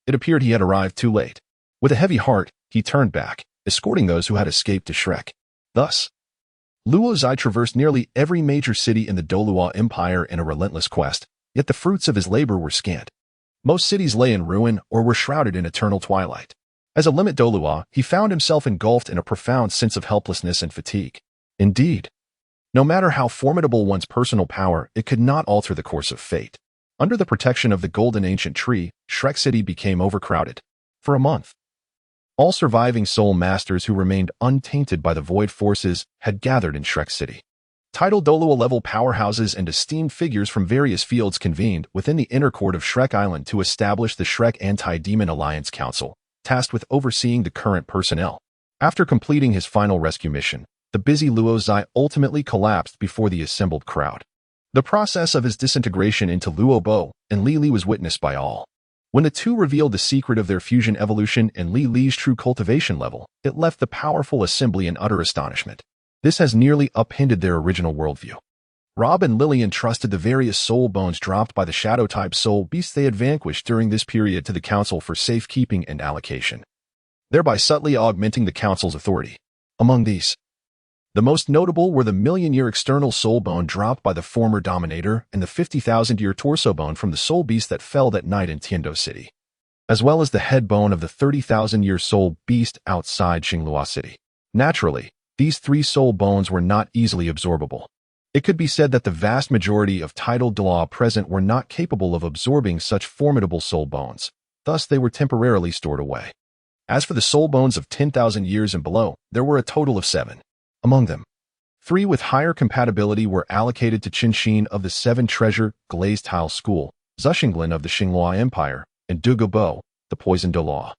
It appeared he had arrived too late. With a heavy heart, he turned back, escorting those who had escaped to Shrek. Thus, Luo Zai traversed nearly every major city in the Douluo Empire in a relentless quest, yet the fruits of his labor were scant. Most cities lay in ruin or were shrouded in eternal twilight. As a Limit Douluo, he found himself engulfed in a profound sense of helplessness and fatigue. Indeed, no matter how formidable one's personal power, it could not alter the course of fate. Under the protection of the Golden Ancient Tree, Shrek City became overcrowded. For a month, all surviving soul masters who remained untainted by the void forces had gathered in Shrek City. Tidal Douluo level powerhouses and esteemed figures from various fields convened within the inner court of Shrek Island to establish the Shrek Anti-Demon Alliance Council, tasked with overseeing the current personnel. After completing his final rescue mission, the busy Luo Zai ultimately collapsed before the assembled crowd. The process of his disintegration into Luo Bo and Li Li was witnessed by all. When the two revealed the secret of their fusion evolution and Li Li's true cultivation level, it left the powerful assembly in utter astonishment. This has nearly upended their original worldview. Rob and Lily entrusted the various soul bones dropped by the shadow-type soul beasts they had vanquished during this period to the council for safekeeping and allocation, thereby subtly augmenting the council's authority. Among these, the most notable were the million-year external soul bone dropped by the former Dominator and the 50,000-year torso bone from the soul beast that fell that night in Tiandou City, as well as the head bone of the 30,000-year soul beast outside Xinglua City. Naturally, these three soul bones were not easily absorbable. It could be said that the vast majority of Tidal Douluo present were not capable of absorbing such formidable soul bones, thus they were temporarily stored away. As for the soul bones of 10,000 years and below, there were a total of 7. Among them, 3 with higher compatibility were allocated to Chen of the 7 Treasure Glazed Tile School, Zuxinglan of the Xinghua Empire, and Dugubo, the Poison Douluo.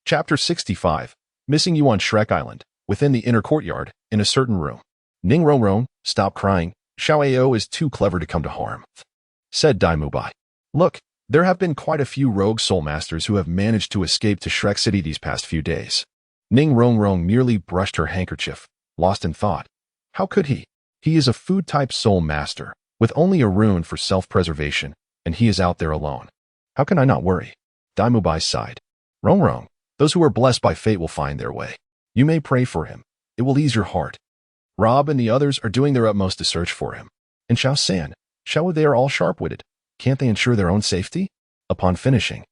Chapter 65. Missing you on Shrek Island, within the inner courtyard, in a certain room. Ning Rong, stop crying. Xiao is too clever to come to harm, said Dai Mubai. Look, there have been quite a few rogue soul masters who have managed to escape to Shrek City these past few days. Ning Rong merely brushed her handkerchief, lost in thought. How could he? He is a food-type soul master, with only a rune for self-preservation, and he is out there alone. How can I not worry? Dai Mubai sighed. Rong, those who are blessed by fate will find their way. You may pray for him. It will ease your heart. Rob and the others are doing their utmost to search for him. And Xiao, they are all sharp-witted. Can't they ensure their own safety? Upon finishing,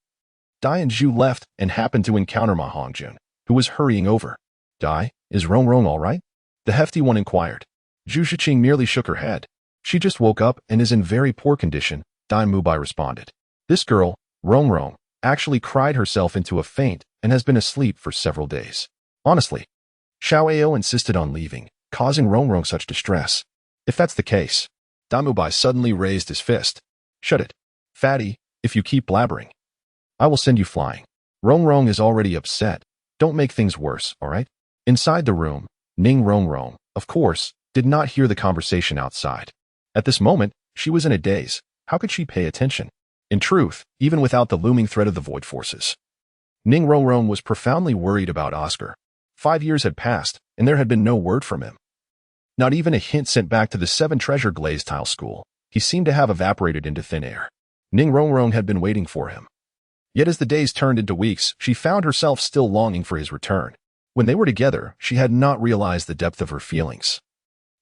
Dai and Zhu left and happened to encounter Ma Hongjun, who was hurrying over. Dai, is Rong all right? The hefty one inquired. Zhu Shiqing merely shook her head. She just woke up and is in very poor condition, Dai Mubai responded. This girl, Rong, actually cried herself into a faint and has been asleep for several days. Honestly, Xiao insisted on leaving, causing Rong such distress. If that's the case, Dai Mubai suddenly raised his fist. Shut it, fatty, if you keep blabbering. I will send you flying. Rong is already upset. Don't make things worse, all right? Inside the room, Ning Rong, of course, did not hear the conversation outside. At this moment, she was in a daze. How could she pay attention? In truth, even without the looming threat of the void forces, Ning Rong was profoundly worried about Oscar. 5 years had passed, and there had been no word from him. Not even a hint sent back to the 7 Treasure Glazed Tile School. He seemed to have evaporated into thin air. Ning Rong had been waiting for him. Yet as the days turned into weeks, she found herself still longing for his return. When they were together, she had not realized the depth of her feelings.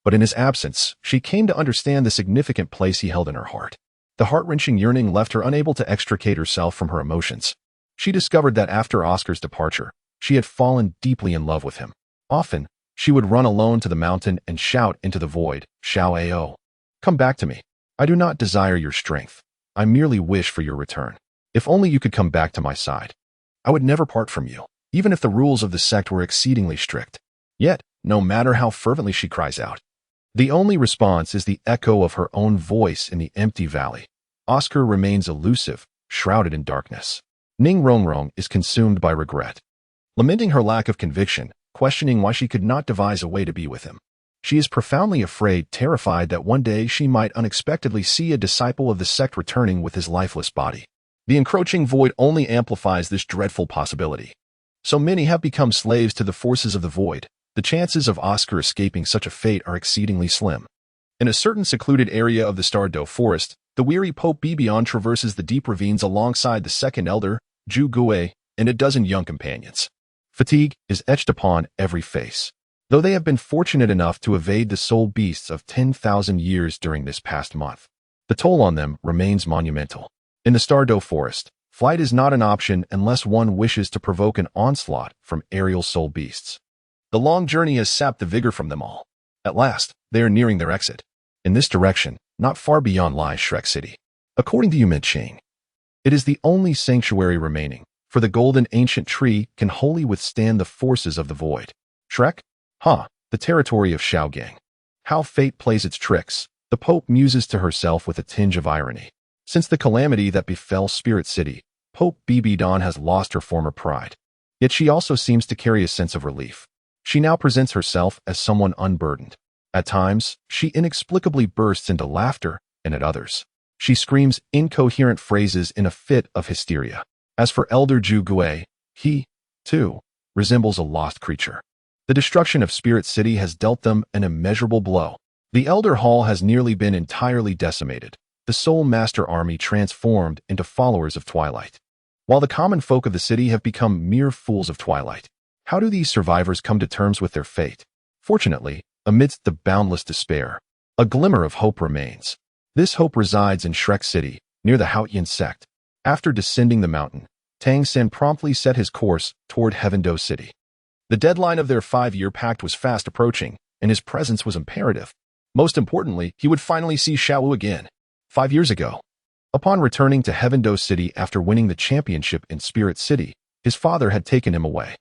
But in his absence, she came to understand the significant place he held in her heart. The heart-wrenching yearning left her unable to extricate herself from her emotions. She discovered that after Oscar's departure, she had fallen deeply in love with him. Often, she would run alone to the mountain and shout into the void, Xiao, come back to me. I do not desire your strength. I merely wish for your return. If only you could come back to my side. I would never part from you, even if the rules of the sect were exceedingly strict. Yet, no matter how fervently she cries out, the only response is the echo of her own voice in the empty valley. Oscar remains elusive, shrouded in darkness. Ning Rong is consumed by regret. Lamenting her lack of conviction, questioning why she could not devise a way to be with him. She is profoundly afraid, terrified that one day she might unexpectedly see a disciple of the sect returning with his lifeless body. The encroaching void only amplifies this dreadful possibility. So many have become slaves to the forces of the void. The chances of Oscar escaping such a fate are exceedingly slim. In a certain secluded area of the Tiandou forest, the weary Pope Bibion traverses the deep ravines alongside the second elder, Zhu Gui, and a dozen young companions. Fatigue is etched upon every face. Though they have been fortunate enough to evade the soul beasts of 10,000 years during this past month, the toll on them remains monumental. In the Tiandou forest, flight is not an option unless one wishes to provoke an onslaught from aerial soul beasts. The long journey has sapped the vigor from them all. At last, they are nearing their exit. In this direction, not far beyond lies Shrek City. According to Qing, it is the only sanctuary remaining, for the golden ancient tree can wholly withstand the forces of the void. Shrek? The territory of Xiao. How fate plays its tricks, the Pope muses to herself with a tinge of irony. Since the calamity that befell Spirit City, Pope Bibion has lost her former pride. Yet she also seems to carry a sense of relief. She now presents herself as someone unburdened. At times, she inexplicably bursts into laughter, and at others, she screams incoherent phrases in a fit of hysteria. As for Elder Zhu Gui, he, too, resembles a lost creature. The destruction of Spirit City has dealt them an immeasurable blow. The Elder Hall has nearly been entirely decimated, the Soul Master army transformed into followers of Twilight. While the common folk of the city have become mere fools of Twilight, how do these survivors come to terms with their fate? Fortunately, amidst the boundless despair, a glimmer of hope remains. This hope resides in Shrek City, near the Haotian sect. After descending the mountain, Tang promptly set his course toward Heavendou City. The deadline of their 5-year pact was fast approaching, and his presence was imperative. Most importantly, he would finally see Xiao again. 5 years ago, upon returning to Heavendou City after winning the championship in Spirit City, his father had taken him away.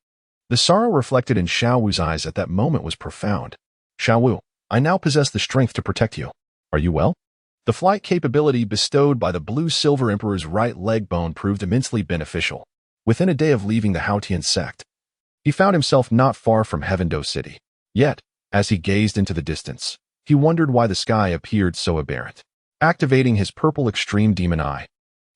The sorrow reflected in Xiao's eyes at that moment was profound. Xiao, I now possess the strength to protect you. Are you well? The flight capability bestowed by the Blue-Silver Emperor's right leg bone proved immensely beneficial. Within a day of leaving the Haotian sect, he found himself not far from Heavendou City. Yet, as he gazed into the distance, he wondered why the sky appeared so aberrant. Activating his purple extreme demon eye,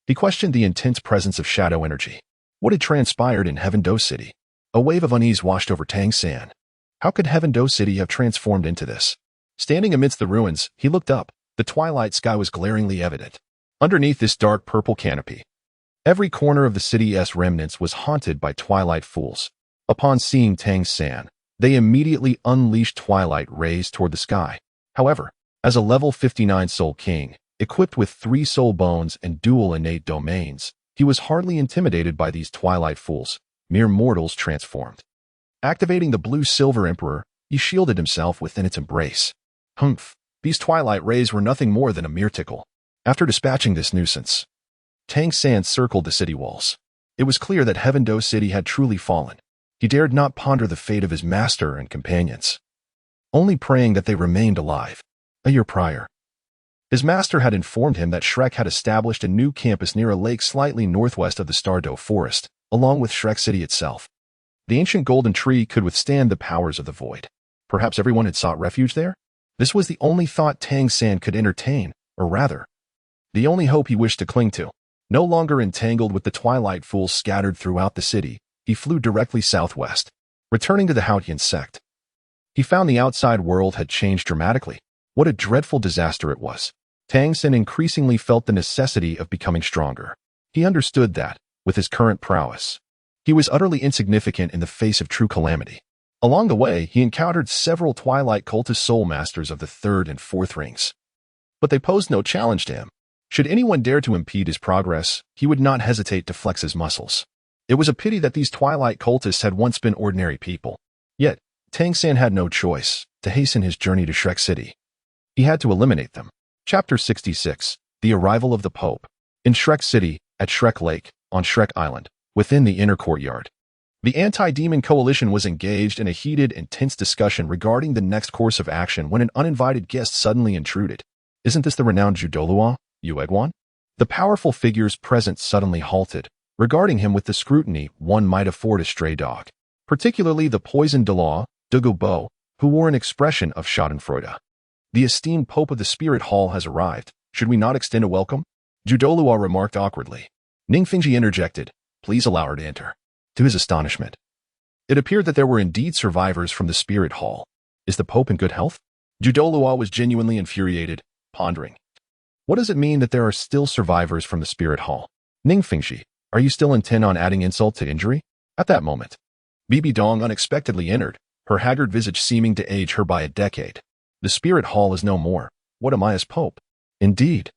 he questioned the intense presence of shadow energy. What had transpired in Heavendou City? A wave of unease washed over Tang San. How could Heavendou City have transformed into this? Standing amidst the ruins, he looked up. The twilight sky was glaringly evident. Underneath this dark purple canopy, every corner of the city's remnants was haunted by twilight fools. Upon seeing Tang San, they immediately unleashed twilight rays toward the sky. However, as a level 59 soul king, equipped with 3 soul bones and dual innate domains, he was hardly intimidated by these twilight fools, mere mortals transformed. Activating the Blue-Silver Emperor, he shielded himself within its embrace. Humph! These twilight rays were nothing more than a mere tickle. After dispatching this nuisance, Tang San circled the city walls. It was clear that Heavendou City had truly fallen. He dared not ponder the fate of his master and companions, only praying that they remained alive. A year prior, his master had informed him that Shrek had established a new campus near a lake slightly northwest of the Tiandou forest, along with Shrek City itself. The ancient golden tree could withstand the powers of the void. Perhaps everyone had sought refuge there? This was the only thought Tang San could entertain, or rather, the only hope he wished to cling to. No longer entangled with the twilight fools scattered throughout the city, he flew directly southwest. Returning to the Haotian sect, he found the outside world had changed dramatically. What a dreadful disaster it was. Tang San increasingly felt the necessity of becoming stronger. He understood that, with his current prowess, he was utterly insignificant in the face of true calamity. Along the way, he encountered several twilight cultist soul masters of the 3rd and 4th rings. But they posed no challenge to him. Should anyone dare to impede his progress, he would not hesitate to flex his muscles. It was a pity that these twilight cultists had once been ordinary people. Yet, Tang San had no choice. To hasten his journey to Shrek City, he had to eliminate them. Chapter 66. The Arrival of the Pope. In Shrek City, at Shrek Lake, on Shrek Island, within the inner courtyard, the anti-demon coalition was engaged in a heated and tense discussion regarding the next course of action when an uninvited guest suddenly intruded. Isn't this the renowned Tidal Douluo, Yuegwan? The powerful figures present suddenly halted, regarding him with the scrutiny one might afford a stray dog. Particularly the poisoned Douluo, Dugubo, who wore an expression of schadenfreude. The esteemed Pope of the Spirit Hall has arrived. Should we not extend a welcome? Tidal Douluo remarked awkwardly. Ning interjected. Please allow her to enter. To his astonishment, it appeared that there were indeed survivors from the Spirit Hall. Is the Pope in good health? Tidal Douluo was genuinely infuriated, pondering. What does it mean that there are still survivors from the Spirit Hall? Ning, are you still intent on adding insult to injury? At that moment, Bibi Dong unexpectedly entered, her haggard visage seeming to age her by a decade. The Spirit Hall is no more. What am I as Pope? Indeed.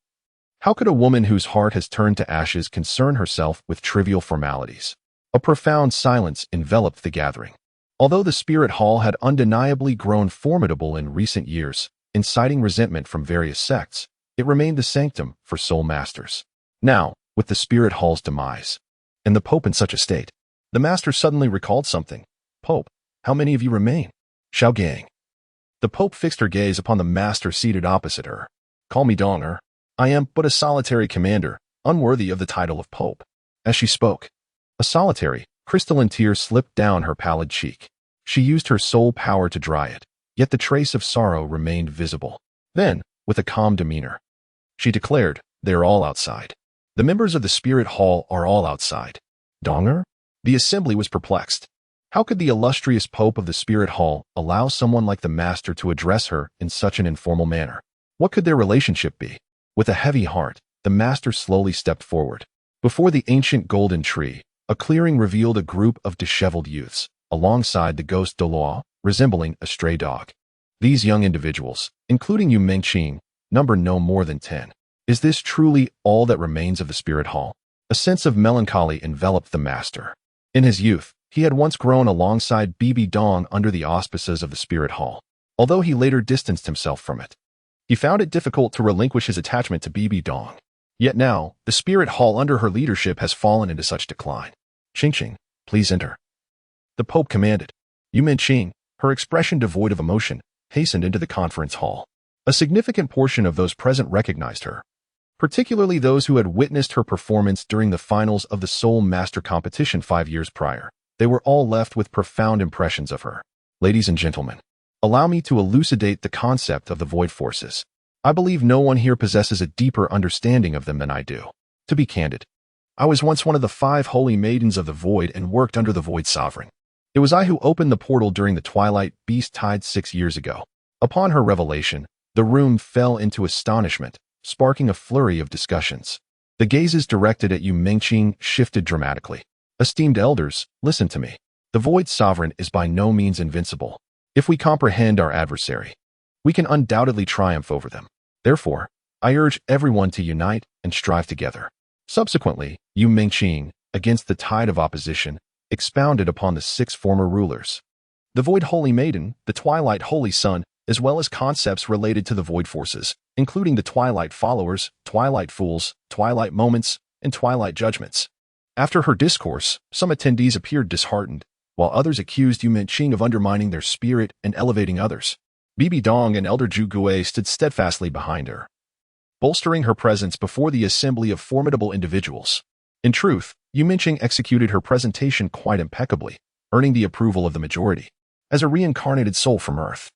How could a woman whose heart has turned to ashes concern herself with trivial formalities? A profound silence enveloped the gathering. Although the Spirit Hall had undeniably grown formidable in recent years, inciting resentment from various sects, it remained the sanctum for soul masters. Now, with the Spirit Hall's demise, and the Pope in such a state, the master suddenly recalled something. Pope, how many of you remain? Xiao Gang. The Pope fixed her gaze upon the master seated opposite her. Call me Donger. I am but a solitary commander, unworthy of the title of Pope. As she spoke, a solitary, crystalline tear slipped down her pallid cheek. She used her soul power to dry it, yet the trace of sorrow remained visible. Then, with a calm demeanor, she declared, they are all outside. The members of the Spirit Hall are all outside. Donger? The assembly was perplexed. How could the illustrious Pope of the Spirit Hall allow someone like the Master to address her in such an informal manner? What could their relationship be? With a heavy heart, the Master slowly stepped forward. Before the ancient golden tree, a clearing revealed a group of disheveled youths, alongside the ghost Douluo, resembling a stray dog. These young individuals, including Yu Mengqing, number no more than 10. Is this truly all that remains of the Spirit Hall? A sense of melancholy enveloped the Master. In his youth, he had once grown alongside Bibi Dong under the auspices of the Spirit Hall, although he later distanced himself from it. He found it difficult to relinquish his attachment to Bibi Dong. Yet now, the spirit hall under her leadership has fallen into such decline. Qing, please enter. The Pope commanded. Qing, her expression devoid of emotion, hastened into the conference hall. A significant portion of those present recognized her, particularly those who had witnessed her performance during the finals of the Soul Master competition 5 years prior. They were all left with profound impressions of her. Ladies and gentlemen, allow me to elucidate the concept of the void forces. I believe no one here possesses a deeper understanding of them than I do. To be candid, I was once one of the 5 holy maidens of the void and worked under the void sovereign. It was I who opened the portal during the twilight beast tide 6 years ago. Upon her revelation, the room fell into astonishment, sparking a flurry of discussions. The gazes directed at Qing shifted dramatically. Esteemed elders, listen to me. The void sovereign is by no means invincible. If we comprehend our adversary, we can undoubtedly triumph over them. Therefore, I urge everyone to unite and strive together. Subsequently, Qing, against the tide of opposition, expounded upon the 6 former rulers, the Void Holy Maiden, the Twilight Holy Sun, as well as concepts related to the Void Forces, including the Twilight Followers, Twilight Fools, Twilight Moments, and Twilight Judgments. After her discourse, some attendees appeared disheartened, while others accused Qing of undermining their spirit and elevating others. Bibi Dong and Elder Zhu Gui stood steadfastly behind her, bolstering her presence before the assembly of formidable individuals. In truth, Qing executed her presentation quite impeccably, earning the approval of the majority. As a reincarnated soul from Earth,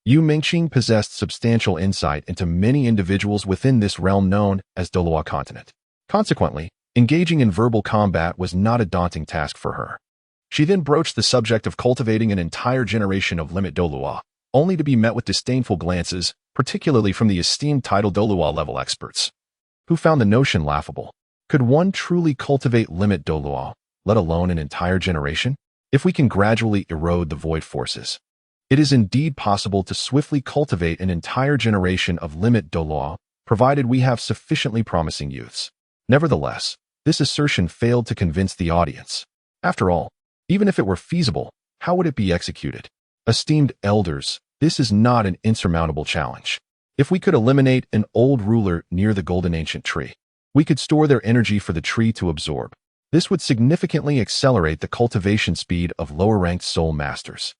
Qing possessed substantial insight into many individuals within this realm known as Douluo continent. Consequently, engaging in verbal combat was not a daunting task for her. She then broached the subject of cultivating an entire generation of limit Douluo, only to be met with disdainful glances, particularly from the esteemed Tidal Douluo level experts, who found the notion laughable. Could one truly cultivate limit Douluo, let alone an entire generation? If we can gradually erode the void forces, it is indeed possible to swiftly cultivate an entire generation of limit Douluo, provided we have sufficiently promising youths. Nevertheless, this assertion failed to convince the audience. After all, even if it were feasible, how would it be executed? Esteemed elders, this is not an insurmountable challenge. If we could eliminate an old ruler near the golden ancient tree, we could store their energy for the tree to absorb. This would significantly accelerate the cultivation speed of lower-ranked soul masters.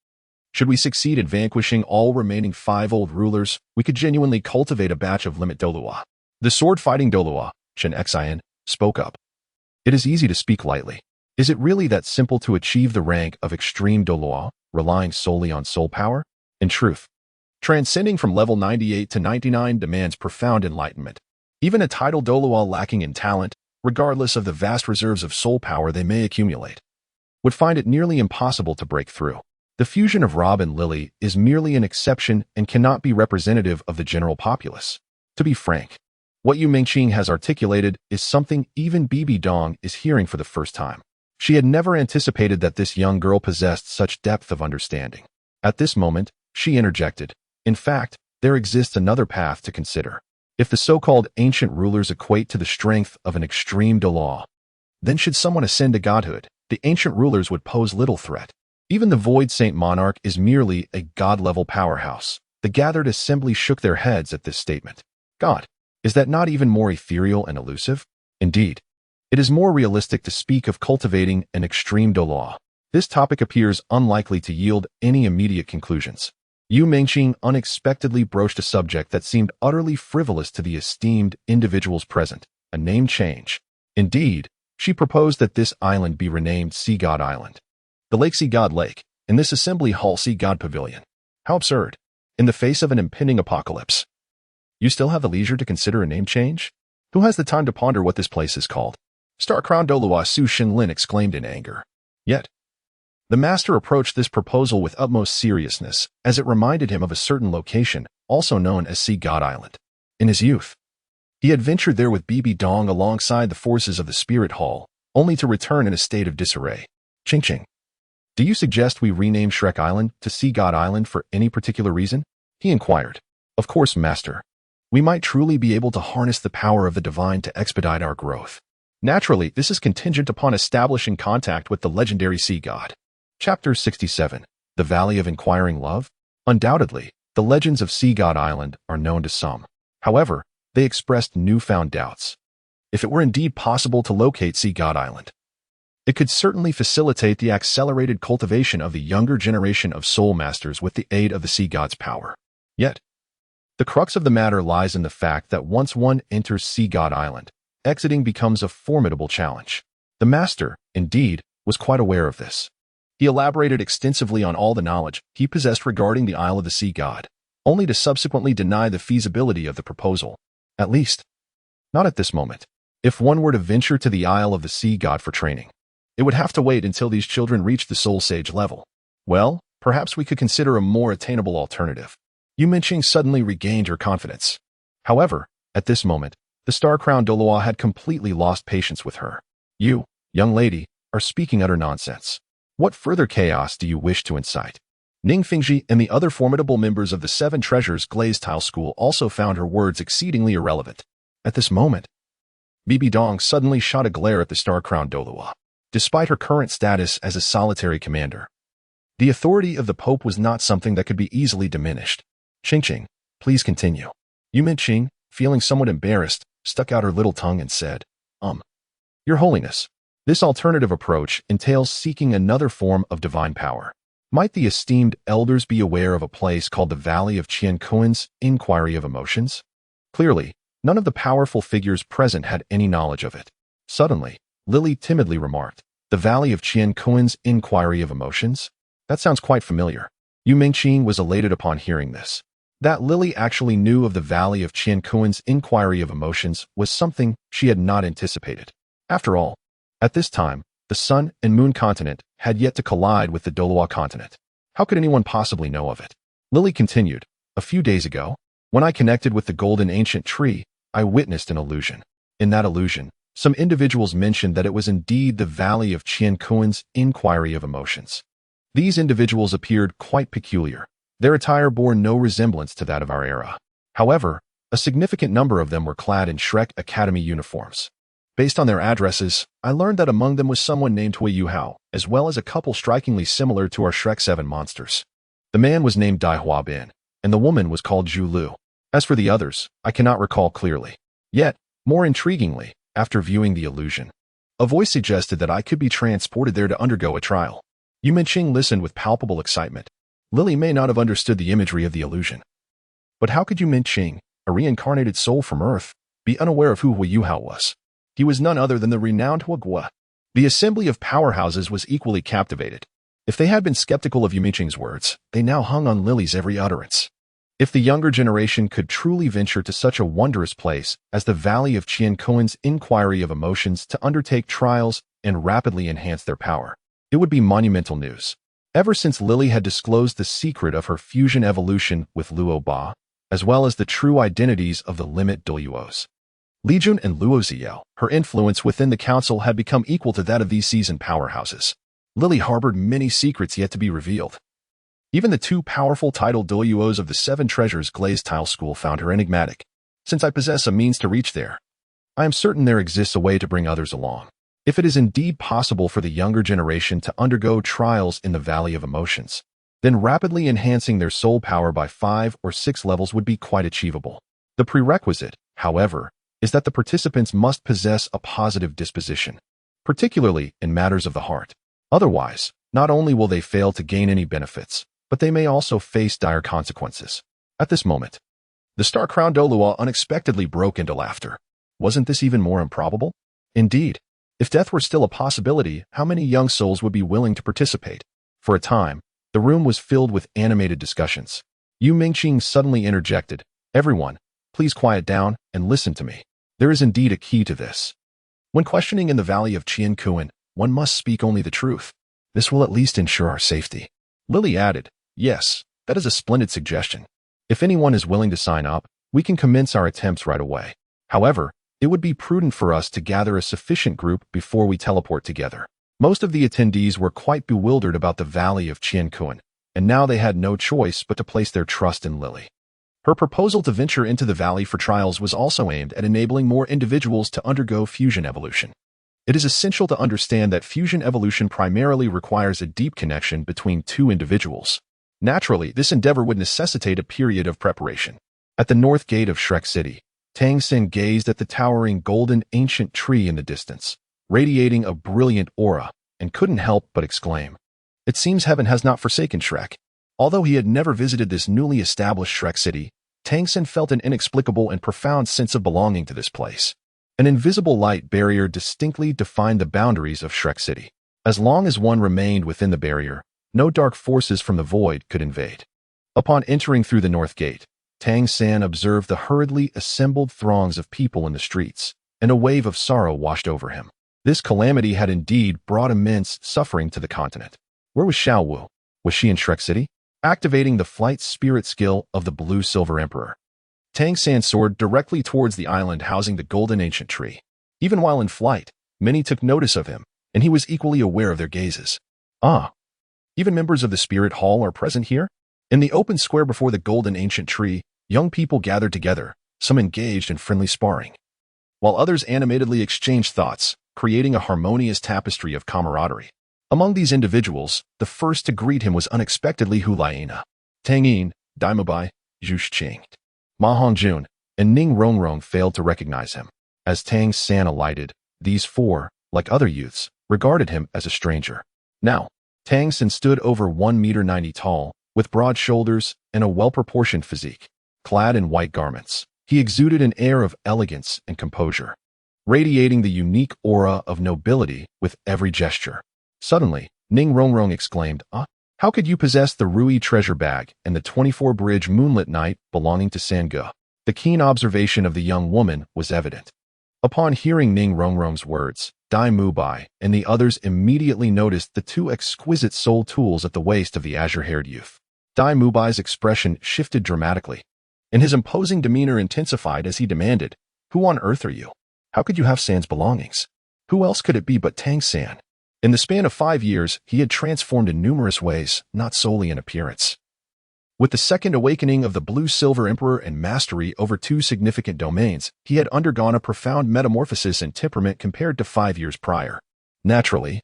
Should we succeed at vanquishing all remaining 5 old rulers, we could genuinely cultivate a batch of limit Douluo. The sword-fighting Douluo, Chen spoke up. It is easy to speak lightly. Is it really that simple to achieve the rank of extreme Douluo, relying solely on soul power? In truth, transcending from level 98 to 99 demands profound enlightenment. Even a Tidal Douluo lacking in talent, regardless of the vast reserves of soul power they may accumulate, would find it nearly impossible to break through. The fusion of Rob and Lily is merely an exception and cannot be representative of the general populace. To be frank, what Qing has articulated is something even Bibi Dong is hearing for the first time. She had never anticipated that this young girl possessed such depth of understanding. At this moment, she interjected. In fact, there exists another path to consider. If the so-called ancient rulers equate to the strength of an extreme Douluo, then should someone ascend to godhood, the ancient rulers would pose little threat. Even the Void Saint Monarch is merely a god-level powerhouse. The gathered assembly shook their heads at this statement. God, is that not even more ethereal and elusive? Indeed, it is more realistic to speak of cultivating an extreme Douluo. This topic appears unlikely to yield any immediate conclusions. Qing unexpectedly broached a subject that seemed utterly frivolous to the esteemed individuals present, a name change. Indeed, she proposed that this island be renamed Sea God Island. The Lake Sea God Lake, in this assembly hall Sea God Pavilion. How absurd. In the face of an impending apocalypse, you still have the leisure to consider a name change? Who has the time to ponder what this place is called? Star-crowned Douluo Su Xinlin exclaimed in anger. Yet, the master approached this proposal with utmost seriousness, as it reminded him of a certain location, also known as Sea God Island. In his youth, he had ventured there with Bibi Dong alongside the forces of the Spirit Hall, only to return in a state of disarray. Qing, do you suggest we rename Shrek Island to Sea God Island for any particular reason? He inquired. Of course, master. We might truly be able to harness the power of the divine to expedite our growth. Naturally, this is contingent upon establishing contact with the legendary sea god. Chapter 67. The Valley of Inquiring Love? Undoubtedly, The legends of Sea God Island are known to some. However, they expressed newfound doubts. If it were indeed possible to locate Sea God Island, it could certainly facilitate the accelerated cultivation of the younger generation of soul masters with the aid of the sea god's power. Yet, the crux of the matter lies in the fact that once one enters Sea God Island, exiting becomes a formidable challenge. The master, indeed, was quite aware of this. He elaborated extensively on all the knowledge he possessed regarding the Isle of the Sea God, only to subsequently deny the feasibility of the proposal. At least, not at this moment. If one were to venture to the Isle of the Sea God for training, it would have to wait until these children reach the Soul Sage level. Well, perhaps we could consider a more attainable alternative. Yu Minqing suddenly regained her confidence. However, at this moment, the Star-Crowned Douluo had completely lost patience with her. You, young lady, are speaking utter nonsense. What further chaos do you wish to incite? Ning Fingji and the other formidable members of the Seven Treasures Glazed Tile School also found her words exceedingly irrelevant. At this moment, Bibi Dong suddenly shot a glare at the Star-Crowned Douluo. Despite her current status as a solitary commander, the authority of the Pope was not something that could be easily diminished. Qing, please continue. Yu Minqing, feeling somewhat embarrassed, stuck out her little tongue and said, Your Holiness, this alternative approach entails seeking another form of divine power. Might the esteemed elders be aware of a place called the Valley of Qiankuan's Inquiry of Emotions? Clearly, none of the powerful figures present had any knowledge of it. Suddenly, Lily timidly remarked, The Valley of Qiankuan's Inquiry of Emotions? That sounds quite familiar. Yu Minqing was elated upon hearing this. That Lily actually knew of the Valley of Qiankuan's Inquiry of Emotions was something she had not anticipated. After all, at this time, the Sun and Moon continent had yet to collide with the Douluo continent. How could anyone possibly know of it? Lily continued, A few days ago, when I connected with the golden ancient tree, I witnessed an illusion. In that illusion, some individuals mentioned that it was indeed the Valley of Qiankuan's Inquiry of Emotions. These individuals appeared quite peculiar. Their attire bore no resemblance to that of our era. However, a significant number of them were clad in Shrek Academy uniforms. Based on their addresses, I learned that among them was someone named Hui Yuhao, as well as a couple strikingly similar to our Shrek 7 monsters. The man was named Dai Hua Bin, and the woman was called Zhu Lu. As for the others, I cannot recall clearly. Yet, more intriguingly, after viewing the illusion, a voice suggested that I could be transported there to undergo a trial. Yu Minqing listened with palpable excitement. Lily may not have understood the imagery of the illusion. But how could Yu Minqing, a reincarnated soul from Earth, be unaware of who Hui Yuhao was? He was none other than the renowned Huagua. The assembly of powerhouses was equally captivated. If they had been skeptical of Yu Minqing's words, they now hung on Lily's every utterance. If the younger generation could truly venture to such a wondrous place as the Valley of Qiankuan's Inquiry of Emotions to undertake trials and rapidly enhance their power, it would be monumental news. Ever since Lily had disclosed the secret of her fusion evolution with Luo Ba, as well as the true identities of the limit Douluos, Li Jun and Luo Ziao, her influence within the council had become equal to that of these seasoned powerhouses. Lily harbored many secrets yet to be revealed. Even the two powerful Tidal Douluos of the Seven Treasures Glazed Tile School found her enigmatic. Since I possess a means to reach there, I am certain there exists a way to bring others along. If it is indeed possible for the younger generation to undergo trials in the Valley of Emotions, then rapidly enhancing their soul power by 5 or 6 levels would be quite achievable. The prerequisite, however, is that the participants must possess a positive disposition, particularly in matters of the heart. Otherwise, not only will they fail to gain any benefits, but they may also face dire consequences. At this moment, the Star-Crowned Douluo unexpectedly broke into laughter. Wasn't this even more improbable? Indeed, if death were still a possibility, how many young souls would be willing to participate? For a time, the room was filled with animated discussions. Yu Minqing suddenly interjected, Everyone, please quiet down and listen to me. There is indeed a key to this. When questioning in the Valley of Qiankuan, one must speak only the truth. This will at least ensure our safety. Lily added, Yes, that is a splendid suggestion. If anyone is willing to sign up, we can commence our attempts right away. However, it would be prudent for us to gather a sufficient group before we teleport together. Most of the attendees were quite bewildered about the Valley of Qiankuan, and now they had no choice but to place their trust in Lily. Her proposal to venture into the valley for trials was also aimed at enabling more individuals to undergo fusion evolution. It is essential to understand that fusion evolution primarily requires a deep connection between two individuals. Naturally, this endeavor would necessitate a period of preparation. At the north gate of Shrek City, Tang gazed at the towering golden ancient tree in the distance, radiating a brilliant aura, and couldn't help but exclaim, "It seems heaven has not forsaken Shrek." Although he had never visited this newly established Shrek City, Tang felt an inexplicable and profound sense of belonging to this place. An invisible light barrier distinctly defined the boundaries of Shrek City. As long as one remained within the barrier, no dark forces from the void could invade. Upon entering through the north gate, Tang observed the hurriedly assembled throngs of people in the streets, and a wave of sorrow washed over him. This calamity had indeed brought immense suffering to the continent. Where was Xiao? Was she in Shrek City? Activating the flight spirit skill of the Blue Silver Emperor, Tang soared directly towards the island housing the golden ancient tree. Even while in flight, many took notice of him, and he was equally aware of their gazes. Ah, even members of the Spirit Hall are present here? In the open square before the golden ancient tree, young people gathered together, some engaged in friendly sparring, while others animatedly exchanged thoughts, creating a harmonious tapestry of camaraderie. Among these individuals, the first to greet him was unexpectedly Hulaina. Tang, Daimubai, Qing, Ma Hongjun, and Ning Rong failed to recognize him. As Tang alighted, these four, like other youths, regarded him as a stranger. Now, Tang stood over 1.90 meters tall, with broad shoulders and a well-proportioned physique. Clad in white garments, he exuded an air of elegance and composure, radiating the unique aura of nobility with every gesture. Suddenly, Ning Rong exclaimed, "Ah, how could you possess the Rui treasure bag and the 24-bridge moonlit night belonging to Sange?" The keen observation of the young woman was evident. Upon hearing Ning Rong's words, Dai Mubai and the others immediately noticed the two exquisite soul tools at the waist of the azure-haired youth. Dai Mubai's expression shifted dramatically, and his imposing demeanor intensified as he demanded, "Who on earth are you? How could you have San's belongings? Who else could it be but Tang San?" In the span of 5 years, he had transformed in numerous ways, not solely in appearance. With the second awakening of the Blue Silver Emperor and mastery over 2 significant domains, he had undergone a profound metamorphosis in temperament compared to 5 years prior. Naturally,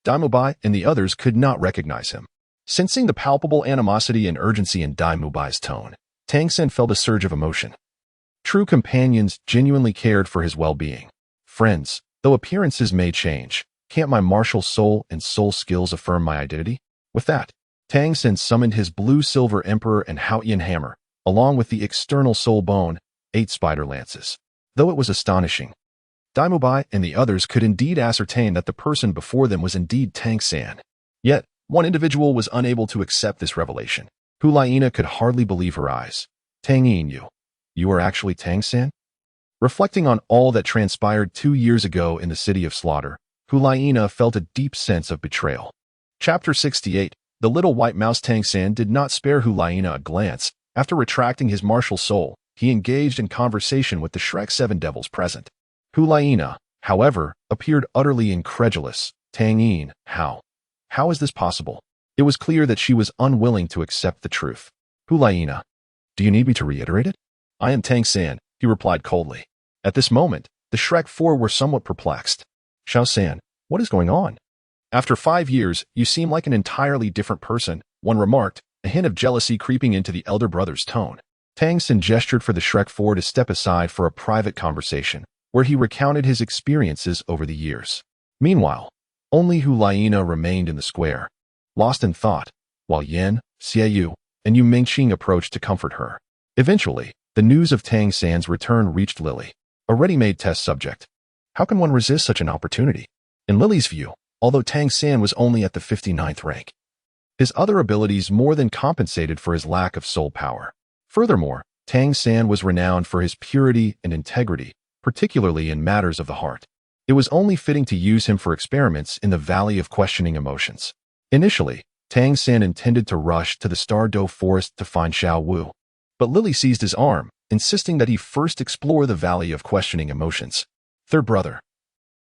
Daimubai and the others could not recognize him. Sensing the palpable animosity and urgency in Daimubai's tone, Tang felt a surge of emotion. True companions genuinely cared for his well-being. "Friends, though appearances may change, can't my martial soul and soul skills affirm my identity?" With that, Tang summoned his Blue Silver Emperor and Haotian hammer, along with the external soul bone, 8 spider lances. Though it was astonishing, Daimubai and the others could indeed ascertain that the person before them was indeed Tang San. Yet, one individual was unable to accept this revelation. Hulaina could hardly believe her eyes. "Tang, you are actually Tang San?" Reflecting on all that transpired 2 years ago in the City of Slaughter, Hulaina felt a deep sense of betrayal. Chapter 68. The little white mouse Tang did not spare Hulaina a glance. After retracting his martial soul, he engaged in conversation with the Shrek 7 devils present. Hulaina, however, appeared utterly incredulous. "Tang, how is this possible?" It was clear that she was unwilling to accept the truth. "Hulaina, do you need me to reiterate it?" "I am Tang San," he replied coldly. At this moment, the Shrek 4 were somewhat perplexed. "Xiao San, what is going on?" "After 5 years, you seem like an entirely different person," one remarked, a hint of jealousy creeping into the elder brother's tone. Tang gestured for the Shrek 4 to step aside for a private conversation, where he recounted his experiences over the years. Meanwhile, only Hulaina remained in the square, lost in thought, while Yen, Xiao, and Yu Mingqing approached to comfort her. Eventually, the news of Tang San's return reached Lily, a ready-made test subject. How can one resist such an opportunity? In Lily's view, although Tang San was only at the 59th rank, his other abilities more than compensated for his lack of soul power. Furthermore, Tang San was renowned for his purity and integrity, particularly in matters of the heart. It was only fitting to use him for experiments in the Valley of Questioning Emotions. Initially, Tang San intended to rush to the Tiandou forest to find Xiao, but Lily seized his arm, insisting that he first explore the Valley of Questioning Emotions. "Third brother,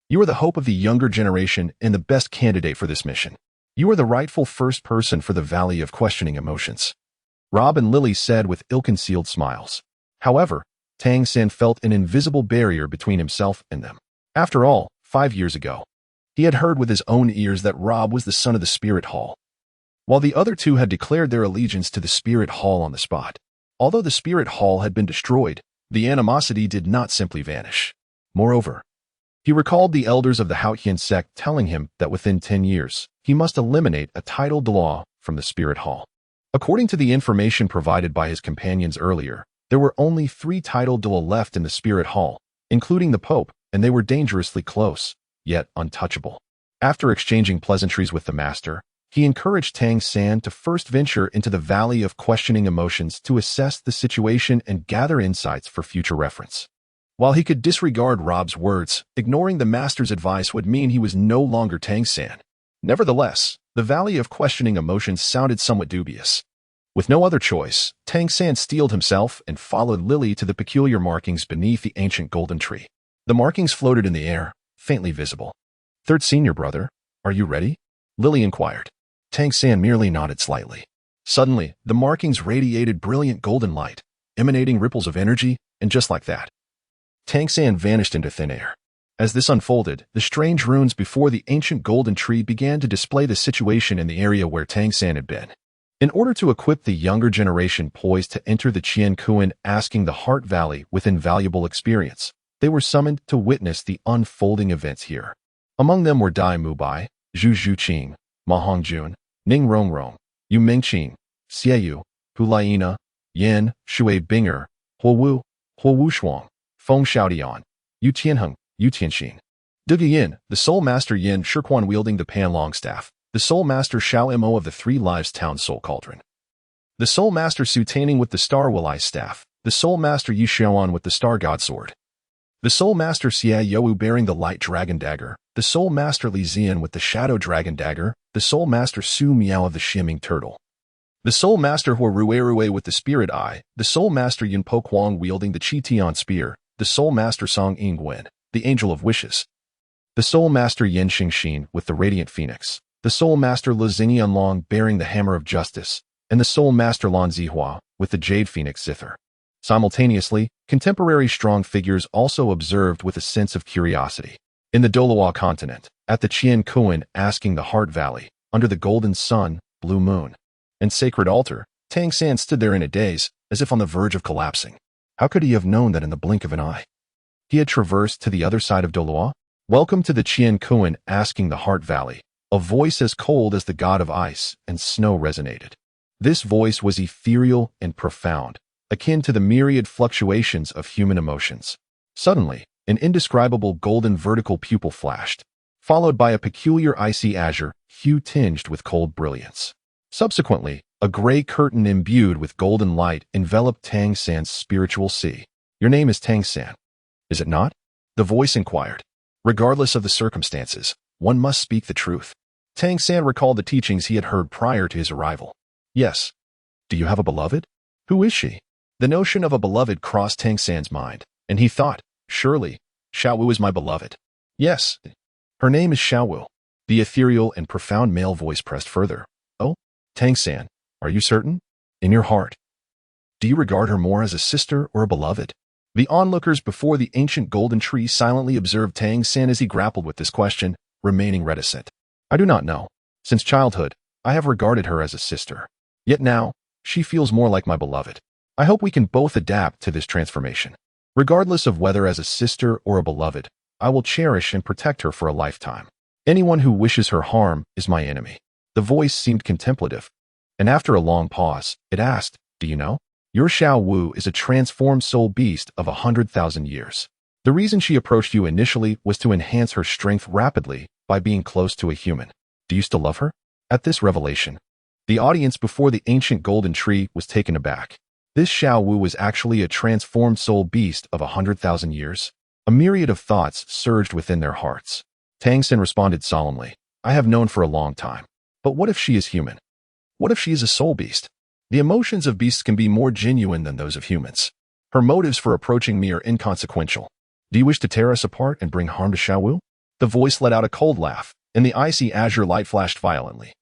you are the hope of the younger generation and the best candidate for this mission. You are the rightful first person for the Valley of Questioning Emotions," Rob and Lily said with ill-concealed smiles. However, Tang San felt an invisible barrier between himself and them. After all, 5 years ago, he had heard with his own ears that Rob was the son of the Spirit Hall. while the other two had declared their allegiance to the Spirit Hall on the spot. Although the Spirit Hall had been destroyed, the animosity did not simply vanish. Moreover, he recalled the elders of the Haotian sect telling him that within 10 years, he must eliminate a Tidal Douluo from the Spirit Hall. According to the information provided by his companions earlier, there were only 3 Tidal Douluo left in the Spirit Hall, including the Pope, and they were dangerously close, yet untouchable. After exchanging pleasantries with the Master, he encouraged Tang San to first venture into the Valley of Questioning Emotions to assess the situation and gather insights for future reference. While he could disregard Rob's words, ignoring the Master's advice would mean he was no longer Tang San. Nevertheless, the Valley of Questioning Emotions sounded somewhat dubious. With no other choice, Tang San steeled himself and followed Lily to the peculiar markings beneath the ancient golden tree. The markings floated in the air, faintly visible. "Third senior brother, are you ready?" Lily inquired. Tang San merely nodded slightly. Suddenly, the markings radiated brilliant golden light, emanating ripples of energy, and just like that, Tang San vanished into thin air. As this unfolded, the strange runes before the ancient golden tree began to display the situation in the area where Tang San had been. In order to equip the younger generation poised to enter the Qian asking the Heart Valley with invaluable experience, they were summoned to witness the unfolding events here. Among them were Dai Mubai, Zhu Qing, Ma Hongjun, Ning Rong, Yu Mingqing, Xiao, Hulaina, Yan, Shui Binger, Huo Wu Shuang, Feng Xiaodian, Yu Tianheng, Yu Tianxin. Duge Yin, the Soul Master Yin Shirquan wielding the Pan Long Staff, the Soul Master Xiao Mo of the Three Lives Town Soul Cauldron. The Soul Master Su Taining with the Star Will Eye Staff, the Soul Master Yi Xiaoan with the Star God Sword. The Soul Master Xia Youwu bearing the Light Dragon Dagger, the Soul Master Li Zian with the Shadow Dragon Dagger, the Soul Master Su Miao of the Shimming Turtle. The Soul Master Hua Rue with the Spirit Eye, the Soul Master Yin Po Kuang wielding the Qi Tian Spear, the Soul Master Song Ying Wen, the Angel of Wishes. The Soul Master Yin Xingxin with the Radiant Phoenix, the Soul Master Le Xingyan Long bearing the Hammer of Justice, and the Soul Master Lan Zihua with the Jade Phoenix Zither. Simultaneously, contemporary strong figures also observed with a sense of curiosity. In the Douluo continent, at the Qian asking the Heart Valley, under the golden sun, blue moon, and sacred altar, Tang San stood there in a daze, as if on the verge of collapsing. How could he have known that in the blink of an eye he had traversed to the other side of Douluo? Welcome to the Qian asking the Heart Valley. A voice as cold as the god of ice and snow resonated. This voice was ethereal and profound, akin to the myriad fluctuations of human emotions. Suddenly, an indescribable golden vertical pupil flashed, followed by a peculiar icy azure hue tinged with cold brilliance. Subsequently, a gray curtain imbued with golden light enveloped Tang San's spiritual sea. "Your name is Tang San, is it not?" the voice inquired. Regardless of the circumstances, one must speak the truth. Tang San recalled the teachings he had heard prior to his arrival. "Yes. Do you have a beloved? Who is she?" The notion of a beloved crossed Tang San's mind, and he thought, surely, Xiao is my beloved. "Yes. Her name is Xiao." The ethereal and profound male voice pressed further. "Oh, Tang San, are you certain? In your heart, do you regard her more as a sister or a beloved?" The onlookers before the ancient golden tree silently observed Tang San as he grappled with this question, remaining reticent. "I do not know. Since childhood, I have regarded her as a sister. Yet now, she feels more like my beloved. I hope we can both adapt to this transformation. Regardless of whether as a sister or a beloved, I will cherish and protect her for a lifetime. Anyone who wishes her harm is my enemy." The voice seemed contemplative, and after a long pause, it asked, "Do you know? Your Xiao Wu is a transformed soul beast of 100,000 years. The reason she approached you initially was to enhance her strength rapidly by being close to a human. Do you still love her?" At this revelation, the audience before the ancient golden tree was taken aback. This Xiao Wu was actually a transformed soul beast of 100,000 years. A myriad of thoughts surged within their hearts. Tang San responded solemnly, "I have known for a long time. But what if she is human? What if she is a soul beast? The emotions of beasts can be more genuine than those of humans. Her motives for approaching me are inconsequential. Do you wish to tear us apart and bring harm to Xiao Wu?" The voice let out a cold laugh, and the icy azure light flashed violently,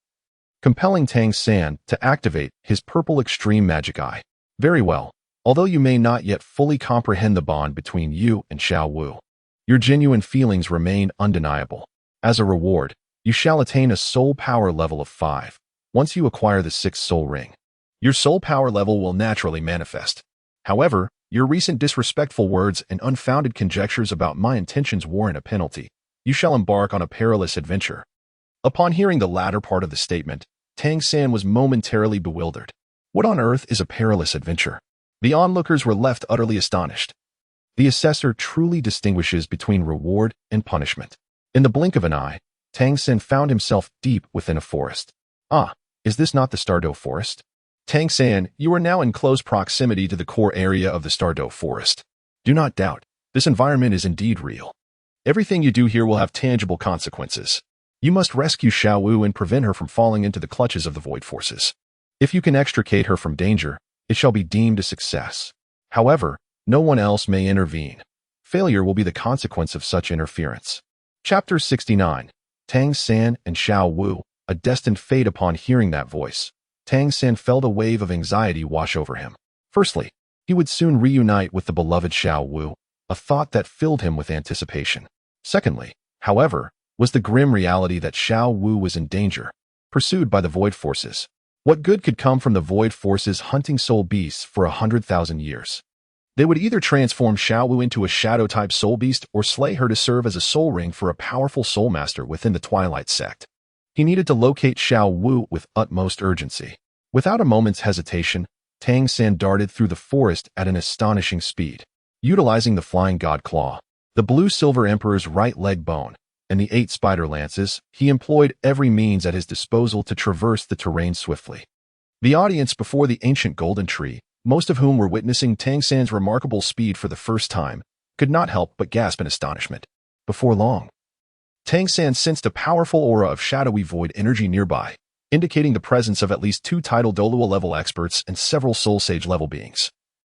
compelling Tang San to activate his purple extreme magic eye. "Very well. Although you may not yet fully comprehend the bond between you and Xiao Wu, your genuine feelings remain undeniable. As a reward, you shall attain a soul power level of 5, once you acquire the 6th soul ring, your soul power level will naturally manifest. However, your recent disrespectful words and unfounded conjectures about my intentions warrant a penalty. You shall embark on a perilous adventure. Upon hearing the latter part of the statement, Tang San was momentarily bewildered. What on earth is a perilous adventure? The onlookers were left utterly astonished. The assessor truly distinguishes between reward and punishment. In the blink of an eye, Tang San found himself deep within a forest. Ah, is this not the Tiandou forest? Tang San, you are now in close proximity to the core area of the Tiandou forest. Do not doubt, this environment is indeed real. Everything you do here will have tangible consequences. You must rescue Xiao Wu and prevent her from falling into the clutches of the void forces. If you can extricate her from danger, it shall be deemed a success. However, no one else may intervene. Failure will be the consequence of such interference. Chapter 69. Tang San and Xiao Wu, a destined fate. Upon hearing that voice, Tang San felt a wave of anxiety wash over him. Firstly, he would soon reunite with the beloved Xiao Wu, a thought that filled him with anticipation. Secondly, however, was the grim reality that Xiao Wu was in danger, pursued by the void forces. What good could come from the void forces hunting soul beasts for 100,000 years? They would either transform Xiao Wu into a shadow-type soul beast or slay her to serve as a soul ring for a powerful soul master within the Twilight sect. He needed to locate Xiao Wu with utmost urgency. Without a moment's hesitation, Tang San darted through the forest at an astonishing speed. Utilizing the Flying God Claw, the Blue-Silver Emperor's right leg bone, and the 8 spider lances, he employed every means at his disposal to traverse the terrain swiftly. The audience before the ancient golden tree, most of whom were witnessing Tang San's remarkable speed for the first time, could not help but gasp in astonishment. Before long, Tang San sensed a powerful aura of shadowy void energy nearby, indicating the presence of at least 2 Tidal Douluo level experts and several Soul Sage level beings,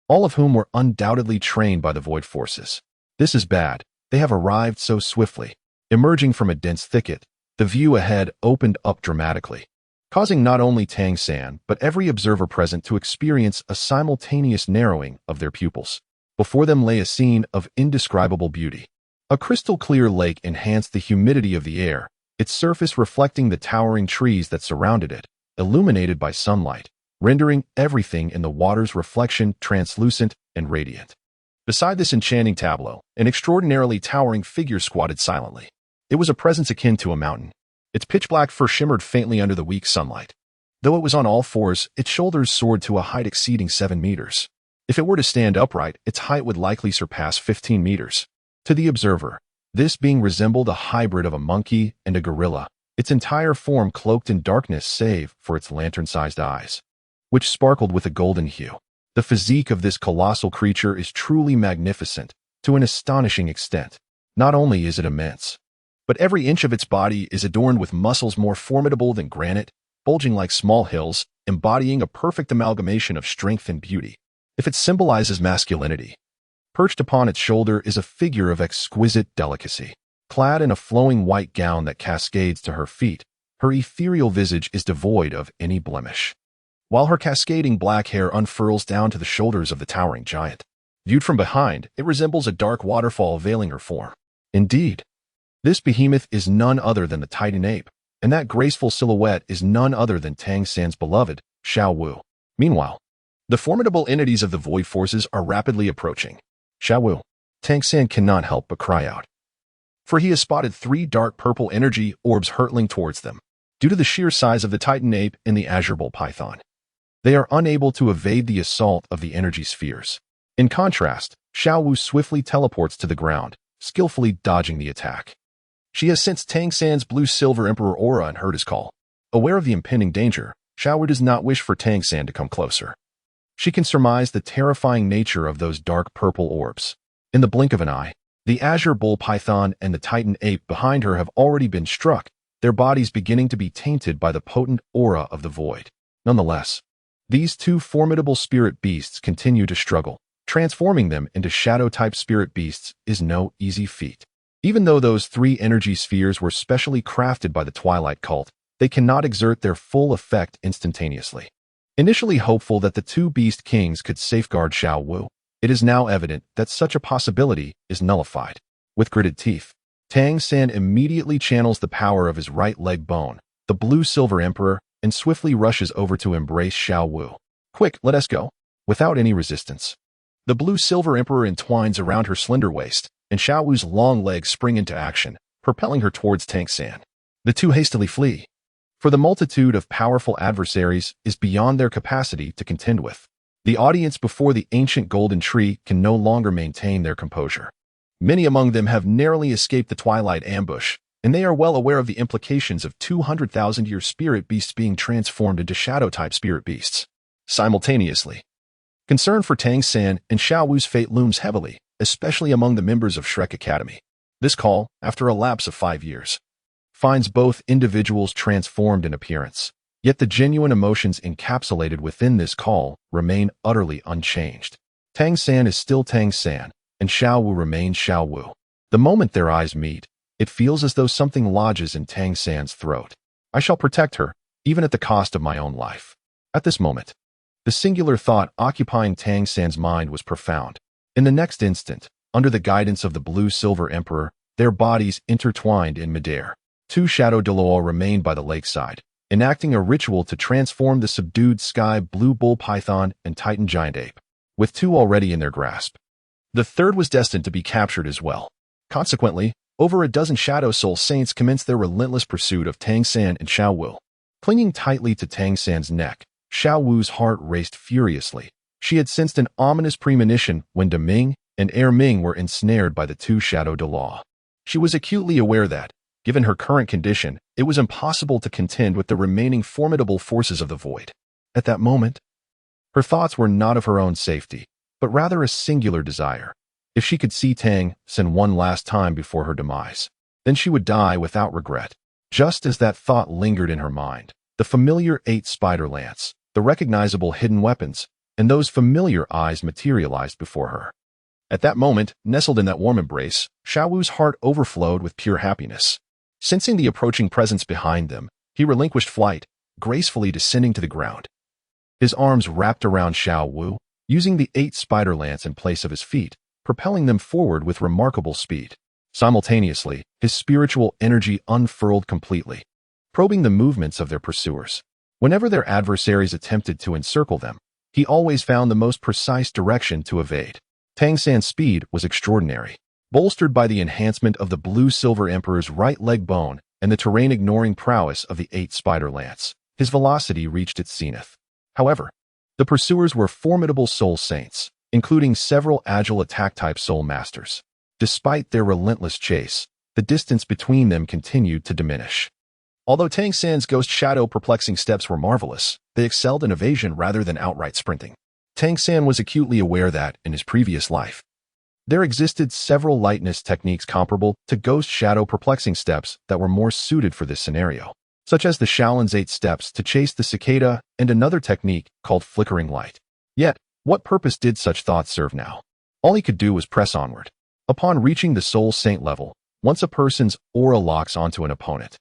all of whom were undoubtedly trained by the void forces. This is bad. They have arrived so swiftly. Emerging from a dense thicket, the view ahead opened up dramatically, causing not only Tang San but every observer present to experience a simultaneous narrowing of their pupils. Before them lay a scene of indescribable beauty. A crystal-clear lake enhanced the humidity of the air, its surface reflecting the towering trees that surrounded it, illuminated by sunlight, rendering everything in the water's reflection translucent and radiant. Beside this enchanting tableau, an extraordinarily towering figure squatted silently. It was a presence akin to a mountain. Its pitch-black fur shimmered faintly under the weak sunlight. Though it was on all fours, its shoulders soared to a height exceeding 7 meters. If it were to stand upright, its height would likely surpass 15 meters. To the observer, this being resembled a hybrid of a monkey and a gorilla, its entire form cloaked in darkness save for its lantern-sized eyes, which sparkled with a golden hue. The physique of this colossal creature is truly magnificent, to an astonishing extent. Not only is it immense, but every inch of its body is adorned with muscles more formidable than granite, bulging like small hills, embodying a perfect amalgamation of strength and beauty. If it symbolizes masculinity, perched upon its shoulder is a figure of exquisite delicacy. Clad in a flowing white gown that cascades to her feet, her ethereal visage is devoid of any blemish, while her cascading black hair unfurls down to the shoulders of the towering giant. Viewed from behind, it resembles a dark waterfall veiling her form. Indeed, this behemoth is none other than the Titan ape, and that graceful silhouette is none other than Tang San's beloved, Xiao Wu. Meanwhile, the formidable entities of the void forces are rapidly approaching. Xiao Wu. Tang San cannot help but cry out, for he has spotted 3 dark purple energy orbs hurtling towards them. Due to the sheer size of the Titan ape and the azure bull python, they are unable to evade the assault of the energy spheres. In contrast, Xiao Wu swiftly teleports to the ground, skillfully dodging the attack. She has sensed Tang San's blue-silver emperor aura and heard his call. Aware of the impending danger, Xiao Wu does not wish for Tang San to come closer. She can surmise the terrifying nature of those dark purple orbs. In the blink of an eye, the azure bull python and the Titan ape behind her have already been struck, their bodies beginning to be tainted by the potent aura of the void. Nonetheless, these 2 formidable spirit beasts continue to struggle. Transforming them into shadow-type spirit beasts is no easy feat. Even though those 3 energy spheres were specially crafted by the Twilight cult, they cannot exert their full effect instantaneously. Initially hopeful that the 2 beast kings could safeguard Xiao Wu, it is now evident that such a possibility is nullified. With gritted teeth, Tang San immediately channels the power of his right leg bone, the blue-silver emperor, and swiftly rushes over to embrace Xiao Wu. "Quick, let us go." Without any resistance, the blue-silver emperor entwines around her slender waist, and Xiao Wu's long legs spring into action, propelling her towards Tang San. The two hastily flee, for the multitude of powerful adversaries is beyond their capacity to contend with. The audience before the ancient golden tree can no longer maintain their composure. Many among them have narrowly escaped the twilight ambush, and they are well aware of the implications of 200,000-year spirit beasts being transformed into shadow-type spirit beasts. Simultaneously, concern for Tang San and Xiao Wu's fate looms heavily, especially among the members of Shrek Academy. This call, after a lapse of 5 years, finds both individuals transformed in appearance, yet the genuine emotions encapsulated within this call remain utterly unchanged. Tang San is still Tang San, and Xiao Wu remains Xiao Wu. The moment their eyes meet, it feels as though something lodges in Tang San's throat. I shall protect her, even at the cost of my own life. At this moment, the singular thought occupying Tang San's mind was profound. In the next instant, under the guidance of the blue-silver emperor, their bodies intertwined in midair. 2 Tidal Douluo remained by the lakeside, enacting a ritual to transform the subdued sky blue bull python and titan giant ape, with 2 already in their grasp. The third was destined to be captured as well. Consequently, over a dozen Shadow Soul Saints commenced their relentless pursuit of Tang San and Xiao Wu. Clinging tightly to Tang San's neck, Xiao Wu's heart raced furiously. She had sensed an ominous premonition when De Ming and Air Ming were ensnared by the 2 Tidal Douluo. She was acutely aware that, given her current condition, it was impossible to contend with the remaining formidable forces of the void. At that moment, her thoughts were not of her own safety, but rather a singular desire. If she could see Tang San one last time before her demise, then she would die without regret. Just as that thought lingered in her mind, the familiar 8 spider lance, the recognizable hidden weapons, and those familiar eyes materialized before her. At that moment, nestled in that warm embrace, Xiao Wu's heart overflowed with pure happiness. Sensing the approaching presence behind them, he relinquished flight, gracefully descending to the ground. His arms wrapped around Xiao Wu, using the 8 spider lance in place of his feet, propelling them forward with remarkable speed. Simultaneously, his spiritual energy unfurled completely, probing the movements of their pursuers. Whenever their adversaries attempted to encircle them, he always found the most precise direction to evade. Tang San's speed was extraordinary. Bolstered by the enhancement of the blue-silver emperor's right leg bone and the terrain-ignoring prowess of the 8 spider lance, his velocity reached its zenith. However, the pursuers were formidable soul saints, including several agile attack-type soul masters. Despite their relentless chase, the distance between them continued to diminish. Although Tang San's ghost shadow perplexing steps were marvelous, they excelled in evasion rather than outright sprinting. Tang San was acutely aware that, in his previous life, there existed several lightness techniques comparable to ghost shadow perplexing steps that were more suited for this scenario, such as the Shaolin's 8 steps to chase the cicada and another technique called flickering light. Yet, what purpose did such thoughts serve now? All he could do was press onward. Upon reaching the soul saint level, once a person's aura locks onto an opponent,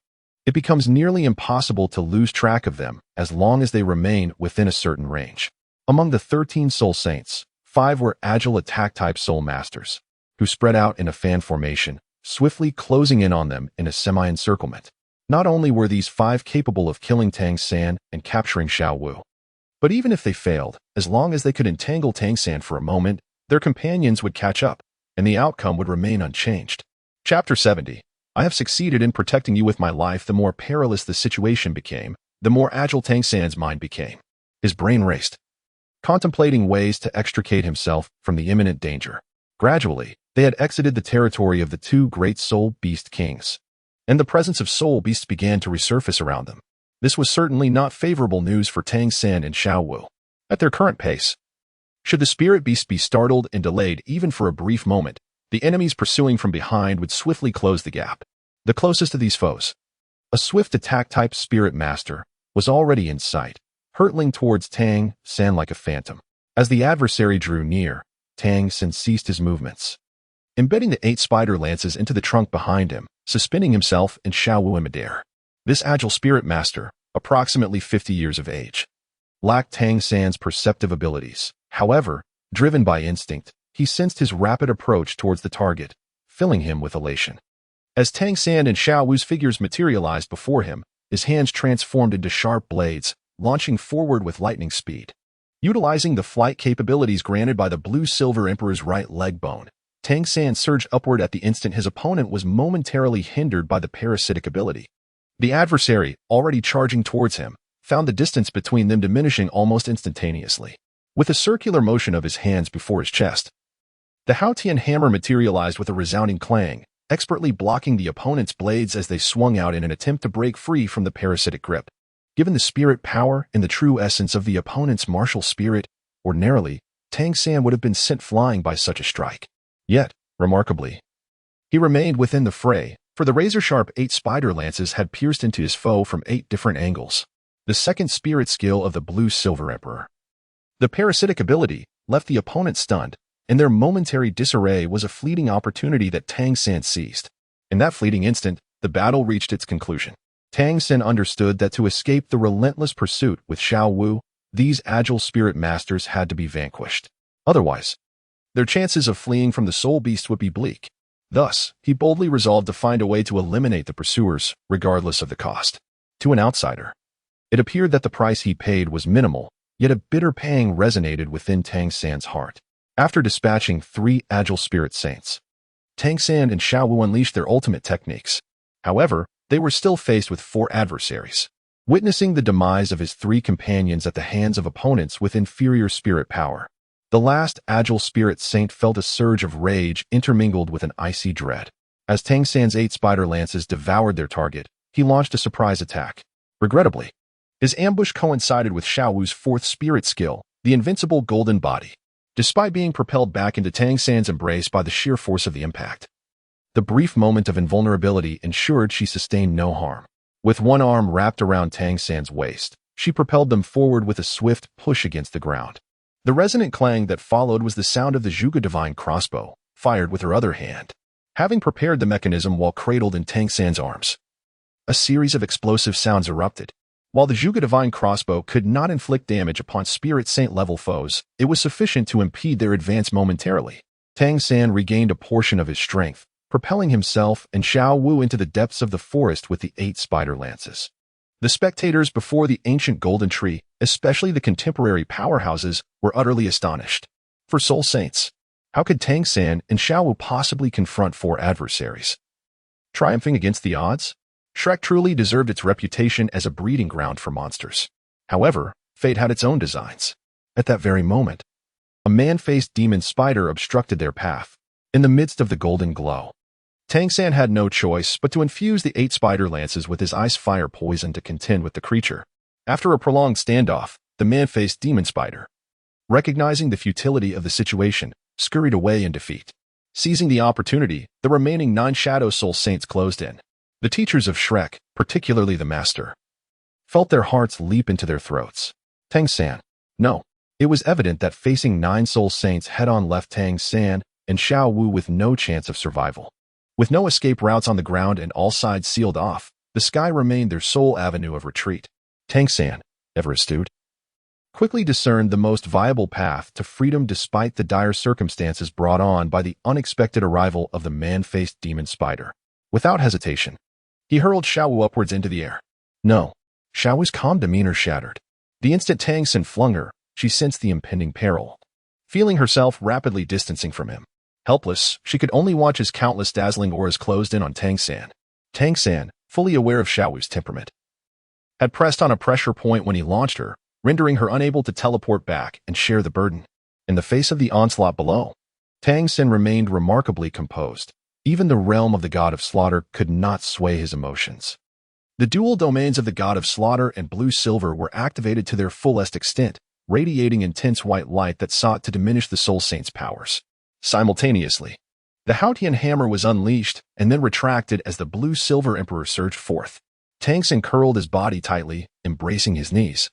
it becomes nearly impossible to lose track of them as long as they remain within a certain range. Among the 13 soul saints, 5 were agile attack-type soul masters, who spread out in a fan formation, swiftly closing in on them in a semi-encirclement. Not only were these 5 capable of killing Tang San and capturing Xiao Wu, but even if they failed, as long as they could entangle Tang San for a moment, their companions would catch up, and the outcome would remain unchanged. Chapter 70. I have succeeded in protecting you with my life. The more perilous the situation became, the more agile Tang San's mind became. His brain raced, contemplating ways to extricate himself from the imminent danger. Gradually, they had exited the territory of the 2 great soul beast kings, and the presence of soul beasts began to resurface around them. This was certainly not favorable news for Tang San and Xiao Wu. At their current pace, should the spirit beast be startled and delayed even for a brief moment, the enemies pursuing from behind would swiftly close the gap. The closest of these foes, a swift attack-type spirit master, was already in sight, hurtling towards Tang San like a phantom. As the adversary drew near, Tang San ceased his movements, embedding the 8 spider lances into the trunk behind him, suspending himself in Xiao Wu in midair. This agile spirit master, approximately 50 years of age, lacked Tang San's perceptive abilities. However, driven by instinct, he sensed his rapid approach towards the target, filling him with elation. As Tang San and Xiao Wu's figures materialized before him, his hands transformed into sharp blades, launching forward with lightning speed. Utilizing the flight capabilities granted by the blue-silver Emperor's right leg bone, Tang San surged upward at the instant his opponent was momentarily hindered by the parasitic ability. The adversary, already charging towards him, found the distance between them diminishing almost instantaneously. With a circular motion of his hands before his chest, the Haotian hammer materialized with a resounding clang, expertly blocking the opponent's blades as they swung out in an attempt to break free from the parasitic grip. Given the spirit power and the true essence of the opponent's martial spirit, ordinarily, Tang San would have been sent flying by such a strike. Yet, remarkably, he remained within the fray, for the razor-sharp 8 spider lances had pierced into his foe from 8 different angles. The second spirit skill of the blue-silver Emperor. The parasitic ability left the opponent stunned, and their momentary disarray was a fleeting opportunity that Tang San seized. In that fleeting instant, the battle reached its conclusion. Tang San understood that to escape the relentless pursuit with Xiao Wu, these agile spirit masters had to be vanquished. Otherwise, their chances of fleeing from the soul beast would be bleak. Thus, he boldly resolved to find a way to eliminate the pursuers, regardless of the cost. To an outsider, it appeared that the price he paid was minimal, yet a bitter pang resonated within Tang San's heart. After dispatching 3 agile spirit saints, Tang San and Xiao Wu unleashed their ultimate techniques. However, they were still faced with 4 adversaries. Witnessing the demise of his 3 companions at the hands of opponents with inferior spirit power, the last agile spirit saint felt a surge of rage intermingled with an icy dread. As Tang San's 8 spider lances devoured their target, he launched a surprise attack. Regrettably, his ambush coincided with Xiao Wu's 4th spirit skill, the invincible golden body. Despite being propelled back into Tang San's embrace by the sheer force of the impact, the brief moment of invulnerability ensured she sustained no harm. With one arm wrapped around Tang San's waist, she propelled them forward with a swift push against the ground. The resonant clang that followed was the sound of the Zhuge Divine crossbow, fired with her other hand. Having prepared the mechanism while cradled in Tang San's arms, a series of explosive sounds erupted. While the Zhuge Divine crossbow could not inflict damage upon Spirit Saint-level foes, it was sufficient to impede their advance momentarily. Tang San regained a portion of his strength, propelling himself and Xiao Wu into the depths of the forest with the 8 spider lances. The spectators before the ancient golden tree, especially the contemporary powerhouses, were utterly astonished. For Soul Saints, how could Tang San and Xiao Wu possibly confront 4 adversaries? Triumphing against the odds? Shrek truly deserved its reputation as a breeding ground for monsters. However, fate had its own designs. At that very moment, a man-faced demon spider obstructed their path. In the midst of the golden glow, Tang San had no choice but to infuse the 8 spider lances with his ice-fire poison to contend with the creature. After a prolonged standoff, the man-faced demon spider, recognizing the futility of the situation, scurried away in defeat. Seizing the opportunity, the remaining 9 Shadow Soul Saints closed in. The teachers of Shrek, particularly the Master, felt their hearts leap into their throats. Tang San. No. It was evident that facing 9 Soul Saints head-on left Tang San and Xiao Wu with no chance of survival. With no escape routes on the ground and all sides sealed off, the sky remained their sole avenue of retreat. Tang San, ever astute, quickly discerned the most viable path to freedom despite the dire circumstances brought on by the unexpected arrival of the man-faced demon spider. Without hesitation, he hurled Xiao Wu upwards into the air. No, Xiao Wu's calm demeanor shattered. The instant Tang San flung her, she sensed the impending peril, feeling herself rapidly distancing from him. Helpless, she could only watch his countless dazzling auras closed in on Tang San. Tang San, fully aware of Xiao Wu's temperament, had pressed on a pressure point when he launched her, rendering her unable to teleport back and share the burden. In the face of the onslaught below, Tang San remained remarkably composed. Even the realm of the god of slaughter could not sway his emotions. The dual domains of the god of slaughter and blue-silver were activated to their fullest extent, radiating intense white light that sought to diminish the Soul Saint's powers. Simultaneously, the Haotian hammer was unleashed and then retracted as the blue-silver Emperor surged forth. Tang San curled his body tightly, embracing his knees,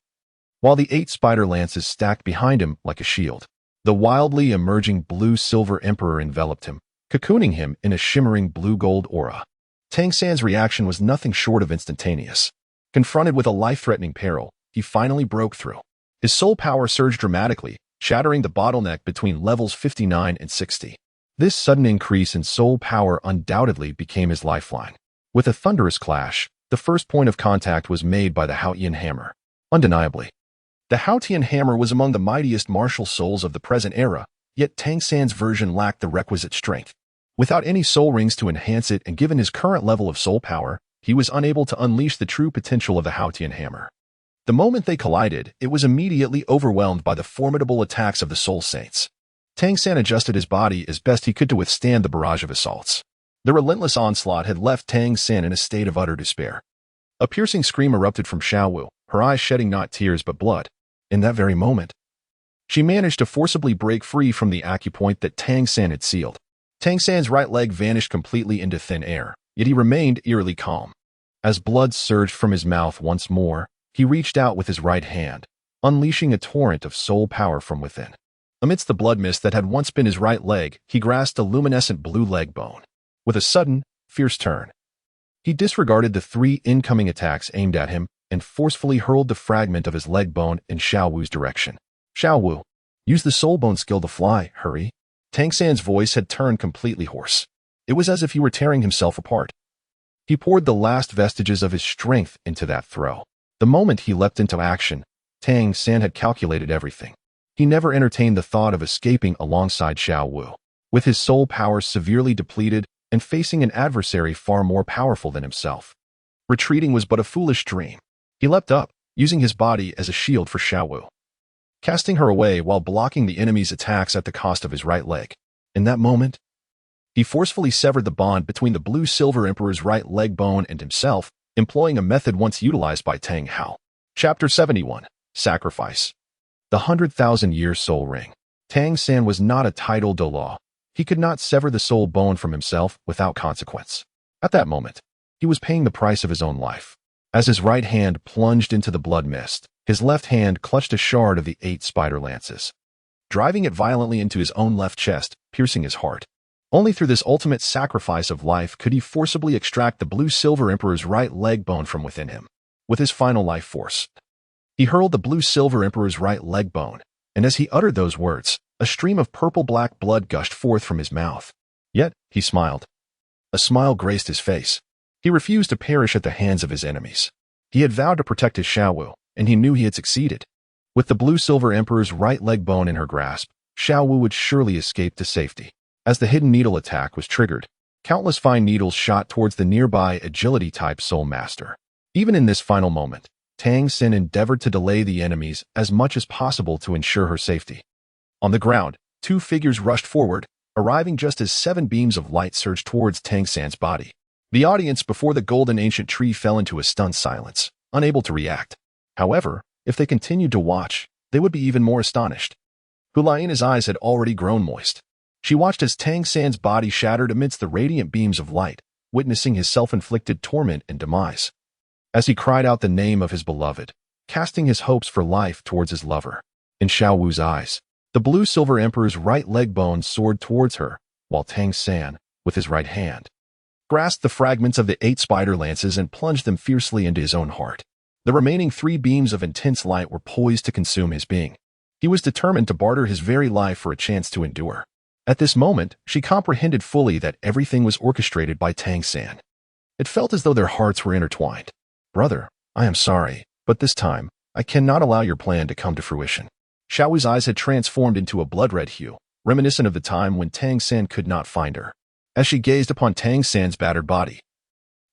while the 8 spider lances stacked behind him like a shield. The wildly emerging blue-silver Emperor enveloped him, cocooning him in a shimmering blue-gold aura. Tang San's reaction was nothing short of instantaneous. Confronted with a life-threatening peril, he finally broke through. His soul power surged dramatically, shattering the bottleneck between levels 59 and 60. This sudden increase in soul power undoubtedly became his lifeline. With a thunderous clash, The first point of contact was made by the Haotian hammer. Undeniably, the Haotian hammer was among the mightiest martial souls of the present era, yet Tang San's version lacked the requisite strength. Without any soul rings to enhance it and given his current level of soul power, he was unable to unleash the true potential of the Haotian hammer. The moment they collided, it was immediately overwhelmed by the formidable attacks of the Soul Saints. Tang San adjusted his body as best he could to withstand the barrage of assaults. The relentless onslaught had left Tang San in a state of utter despair. A piercing scream erupted from Xiao, her eyes shedding not tears but blood. In that very moment, she managed to forcibly break free from the acupoint that Tang San had sealed. Tang San's right leg vanished completely into thin air, yet he remained eerily calm. As blood surged from his mouth once more, he reached out with his right hand, unleashing a torrent of soul power from within. Amidst the blood mist that had once been his right leg, he grasped a luminescent blue leg bone. With a sudden, fierce turn, he disregarded the 3 incoming attacks aimed at him and forcefully hurled the fragment of his leg bone in Xiao Wu's direction. Xiao Wu, use the soul bone skill to fly, hurry. Tang San's voice had turned completely hoarse. It was as if he were tearing himself apart. He poured the last vestiges of his strength into that throw. The moment he leapt into action, Tang San had calculated everything. He never entertained the thought of escaping alongside Xiao Wu. With his soul powers severely depleted and facing an adversary far more powerful than himself, retreating was but a foolish dream. He leapt up, using his body as a shield for Xiao Wu, casting her away while blocking the enemy's attacks at the cost of his right leg. In that moment, he forcefully severed the bond between the Blue-Silver Emperor's right leg bone and himself, employing a method once utilized by Tang Hao. Chapter 71. Sacrifice. The 100,000-year soul ring. Tang San was not a Tidal Douluo. He could not sever the soul bone from himself without consequence. At that moment, he was paying the price of his own life. As his right hand plunged into the blood mist, his left hand clutched a shard of the 8 spider lances, driving it violently into his own left chest, piercing his heart. Only through this ultimate sacrifice of life could he forcibly extract the Blue-Silver Emperor's right leg bone from within him. With his final life force, he hurled the Blue-Silver Emperor's right leg bone, and as he uttered those words, a stream of purple-black blood gushed forth from his mouth. Yet, he smiled. A smile graced his face. He refused to perish at the hands of his enemies. He had vowed to protect his Xiao Wu, and he knew he had succeeded. With the Blue-Silver Emperor's right leg bone in her grasp, Xiao Wu would surely escape to safety. As the hidden needle attack was triggered, countless fine needles shot towards the nearby agility-type Soul Master. Even in this final moment, Tang San endeavored to delay the enemies as much as possible to ensure her safety. On the ground, 2 figures rushed forward, arriving just as 7 beams of light surged towards Tang San's body. The audience before the golden ancient tree fell into a stunned silence, unable to react. However, if they continued to watch, they would be even more astonished. Huliana's eyes had already grown moist. She watched as Tang San's body shattered amidst the radiant beams of light, witnessing his self-inflicted torment and demise. As he cried out the name of his beloved, casting his hopes for life towards his lover. In Xiao Wu's eyes, the Blue-Silver Emperor's right leg bone soared towards her, while Tang San, with his right hand, grasped the fragments of the 8 spider lances and plunged them fiercely into his own heart. The remaining 3 beams of intense light were poised to consume his being. He was determined to barter his very life for a chance to endure. At this moment, she comprehended fully that everything was orchestrated by Tang San. It felt as though their hearts were intertwined. Brother, I am sorry, but this time, I cannot allow your plan to come to fruition. Xiao Wu's eyes had transformed into a blood-red hue, reminiscent of the time when Tang San could not find her. As she gazed upon Tang San's battered body,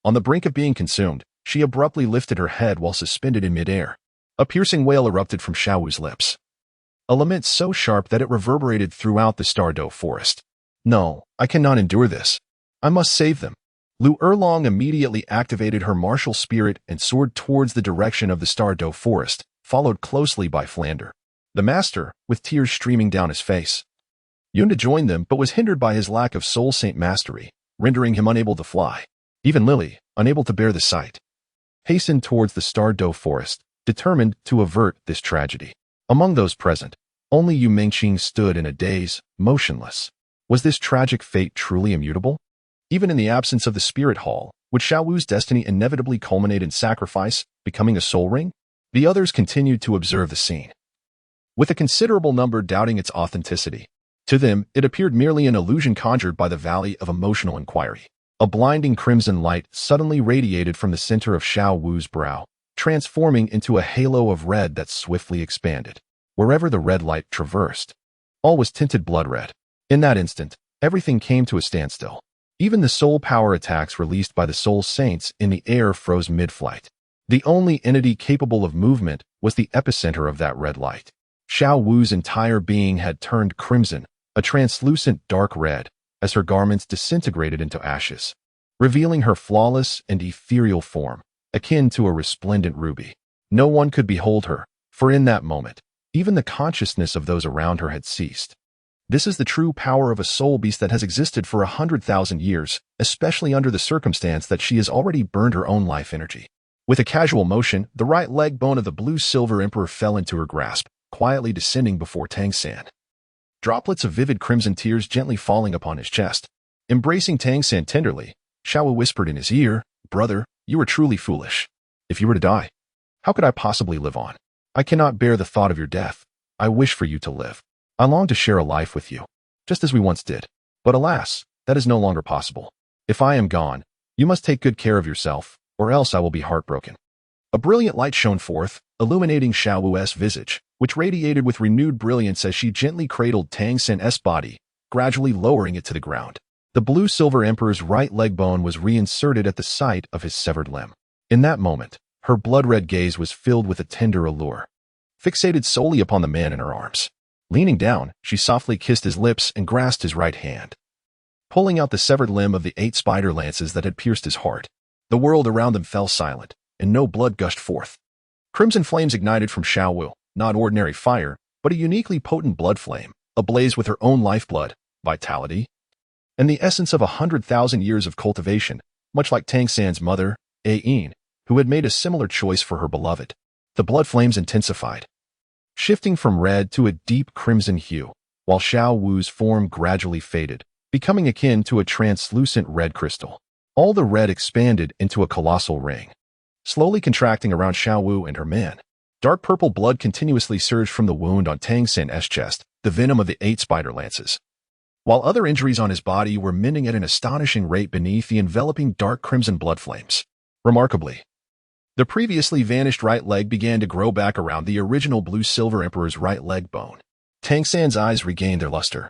on the brink of being consumed, she abruptly lifted her head while suspended in midair. A piercing wail erupted from Xiao Wu's lips. A lament so sharp that it reverberated throughout the Tiandou forest. No, I cannot endure this. I must save them. Lu Erlong immediately activated her martial spirit and soared towards the direction of the Tiandou forest, followed closely by Flander, the master, with tears streaming down his face. Yunda joined them but was hindered by his lack of soul saint mastery, rendering him unable to fly. Even Lily, unable to bear the sight, hastened towards the Tiandou forest, determined to avert this tragedy. Among those present, only Yu Mengqing stood in a daze, motionless. Was this tragic fate truly immutable? Even in the absence of the spirit hall, would Xiao Wu's destiny inevitably culminate in sacrifice, becoming a soul ring? The others continued to observe the scene, with a considerable number doubting its authenticity. To them, it appeared merely an illusion conjured by the Valley of Emotional Inquiry. A blinding crimson light suddenly radiated from the center of Xiao Wu's brow, transforming into a halo of red that swiftly expanded. Wherever the red light traversed, all was tinted blood red. In that instant, everything came to a standstill. Even the soul power attacks released by the soul saints in the air froze mid-flight. The only entity capable of movement was the epicenter of that red light. Xiao Wu's entire being had turned crimson, a translucent dark red, as her garments disintegrated into ashes, revealing her flawless and ethereal form, akin to a resplendent ruby. No one could behold her, for in that moment, even the consciousness of those around her had ceased. This is the true power of a soul beast that has existed for 100,000 years, especially under the circumstance that she has already burned her own life energy. With a casual motion, the right leg bone of the blue-silver emperor fell into her grasp, quietly descending before Tang San. Droplets of vivid crimson tears gently falling upon his chest. Embracing Tang San tenderly, Xiao whispered in his ear, "Brother, you are truly foolish. If you were to die, how could I possibly live on? I cannot bear the thought of your death. I wish for you to live. I long to share a life with you, just as we once did. But alas, that is no longer possible. If I am gone, you must take good care of yourself, or else I will be heartbroken." A brilliant light shone forth, illuminating Xiao Wu's visage, which radiated with renewed brilliance as she gently cradled Tang San's body, gradually lowering it to the ground. The blue-silver emperor's right leg bone was reinserted at the site of his severed limb. In that moment, her blood-red gaze was filled with a tender allure, fixated solely upon the man in her arms. Leaning down, she softly kissed his lips and grasped his right hand, pulling out the severed limb of the 8 spider lances that had pierced his heart. The world around them fell silent, and no blood gushed forth. Crimson flames ignited from Xiao Wu, not ordinary fire, but a uniquely potent blood flame, ablaze with her own lifeblood, vitality, and the essence of 100,000 years of cultivation, much like Tang San's mother, Yin, who had made a similar choice for her beloved. The blood flames intensified, shifting from red to a deep crimson hue, while Xiao Wu's form gradually faded, becoming akin to a translucent red crystal. All the red expanded into a colossal ring, slowly contracting around Xiao Wu and her man. Dark purple blood continuously surged from the wound on Tang San's chest, the venom of the 8 spider lances, while other injuries on his body were mending at an astonishing rate beneath the enveloping dark crimson blood flames. Remarkably, the previously vanished right leg began to grow back around the original blue-silver emperor's right leg bone. Tang San's eyes regained their luster,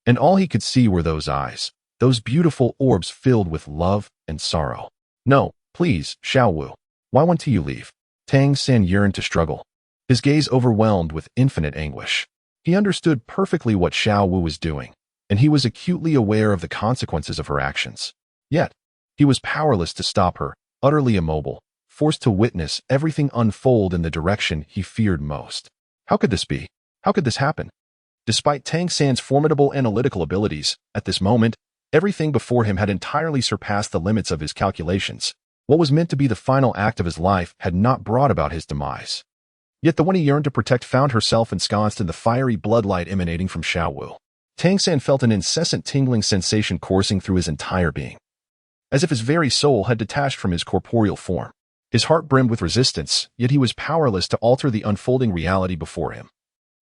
and all he could see were those eyes, those beautiful orbs filled with love and sorrow. "No, please, Xiao Wu. Why won't you leave?" Tang San yearned to struggle, his gaze overwhelmed with infinite anguish. He understood perfectly what Xiao Wu was doing, and he was acutely aware of the consequences of her actions. Yet, he was powerless to stop her, utterly immobile, forced to witness everything unfold in the direction he feared most. How could this be? How could this happen? Despite Tang San's formidable analytical abilities, at this moment, everything before him had entirely surpassed the limits of his calculations. What was meant to be the final act of his life had not brought about his demise. Yet the one he yearned to protect found herself ensconced in the fiery bloodlight emanating from Xiao Wu. Tang San felt an incessant tingling sensation coursing through his entire being, as if his very soul had detached from his corporeal form. His heart brimmed with resistance, yet he was powerless to alter the unfolding reality before him.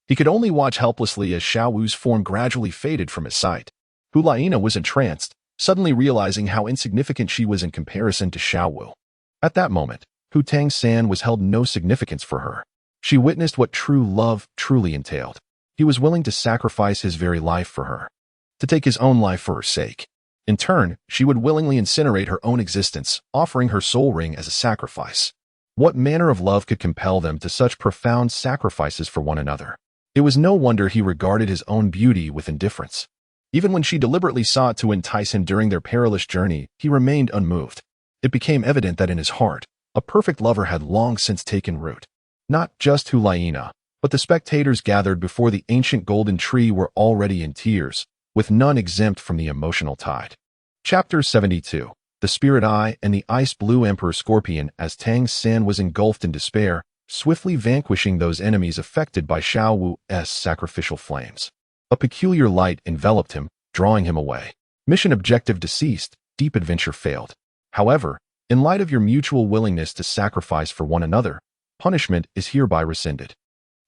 He could only watch helplessly as Xiao Wu's form gradually faded from his sight. Hulaina was entranced, suddenly realizing how insignificant she was in comparison to Xiao Wu. At that moment, Hu Tang San was held no significance for her. She witnessed what true love truly entailed. He was willing to sacrifice his very life for her, to take his own life for her sake. In turn, she would willingly incinerate her own existence, offering her soul ring as a sacrifice. What manner of love could compel them to such profound sacrifices for one another? It was no wonder he regarded his own beauty with indifference. Even when she deliberately sought to entice him during their perilous journey, he remained unmoved. It became evident that in his heart, a perfect lover had long since taken root. Not just Hulaina, but the spectators gathered before the ancient golden tree were already in tears, with none exempt from the emotional tide. Chapter 72. The Spirit Eye and the Ice Blue Emperor Scorpion. As Tang San was engulfed in despair, swiftly vanquishing those enemies affected by Xiao Wu's sacrificial flames. A peculiar light enveloped him, drawing him away. Mission objective deceased, deep adventure failed. However, in light of your mutual willingness to sacrifice for one another, punishment is hereby rescinded.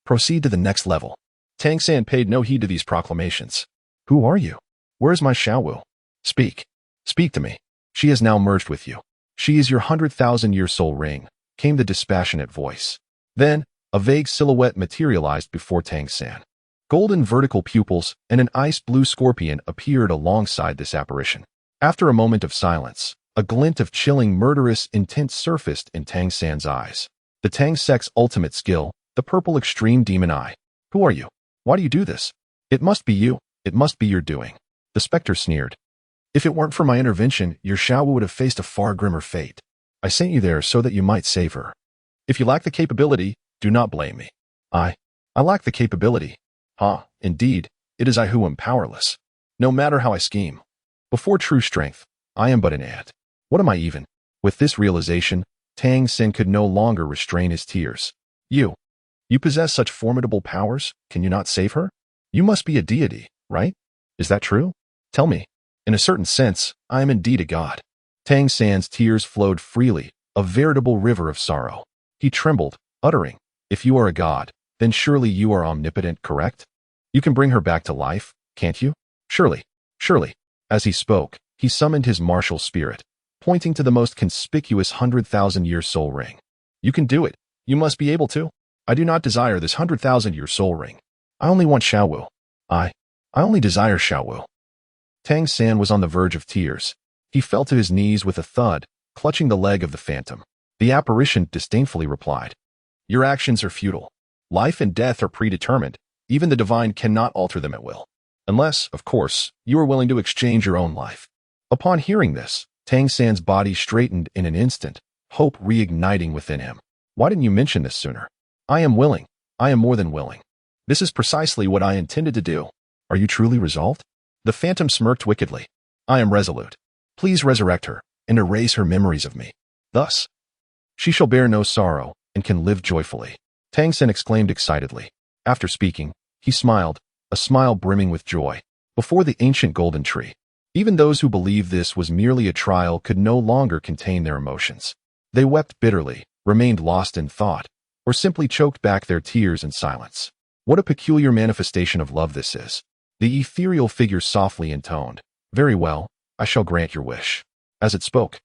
Proceed to the next level. Tang San paid no heed to these proclamations. Who are you? Where is my Xiao Wu? Speak. Speak to me. She has now merged with you. She is your 100,000-year soul ring, came the dispassionate voice. Then, a vague silhouette materialized before Tang San. Golden vertical pupils and an ice-blue scorpion appeared alongside this apparition. After a moment of silence, a glint of chilling, murderous intent surfaced in Tang San's eyes. The Tang sect's ultimate skill, the purple extreme demon eye. Who are you? Why do you do this? It must be you. It must be your doing. The specter sneered. If it weren't for my intervention, your Xiao would have faced a far grimmer fate. I sent you there so that you might save her. If you lack the capability, do not blame me. I lack the capability. Indeed, it is I who am powerless. No matter how I scheme. Before true strength, I am but an ant. What am I even? With this realization, Tang San could no longer restrain his tears. You possess such formidable powers, can you not save her? You must be a deity, right? Is that true? Tell me. In a certain sense, I am indeed a god. Tang San's tears flowed freely, a veritable river of sorrow. He trembled, uttering, if you are a god, then surely you are omnipotent, correct? You can bring her back to life, can't you? Surely. As he spoke, he summoned his martial spirit, pointing to the most conspicuous 100,000-year soul ring. You can do it. You must be able to. I do not desire this 100,000-year soul ring. I only want Xiao. I only desire Xiao. Tang San was on the verge of tears. He fell to his knees with a thud, clutching the leg of the phantom. The apparition disdainfully replied, your actions are futile. Life and death are predetermined. Even the divine cannot alter them at will. Unless, of course, you are willing to exchange your own life. Upon hearing this, Tang San's body straightened in an instant, hope reigniting within him. Why didn't you mention this sooner? I am willing. I am more than willing. This is precisely what I intended to do. Are you truly resolved? The phantom smirked wickedly. I am resolute. Please resurrect her and erase her memories of me. Thus, she shall bear no sorrow and can live joyfully. Tang San exclaimed excitedly. After speaking, he smiled, a smile brimming with joy, before the ancient golden tree. Even those who believed this was merely a trial could no longer contain their emotions. They wept bitterly, remained lost in thought, or simply choked back their tears in silence. What a peculiar manifestation of love this is. The ethereal figure softly intoned, very well, I shall grant your wish. As it spoke,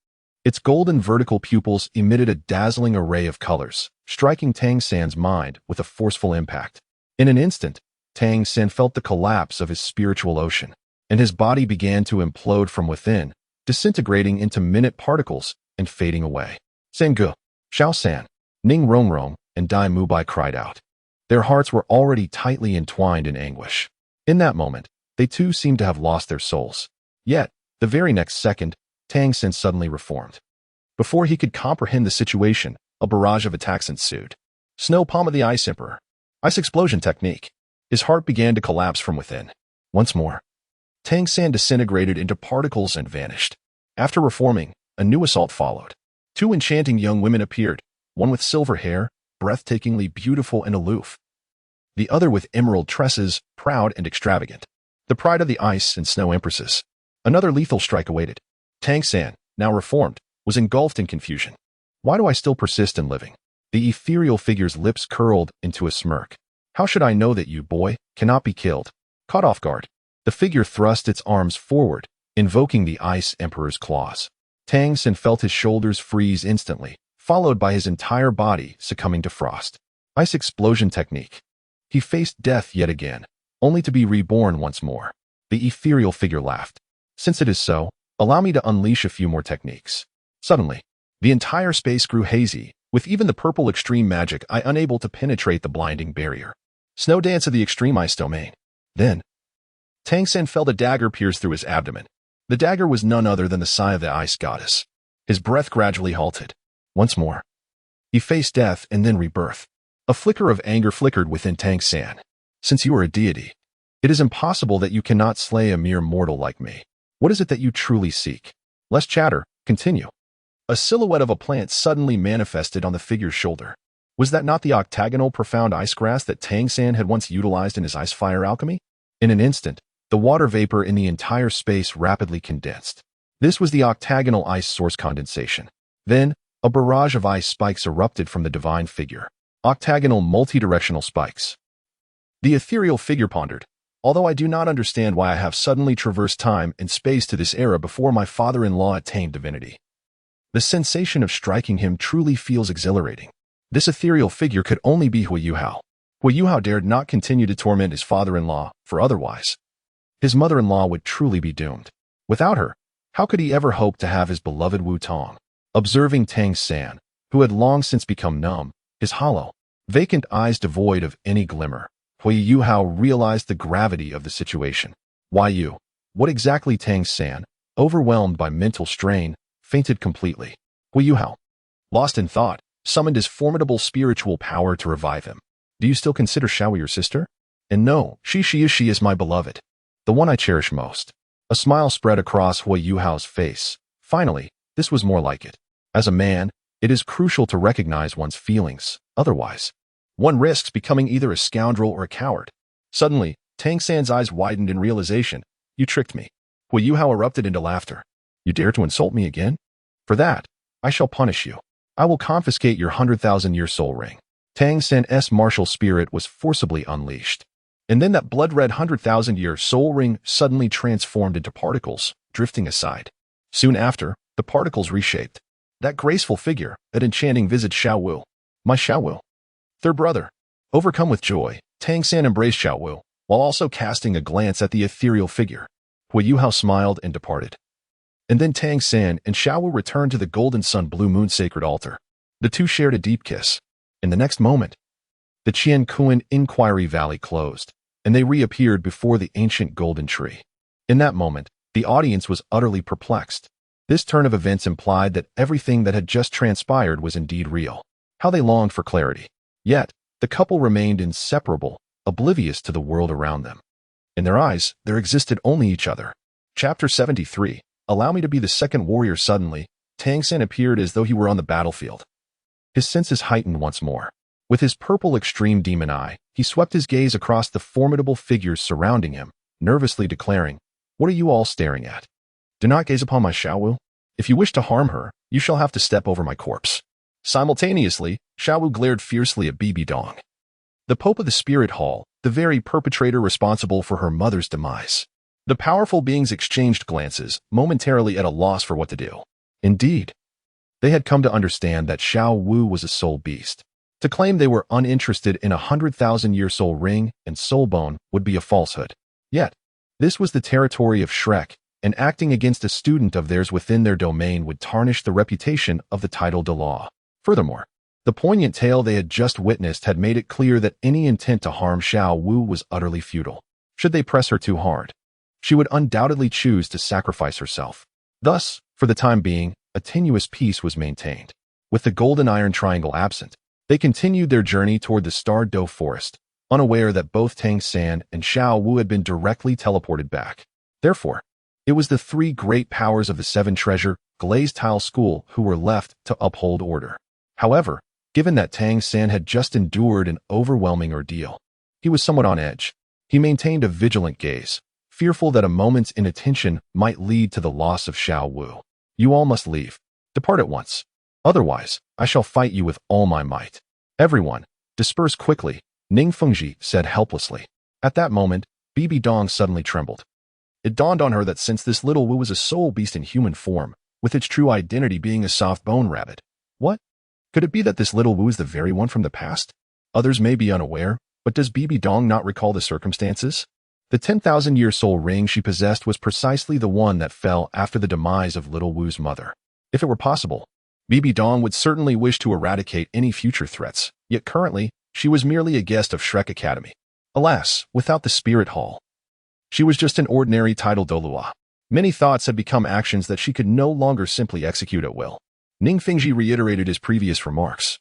its golden vertical pupils emitted a dazzling array of colors, striking Tang San's mind with a forceful impact. In an instant, Tang San felt the collapse of his spiritual ocean, and his body began to implode from within, disintegrating into minute particles and fading away. Sangu, Xiao San, Ning Rong, and Dai Mubai cried out. Their hearts were already tightly entwined in anguish. In that moment, they too seemed to have lost their souls. Yet, the very next second, Tang San suddenly reformed. Before he could comprehend the situation, a barrage of attacks ensued. Snow Palm of the Ice Emperor. Ice Explosion Technique. His heart began to collapse from within. Once more, Tang San disintegrated into particles and vanished. After reforming, a new assault followed. Two enchanting young women appeared, one with silver hair, breathtakingly beautiful and aloof. The other with emerald tresses, proud and extravagant. The pride of the ice and snow empresses. Another lethal strike awaited. Tang San, now reformed, was engulfed in confusion. Why do I still persist in living? The ethereal figure's lips curled into a smirk. How should I know that you, boy, cannot be killed? Caught off guard, the figure thrust its arms forward, invoking the Ice Emperor's claws. Tang San felt his shoulders freeze instantly, followed by his entire body succumbing to frost. Ice Explosion Technique. He faced death yet again, only to be reborn once more. The ethereal figure laughed. Since it is so, allow me to unleash a few more techniques. Suddenly, the entire space grew hazy, with even the purple extreme magic eye unable to penetrate the blinding barrier. Snow Dance of the Extreme Ice Domain. Then, Tang San felt a dagger pierce through his abdomen. The dagger was none other than the sigh of the ice goddess. His breath gradually halted. Once more, he faced death and then rebirth. A flicker of anger flickered within Tang San. Since you are a deity, it is impossible that you cannot slay a mere mortal like me. What is it that you truly seek? Less chatter, continue. A silhouette of a plant suddenly manifested on the figure's shoulder. Was that not the octagonal profound ice grass that Tang San had once utilized in his ice fire alchemy? In an instant, the water vapor in the entire space rapidly condensed. This was the octagonal ice source condensation. Then, a barrage of ice spikes erupted from the divine figure. Octagonal multidirectional spikes. The ethereal figure pondered. Although I do not understand why I have suddenly traversed time and space to this era before my father-in-law attained divinity. The sensation of striking him truly feels exhilarating. This ethereal figure could only be Huiyuhao. Huiyuhao dared not continue to torment his father-in-law, for otherwise, his mother-in-law would truly be doomed. Without her, how could he ever hope to have his beloved Wu Tong? Observing Tang San, who had long since become numb, his hollow, vacant eyes devoid of any glimmer, Huiyuhao realized the gravity of the situation. Why you? What exactly? Tang San, overwhelmed by mental strain, fainted completely. Huiyuhao, lost in thought, summoned his formidable spiritual power to revive him. Do you still consider Xiao your sister? And no, she is my beloved, the one I cherish most. A smile spread across Huiyuhao's face. Finally, this was more like it. As a man, it is crucial to recognize one's feelings, otherwise, one risks becoming either a scoundrel or a coward. Suddenly, Tang San's eyes widened in realization. You tricked me. Huiyuhao erupted into laughter. You dare to insult me again? For that, I shall punish you. I will confiscate your 100,000-year soul ring. Tang San's martial spirit was forcibly unleashed. And then that blood-red 100,000-year soul ring suddenly transformed into particles, drifting aside. Soon after, the particles reshaped. That graceful figure, that enchanting visage Xiao Wu. My Xiao Wu. Their brother. Overcome with joy, Tang San embraced Xiao Wu, while also casting a glance at the ethereal figure. Huiyuhao smiled and departed. And then Tang San and Xiao Wu returned to the Golden Sun Blue Moon sacred altar. The two shared a deep kiss. In the next moment, the Qian Inquiry Valley closed, and they reappeared before the ancient golden tree. In that moment, the audience was utterly perplexed. This turn of events implied that everything that had just transpired was indeed real. How they longed for clarity. Yet, the couple remained inseparable, oblivious to the world around them. In their eyes, there existed only each other. Chapter 73. Allow me to be the second warrior. Suddenly, Tang San appeared as though he were on the battlefield. His senses heightened once more. With his purple extreme demon eye, he swept his gaze across the formidable figures surrounding him, nervously declaring, What are you all staring at? Do not gaze upon my Xiao Wu. If you wish to harm her, you shall have to step over my corpse. Simultaneously, Xiao Wu glared fiercely at Bibi Dong, the Pope of the Spirit Hall, the very perpetrator responsible for her mother's demise. The powerful beings exchanged glances, momentarily at a loss for what to do. Indeed, they had come to understand that Xiao Wu was a soul beast. To claim they were uninterested in a 100,000-year soul ring and soul bone would be a falsehood. Yet, this was the territory of Shrek, and acting against a student of theirs within their domain would tarnish the reputation of the Tidal Douluo. Furthermore, the poignant tale they had just witnessed had made it clear that any intent to harm Xiao Wu was utterly futile. Should they press her too hard, she would undoubtedly choose to sacrifice herself. Thus, for the time being, a tenuous peace was maintained. With the golden iron triangle absent, they continued their journey toward the Starred Doe Forest, unaware that both Tang San and Xiao Wu had been directly teleported back. Therefore, it was the three great powers of the Seven Treasure Glazed Tile School who were left to uphold order. However, given that Tang San had just endured an overwhelming ordeal, he was somewhat on edge. He maintained a vigilant gaze, fearful that a moment's inattention might lead to the loss of Xiao Wu. You all must leave. Depart at once. Otherwise, I shall fight you with all my might. Everyone, disperse quickly, Ning Fengji said helplessly. At that moment, Bibi Dong suddenly trembled. It dawned on her that since this little Wu was a soul beast in human form, with its true identity being a soft bone rabbit, what? Could it be that this little Wu is the very one from the past? Others may be unaware, but does Bibi Dong not recall the circumstances? The 10,000-year soul ring she possessed was precisely the one that fell after the demise of little Wu's mother. If it were possible, Bibi Dong would certainly wish to eradicate any future threats, yet currently, she was merely a guest of Shrek Academy. Alas, without the Spirit Hall, she was just an ordinary Tidal Douluo. Many thoughts had become actions that she could no longer simply execute at will. Ning Fengji reiterated his previous remarks,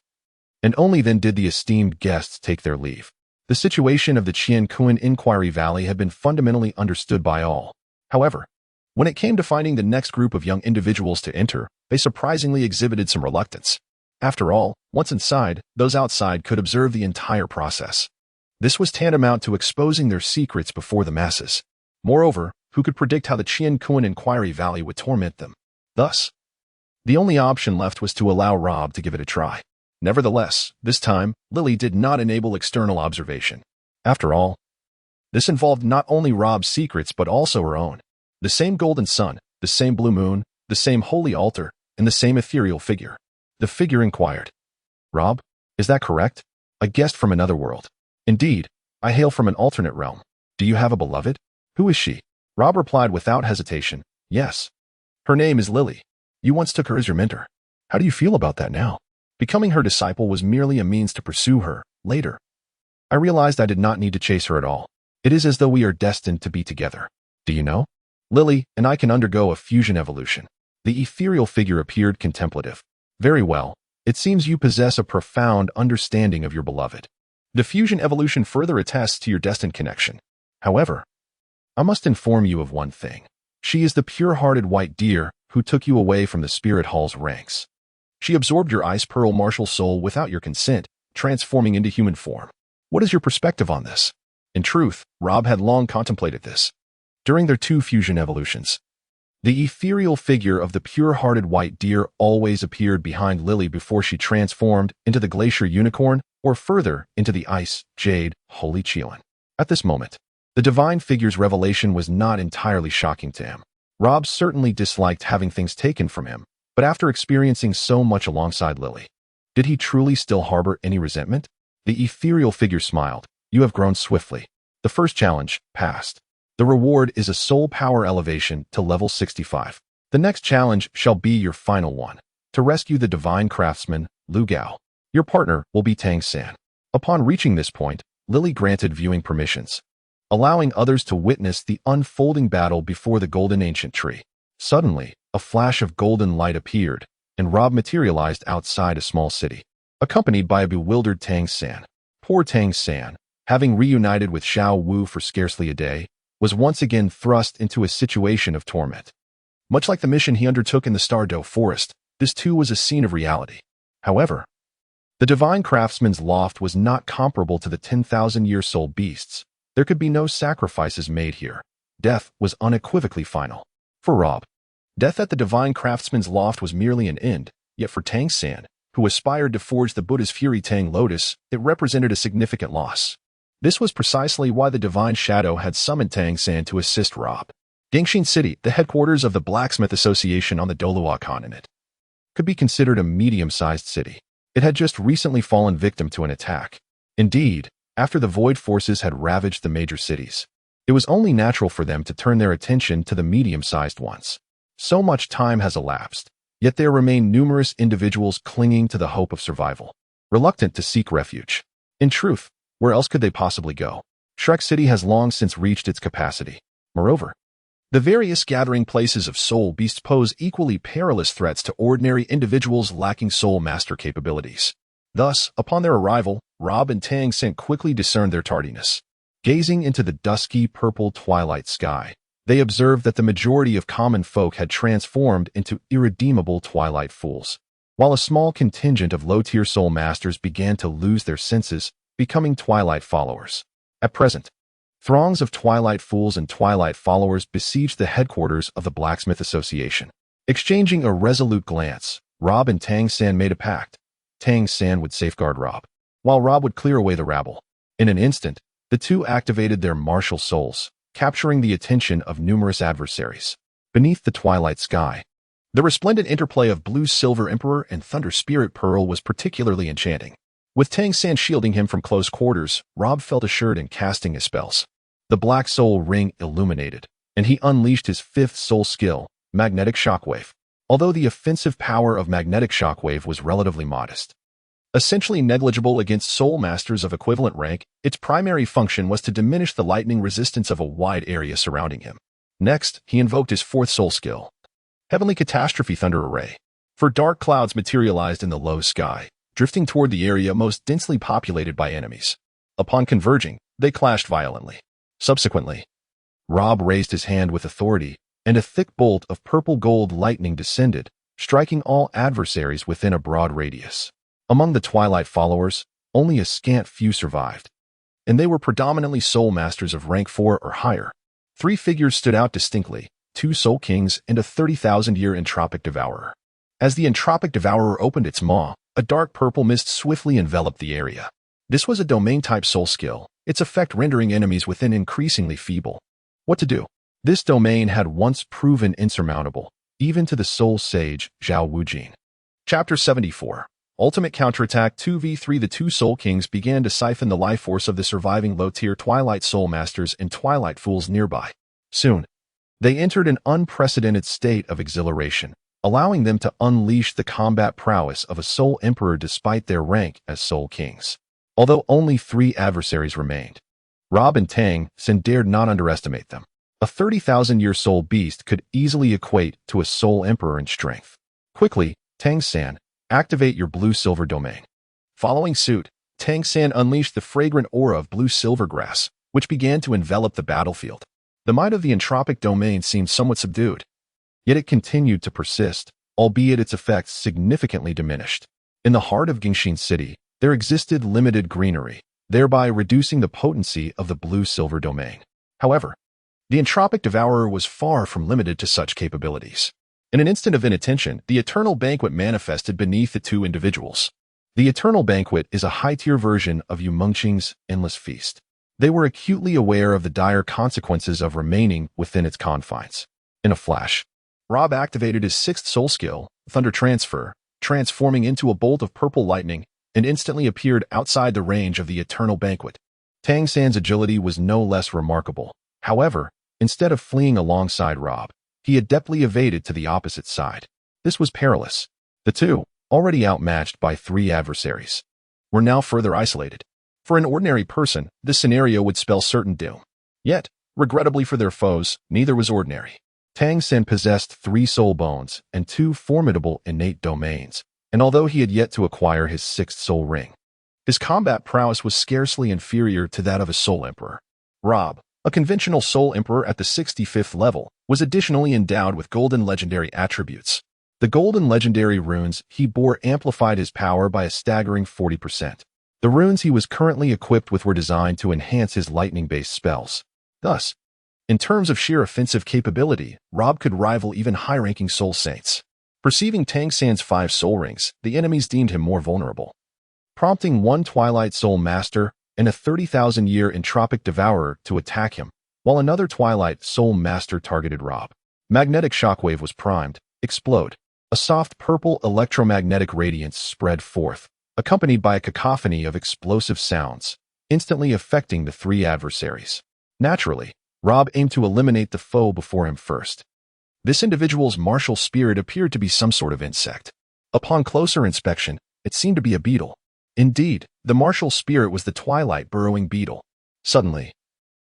and only then did the esteemed guests take their leave. The situation of the Qian Inquiry Valley had been fundamentally understood by all. However, when it came to finding the next group of young individuals to enter, they surprisingly exhibited some reluctance. After all, once inside, those outside could observe the entire process. This was tantamount to exposing their secrets before the masses. Moreover, who could predict how the Qian Inquiry Valley would torment them? Thus, the only option left was to allow Rob to give it a try. Nevertheless, this time, Lily did not enable external observation. After all, This involved not only Rob's secrets but also her own. The same golden sun, the same blue moon, the same holy altar, and the same ethereal figure. The figure inquired, "Rob, is that correct? A guest from another world." "Indeed, I hail from an alternate realm. Do you have a beloved? Who is she?" Rob replied without hesitation, "Yes. Her name is Lily. You once took her as your mentor. How do you feel about that now? Becoming her disciple was merely a means to pursue her later. I realized I did not need to chase her at all. It is as though we are destined to be together. Do you know? Lily and I can undergo a fusion evolution." The ethereal figure appeared contemplative. "Very well. It seems you possess a profound understanding of your beloved. The fusion evolution further attests to your destined connection. However, I must inform you of one thing. She is the pure-hearted white deer who took you away from the spirit hall's ranks. She absorbed your ice pearl martial soul without your consent, transforming into human form. What is your perspective on this?" In truth, Rob had long contemplated this. During their 2 fusion evolutions, the ethereal figure of the pure-hearted white deer always appeared behind Lily before she transformed into the glacier unicorn or further into the ice, jade, holy Qian. At this moment, the divine figure's revelation was not entirely shocking to him. Rob certainly disliked having things taken from him, but after experiencing so much alongside Lily, did he truly still harbor any resentment? The ethereal figure smiled. "You have grown swiftly. The first challenge passed. The reward is a soul power elevation to level 65. The next challenge shall be your final one, to rescue the divine craftsman, Lu Gao. Your partner will be Tang San." Upon reaching this point, Lily granted viewing permissions, allowing others to witness the unfolding battle before the golden ancient tree. Suddenly, a flash of golden light appeared, and Rob materialized outside a small city, accompanied by a bewildered Tang San. Poor Tang San, having reunited with Xiao Wu for scarcely a day, was once again thrust into a situation of torment. Much like the mission he undertook in the Tiandou forest, this too was a scene of reality. However, the divine craftsman's loft was not comparable to the 10,000-year soul beasts. There could be no sacrifices made here. Death was unequivocally final. For Rob, death at the divine craftsman's loft was merely an end, yet for Tang San, who aspired to forge the Buddha's Fury Tang Lotus, it represented a significant loss. This was precisely why the divine shadow had summoned Tang San to assist Rob. Gangxin City, the headquarters of the Blacksmith Association on the Douluo continent, could be considered a medium-sized city. It had just recently fallen victim to an attack. Indeed, after the Void forces had ravaged the major cities, it was only natural for them to turn their attention to the medium-sized ones. So much time has elapsed, yet there remain numerous individuals clinging to the hope of survival, reluctant to seek refuge. In truth, where else could they possibly go? Shrek City has long since reached its capacity. Moreover, the various gathering places of soul beasts pose equally perilous threats to ordinary individuals lacking soul master capabilities. Thus, upon their arrival, Rob and Tang San quickly discerned their tardiness. Gazing into the dusky purple twilight sky, they observed that the majority of common folk had transformed into irredeemable twilight fools, while a small contingent of low-tier soul masters began to lose their senses, becoming twilight followers. At present, throngs of twilight fools and twilight followers besieged the headquarters of the Blacksmith Association. Exchanging a resolute glance, Rob and Tang San made a pact. Tang San would safeguard Rob, while Rob would clear away the rabble. In an instant, the two activated their martial souls, capturing the attention of numerous adversaries. Beneath the twilight sky, the resplendent interplay of Blue Silver Emperor and Thunder Spirit Pearl was particularly enchanting. With Tang San shielding him from close quarters, Rob felt assured in casting his spells. The Black Soul Ring illuminated, and he unleashed his 5th soul skill, Magnetic Shockwave. Although the offensive power of Magnetic Shockwave was relatively modest, essentially negligible against soul masters of equivalent rank, its primary function was to diminish the lightning resistance of a wide area surrounding him. Next, he invoked his 4th soul skill, Heavenly Catastrophe Thunder Array. For dark clouds materialized in the low sky, drifting toward the area most densely populated by enemies. Upon converging, they clashed violently. Subsequently, Rob raised his hand with authority, and a thick bolt of purple-gold lightning descended, striking all adversaries within a broad radius. Among the Twilight followers, only a scant few survived, and they were predominantly soul masters of rank 4 or higher. 3 figures stood out distinctly, 2 soul kings and a 30,000-year entropic devourer. As the entropic devourer opened its maw, a dark purple mist swiftly enveloped the area. This was a domain-type soul skill. its effect rendering enemies within increasingly feeble. What to do? This domain had once proven insurmountable, even to the soul sage Xiao Wujin. Chapter 74. Ultimate Counterattack 2v3. The two Soul Kings began to siphon the life force of the surviving low-tier Twilight Soul Masters and Twilight Fools nearby. Soon, they entered an unprecedented state of exhilaration, allowing them to unleash the combat prowess of a Soul Emperor despite their rank as Soul Kings. Although only 3 adversaries remained, Rob and Tang dared not underestimate them. A 30,000-year soul beast could easily equate to a Soul Emperor in strength. Quickly, Tang-san, activate your blue-silver domain. Following suit, Tang-san unleashed the fragrant aura of blue-silver grass, which began to envelop the battlefield. The might of the entropic domain seemed somewhat subdued, yet it continued to persist, albeit its effects significantly diminished. In the heart of Gingxin City, there existed limited greenery, thereby reducing the potency of the blue-silver domain. However, the entropic devourer was far from limited to such capabilities. In an instant of inattention, the Eternal Banquet manifested beneath the two individuals. The Eternal Banquet is a high-tier version of Yu Mengqing's Endless Feast. They were acutely aware of the dire consequences of remaining within its confines. In a flash, Rob activated his 6th soul skill, Thunder Transfer, transforming into a bolt of purple lightning, and instantly appeared outside the range of the Eternal Banquet. Tang-san's agility was no less remarkable. However, instead of fleeing alongside Rob, he adeptly evaded to the opposite side. This was perilous. The two, already outmatched by 3 adversaries, were now further isolated. For an ordinary person, this scenario would spell certain doom. Yet, regrettably for their foes, neither was ordinary. Tang-san possessed 3 soul bones and 2 formidable innate domains, and although he had yet to acquire his 6th soul ring, his combat prowess was scarcely inferior to that of a soul emperor. Rob, a conventional soul emperor at the 65th level, was additionally endowed with golden legendary attributes. The golden legendary runes he bore amplified his power by a staggering 40%. The runes he was currently equipped with were designed to enhance his lightning-based spells. Thus, in terms of sheer offensive capability, Rob could rival even high-ranking soul saints. Perceiving Tang-san's 5 soul rings, the enemies deemed him more vulnerable, prompting one Twilight Soul Master and a 30,000-year entropic devourer to attack him, while another Twilight Soul Master targeted Rob. Magnetic shockwave was primed. Explode. A soft purple electromagnetic radiance spread forth, accompanied by a cacophony of explosive sounds, instantly affecting the 3 adversaries. Naturally, Rob aimed to eliminate the foe before him first. This individual's martial spirit appeared to be some sort of insect. Upon closer inspection, it seemed to be a beetle. Indeed, the martial spirit was the twilight burrowing beetle. Suddenly,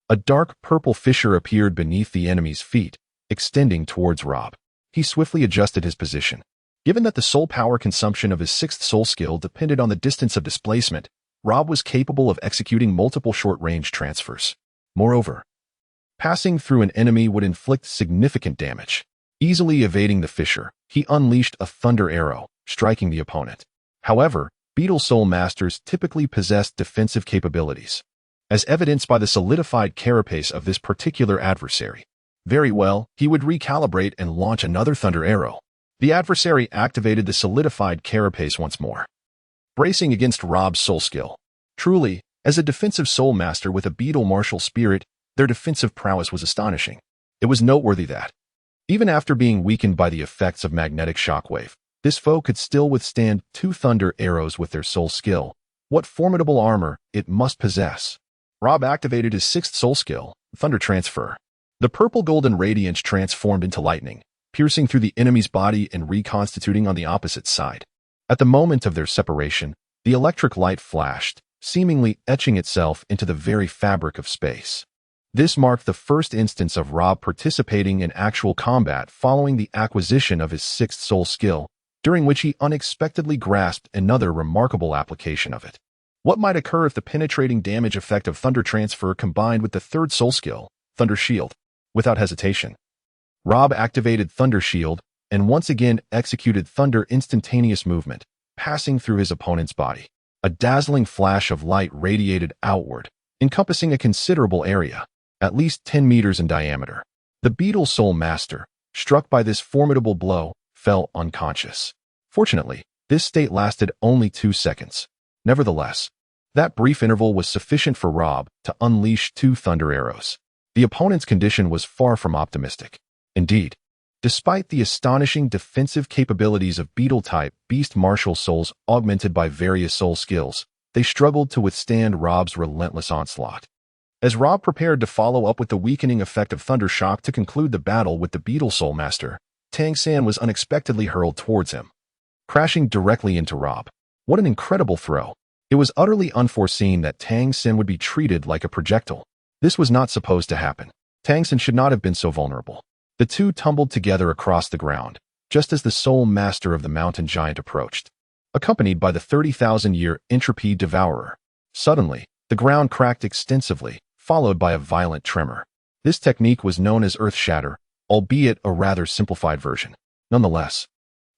a dark purple fissure appeared beneath the enemy's feet, extending towards Rob. He swiftly adjusted his position. Given that the soul power consumption of his 6th soul skill depended on the distance of displacement, Rob was capable of executing multiple short-range transfers. Moreover, passing through an enemy would inflict significant damage. Easily evading the fissure, he unleashed a thunder arrow, striking the opponent. However, Beetle Soul Masters typically possessed defensive capabilities, as evidenced by the solidified carapace of this particular adversary. Very well, he would recalibrate and launch another thunder arrow. The adversary activated the solidified carapace once more, bracing against Rob's soul skill. Truly, as a defensive soul master with a beetle martial spirit, their defensive prowess was astonishing. It was noteworthy that, even after being weakened by the effects of magnetic shockwave, this foe could still withstand 2 thunder arrows with their soul skill. What formidable armor it must possess. Rob activated his 6th soul skill, Thunder Transfer. The purple golden radiance transformed into lightning, piercing through the enemy's body and reconstituting on the opposite side. At the moment of their separation, the electric light flashed, seemingly etching itself into the very fabric of space. This marked the first instance of Rob participating in actual combat following the acquisition of his 6th soul skill, during which he unexpectedly grasped another remarkable application of it. What might occur if the penetrating damage effect of Thunder Transfer combined with the 3rd soul skill, Thunder Shield? Without hesitation, Rob activated Thunder Shield and once again executed Thunder Instantaneous Movement, passing through his opponent's body. A dazzling flash of light radiated outward, encompassing a considerable area, at least 10 meters in diameter. The Beetle Soul Master, struck by this formidable blow, fell unconscious. Fortunately, this state lasted only 2 seconds. Nevertheless, That brief interval was sufficient for Rob to unleash 2 thunder arrows. The opponent's condition was far from optimistic. Indeed, despite the astonishing defensive capabilities of beetle-type beast martial souls augmented by various soul skills, they struggled to withstand Rob's relentless onslaught. As Rob prepared to follow up with the weakening effect of Thunder Shock to conclude the battle with the Beetle Soul Master, Tang San was unexpectedly hurled towards him, crashing directly into Rob. What an incredible throw! It was utterly unforeseen that Tang San would be treated like a projectile. This was not supposed to happen. Tang San should not have been so vulnerable. The two tumbled together across the ground, just as the Soul Master of the Mountain Giant approached, accompanied by the 30,000-year Entropy Devourer. Suddenly, the ground cracked extensively, followed by a violent tremor. This technique was known as Earth Shatter, albeit a rather simplified version. Nonetheless,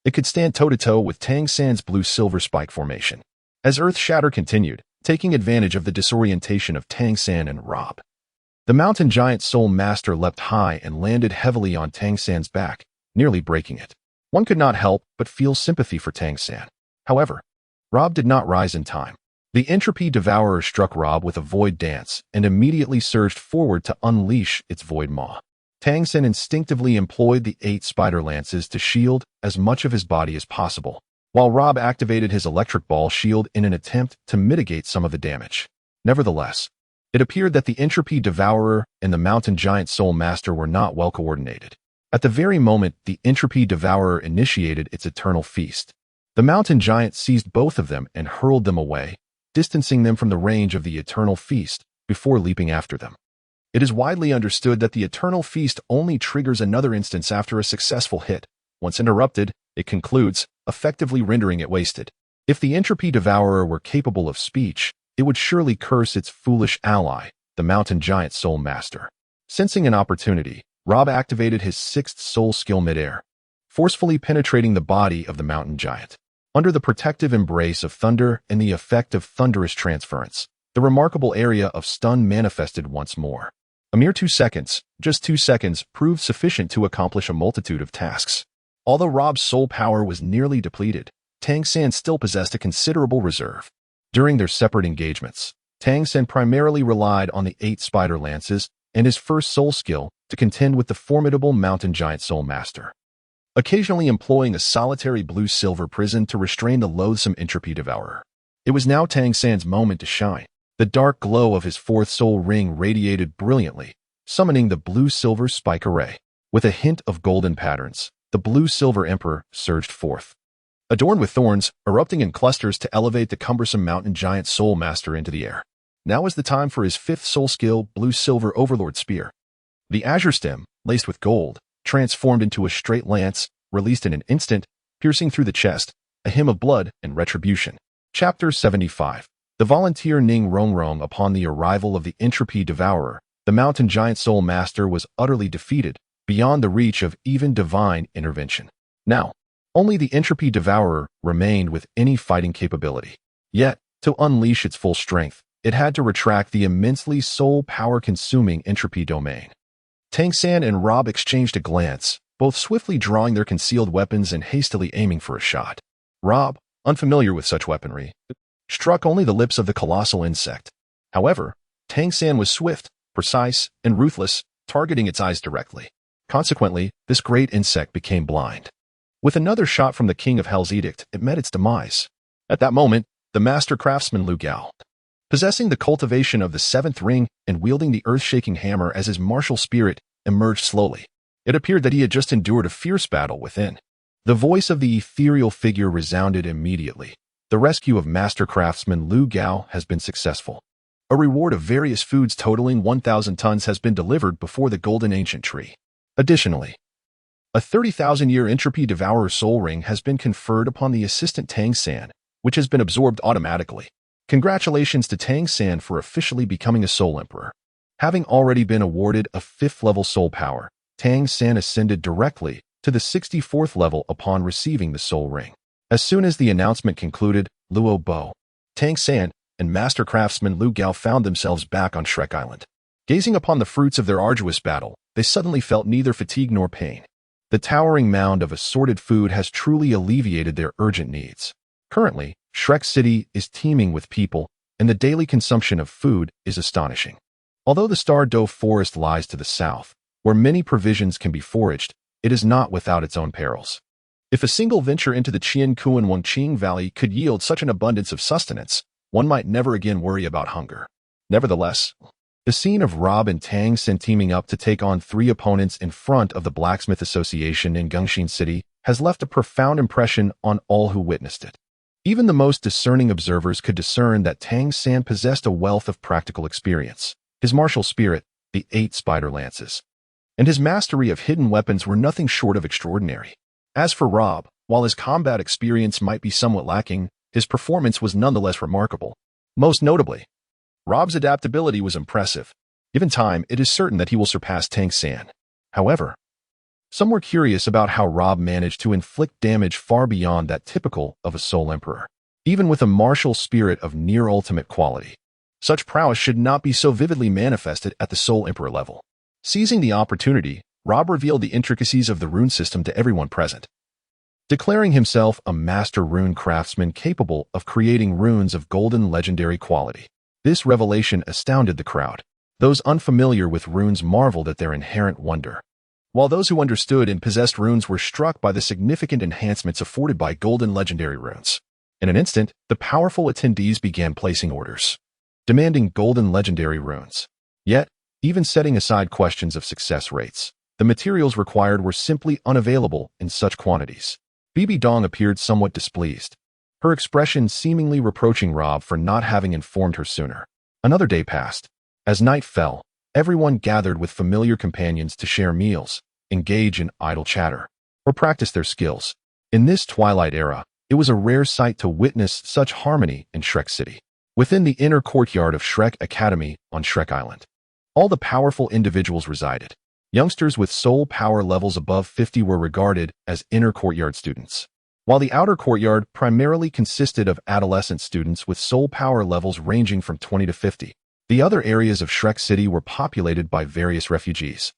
it could stand toe-to-toe with Tang San's blue-silver spike formation. As Earth Shatter continued, taking advantage of the disorientation of Tang San and Rob, the Mountain Giant Soul Master leapt high and landed heavily on Tang San's back, nearly breaking it. One could not help but feel sympathy for Tang San. However, Rob did not rise in time. The Entropy Devourer struck Rob with a void dance and immediately surged forward to unleash its void maw. Tang San instinctively employed the 8 spider lances to shield as much of his body as possible, while Rob activated his electric ball shield in an attempt to mitigate some of the damage. Nevertheless, it appeared that the Entropy Devourer and the Mountain Giant Soul Master were not well coordinated. At the very moment the Entropy Devourer initiated its eternal feast, the Mountain Giant seized both of them and hurled them away, distancing them from the range of the Eternal Feast before leaping after them. It is widely understood that the Eternal Feast only triggers another instance after a successful hit. Once interrupted, it concludes, effectively rendering it wasted. If the Entropy Devourer were capable of speech, it would surely curse its foolish ally, the Mountain Giant Soul Master. Sensing an opportunity, Rob activated his 6th soul skill midair, forcefully penetrating the body of the Mountain Giant. Under the protective embrace of thunder and the effect of thunderous transference, the remarkable area of stun manifested once more. A mere 2 seconds, just 2 seconds, proved sufficient to accomplish a multitude of tasks. Although Rob's soul power was nearly depleted, Tang San still possessed a considerable reserve. During their separate engagements, Tang San primarily relied on the 8 spider lances and his first soul skill to contend with the formidable Mountain Giant Soul Master, occasionally employing a solitary blue-silver prison to restrain the loathsome Entropy Devourer. It was now Tang San's moment to shine. The dark glow of his 4th soul ring radiated brilliantly, summoning the blue-silver spike array. With a hint of golden patterns, the blue-silver Emperor surged forth, adorned with thorns, erupting in clusters to elevate the cumbersome Mountain Giant Soul Master into the air. Now is the time for his 5th soul skill, Blue-Silver Overlord Spear. The azure stem, laced with gold, transformed into a straight lance, released in an instant, piercing through the chest, a hymn of blood and retribution. Chapter 75. The volunteer Ning Rong. Upon the arrival of the Entropy Devourer, the Mountain Giant Soul Master was utterly defeated, beyond the reach of even divine intervention. Now, only the Entropy Devourer remained with any fighting capability. Yet, to unleash its full strength, it had to retract the immensely soul power-consuming Entropy domain. Tang San and Rob exchanged a glance, both swiftly drawing their concealed weapons and hastily aiming for a shot. Rob, unfamiliar with such weaponry, struck only the lips of the colossal insect. However, Tang San was swift, precise, and ruthless, targeting its eyes directly. Consequently, this great insect became blind. With another shot from the King of Hell's edict, it met its demise. At that moment, the master craftsman Lu Gao, possessing the cultivation of the 7th ring and wielding the earth-shaking hammer as his martial spirit, emerged slowly. It appeared that he had just endured a fierce battle within. The voice of the ethereal figure resounded immediately. The rescue of master craftsman Lu Gao has been successful. A reward of various foods totaling 1,000 tons has been delivered before the Golden Ancient Tree. Additionally, a 30,000-year Entropy Devourer soul ring has been conferred upon the assistant Tang San, which has been absorbed automatically. Congratulations to Tang San for officially becoming a Soul Emperor. Having already been awarded a 5th-level soul power, Tang San ascended directly to the 64th level upon receiving the soul ring. As soon as the announcement concluded, Luo Bo, Tang San, and master craftsman Lu Gao found themselves back on Shrek Island. Gazing upon the fruits of their arduous battle, they suddenly felt neither fatigue nor pain. The towering mound of assorted food has truly alleviated their urgent needs. Currently, Shrek City is teeming with people, and the daily consumption of food is astonishing. Although the Star Doe forest lies to the south, where many provisions can be foraged, it is not without its own perils. If a single venture into the Qing Valley could yield such an abundance of sustenance, one might never again worry about hunger. Nevertheless, the scene of Rob and Tang teaming up to take on 3 opponents in front of the Blacksmith Association in Gengxin City has left a profound impression on all who witnessed it. Even the most discerning observers could discern that Tang San possessed a wealth of practical experience. His martial spirit, the 8 spider lances, and his mastery of hidden weapons were nothing short of extraordinary. As for Rob, while his combat experience might be somewhat lacking, his performance was nonetheless remarkable. Most notably, Rob's adaptability was impressive. Given time, it is certain that he will surpass Tang San. However, some were curious about how Rob managed to inflict damage far beyond that typical of a Soul Emperor, even with a martial spirit of near-ultimate quality. Such prowess should not be so vividly manifested at the Soul Emperor level. Seizing the opportunity, Rob revealed the intricacies of the rune system to everyone present, declaring himself a master rune craftsman capable of creating runes of golden legendary quality. This revelation astounded the crowd. Those unfamiliar with runes marveled at their inherent wonder, while those who understood and possessed runes were struck by the significant enhancements afforded by golden legendary runes. In an instant, the powerful attendees began placing orders, demanding golden legendary runes. Yet, even setting aside questions of success rates, the materials required were simply unavailable in such quantities. Bibi Dong appeared somewhat displeased, her expression seemingly reproaching Rob for not having informed her sooner. Another day passed. As night fell, everyone gathered with familiar companions to share meals, engage in idle chatter, or practice their skills. In this twilight era, it was a rare sight to witness such harmony in Shrek City. Within the inner courtyard of Shrek Academy on Shrek Island, all the powerful individuals resided. Youngsters with soul power levels above 50 were regarded as inner courtyard students, while the outer courtyard primarily consisted of adolescent students with soul power levels ranging from 20 to 50. The other areas of Shrek City were populated by various refugees,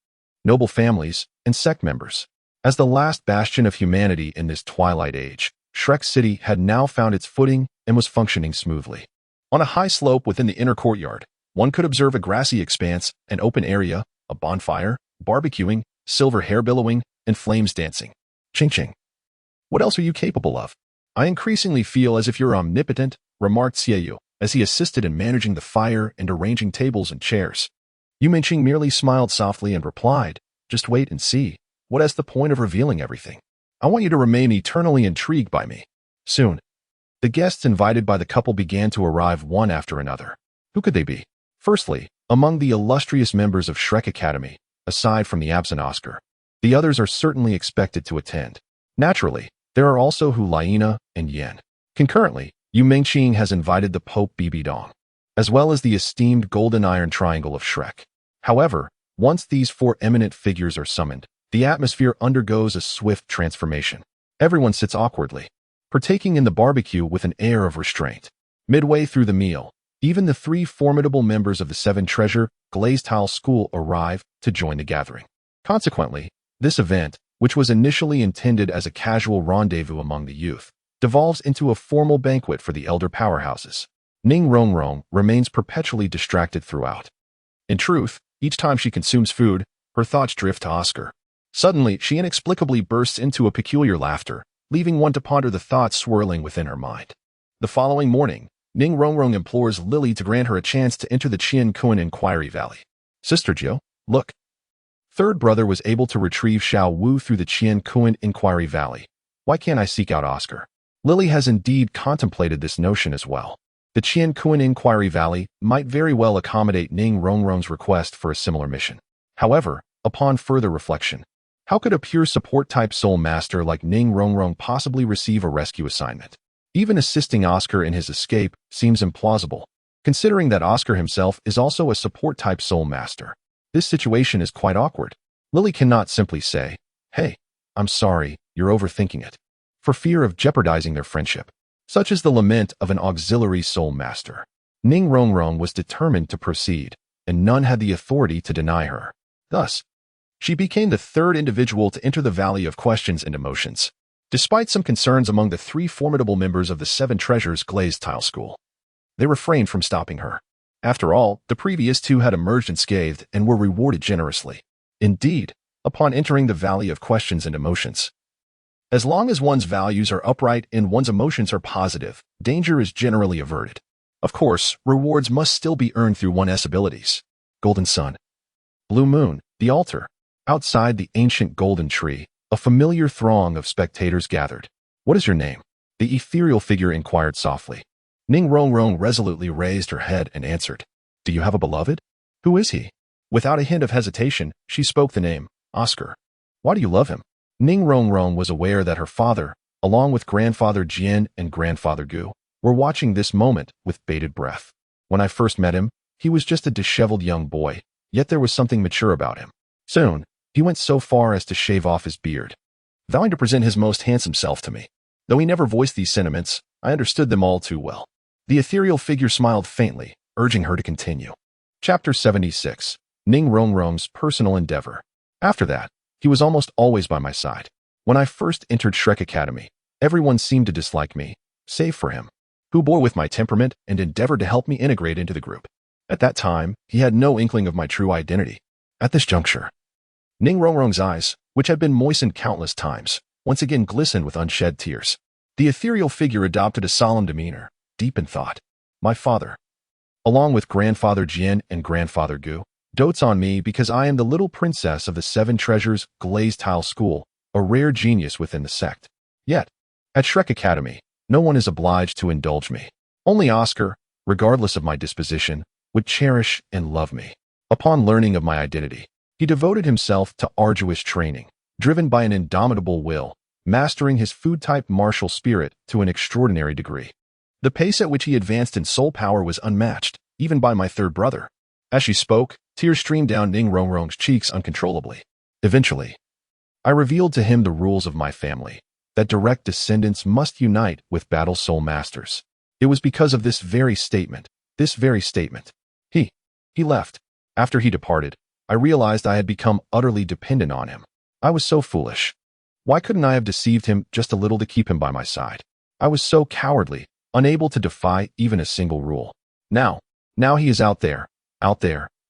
noble families, and sect members. As the last bastion of humanity in this twilight age, Shrek City had now found its footing and was functioning smoothly. On a high slope within the inner courtyard, one could observe a grassy expanse, an open area, a bonfire, barbecuing, silver hair billowing, and flames dancing. Ching ching. What else are you capable of? I increasingly feel as if you're omnipotent, remarked Xiao, as he assisted in managing the fire and arranging tables and chairs. Yu Mingqing merely smiled softly and replied, just wait and see. What is the point of revealing everything? I want you to remain eternally intrigued by me. Soon, the guests invited by the couple began to arrive one after another. Who could they be? Firstly, among the illustrious members of Shrek Academy, aside from the absent Oscar, the others are certainly expected to attend. Naturally, there are also Hu Liena and Yan. Concurrently, Yu Mingqing has invited the Pope Bibi Dong, as well as the esteemed Golden Iron Triangle of Shrek. However, once these 4 eminent figures are summoned, the atmosphere undergoes a swift transformation. Everyone sits awkwardly, partaking in the barbecue with an air of restraint. Midway through the meal, even the 3 formidable members of the 7 Treasure Glazed Tile School arrive to join the gathering. Consequently, this event, which was initially intended as a casual rendezvous among the youth, devolves into a formal banquet for the elder powerhouses. Ning Rong remains perpetually distracted throughout. In truth, each time she consumes food, her thoughts drift to Oscar. Suddenly, she inexplicably bursts into a peculiar laughter, leaving one to ponder the thoughts swirling within her mind. The following morning, Ning Rong implores Lily to grant her a chance to enter the Qian Inquiry Valley. Sister Jiu, look. Third brother was able to retrieve Xiao Wu through the Qian Inquiry Valley. Why can't I seek out Oscar? Lily has indeed contemplated this notion as well. The Qian Inquiry Valley might very well accommodate Ning Rong's request for a similar mission. However, upon further reflection, how could a pure support-type soul master like Ning Rong possibly receive a rescue assignment? Even assisting Oscar in his escape seems implausible, considering that Oscar himself is also a support-type soul master. This situation is quite awkward. Lily cannot simply say, hey, I'm sorry, you're overthinking it, for fear of jeopardizing their friendship. Such is the lament of an auxiliary soul master. Ning Rong was determined to proceed, and none had the authority to deny her. Thus, she became the 3rd individual to enter the Valley of Questions and Emotions, despite some concerns among the 3 formidable members of the 7 Treasures Glazed Tile School. They refrained from stopping her. After all, the previous two had emerged unscathed and were rewarded generously. Indeed, upon entering the valley of questions and emotions, as long as one's values are upright and one's emotions are positive, danger is generally averted. Of course, rewards must still be earned through one's abilities. Golden Sun. Blue Moon, the altar. Outside the ancient golden tree, a familiar throng of spectators gathered. What is your name? The ethereal figure inquired softly. Ning Rong resolutely raised her head and answered. Do you have a beloved? Who is he? Without a hint of hesitation, she spoke the name, Oscar. Why do you love him? Ning Rong was aware that her father, along with grandfather Jian and grandfather Gu, were watching this moment with bated breath. When I first met him, he was just a disheveled young boy, yet there was something mature about him. Soon, he went so far as to shave off his beard, vowing to present his most handsome self to me. Though he never voiced these sentiments, I understood them all too well. The ethereal figure smiled faintly, urging her to continue. Chapter 76. Ning Rong's personal endeavor. After that, he was almost always by my side. When I first entered Shrek Academy, everyone seemed to dislike me, save for him, who bore with my temperament and endeavored to help me integrate into the group. At that time, he had no inkling of my true identity. At this juncture, Ning Rong's eyes, which had been moistened countless times, once again glistened with unshed tears. The ethereal figure adopted a solemn demeanor, deep in thought. My father, along with grandfather Jian and grandfather Gu, dotes on me because I am the little princess of the Seven Treasures Glazed Tile School, a rare genius within the sect. Yet, at Shrek Academy, no one is obliged to indulge me. Only Oscar, regardless of my disposition, would cherish and love me. Upon learning of my identity, he devoted himself to arduous training, driven by an indomitable will, mastering his food-type martial spirit to an extraordinary degree. The pace at which he advanced in soul power was unmatched, even by my third brother. As she spoke, tears streamed down Ning Rong's cheeks uncontrollably. Eventually, I revealed to him the rules of my family, that direct descendants must unite with battle soul masters. It was because of this very statement. He left. After he departed, I realized I had become utterly dependent on him. I was so foolish. Why couldn't I have deceived him just a little to keep him by my side? I was so cowardly, unable to defy even a single rule. Now he is out there,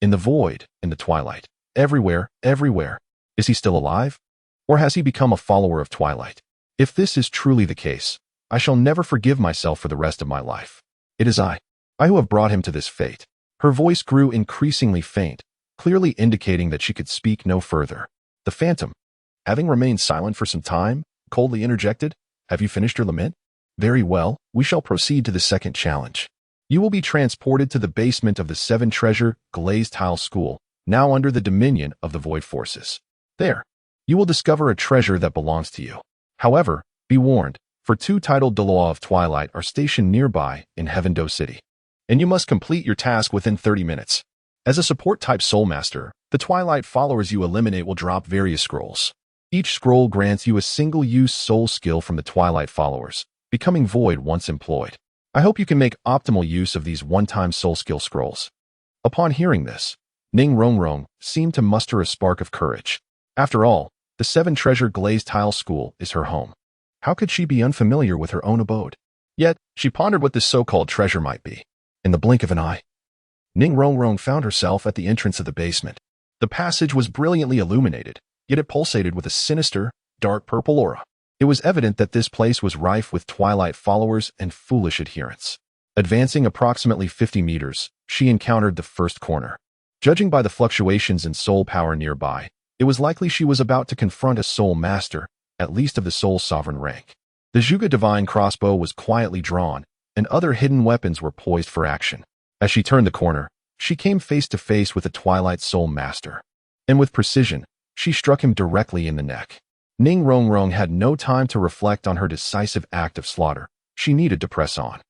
in the void, in the twilight, everywhere. Is he still alive? Or has he become a follower of twilight? If this is truly the case, I shall never forgive myself for the rest of my life. It is I who have brought him to this fate. Her voice grew increasingly faint, clearly indicating that she could speak no further. The phantom, having remained silent for some time, coldly interjected, Have you finished your lament? Very well, we shall proceed to the second challenge. You will be transported to the basement of the Seven Treasure Glazed Tile School, now under the dominion of the Void Forces. There, you will discover a treasure that belongs to you. However, be warned, for 2 Tidal Douluo of Twilight are stationed nearby in Heavendou City, and you must complete your task within 30 minutes. As a support-type Soul Master, the Twilight followers you eliminate will drop various scrolls. Each scroll grants you a single-use soul skill from the Twilight followers, becoming void once employed. I hope you can make optimal use of these one-time soul skill scrolls. Upon hearing this, Ning Rong seemed to muster a spark of courage. After all, the Seven Treasure Glazed Tile School is her home. How could she be unfamiliar with her own abode? Yet, she pondered what this so-called treasure might be. In the blink of an eye, Ning Rong found herself at the entrance of the basement. The passage was brilliantly illuminated, yet it pulsated with a sinister, dark purple aura. It was evident that this place was rife with Twilight followers and foolish adherents. Advancing approximately 50 meters, she encountered the first corner. Judging by the fluctuations in soul power nearby, it was likely she was about to confront a soul master, at least of the soul sovereign rank. The Zhuge divine crossbow was quietly drawn, and other hidden weapons were poised for action. As she turned the corner, she came face to face with a Twilight soul master. And with precision, she struck him directly in the neck. Ning Rong had no time to reflect on her decisive act of slaughter. She needed to press on.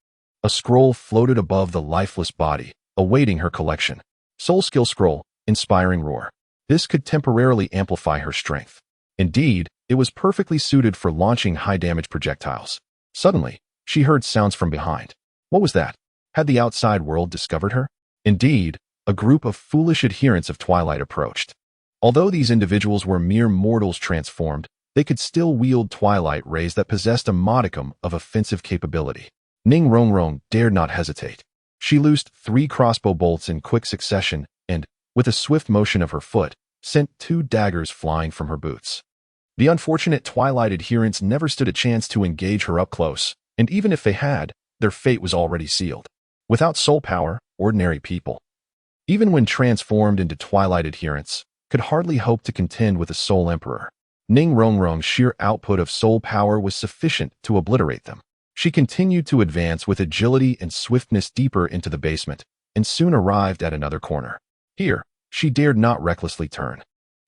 A scroll floated above the lifeless body, awaiting her collection. Soul Skill Scroll, Inspiring Roar. This could temporarily amplify her strength. Indeed, it was perfectly suited for launching high-damage projectiles. Suddenly, she heard sounds from behind. What was that? Had the outside world discovered her? Indeed, a group of foolish adherents of Twilight approached. Although these individuals were mere mortals transformed, they could still wield Twilight rays that possessed a modicum of offensive capability. Ning Rong dared not hesitate. She loosed 3 crossbow bolts in quick succession and, with a swift motion of her foot, sent 2 daggers flying from her boots. The unfortunate Twilight adherents never stood a chance to engage her up close, and even if they had, their fate was already sealed. Without soul power, ordinary people, even when transformed into Twilight adherents, could hardly hope to contend with a Soul Emperor. Ning Rong's sheer output of soul power was sufficient to obliterate them. She continued to advance with agility and swiftness deeper into the basement, and soon arrived at another corner. Here, she dared not recklessly turn,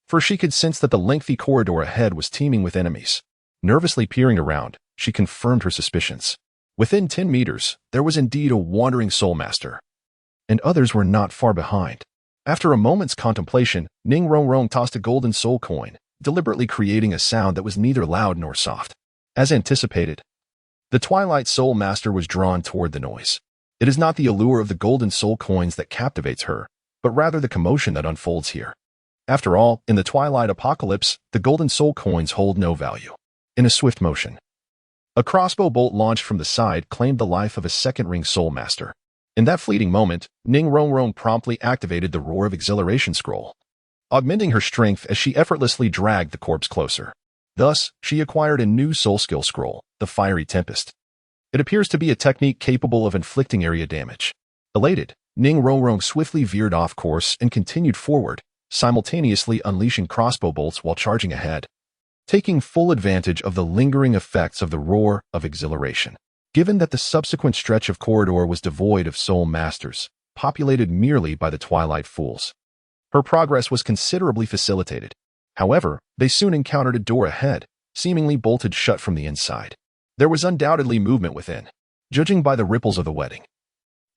for she could sense that the lengthy corridor ahead was teeming with enemies. Nervously peering around, she confirmed her suspicions. Within 10 meters, there was indeed a wandering soul master, and others were not far behind. After a moment's contemplation, Ning Rong tossed a golden soul coin, deliberately creating a sound that was neither loud nor soft. As anticipated, the Twilight Soul Master was drawn toward the noise. It is not the allure of the golden soul coins that captivates her, but rather the commotion that unfolds here. After all, in the Twilight Apocalypse, the golden soul coins hold no value. In a swift motion, a crossbow bolt launched from the side claimed the life of a second-ring soul master. In that fleeting moment, Ning Rong promptly activated the Roar of Exhilaration scroll, augmenting her strength as she effortlessly dragged the corpse closer. Thus, she acquired a new soul skill scroll, the Fiery Tempest. It appears to be a technique capable of inflicting area damage. Elated, Ning Rong swiftly veered off course and continued forward, simultaneously unleashing crossbow bolts while charging ahead, taking full advantage of the lingering effects of the Roar of Exhilaration. Given that the subsequent stretch of corridor was devoid of soul masters, populated merely by the Twilight Fools, her progress was considerably facilitated. However, they soon encountered a door ahead, seemingly bolted shut from the inside. There was undoubtedly movement within, judging by the ripples of the wedding.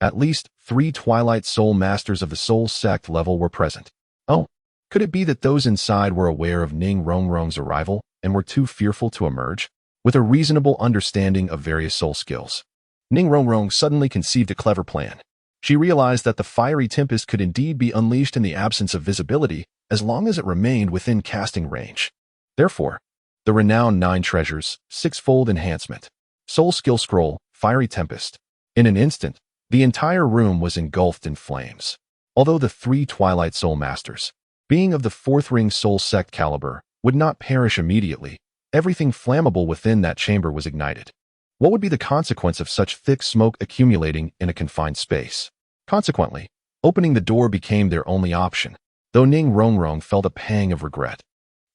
At least 3 Twilight Soul Masters of the Soul Sect level were present. Oh, could it be that those inside were aware of Ning Rong's arrival and were too fearful to emerge? With a reasonable understanding of various soul skills, Ning Rong suddenly conceived a clever plan. She realized that the Fiery Tempest could indeed be unleashed in the absence of visibility as long as it remained within casting range. Therefore, the renowned 9 treasures, 6-fold enhancement, soul skill scroll, Fiery Tempest. In an instant, the entire room was engulfed in flames. Although the 3 Twilight Soul Masters, being of the 4th ring soul sect caliber, would not perish immediately, everything flammable within that chamber was ignited. What would be the consequence of such thick smoke accumulating in a confined space? Consequently, opening the door became their only option, though Ning Rong felt a pang of regret.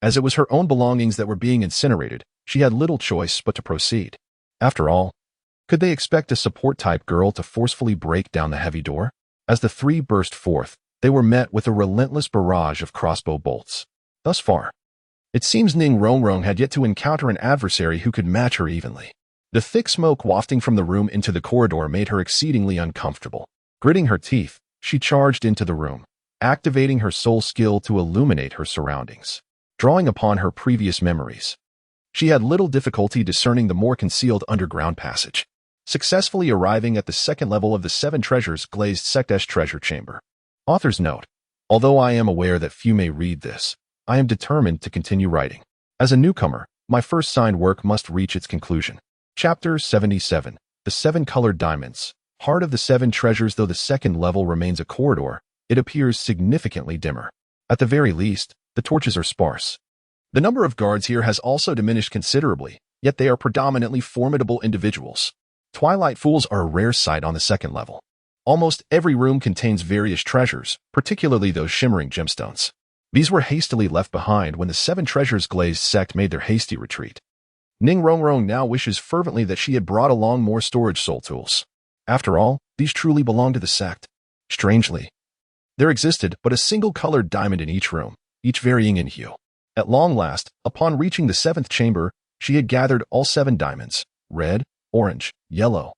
As it was her own belongings that were being incinerated, she had little choice but to proceed. After all, could they expect a support-type girl to forcefully break down the heavy door? As the 3 burst forth, they were met with a relentless barrage of crossbow bolts. Thus far, it seems Ning Rong had yet to encounter an adversary who could match her evenly. The thick smoke wafting from the room into the corridor made her exceedingly uncomfortable. Gritting her teeth, she charged into the room, activating her soul skill to illuminate her surroundings. Drawing upon her previous memories, she had little difficulty discerning the more concealed underground passage, successfully arriving at the 2nd level of the 7 treasures glazed Sectesh treasure chamber. Author's note: although I am aware that few may read this, I am determined to continue writing. As a newcomer, my first signed work must reach its conclusion. Chapter 77. The 7 Colored Diamonds. Heart of the 7 treasures. Though the 2nd level remains a corridor, it appears significantly dimmer. At the very least, the torches are sparse. The number of guards here has also diminished considerably, yet they are predominantly formidable individuals. Twilight Fools are a rare sight on the 2nd level. Almost every room contains various treasures, particularly those shimmering gemstones. These were hastily left behind when the 7 treasures glazed sect made their hasty retreat. Ning Rong now wishes fervently that she had brought along more storage soul tools. After all, these truly belong to the sect. Strangely, there existed but a single colored diamond in each room, each varying in hue. At long last, upon reaching the 7th chamber, she had gathered all 7 diamonds: red, orange, yellow,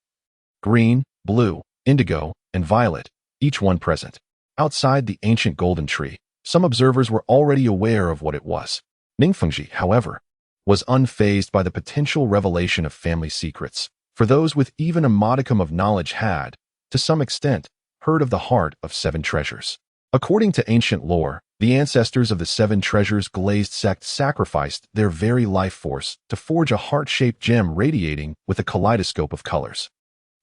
green, blue, indigo, and violet, each one present. Outside the ancient golden tree, some observers were already aware of what it was. Ningfengji, however, was unfazed by the potential revelation of family secrets, for those with even a modicum of knowledge had, to some extent, heard of the heart of 7 treasures. According to ancient lore, the ancestors of the 7 treasures glazed sect sacrificed their very life force to forge a heart-shaped gem radiating with a kaleidoscope of colors.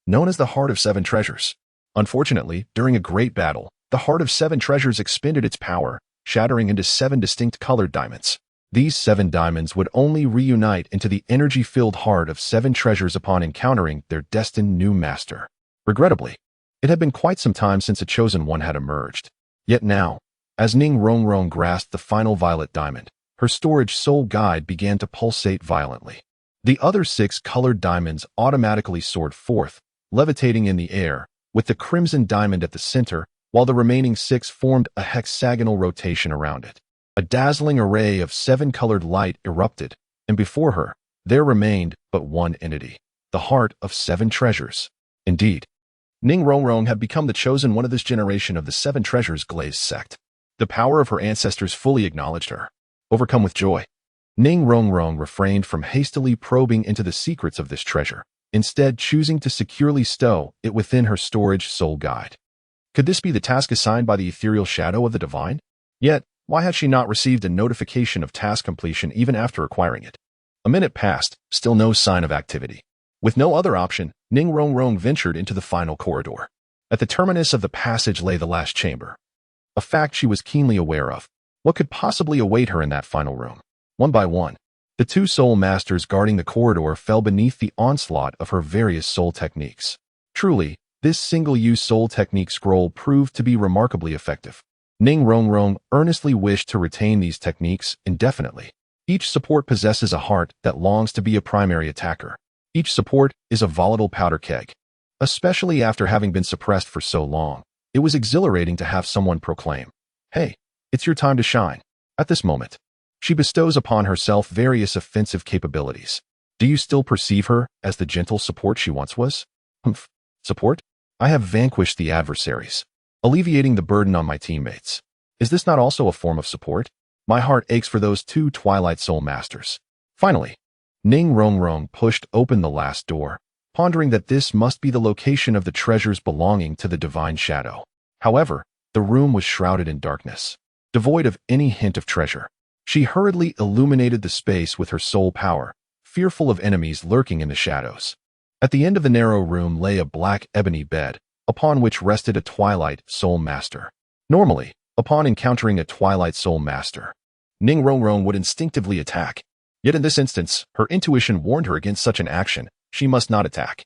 Known as the Heart of 7 Treasures, Unfortunately, during a great battle, the Heart of Seven Treasures expended its power, shattering into 7 distinct colored diamonds. These 7 diamonds would only reunite into the energy-filled Heart of 7 Treasures upon encountering their destined new master. Regrettably, it had been quite some time since a chosen one had emerged. Yet now, as Ning Rong grasped the final violet diamond, her storage soul guide began to pulsate violently. The other 6 colored diamonds automatically soared forth, levitating in the air, with the crimson diamond at the center, while the remaining 6 formed a hexagonal rotation around it. A dazzling array of 7-colored light erupted, and before her, there remained but one entity, the Heart of 7 Treasures. Indeed, Ning Rong had become the chosen one of this generation of the 7 Treasures glazed sect. The power of her ancestors fully acknowledged her. Overcome with joy, Ning Rong refrained from hastily probing into the secrets of this treasure, instead choosing to securely stow it within her storage soul guide. Could this be the task assigned by the ethereal shadow of the divine? Yet, why had she not received a notification of task completion even after acquiring it? A minute passed, still no sign of activity. With no other option, Ning Rong ventured into the final corridor. At the terminus of the passage lay the last chamber. A fact she was keenly aware of. What could possibly await her in that final room? One by one, the 2 soul masters guarding the corridor fell beneath the onslaught of her various soul techniques. Truly, this single-use soul technique scroll proved to be remarkably effective. Ning Rong earnestly wished to retain these techniques indefinitely. Each support possesses a heart that longs to be a primary attacker. Each support is a volatile powder keg. Especially after having been suppressed for so long, it was exhilarating to have someone proclaim, "Hey, it's your time to shine." At this moment, she bestows upon herself various offensive capabilities. Do you still perceive her as the gentle support she once was? Humph. Support? I have vanquished the adversaries, alleviating the burden on my teammates. Is this not also a form of support? My heart aches for those 2 Twilight Soul Masters. Finally, Ning Rong pushed open the last door, pondering that this must be the location of the treasures belonging to the Divine Shadow. However, the room was shrouded in darkness, devoid of any hint of treasure. She hurriedly illuminated the space with her soul power, fearful of enemies lurking in the shadows. At the end of the narrow room lay a black ebony bed, upon which rested a Twilight Soul Master. Normally, upon encountering a Twilight Soul Master, Ning Rong would instinctively attack. Yet in this instance, her intuition warned her against such an action. She must not attack.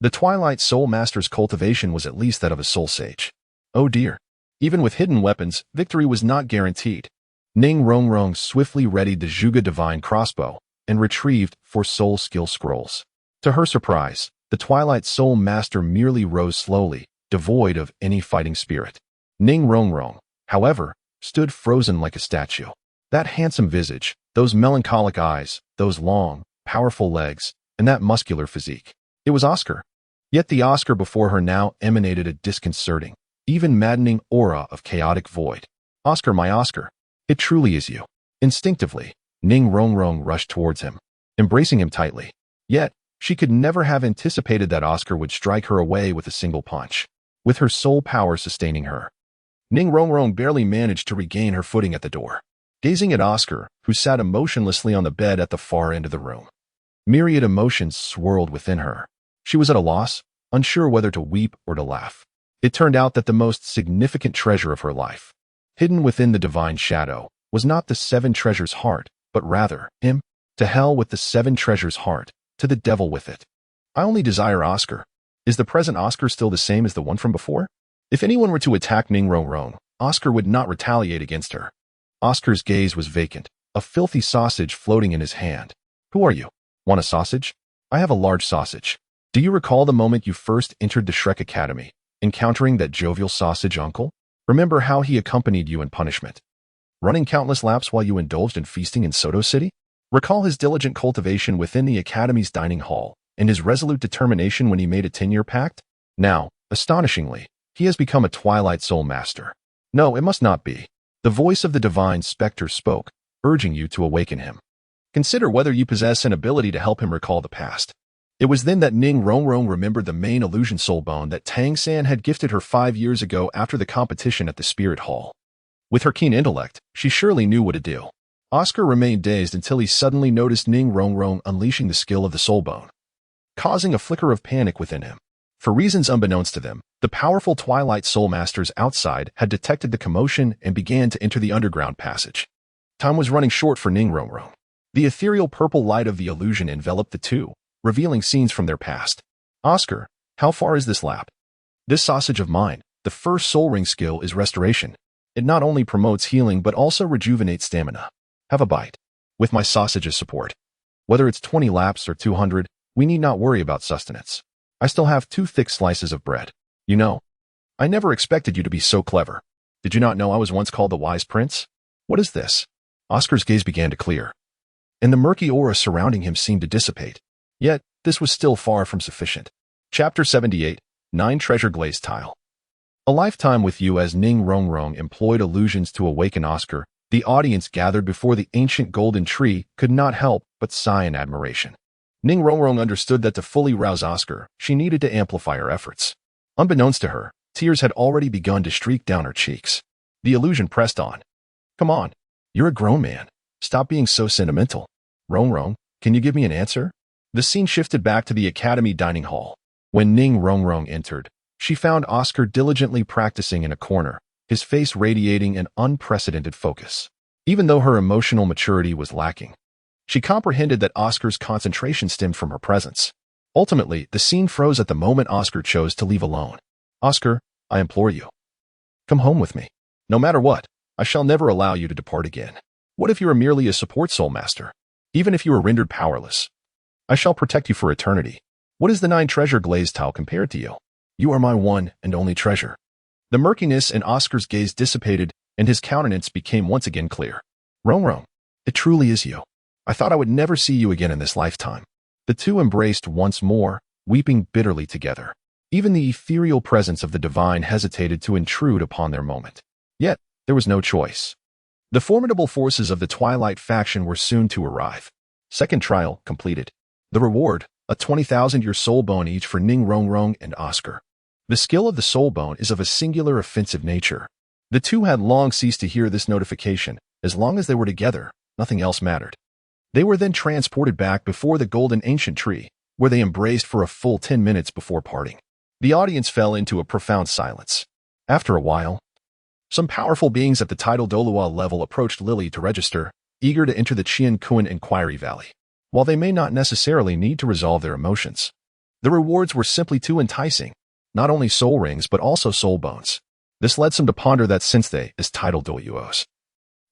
The Twilight Soul Master's cultivation was at least that of a soul sage. Oh dear. Even with hidden weapons, victory was not guaranteed. Ning Rong swiftly readied the Zhuge Divine Crossbow and retrieved 4 soul skill scrolls. To her surprise, the Twilight Soul Master merely rose slowly, devoid of any fighting spirit. Ning Rong, however, stood frozen like a statue. That handsome visage, those melancholic eyes, those long, powerful legs, and that muscular physique. It was Oscar. Yet the Oscar before her now emanated a disconcerting, even maddening aura of chaotic void. Oscar, my Oscar, it truly is you. Instinctively, Ning Rong rushed towards him, embracing him tightly. Yet, she could never have anticipated that Oscar would strike her away with a single punch, with her soul power sustaining her. Ning Rong barely managed to regain her footing at the door, gazing at Oscar, who sat emotionlessly on the bed at the far end of the room. Myriad emotions swirled within her. She was at a loss, unsure whether to weep or to laugh. It turned out that the most significant treasure of her life, hidden within the Divine Shadow, was not the 7 Treasures' heart, but rather him. To hell with the 7 Treasures' heart, to the devil with it. I only desire Oscar. Is the present Oscar still the same as the one from before? If anyone were to attack Ning Rong, Oscar would not retaliate against her. Oscar's gaze was vacant, a filthy sausage floating in his hand. Who are you? Want a sausage? I have a large sausage. Do you recall the moment you first entered the Shrek Academy, encountering that jovial sausage uncle? Remember how he accompanied you in punishment, running countless laps while you indulged in feasting in Soto City? Recall his diligent cultivation within the Academy's dining hall, and his resolute determination when he made a 10-year pact? Now, astonishingly, he has become a Twilight Soul Master. No, it must not be. The voice of the Divine Spectre spoke, urging you to awaken him. Consider whether you possess an ability to help him recall the past. It was then that Ning Rong remembered the main illusion soul bone that Tang-san had gifted her 5 years ago after the competition at the Spirit Hall. With her keen intellect, she surely knew what to do. Oscar remained dazed until he suddenly noticed Ning Rong unleashing the skill of the soul bone, causing a flicker of panic within him. For reasons unbeknownst to them, the powerful Twilight Soul Masters outside had detected the commotion and began to enter the underground passage. Time was running short for Ning Rong. The ethereal purple light of the illusion enveloped the two, revealing scenes from their past. Oscar, how far is this lap? This sausage of mine, the first soul ring skill, is restoration. It not only promotes healing but also rejuvenates stamina. Have a bite. With my sausage's support. Whether it's 20 laps or 200, we need not worry about sustenance. I still have 2 thick slices of bread. You know, I never expected you to be so clever. Did you not know I was once called the Wise Prince? What is this? Oscar's gaze began to clear, and the murky aura surrounding him seemed to dissipate. Yet, this was still far from sufficient. Chapter 78, 9 Treasure Glazed Tile. A lifetime with you. As Ning Rong employed illusions to awaken Oscar, the audience gathered before the ancient golden tree could not help but sigh in admiration. Ning Rong understood that to fully rouse Oscar, she needed to amplify her efforts. Unbeknownst to her, tears had already begun to streak down her cheeks. The illusion pressed on. Come on, you're a grown man. Stop being so sentimental. Rong, can you give me an answer? The scene shifted back to the academy dining hall. When Ning Rong entered, she found Oscar diligently practicing in a corner, his face radiating an unprecedented focus. Even though her emotional maturity was lacking, she comprehended that Oscar's concentration stemmed from her presence. Ultimately, the scene froze at the moment Oscar chose to leave alone. Oscar, I implore you. Come home with me. No matter what, I shall never allow you to depart again. What if you are merely a support soul master? Even if you are rendered powerless, I shall protect you for eternity. What is the 9 treasure glazed tile compared to you? You are my one and only treasure. The murkiness in Oscar's gaze dissipated, and his countenance became once again clear. Rong, it truly is you. I thought I would never see you again in this lifetime. The two embraced once more, weeping bitterly together. Even the ethereal presence of the divine hesitated to intrude upon their moment. Yet, there was no choice. The formidable forces of the Twilight faction were soon to arrive. Second trial completed. The reward, a 20,000-year soul bone each for Ning Rong and Oscar. The skill of the soul bone is of a singular offensive nature. The two had long ceased to hear this notification. As long as they were together, nothing else mattered. They were then transported back before the golden ancient tree, where they embraced for a full 10 minutes before parting. The audience fell into a profound silence. After a while, some powerful beings at the Tidal Douluo level approached Lily to register, eager to enter the Qian Inquiry Valley. While they may not necessarily need to resolve their emotions, the rewards were simply too enticing. Not only soul rings but also soul bones. This led some to ponder that since they, as Tidal Douluos,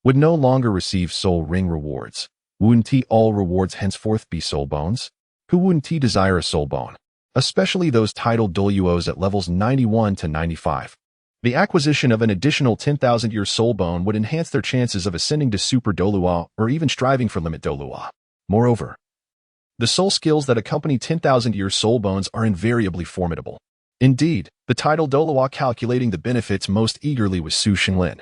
would no longer receive soul ring rewards, wouldn't all rewards henceforth be soul bones? Who wouldn't desire a soul bone? Especially those Tidal Douluos at levels 91 to 95. The acquisition of an additional 10,000-year soul bone would enhance their chances of ascending to Super Douluo or even striving for Limit Douluo. Moreover, the soul skills that accompany 10,000-year soul bones are invariably formidable. Indeed, the Tidal Douluo calculating the benefits most eagerly was Su Xinglin,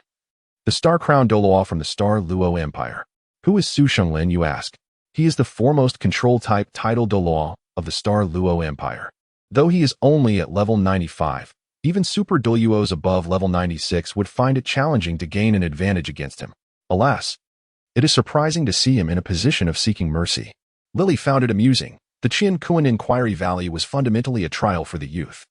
the star-crowned Douluo from the Star Luo Empire. Who is Su Xinglin, you ask? He is the foremost control-type Tidal Douluo of the Star Luo Empire. Though he is only at level 95, even Super Douluos above level 96 would find it challenging to gain an advantage against him. Alas, it is surprising to see him in a position of seeking mercy. Lily found it amusing. The Qian Inquiry Valley was fundamentally a trial for the youth,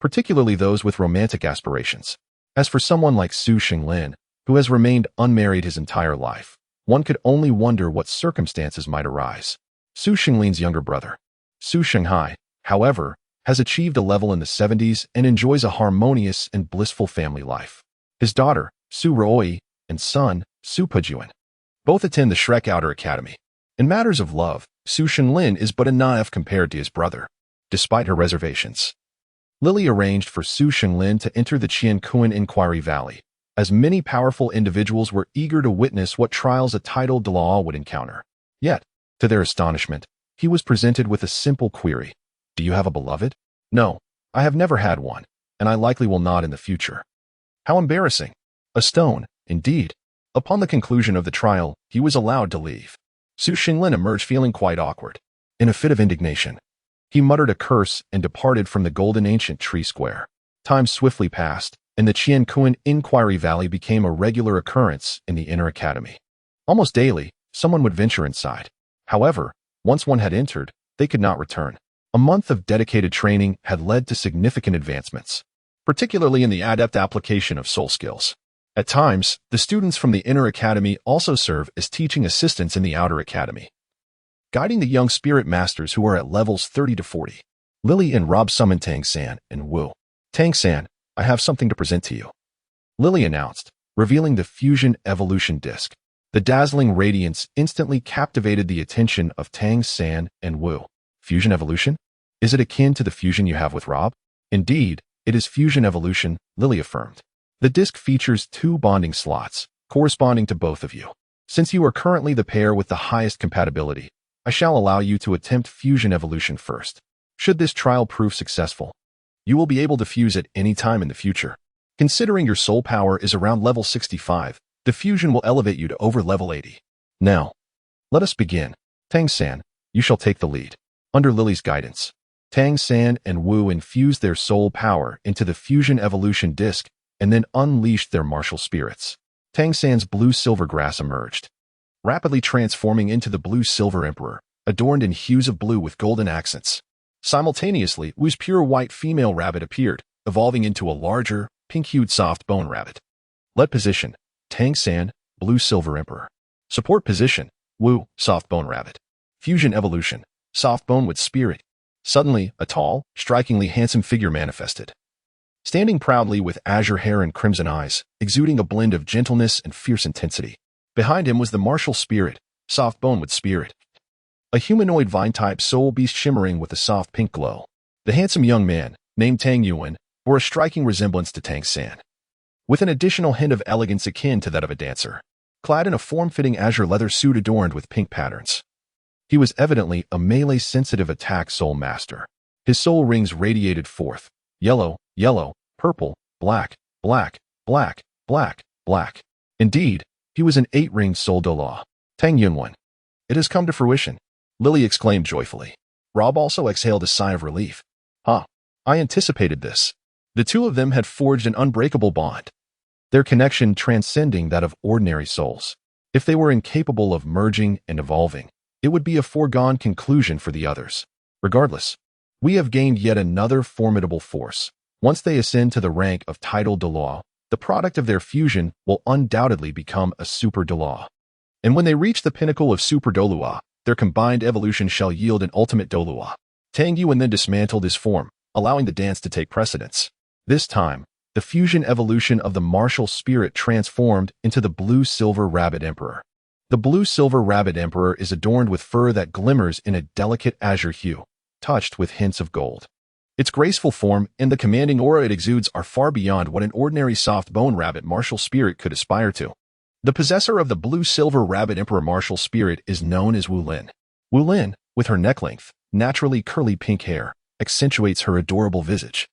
particularly those with romantic aspirations. As for someone like Su Xinglin, who has remained unmarried his entire life, one could only wonder what circumstances might arise. Su Xinglin's younger brother, Su Shanghai, however, has achieved a level in the 70s and enjoys a harmonious and blissful family life. His daughter, Su Ruoi, and son, Su Pejuan, both attend the Shrek Outer Academy. In matters of love, Su Xinglin is but a naif compared to his brother. Despite her reservations, Lily arranged for Su Xinglin to enter the Qian Inquiry Valley, as many powerful individuals were eager to witness what trials a Tidal Douluo would encounter. Yet, to their astonishment, he was presented with a simple query. Do you have a beloved? No, I have never had one, and I likely will not in the future. How embarrassing. A stone, indeed. Upon the conclusion of the trial, he was allowed to leave. Su Xinglin emerged feeling quite awkward. In a fit of indignation, he muttered a curse and departed from the golden ancient tree square. Time swiftly passed, and the Qian Inquiry Valley became a regular occurrence in the Inner Academy. Almost daily, someone would venture inside. However, once one had entered, they could not return. A month of dedicated training had led to significant advancements, particularly in the adept application of soul skills. At times, the students from the inner academy also serve as teaching assistants in the outer academy, guiding the young spirit masters who are at levels 30 to 40. Lily and Rob summoned Tang-san and Wu. Tang-san, I have something to present to you, Lily announced, revealing the fusion evolution disc. The dazzling radiance instantly captivated the attention of Tang-san and Wu. Fusion evolution? Is it akin to the fusion you have with Rob? Indeed, it is fusion evolution, Lily affirmed. The disc features 2 bonding slots, corresponding to both of you. Since you are currently the pair with the highest compatibility, I shall allow you to attempt fusion evolution first. Should this trial prove successful, you will be able to fuse at any time in the future. Considering your soul power is around level 65, the fusion will elevate you to over level 80. Now, let us begin. Tang-san, you shall take the lead. Under Lily's guidance, Tang-san and Wu infused their soul power into the fusion evolution disc and then unleashed their martial spirits. Tang-san's blue-silver grass emerged, rapidly transforming into the blue-silver emperor, adorned in hues of blue with golden accents. Simultaneously, Wu's pure white female rabbit appeared, evolving into a larger, pink-hued soft bone rabbit. Lead position, Tang-san, blue-silver emperor. Support position, Wu, soft bone rabbit. Fusion evolution, soft bone with spirit. Suddenly, a tall, strikingly handsome figure manifested. Standing proudly with azure hair and crimson eyes, exuding a blend of gentleness and fierce intensity. Behind him was the martial spirit, soft bone with spirit. A humanoid vine-type soul beast shimmering with a soft pink glow. The handsome young man, named Tang Yuan, bore a striking resemblance to Tang-san, with an additional hint of elegance akin to that of a dancer, clad in a form-fitting azure leather suit adorned with pink patterns. He was evidently a melee-sensitive attack soul master. His soul rings radiated forth, yellow, yellow, purple, black, black, black, black, black. Indeed, he was an 8-ringed soul Douluo. Tang Yuan. It has come to fruition, Lily exclaimed joyfully. Rob also exhaled a sigh of relief. I anticipated this. The two of them had forged an unbreakable bond, their connection transcending that of ordinary souls. If they were incapable of merging and evolving, it would be a foregone conclusion for the others. Regardless, we have gained yet another formidable force. Once they ascend to the rank of Tidal Douluo, the product of their fusion will undoubtedly become a Super Douluo. And when they reach the pinnacle of Super Douluo, their combined evolution shall yield an ultimate Douluo. Tang Yuan then dismantled his form, allowing the dance to take precedence. This time, the fusion evolution of the martial spirit transformed into the blue-silver rabbit emperor. The blue-silver rabbit emperor is adorned with fur that glimmers in a delicate azure hue, touched with hints of gold. Its graceful form and the commanding aura it exudes are far beyond what an ordinary soft-bone rabbit martial spirit could aspire to. The possessor of the blue-silver rabbit emperor martial spirit is known as Wu Lin. Wu Lin, with her neck-length, naturally curly pink hair, accentuates her adorable visage.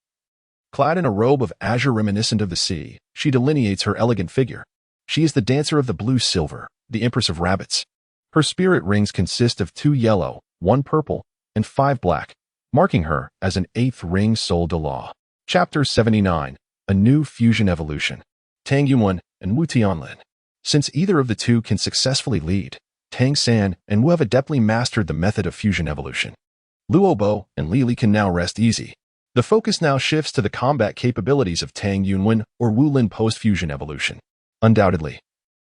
Clad in a robe of azure reminiscent of the sea, she delineates her elegant figure. She is the dancer of the blue-silver, the empress of rabbits. Her spirit rings consist of 2 yellow, 1 purple, and 5 black, marking her as an 8th ring soul Douluo. Chapter 79, A New Fusion Evolution. Tang Yuan and Wu Tianlin. Since either of the two can successfully lead, Tang-san and Wu have adeptly mastered the method of fusion evolution. Luobo and Lili can now rest easy. The focus now shifts to the combat capabilities of Tang Yuan or Wu Lin post-fusion evolution. Undoubtedly,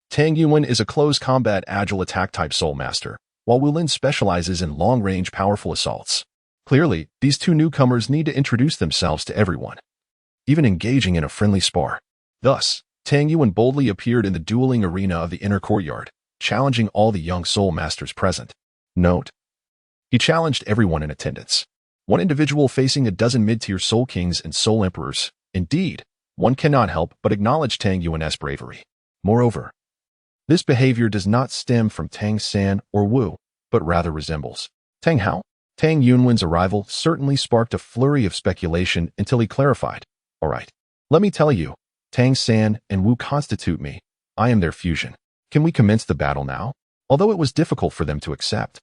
Tang Yuan is a close combat agile attack type soul master, while Wu Lin specializes in long-range powerful assaults. Clearly, these two newcomers need to introduce themselves to everyone, even engaging in a friendly spar. Thus, Tang Yuan boldly appeared in the dueling arena of the inner courtyard, challenging all the young soul masters present. Note: he challenged everyone in attendance. One individual facing a dozen mid-tier soul kings and soul emperors. Indeed, one cannot help but acknowledge Tang Yuan's bravery. Moreover, this behavior does not stem from Tang-san or Wu, but rather resembles Tang Hao. Tang Yuan's arrival certainly sparked a flurry of speculation until he clarified. All right, let me tell you, Tang-san and Wu constitute me. I am their fusion. Can we commence the battle now? Although it was difficult for them to accept,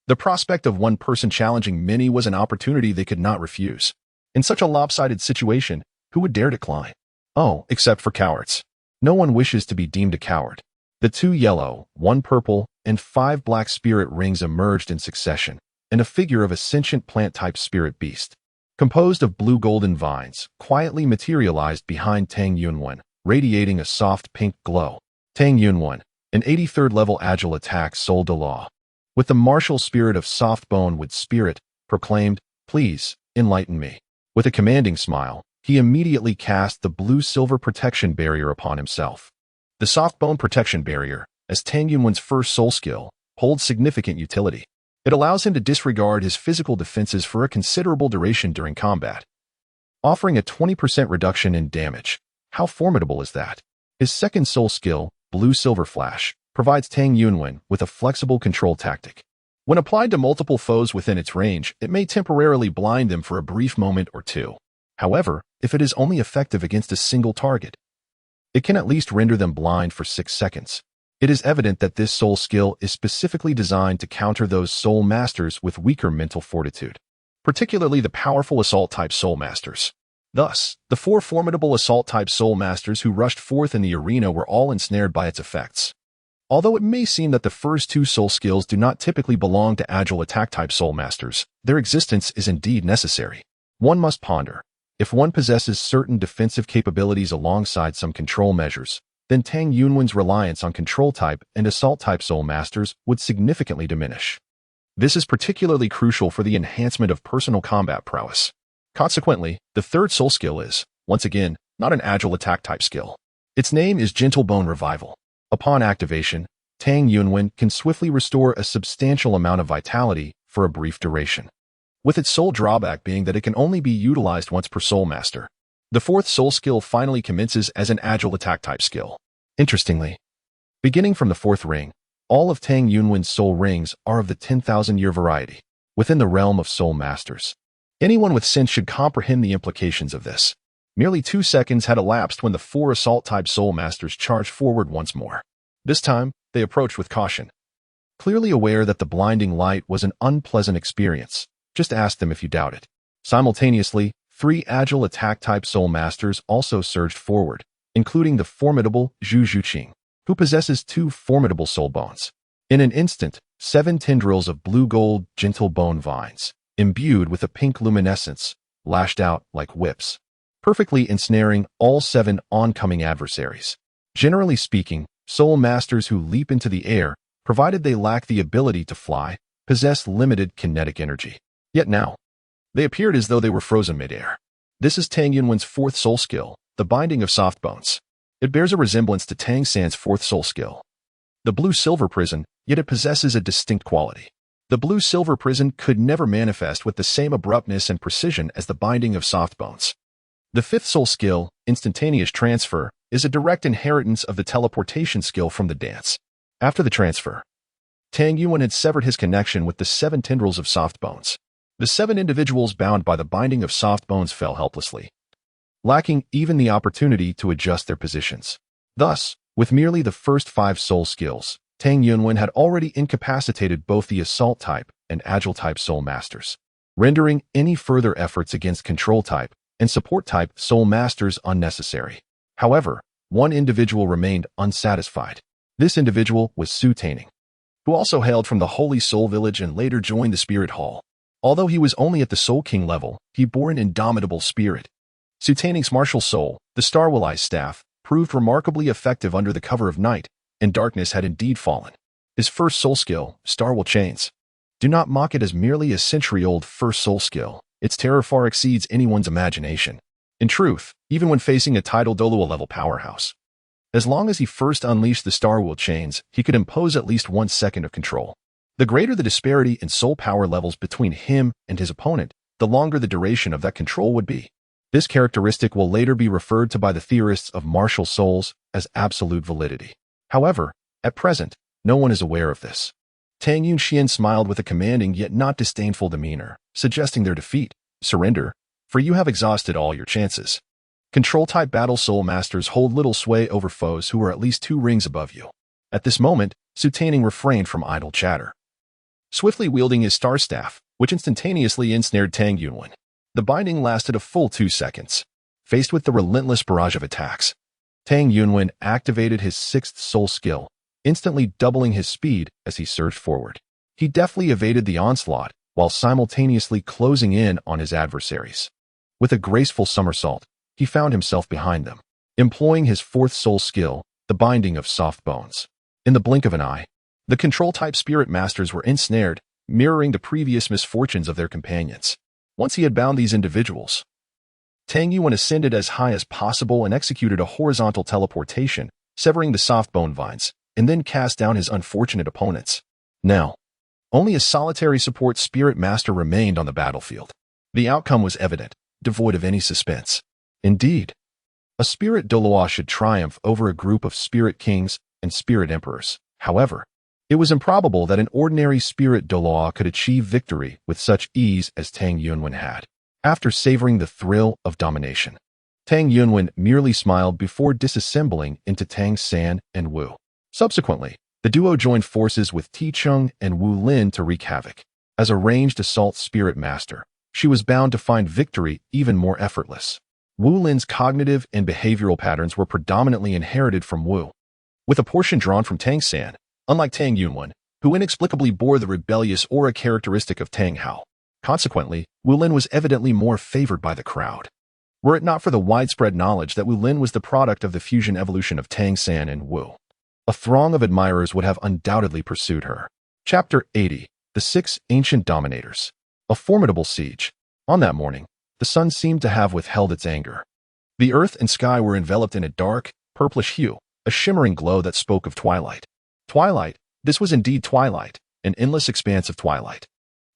the prospect of one person challenging many was an opportunity they could not refuse. In such a lopsided situation, who would dare decline? Oh, except for cowards. No one wishes to be deemed a coward. The 2 yellow, 1 purple, and 5 black spirit rings emerged in succession, and a figure of a sentient plant-type spirit beast, composed of blue-golden vines, quietly materialized behind Tang Yunwen, radiating a soft pink glow. Tang Yunwen, an 83rd level agile attack soul Douluo, with the martial spirit of soft bone with spirit, proclaimed, "Please, enlighten me." With a commanding smile, he immediately cast the blue-silver protection barrier upon himself. The soft bone protection barrier, as Tang Yunwen's first soul skill, holds significant utility. It allows him to disregard his physical defenses for a considerable duration during combat, offering a 20% reduction in damage. How formidable is that? His second soul skill, Blue-Silver Flash, provides Tang Yunwen with a flexible control tactic. When applied to multiple foes within its range, it may temporarily blind them for a brief moment or two. However, if it is only effective against a single target, it can at least render them blind for 6 seconds. It is evident that this soul skill is specifically designed to counter those soul masters with weaker mental fortitude, particularly the powerful assault-type soul masters. Thus, the 4 formidable assault-type soul masters who rushed forth in the arena were all ensnared by its effects. Although it may seem that the first 2 soul skills do not typically belong to agile attack-type soul masters, their existence is indeed necessary. One must ponder, if one possesses certain defensive capabilities alongside some control measures, then Tang Yunwen's reliance on control-type and assault-type soul masters would significantly diminish. This is particularly crucial for the enhancement of personal combat prowess. Consequently, the third soul skill is, once again, not an agile attack-type skill. Its name is Gentle Bone Revival. Upon activation, Tang Yunwen can swiftly restore a substantial amount of vitality for a brief duration, with its sole drawback being that it can only be utilized once per soul master. The fourth soul skill finally commences as an agile attack-type skill. Interestingly, beginning from the 4th ring, all of Tang Yunwen's soul rings are of the 10,000-year variety, within the realm of soul masters. Anyone with sense should comprehend the implications of this. Merely 2 seconds had elapsed when the 4 assault-type soul masters charged forward once more. This time, they approached with caution. Clearly aware that the blinding light was an unpleasant experience, just ask them if you doubt it. Simultaneously, 3 agile attack-type soul masters also surged forward, including the formidable Zhu Qing, who possesses 2 formidable soul bones. In an instant, 7 tendrils of blue-gold gentle bone vines, imbued with a pink luminescence, lashed out like whips, perfectly ensnaring all 7 oncoming adversaries. Generally speaking, soul masters who leap into the air, provided they lack the ability to fly, possess limited kinetic energy. Yet now, they appeared as though they were frozen mid-air. This is Tang Yunwen's 4th soul skill, the Binding of Soft Bones. It bears a resemblance to Tang San's 4th soul skill, the Blue-Silver Prison, yet it possesses a distinct quality. The Blue-Silver Prison could never manifest with the same abruptness and precision as the Binding of Soft Bones. The 5th soul skill, Instantaneous Transfer, is a direct inheritance of the teleportation skill from the dance. After the transfer, Tang Yunwen had severed his connection with the 7 tendrils of soft bones. The 7 individuals bound by the Binding of Soft Bones fell helplessly, lacking even the opportunity to adjust their positions. Thus, with merely the first 5 soul skills, Tang Yunwen had already incapacitated both the assault-type and agile-type soul masters, rendering any further efforts against control-type and support-type soul masters unnecessary. However, one individual remained unsatisfied. This individual was Ning, who also hailed from the Holy Soul Village and later joined the Spirit Hall. Although he was only at the Soul King level, he bore an indomitable spirit. Ning's martial soul, the Starwell-Eyes staff, proved remarkably effective under the cover of night, and darkness had indeed fallen. His first soul skill, Starwell Chains. Do not mock it as merely a century-old first soul skill. Its terror far exceeds anyone's imagination. In truth, even when facing a Tidal Douluo level powerhouse, as long as he first unleashed the Starwell Chains, he could impose at least 1 second of control. The greater the disparity in soul power levels between him and his opponent, the longer the duration of that control would be. This characteristic will later be referred to by the theorists of martial souls as absolute validity. However, at present, no one is aware of this. Tang Yunxian smiled with a commanding yet not disdainful demeanor, suggesting their defeat. Surrender, for you have exhausted all your chances. Control-type battle soul masters hold little sway over foes who are at least 2 rings above you. At this moment, Ning refrained from idle chatter, swiftly wielding his star staff, which instantaneously ensnared Tang Yunwen. The binding lasted a full 2 seconds. Faced with the relentless barrage of attacks, Tang Yunwen activated his 6th soul skill, instantly doubling his speed as he surged forward. He deftly evaded the onslaught, while simultaneously closing in on his adversaries. With a graceful somersault, he found himself behind them, employing his fourth soul skill, the binding of soft bones. In the blink of an eye, the control-type spirit masters were ensnared, mirroring the previous misfortunes of their companions. Once he had bound these individuals, Tang Yuan ascended as high as possible and executed a horizontal teleportation, severing the soft bone vines, and then cast down his unfortunate opponents. Now, only a solitary support spirit master remained on the battlefield. The outcome was evident, devoid of any suspense. Indeed, a spirit Douluo should triumph over a group of spirit kings and spirit emperors. However, it was improbable that an ordinary spirit Douluo could achieve victory with such ease as Tang Yuan had. After savoring the thrill of domination, Tang Yuan merely smiled before disassembling into Tang San and Wu. Subsequently, the duo joined forces with Ticheng and Wu Lin to wreak havoc. As a ranged assault spirit master, she was bound to find victory even more effortless. Wu Lin's cognitive and behavioral patterns were predominantly inherited from Wu, with a portion drawn from Tang San, unlike Tang Yuan, who inexplicably bore the rebellious aura characteristic of Tang Hao. Consequently, Wu Lin was evidently more favored by the crowd. Were it not for the widespread knowledge that Wu Lin was the product of the fusion evolution of Tang San and Wu, a throng of admirers would have undoubtedly pursued her. Chapter 80. The Six Ancient Dominators. A formidable siege. On that morning, the sun seemed to have withheld its anger. The earth and sky were enveloped in a dark, purplish hue, a shimmering glow that spoke of twilight. Twilight, this was indeed twilight, an endless expanse of twilight.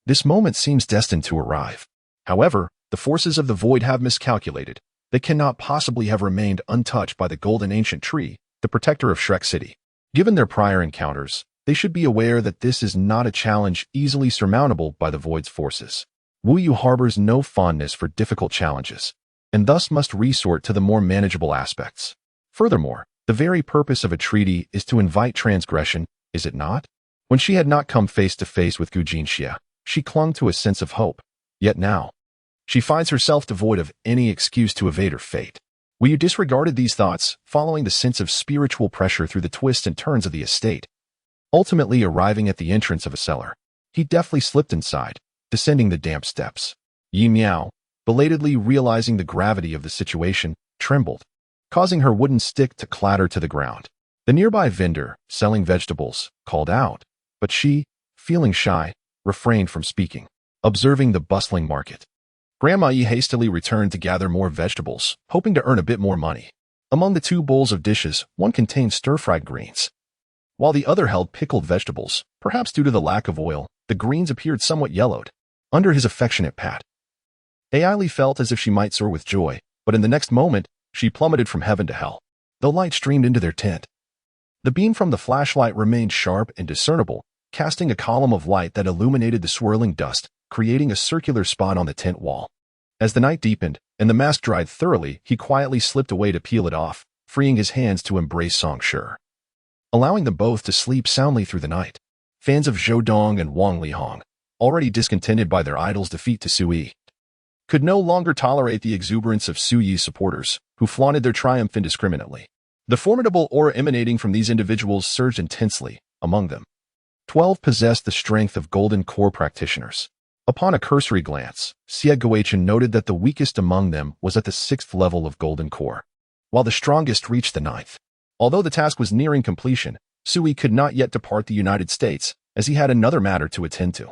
This moment seems destined to arrive. However, the forces of the void have miscalculated. They cannot possibly have remained untouched by the golden ancient tree, the protector of Shrek City. Given their prior encounters, they should be aware that this is not a challenge easily surmountable by the void's forces. Wu Yu harbors no fondness for difficult challenges, and thus must resort to the more manageable aspects. Furthermore, the very purpose of a treaty is to invite transgression, is it not? When she had not come face to face with Gu Jinxia, she clung to a sense of hope. Yet now, she finds herself devoid of any excuse to evade her fate. Wu Yu disregarded these thoughts, following the sense of spiritual pressure through the twists and turns of the estate. Ultimately arriving at the entrance of a cellar, he deftly slipped inside, descending the damp steps. Yi Miao, belatedly realizing the gravity of the situation, trembled, causing her wooden stick to clatter to the ground. The nearby vendor, selling vegetables, called out, but she, feeling shy, refrained from speaking. Observing the bustling market, Grandma Yi hastily returned to gather more vegetables, hoping to earn a bit more money. Among the two bowls of dishes, one contained stir-fried greens, while the other held pickled vegetables. Perhaps due to the lack of oil, the greens appeared somewhat yellowed. Under his affectionate pat, Ailey felt as if she might soar with joy, but in the next moment, she plummeted from heaven to hell. The light streamed into their tent. The beam from the flashlight remained sharp and discernible, casting a column of light that illuminated the swirling dust, creating a circular spot on the tent wall. As the night deepened and the mask dried thoroughly, he quietly slipped away to peel it off, freeing his hands to embrace Song Shi, allowing them both to sleep soundly through the night. Fans of Zhou Dong and Wang Lihong, already discontented by their idol's defeat to Su Yi, could no longer tolerate the exuberance of Su Yi's supporters, who flaunted their triumph indiscriminately. The formidable aura emanating from these individuals surged intensely. Among them, 12 possessed the strength of golden core practitioners. Upon a cursory glance, Xie Guochen noted that the weakest among them was at the 6th level of golden core, while the strongest reached the 9th. Although the task was nearing completion, Sui could not yet depart the United States, as he had another matter to attend to.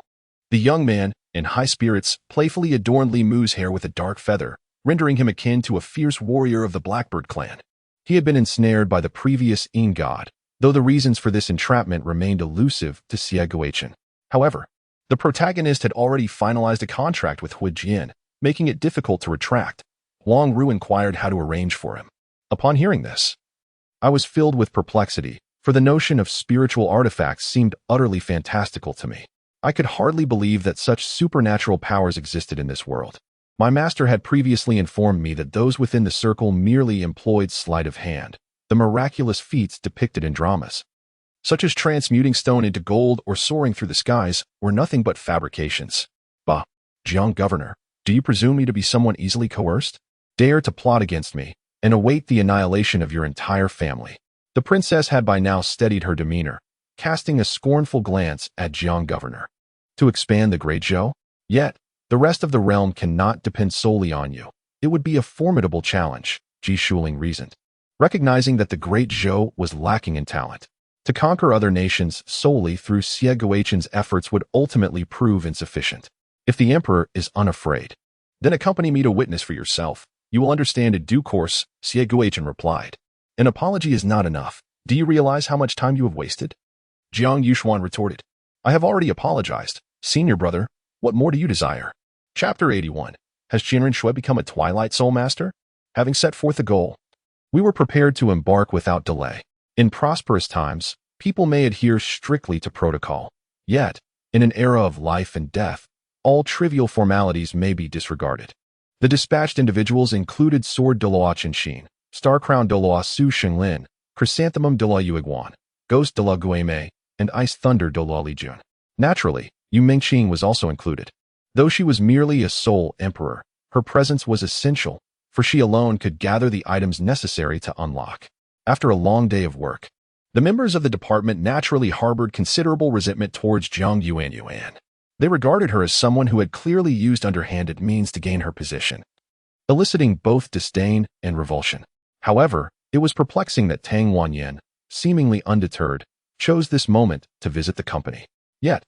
The young man, in high spirits, playfully adorned Li Mu's hair with a dark feather, rendering him akin to a fierce warrior of the Blackbird clan. He had been ensnared by the previous Ing god, though the reasons for this entrapment remained elusive to Xie Guochen. However, the protagonist had already finalized a contract with Hui Jian, making it difficult to retract. Wang Ru inquired how to arrange for him. Upon hearing this, I was filled with perplexity, for the notion of spiritual artifacts seemed utterly fantastical to me. I could hardly believe that such supernatural powers existed in this world. My master had previously informed me that those within the circle merely employed sleight of hand, the miraculous feats depicted in dramas, such as transmuting stone into gold or soaring through the skies, were nothing but fabrications. Bah, Jiang Governor, do you presume me to be someone easily coerced? Dare to plot against me, and await the annihilation of your entire family. The princess had by now steadied her demeanor, casting a scornful glance at Jiang Governor. to expand the Great Zhou? Yet, the rest of the realm cannot depend solely on you. It would be a formidable challenge, Ji Shuling reasoned, recognizing that the Great Zhou was lacking in talent. To conquer other nations solely through Xie Guochen's efforts would ultimately prove insufficient. If the emperor is unafraid, then accompany me to witness for yourself. You will understand in due course, Xie Guochen replied. An apology is not enough. Do you realize how much time you have wasted? Jiang Yushuan retorted. I have already apologized. Senior brother, what more do you desire? Chapter 81. Has Qianren Shui become a Twilight Soul Master? Having set forth a goal, we were prepared to embark without delay. In prosperous times, people may adhere strictly to protocol. Yet, in an era of life and death, all trivial formalities may be disregarded. The dispatched individuals included Sword Douluo Chen Xin, Star Crown Douluo Su Xinglin, Chrysanthemum Douluo Yuiguan, Ghost Douluo Guimei, and Ice Thunder Douluo Li Jun. Naturally, Yu Mingqing was also included. Though she was merely a soul emperor, her presence was essential, for she alone could gather the items necessary to unlock. After a long day of work, the members of the department naturally harbored considerable resentment towards Jiang Yuan. They regarded her as someone who had clearly used underhanded means to gain her position, eliciting both disdain and revulsion. However, it was perplexing that Tang Wanyan, seemingly undeterred, chose this moment to visit the company. Yet,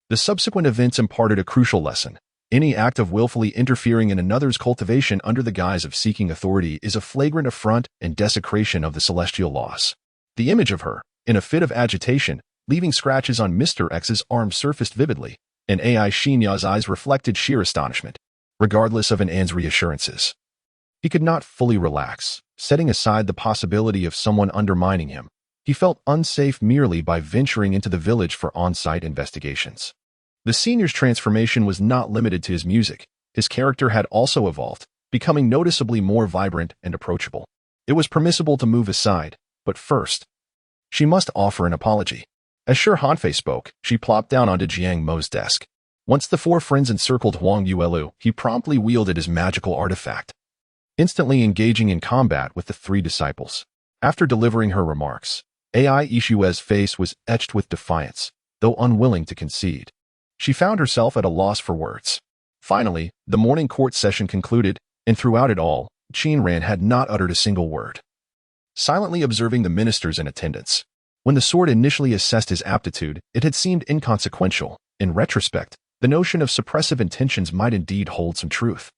the subsequent events imparted a crucial lesson. Any act of willfully interfering in another's cultivation under the guise of seeking authority is a flagrant affront and desecration of the celestial laws. The image of her, in a fit of agitation, leaving scratches on Mr. X's arm surfaced vividly, and Ai Xinya's eyes reflected sheer astonishment, regardless of An's reassurances. He could not fully relax, setting aside the possibility of someone undermining him. He felt unsafe merely by venturing into the village for on-site investigations. The senior's transformation was not limited to his music. His character had also evolved, becoming noticeably more vibrant and approachable. It was permissible to move aside, but first, she must offer an apology. As Shi Hanfei spoke, she plopped down onto Jiang Mo's desk. Once the four friends encircled Huang Yuelu, he promptly wielded his magical artifact, instantly engaging in combat with the three disciples. After delivering her remarks, Ai Ishue's face was etched with defiance, though unwilling to concede. She found herself at a loss for words. Finally, the morning court session concluded, and throughout it all, Qianren had not uttered a single word, silently observing the ministers in attendance. When the sword initially assessed his aptitude, it had seemed inconsequential. In retrospect, the notion of suppressive intentions might indeed hold some truth.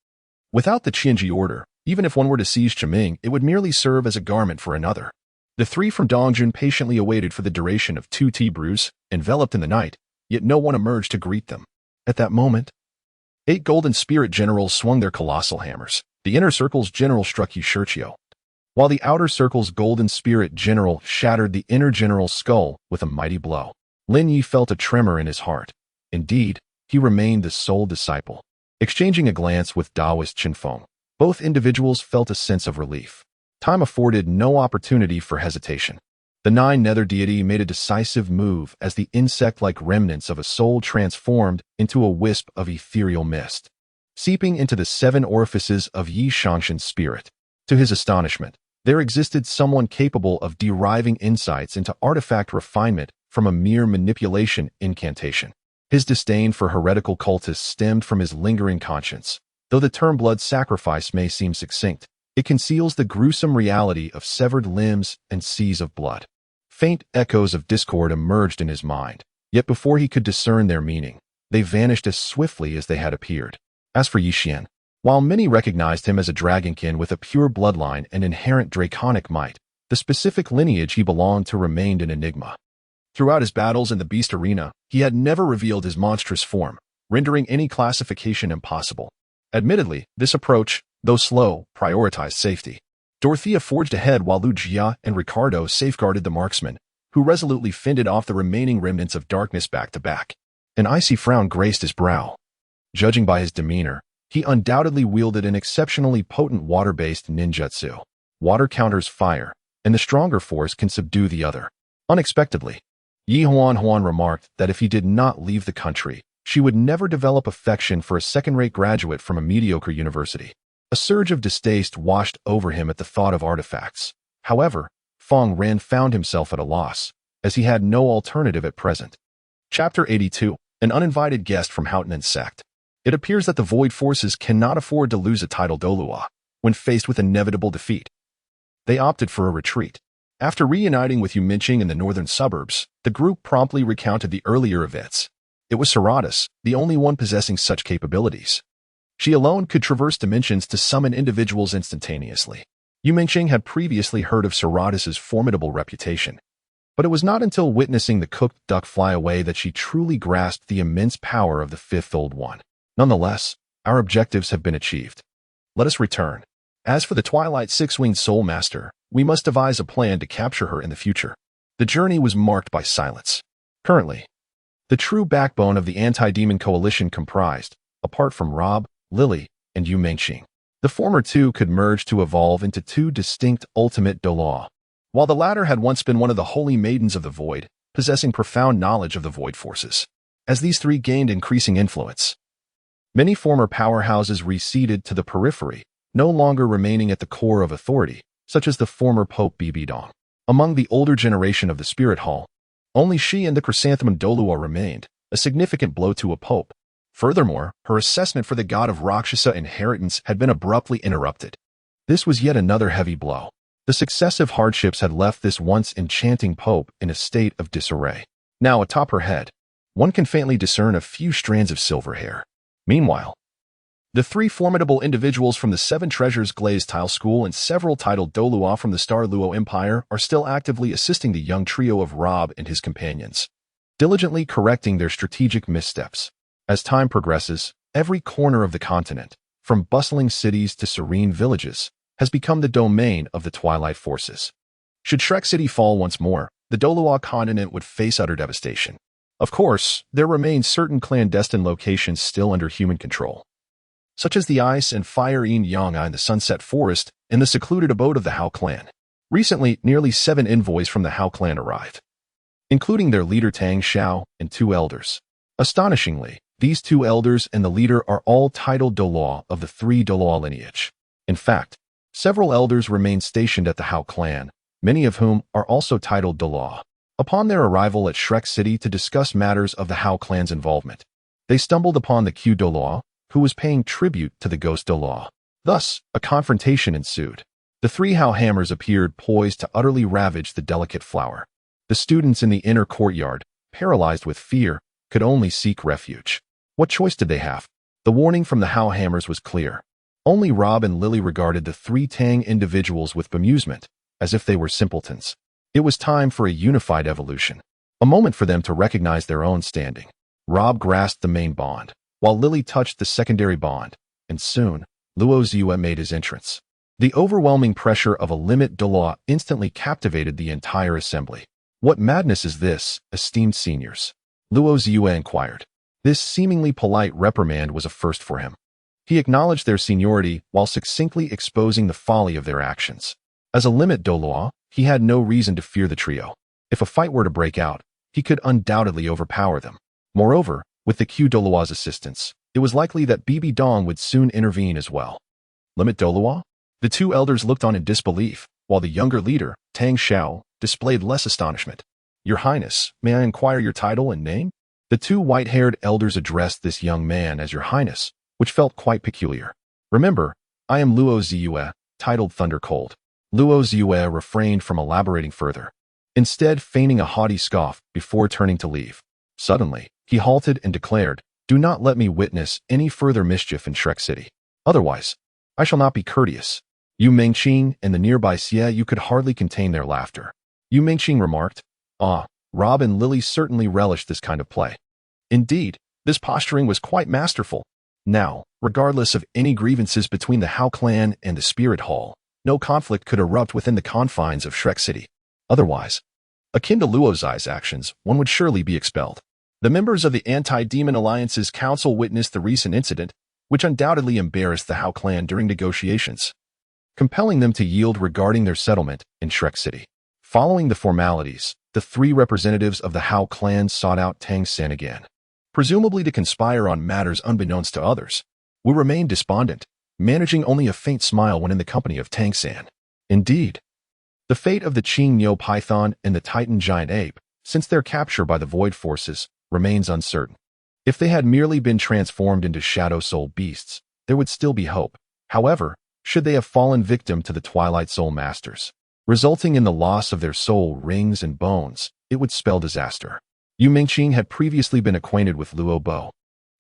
Without the Qianji order, even if one were to seize Qiming, it would merely serve as a garment for another. The three from Dongjun patiently awaited for the duration of 2 tea brews, enveloped in the night, yet no one emerged to greet them. At that moment, 8 golden spirit generals swung their colossal hammers. The inner circle's general struck Xiao, while the outer circle's golden spirit general shattered the inner general's skull with a mighty blow. Lin Yi felt a tremor in his heart. Indeed, he remained the sole disciple. Exchanging a glance with Taoist Chen Feng, both individuals felt a sense of relief. Time afforded no opportunity for hesitation. The 9 nether deity made a decisive move as the insect-like remnants of a soul transformed into a wisp of ethereal mist, seeping into the 7 orifices of Yi Shangshan's spirit. To his astonishment, there existed someone capable of deriving insights into artifact refinement from a mere manipulation incantation. His disdain for heretical cultists stemmed from his lingering conscience. Though the term blood sacrifice may seem succinct, it conceals the gruesome reality of severed limbs and seas of blood. Faint echoes of discord emerged in his mind, yet before he could discern their meaning, they vanished as swiftly as they had appeared. As for Yixian, while many recognized him as a dragonkin with a pure bloodline and inherent draconic might, the specific lineage he belonged to remained an enigma. Throughout his battles in the beast arena, he had never revealed his monstrous form, rendering any classification impossible. Admittedly, this approach, though slow, prioritized safety. Dorothea forged ahead while Lu Jia and Ricardo safeguarded the marksman, who resolutely fended off the remaining remnants of darkness back to back. An icy frown graced his brow. Judging by his demeanor, he undoubtedly wielded an exceptionally potent water-based ninjutsu. Water counters fire, and the stronger force can subdue the other. Unexpectedly, Yi Huan remarked that if he did not leave the country, she would never develop affection for a second-rate graduate from a mediocre university. A surge of distaste washed over him at the thought of artifacts. However, Feng Ren found himself at a loss, as he had no alternative at present. Chapter 82. an uninvited guest from Houghton's sect. It appears that the Void Forces cannot afford to lose a Tidal Douluo when faced with inevitable defeat. They opted for a retreat. After reuniting with Qing in the northern suburbs, the group promptly recounted the earlier events. It was Seratus, the only one possessing such capabilities. She alone could traverse dimensions to summon individuals instantaneously. Qing had previously heard of Seratus's formidable reputation, but it was not until witnessing the cooked duck fly away that she truly grasped the immense power of the fifth Old One. Nonetheless, our objectives have been achieved. Let us return. As for the Twilight Six-Winged Soul Master, we must devise a plan to capture her in the future. The journey was marked by silence. Currently, the true backbone of the anti-demon coalition comprised, apart from Rob, Lily, and Qing. The former two could merge to evolve into two distinct ultimate Douluo, while the latter had once been one of the holy maidens of the Void, possessing profound knowledge of the Void forces. As these three gained increasing influence, many former powerhouses receded to the periphery, no longer remaining at the core of authority, such as the former Pope Dong. Among the older generation of the Spirit Hall, only she and the Chrysanthemum Douluo remained, a significant blow to a pope. Furthermore, her assessment for the god of Rakshasa inheritance had been abruptly interrupted. This was yet another heavy blow. The successive hardships had left this once enchanting pope in a state of disarray. Now atop her head, one can faintly discern a few strands of silver hair. Meanwhile, the three formidable individuals from the Seven Treasures Glazed Tile School and several Tidal Douluo from the Star Luo Empire are still actively assisting the young trio of Rob and his companions, diligently correcting their strategic missteps. As time progresses, every corner of the continent, from bustling cities to serene villages, has become the domain of the Twilight Forces. Should Shrek City fall once more, the Douluo continent would face utter devastation. Of course, there remain certain clandestine locations still under human control, such as the Ice and Fire Yang in the Sunset Forest and the secluded abode of the Hao clan. Recently, nearly 7 envoys from the Hao clan arrived, including their leader Tang, Xiao, and 2 elders. Astonishingly, these 2 elders and the leader are all Tidal Douluo of the 3 Douluo lineage. In fact, several elders remain stationed at the Hao clan, many of whom are also Tidal Douluo. Upon their arrival at Shrek City to discuss matters of the Hao clan's involvement, they stumbled upon the Q Douluo, who was paying tribute to the Ghost Douluo. Thus, a confrontation ensued. The 3 Hao hammers appeared poised to utterly ravage the delicate flower. The students in the inner courtyard, paralyzed with fear, could only seek refuge. What choice did they have? The warning from the Hao hammers was clear. Only Rob and Lily regarded the 3 Tang individuals with bemusement, as if they were simpletons. It was time for a unified evolution, a moment for them to recognize their own standing. Rob grasped the main bond, while Lily touched the secondary bond, and soon, Luo Ziyue made his entrance. The overwhelming pressure of a limit Douluo instantly captivated the entire assembly. What madness is this, esteemed seniors? Luo Ziyue inquired. This seemingly polite reprimand was a first for him. He acknowledged their seniority while succinctly exposing the folly of their actions. As a limit Douluo, he had no reason to fear the trio. If a fight were to break out, he could undoubtedly overpower them. Moreover, with the Q Douluo's assistance, it was likely that Dong would soon intervene as well. Limit Douluo? The 2 elders looked on in disbelief, while the younger leader, Tang Xiao, displayed less astonishment. Your Highness, may I inquire your title and name? The 2 white-haired elders addressed this young man as Your Highness, which felt quite peculiar. Remember, I am Luo Ziyue, titled Thunder Cold. Luo Ziyue refrained from elaborating further, instead feigning a haughty scoff before turning to leave. Suddenly, he halted and declared, Do not let me witness any further mischief in Shrek City. Otherwise, I shall not be courteous. Qing and the nearby Xiao could hardly contain their laughter. Qing remarked, Ah, Rob and Lily certainly relished this kind of play. Indeed, this posturing was quite masterful. Now, regardless of any grievances between the Hao clan and the Spirit Hall, no conflict could erupt within the confines of Shrek City. Otherwise, akin to Luo Zai's actions, one would surely be expelled. The members of the Anti-Demon Alliance's council witnessed the recent incident, which undoubtedly embarrassed the Hao clan during negotiations, compelling them to yield regarding their settlement in Shrek City. Following the formalities, the 3 representatives of the Hao clan sought out Tang San again, presumably to conspire on matters unbeknownst to others. We remained despondent, managing only a faint smile when in the company of Tang San. Indeed, the fate of the Qing Neo Python and the Titan Giant Ape, since their capture by the Void Forces, remains uncertain. If they had merely been transformed into shadow soul beasts, there would still be hope. However, should they have fallen victim to the Twilight Soul Masters, resulting in the loss of their soul rings and bones, it would spell disaster. Yu Mingqing had previously been acquainted with Luo Bo,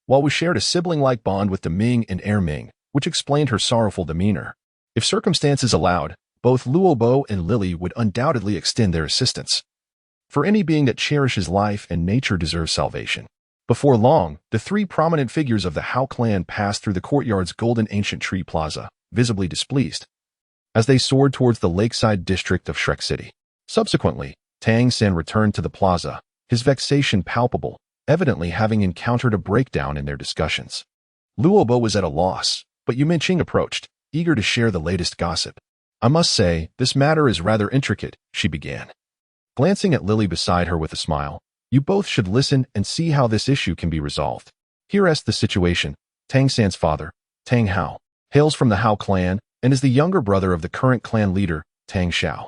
while we shared a sibling-like bond with the Ming and Heir Ming, which explained her sorrowful demeanor. If circumstances allowed, both Luo Bo and Lily would undoubtedly extend their assistance. For any being that cherishes life and nature deserves salvation. Before long, the three prominent figures of the Hao clan passed through the courtyard's golden ancient tree plaza, visibly displeased, as they soared towards the lakeside district of Shrek City. Subsequently, Tang San returned to the plaza, his vexation palpable, evidently having encountered a breakdown in their discussions. Luo Bo was at a loss, but Yu Mingqing approached, eager to share the latest gossip. I must say, this matter is rather intricate, she began. Glancing at Lily beside her with a smile, you both should listen and see how this issue can be resolved. Here's the situation. Tang San's father, Tang Hao, hails from the Hao clan and is the younger brother of the current clan leader, Tang Xiao.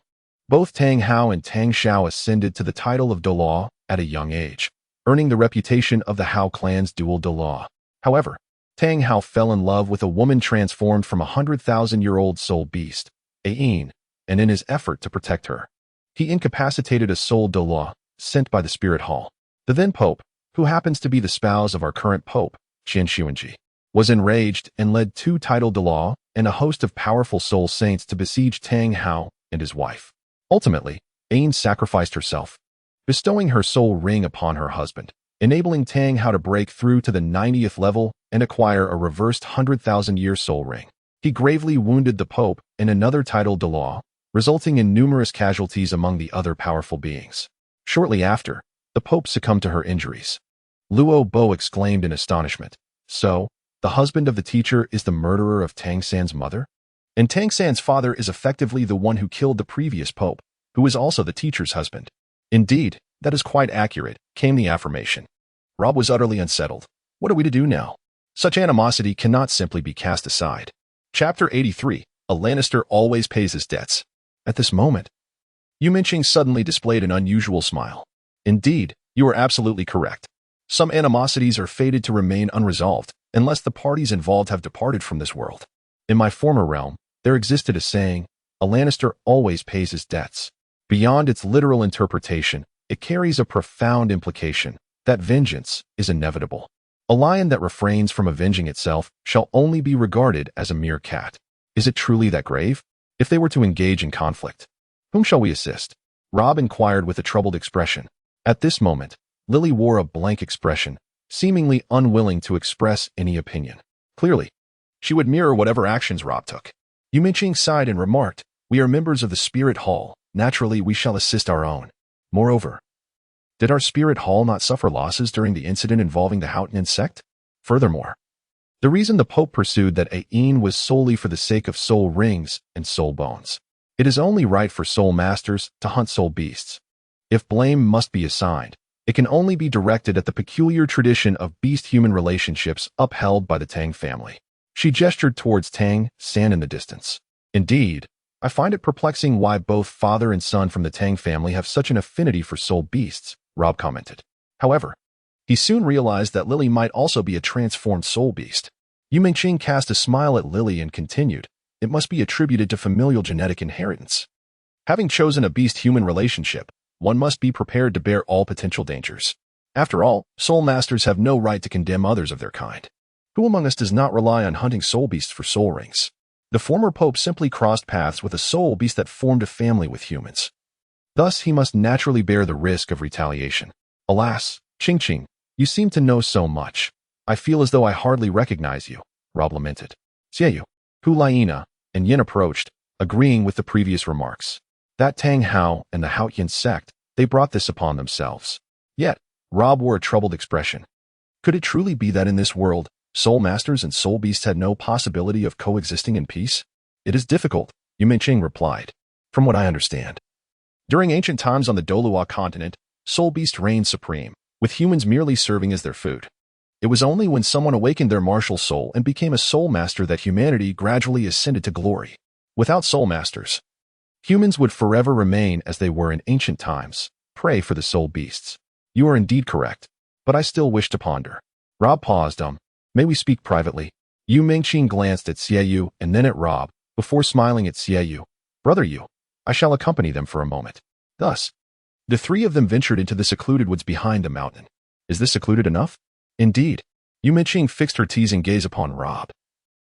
Both Tang Hao and Tang Xiao ascended to the title of Douluo at a young age, earning the reputation of the Hao clan's dual Douluo. However, Tang Hao fell in love with a woman transformed from a 100,000-year-old soul beast, Ain, and in his effort to protect her, he incapacitated a soul Douluo sent by the Spirit Hall. The then Pope, who happens to be the spouse of our current Pope, Chen Xuanji, was enraged and led 2 Tidal Douluo and a host of powerful soul saints to besiege Tang Hao and his wife. Ultimately, Ain sacrificed herself, bestowing her soul ring upon her husband, enabling Tang Hao to break through to the 90th level and acquire a reversed 100,000-year soul ring. He gravely wounded the Pope and another Tidal Douluo, resulting in numerous casualties among the other powerful beings. Shortly after, the Pope succumbed to her injuries. Luo Bo exclaimed in astonishment. So, the husband of the teacher is the murderer of Tang San's mother? And Tang San's father is effectively the one who killed the previous Pope, who is also the teacher's husband. Indeed, that is quite accurate, came the affirmation. Rob was utterly unsettled. What are we to do now? Such animosity cannot simply be cast aside. Chapter 83, A Lannister Always Pays His Debts. At this moment, Yu Mingqing suddenly displayed an unusual smile. Indeed, you are absolutely correct. Some animosities are fated to remain unresolved, unless the parties involved have departed from this world. In my former realm, there existed a saying, a Lannister always pays his debts. Beyond its literal interpretation, it carries a profound implication, that vengeance is inevitable. A lion that refrains from avenging itself shall only be regarded as a mere cat. Is it truly that grave? If they were to engage in conflict, whom shall we assist? Rob inquired with a troubled expression. At this moment, Lily wore a blank expression, seemingly unwilling to express any opinion. Clearly, she would mirror whatever actions Rob took. Yu Mingqing sighed and remarked, we are members of the Spirit Hall. Naturally, we shall assist our own. Moreover, did our Spirit Hall not suffer losses during the incident involving the Houghton sect? Furthermore, the reason the Pope pursued that Ain was solely for the sake of soul rings and soul bones. It is only right for soul masters to hunt soul beasts. If blame must be assigned, it can only be directed at the peculiar tradition of beast-human relationships upheld by the Tang family. She gestured towards Tang San in the distance. Indeed, I find it perplexing why both father and son from the Tang family have such an affinity for soul beasts, Rob commented. However, he soon realized that Lily might also be a transformed soul beast. Yu Mingqing cast a smile at Lily and continued, it must be attributed to familial genetic inheritance. Having chosen a beast-human relationship, one must be prepared to bear all potential dangers. After all, soul masters have no right to condemn others of their kind. Who among us does not rely on hunting soul beasts for soul rings? The former Pope simply crossed paths with a soul beast that formed a family with humans. Thus, he must naturally bear the risk of retaliation. Alas, Qing, you seem to know so much. I feel as though I hardly recognize you, Rob lamented. Xiao, Hu Laina, and Yin approached, agreeing with the previous remarks. That Tang Hao and the Houghton sect, they brought this upon themselves. Yet, Rob wore a troubled expression. Could it truly be that in this world, soul masters and soul beasts had no possibility of coexisting in peace? It is difficult, Yu Mingqing replied. From what I understand, during ancient times on the Douluo continent, soul beasts reigned supreme, with humans merely serving as their food. It was only when someone awakened their martial soul and became a soul master that humanity gradually ascended to glory. Without soul masters, humans would forever remain as they were in ancient times, prey for the soul beasts. You are indeed correct, but I still wish to ponder. Rob paused. May we speak privately? Yu Mingqing glanced at Xiao and then at Rob, before smiling at Xiao. Brother Yu, I shall accompany them for a moment. Thus, the three of them ventured into the secluded woods behind the mountain. Is this secluded enough? Indeed. Yu Mingqing fixed her teasing gaze upon Rob.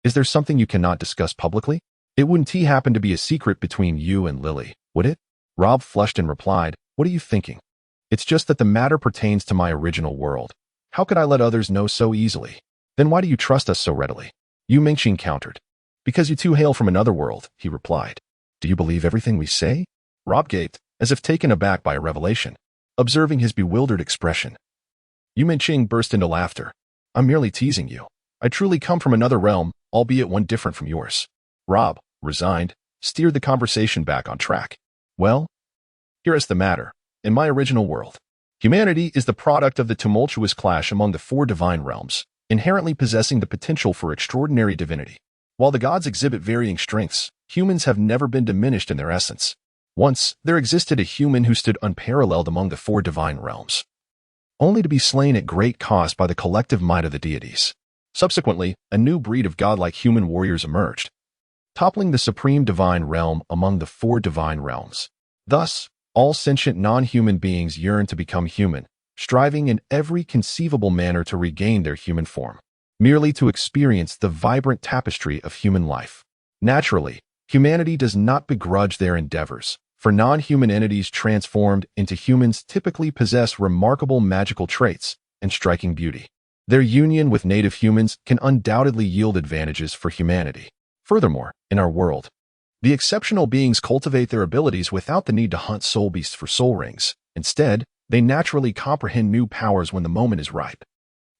Is there something you cannot discuss publicly? It wouldn't happen to be a secret between you and Lily, would it? Rob flushed and replied, What are you thinking? It's just that the matter pertains to my original world. How could I let others know so easily? Then why do you trust us so readily? Yu Mingqing countered. Because you two hail from another world, he replied. Do you believe everything we say? Rob gaped, as if taken aback by a revelation, observing his bewildered expression. Yu Mingqing burst into laughter. I'm merely teasing you. I truly come from another realm, albeit one different from yours. Rob, resigned, steered the conversation back on track. Well, here is the matter. In my original world, humanity is the product of the tumultuous clash among the four divine realms, inherently possessing the potential for extraordinary divinity. While the gods exhibit varying strengths, humans have never been diminished in their essence. Once, there existed a human who stood unparalleled among the four divine realms, only to be slain at great cost by the collective might of the deities. Subsequently, a new breed of godlike human warriors emerged, toppling the supreme divine realm among the four divine realms. Thus, all sentient non-human beings yearn to become human, striving in every conceivable manner to regain their human form, merely to experience the vibrant tapestry of human life. Naturally, humanity does not begrudge their endeavors, for non-human entities transformed into humans typically possess remarkable magical traits and striking beauty. Their union with native humans can undoubtedly yield advantages for humanity. Furthermore, in our world, the exceptional beings cultivate their abilities without the need to hunt soul beasts for soul rings. Instead, they naturally comprehend new powers when the moment is ripe.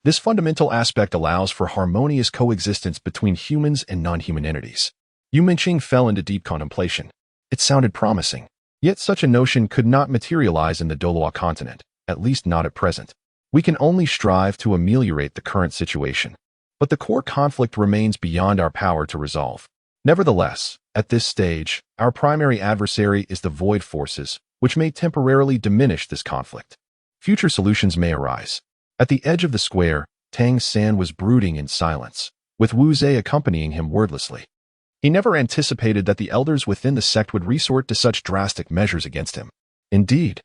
This fundamental aspect allows for harmonious coexistence between humans and non-human entities. Yu Mingqing fell into deep contemplation. It sounded promising. Yet such a notion could not materialize in the Douluo continent, at least not at present. We can only strive to ameliorate the current situation, but the core conflict remains beyond our power to resolve. Nevertheless, at this stage, our primary adversary is the void forces, which may temporarily diminish this conflict. Future solutions may arise. At the edge of the square, Tang San was brooding in silence, with Wu Zhe accompanying him wordlessly. He never anticipated that the elders within the sect would resort to such drastic measures against him. Indeed,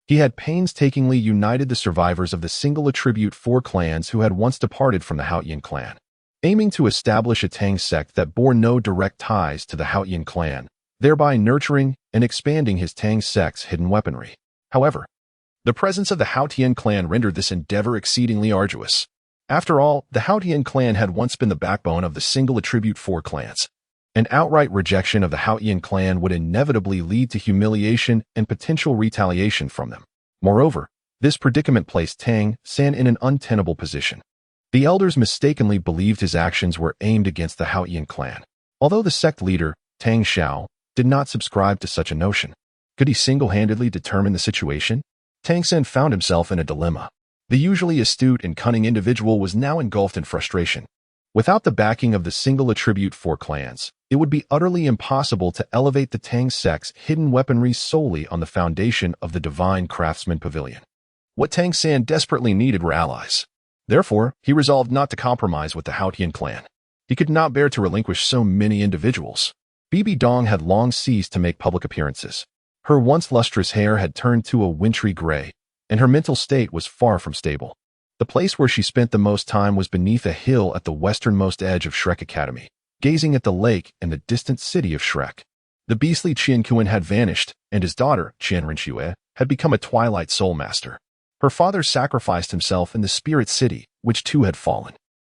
he had painstakingly united the survivors of the single attribute four clans who had once departed from the Haotian clan, aiming to establish a Tang sect that bore no direct ties to the Haotian clan, thereby nurturing and expanding his Tang sect's hidden weaponry. However, the presence of the Haotian clan rendered this endeavor exceedingly arduous. After all, the Haotian clan had once been the backbone of the single attribute four clans. An outright rejection of the Haotian clan would inevitably lead to humiliation and potential retaliation from them. Moreover, this predicament placed Tang San in an untenable position. The elders mistakenly believed his actions were aimed against the Haotian clan. Although the sect leader, Tang Xiao, did not subscribe to such a notion, could he single-handedly determine the situation? Tang San found himself in a dilemma. The usually astute and cunning individual was now engulfed in frustration. Without the backing of the single attribute four clans, it would be utterly impossible to elevate the Tang sect's hidden weaponry solely on the foundation of the divine craftsman Pavilion. What Tang San desperately needed were allies. Therefore, he resolved not to compromise with the Haotian clan. He could not bear to relinquish so many individuals. Bibi Dong had long ceased to make public appearances. Her once lustrous hair had turned to a wintry gray, and her mental state was far from stable. The place where she spent the most time was beneath a hill at the westernmost edge of Shrek Academy, gazing at the lake and the distant city of Shrek. The beastly Qian had vanished, and his daughter, Chen Rinxue, had become a twilight soul master. Her father sacrificed himself in the spirit city, which too had fallen.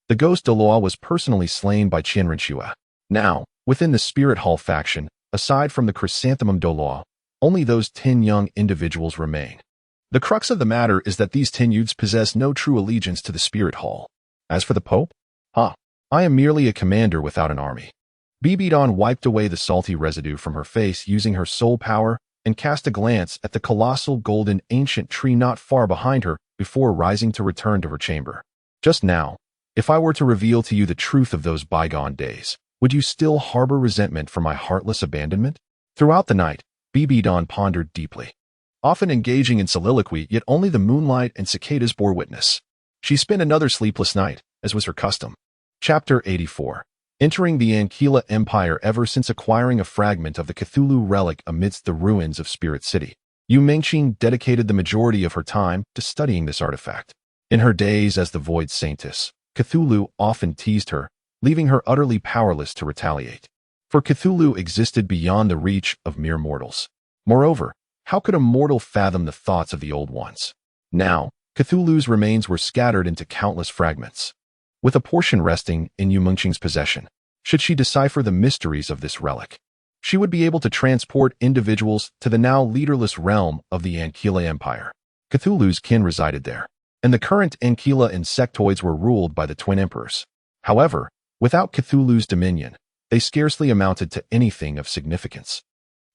The ghost Douluo was personally slain by Chen Rinxue. Now, within the Spirit Hall faction, aside from the Chrysanthemum Douluo, only those 10 young individuals remain. The crux of the matter is that these 10 youths possess no true allegiance to the Spirit Hall. As for the Pope, I am merely a commander without an army. Bibidon wiped away the salty residue from her face using her soul power and cast a glance at the colossal golden ancient tree not far behind her before rising to return to her chamber. Just now, if I were to reveal to you the truth of those bygone days, would you still harbor resentment for my heartless abandonment? Throughout the night, Bibidon pondered deeply, often engaging in soliloquy, yet only the moonlight and cicadas bore witness. She spent another sleepless night, as was her custom. Chapter 84. Entering the Ankyla Empire. Ever since acquiring a fragment of the Cthulhu relic amidst the ruins of Spirit City, Yu Mengqing dedicated the majority of her time to studying this artifact. In her days as the Void Saintess, Cthulhu often teased her, leaving her utterly powerless to retaliate. For Cthulhu existed beyond the reach of mere mortals. Moreover, how could a mortal fathom the thoughts of the Old Ones? Now, Cthulhu's remains were scattered into countless fragments, with a portion resting in Yu Mengqing's possession. Should she decipher the mysteries of this relic, she would be able to transport individuals to the now leaderless realm of the Ankyla Empire. Cthulhu's kin resided there, and the current Ankyla insectoids were ruled by the Twin Emperors. However, without Cthulhu's dominion, they scarcely amounted to anything of significance.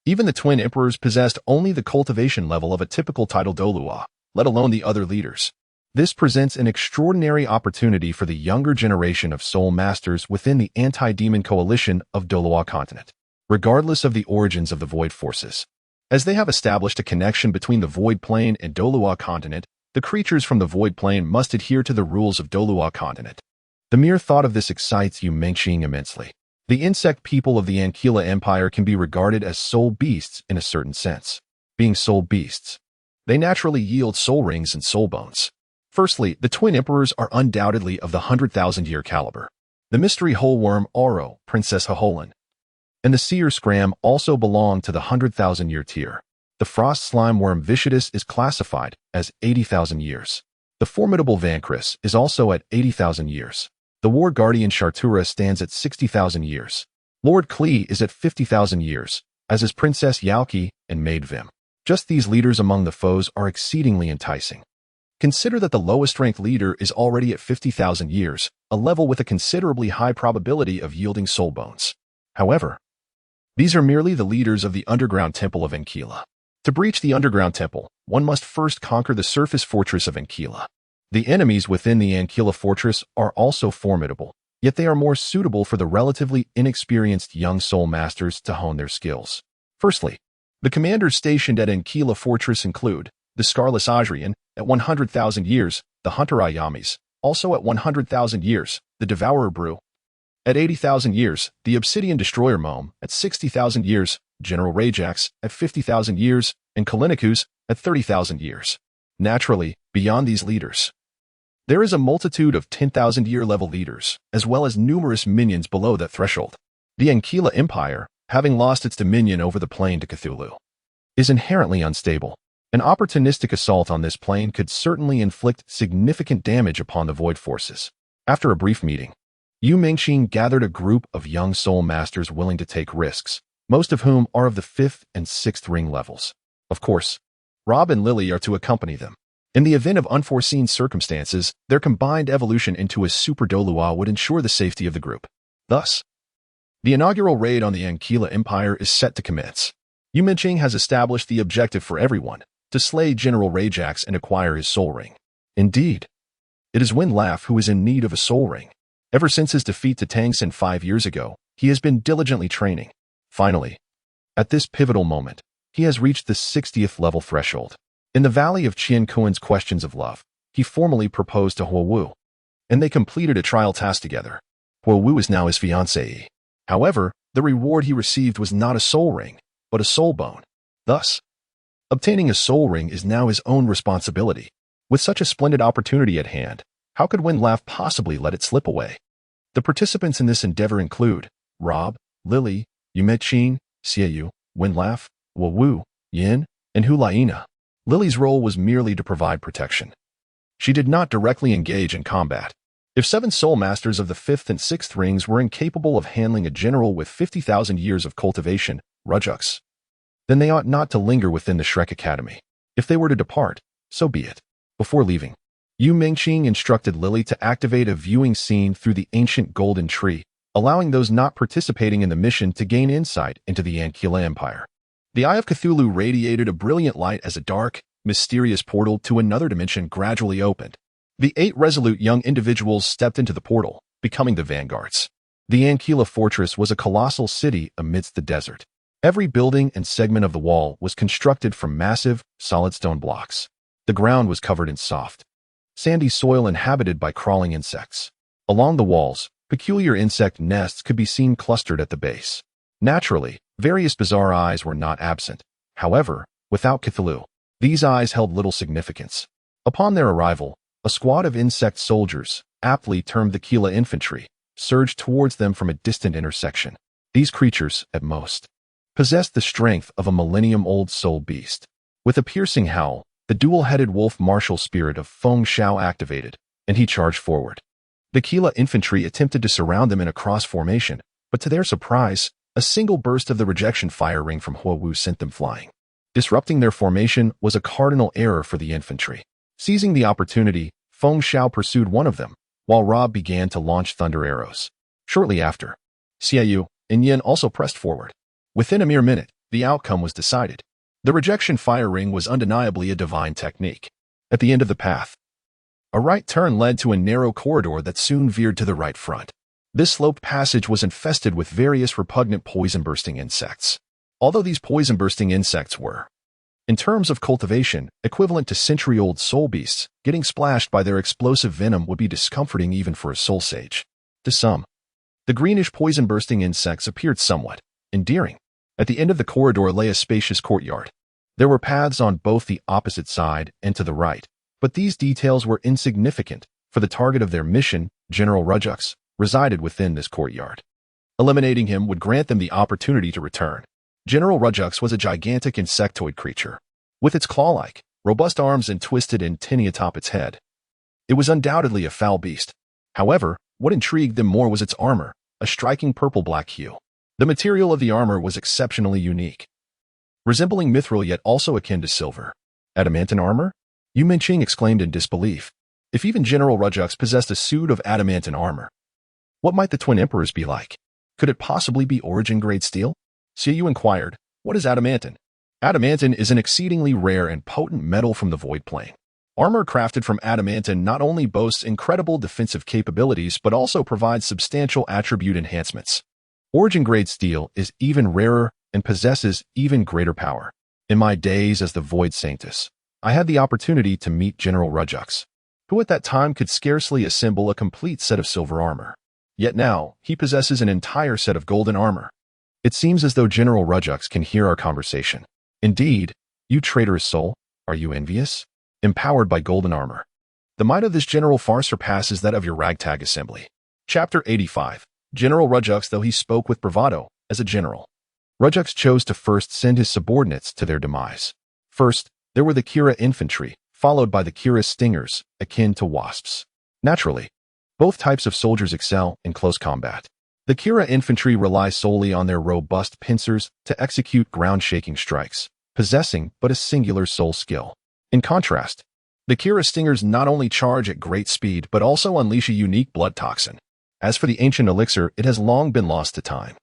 Even the Twin Emperors possessed only the cultivation level of a typical Tidal Douluo, let alone the other leaders. This presents an extraordinary opportunity for the younger generation of soul masters within the anti-demon coalition of Douluo continent, regardless of the origins of the Void forces. As they have established a connection between the Void plane and Douluo continent, the creatures from the Void plane must adhere to the rules of Douluo continent. The mere thought of this excites Yu Mengqing immensely. The insect people of the Ankyla Empire can be regarded as soul beasts in a certain sense. Being soul beasts, they naturally yield soul rings and soul bones. Firstly, the Twin Emperors are undoubtedly of the 100,000-year caliber. The mystery holeworm Oro, Princess Hoholin, and the seer Scram also belong to the 100,000-year tier. The frost slime worm Vicious is classified as 80,000 years. The formidable Vancris is also at 80,000 years. The war guardian Chartura stands at 60,000 years. Lord Klee is at 50,000 years, as is Princess Yaoki and Maid Vim. Just these leaders among the foes are exceedingly enticing. Consider that the lowest-ranked leader is already at 50,000 years, a level with a considerably high probability of yielding soul bones. However, these are merely the leaders of the underground temple of Ankyla. To breach the underground temple, one must first conquer the surface fortress of Ankyla. The enemies within the Ankyla fortress are also formidable, yet they are more suitable for the relatively inexperienced young soul masters to hone their skills. Firstly, the commanders stationed at Ankyla fortress include the Scarless Adrian at 100,000 years, the Hunter Ayamis, also at 100,000 years, the Devourer Brew at 80,000 years, the Obsidian Destroyer Mome at 60,000 years, General Rajax at 50,000 years, and Kulinary at 30,000 years. Naturally, beyond these leaders, there is a multitude of 10,000-year level leaders, as well as numerous minions below that threshold. The Ankyla Empire, having lost its dominion over the plane to Cthulhu, is inherently unstable. An opportunistic assault on this plane could certainly inflict significant damage upon the Void forces. After a brief meeting, Yu Mengqing gathered a group of young soul masters willing to take risks, most of whom are of the 5th and 6th ring levels. Of course, Rob and Lily are to accompany them. In the event of unforeseen circumstances, their combined evolution into a Super Douluo would ensure the safety of the group. Thus, the inaugural raid on the Ankyla Empire is set to commence. Yu Mengqing has established the objective for everyone, to slay General Rajax and acquire his soul ring. Indeed, it is Winlaff who is in need of a soul ring. Ever since his defeat to Tang 5 years ago, he has been diligently training. Finally, at this pivotal moment, he has reached the 60th level threshold. In the valley of Qian Kuan's questions of love, he formally proposed to Huo Wu, and they completed a trial task together. Huo Wu is now his fiancée. However, the reward he received was not a soul ring, but a soul bone. Thus, obtaining a soul ring is now his own responsibility. With such a splendid opportunity at hand, how could Winlaff possibly let it slip away? The participants in this endeavor include Rob, Lily, Yu Mengqing, Xiao, Winlaff, Huo Wu, Yin, and Hulaina. Lily's role was merely to provide protection. She did not directly engage in combat. If 7 soul masters of the 5th and 6th rings were incapable of handling a general with 50,000 years of cultivation, Rujux, then they ought not to linger within the Shrek Academy. If they were to depart, so be it. Before leaving, Yu Mengqing instructed Lily to activate a viewing scene through the ancient golden tree, allowing those not participating in the mission to gain insight into the Ankyla Empire. The Eye of Cthulhu radiated a brilliant light as a dark, mysterious portal to another dimension gradually opened. The 8 resolute young individuals stepped into the portal, becoming the vanguards. The Ankyla fortress was a colossal city amidst the desert. Every building and segment of the wall was constructed from massive, solid stone blocks. The ground was covered in soft, sandy soil inhabited by crawling insects. Along the walls, peculiar insect nests could be seen clustered at the base. Naturally, various bizarre eyes were not absent. However, without Cthulhu, these eyes held little significance. Upon their arrival, a squad of insect soldiers, aptly termed the Keela infantry, surged towards them from a distant intersection. These creatures, at most, possessed the strength of a millennium-old soul beast. With a piercing howl, the dual-headed wolf martial spirit of Feng Xiao activated, and he charged forward. The Keela infantry attempted to surround them in a cross formation, but to their surprise, a single burst of the rejection fire ring from Huowu sent them flying. Disrupting their formation was a cardinal error for the infantry. Seizing the opportunity, Feng Xiao pursued one of them, while Rob began to launch thunder arrows. Shortly after, Xiao and Yin also pressed forward. Within a mere minute, the outcome was decided. The rejection fire ring was undeniably a divine technique. At the end of the path, a right turn led to a narrow corridor that soon veered to the right front. This sloped passage was infested with various repugnant poison-bursting insects. Although these poison-bursting insects were, in terms of cultivation, equivalent to century-old soul beasts, getting splashed by their explosive venom would be discomforting even for a soul sage. To some, the greenish poison-bursting insects appeared somewhat endearing. At the end of the corridor lay a spacious courtyard. There were paths on both the opposite side and to the right, but these details were insignificant, for the target of their mission, General Rujux, resided within this courtyard. Eliminating him would grant them the opportunity to return. General Rujux was a gigantic insectoid creature, with its claw-like, robust arms and twisted antennae atop its head. It was undoubtedly a foul beast. However, what intrigued them more was its armor, a striking purple-black hue. The material of the armor was exceptionally unique, resembling mithril yet also akin to silver. Adamantine armor? Yu Minqing exclaimed in disbelief. If even General Rujux possessed a suit of adamantine armor, what might the twin emperors be like? Could it possibly be origin-grade steel? Xiao inquired, what is adamantine? Adamantine is an exceedingly rare and potent metal from the void plane. Armor crafted from adamantine not only boasts incredible defensive capabilities but also provides substantial attribute enhancements. Origin-grade steel is even rarer and possesses even greater power. In my days as the Void Sanctus, I had the opportunity to meet General Rujux, who at that time could scarcely assemble a complete set of silver armor. Yet now, he possesses an entire set of golden armor. It seems as though General Rujux can hear our conversation. Indeed, you traitorous soul, are you envious? Empowered by golden armor. The might of this general far surpasses that of your ragtag assembly. Chapter 85. General Rujux, though he spoke with bravado, as a general, Rujux chose to first send his subordinates to their demise. First, there were the Kira infantry, followed by the Kira stingers, akin to wasps. Naturally, both types of soldiers excel in close combat. The Kira infantry rely solely on their robust pincers to execute ground-shaking strikes, possessing but a singular soul skill. In contrast, the Kira stingers not only charge at great speed but also unleash a unique blood toxin. As for the ancient elixir, it has long been lost to time.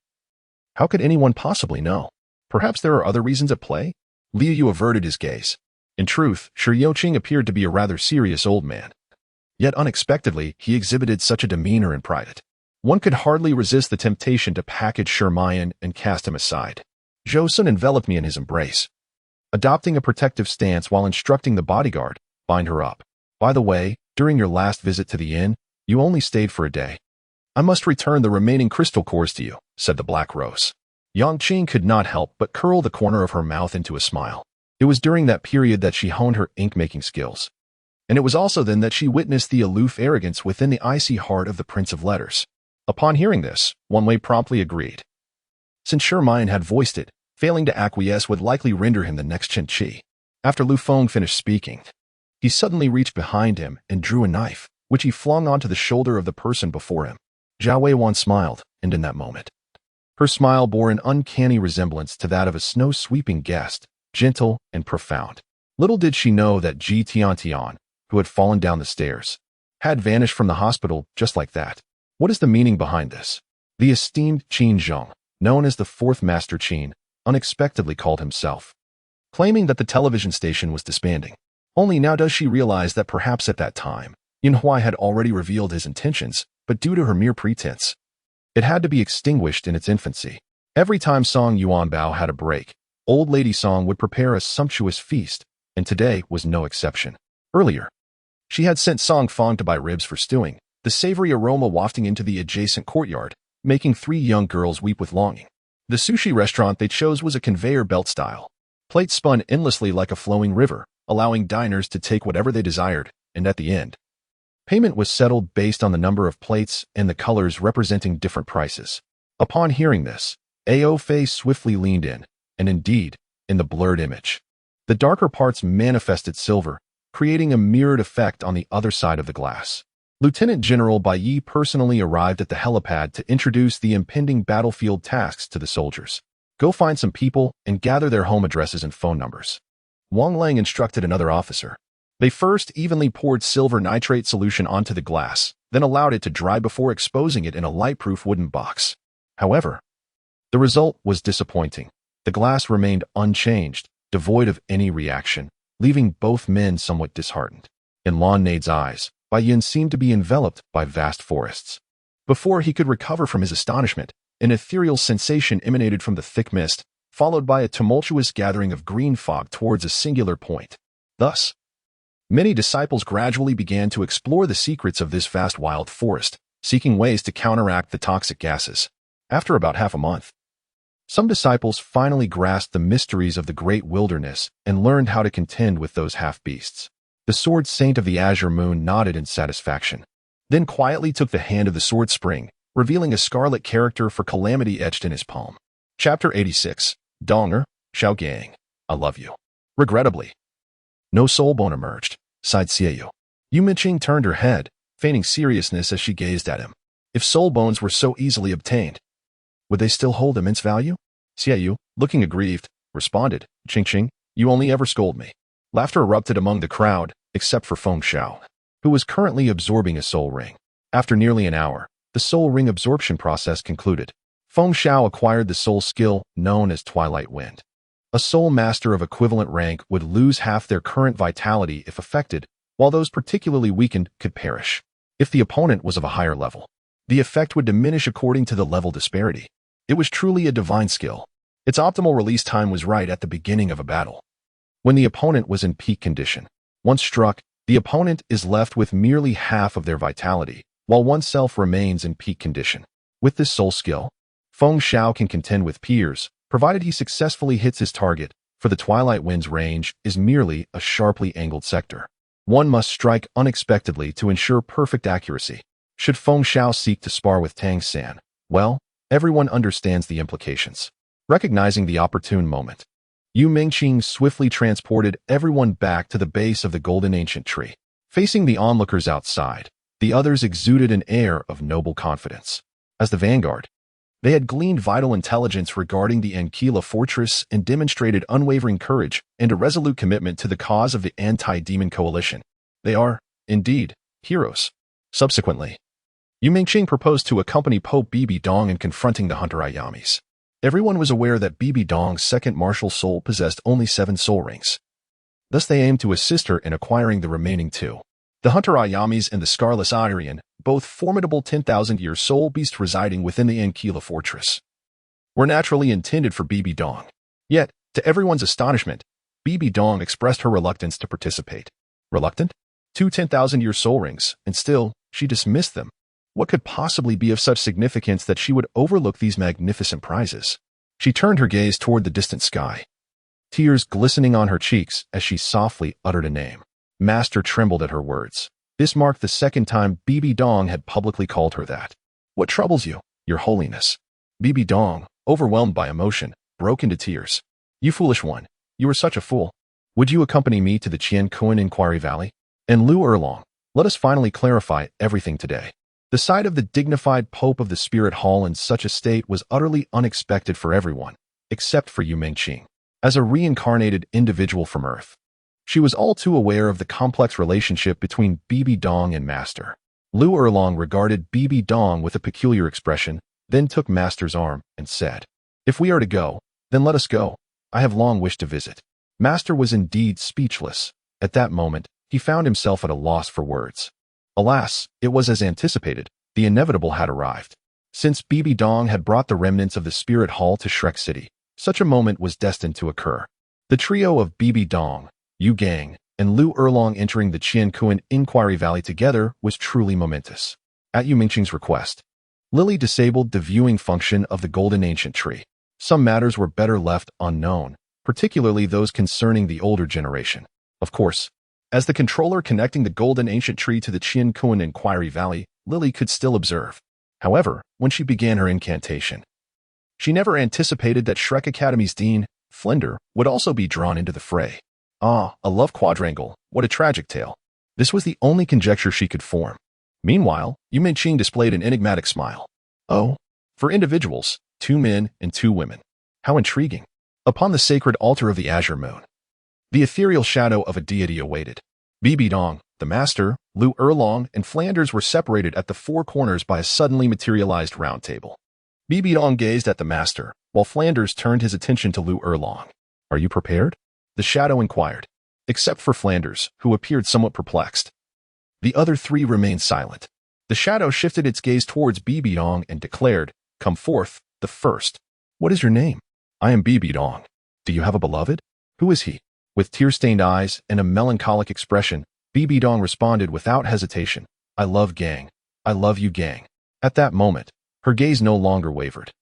How could anyone possibly know? Perhaps there are other reasons at play? Liu Yu averted his gaze. In truth, Qing appeared to be a rather serious old man. Yet unexpectedly, he exhibited such a demeanor and pride. One could hardly resist the temptation to package Shermayan and cast him aside. Zhou Sun enveloped me in his embrace, adopting a protective stance while instructing the bodyguard, bind her up. By the way, during your last visit to the inn, you only stayed for a day. I must return the remaining crystal cores to you, said the Black Rose. Yang Qing could not help but curl the corner of her mouth into a smile. It was during that period that she honed her ink-making skills. And it was also then that she witnessed the aloof arrogance within the icy heart of the Prince of Letters. Upon hearing this, Wanwei promptly agreed. Since Shermayan had voiced it, failing to acquiesce would likely render him the next Chen Qi. After Lu Feng finished speaking, he suddenly reached behind him and drew a knife, which he flung onto the shoulder of the person before him. Zhao Weiwan smiled, and in that moment, her smile bore an uncanny resemblance to that of a snow-sweeping guest, gentle and profound. Little did she know that Ji Tiantian, who had fallen down the stairs, had vanished from the hospital just like that. What is the meaning behind this? The esteemed Qin Zhong, known as the Fourth Master Qin, unexpectedly called himself, claiming that the television station was disbanding. Only now does she realize that perhaps at that time, Yin Huai had already revealed his intentions, but due to her mere pretense, it had to be extinguished in its infancy. Every time Song Yuanbao had a break, Old Lady Song would prepare a sumptuous feast, and today was no exception. Earlier, She had sent Song Fong to buy ribs for stewing, the savory aroma wafting into the adjacent courtyard, making 3 young girls weep with longing. The sushi restaurant they chose was a conveyor belt style. Plates spun endlessly like a flowing river, allowing diners to take whatever they desired, and at the end, payment was settled based on the number of plates and the colors representing different prices. Upon hearing this, Ao Fei swiftly leaned in, and indeed, in the blurred image, the darker parts manifested silver, creating a mirrored effect on the other side of the glass. Lieutenant General Bai Yi personally arrived at the helipad to introduce the impending battlefield tasks to the soldiers. Go find some people and gather their home addresses and phone numbers. Wang Lang instructed another officer. They first evenly poured silver nitrate solution onto the glass, then allowed it to dry before exposing it in a light-proof wooden box. However, the result was disappointing. The glass remained unchanged, devoid of any reaction, leaving both men somewhat disheartened. In Lan Nade's eyes, Bai Yin seemed to be enveloped by vast forests. Before he could recover from his astonishment, an ethereal sensation emanated from the thick mist, followed by a tumultuous gathering of green fog towards a singular point. Thus, many disciples gradually began to explore the secrets of this vast wild forest, seeking ways to counteract the toxic gases. After about half a month, some disciples finally grasped the mysteries of the great wilderness and learned how to contend with those half-beasts. The Sword Saint of the Azure Moon nodded in satisfaction, then quietly took the hand of the Sword Spring, revealing a scarlet character for calamity etched in his palm. Chapter 86. Donger, Xiao Gang, I love you. Regrettably, no soul bone emerged, sighed Xiao. Yu Minqing turned her head, feigning seriousness as she gazed at him. If soul bones were so easily obtained, would they still hold immense value? Xiao, looking aggrieved, responded, Qing, you only ever scold me. Laughter erupted among the crowd, except for Feng Xiao, who was currently absorbing a soul ring. After nearly an hour, the soul ring absorption process concluded. Feng Xiao acquired the soul skill known as Twilight Wind. A soul master of equivalent rank would lose half their current vitality if affected, while those particularly weakened could perish. If the opponent was of a higher level, the effect would diminish according to the level disparity. It was truly a divine skill. Its optimal release time was right at the beginning of a battle, when the opponent was in peak condition. Once struck, the opponent is left with merely half of their vitality, while oneself remains in peak condition. With this soul skill, Feng Xiao can contend with peers, provided he successfully hits his target, for the Twilight Wind's range is merely a sharply angled sector. One must strike unexpectedly to ensure perfect accuracy. Should Feng Xiao seek to spar with Tang San, well, everyone understands the implications. Recognizing the opportune moment, Yu Minqing swiftly transported everyone back to the base of the golden ancient tree. Facing the onlookers outside, the others exuded an air of noble confidence. As the vanguard, they had gleaned vital intelligence regarding the Ankila fortress and demonstrated unwavering courage and a resolute commitment to the cause of the anti-demon coalition. They are, indeed, heroes. Subsequently, Yu Minqing proposed to accompany Pope Bibi Dong in confronting the Hunter Ayamis. Everyone was aware that Bibi Dong's second martial soul possessed only 7 soul rings. Thus they aimed to assist her in acquiring the remaining 2. The Hunter Ayamis and the Scarless Aryan, both formidable 10,000-year soul beasts residing within the Ankila fortress, were naturally intended for Bibi Dong. Yet, to everyone's astonishment, Bibi Dong expressed her reluctance to participate. Reluctant? 2 10,000-year soul rings, and still, she dismissed them. What could possibly be of such significance that she would overlook these magnificent prizes? She turned her gaze toward the distant sky, tears glistening on her cheeks as she softly uttered a name. Master trembled at her words. This marked the second time Bibi Dong had publicly called her that. What troubles you, Your Holiness? Bibi Dong, overwhelmed by emotion, broke into tears. You foolish one, you are such a fool. Would you accompany me to the Qian Inquiry Valley? And Lu Erlong, let us finally clarify everything today. The sight of the dignified Pope of the Spirit Hall in such a state was utterly unexpected for everyone, except for Yu Minqing. As a reincarnated individual from Earth, she was all too aware of the complex relationship between Bibi Dong and Master. Lu Erlong regarded Bibi Dong with a peculiar expression, then took Master's arm and said, If we are to go, then let us go. I have long wished to visit. Master was indeed speechless. At that moment, he found himself at a loss for words. Alas, it was as anticipated, the inevitable had arrived. Since Bibi Dong had brought the remnants of the Spirit Hall to Shrek City, such a moment was destined to occur. The trio of Bibi Dong, Yu Gang, and Lu Erlong entering the Qian Inquiry Valley together was truly momentous. At Yu Mingqing's request, Lily disabled the viewing function of the Golden Ancient Tree. Some matters were better left unknown, particularly those concerning the older generation. Of course, as the controller connecting the Golden Ancient Tree to the Qian Inquiry Valley, Lily could still observe. However, when she began her incantation, she never anticipated that Shrek Academy's Dean, Flinder, would also be drawn into the fray. Ah, a love quadrangle, what a tragic tale. This was the only conjecture she could form. Meanwhile, Yu Mingqing displayed an enigmatic smile. Oh, for individuals, 2 men and 2 women. How intriguing. Upon the sacred altar of the Azure Moon, the ethereal shadow of a deity awaited. Bibi Dong, the master, Lu Erlong, and Flanders were separated at the 4 corners by a suddenly materialized round table. Bibi Dong gazed at the master, while Flanders turned his attention to Lu Erlong. Are you prepared? The shadow inquired. Except for Flanders, who appeared somewhat perplexed. The other 3 remained silent. The shadow shifted its gaze towards Bibi Dong and declared, "Come forth, the first. What is your name?" "I am Bibi Dong. Do you have a beloved?" "Who is he?" With tear-stained eyes and a melancholic expression, Bibi Dong responded without hesitation, "I love Gang. I love you, Gang." At that moment, her gaze no longer wavered.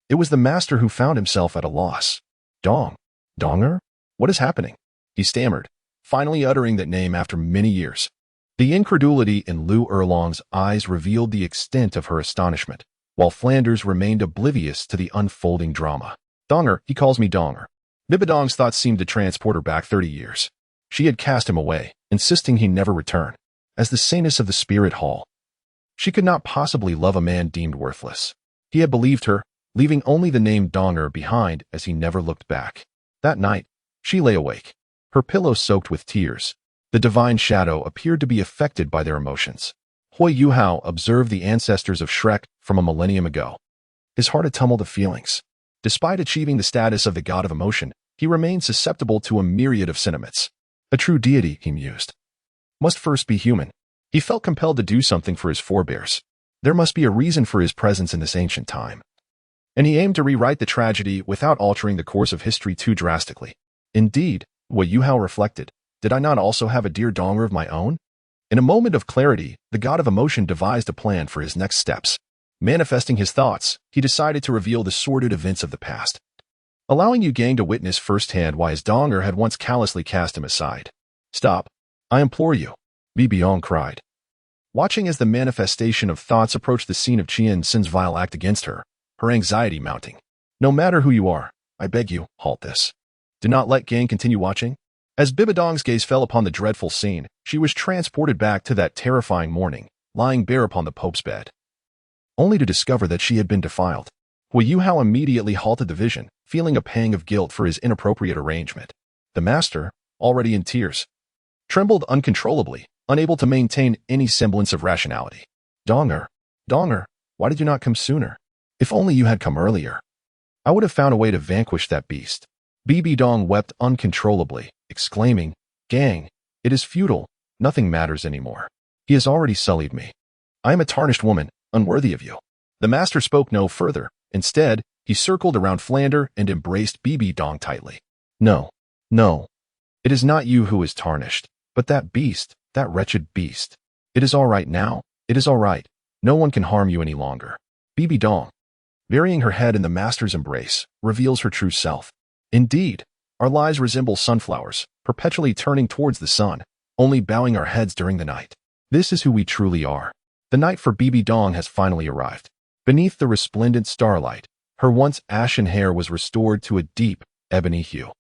It was the master who found himself at a loss. Dong? Donger? What is happening? He stammered, finally uttering that name after many years. The incredulity in Lu Erlong's eyes revealed the extent of her astonishment, while Flanders remained oblivious to the unfolding drama. "Donger, he calls me Donger." Bibi Dong's thoughts seemed to transport her back 30 years. She had cast him away, insisting he never return. As the saintess of the spirit hall, she could not possibly love a man deemed worthless. He had believed her, leaving only the name Donger behind as he never looked back. That night, she lay awake, her pillow soaked with tears. The divine shadow appeared to be affected by their emotions. Hui Yuhao observed the ancestors of Shrek from a millennium ago. His heart a tumult of feelings. Despite achieving the status of the god of emotion, he remained susceptible to a myriad of sentiments. A true deity, he mused, must first be human. He felt compelled to do something for his forebears. There must be a reason for his presence in this ancient time. And he aimed to rewrite the tragedy without altering the course of history too drastically. Indeed, Hui Yuhao reflected, did I not also have a dear Donger of my own? In a moment of clarity, the god of emotion devised a plan for his next steps. Manifesting his thoughts, he decided to reveal the sordid events of the past, allowing Yu Gang to witness firsthand why his Donger had once callously cast him aside. "Stop, I implore you," Bibi Dong cried. Watching as the manifestation of thoughts approached the scene of Qian Sin's vile act against her, her anxiety mounting. "No matter who you are, I beg you, halt this. Do not let Gang continue watching." As Bibi Dong's gaze fell upon the dreadful scene, she was transported back to that terrifying morning, lying bare upon the Pope's bed, only to discover that she had been defiled. Hui Yuhao immediately halted the vision, feeling a pang of guilt for his inappropriate arrangement. The master, already in tears, trembled uncontrollably, unable to maintain any semblance of rationality. Donger, why did you not come sooner? If only you had come earlier. I would have found a way to vanquish that beast." Bibi Dong wept uncontrollably, exclaiming, "Gang, it is futile. Nothing matters anymore. He has already sullied me. I am a tarnished woman, unworthy of you." The master spoke no further. Instead, he circled around Flander and embraced Bibi Dong tightly. No. It is not you who is tarnished, but that beast, that wretched beast. It is all right now. It is all right. No one can harm you any longer." Bibi Dong, burying her head in the master's embrace, reveals her true self. Indeed, our lives resemble sunflowers, perpetually turning towards the sun, only bowing our heads during the night. This is who we truly are. The night for Bibi Dong has finally arrived. Beneath the resplendent starlight, her once ashen hair was restored to a deep, ebony hue.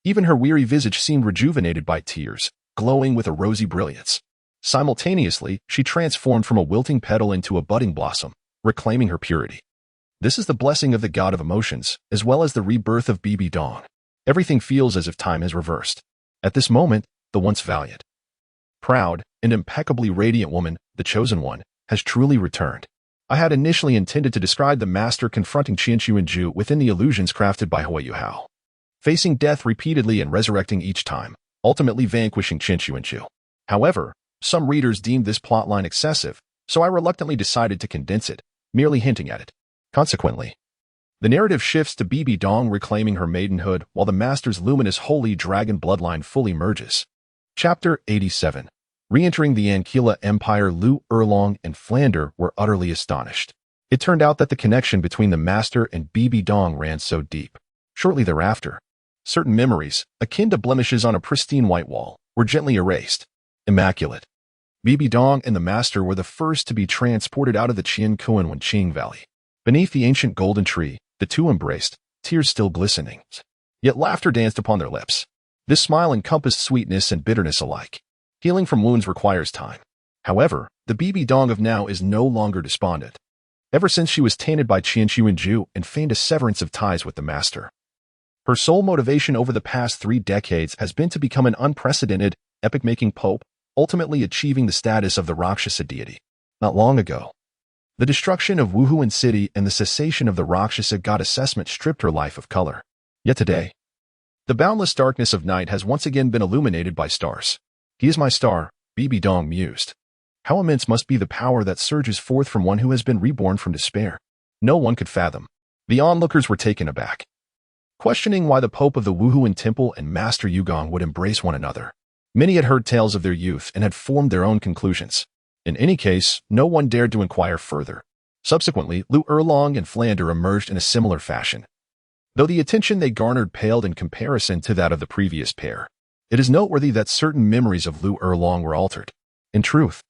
Even her weary visage seemed rejuvenated by tears, glowing with a rosy brilliance. Simultaneously, she transformed from a wilting petal into a budding blossom, reclaiming her purity. This is the blessing of the god of emotions, as well as the rebirth of Bibi Dong. Everything feels as if time has reversed. At this moment, the once valiant, proud, and impeccably radiant woman, the chosen one, has truly returned. I had initially intended to describe the master confronting Qian Chuanju within the illusions crafted by Hui Yuhao, facing death repeatedly and resurrecting each time, ultimately vanquishing Qian Chuanju. However, some readers deemed this plotline excessive, so I reluctantly decided to condense it, merely hinting at it. Consequently, the narrative shifts to Bibi Dong reclaiming her maidenhood while the master's luminous holy dragon bloodline fully merges. Chapter 87. Re-entering the Ankila Empire, Lu Erlong and Flander were utterly astonished. It turned out that the connection between the master and Bibi Dong ran so deep. Shortly thereafter, certain memories, akin to blemishes on a pristine white wall, were gently erased. Immaculate. Bibi Dong and the master were the first to be transported out of the Qing Qing Valley. Beneath the ancient golden tree, the two embraced, tears still glistening. Yet laughter danced upon their lips. This smile encompassed sweetness and bitterness alike. Healing from wounds requires time. However, the Bibi Dong of now is no longer despondent. Ever since she was tainted by Qian Xuanju and feigned a severance of ties with the master, her sole motivation over the past 3 decades has been to become an unprecedented, epic-making pope, ultimately achieving the status of the Rakshasa deity. Not long ago, the destruction of Wuhuan City and the cessation of the Rakshasa god assessment stripped her life of color. Yet today, the boundless darkness of night has once again been illuminated by stars. He is my star, Bibi Dong mused. How immense must be the power that surges forth from one who has been reborn from despair. No one could fathom. The onlookers were taken aback, questioning why the Pope of the Wuhuan Temple and Master Yugong would embrace one another. Many had heard tales of their youth and had formed their own conclusions. In any case, no one dared to inquire further. Subsequently, Lu Erlong and Flander emerged in a similar fashion, though the attention they garnered paled in comparison to that of the previous pair. It is noteworthy that certain memories of Lu Erlong were altered. In truth,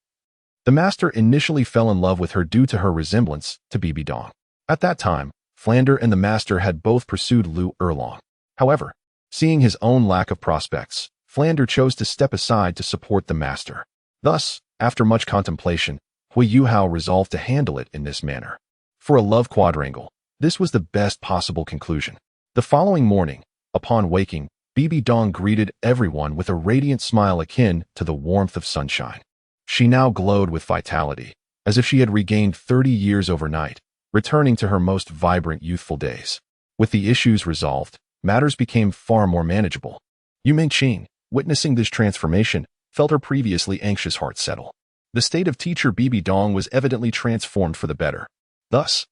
the master initially fell in love with her due to her resemblance to Bibi Dong. At that time, Flander and the master had both pursued Lu Erlong. However, seeing his own lack of prospects, Flander chose to step aside to support the master. Thus, after much contemplation, Hui Yuhao resolved to handle it in this manner. For a love quadrangle, this was the best possible conclusion. The following morning, upon waking, Bibi Dong greeted everyone with a radiant smile akin to the warmth of sunshine. She now glowed with vitality, as if she had regained 30 years overnight, returning to her most vibrant youthful days. With the issues resolved, matters became far more manageable. Yu Mingqing, witnessing this transformation, felt her previously anxious heart settle. The state of teacher Bibi Dong was evidently transformed for the better. Thus,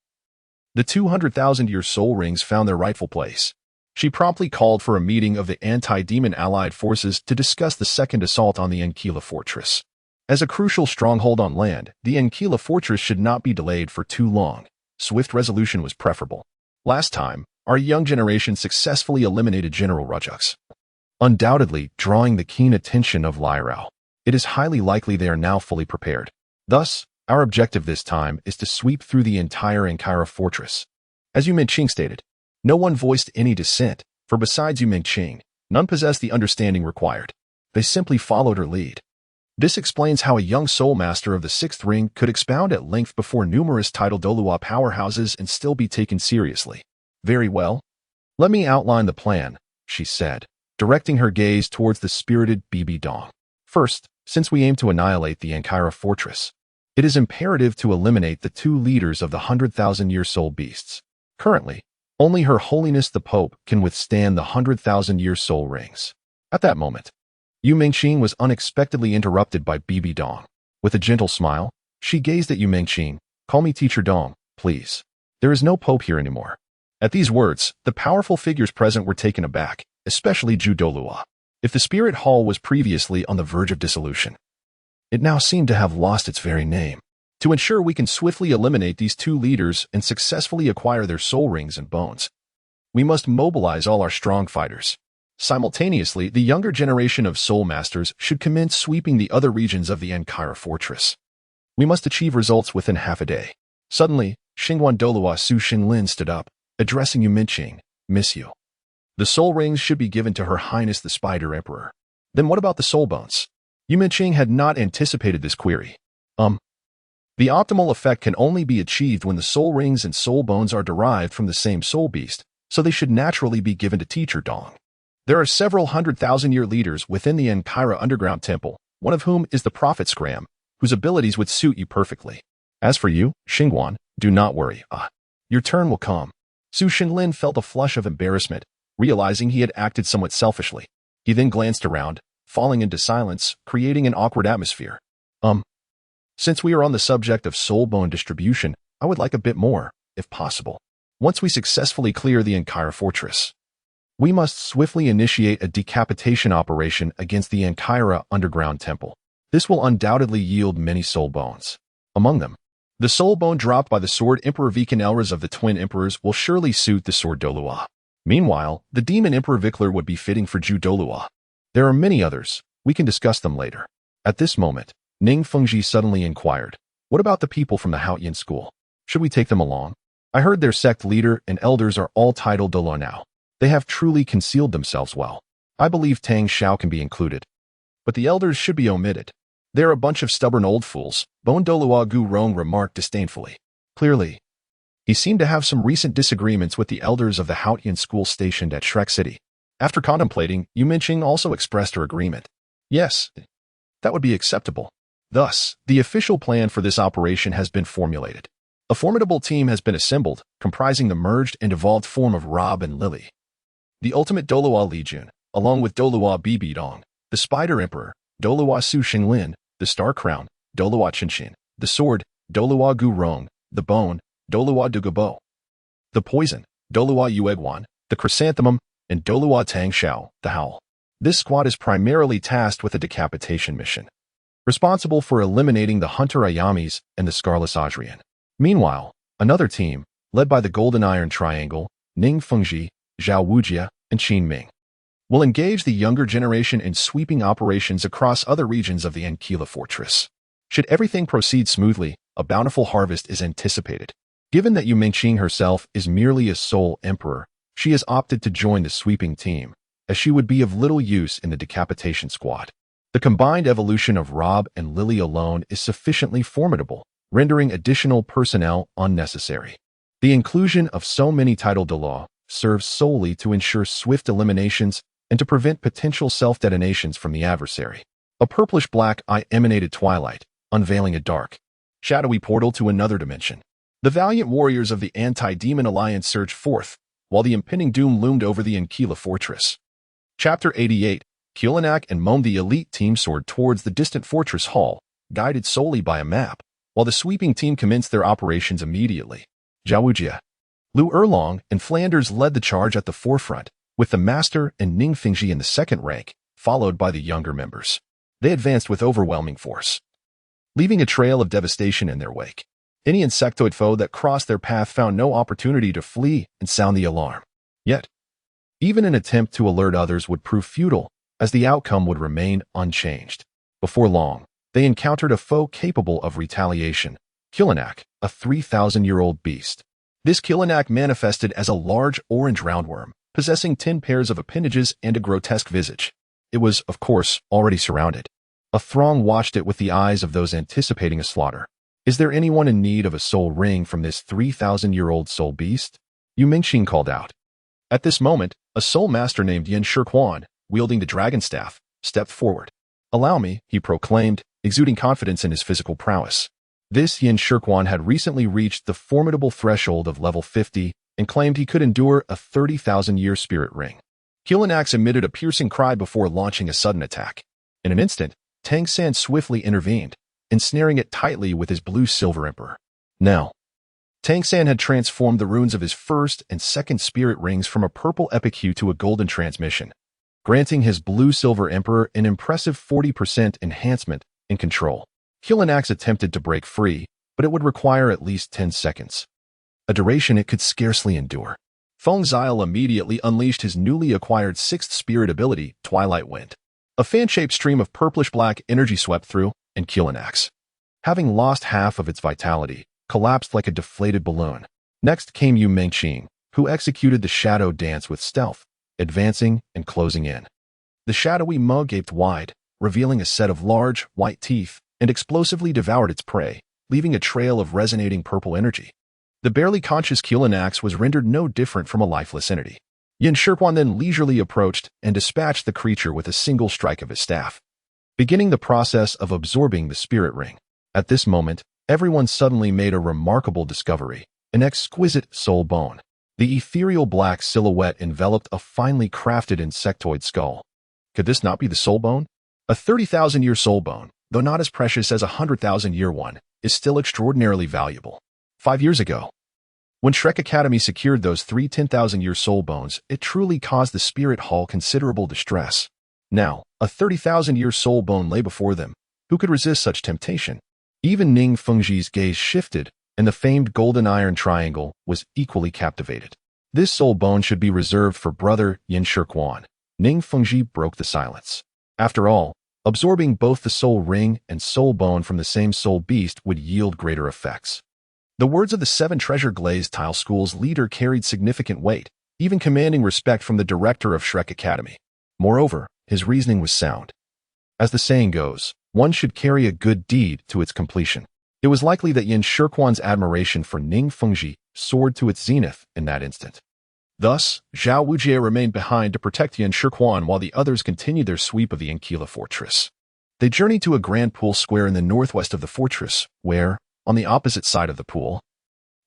the 200,000-year soul rings found their rightful place. She promptly called for a meeting of the anti-demon allied forces to discuss the second assault on the Ankila fortress. As a crucial stronghold on land, the Ankila fortress should not be delayed for too long. Swift resolution was preferable. Last time, our young generation successfully eliminated General Rujux, undoubtedly drawing the keen attention of Lyrao. It is highly likely they are now fully prepared. Thus, our objective this time is to sweep through the entire Ankara fortress. As Yu Mingqing stated, no one voiced any dissent, for besides Yu Mingqing, none possessed the understanding required. They simply followed her lead. This explains how a young soul master of the 6th ring could expound at length before numerous Tidal Douluo powerhouses and still be taken seriously. Very well. Let me outline the plan, she said, directing her gaze towards the spirited Bibi Dong. First, since we aim to annihilate the Ankara fortress, it is imperative to eliminate the 2 leaders of the 100,000-year soul beasts. Currently, only Her Holiness the Pope can withstand the 100,000-year soul rings. At that moment, Yu Mingqing was unexpectedly interrupted by Bibi Dong. With a gentle smile, she gazed at Yu Mingqing. Call me Teacher Dong, please. There is no Pope here anymore. At these words, the powerful figures present were taken aback, especially Ju Douluo. If the spirit hall was previously on the verge of dissolution, it now seemed to have lost its very name. To ensure we can swiftly eliminate these 2 leaders and successfully acquire their soul rings and bones, we must mobilize all our strong fighters. Simultaneously, the younger generation of soul masters should commence sweeping the other regions of the Ankara fortress. We must achieve results within half a day. Suddenly, Xingguan Douluo Su Xinlin stood up, addressing Yu Mingqing. Miss you. The soul rings should be given to Her Highness the Spider Emperor. Then what about the soul bones? Yu Mingqing had not anticipated this query. The optimal effect can only be achieved when the soul rings and soul bones are derived from the same soul beast, so they should naturally be given to Teacher Dong. There are several 100,000-year leaders within the Ankara underground temple, one of whom is the Prophet Scram, whose abilities would suit you perfectly. As for you, Xingguan, do not worry. Your turn will come. Su Xinlin felt a flush of embarrassment, realizing he had acted somewhat selfishly. He then glanced around, falling into silence, creating an awkward atmosphere. Since we are on the subject of soul bone distribution, I would like a bit more, if possible. Once we successfully clear the Ankara fortress, We must swiftly initiate a decapitation operation against the Ankara underground temple. This will undoubtedly yield many soul bones. Among them, the soul bone dropped by the sword Emperor Vikanelras of the Twin Emperors will surely suit the sword Douluo. Meanwhile, the demon Emperor Vikler would be fitting for Ju Douluo. There are many others. We can discuss them later. At this moment, Ning Fengji suddenly inquired, "What about the people from the Haotian school? Should we take them along? I heard their sect leader and elders are all Tidal Douluo now. They have truly concealed themselves well. I believe Tang Xiao can be included. But the elders should be omitted. They're a bunch of stubborn old fools," Bon Douluo Gu Rong remarked disdainfully. Clearly, he seemed to have some recent disagreements with the elders of the Haotian school stationed at Shrek City. After contemplating, Yu Minqing also expressed her agreement. Yes, that would be acceptable. Thus, the official plan for this operation has been formulated. A formidable team has been assembled, comprising the merged and evolved form of Rob and Lily. The ultimate Douluo Legion, along with Douluo Bibidong, the Spider Emperor, Douluo Su Xinglin, the Star Crown, Douluo Qinshin, the Sword, Douluo Gu Rong, the Bone, Douluo Dugabo, the Poison, Douluo Yueguan, the Chrysanthemum, and Douluo Tang Xiao, the Howl. This squad is primarily tasked with a decapitation mission, responsible for eliminating the Hunter Ayamis and the Scarless Adrian. Meanwhile, another team, led by the Golden Iron Triangle, Ning Fengji, Zhao Wujia, and Qin Ming, will engage the younger generation in sweeping operations across other regions of the Ankila fortress. Should everything proceed smoothly, a bountiful harvest is anticipated. Given that Yu Minqing herself is merely a soul emperor, she has opted to join the sweeping team, as she would be of little use in the decapitation squad. The combined evolution of Rob and Lily alone is sufficiently formidable, rendering additional personnel unnecessary. The inclusion of so many Tidal Douluo serves solely to ensure swift eliminations and to prevent potential self-detonations from the adversary. A purplish-black eye emanated twilight, unveiling a dark, shadowy portal to another dimension. The valiant warriors of the Anti-Demon Alliance surged forth, while the impending doom loomed over the Ankila fortress. Chapter 88, Culinary and Mom the elite team soared towards the distant fortress hall, guided solely by a map, while the sweeping team commenced their operations immediately. Zhao Wujia, Lu Erlong, and Flanders led the charge at the forefront, with the Master and Ning Fengji in the second rank, followed by the younger members. They advanced with overwhelming force, leaving a trail of devastation in their wake. Any insectoid foe that crossed their path found no opportunity to flee and sound the alarm. Yet, even an attempt to alert others would prove futile, as the outcome would remain unchanged. Before long, they encountered a foe capable of retaliation, Culinary, a 3,000-year-old beast. This Culinary manifested as a large orange roundworm, possessing 10 pairs of appendages and a grotesque visage. It was, of course, already surrounded. A throng watched it with the eyes of those anticipating a slaughter. Is there anyone in need of a soul ring from this 3,000-year-old soul beast? Yu Minqing called out. At this moment, a soul master named Yin Shirquan, wielding the dragon staff, stepped forward. "Allow me," he proclaimed, exuding confidence in his physical prowess. This Yin Shirquan had recently reached the formidable threshold of level 50 and claimed he could endure a 30,000-year spirit ring. Culinax emitted a piercing cry before launching a sudden attack. In an instant, Tang San swiftly intervened, ensnaring it tightly with his blue-silver emperor. Now, Tang San had transformed the runes of his first and second spirit rings from a purple epic hue to a golden transmission, granting his blue-silver emperor an impressive 40% enhancement in control. Culinax attempted to break free, but it would require at least 10 seconds, a duration it could scarcely endure. Feng Zile immediately unleashed his newly acquired sixth spirit ability, Twilight Wind. A fan-shaped stream of purplish-black energy swept through, and Culinax, having lost half of its vitality, collapsed like a deflated balloon. Next came Yu Minqing, who executed the shadow dance with stealth, advancing and closing in. The shadowy mug gaped wide, revealing a set of large, white teeth, and explosively devoured its prey, leaving a trail of resonating purple energy. The barely conscious Culinax was rendered no different from a lifeless entity. Yin Shirquan then leisurely approached and dispatched the creature with a single strike of his staff, beginning the process of absorbing the spirit ring. At this moment, everyone suddenly made a remarkable discovery, an exquisite soul bone. The ethereal black silhouette enveloped a finely crafted insectoid skull. Could this not be the soul bone? A 30,000-year soul bone, though not as precious as a 100,000-year one, is still extraordinarily valuable. 5 years ago, When Shrek Academy secured those 10,000-year soul bones, it truly caused the Spirit Hall considerable distress. Now, a 30,000-year soul bone lay before them. Who could resist such temptation? Even Ning Fengji's gaze shifted, and the famed golden iron triangle was equally captivated. This soul bone should be reserved for brother Yin Shirquan. Ning Fengji broke the silence. After all, absorbing both the soul ring and soul bone from the same soul beast would yield greater effects. The words of the 7 Treasure Glazed Tile School's leader carried significant weight, even commanding respect from the director of Shrek Academy. Moreover, his reasoning was sound. As the saying goes, one should carry a good deed to its completion. It was likely that Yin Shirquan's admiration for Ning Fengji soared to its zenith in that instant. Thus, Xiao Wujie remained behind to protect Yin Shirquan while the others continued their sweep of the Ankila fortress. They journeyed to a grand pool square in the northwest of the fortress, where, on the opposite side of the pool,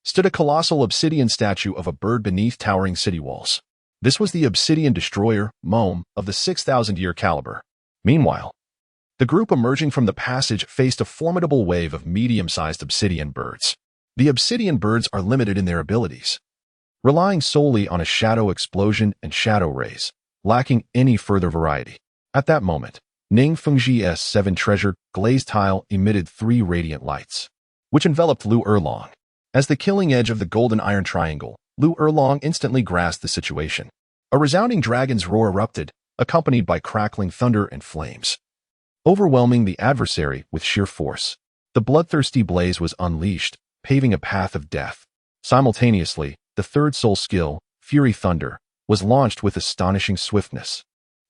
stood a colossal obsidian statue of a bird beneath towering city walls. This was the obsidian destroyer, Mom, of the 6,000-year caliber. Meanwhile, the group emerging from the passage faced a formidable wave of medium-sized obsidian birds. The obsidian birds are limited in their abilities, relying solely on a shadow explosion and shadow rays, lacking any further variety. At that moment, Ning Fengji's 7 treasure glazed tile emitted 3 radiant lights, which enveloped Lu Erlong. As the killing edge of the golden iron triangle, Lu Erlong instantly grasped the situation. A resounding dragon's roar erupted, accompanied by crackling thunder and flames, overwhelming the adversary with sheer force. The bloodthirsty blaze was unleashed, paving a path of death. Simultaneously, the third soul skill, Fury Thunder, was launched with astonishing swiftness.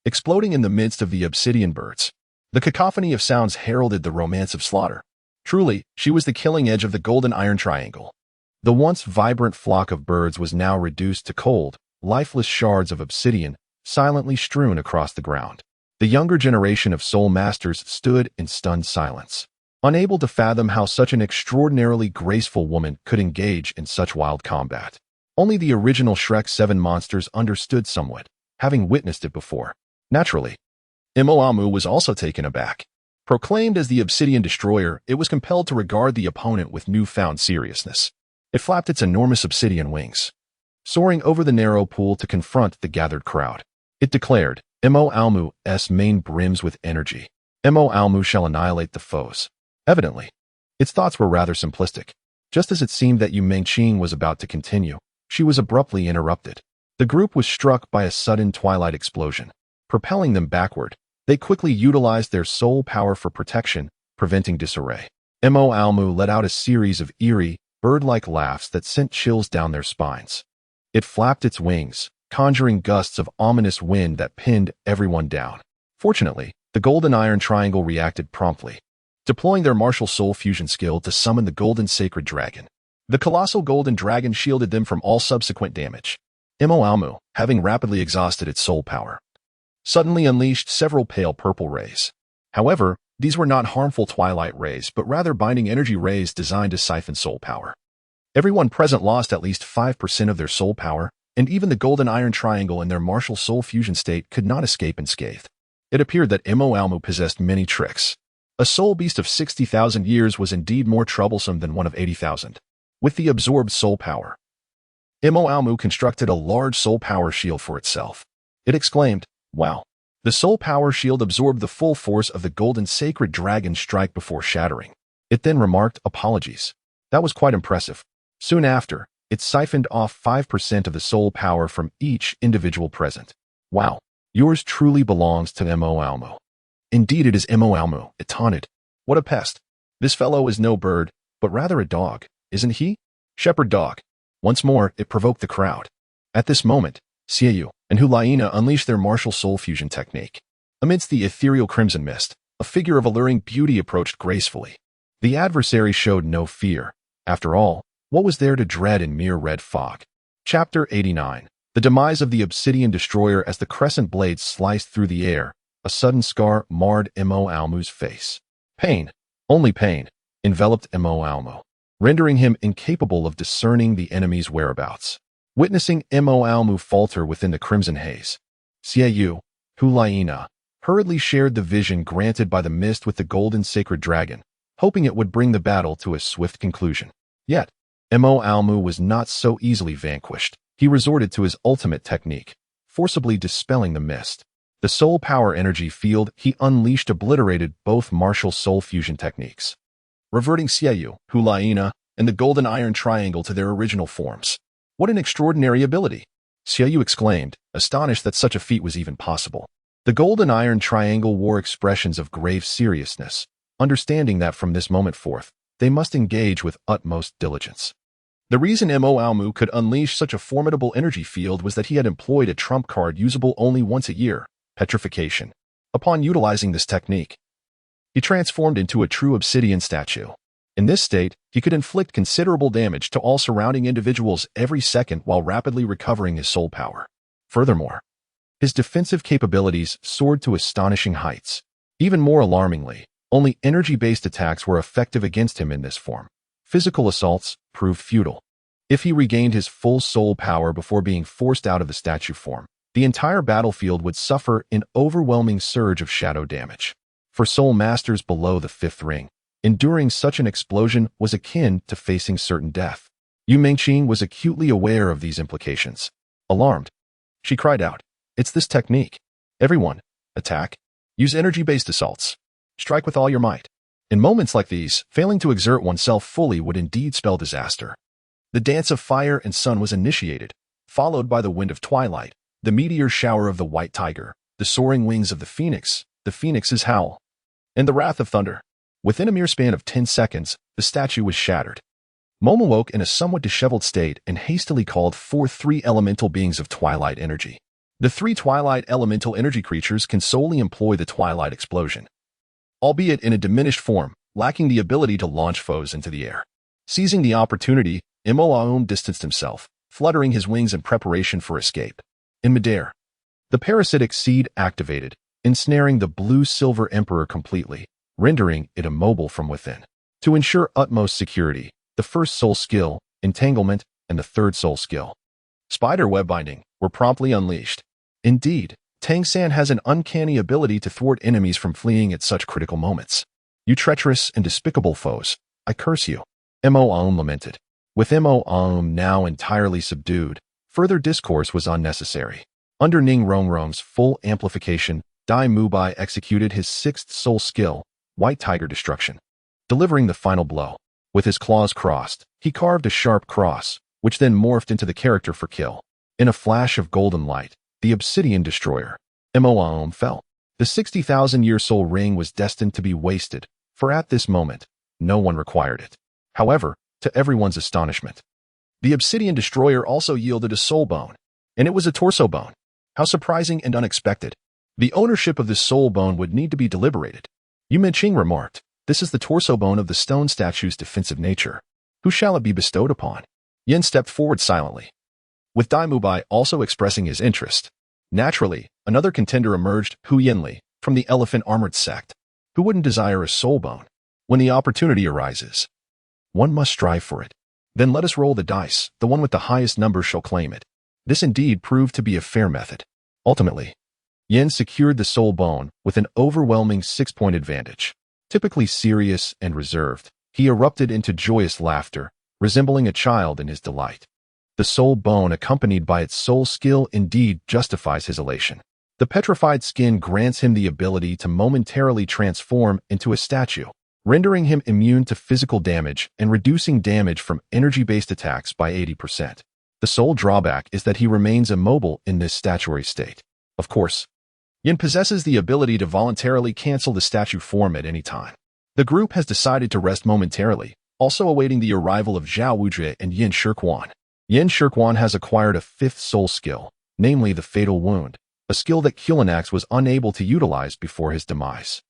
Exploding in the midst of the obsidian birds, the cacophony of sounds heralded the romance of slaughter. Truly, she was the killing edge of the golden iron triangle. The once vibrant flock of birds was now reduced to cold, lifeless shards of obsidian, silently strewn across the ground. The younger generation of soul masters stood in stunned silence, unable to fathom how such an extraordinarily graceful woman could engage in such wild combat. Only the original Shrek 7 monsters understood somewhat, having witnessed it before. Naturally, Imoamu was also taken aback. Proclaimed as the Obsidian Destroyer, it was compelled to regard the opponent with newfound seriousness. It flapped its enormous obsidian wings, soaring over the narrow pool to confront the gathered crowd. It declared, Imoamu's mane brims with energy. Imoamu shall annihilate the foes. Evidently, its thoughts were rather simplistic. Just as it seemed that Yu Mengqing was about to continue, she was abruptly interrupted. The group was struck by a sudden twilight explosion, propelling them backward. They quickly utilized their soul power for protection, preventing disarray. Imoamu let out a series of eerie, bird-like laughs that sent chills down their spines. It flapped its wings, conjuring gusts of ominous wind that pinned everyone down. Fortunately, the golden iron triangle reacted promptly, deploying their martial soul fusion skill to summon the golden sacred dragon. The colossal golden dragon shielded them from all subsequent damage. Imoamu, having rapidly exhausted its soul power, suddenly unleashed several pale purple rays. However, these were not harmful twilight rays, but rather binding energy rays designed to siphon soul power. Everyone present lost at least 5% of their soul power, and even the golden iron triangle in their martial soul fusion state could not escape unscathed. It appeared that Imoamu possessed many tricks. A soul beast of 60,000 years was indeed more troublesome than one of 80,000. With the absorbed soul power, Imoamu constructed a large soul power shield for itself. It exclaimed, "Wow." The soul power shield absorbed the full force of the golden sacred dragon's strike before shattering. It then remarked, "Apologies." That was quite impressive. Soon after, it siphoned off 5% of the soul power from each individual present. "Wow, yours truly belongs to Imoamu." "Indeed it is Imoamu," it taunted. "What a pest. This fellow is no bird, but rather a dog, isn't he? Shepherd dog." Once more, it provoked the crowd. At this moment, Xiao and Hulaina unleashed their martial soul fusion technique. Amidst the ethereal crimson mist, a figure of alluring beauty approached gracefully. The adversary showed no fear. After all, what was there to dread in mere red fog? Chapter 89. The demise of the Obsidian Destroyer. As the crescent blade sliced through the air, a sudden scar marred Imoamu's face. Pain, only pain, enveloped Imoamu, rendering him incapable of discerning the enemy's whereabouts. Witnessing Imoamu falter within the crimson haze, Xiao, Hulaina, hurriedly shared the vision granted by the mist with the golden sacred dragon, hoping it would bring the battle to a swift conclusion. Yet, Mo Aomu was not so easily vanquished. He resorted to his ultimate technique, forcibly dispelling the mist. The soul power energy field he unleashed obliterated both martial soul fusion techniques, reverting Xiao, Hulaina, and the golden iron triangle to their original forms. What an extraordinary ability! Xiao exclaimed, astonished that such a feat was even possible. The golden iron triangle wore expressions of grave seriousness, understanding that from this moment forth, they must engage with utmost diligence. The reason Mo Aomu could unleash such a formidable energy field was that he had employed a trump card usable only once a year, petrification. Upon utilizing this technique, he transformed into a true obsidian statue. In this state, he could inflict considerable damage to all surrounding individuals every second while rapidly recovering his soul power. Furthermore, his defensive capabilities soared to astonishing heights. Even more alarmingly, only energy-based attacks were effective against him in this form. Physical assaults proved futile. If he regained his full soul power before being forced out of the statue form, the entire battlefield would suffer an overwhelming surge of shadow damage. For soul masters below the fifth ring, enduring such an explosion was akin to facing certain death. Yu Mengqing was acutely aware of these implications. Alarmed, she cried out, "It's this technique. Everyone, attack. Use energy-based assaults. Strike with all your might." In moments like these, failing to exert oneself fully would indeed spell disaster. The dance of fire and sun was initiated, followed by the wind of twilight, the meteor shower of the white tiger, the soaring wings of the phoenix's howl, and the wrath of thunder. Within a mere span of 10 seconds, the statue was shattered. Momo woke in a somewhat disheveled state and hastily called forth 3 elemental beings of twilight energy. The 3 twilight elemental energy creatures can solely employ the twilight explosion, albeit in a diminished form, lacking the ability to launch foes into the air. Seizing the opportunity, Mo Aomu distanced himself, fluttering his wings in preparation for escape. In midair, the parasitic seed activated, ensnaring the blue-silver emperor completely, rendering it immobile from within. To ensure utmost security, the first soul skill, entanglement, and the third soul skill, spider web binding, were promptly unleashed. Indeed, Tang-san has an uncanny ability to thwart enemies from fleeing at such critical moments. "You treacherous and despicable foes, I curse you," Mo Aomu lamented. With Mo Aomu now entirely subdued, further discourse was unnecessary. Under Ning Rong's full amplification, Dai Mubai executed his 6th soul skill, White Tiger Destruction. Delivering the final blow, with his claws crossed, he carved a sharp cross, which then morphed into the character for kill. In a flash of golden light, the Obsidian Destroyer, Mo Aomu fell. The 60,000-year soul ring was destined to be wasted, for at this moment, no one required it. However, to everyone's astonishment, the Obsidian Destroyer also yielded a soul bone, and it was a torso bone. How surprising and unexpected. The ownership of this soul bone would need to be deliberated. Yu Mengqing remarked, "This is the torso bone of the stone statue's defensive nature. Who shall it be bestowed upon?" Yin stepped forward silently, with Dai Mubai also expressing his interest. Naturally, another contender emerged, Hu Yinli, from the elephant-armored sect. Who wouldn't desire a soul bone? When the opportunity arises, one must strive for it. Then let us roll the dice, the one with the highest number shall claim it. This indeed proved to be a fair method. Ultimately, Yin secured the soul bone with an overwhelming 6-point advantage. Typically serious and reserved, he erupted into joyous laughter, resembling a child in his delight. The soul bone accompanied by its soul skill indeed justifies his elation. The petrified skin grants him the ability to momentarily transform into a statue, rendering him immune to physical damage and reducing damage from energy-based attacks by 80%. The sole drawback is that he remains immobile in this statuary state. Of course, Yin possesses the ability to voluntarily cancel the statue form at any time. The group has decided to rest momentarily, also awaiting the arrival of Zhao Wuzhe and Yin Shirquan. Yin Shirquan has acquired a 5th soul skill, namely the Fatal Wound, a skill that Culinary was unable to utilize before his demise.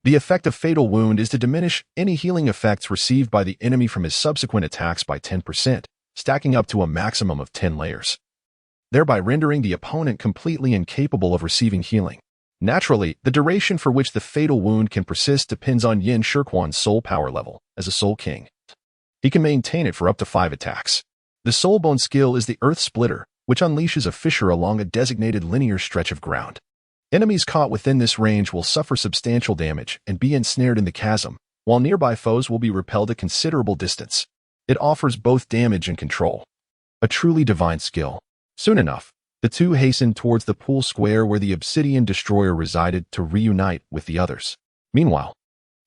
The effect of Fatal Wound is to diminish any healing effects received by the enemy from his subsequent attacks by 10%, stacking up to a maximum of 10 layers, thereby rendering the opponent completely incapable of receiving healing. Naturally, the duration for which the Fatal Wound can persist depends on Yin Shirquan's soul power level. As a Soul King, he can maintain it for up to 5 attacks. The Soul Bone skill is the Earth Splitter, which unleashes a fissure along a designated linear stretch of ground. Enemies caught within this range will suffer substantial damage and be ensnared in the chasm, while nearby foes will be repelled a considerable distance. It offers both damage and control. A truly divine skill. Soon enough, the two hastened towards the pool square where the obsidian destroyer resided to reunite with the others. Meanwhile,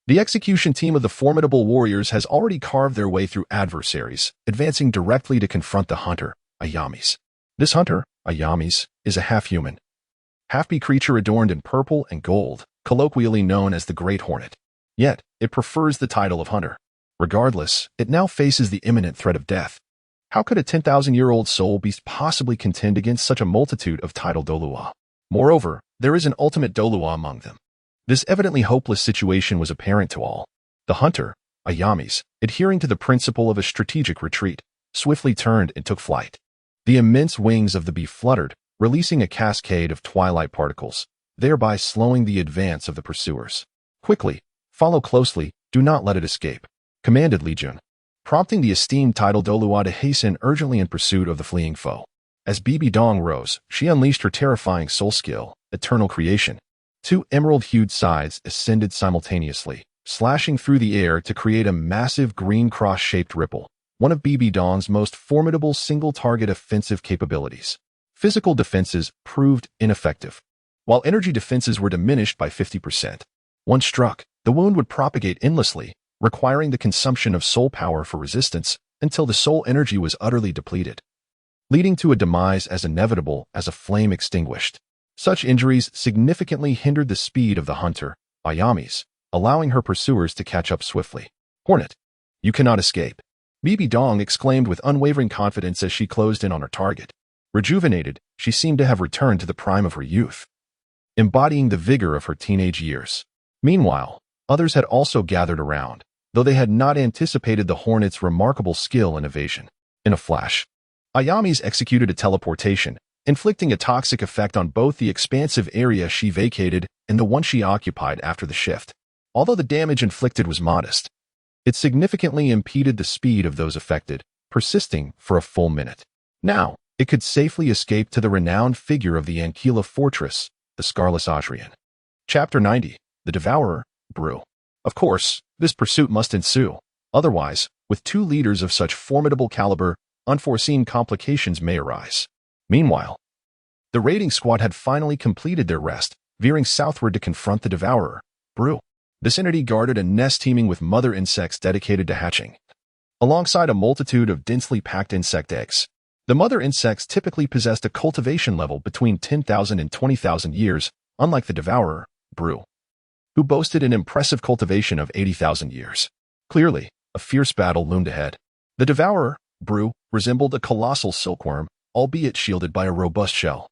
the execution team of the formidable warriors has already carved their way through adversaries, advancing directly to confront the hunter, Ayamis. This hunter, Ayamis, is a half-human, half-bee creature adorned in purple and gold, colloquially known as the Great Hornet. Yet, it prefers the title of hunter. Regardless, it now faces the imminent threat of death. How could a 10,000-year-old soul beast possibly contend against such a multitude of Tidal Douluo? Moreover, there is an ultimate Douluo among them. This evidently hopeless situation was apparent to all. The hunter, Ayamis, adhering to the principle of a strategic retreat, swiftly turned and took flight. The immense wings of the bee fluttered, releasing a cascade of twilight particles, thereby slowing the advance of the pursuers. Quickly, follow closely, do not let it escape, commanded Li Jun, prompting the esteemed Tidal Douluo to hasten urgently in pursuit of the fleeing foe. As Bibi Dong rose, she unleashed her terrifying soul skill, Eternal Creation. Two emerald-hued scythes ascended simultaneously, slashing through the air to create a massive green cross-shaped ripple, one of Bibi Dong's most formidable single-target offensive capabilities. Physical defenses proved ineffective. While energy defenses were diminished by 50%, once struck, the wound would propagate endlessly, requiring the consumption of soul power for resistance until the soul energy was utterly depleted, leading to a demise as inevitable as a flame extinguished. Such injuries significantly hindered the speed of the hunter, Ayamis, allowing her pursuers to catch up swiftly. Hornet, you cannot escape, Bibi Dong exclaimed with unwavering confidence as she closed in on her target. Rejuvenated, she seemed to have returned to the prime of her youth, embodying the vigor of her teenage years. Meanwhile, others had also gathered around, though they had not anticipated the Hornet's remarkable skill and evasion. In a flash, Ayamis executed a teleportation, inflicting a toxic effect on both the expansive area she vacated and the one she occupied after the shift. Although the damage inflicted was modest, it significantly impeded the speed of those affected, persisting for a full minute. Now, it could safely escape to the renowned figure of the Ankyla fortress, the Scarless Adrian. Chapter 90. The Devourer, Brew. Of course, this pursuit must ensue. Otherwise, with two leaders of such formidable caliber, unforeseen complications may arise. Meanwhile, the raiding squad had finally completed their rest, veering southward to confront the Devourer, Brew. This entity guarded a nest teeming with mother insects dedicated to hatching, alongside a multitude of densely packed insect eggs. The mother insects typically possessed a cultivation level between 10,000 and 20,000 years, unlike the Devourer, Brew, who boasted an impressive cultivation of 80,000 years. Clearly, a fierce battle loomed ahead. The Devourer, Brew, resembled a colossal silkworm, albeit shielded by a robust shell,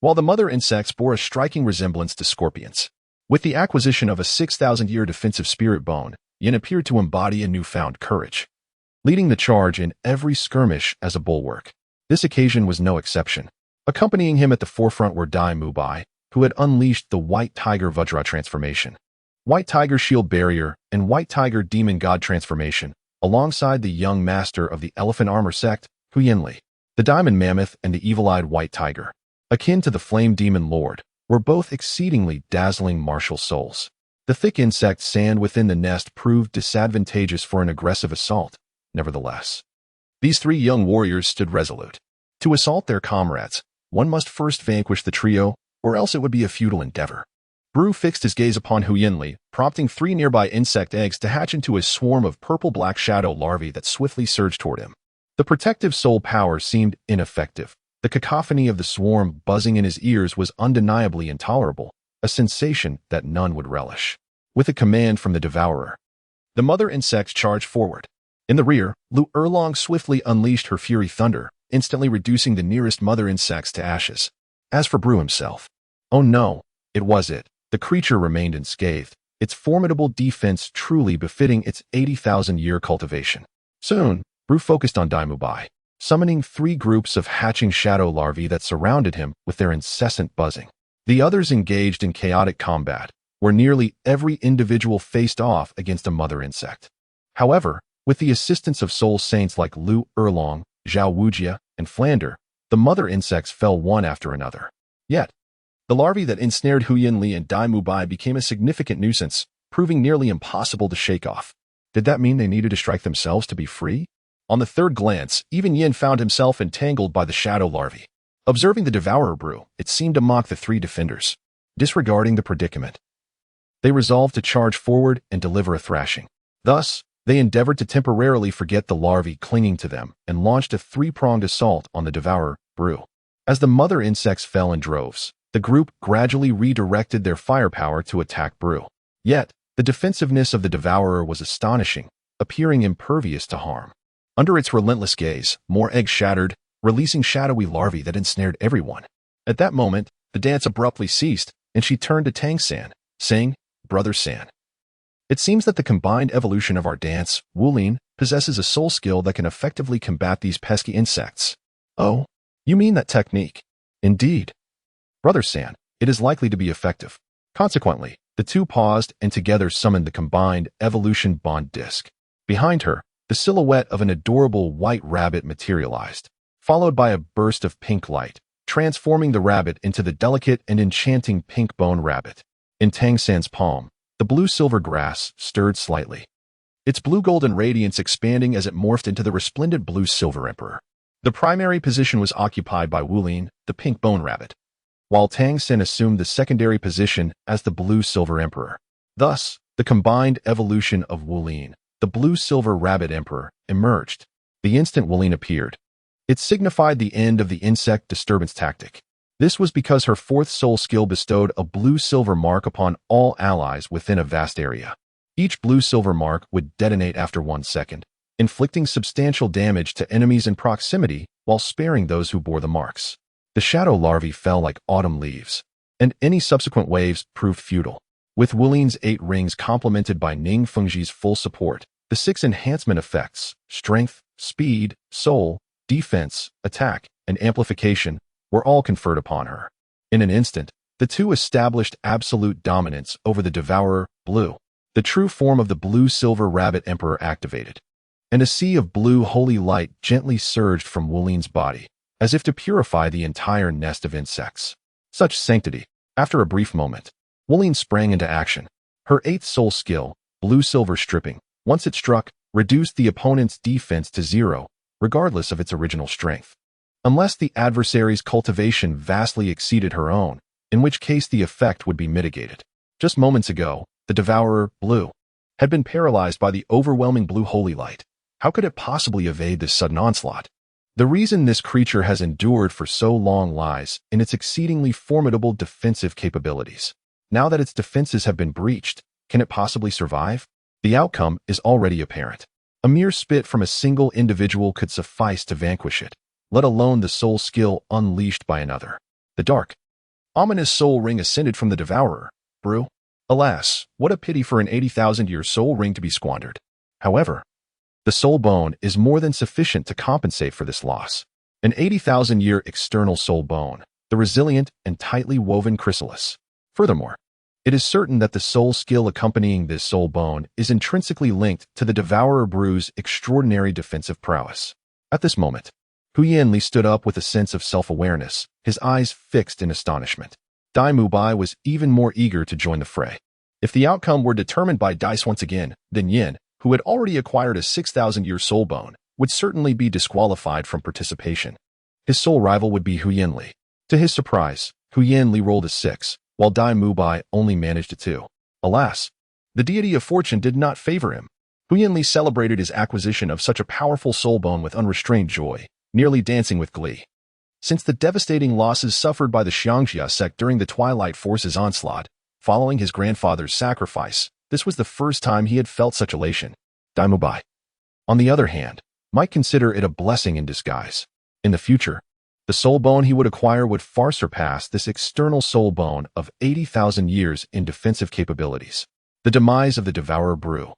while the mother insects bore a striking resemblance to scorpions. With the acquisition of a 6,000-year defensive spirit bone, Yin appeared to embody a newfound courage, leading the charge in every skirmish as a bulwark. This occasion was no exception. Accompanying him at the forefront were Dai Mubai, who had unleashed the White Tiger Vajra transformation, White Tiger Shield Barrier, and White Tiger Demon God transformation, alongside the young master of the Elephant Armor sect, Huyenli. The Diamond Mammoth and the evil-eyed White Tiger, akin to the Flame Demon Lord, were both exceedingly dazzling martial souls. The thick insect sand within the nest proved disadvantageous for an aggressive assault. Nevertheless, these three young warriors stood resolute. To assault their comrades, one must first vanquish the trio, or else it would be a futile endeavor. Brew fixed his gaze upon Huyenli, prompting three nearby insect eggs to hatch into a swarm of purple-black shadow larvae that swiftly surged toward him. The protective soul power seemed ineffective. The cacophony of the swarm buzzing in his ears was undeniably intolerable, a sensation that none would relish. With a command from the Devourer, the mother insects charged forward. In the rear, Lu Erlong swiftly unleashed her Fury Thunder, instantly reducing the nearest mother insects to ashes. As for Brew himself, oh no, it was it. The creature remained unscathed, its formidable defense truly befitting its 80,000-year cultivation. Soon, Brew focused on Dai Mubai, summoning three groups of hatching shadow larvae that surrounded him with their incessant buzzing. The others engaged in chaotic combat, where nearly every individual faced off against a mother insect. However, with the assistance of soul saints like Lu Erlong, Zhao Wujia, and Flander, the mother insects fell one after another. Yet, the larvae that ensnared Huyenli and Dai Mubai became a significant nuisance, proving nearly impossible to shake off. Did that mean they needed to strike themselves to be free? On the third glance, even Yin found himself entangled by the shadow larvae. Observing the devourer brew, it seemed to mock the three defenders. Disregarding the predicament, they resolved to charge forward and deliver a thrashing. Thus, they endeavored to temporarily forget the larvae clinging to them and launched a three-pronged assault on the devourer brew. As the mother insects fell in droves, the group gradually redirected their firepower to attack brew. Yet, the defensiveness of the devourer was astonishing, appearing impervious to harm. Under its relentless gaze, more eggs shattered, releasing shadowy larvae that ensnared everyone. At that moment, the dance abruptly ceased, and she turned to Tang-san, saying, "Brother San, it seems that the combined evolution of our dance, Wulin, possesses a soul skill that can effectively combat these pesky insects." "Oh, you mean that technique?" "Indeed. Brother San, it is likely to be effective." Consequently, the two paused and together summoned the combined evolution bond disc. Behind her, the silhouette of an adorable white rabbit materialized, followed by a burst of pink light, transforming the rabbit into the delicate and enchanting pink bone rabbit. In Tang-san's palm, the blue-silver grass stirred slightly, its blue-golden radiance expanding as it morphed into the resplendent blue-silver emperor. The primary position was occupied by Wulin, the pink bone rabbit, while Tang-san assumed the secondary position as the blue-silver emperor. Thus, the combined evolution of Wulin, the blue-silver rabbit emperor, emerged. The instant Wulin appeared, it signified the end of the insect disturbance tactic. This was because her fourth soul skill bestowed a blue-silver mark upon all allies within a vast area. Each blue-silver mark would detonate after 1 second, inflicting substantial damage to enemies in proximity while sparing those who bore the marks. The shadow larvae fell like autumn leaves, and any subsequent waves proved futile. With Wulin's 8 rings complemented by Ning Fengji's full support, the 6 enhancement effects, strength, speed, soul, defense, attack, and amplification, were all conferred upon her. In an instant, the two established absolute dominance over the devourer, blue. The true form of the blue-silver rabbit emperor activated, and a sea of blue holy light gently surged from Wulin's body, as if to purify the entire nest of insects. Such sanctity. After a brief moment, Wulin sprang into action. Her 8th soul skill, blue-silver stripping, once it struck, reduced the opponent's defense to 0, regardless of its original strength. Unless the adversary's cultivation vastly exceeded her own, in which case the effect would be mitigated. Just moments ago, the devourer, blue, had been paralyzed by the overwhelming blue holy light. How could it possibly evade this sudden onslaught? The reason this creature has endured for so long lies in its exceedingly formidable defensive capabilities. Now that its defenses have been breached, can it possibly survive? The outcome is already apparent. A mere spit from a single individual could suffice to vanquish it, let alone the soul skill unleashed by another. The dark, ominous soul ring ascended from the devourer, brew. Alas, what a pity for an 80,000-year soul ring to be squandered. However, the soul bone is more than sufficient to compensate for this loss. An 80,000-year external soul bone, the resilient and tightly woven chrysalis. Furthermore, it is certain that the soul skill accompanying this soul bone is intrinsically linked to the devourer brew's extraordinary defensive prowess. At this moment, Huyanli stood up with a sense of self-awareness, his eyes fixed in astonishment. Dai Mubai was even more eager to join the fray. If the outcome were determined by dice once again, then Yin, who had already acquired a 6,000-year soul bone, would certainly be disqualified from participation. His sole rival would be Huyanli. To his surprise, Huyanli rolled a 6, while Dai Mubai only managed a 2. Alas, the deity of fortune did not favor him. Huyanli celebrated his acquisition of such a powerful soul bone with unrestrained joy, nearly dancing with glee. Since the devastating losses suffered by the Xiangjia sect during the Twilight Force's onslaught, following his grandfather's sacrifice, this was the first time he had felt such elation. Dai Mubai, on the other hand, might consider it a blessing in disguise. In the future, the soul bone he would acquire would far surpass this external soul bone of 80,000 years in defensive capabilities. The demise of the devourer brew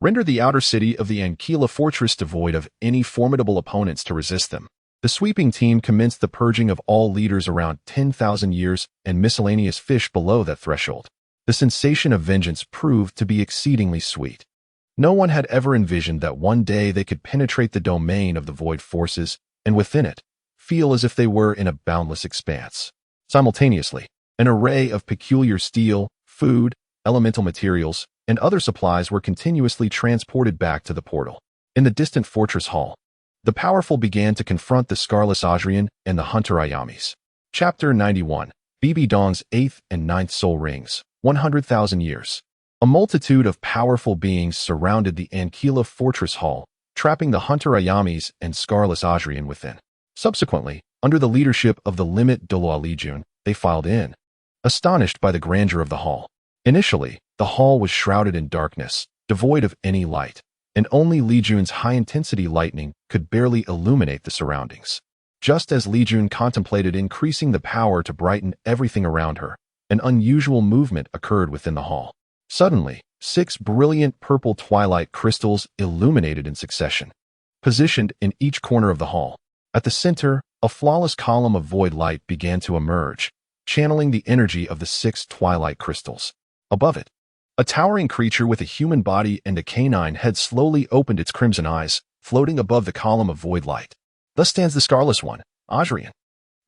rendered the outer city of the Ankila fortress devoid of any formidable opponents to resist them. The sweeping team commenced the purging of all leaders around 10,000 years and miscellaneous fish below that threshold. The sensation of vengeance proved to be exceedingly sweet. No one had ever envisioned that one day they could penetrate the domain of the void forces and within it, feel as if they were in a boundless expanse. Simultaneously, an array of peculiar steel, food, elemental materials, and other supplies were continuously transported back to the portal. In the distant fortress hall, the powerful began to confront the Scarless Adrian and the Hunter Ayamis. Chapter 91. BB Dong's 8th and 9th Soul Rings, 100,000 years. A multitude of powerful beings surrounded the Ankila Fortress Hall, trapping the Hunter Ayamis and Scarless Adrian within. Subsequently, under the leadership of the Innate Douluo Legion, they filed in, astonished by the grandeur of the hall. Initially, the hall was shrouded in darkness, devoid of any light, and only Legion's high-intensity lightning could barely illuminate the surroundings. Just as Legion contemplated increasing the power to brighten everything around her, an unusual movement occurred within the hall. Suddenly, 6 brilliant purple twilight crystals illuminated in succession, positioned in each corner of the hall. At the center, a flawless column of void light began to emerge, channeling the energy of the 6 twilight crystals. Above it, a towering creature with a human body and a canine head slowly opened its crimson eyes, floating above the column of void light. Thus stands the Scarless One, Adrian.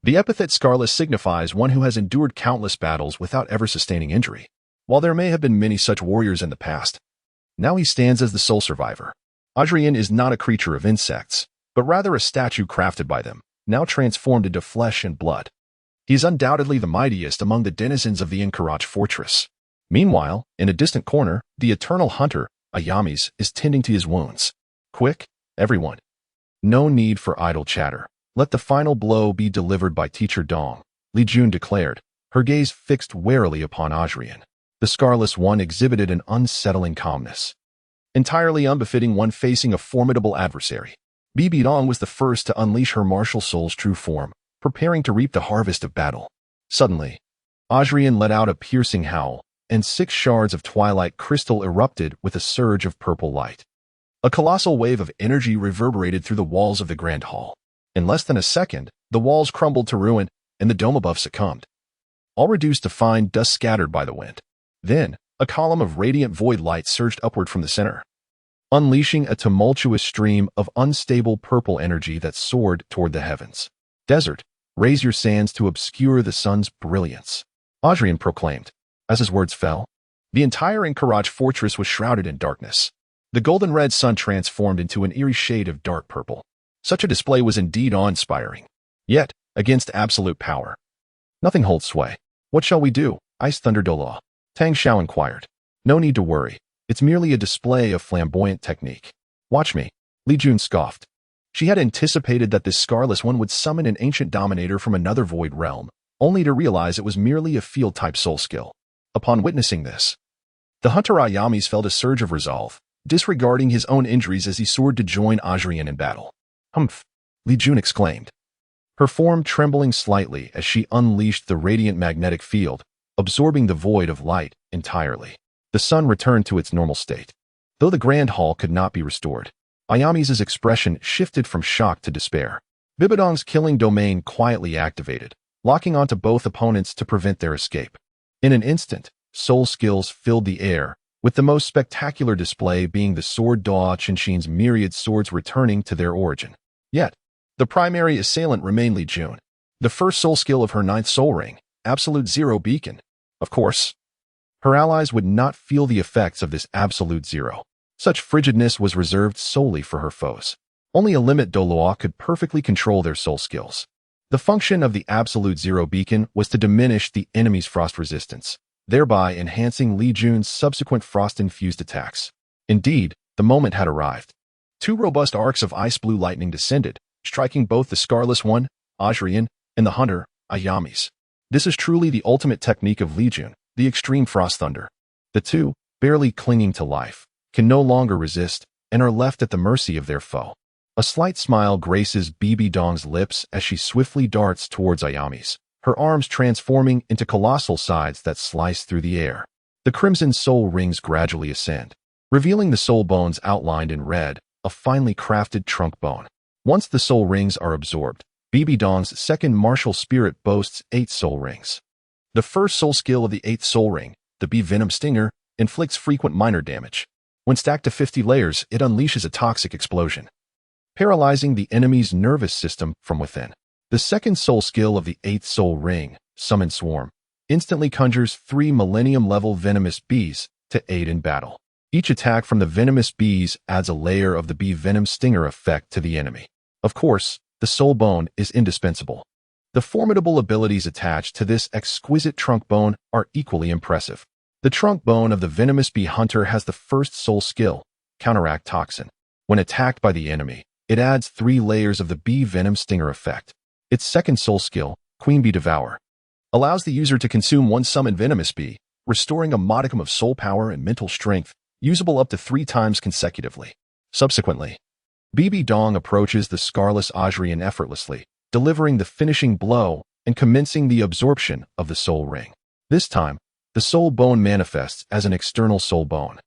The epithet Scarless signifies one who has endured countless battles without ever sustaining injury. While there may have been many such warriors in the past, now he stands as the sole survivor. Adrian is not a creature of insects, but rather a statue crafted by them, now transformed into flesh and blood. He is undoubtedly the mightiest among the denizens of the Inkarach fortress. Meanwhile, in a distant corner, the eternal hunter, Ayamis, is tending to his wounds. Quick, everyone. No need for idle chatter. Let the final blow be delivered by Teacher Dong, Li Jun declared, her gaze fixed warily upon Adrian. The Scarless One exhibited an unsettling calmness, entirely unbefitting one facing a formidable adversary. BB Dong was the first to unleash her martial soul's true form, preparing to reap the harvest of battle. Suddenly, Adrian let out a piercing howl, and 6 shards of twilight crystal erupted with a surge of purple light. A colossal wave of energy reverberated through the walls of the Grand Hall. In less than a second, the walls crumbled to ruin, and the dome above succumbed, all reduced to fine dust scattered by the wind. Then, a column of radiant void light surged upward from the center, unleashing a tumultuous stream of unstable purple energy that soared toward the heavens. Desert, raise your sands to obscure the sun's brilliance, Adrian proclaimed. As his words fell, the entire Inkarach fortress was shrouded in darkness. The golden-red sun transformed into an eerie shade of dark purple. Such a display was indeed awe-inspiring. Yet, against absolute power, nothing holds sway. What shall we do? Ice Thunder Douluo. Tang Xiao inquired. No need to worry. It's merely a display of flamboyant technique. Watch me. Li Jun scoffed. She had anticipated that this Scarless One would summon an ancient dominator from another void realm, only to realize it was merely a field-type soul skill. Upon witnessing this, the Hunter Ayamis felt a surge of resolve, disregarding his own injuries as he soared to join Adrian in battle. Humph! Li Jun exclaimed, her form trembling slightly as she unleashed the radiant magnetic field, absorbing the void of light entirely. The sun returned to its normal state. Though the Grand Hall could not be restored, Ayamis's expression shifted from shock to despair. Bibidong's killing domain quietly activated, locking onto both opponents to prevent their escape. In an instant, soul skills filled the air, with the most spectacular display being the sword Daw Qinshin's myriad swords returning to their origin. Yet, the primary assailant remained Li Jun, the first soul skill of her 9th soul ring, Absolute Zero Beacon. Of course, her allies would not feel the effects of this Absolute Zero. Such frigidness was reserved solely for her foes. Only a Innate Douluo could perfectly control their soul skills. The function of the Absolute Zero Beacon was to diminish the enemy's frost resistance, thereby enhancing Li Jun's subsequent frost-infused attacks. Indeed, the moment had arrived. 2 robust arcs of ice-blue lightning descended, striking both the Scarless One, Adrian, and the Hunter, Ayamis. This is truly the ultimate technique of Li Jun, the extreme frost thunder. The two, barely clinging to life, can no longer resist and are left at the mercy of their foe. A slight smile graces BB Dong's lips as she swiftly darts towards Ayamis, her arms transforming into colossal sides that slice through the air. The crimson soul rings gradually ascend, revealing the soul bones outlined in red, a finely crafted trunk bone. Once the soul rings are absorbed, BB Dong's second martial spirit boasts 8 soul rings. The first soul skill of the 8th soul ring, the Bee Venom Stinger, inflicts frequent minor damage. When stacked to 50 layers, it unleashes a toxic explosion, paralyzing the enemy's nervous system from within. The second soul skill of the 8th soul ring, Summon Swarm, instantly conjures 3 millennium-level venomous bees to aid in battle. Each attack from the venomous bees adds a layer of the Bee Venom Stinger effect to the enemy. Of course, the soul bone is indispensable. The formidable abilities attached to this exquisite trunk bone are equally impressive. The trunk bone of the venomous bee hunter has the first soul skill, Counteract Toxin. When attacked by the enemy, it adds 3 layers of the bee venom stinger effect. Its second soul skill, Queen Bee Devourer, allows the user to consume 1 summoned venomous bee, restoring a modicum of soul power and mental strength, usable up to 3 times consecutively. Subsequently, BB Dong approaches the Scarless Ajrian effortlessly, delivering the finishing blow and commencing the absorption of the soul ring. This time, the soul bone manifests as an external soul bone,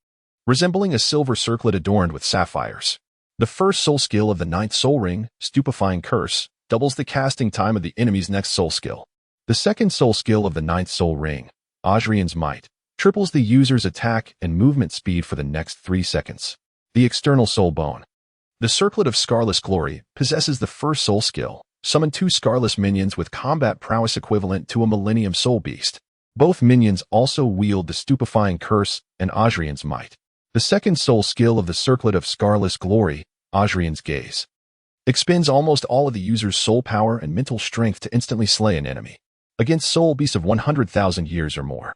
resembling a silver circlet adorned with sapphires. The first soul skill of the 9th soul ring, Stupefying Curse, doubles the casting time of the enemy's next soul skill. The second soul skill of the 9th soul ring, Ajrian's Might, triples the user's attack and movement speed for the next 3 seconds. The external soul bone. The Circlet of Scarless Glory possesses the first soul skill, summon 2 Scarless minions with combat prowess equivalent to a Millennium Soul Beast. Both minions also wield the Stupefying Curse and Ajrian's Might. The second soul skill of the Circlet of Scarless Glory, Ajrian's Gaze, expends almost all of the user's soul power and mental strength to instantly slay an enemy, against soul beasts of 100,000 years or more,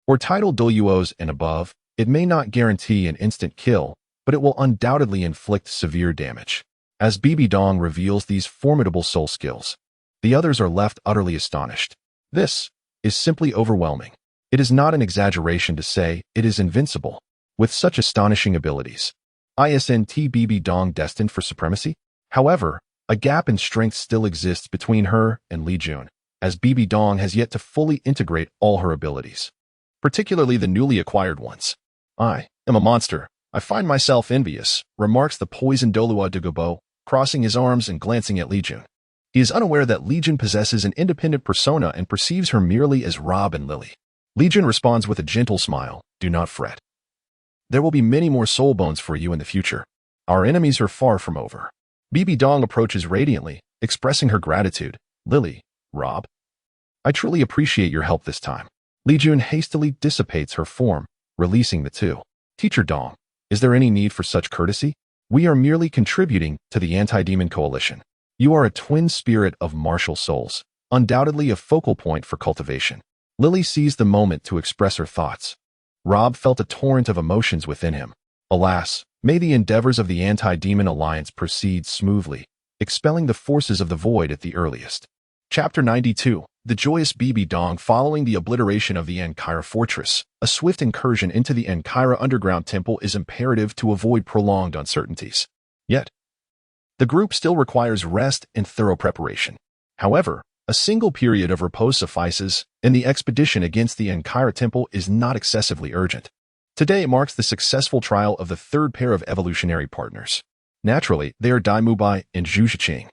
or Tidal Douluos and above. It may not guarantee an instant kill, but it will undoubtedly inflict severe damage. As BB Dong reveals these formidable soul skills, the others are left utterly astonished. This is simply overwhelming. It is not an exaggeration to say it is invincible. With such astonishing abilities, isn't BB Dong destined for supremacy? However, a gap in strength still exists between her and Li Jun, as BB Dong has yet to fully integrate all her abilities, particularly the newly acquired ones. "I am a monster. I find myself envious," remarks the poisoned Douluo de Gabo, crossing his arms and glancing at Li Jun. He is unaware that Li Jun possesses an independent persona and perceives her merely as Rob and Lily. Li Jun responds with a gentle smile, "Do not fret. There will be many more soul bones for you in the future. Our enemies are far from over." BB Dong approaches radiantly, expressing her gratitude. "Lily, Rob, I truly appreciate your help this time." Li Jun hastily dissipates her form, releasing the 2. "Teacher Dong, is there any need for such courtesy? We are merely contributing to the anti-demon coalition. You are a twin spirit of martial souls, undoubtedly a focal point for cultivation." Lily seized the moment to express her thoughts. Rob felt a torrent of emotions within him. Alas, may the endeavors of the anti-demon alliance proceed smoothly, expelling the forces of the void at the earliest. Chapter 92. The joyous BB Dong following the obliteration of the Ankara fortress. A swift incursion into the Ankara underground temple is imperative to avoid prolonged uncertainties. Yet, the group still requires rest and thorough preparation. However, a single period of repose suffices, and the expedition against the Ankara temple is not excessively urgent. Today marks the successful trial of the 3rd pair of evolutionary partners. Naturally, they are Dai Mubai and Zhu Zhiqing.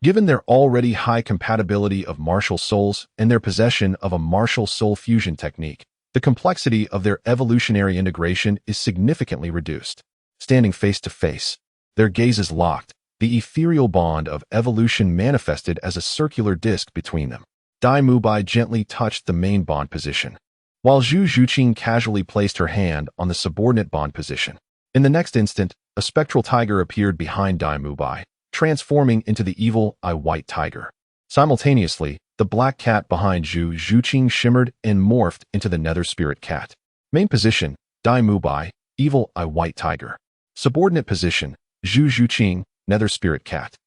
Given their already high compatibility of martial souls and their possession of a martial soul fusion technique, the complexity of their evolutionary integration is significantly reduced. Standing face to face, their gazes locked, the ethereal bond of evolution manifested as a circular disc between them. Dai Mubai gently touched the main bond position, while Zhu Zhiqing casually placed her hand on the subordinate bond position. In the next instant, a spectral tiger appeared behind Dai Mubai, transforming into the evil eye white tiger. Simultaneously, the black cat behind Zhu Zhiqing shimmered and morphed into the nether spirit cat. Main position, Dai Mubai, evil eye white tiger. Subordinate position, Zhu Zhiqing, nether spirit cat.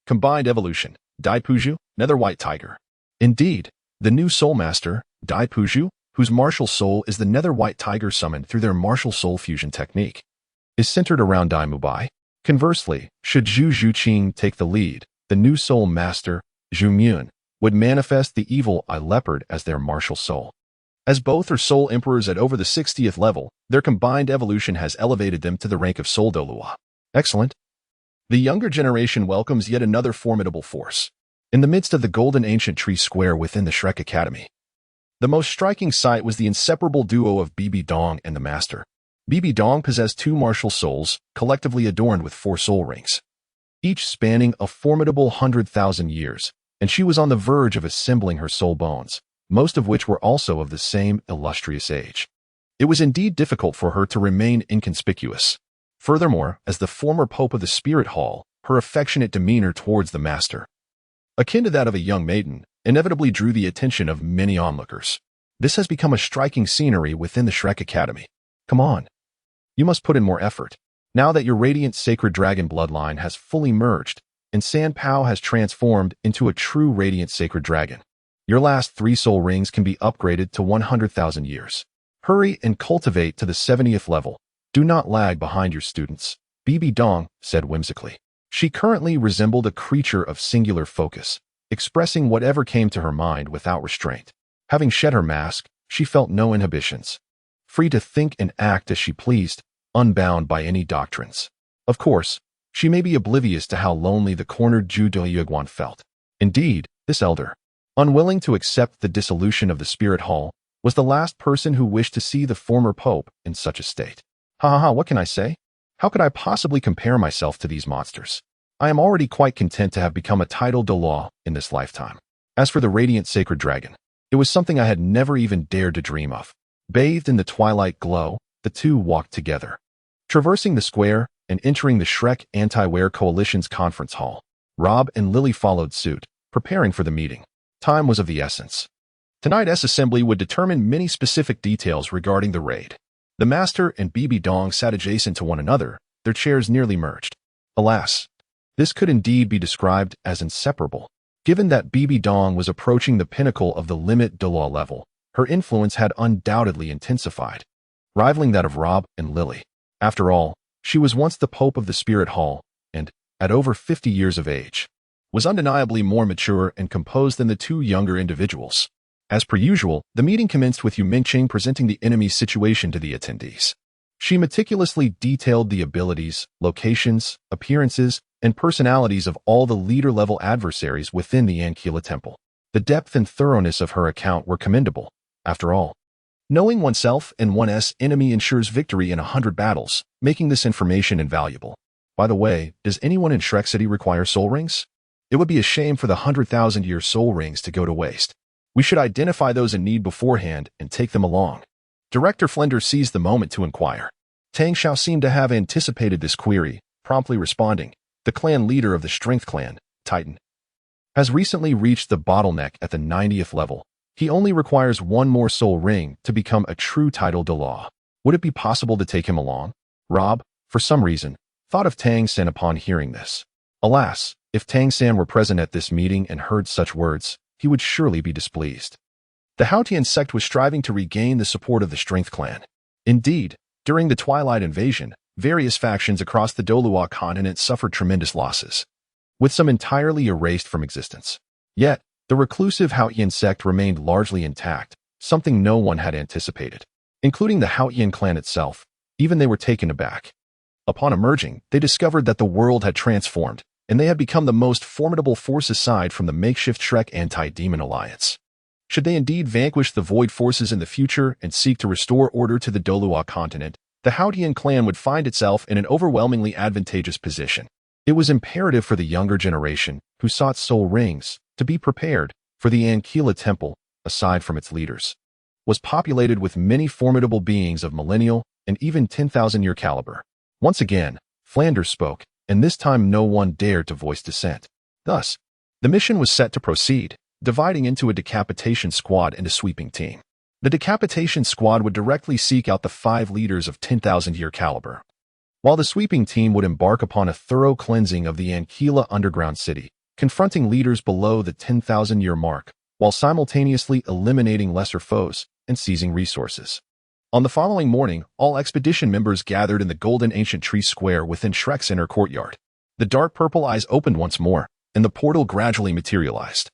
Combined evolution, Dai Puju, nether white tiger. Indeed, the new soul master, Dai Puju, whose martial soul is the nether white tiger summoned through their martial soul fusion technique, is centered around Dai Mubai. Conversely, should Zhu Zhiqing take the lead, the new soul master, Zhu Myun, would manifest the evil eye leopard as their martial soul. As both are soul emperors at over the 60th level, their combined evolution has elevated them to the rank of Soul Douluo. Excellent. The younger generation welcomes yet another formidable force. In the midst of the golden ancient tree square within the Shrek Academy, the most striking sight was the inseparable duo of BB Dong and the Master. BB Dong possessed 2 martial souls, collectively adorned with 4 soul rings, each spanning a formidable 100,000 years, and she was on the verge of assembling her soul bones, most of which were also of the same illustrious age. It was indeed difficult for her to remain inconspicuous. Furthermore, as the former Pope of the Spirit Hall, her affectionate demeanor towards the master, akin to that of a young maiden, inevitably drew the attention of many onlookers. This has become a striking scenery within the Shrek Academy. Come on. You must put in more effort. Now that your radiant sacred dragon bloodline has fully merged, and San Pao has transformed into a true radiant sacred dragon, your last 3 soul rings can be upgraded to 100,000 years. Hurry and cultivate to the 70th level. Do not lag behind your students, Bibi Dong said whimsically. She currently resembled a creature of singular focus, expressing whatever came to her mind without restraint. Having shed her mask, she felt no inhibitions, free to think and act as she pleased, unbound by any doctrines. Of course, she may be oblivious to how lonely the cornered Zhu Yuguan felt. Indeed, this elder, unwilling to accept the dissolution of the Spirit Hall, was the last person who wished to see the former pope in such a state. What can I say? How could I possibly compare myself to these monsters? I am already quite content to have become a Tidal Douluo in this lifetime. As for the radiant sacred dragon, it was something I had never even dared to dream of. Bathed in the twilight glow, the two walked together, traversing the square and entering the Shrek Anti-Wear Coalition's conference hall. Rob and Lily followed suit, preparing for the meeting. Time was of the essence. Tonight's assembly would determine many specific details regarding the raid. The master and Bibi Dong sat adjacent to one another, their chairs nearly merged. Alas, this could indeed be described as inseparable. Given that Bibi Dong was approaching the pinnacle of the limit Douluo level, her influence had undoubtedly intensified, rivaling that of Rob and Lily. After all, she was once the Pope of the Spirit Hall, and, at over 50 years of age, was undeniably more mature and composed than the two younger individuals. As per usual, the meeting commenced with Yu Mingqing presenting the enemy's situation to the attendees. She meticulously detailed the abilities, locations, appearances, and personalities of all the leader-level adversaries within the Anquila Temple. The depth and thoroughness of her account were commendable. After all, knowing oneself and one's enemy ensures victory in 100 battles, making this information invaluable. By the way, does anyone in Shrek City require soul rings? It would be a shame for the 100,000-year soul rings to go to waste. We should identify those in need beforehand and take them along. Director Flender seized the moment to inquire. Tang Xiao seemed to have anticipated this query, promptly responding. The clan leader of the Strength Clan, Titan, has recently reached the bottleneck at the 90th level. He only requires 1 more soul ring to become a true Tidal Douluo. Would it be possible to take him along? Rob, for some reason, thought of Tang San upon hearing this. Alas, if Tang San were present at this meeting and heard such words, he would surely be displeased. The Haotian sect was striving to regain the support of the Strength Clan. Indeed, during the Twilight invasion, various factions across the Douluo continent suffered tremendous losses, with some entirely erased from existence. Yet, the reclusive Haotian sect remained largely intact, something no one had anticipated, including the Haotian clan itself. Even they were taken aback. Upon emerging, they discovered that the world had transformed, and they had become the most formidable force aside from the makeshift Shrek Anti-Demon Alliance. Should they indeed vanquish the Void forces in the future and seek to restore order to the Douluo continent, the Haotian clan would find itself in an overwhelmingly advantageous position. It was imperative for the younger generation, who sought soul rings, to be prepared, for the Anquila Temple, aside from its leaders, was populated with many formidable beings of millennial and even 10,000-year caliber. Once again, Flanders spoke, and this time no one dared to voice dissent. Thus, the mission was set to proceed, dividing into a decapitation squad and a sweeping team. The decapitation squad would directly seek out the 5 leaders of 10,000-year caliber, while the sweeping team would embark upon a thorough cleansing of the Anquila underground city, confronting leaders below the 10,000-year mark, while simultaneously eliminating lesser foes and seizing resources. On the following morning, all expedition members gathered in the golden ancient tree square within Shrek's inner courtyard. The dark purple eyes opened once more, and the portal gradually materialized.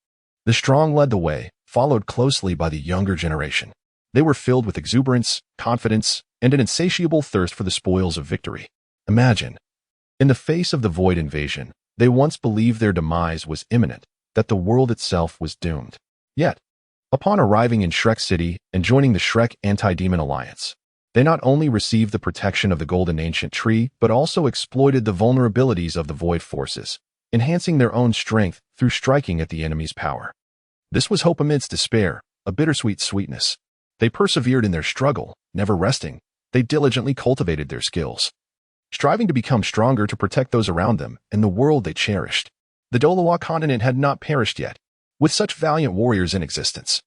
The strong led the way, followed closely by the younger generation. They were filled with exuberance, confidence, and an insatiable thirst for the spoils of victory. Imagine. In the face of the Void invasion, they once believed their demise was imminent, that the world itself was doomed. Yet, upon arriving in Shrek City and joining the Shrek Anti-Demon Alliance, they not only received the protection of the Golden Ancient Tree, but also exploited the vulnerabilities of the Void forces, enhancing their own strength through striking at the enemy's power. This was hope amidst despair, a bittersweet sweetness. They persevered in their struggle, never resting. They diligently cultivated their skills. striving to become stronger to protect those around them and the world they cherished. The Douluo continent had not perished yet, with such valiant warriors in existence.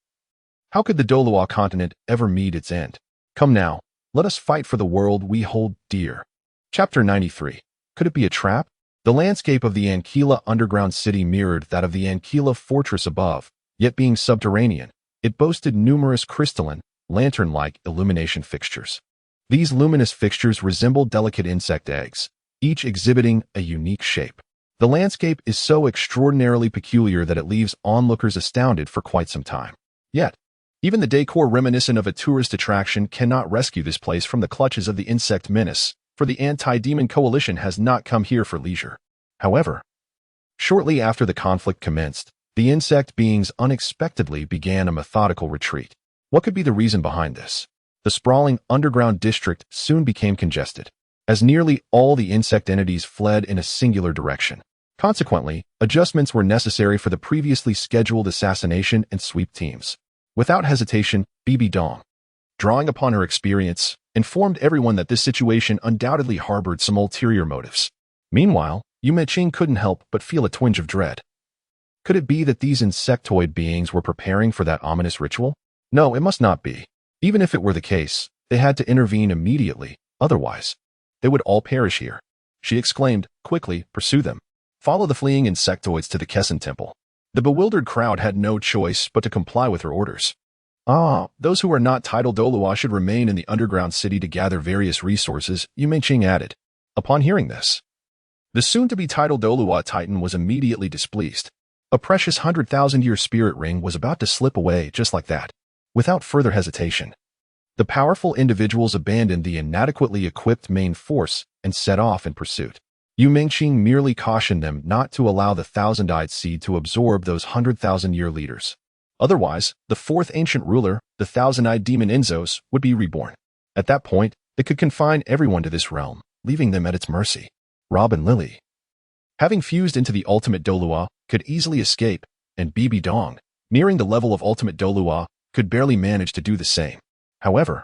How could the Douluo continent ever meet its end? Come now, let us fight for the world we hold dear. Chapter 93. Could it be a trap? The landscape of the Ankyla underground city mirrored that of the Ankyla fortress above, yet being subterranean, it boasted numerous crystalline, lantern-like illumination fixtures. These luminous fixtures resembled delicate insect eggs, each exhibiting a unique shape. The landscape is so extraordinarily peculiar that it leaves onlookers astounded for quite some time. Yet, even the decor reminiscent of a tourist attraction cannot rescue this place from the clutches of the insect menace, for the anti-demon coalition has not come here for leisure. However, shortly after the conflict commenced, the insect beings unexpectedly began a methodical retreat. What could be the reason behind this? The sprawling underground district soon became congested, as nearly all the insect entities fled in a singular direction. Consequently, adjustments were necessary for the previously scheduled assassination and sweep teams. Without hesitation, Bibi Dong, drawing upon her experience, informed everyone that this situation undoubtedly harbored some ulterior motives. Meanwhile, Qing couldn't help but feel a twinge of dread. Could it be that these insectoid beings were preparing for that ominous ritual? No, it must not be. Even if it were the case, they had to intervene immediately, otherwise, they would all perish here. She exclaimed, quickly, pursue them. Follow the fleeing insectoids to the Kessin temple. The bewildered crowd had no choice but to comply with her orders. Those who are not Tidal Douluo should remain in the underground city to gather various resources, Qing added. Upon hearing this, the soon-to-be Tidal Douluo Titan was immediately displeased. A precious 100,000-year spirit ring was about to slip away just like that, without further hesitation. The powerful individuals abandoned the inadequately equipped main force and set off in pursuit. Qing merely cautioned them not to allow the thousand-eyed seed to absorb those 100,000-year leaders. Otherwise, the fourth ancient ruler, the thousand-eyed demon Inzos, would be reborn. At that point, it could confine everyone to this realm, leaving them at its mercy. Rob and Lily, having fused into the ultimate Douluo, could easily escape, and Bibi Dong, nearing the level of ultimate Douluo, could barely manage to do the same. However,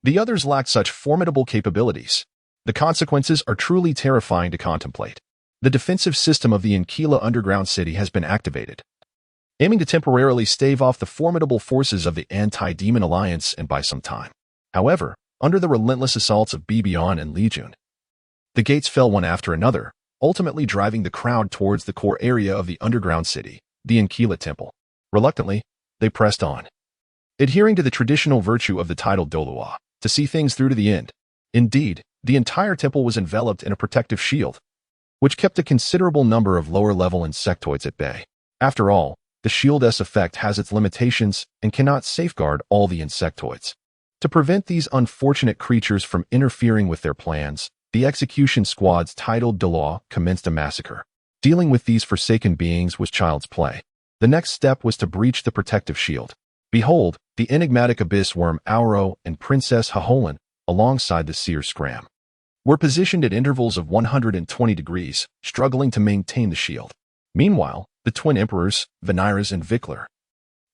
the others lacked such formidable capabilities. The consequences are truly terrifying to contemplate. The defensive system of the Ankyla underground city has been activated, aiming to temporarily stave off the formidable forces of the anti-demon alliance and buy some time. However, under the relentless assaults of Bibion and Legion, the gates fell one after another, ultimately driving the crowd towards the core area of the underground city, the Ankyla temple. Reluctantly, they pressed on, adhering to the traditional virtue of the Tidal Douluo, to see things through to the end. Indeed, the entire temple was enveloped in a protective shield, which kept a considerable number of lower-level insectoids at bay. After all, the shield's effect has its limitations and cannot safeguard all the insectoids. To prevent these unfortunate creatures from interfering with their plans, the execution squad's Tidal Douluo commenced a massacre. Dealing with these forsaken beings was child's play. The next step was to breach the protective shield. Behold, the enigmatic abyss worm Auro and Princess Haholin, alongside the seer Scram, were positioned at intervals of 120 degrees, struggling to maintain the shield. Meanwhile, the twin emperors, Veniras and Vikler,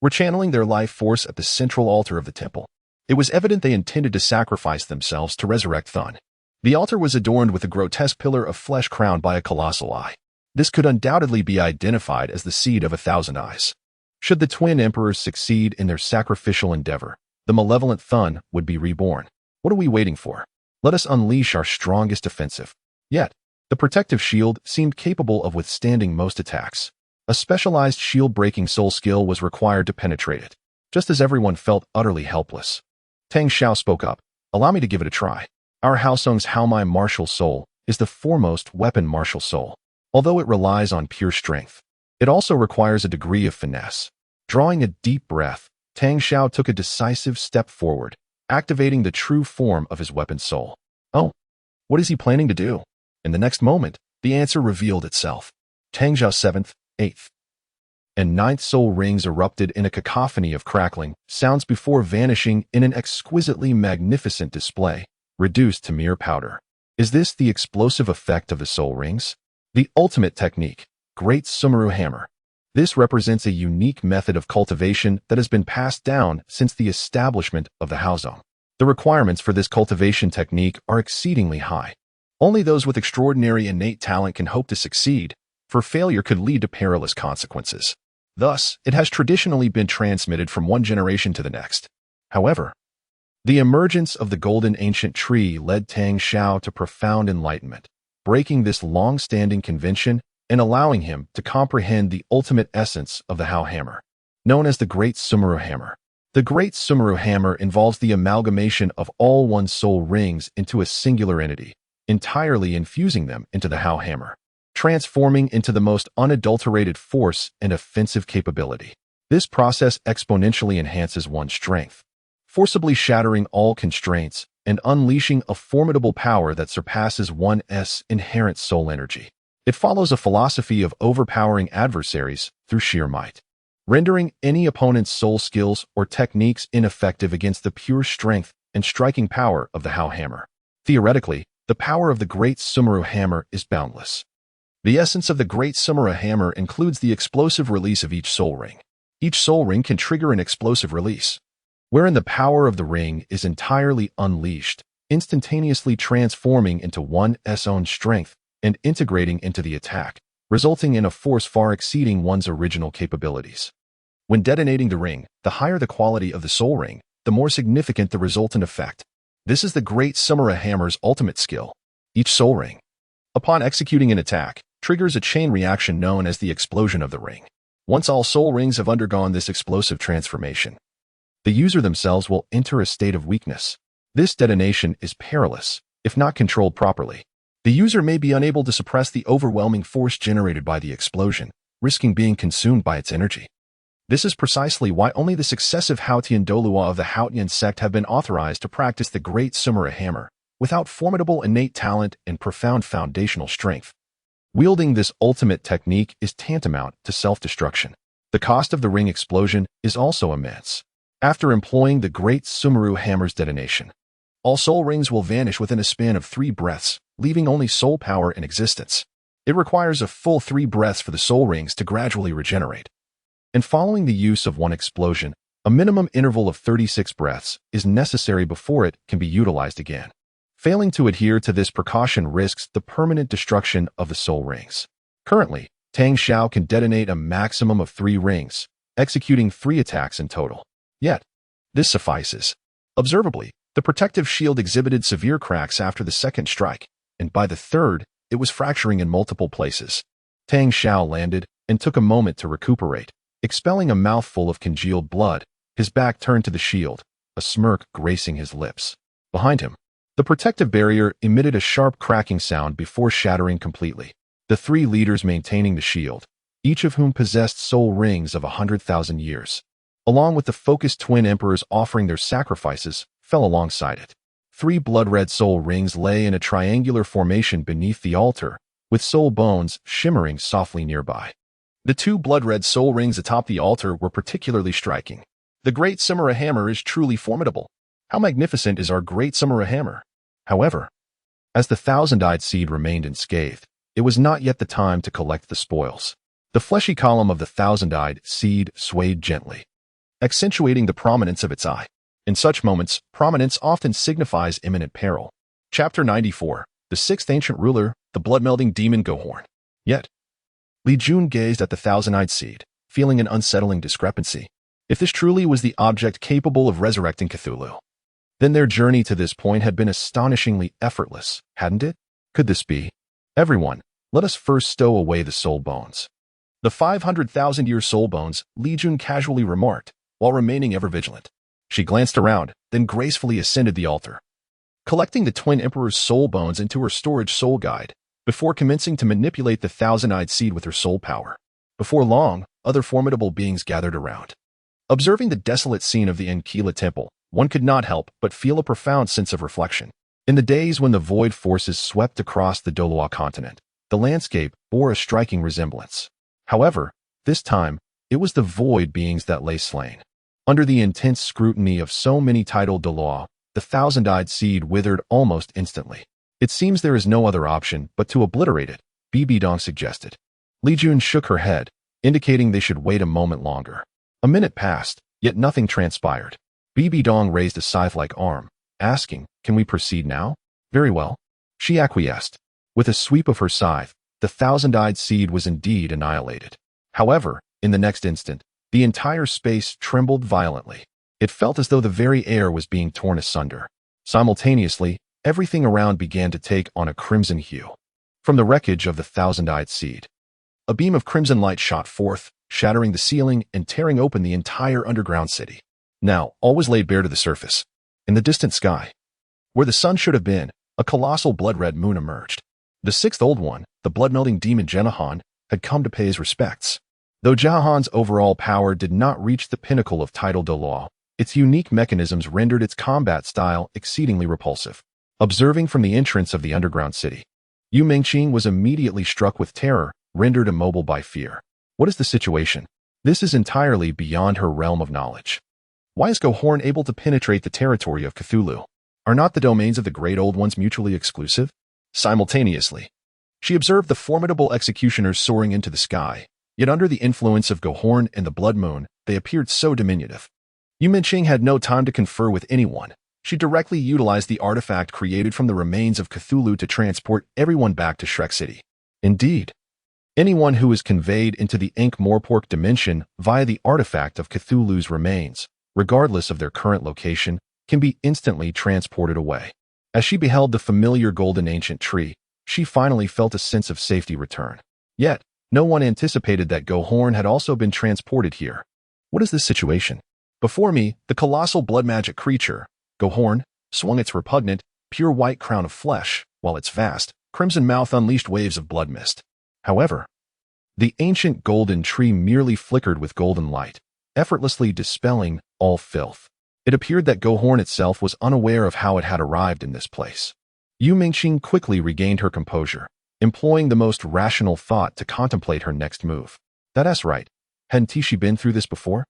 were channeling their life force at the central altar of the temple. It was evident they intended to sacrifice themselves to resurrect Thun. The altar was adorned with a grotesque pillar of flesh crowned by a colossal eye. This could undoubtedly be identified as the seed of 1,000 eyes. Should the twin emperors succeed in their sacrificial endeavor, the malevolent Thun would be reborn. What are we waiting for? Let us unleash our strongest offensive. Yet, the protective shield seemed capable of withstanding most attacks. A specialized shield-breaking soul skill was required to penetrate it. Just as everyone felt utterly helpless, Tang Xiao spoke up. Allow me to give it a try. Our Haosong's Haomai martial soul is the foremost weapon martial soul. Although it relies on pure strength, it also requires a degree of finesse. Drawing a deep breath, Tang Xiao took a decisive step forward, activating the true form of his weapon soul. Oh, what is he planning to do? In the next moment, the answer revealed itself. Tang Xiao's 7th, 8th, and 9th soul rings erupted in a cacophony of crackling sounds before vanishing in an exquisitely magnificent display, reduced to mere powder. Is this the explosive effect of the soul rings? The ultimate technique, Great Sumeru Hammer. This represents a unique method of cultivation that has been passed down since the establishment of the Haozong. The requirements for this cultivation technique are exceedingly high. Only those with extraordinary innate talent can hope to succeed, for failure could lead to perilous consequences. Thus, it has traditionally been transmitted from one generation to the next. However, the emergence of the golden ancient tree led Tang Xiao to profound enlightenment, breaking this long-standing convention and allowing him to comprehend the ultimate essence of the Hao hammer, known as the Great Sumeru Hammer. The Great Sumeru Hammer involves the amalgamation of all one's soul rings into a singular entity, entirely infusing them into the Hao hammer, transforming into the most unadulterated force and offensive capability. This process exponentially enhances one's strength, forcibly shattering all constraints and unleashing a formidable power that surpasses one's inherent soul energy. It follows a philosophy of overpowering adversaries through sheer might, rendering any opponent's soul skills or techniques ineffective against the pure strength and striking power of the Hao hammer. Theoretically, the power of the Great Sumeru Hammer is boundless. The essence of the Great Sumeru Hammer includes the explosive release of each soul ring. Each soul ring can trigger an explosive release, wherein the power of the ring is entirely unleashed, instantaneously transforming into one's own strength and integrating into the attack, resulting in a force far exceeding one's original capabilities. When detonating the ring, the higher the quality of the soul ring, the more significant the resultant effect. This is the Great Sumeru Hammer's ultimate skill. Each soul ring, upon executing an attack, triggers a chain reaction known as the explosion of the ring. Once all soul rings have undergone this explosive transformation, the user themselves will enter a state of weakness. This detonation is perilous, if not controlled properly. The user may be unable to suppress the overwhelming force generated by the explosion, risking being consumed by its energy. This is precisely why only the successive Tidal Douluo of the Haotian sect have been authorized to practice the Great Sumeru Hammer, without formidable innate talent and profound foundational strength. Wielding this ultimate technique is tantamount to self-destruction. The cost of the ring explosion is also immense. After employing the Great Sumeru Hammer's detonation, all soul rings will vanish within a span of 3 breaths, leaving only soul power in existence. It requires a full 3 breaths for the soul rings to gradually regenerate. And following the use of one explosion, a minimum interval of 36 breaths is necessary before it can be utilized again. Failing to adhere to this precaution risks the permanent destruction of the soul rings. Currently, Tang Xiao can detonate a maximum of 3 rings, executing 3 attacks in total. Yet, this suffices. Observably, the protective shield exhibited severe cracks after the second strike, and by the third, it was fracturing in multiple places. Tang Xiao landed and took a moment to recuperate, expelling a mouthful of congealed blood, his back turned to the shield, a smirk gracing his lips. Behind him, the protective barrier emitted a sharp cracking sound before shattering completely. The 3 leaders maintaining the shield, each of whom possessed soul rings of 100,000 years, along with the focused twin emperors offering their sacrifices, fell alongside it. 3 blood-red soul rings lay in a triangular formation beneath the altar, with soul bones shimmering softly nearby. The 2 blood-red soul rings atop the altar were particularly striking. The Great Sumeru Hammer is truly formidable. How magnificent is our Great Sumeru Hammer! However, as the thousand-eyed seed remained unscathed, it was not yet the time to collect the spoils. The fleshy column of the thousand-eyed seed swayed gently, accentuating the prominence of its eye. In such moments, prominence often signifies imminent peril. Chapter 94. The 6th Ancient Ruler, the Blood-Melding Demon Gohorn. Yet, Li Jun gazed at the thousand-eyed seed, feeling an unsettling discrepancy. If this truly was the object capable of resurrecting Cthulhu, then their journey to this point had been astonishingly effortless, hadn't it? Could this be? Everyone, let us first stow away the soul bones. The 500,000-year soul bones, Li Jun casually remarked, while remaining ever vigilant. She glanced around, then gracefully ascended the altar, collecting the twin emperor's soul bones into her storage soul guide, before commencing to manipulate the thousand-eyed seed with her soul power. Before long, other formidable beings gathered around. Observing the desolate scene of the Enkila temple, one could not help but feel a profound sense of reflection. In the days when the void forces swept across the Douluo continent, the landscape bore a striking resemblance. However, this time, it was the void beings that lay slain. Under the intense scrutiny of so many Tidal Douluo, the thousand-eyed seed withered almost instantly. It seems there is no other option but to obliterate it, Bibi Dong suggested. Li Jun shook her head, indicating they should wait a moment longer. A minute passed, yet nothing transpired. Bibi Dong raised a scythe-like arm, asking, "Can we proceed now?" "Very well." She acquiesced. With a sweep of her scythe, the thousand-eyed seed was indeed annihilated. However, in the next instant, the entire space trembled violently. It felt as though the very air was being torn asunder. Simultaneously, everything around began to take on a crimson hue. From the wreckage of the thousand-eyed seed, a beam of crimson light shot forth, shattering the ceiling and tearing open the entire underground city. Now, all was laid bare to the surface. In the distant sky, where the sun should have been, a colossal blood-red moon emerged. The sixth Old One, the blood-melting demon Jenahan, had come to pay his respects. Though Jenahan's overall power did not reach the pinnacle of Tidal Douluo, its unique mechanisms rendered its combat style exceedingly repulsive. Observing from the entrance of the underground city, Yu Mengqing was immediately struck with terror, rendered immobile by fear. What is the situation? This is entirely beyond her realm of knowledge. Why is Gohorn able to penetrate the territory of Cthulhu? Are not the domains of the Great Old Ones mutually exclusive? Simultaneously, she observed the formidable executioners soaring into the sky, yet under the influence of Gohorn and the Blood Moon, they appeared so diminutive. Yu Mengqing had no time to confer with anyone. She directly utilized the artifact created from the remains of Cthulhu to transport everyone back to Shrek City. Indeed, anyone who is conveyed into the Ankh-Morpork dimension via the artifact of Cthulhu's remains, regardless of their current location, can be instantly transported away. As she beheld the familiar golden ancient tree, she finally felt a sense of safety return. Yet, no one anticipated that Gohorn had also been transported here. What is this situation? Before me, the colossal blood magic creature, Gohorn, swung its repugnant, pure white crown of flesh, while its vast, crimson mouth unleashed waves of blood mist. However, the ancient golden tree merely flickered with golden light, effortlessly dispelling all filth. It appeared that Gohorn itself was unaware of how it had arrived in this place. Yu Mengqing quickly regained her composure, employing the most rational thought to contemplate her next move. That's right. Hadn't she been through this before?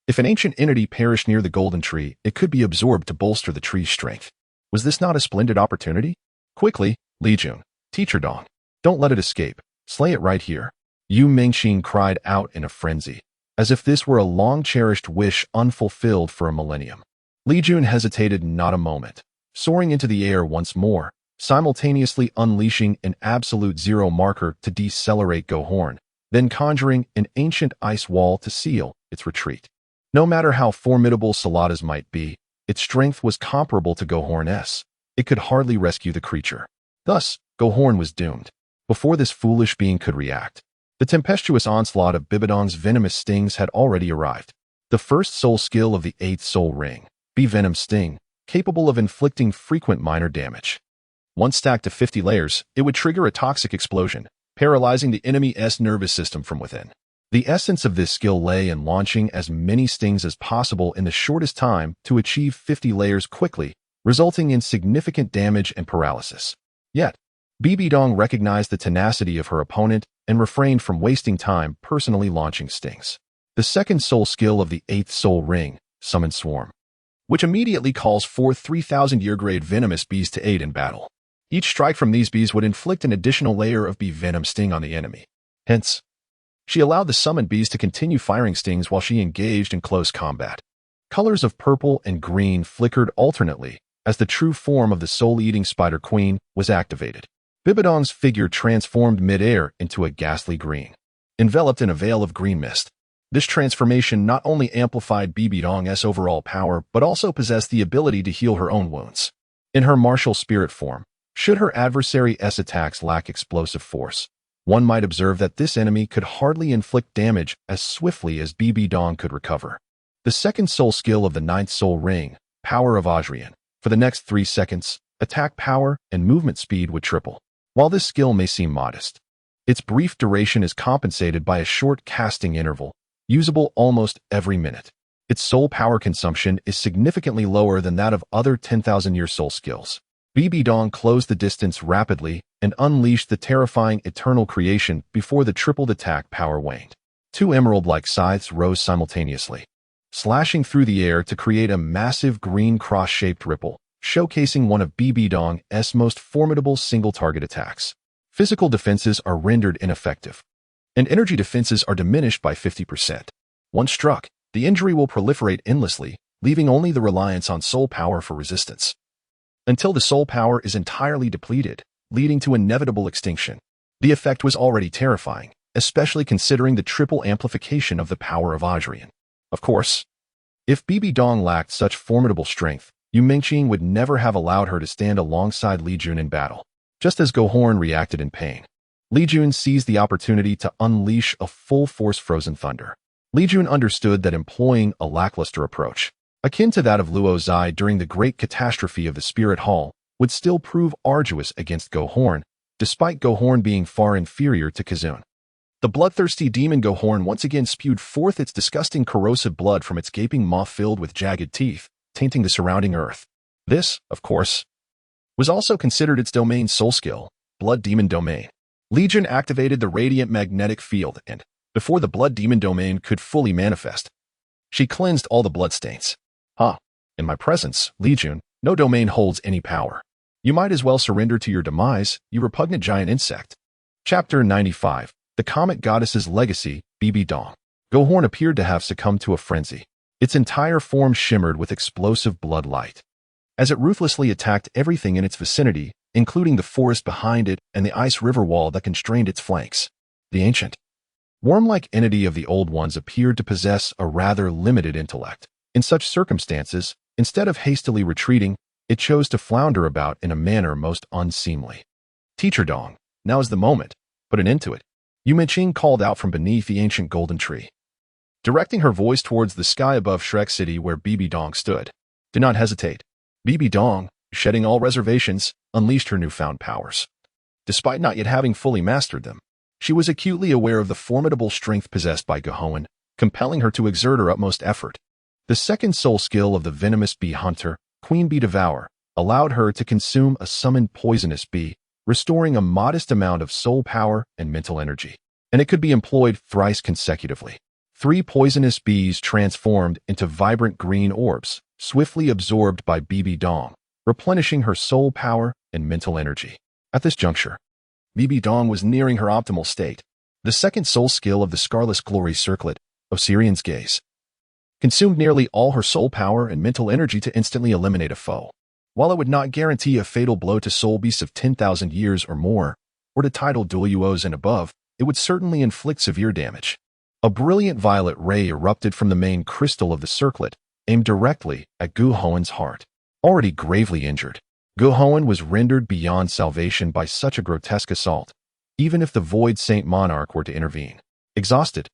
If an ancient entity perished near the golden tree, it could be absorbed to bolster the tree's strength. Was this not a splendid opportunity? Quickly, Li Jun, teacher Dong. Don't let it escape. Slay it right here. Yu Mengqing cried out in a frenzy, as if this were a long-cherished wish unfulfilled for a millennium. Li Jun hesitated not a moment, soaring into the air once more, simultaneously unleashing an absolute zero marker to decelerate Gohorn, then conjuring an ancient ice wall to seal its retreat. No matter how formidable Salada's might be, its strength was comparable to Gohorn's. It could hardly rescue the creature. Thus, Gohorn was doomed. Before this foolish being could react, the tempestuous onslaught of Bibidong's venomous stings had already arrived. The first soul skill of the 8th soul ring, Venom Sting, capable of inflicting frequent minor damage. Once stacked to 50 layers, it would trigger a toxic explosion, paralyzing the enemy's nervous system from within. The essence of this skill lay in launching as many stings as possible in the shortest time to achieve 50 layers quickly, resulting in significant damage and paralysis. Yet, Bibidong recognized the tenacity of her opponent and refrained from wasting time personally launching stings. The second soul skill of the 8th soul ring, Summon Swarm, which immediately calls forth 3,000-year grade venomous bees to aid in battle. Each strike from these bees would inflict an additional layer of bee venom sting on the enemy. Hence, she allowed the summoned bees to continue firing stings while she engaged in close combat. Colors of purple and green flickered alternately as the true form of the soul-eating spider queen was activated. Bibidong's figure transformed mid-air into a ghastly green, enveloped in a veil of green mist. This transformation not only amplified Bibidong's overall power, but also possessed the ability to heal her own wounds. In her martial spirit form, should her adversary's attacks lack explosive force, one might observe that this enemy could hardly inflict damage as swiftly as Bibidong could recover. The second soul skill of the 9th soul ring, Power of Adrian, for the next 3 seconds, attack power and movement speed would triple. While this skill may seem modest, its brief duration is compensated by a short casting interval, usable almost every minute. Its soul power consumption is significantly lower than that of other 10,000-year soul skills. Bibidong closed the distance rapidly and unleashed the terrifying eternal creation before the tripled attack power waned. 2 emerald-like scythes rose simultaneously, slashing through the air to create a massive green cross-shaped ripple, showcasing one of Bibidong's most formidable single-target attacks. Physical defenses are rendered ineffective, and energy defenses are diminished by 50%. Once struck, the injury will proliferate endlessly, leaving only the reliance on soul power for resistance. Until the soul power is entirely depleted, leading to inevitable extinction. The effect was already terrifying, especially considering the triple amplification of the power of Adrian. Of course, if Bibi Dong lacked such formidable strength, Yu Mingqing would never have allowed her to stand alongside Li Jun in battle. Just as Gohorn reacted in pain, Li Jun seized the opportunity to unleash a full-force frozen thunder. Li Jun understood that employing a lackluster approach, akin to that of Luo Zai during the great catastrophe of the Spirit Hall, would still prove arduous against Gohorn, despite Gohorn being far inferior to Kazun. The bloodthirsty demon Gohorn once again spewed forth its disgusting corrosive blood from its gaping maw filled with jagged teeth, tainting the surrounding earth. This, of course, was also considered its domain soul skill, Blood Demon Domain. Legion activated the radiant magnetic field and, before the Blood Demon Domain could fully manifest, she cleansed all the bloodstains. In my presence, Legion, no domain holds any power. You might as well surrender to your demise, you repugnant giant insect. Chapter 95. The Comet Goddess's Legacy, Bibi Dong. Gohorn appeared to have succumbed to a frenzy. Its entire form shimmered with explosive blood light. As it ruthlessly attacked everything in its vicinity, including the forest behind it and the ice river wall that constrained its flanks, the ancient, worm-like entity of the Old Ones appeared to possess a rather limited intellect. In such circumstances, instead of hastily retreating, it chose to flounder about in a manner most unseemly. Teacher Dong, now is the moment. Put an end to it. Yu Mingqing called out from beneath the ancient golden tree, directing her voice towards the sky above Shrek City where Bibi Dong stood. Do not hesitate. Bibi Dong, shedding all reservations, unleashed her newfound powers. Despite not yet having fully mastered them, she was acutely aware of the formidable strength possessed by Gohorn, compelling her to exert her utmost effort. The second soul skill of the venomous bee hunter, Queen Bee Devourer, allowed her to consume a summoned poisonous bee, restoring a modest amount of soul power and mental energy. And it could be employed thrice consecutively. 3 poisonous bees transformed into vibrant green orbs, swiftly absorbed by Bibi Dong, replenishing her soul power and mental energy. At this juncture, Bibi Dong was nearing her optimal state. The second soul skill of the Scarlet Glory Circlet, Osirian's Gaze, consumed nearly all her soul power and mental energy to instantly eliminate a foe. While it would not guarantee a fatal blow to soul beasts of 10,000 years or more, or to Tidal Douluos and above, it would certainly inflict severe damage. A brilliant violet ray erupted from the main crystal of the circlet, aimed directly at Gohorn's heart. Already gravely injured, Gohorn was rendered beyond salvation by such a grotesque assault, even if the Void Saint Monarch were to intervene. Exhausted,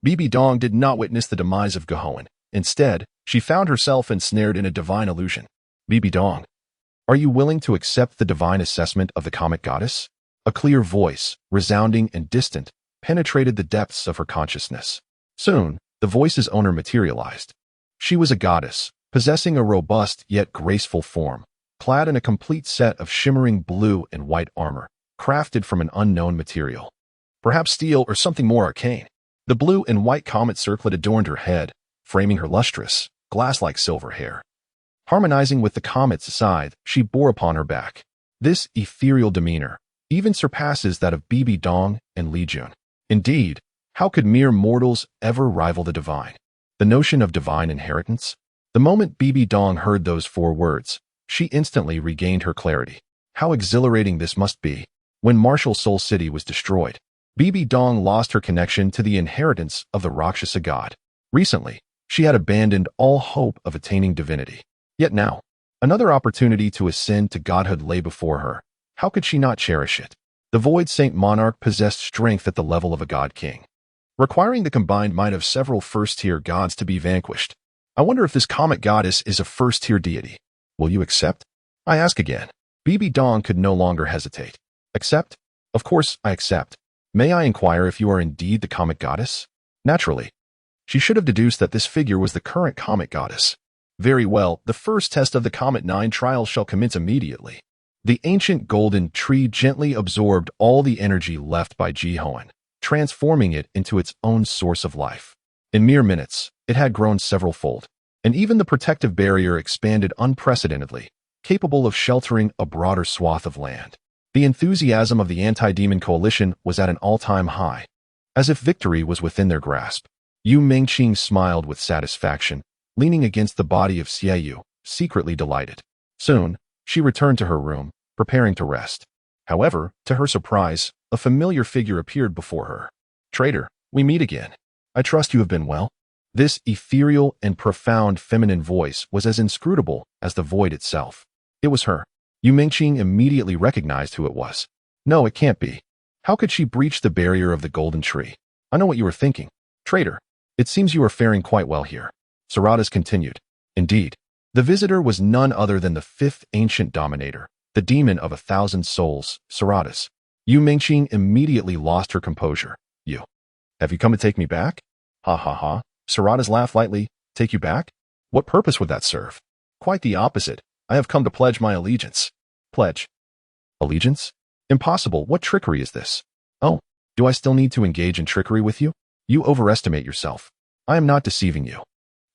Bibi Dong did not witness the demise of Gohorn. Instead, she found herself ensnared in a divine illusion. Bibi Dong, are you willing to accept the divine assessment of the Comet Goddess? A clear voice, resounding and distant, penetrated the depths of her consciousness. Soon, the voice's owner materialized. She was a goddess, possessing a robust yet graceful form, clad in a complete set of shimmering blue and white armor, crafted from an unknown material. Perhaps steel or something more arcane. The blue and white comet circlet adorned her head, framing her lustrous, glass-like silver hair. Harmonizing with the comet's scythe, she bore upon her back. This ethereal demeanor even surpasses that of Bibi Dong and Li Jun. Indeed, how could mere mortals ever rival the divine? The notion of divine inheritance? The moment Bibi Dong heard those 4 words, she instantly regained her clarity. How exhilarating this must be. When Martial Soul City was destroyed, Bibi Dong lost her connection to the inheritance of the Rakshasa god. Recently, she had abandoned all hope of attaining divinity. Yet now, another opportunity to ascend to godhood lay before her. How could she not cherish it? The Void Saint Monarch possessed strength at the level of a god king, requiring the combined might of several first-tier gods to be vanquished. I wonder if this Comet Goddess is a first-tier deity. Will you accept? I ask again. Bibi Dong could no longer hesitate. Accept? Of course I accept. May I inquire if you are indeed the Comet Goddess? Naturally. She should have deduced that this figure was the current Comet Goddess. Very well, the first test of the Comet 9 trial shall commence immediately. The ancient golden tree gently absorbed all the energy left by Gohorn, transforming it into its own source of life. In mere minutes, it had grown several-fold, and even the protective barrier expanded unprecedentedly, capable of sheltering a broader swath of land. The enthusiasm of the anti-demon coalition was at an all-time high, as if victory was within their grasp. Yu Mingqing smiled with satisfaction, leaning against the body of Xiao, secretly delighted. Soon, she returned to her room, preparing to rest. However, to her surprise, a familiar figure appeared before her. Traitor, we meet again. I trust you have been well. This ethereal and profound feminine voice was as inscrutable as the void itself. It was her. Yu Mingqing immediately recognized who it was. No, it can't be. How could she breach the barrier of the golden tree? I know what you are thinking. Traitor, it seems you are faring quite well here. Sarada's continued. Indeed, the visitor was none other than the fifth ancient dominator, the demon of 1,000 souls, Sarada's. Yu Mingqing immediately lost her composure. You. Have you come to take me back? Ha ha ha. Sarada's laughed lightly. Take you back? What purpose would that serve? Quite the opposite. I have come to pledge my allegiance. Pledge. Allegiance? Impossible. What trickery is this? Oh, do I still need to engage in trickery with you? You overestimate yourself. I am not deceiving you.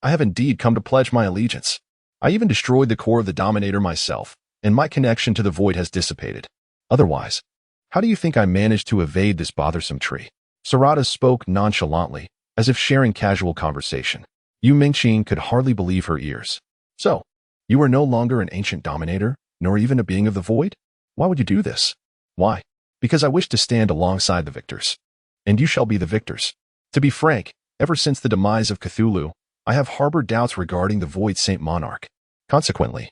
I have indeed come to pledge my allegiance. I even destroyed the core of the Dominator myself, and my connection to the void has dissipated. Otherwise, how do you think I managed to evade this bothersome tree? Sarada spoke nonchalantly, as if sharing casual conversation. Yu Mingqing could hardly believe her ears. So, you are no longer an ancient dominator, nor even a being of the void? Why would you do this? Why? Because I wish to stand alongside the victors. And you shall be the victors. To be frank, ever since the demise of Cthulhu, I have harbored doubts regarding the Void Saint Monarch. Consequently,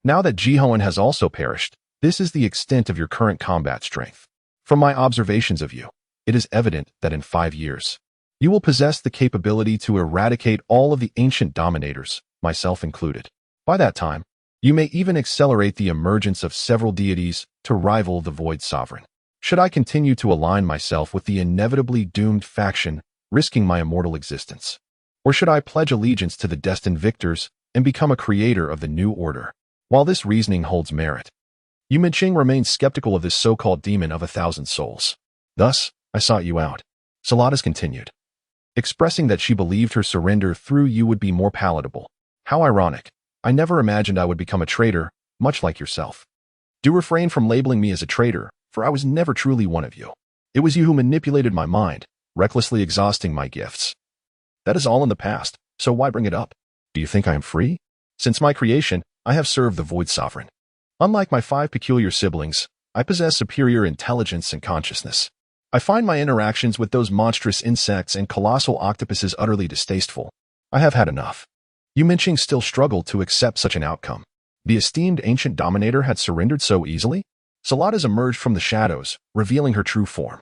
now that Jihoan has also perished, this is the extent of your current combat strength. From my observations of you, it is evident that in 5 years, you will possess the capability to eradicate all of the ancient dominators, myself included. By that time, you may even accelerate the emergence of several deities to rival the Void Sovereign. Should I continue to align myself with the inevitably doomed faction, risking my immortal existence? Or should I pledge allegiance to the destined victors and become a creator of the new order? While this reasoning holds merit, Yu Mingqing remains skeptical of this so-called demon of 1,000 souls. Thus, I sought you out. Saladas continued, expressing that she believed her surrender through you would be more palatable. How ironic. I never imagined I would become a traitor, much like yourself. Do refrain from labeling me as a traitor, for I was never truly one of you. It was you who manipulated my mind, recklessly exhausting my gifts. That is all in the past, so why bring it up? Do you think I am free? Since my creation, I have served the Void Sovereign. Unlike my 5 peculiar siblings, I possess superior intelligence and consciousness. I find my interactions with those monstrous insects and colossal octopuses utterly distasteful. I have had enough. Yu Mingqing still struggled to accept such an outcome. The esteemed ancient dominator had surrendered so easily? Saladas emerged from the shadows, revealing her true form.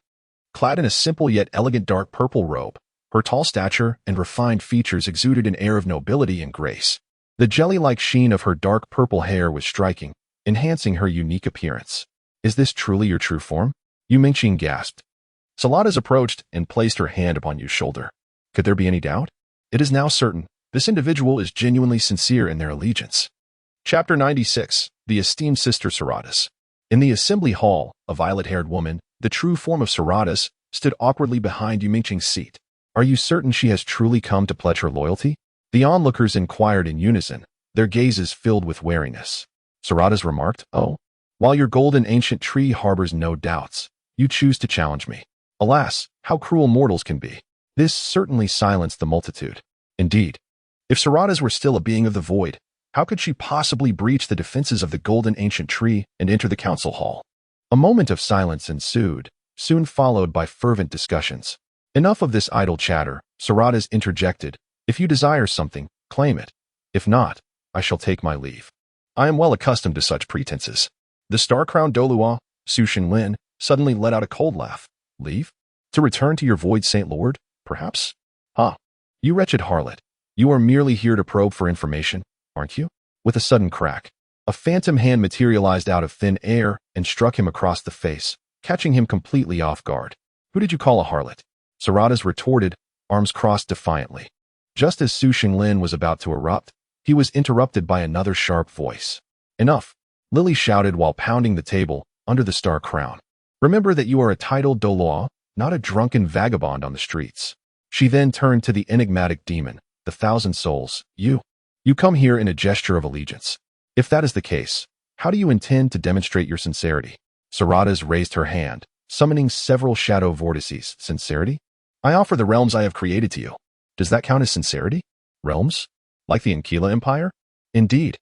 Clad in a simple yet elegant dark purple robe, her tall stature and refined features exuded an air of nobility and grace. The jelly-like sheen of her dark purple hair was striking, enhancing her unique appearance. Is this truly your true form? Yu Mingqing gasped. Saladas approached and placed her hand upon Yu's shoulder. Could there be any doubt? It is now certain. This individual is genuinely sincere in their allegiance. Chapter 96. The Esteemed Sister Sarada's. In the assembly hall, a violet-haired woman, the true form of Sarada's, stood awkwardly behind Yu Mingqing's seat. Are you certain she has truly come to pledge her loyalty? The onlookers inquired in unison, their gazes filled with wariness. Sarada's remarked, Oh, while your golden ancient tree harbors no doubts, you choose to challenge me. Alas, how cruel mortals can be. This certainly silenced the multitude. Indeed, if Sarada's were still a being of the void, how could she possibly breach the defenses of the golden ancient tree and enter the council hall? A moment of silence ensued, soon followed by fervent discussions. Enough of this idle chatter, Sarada's interjected. If you desire something, claim it. If not, I shall take my leave. I am well accustomed to such pretenses. The star-crowned Douluo, Su Xinlin, suddenly let out a cold laugh. Leave? To return to your Void Saint Lord, perhaps? Ah, you wretched harlot. You are merely here to probe for information, aren't you? With a sudden crack, a phantom hand materialized out of thin air and struck him across the face, catching him completely off guard. Who did you call a harlot? Sarada's retorted, arms crossed defiantly. Just as Su Xinlin was about to erupt, he was interrupted by another sharp voice. Enough, Lily shouted while pounding the table under the star crown. Remember that you are a Tidal Douluo, not a drunken vagabond on the streets. She then turned to the enigmatic demon, the 1,000 souls. You come here in a gesture of allegiance. If that is the case, how do you intend to demonstrate your sincerity? Sarada's raised her hand, summoning several shadow vortices. Sincerity? I offer the realms I have created to you. Does that count as sincerity? Realms? Like the Ankila Empire? Indeed.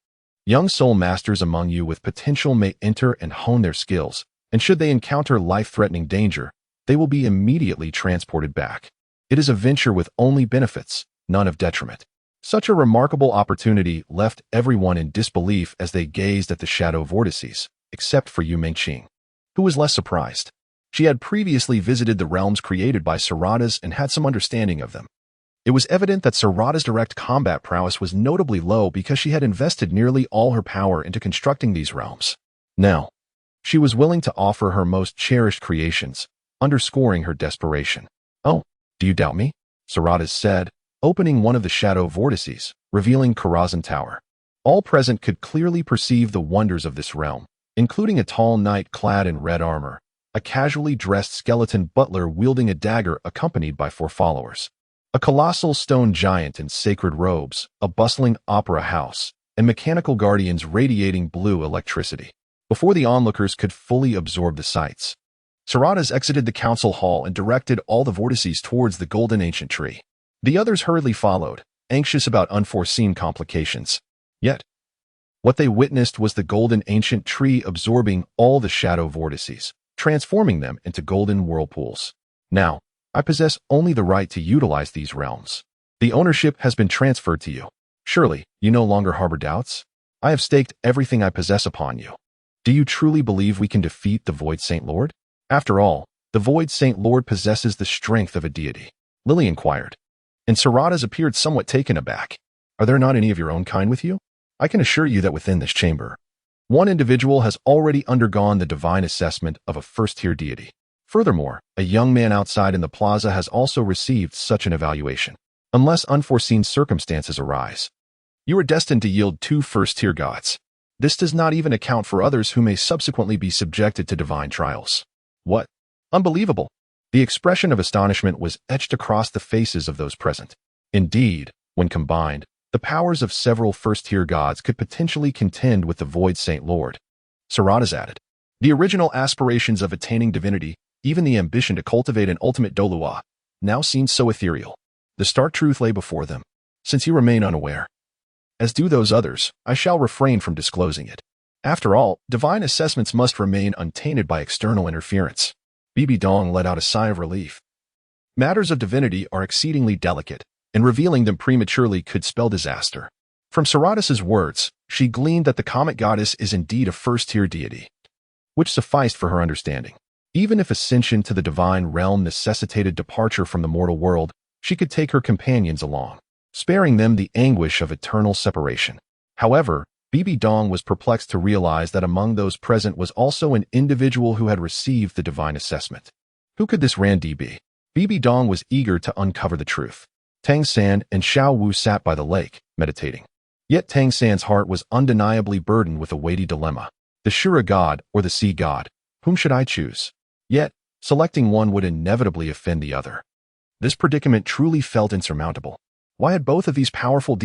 Young soul masters among you with potential may enter and hone their skills, and should they encounter life-threatening danger, they will be immediately transported back. It is a venture with only benefits, none of detriment. Such a remarkable opportunity left everyone in disbelief as they gazed at the shadow vortices, except for Qing, who was less surprised. She had previously visited the realms created by Sarada's and had some understanding of them. It was evident that Sarada's direct combat prowess was notably low because she had invested nearly all her power into constructing these realms. Now, she was willing to offer her most cherished creations, underscoring her desperation. "Oh, do you doubt me?" Sarada said, opening one of the shadow vortices, revealing Karazhan Tower. All present could clearly perceive the wonders of this realm, including a tall knight clad in red armor, a casually dressed skeleton butler wielding a dagger accompanied by 4 followers, a colossal stone giant in sacred robes, a bustling opera house, and mechanical guardians radiating blue electricity. Before the onlookers could fully absorb the sights, Sarada's exited the council hall and directed all the vortices towards the golden ancient tree. The others hurriedly followed, anxious about unforeseen complications. Yet, what they witnessed was the golden ancient tree absorbing all the shadow vortices, transforming them into golden whirlpools. "Now, I possess only the right to utilize these realms. The ownership has been transferred to you. Surely, you no longer harbor doubts? I have staked everything I possess upon you. Do you truly believe we can defeat the Void Saint Lord? After all, the Void Saint Lord possesses the strength of a deity," Lily inquired, and Sarada's appeared somewhat taken aback. "Are there not any of your own kind with you? I can assure you that within this chamber, one individual has already undergone the divine assessment of a first-tier deity. Furthermore, a young man outside in the plaza has also received such an evaluation. Unless unforeseen circumstances arise, you are destined to yield 2 first-tier gods. This does not even account for others who may subsequently be subjected to divine trials." "What? Unbelievable!" The expression of astonishment was etched across the faces of those present. Indeed, when combined, the powers of several first-tier gods could potentially contend with the Void Saint Lord. Sarada's added, "The original aspirations of attaining divinity, even the ambition to cultivate an ultimate Douluo, now seemed so ethereal. The stark truth lay before them. Since you remain unaware, as do those others, I shall refrain from disclosing it. After all, divine assessments must remain untainted by external interference." Bibi Dong let out a sigh of relief. Matters of divinity are exceedingly delicate, and revealing them prematurely could spell disaster. From Sarada's words, she gleaned that the comet goddess is indeed a first-tier deity, which sufficed for her understanding. Even if ascension to the divine realm necessitated departure from the mortal world, she could take her companions along, sparing them the anguish of eternal separation. However, Bibi Dong was perplexed to realize that among those present was also an individual who had received the divine assessment. Who could this Randi be? Bibi Dong was eager to uncover the truth. Tang San and Xiao Wu sat by the lake, meditating. Yet Tang San's heart was undeniably burdened with a weighty dilemma. The Shura god or the sea god? Whom should I choose? Yet, selecting one would inevitably offend the other. This predicament truly felt insurmountable. Why had both of these powerful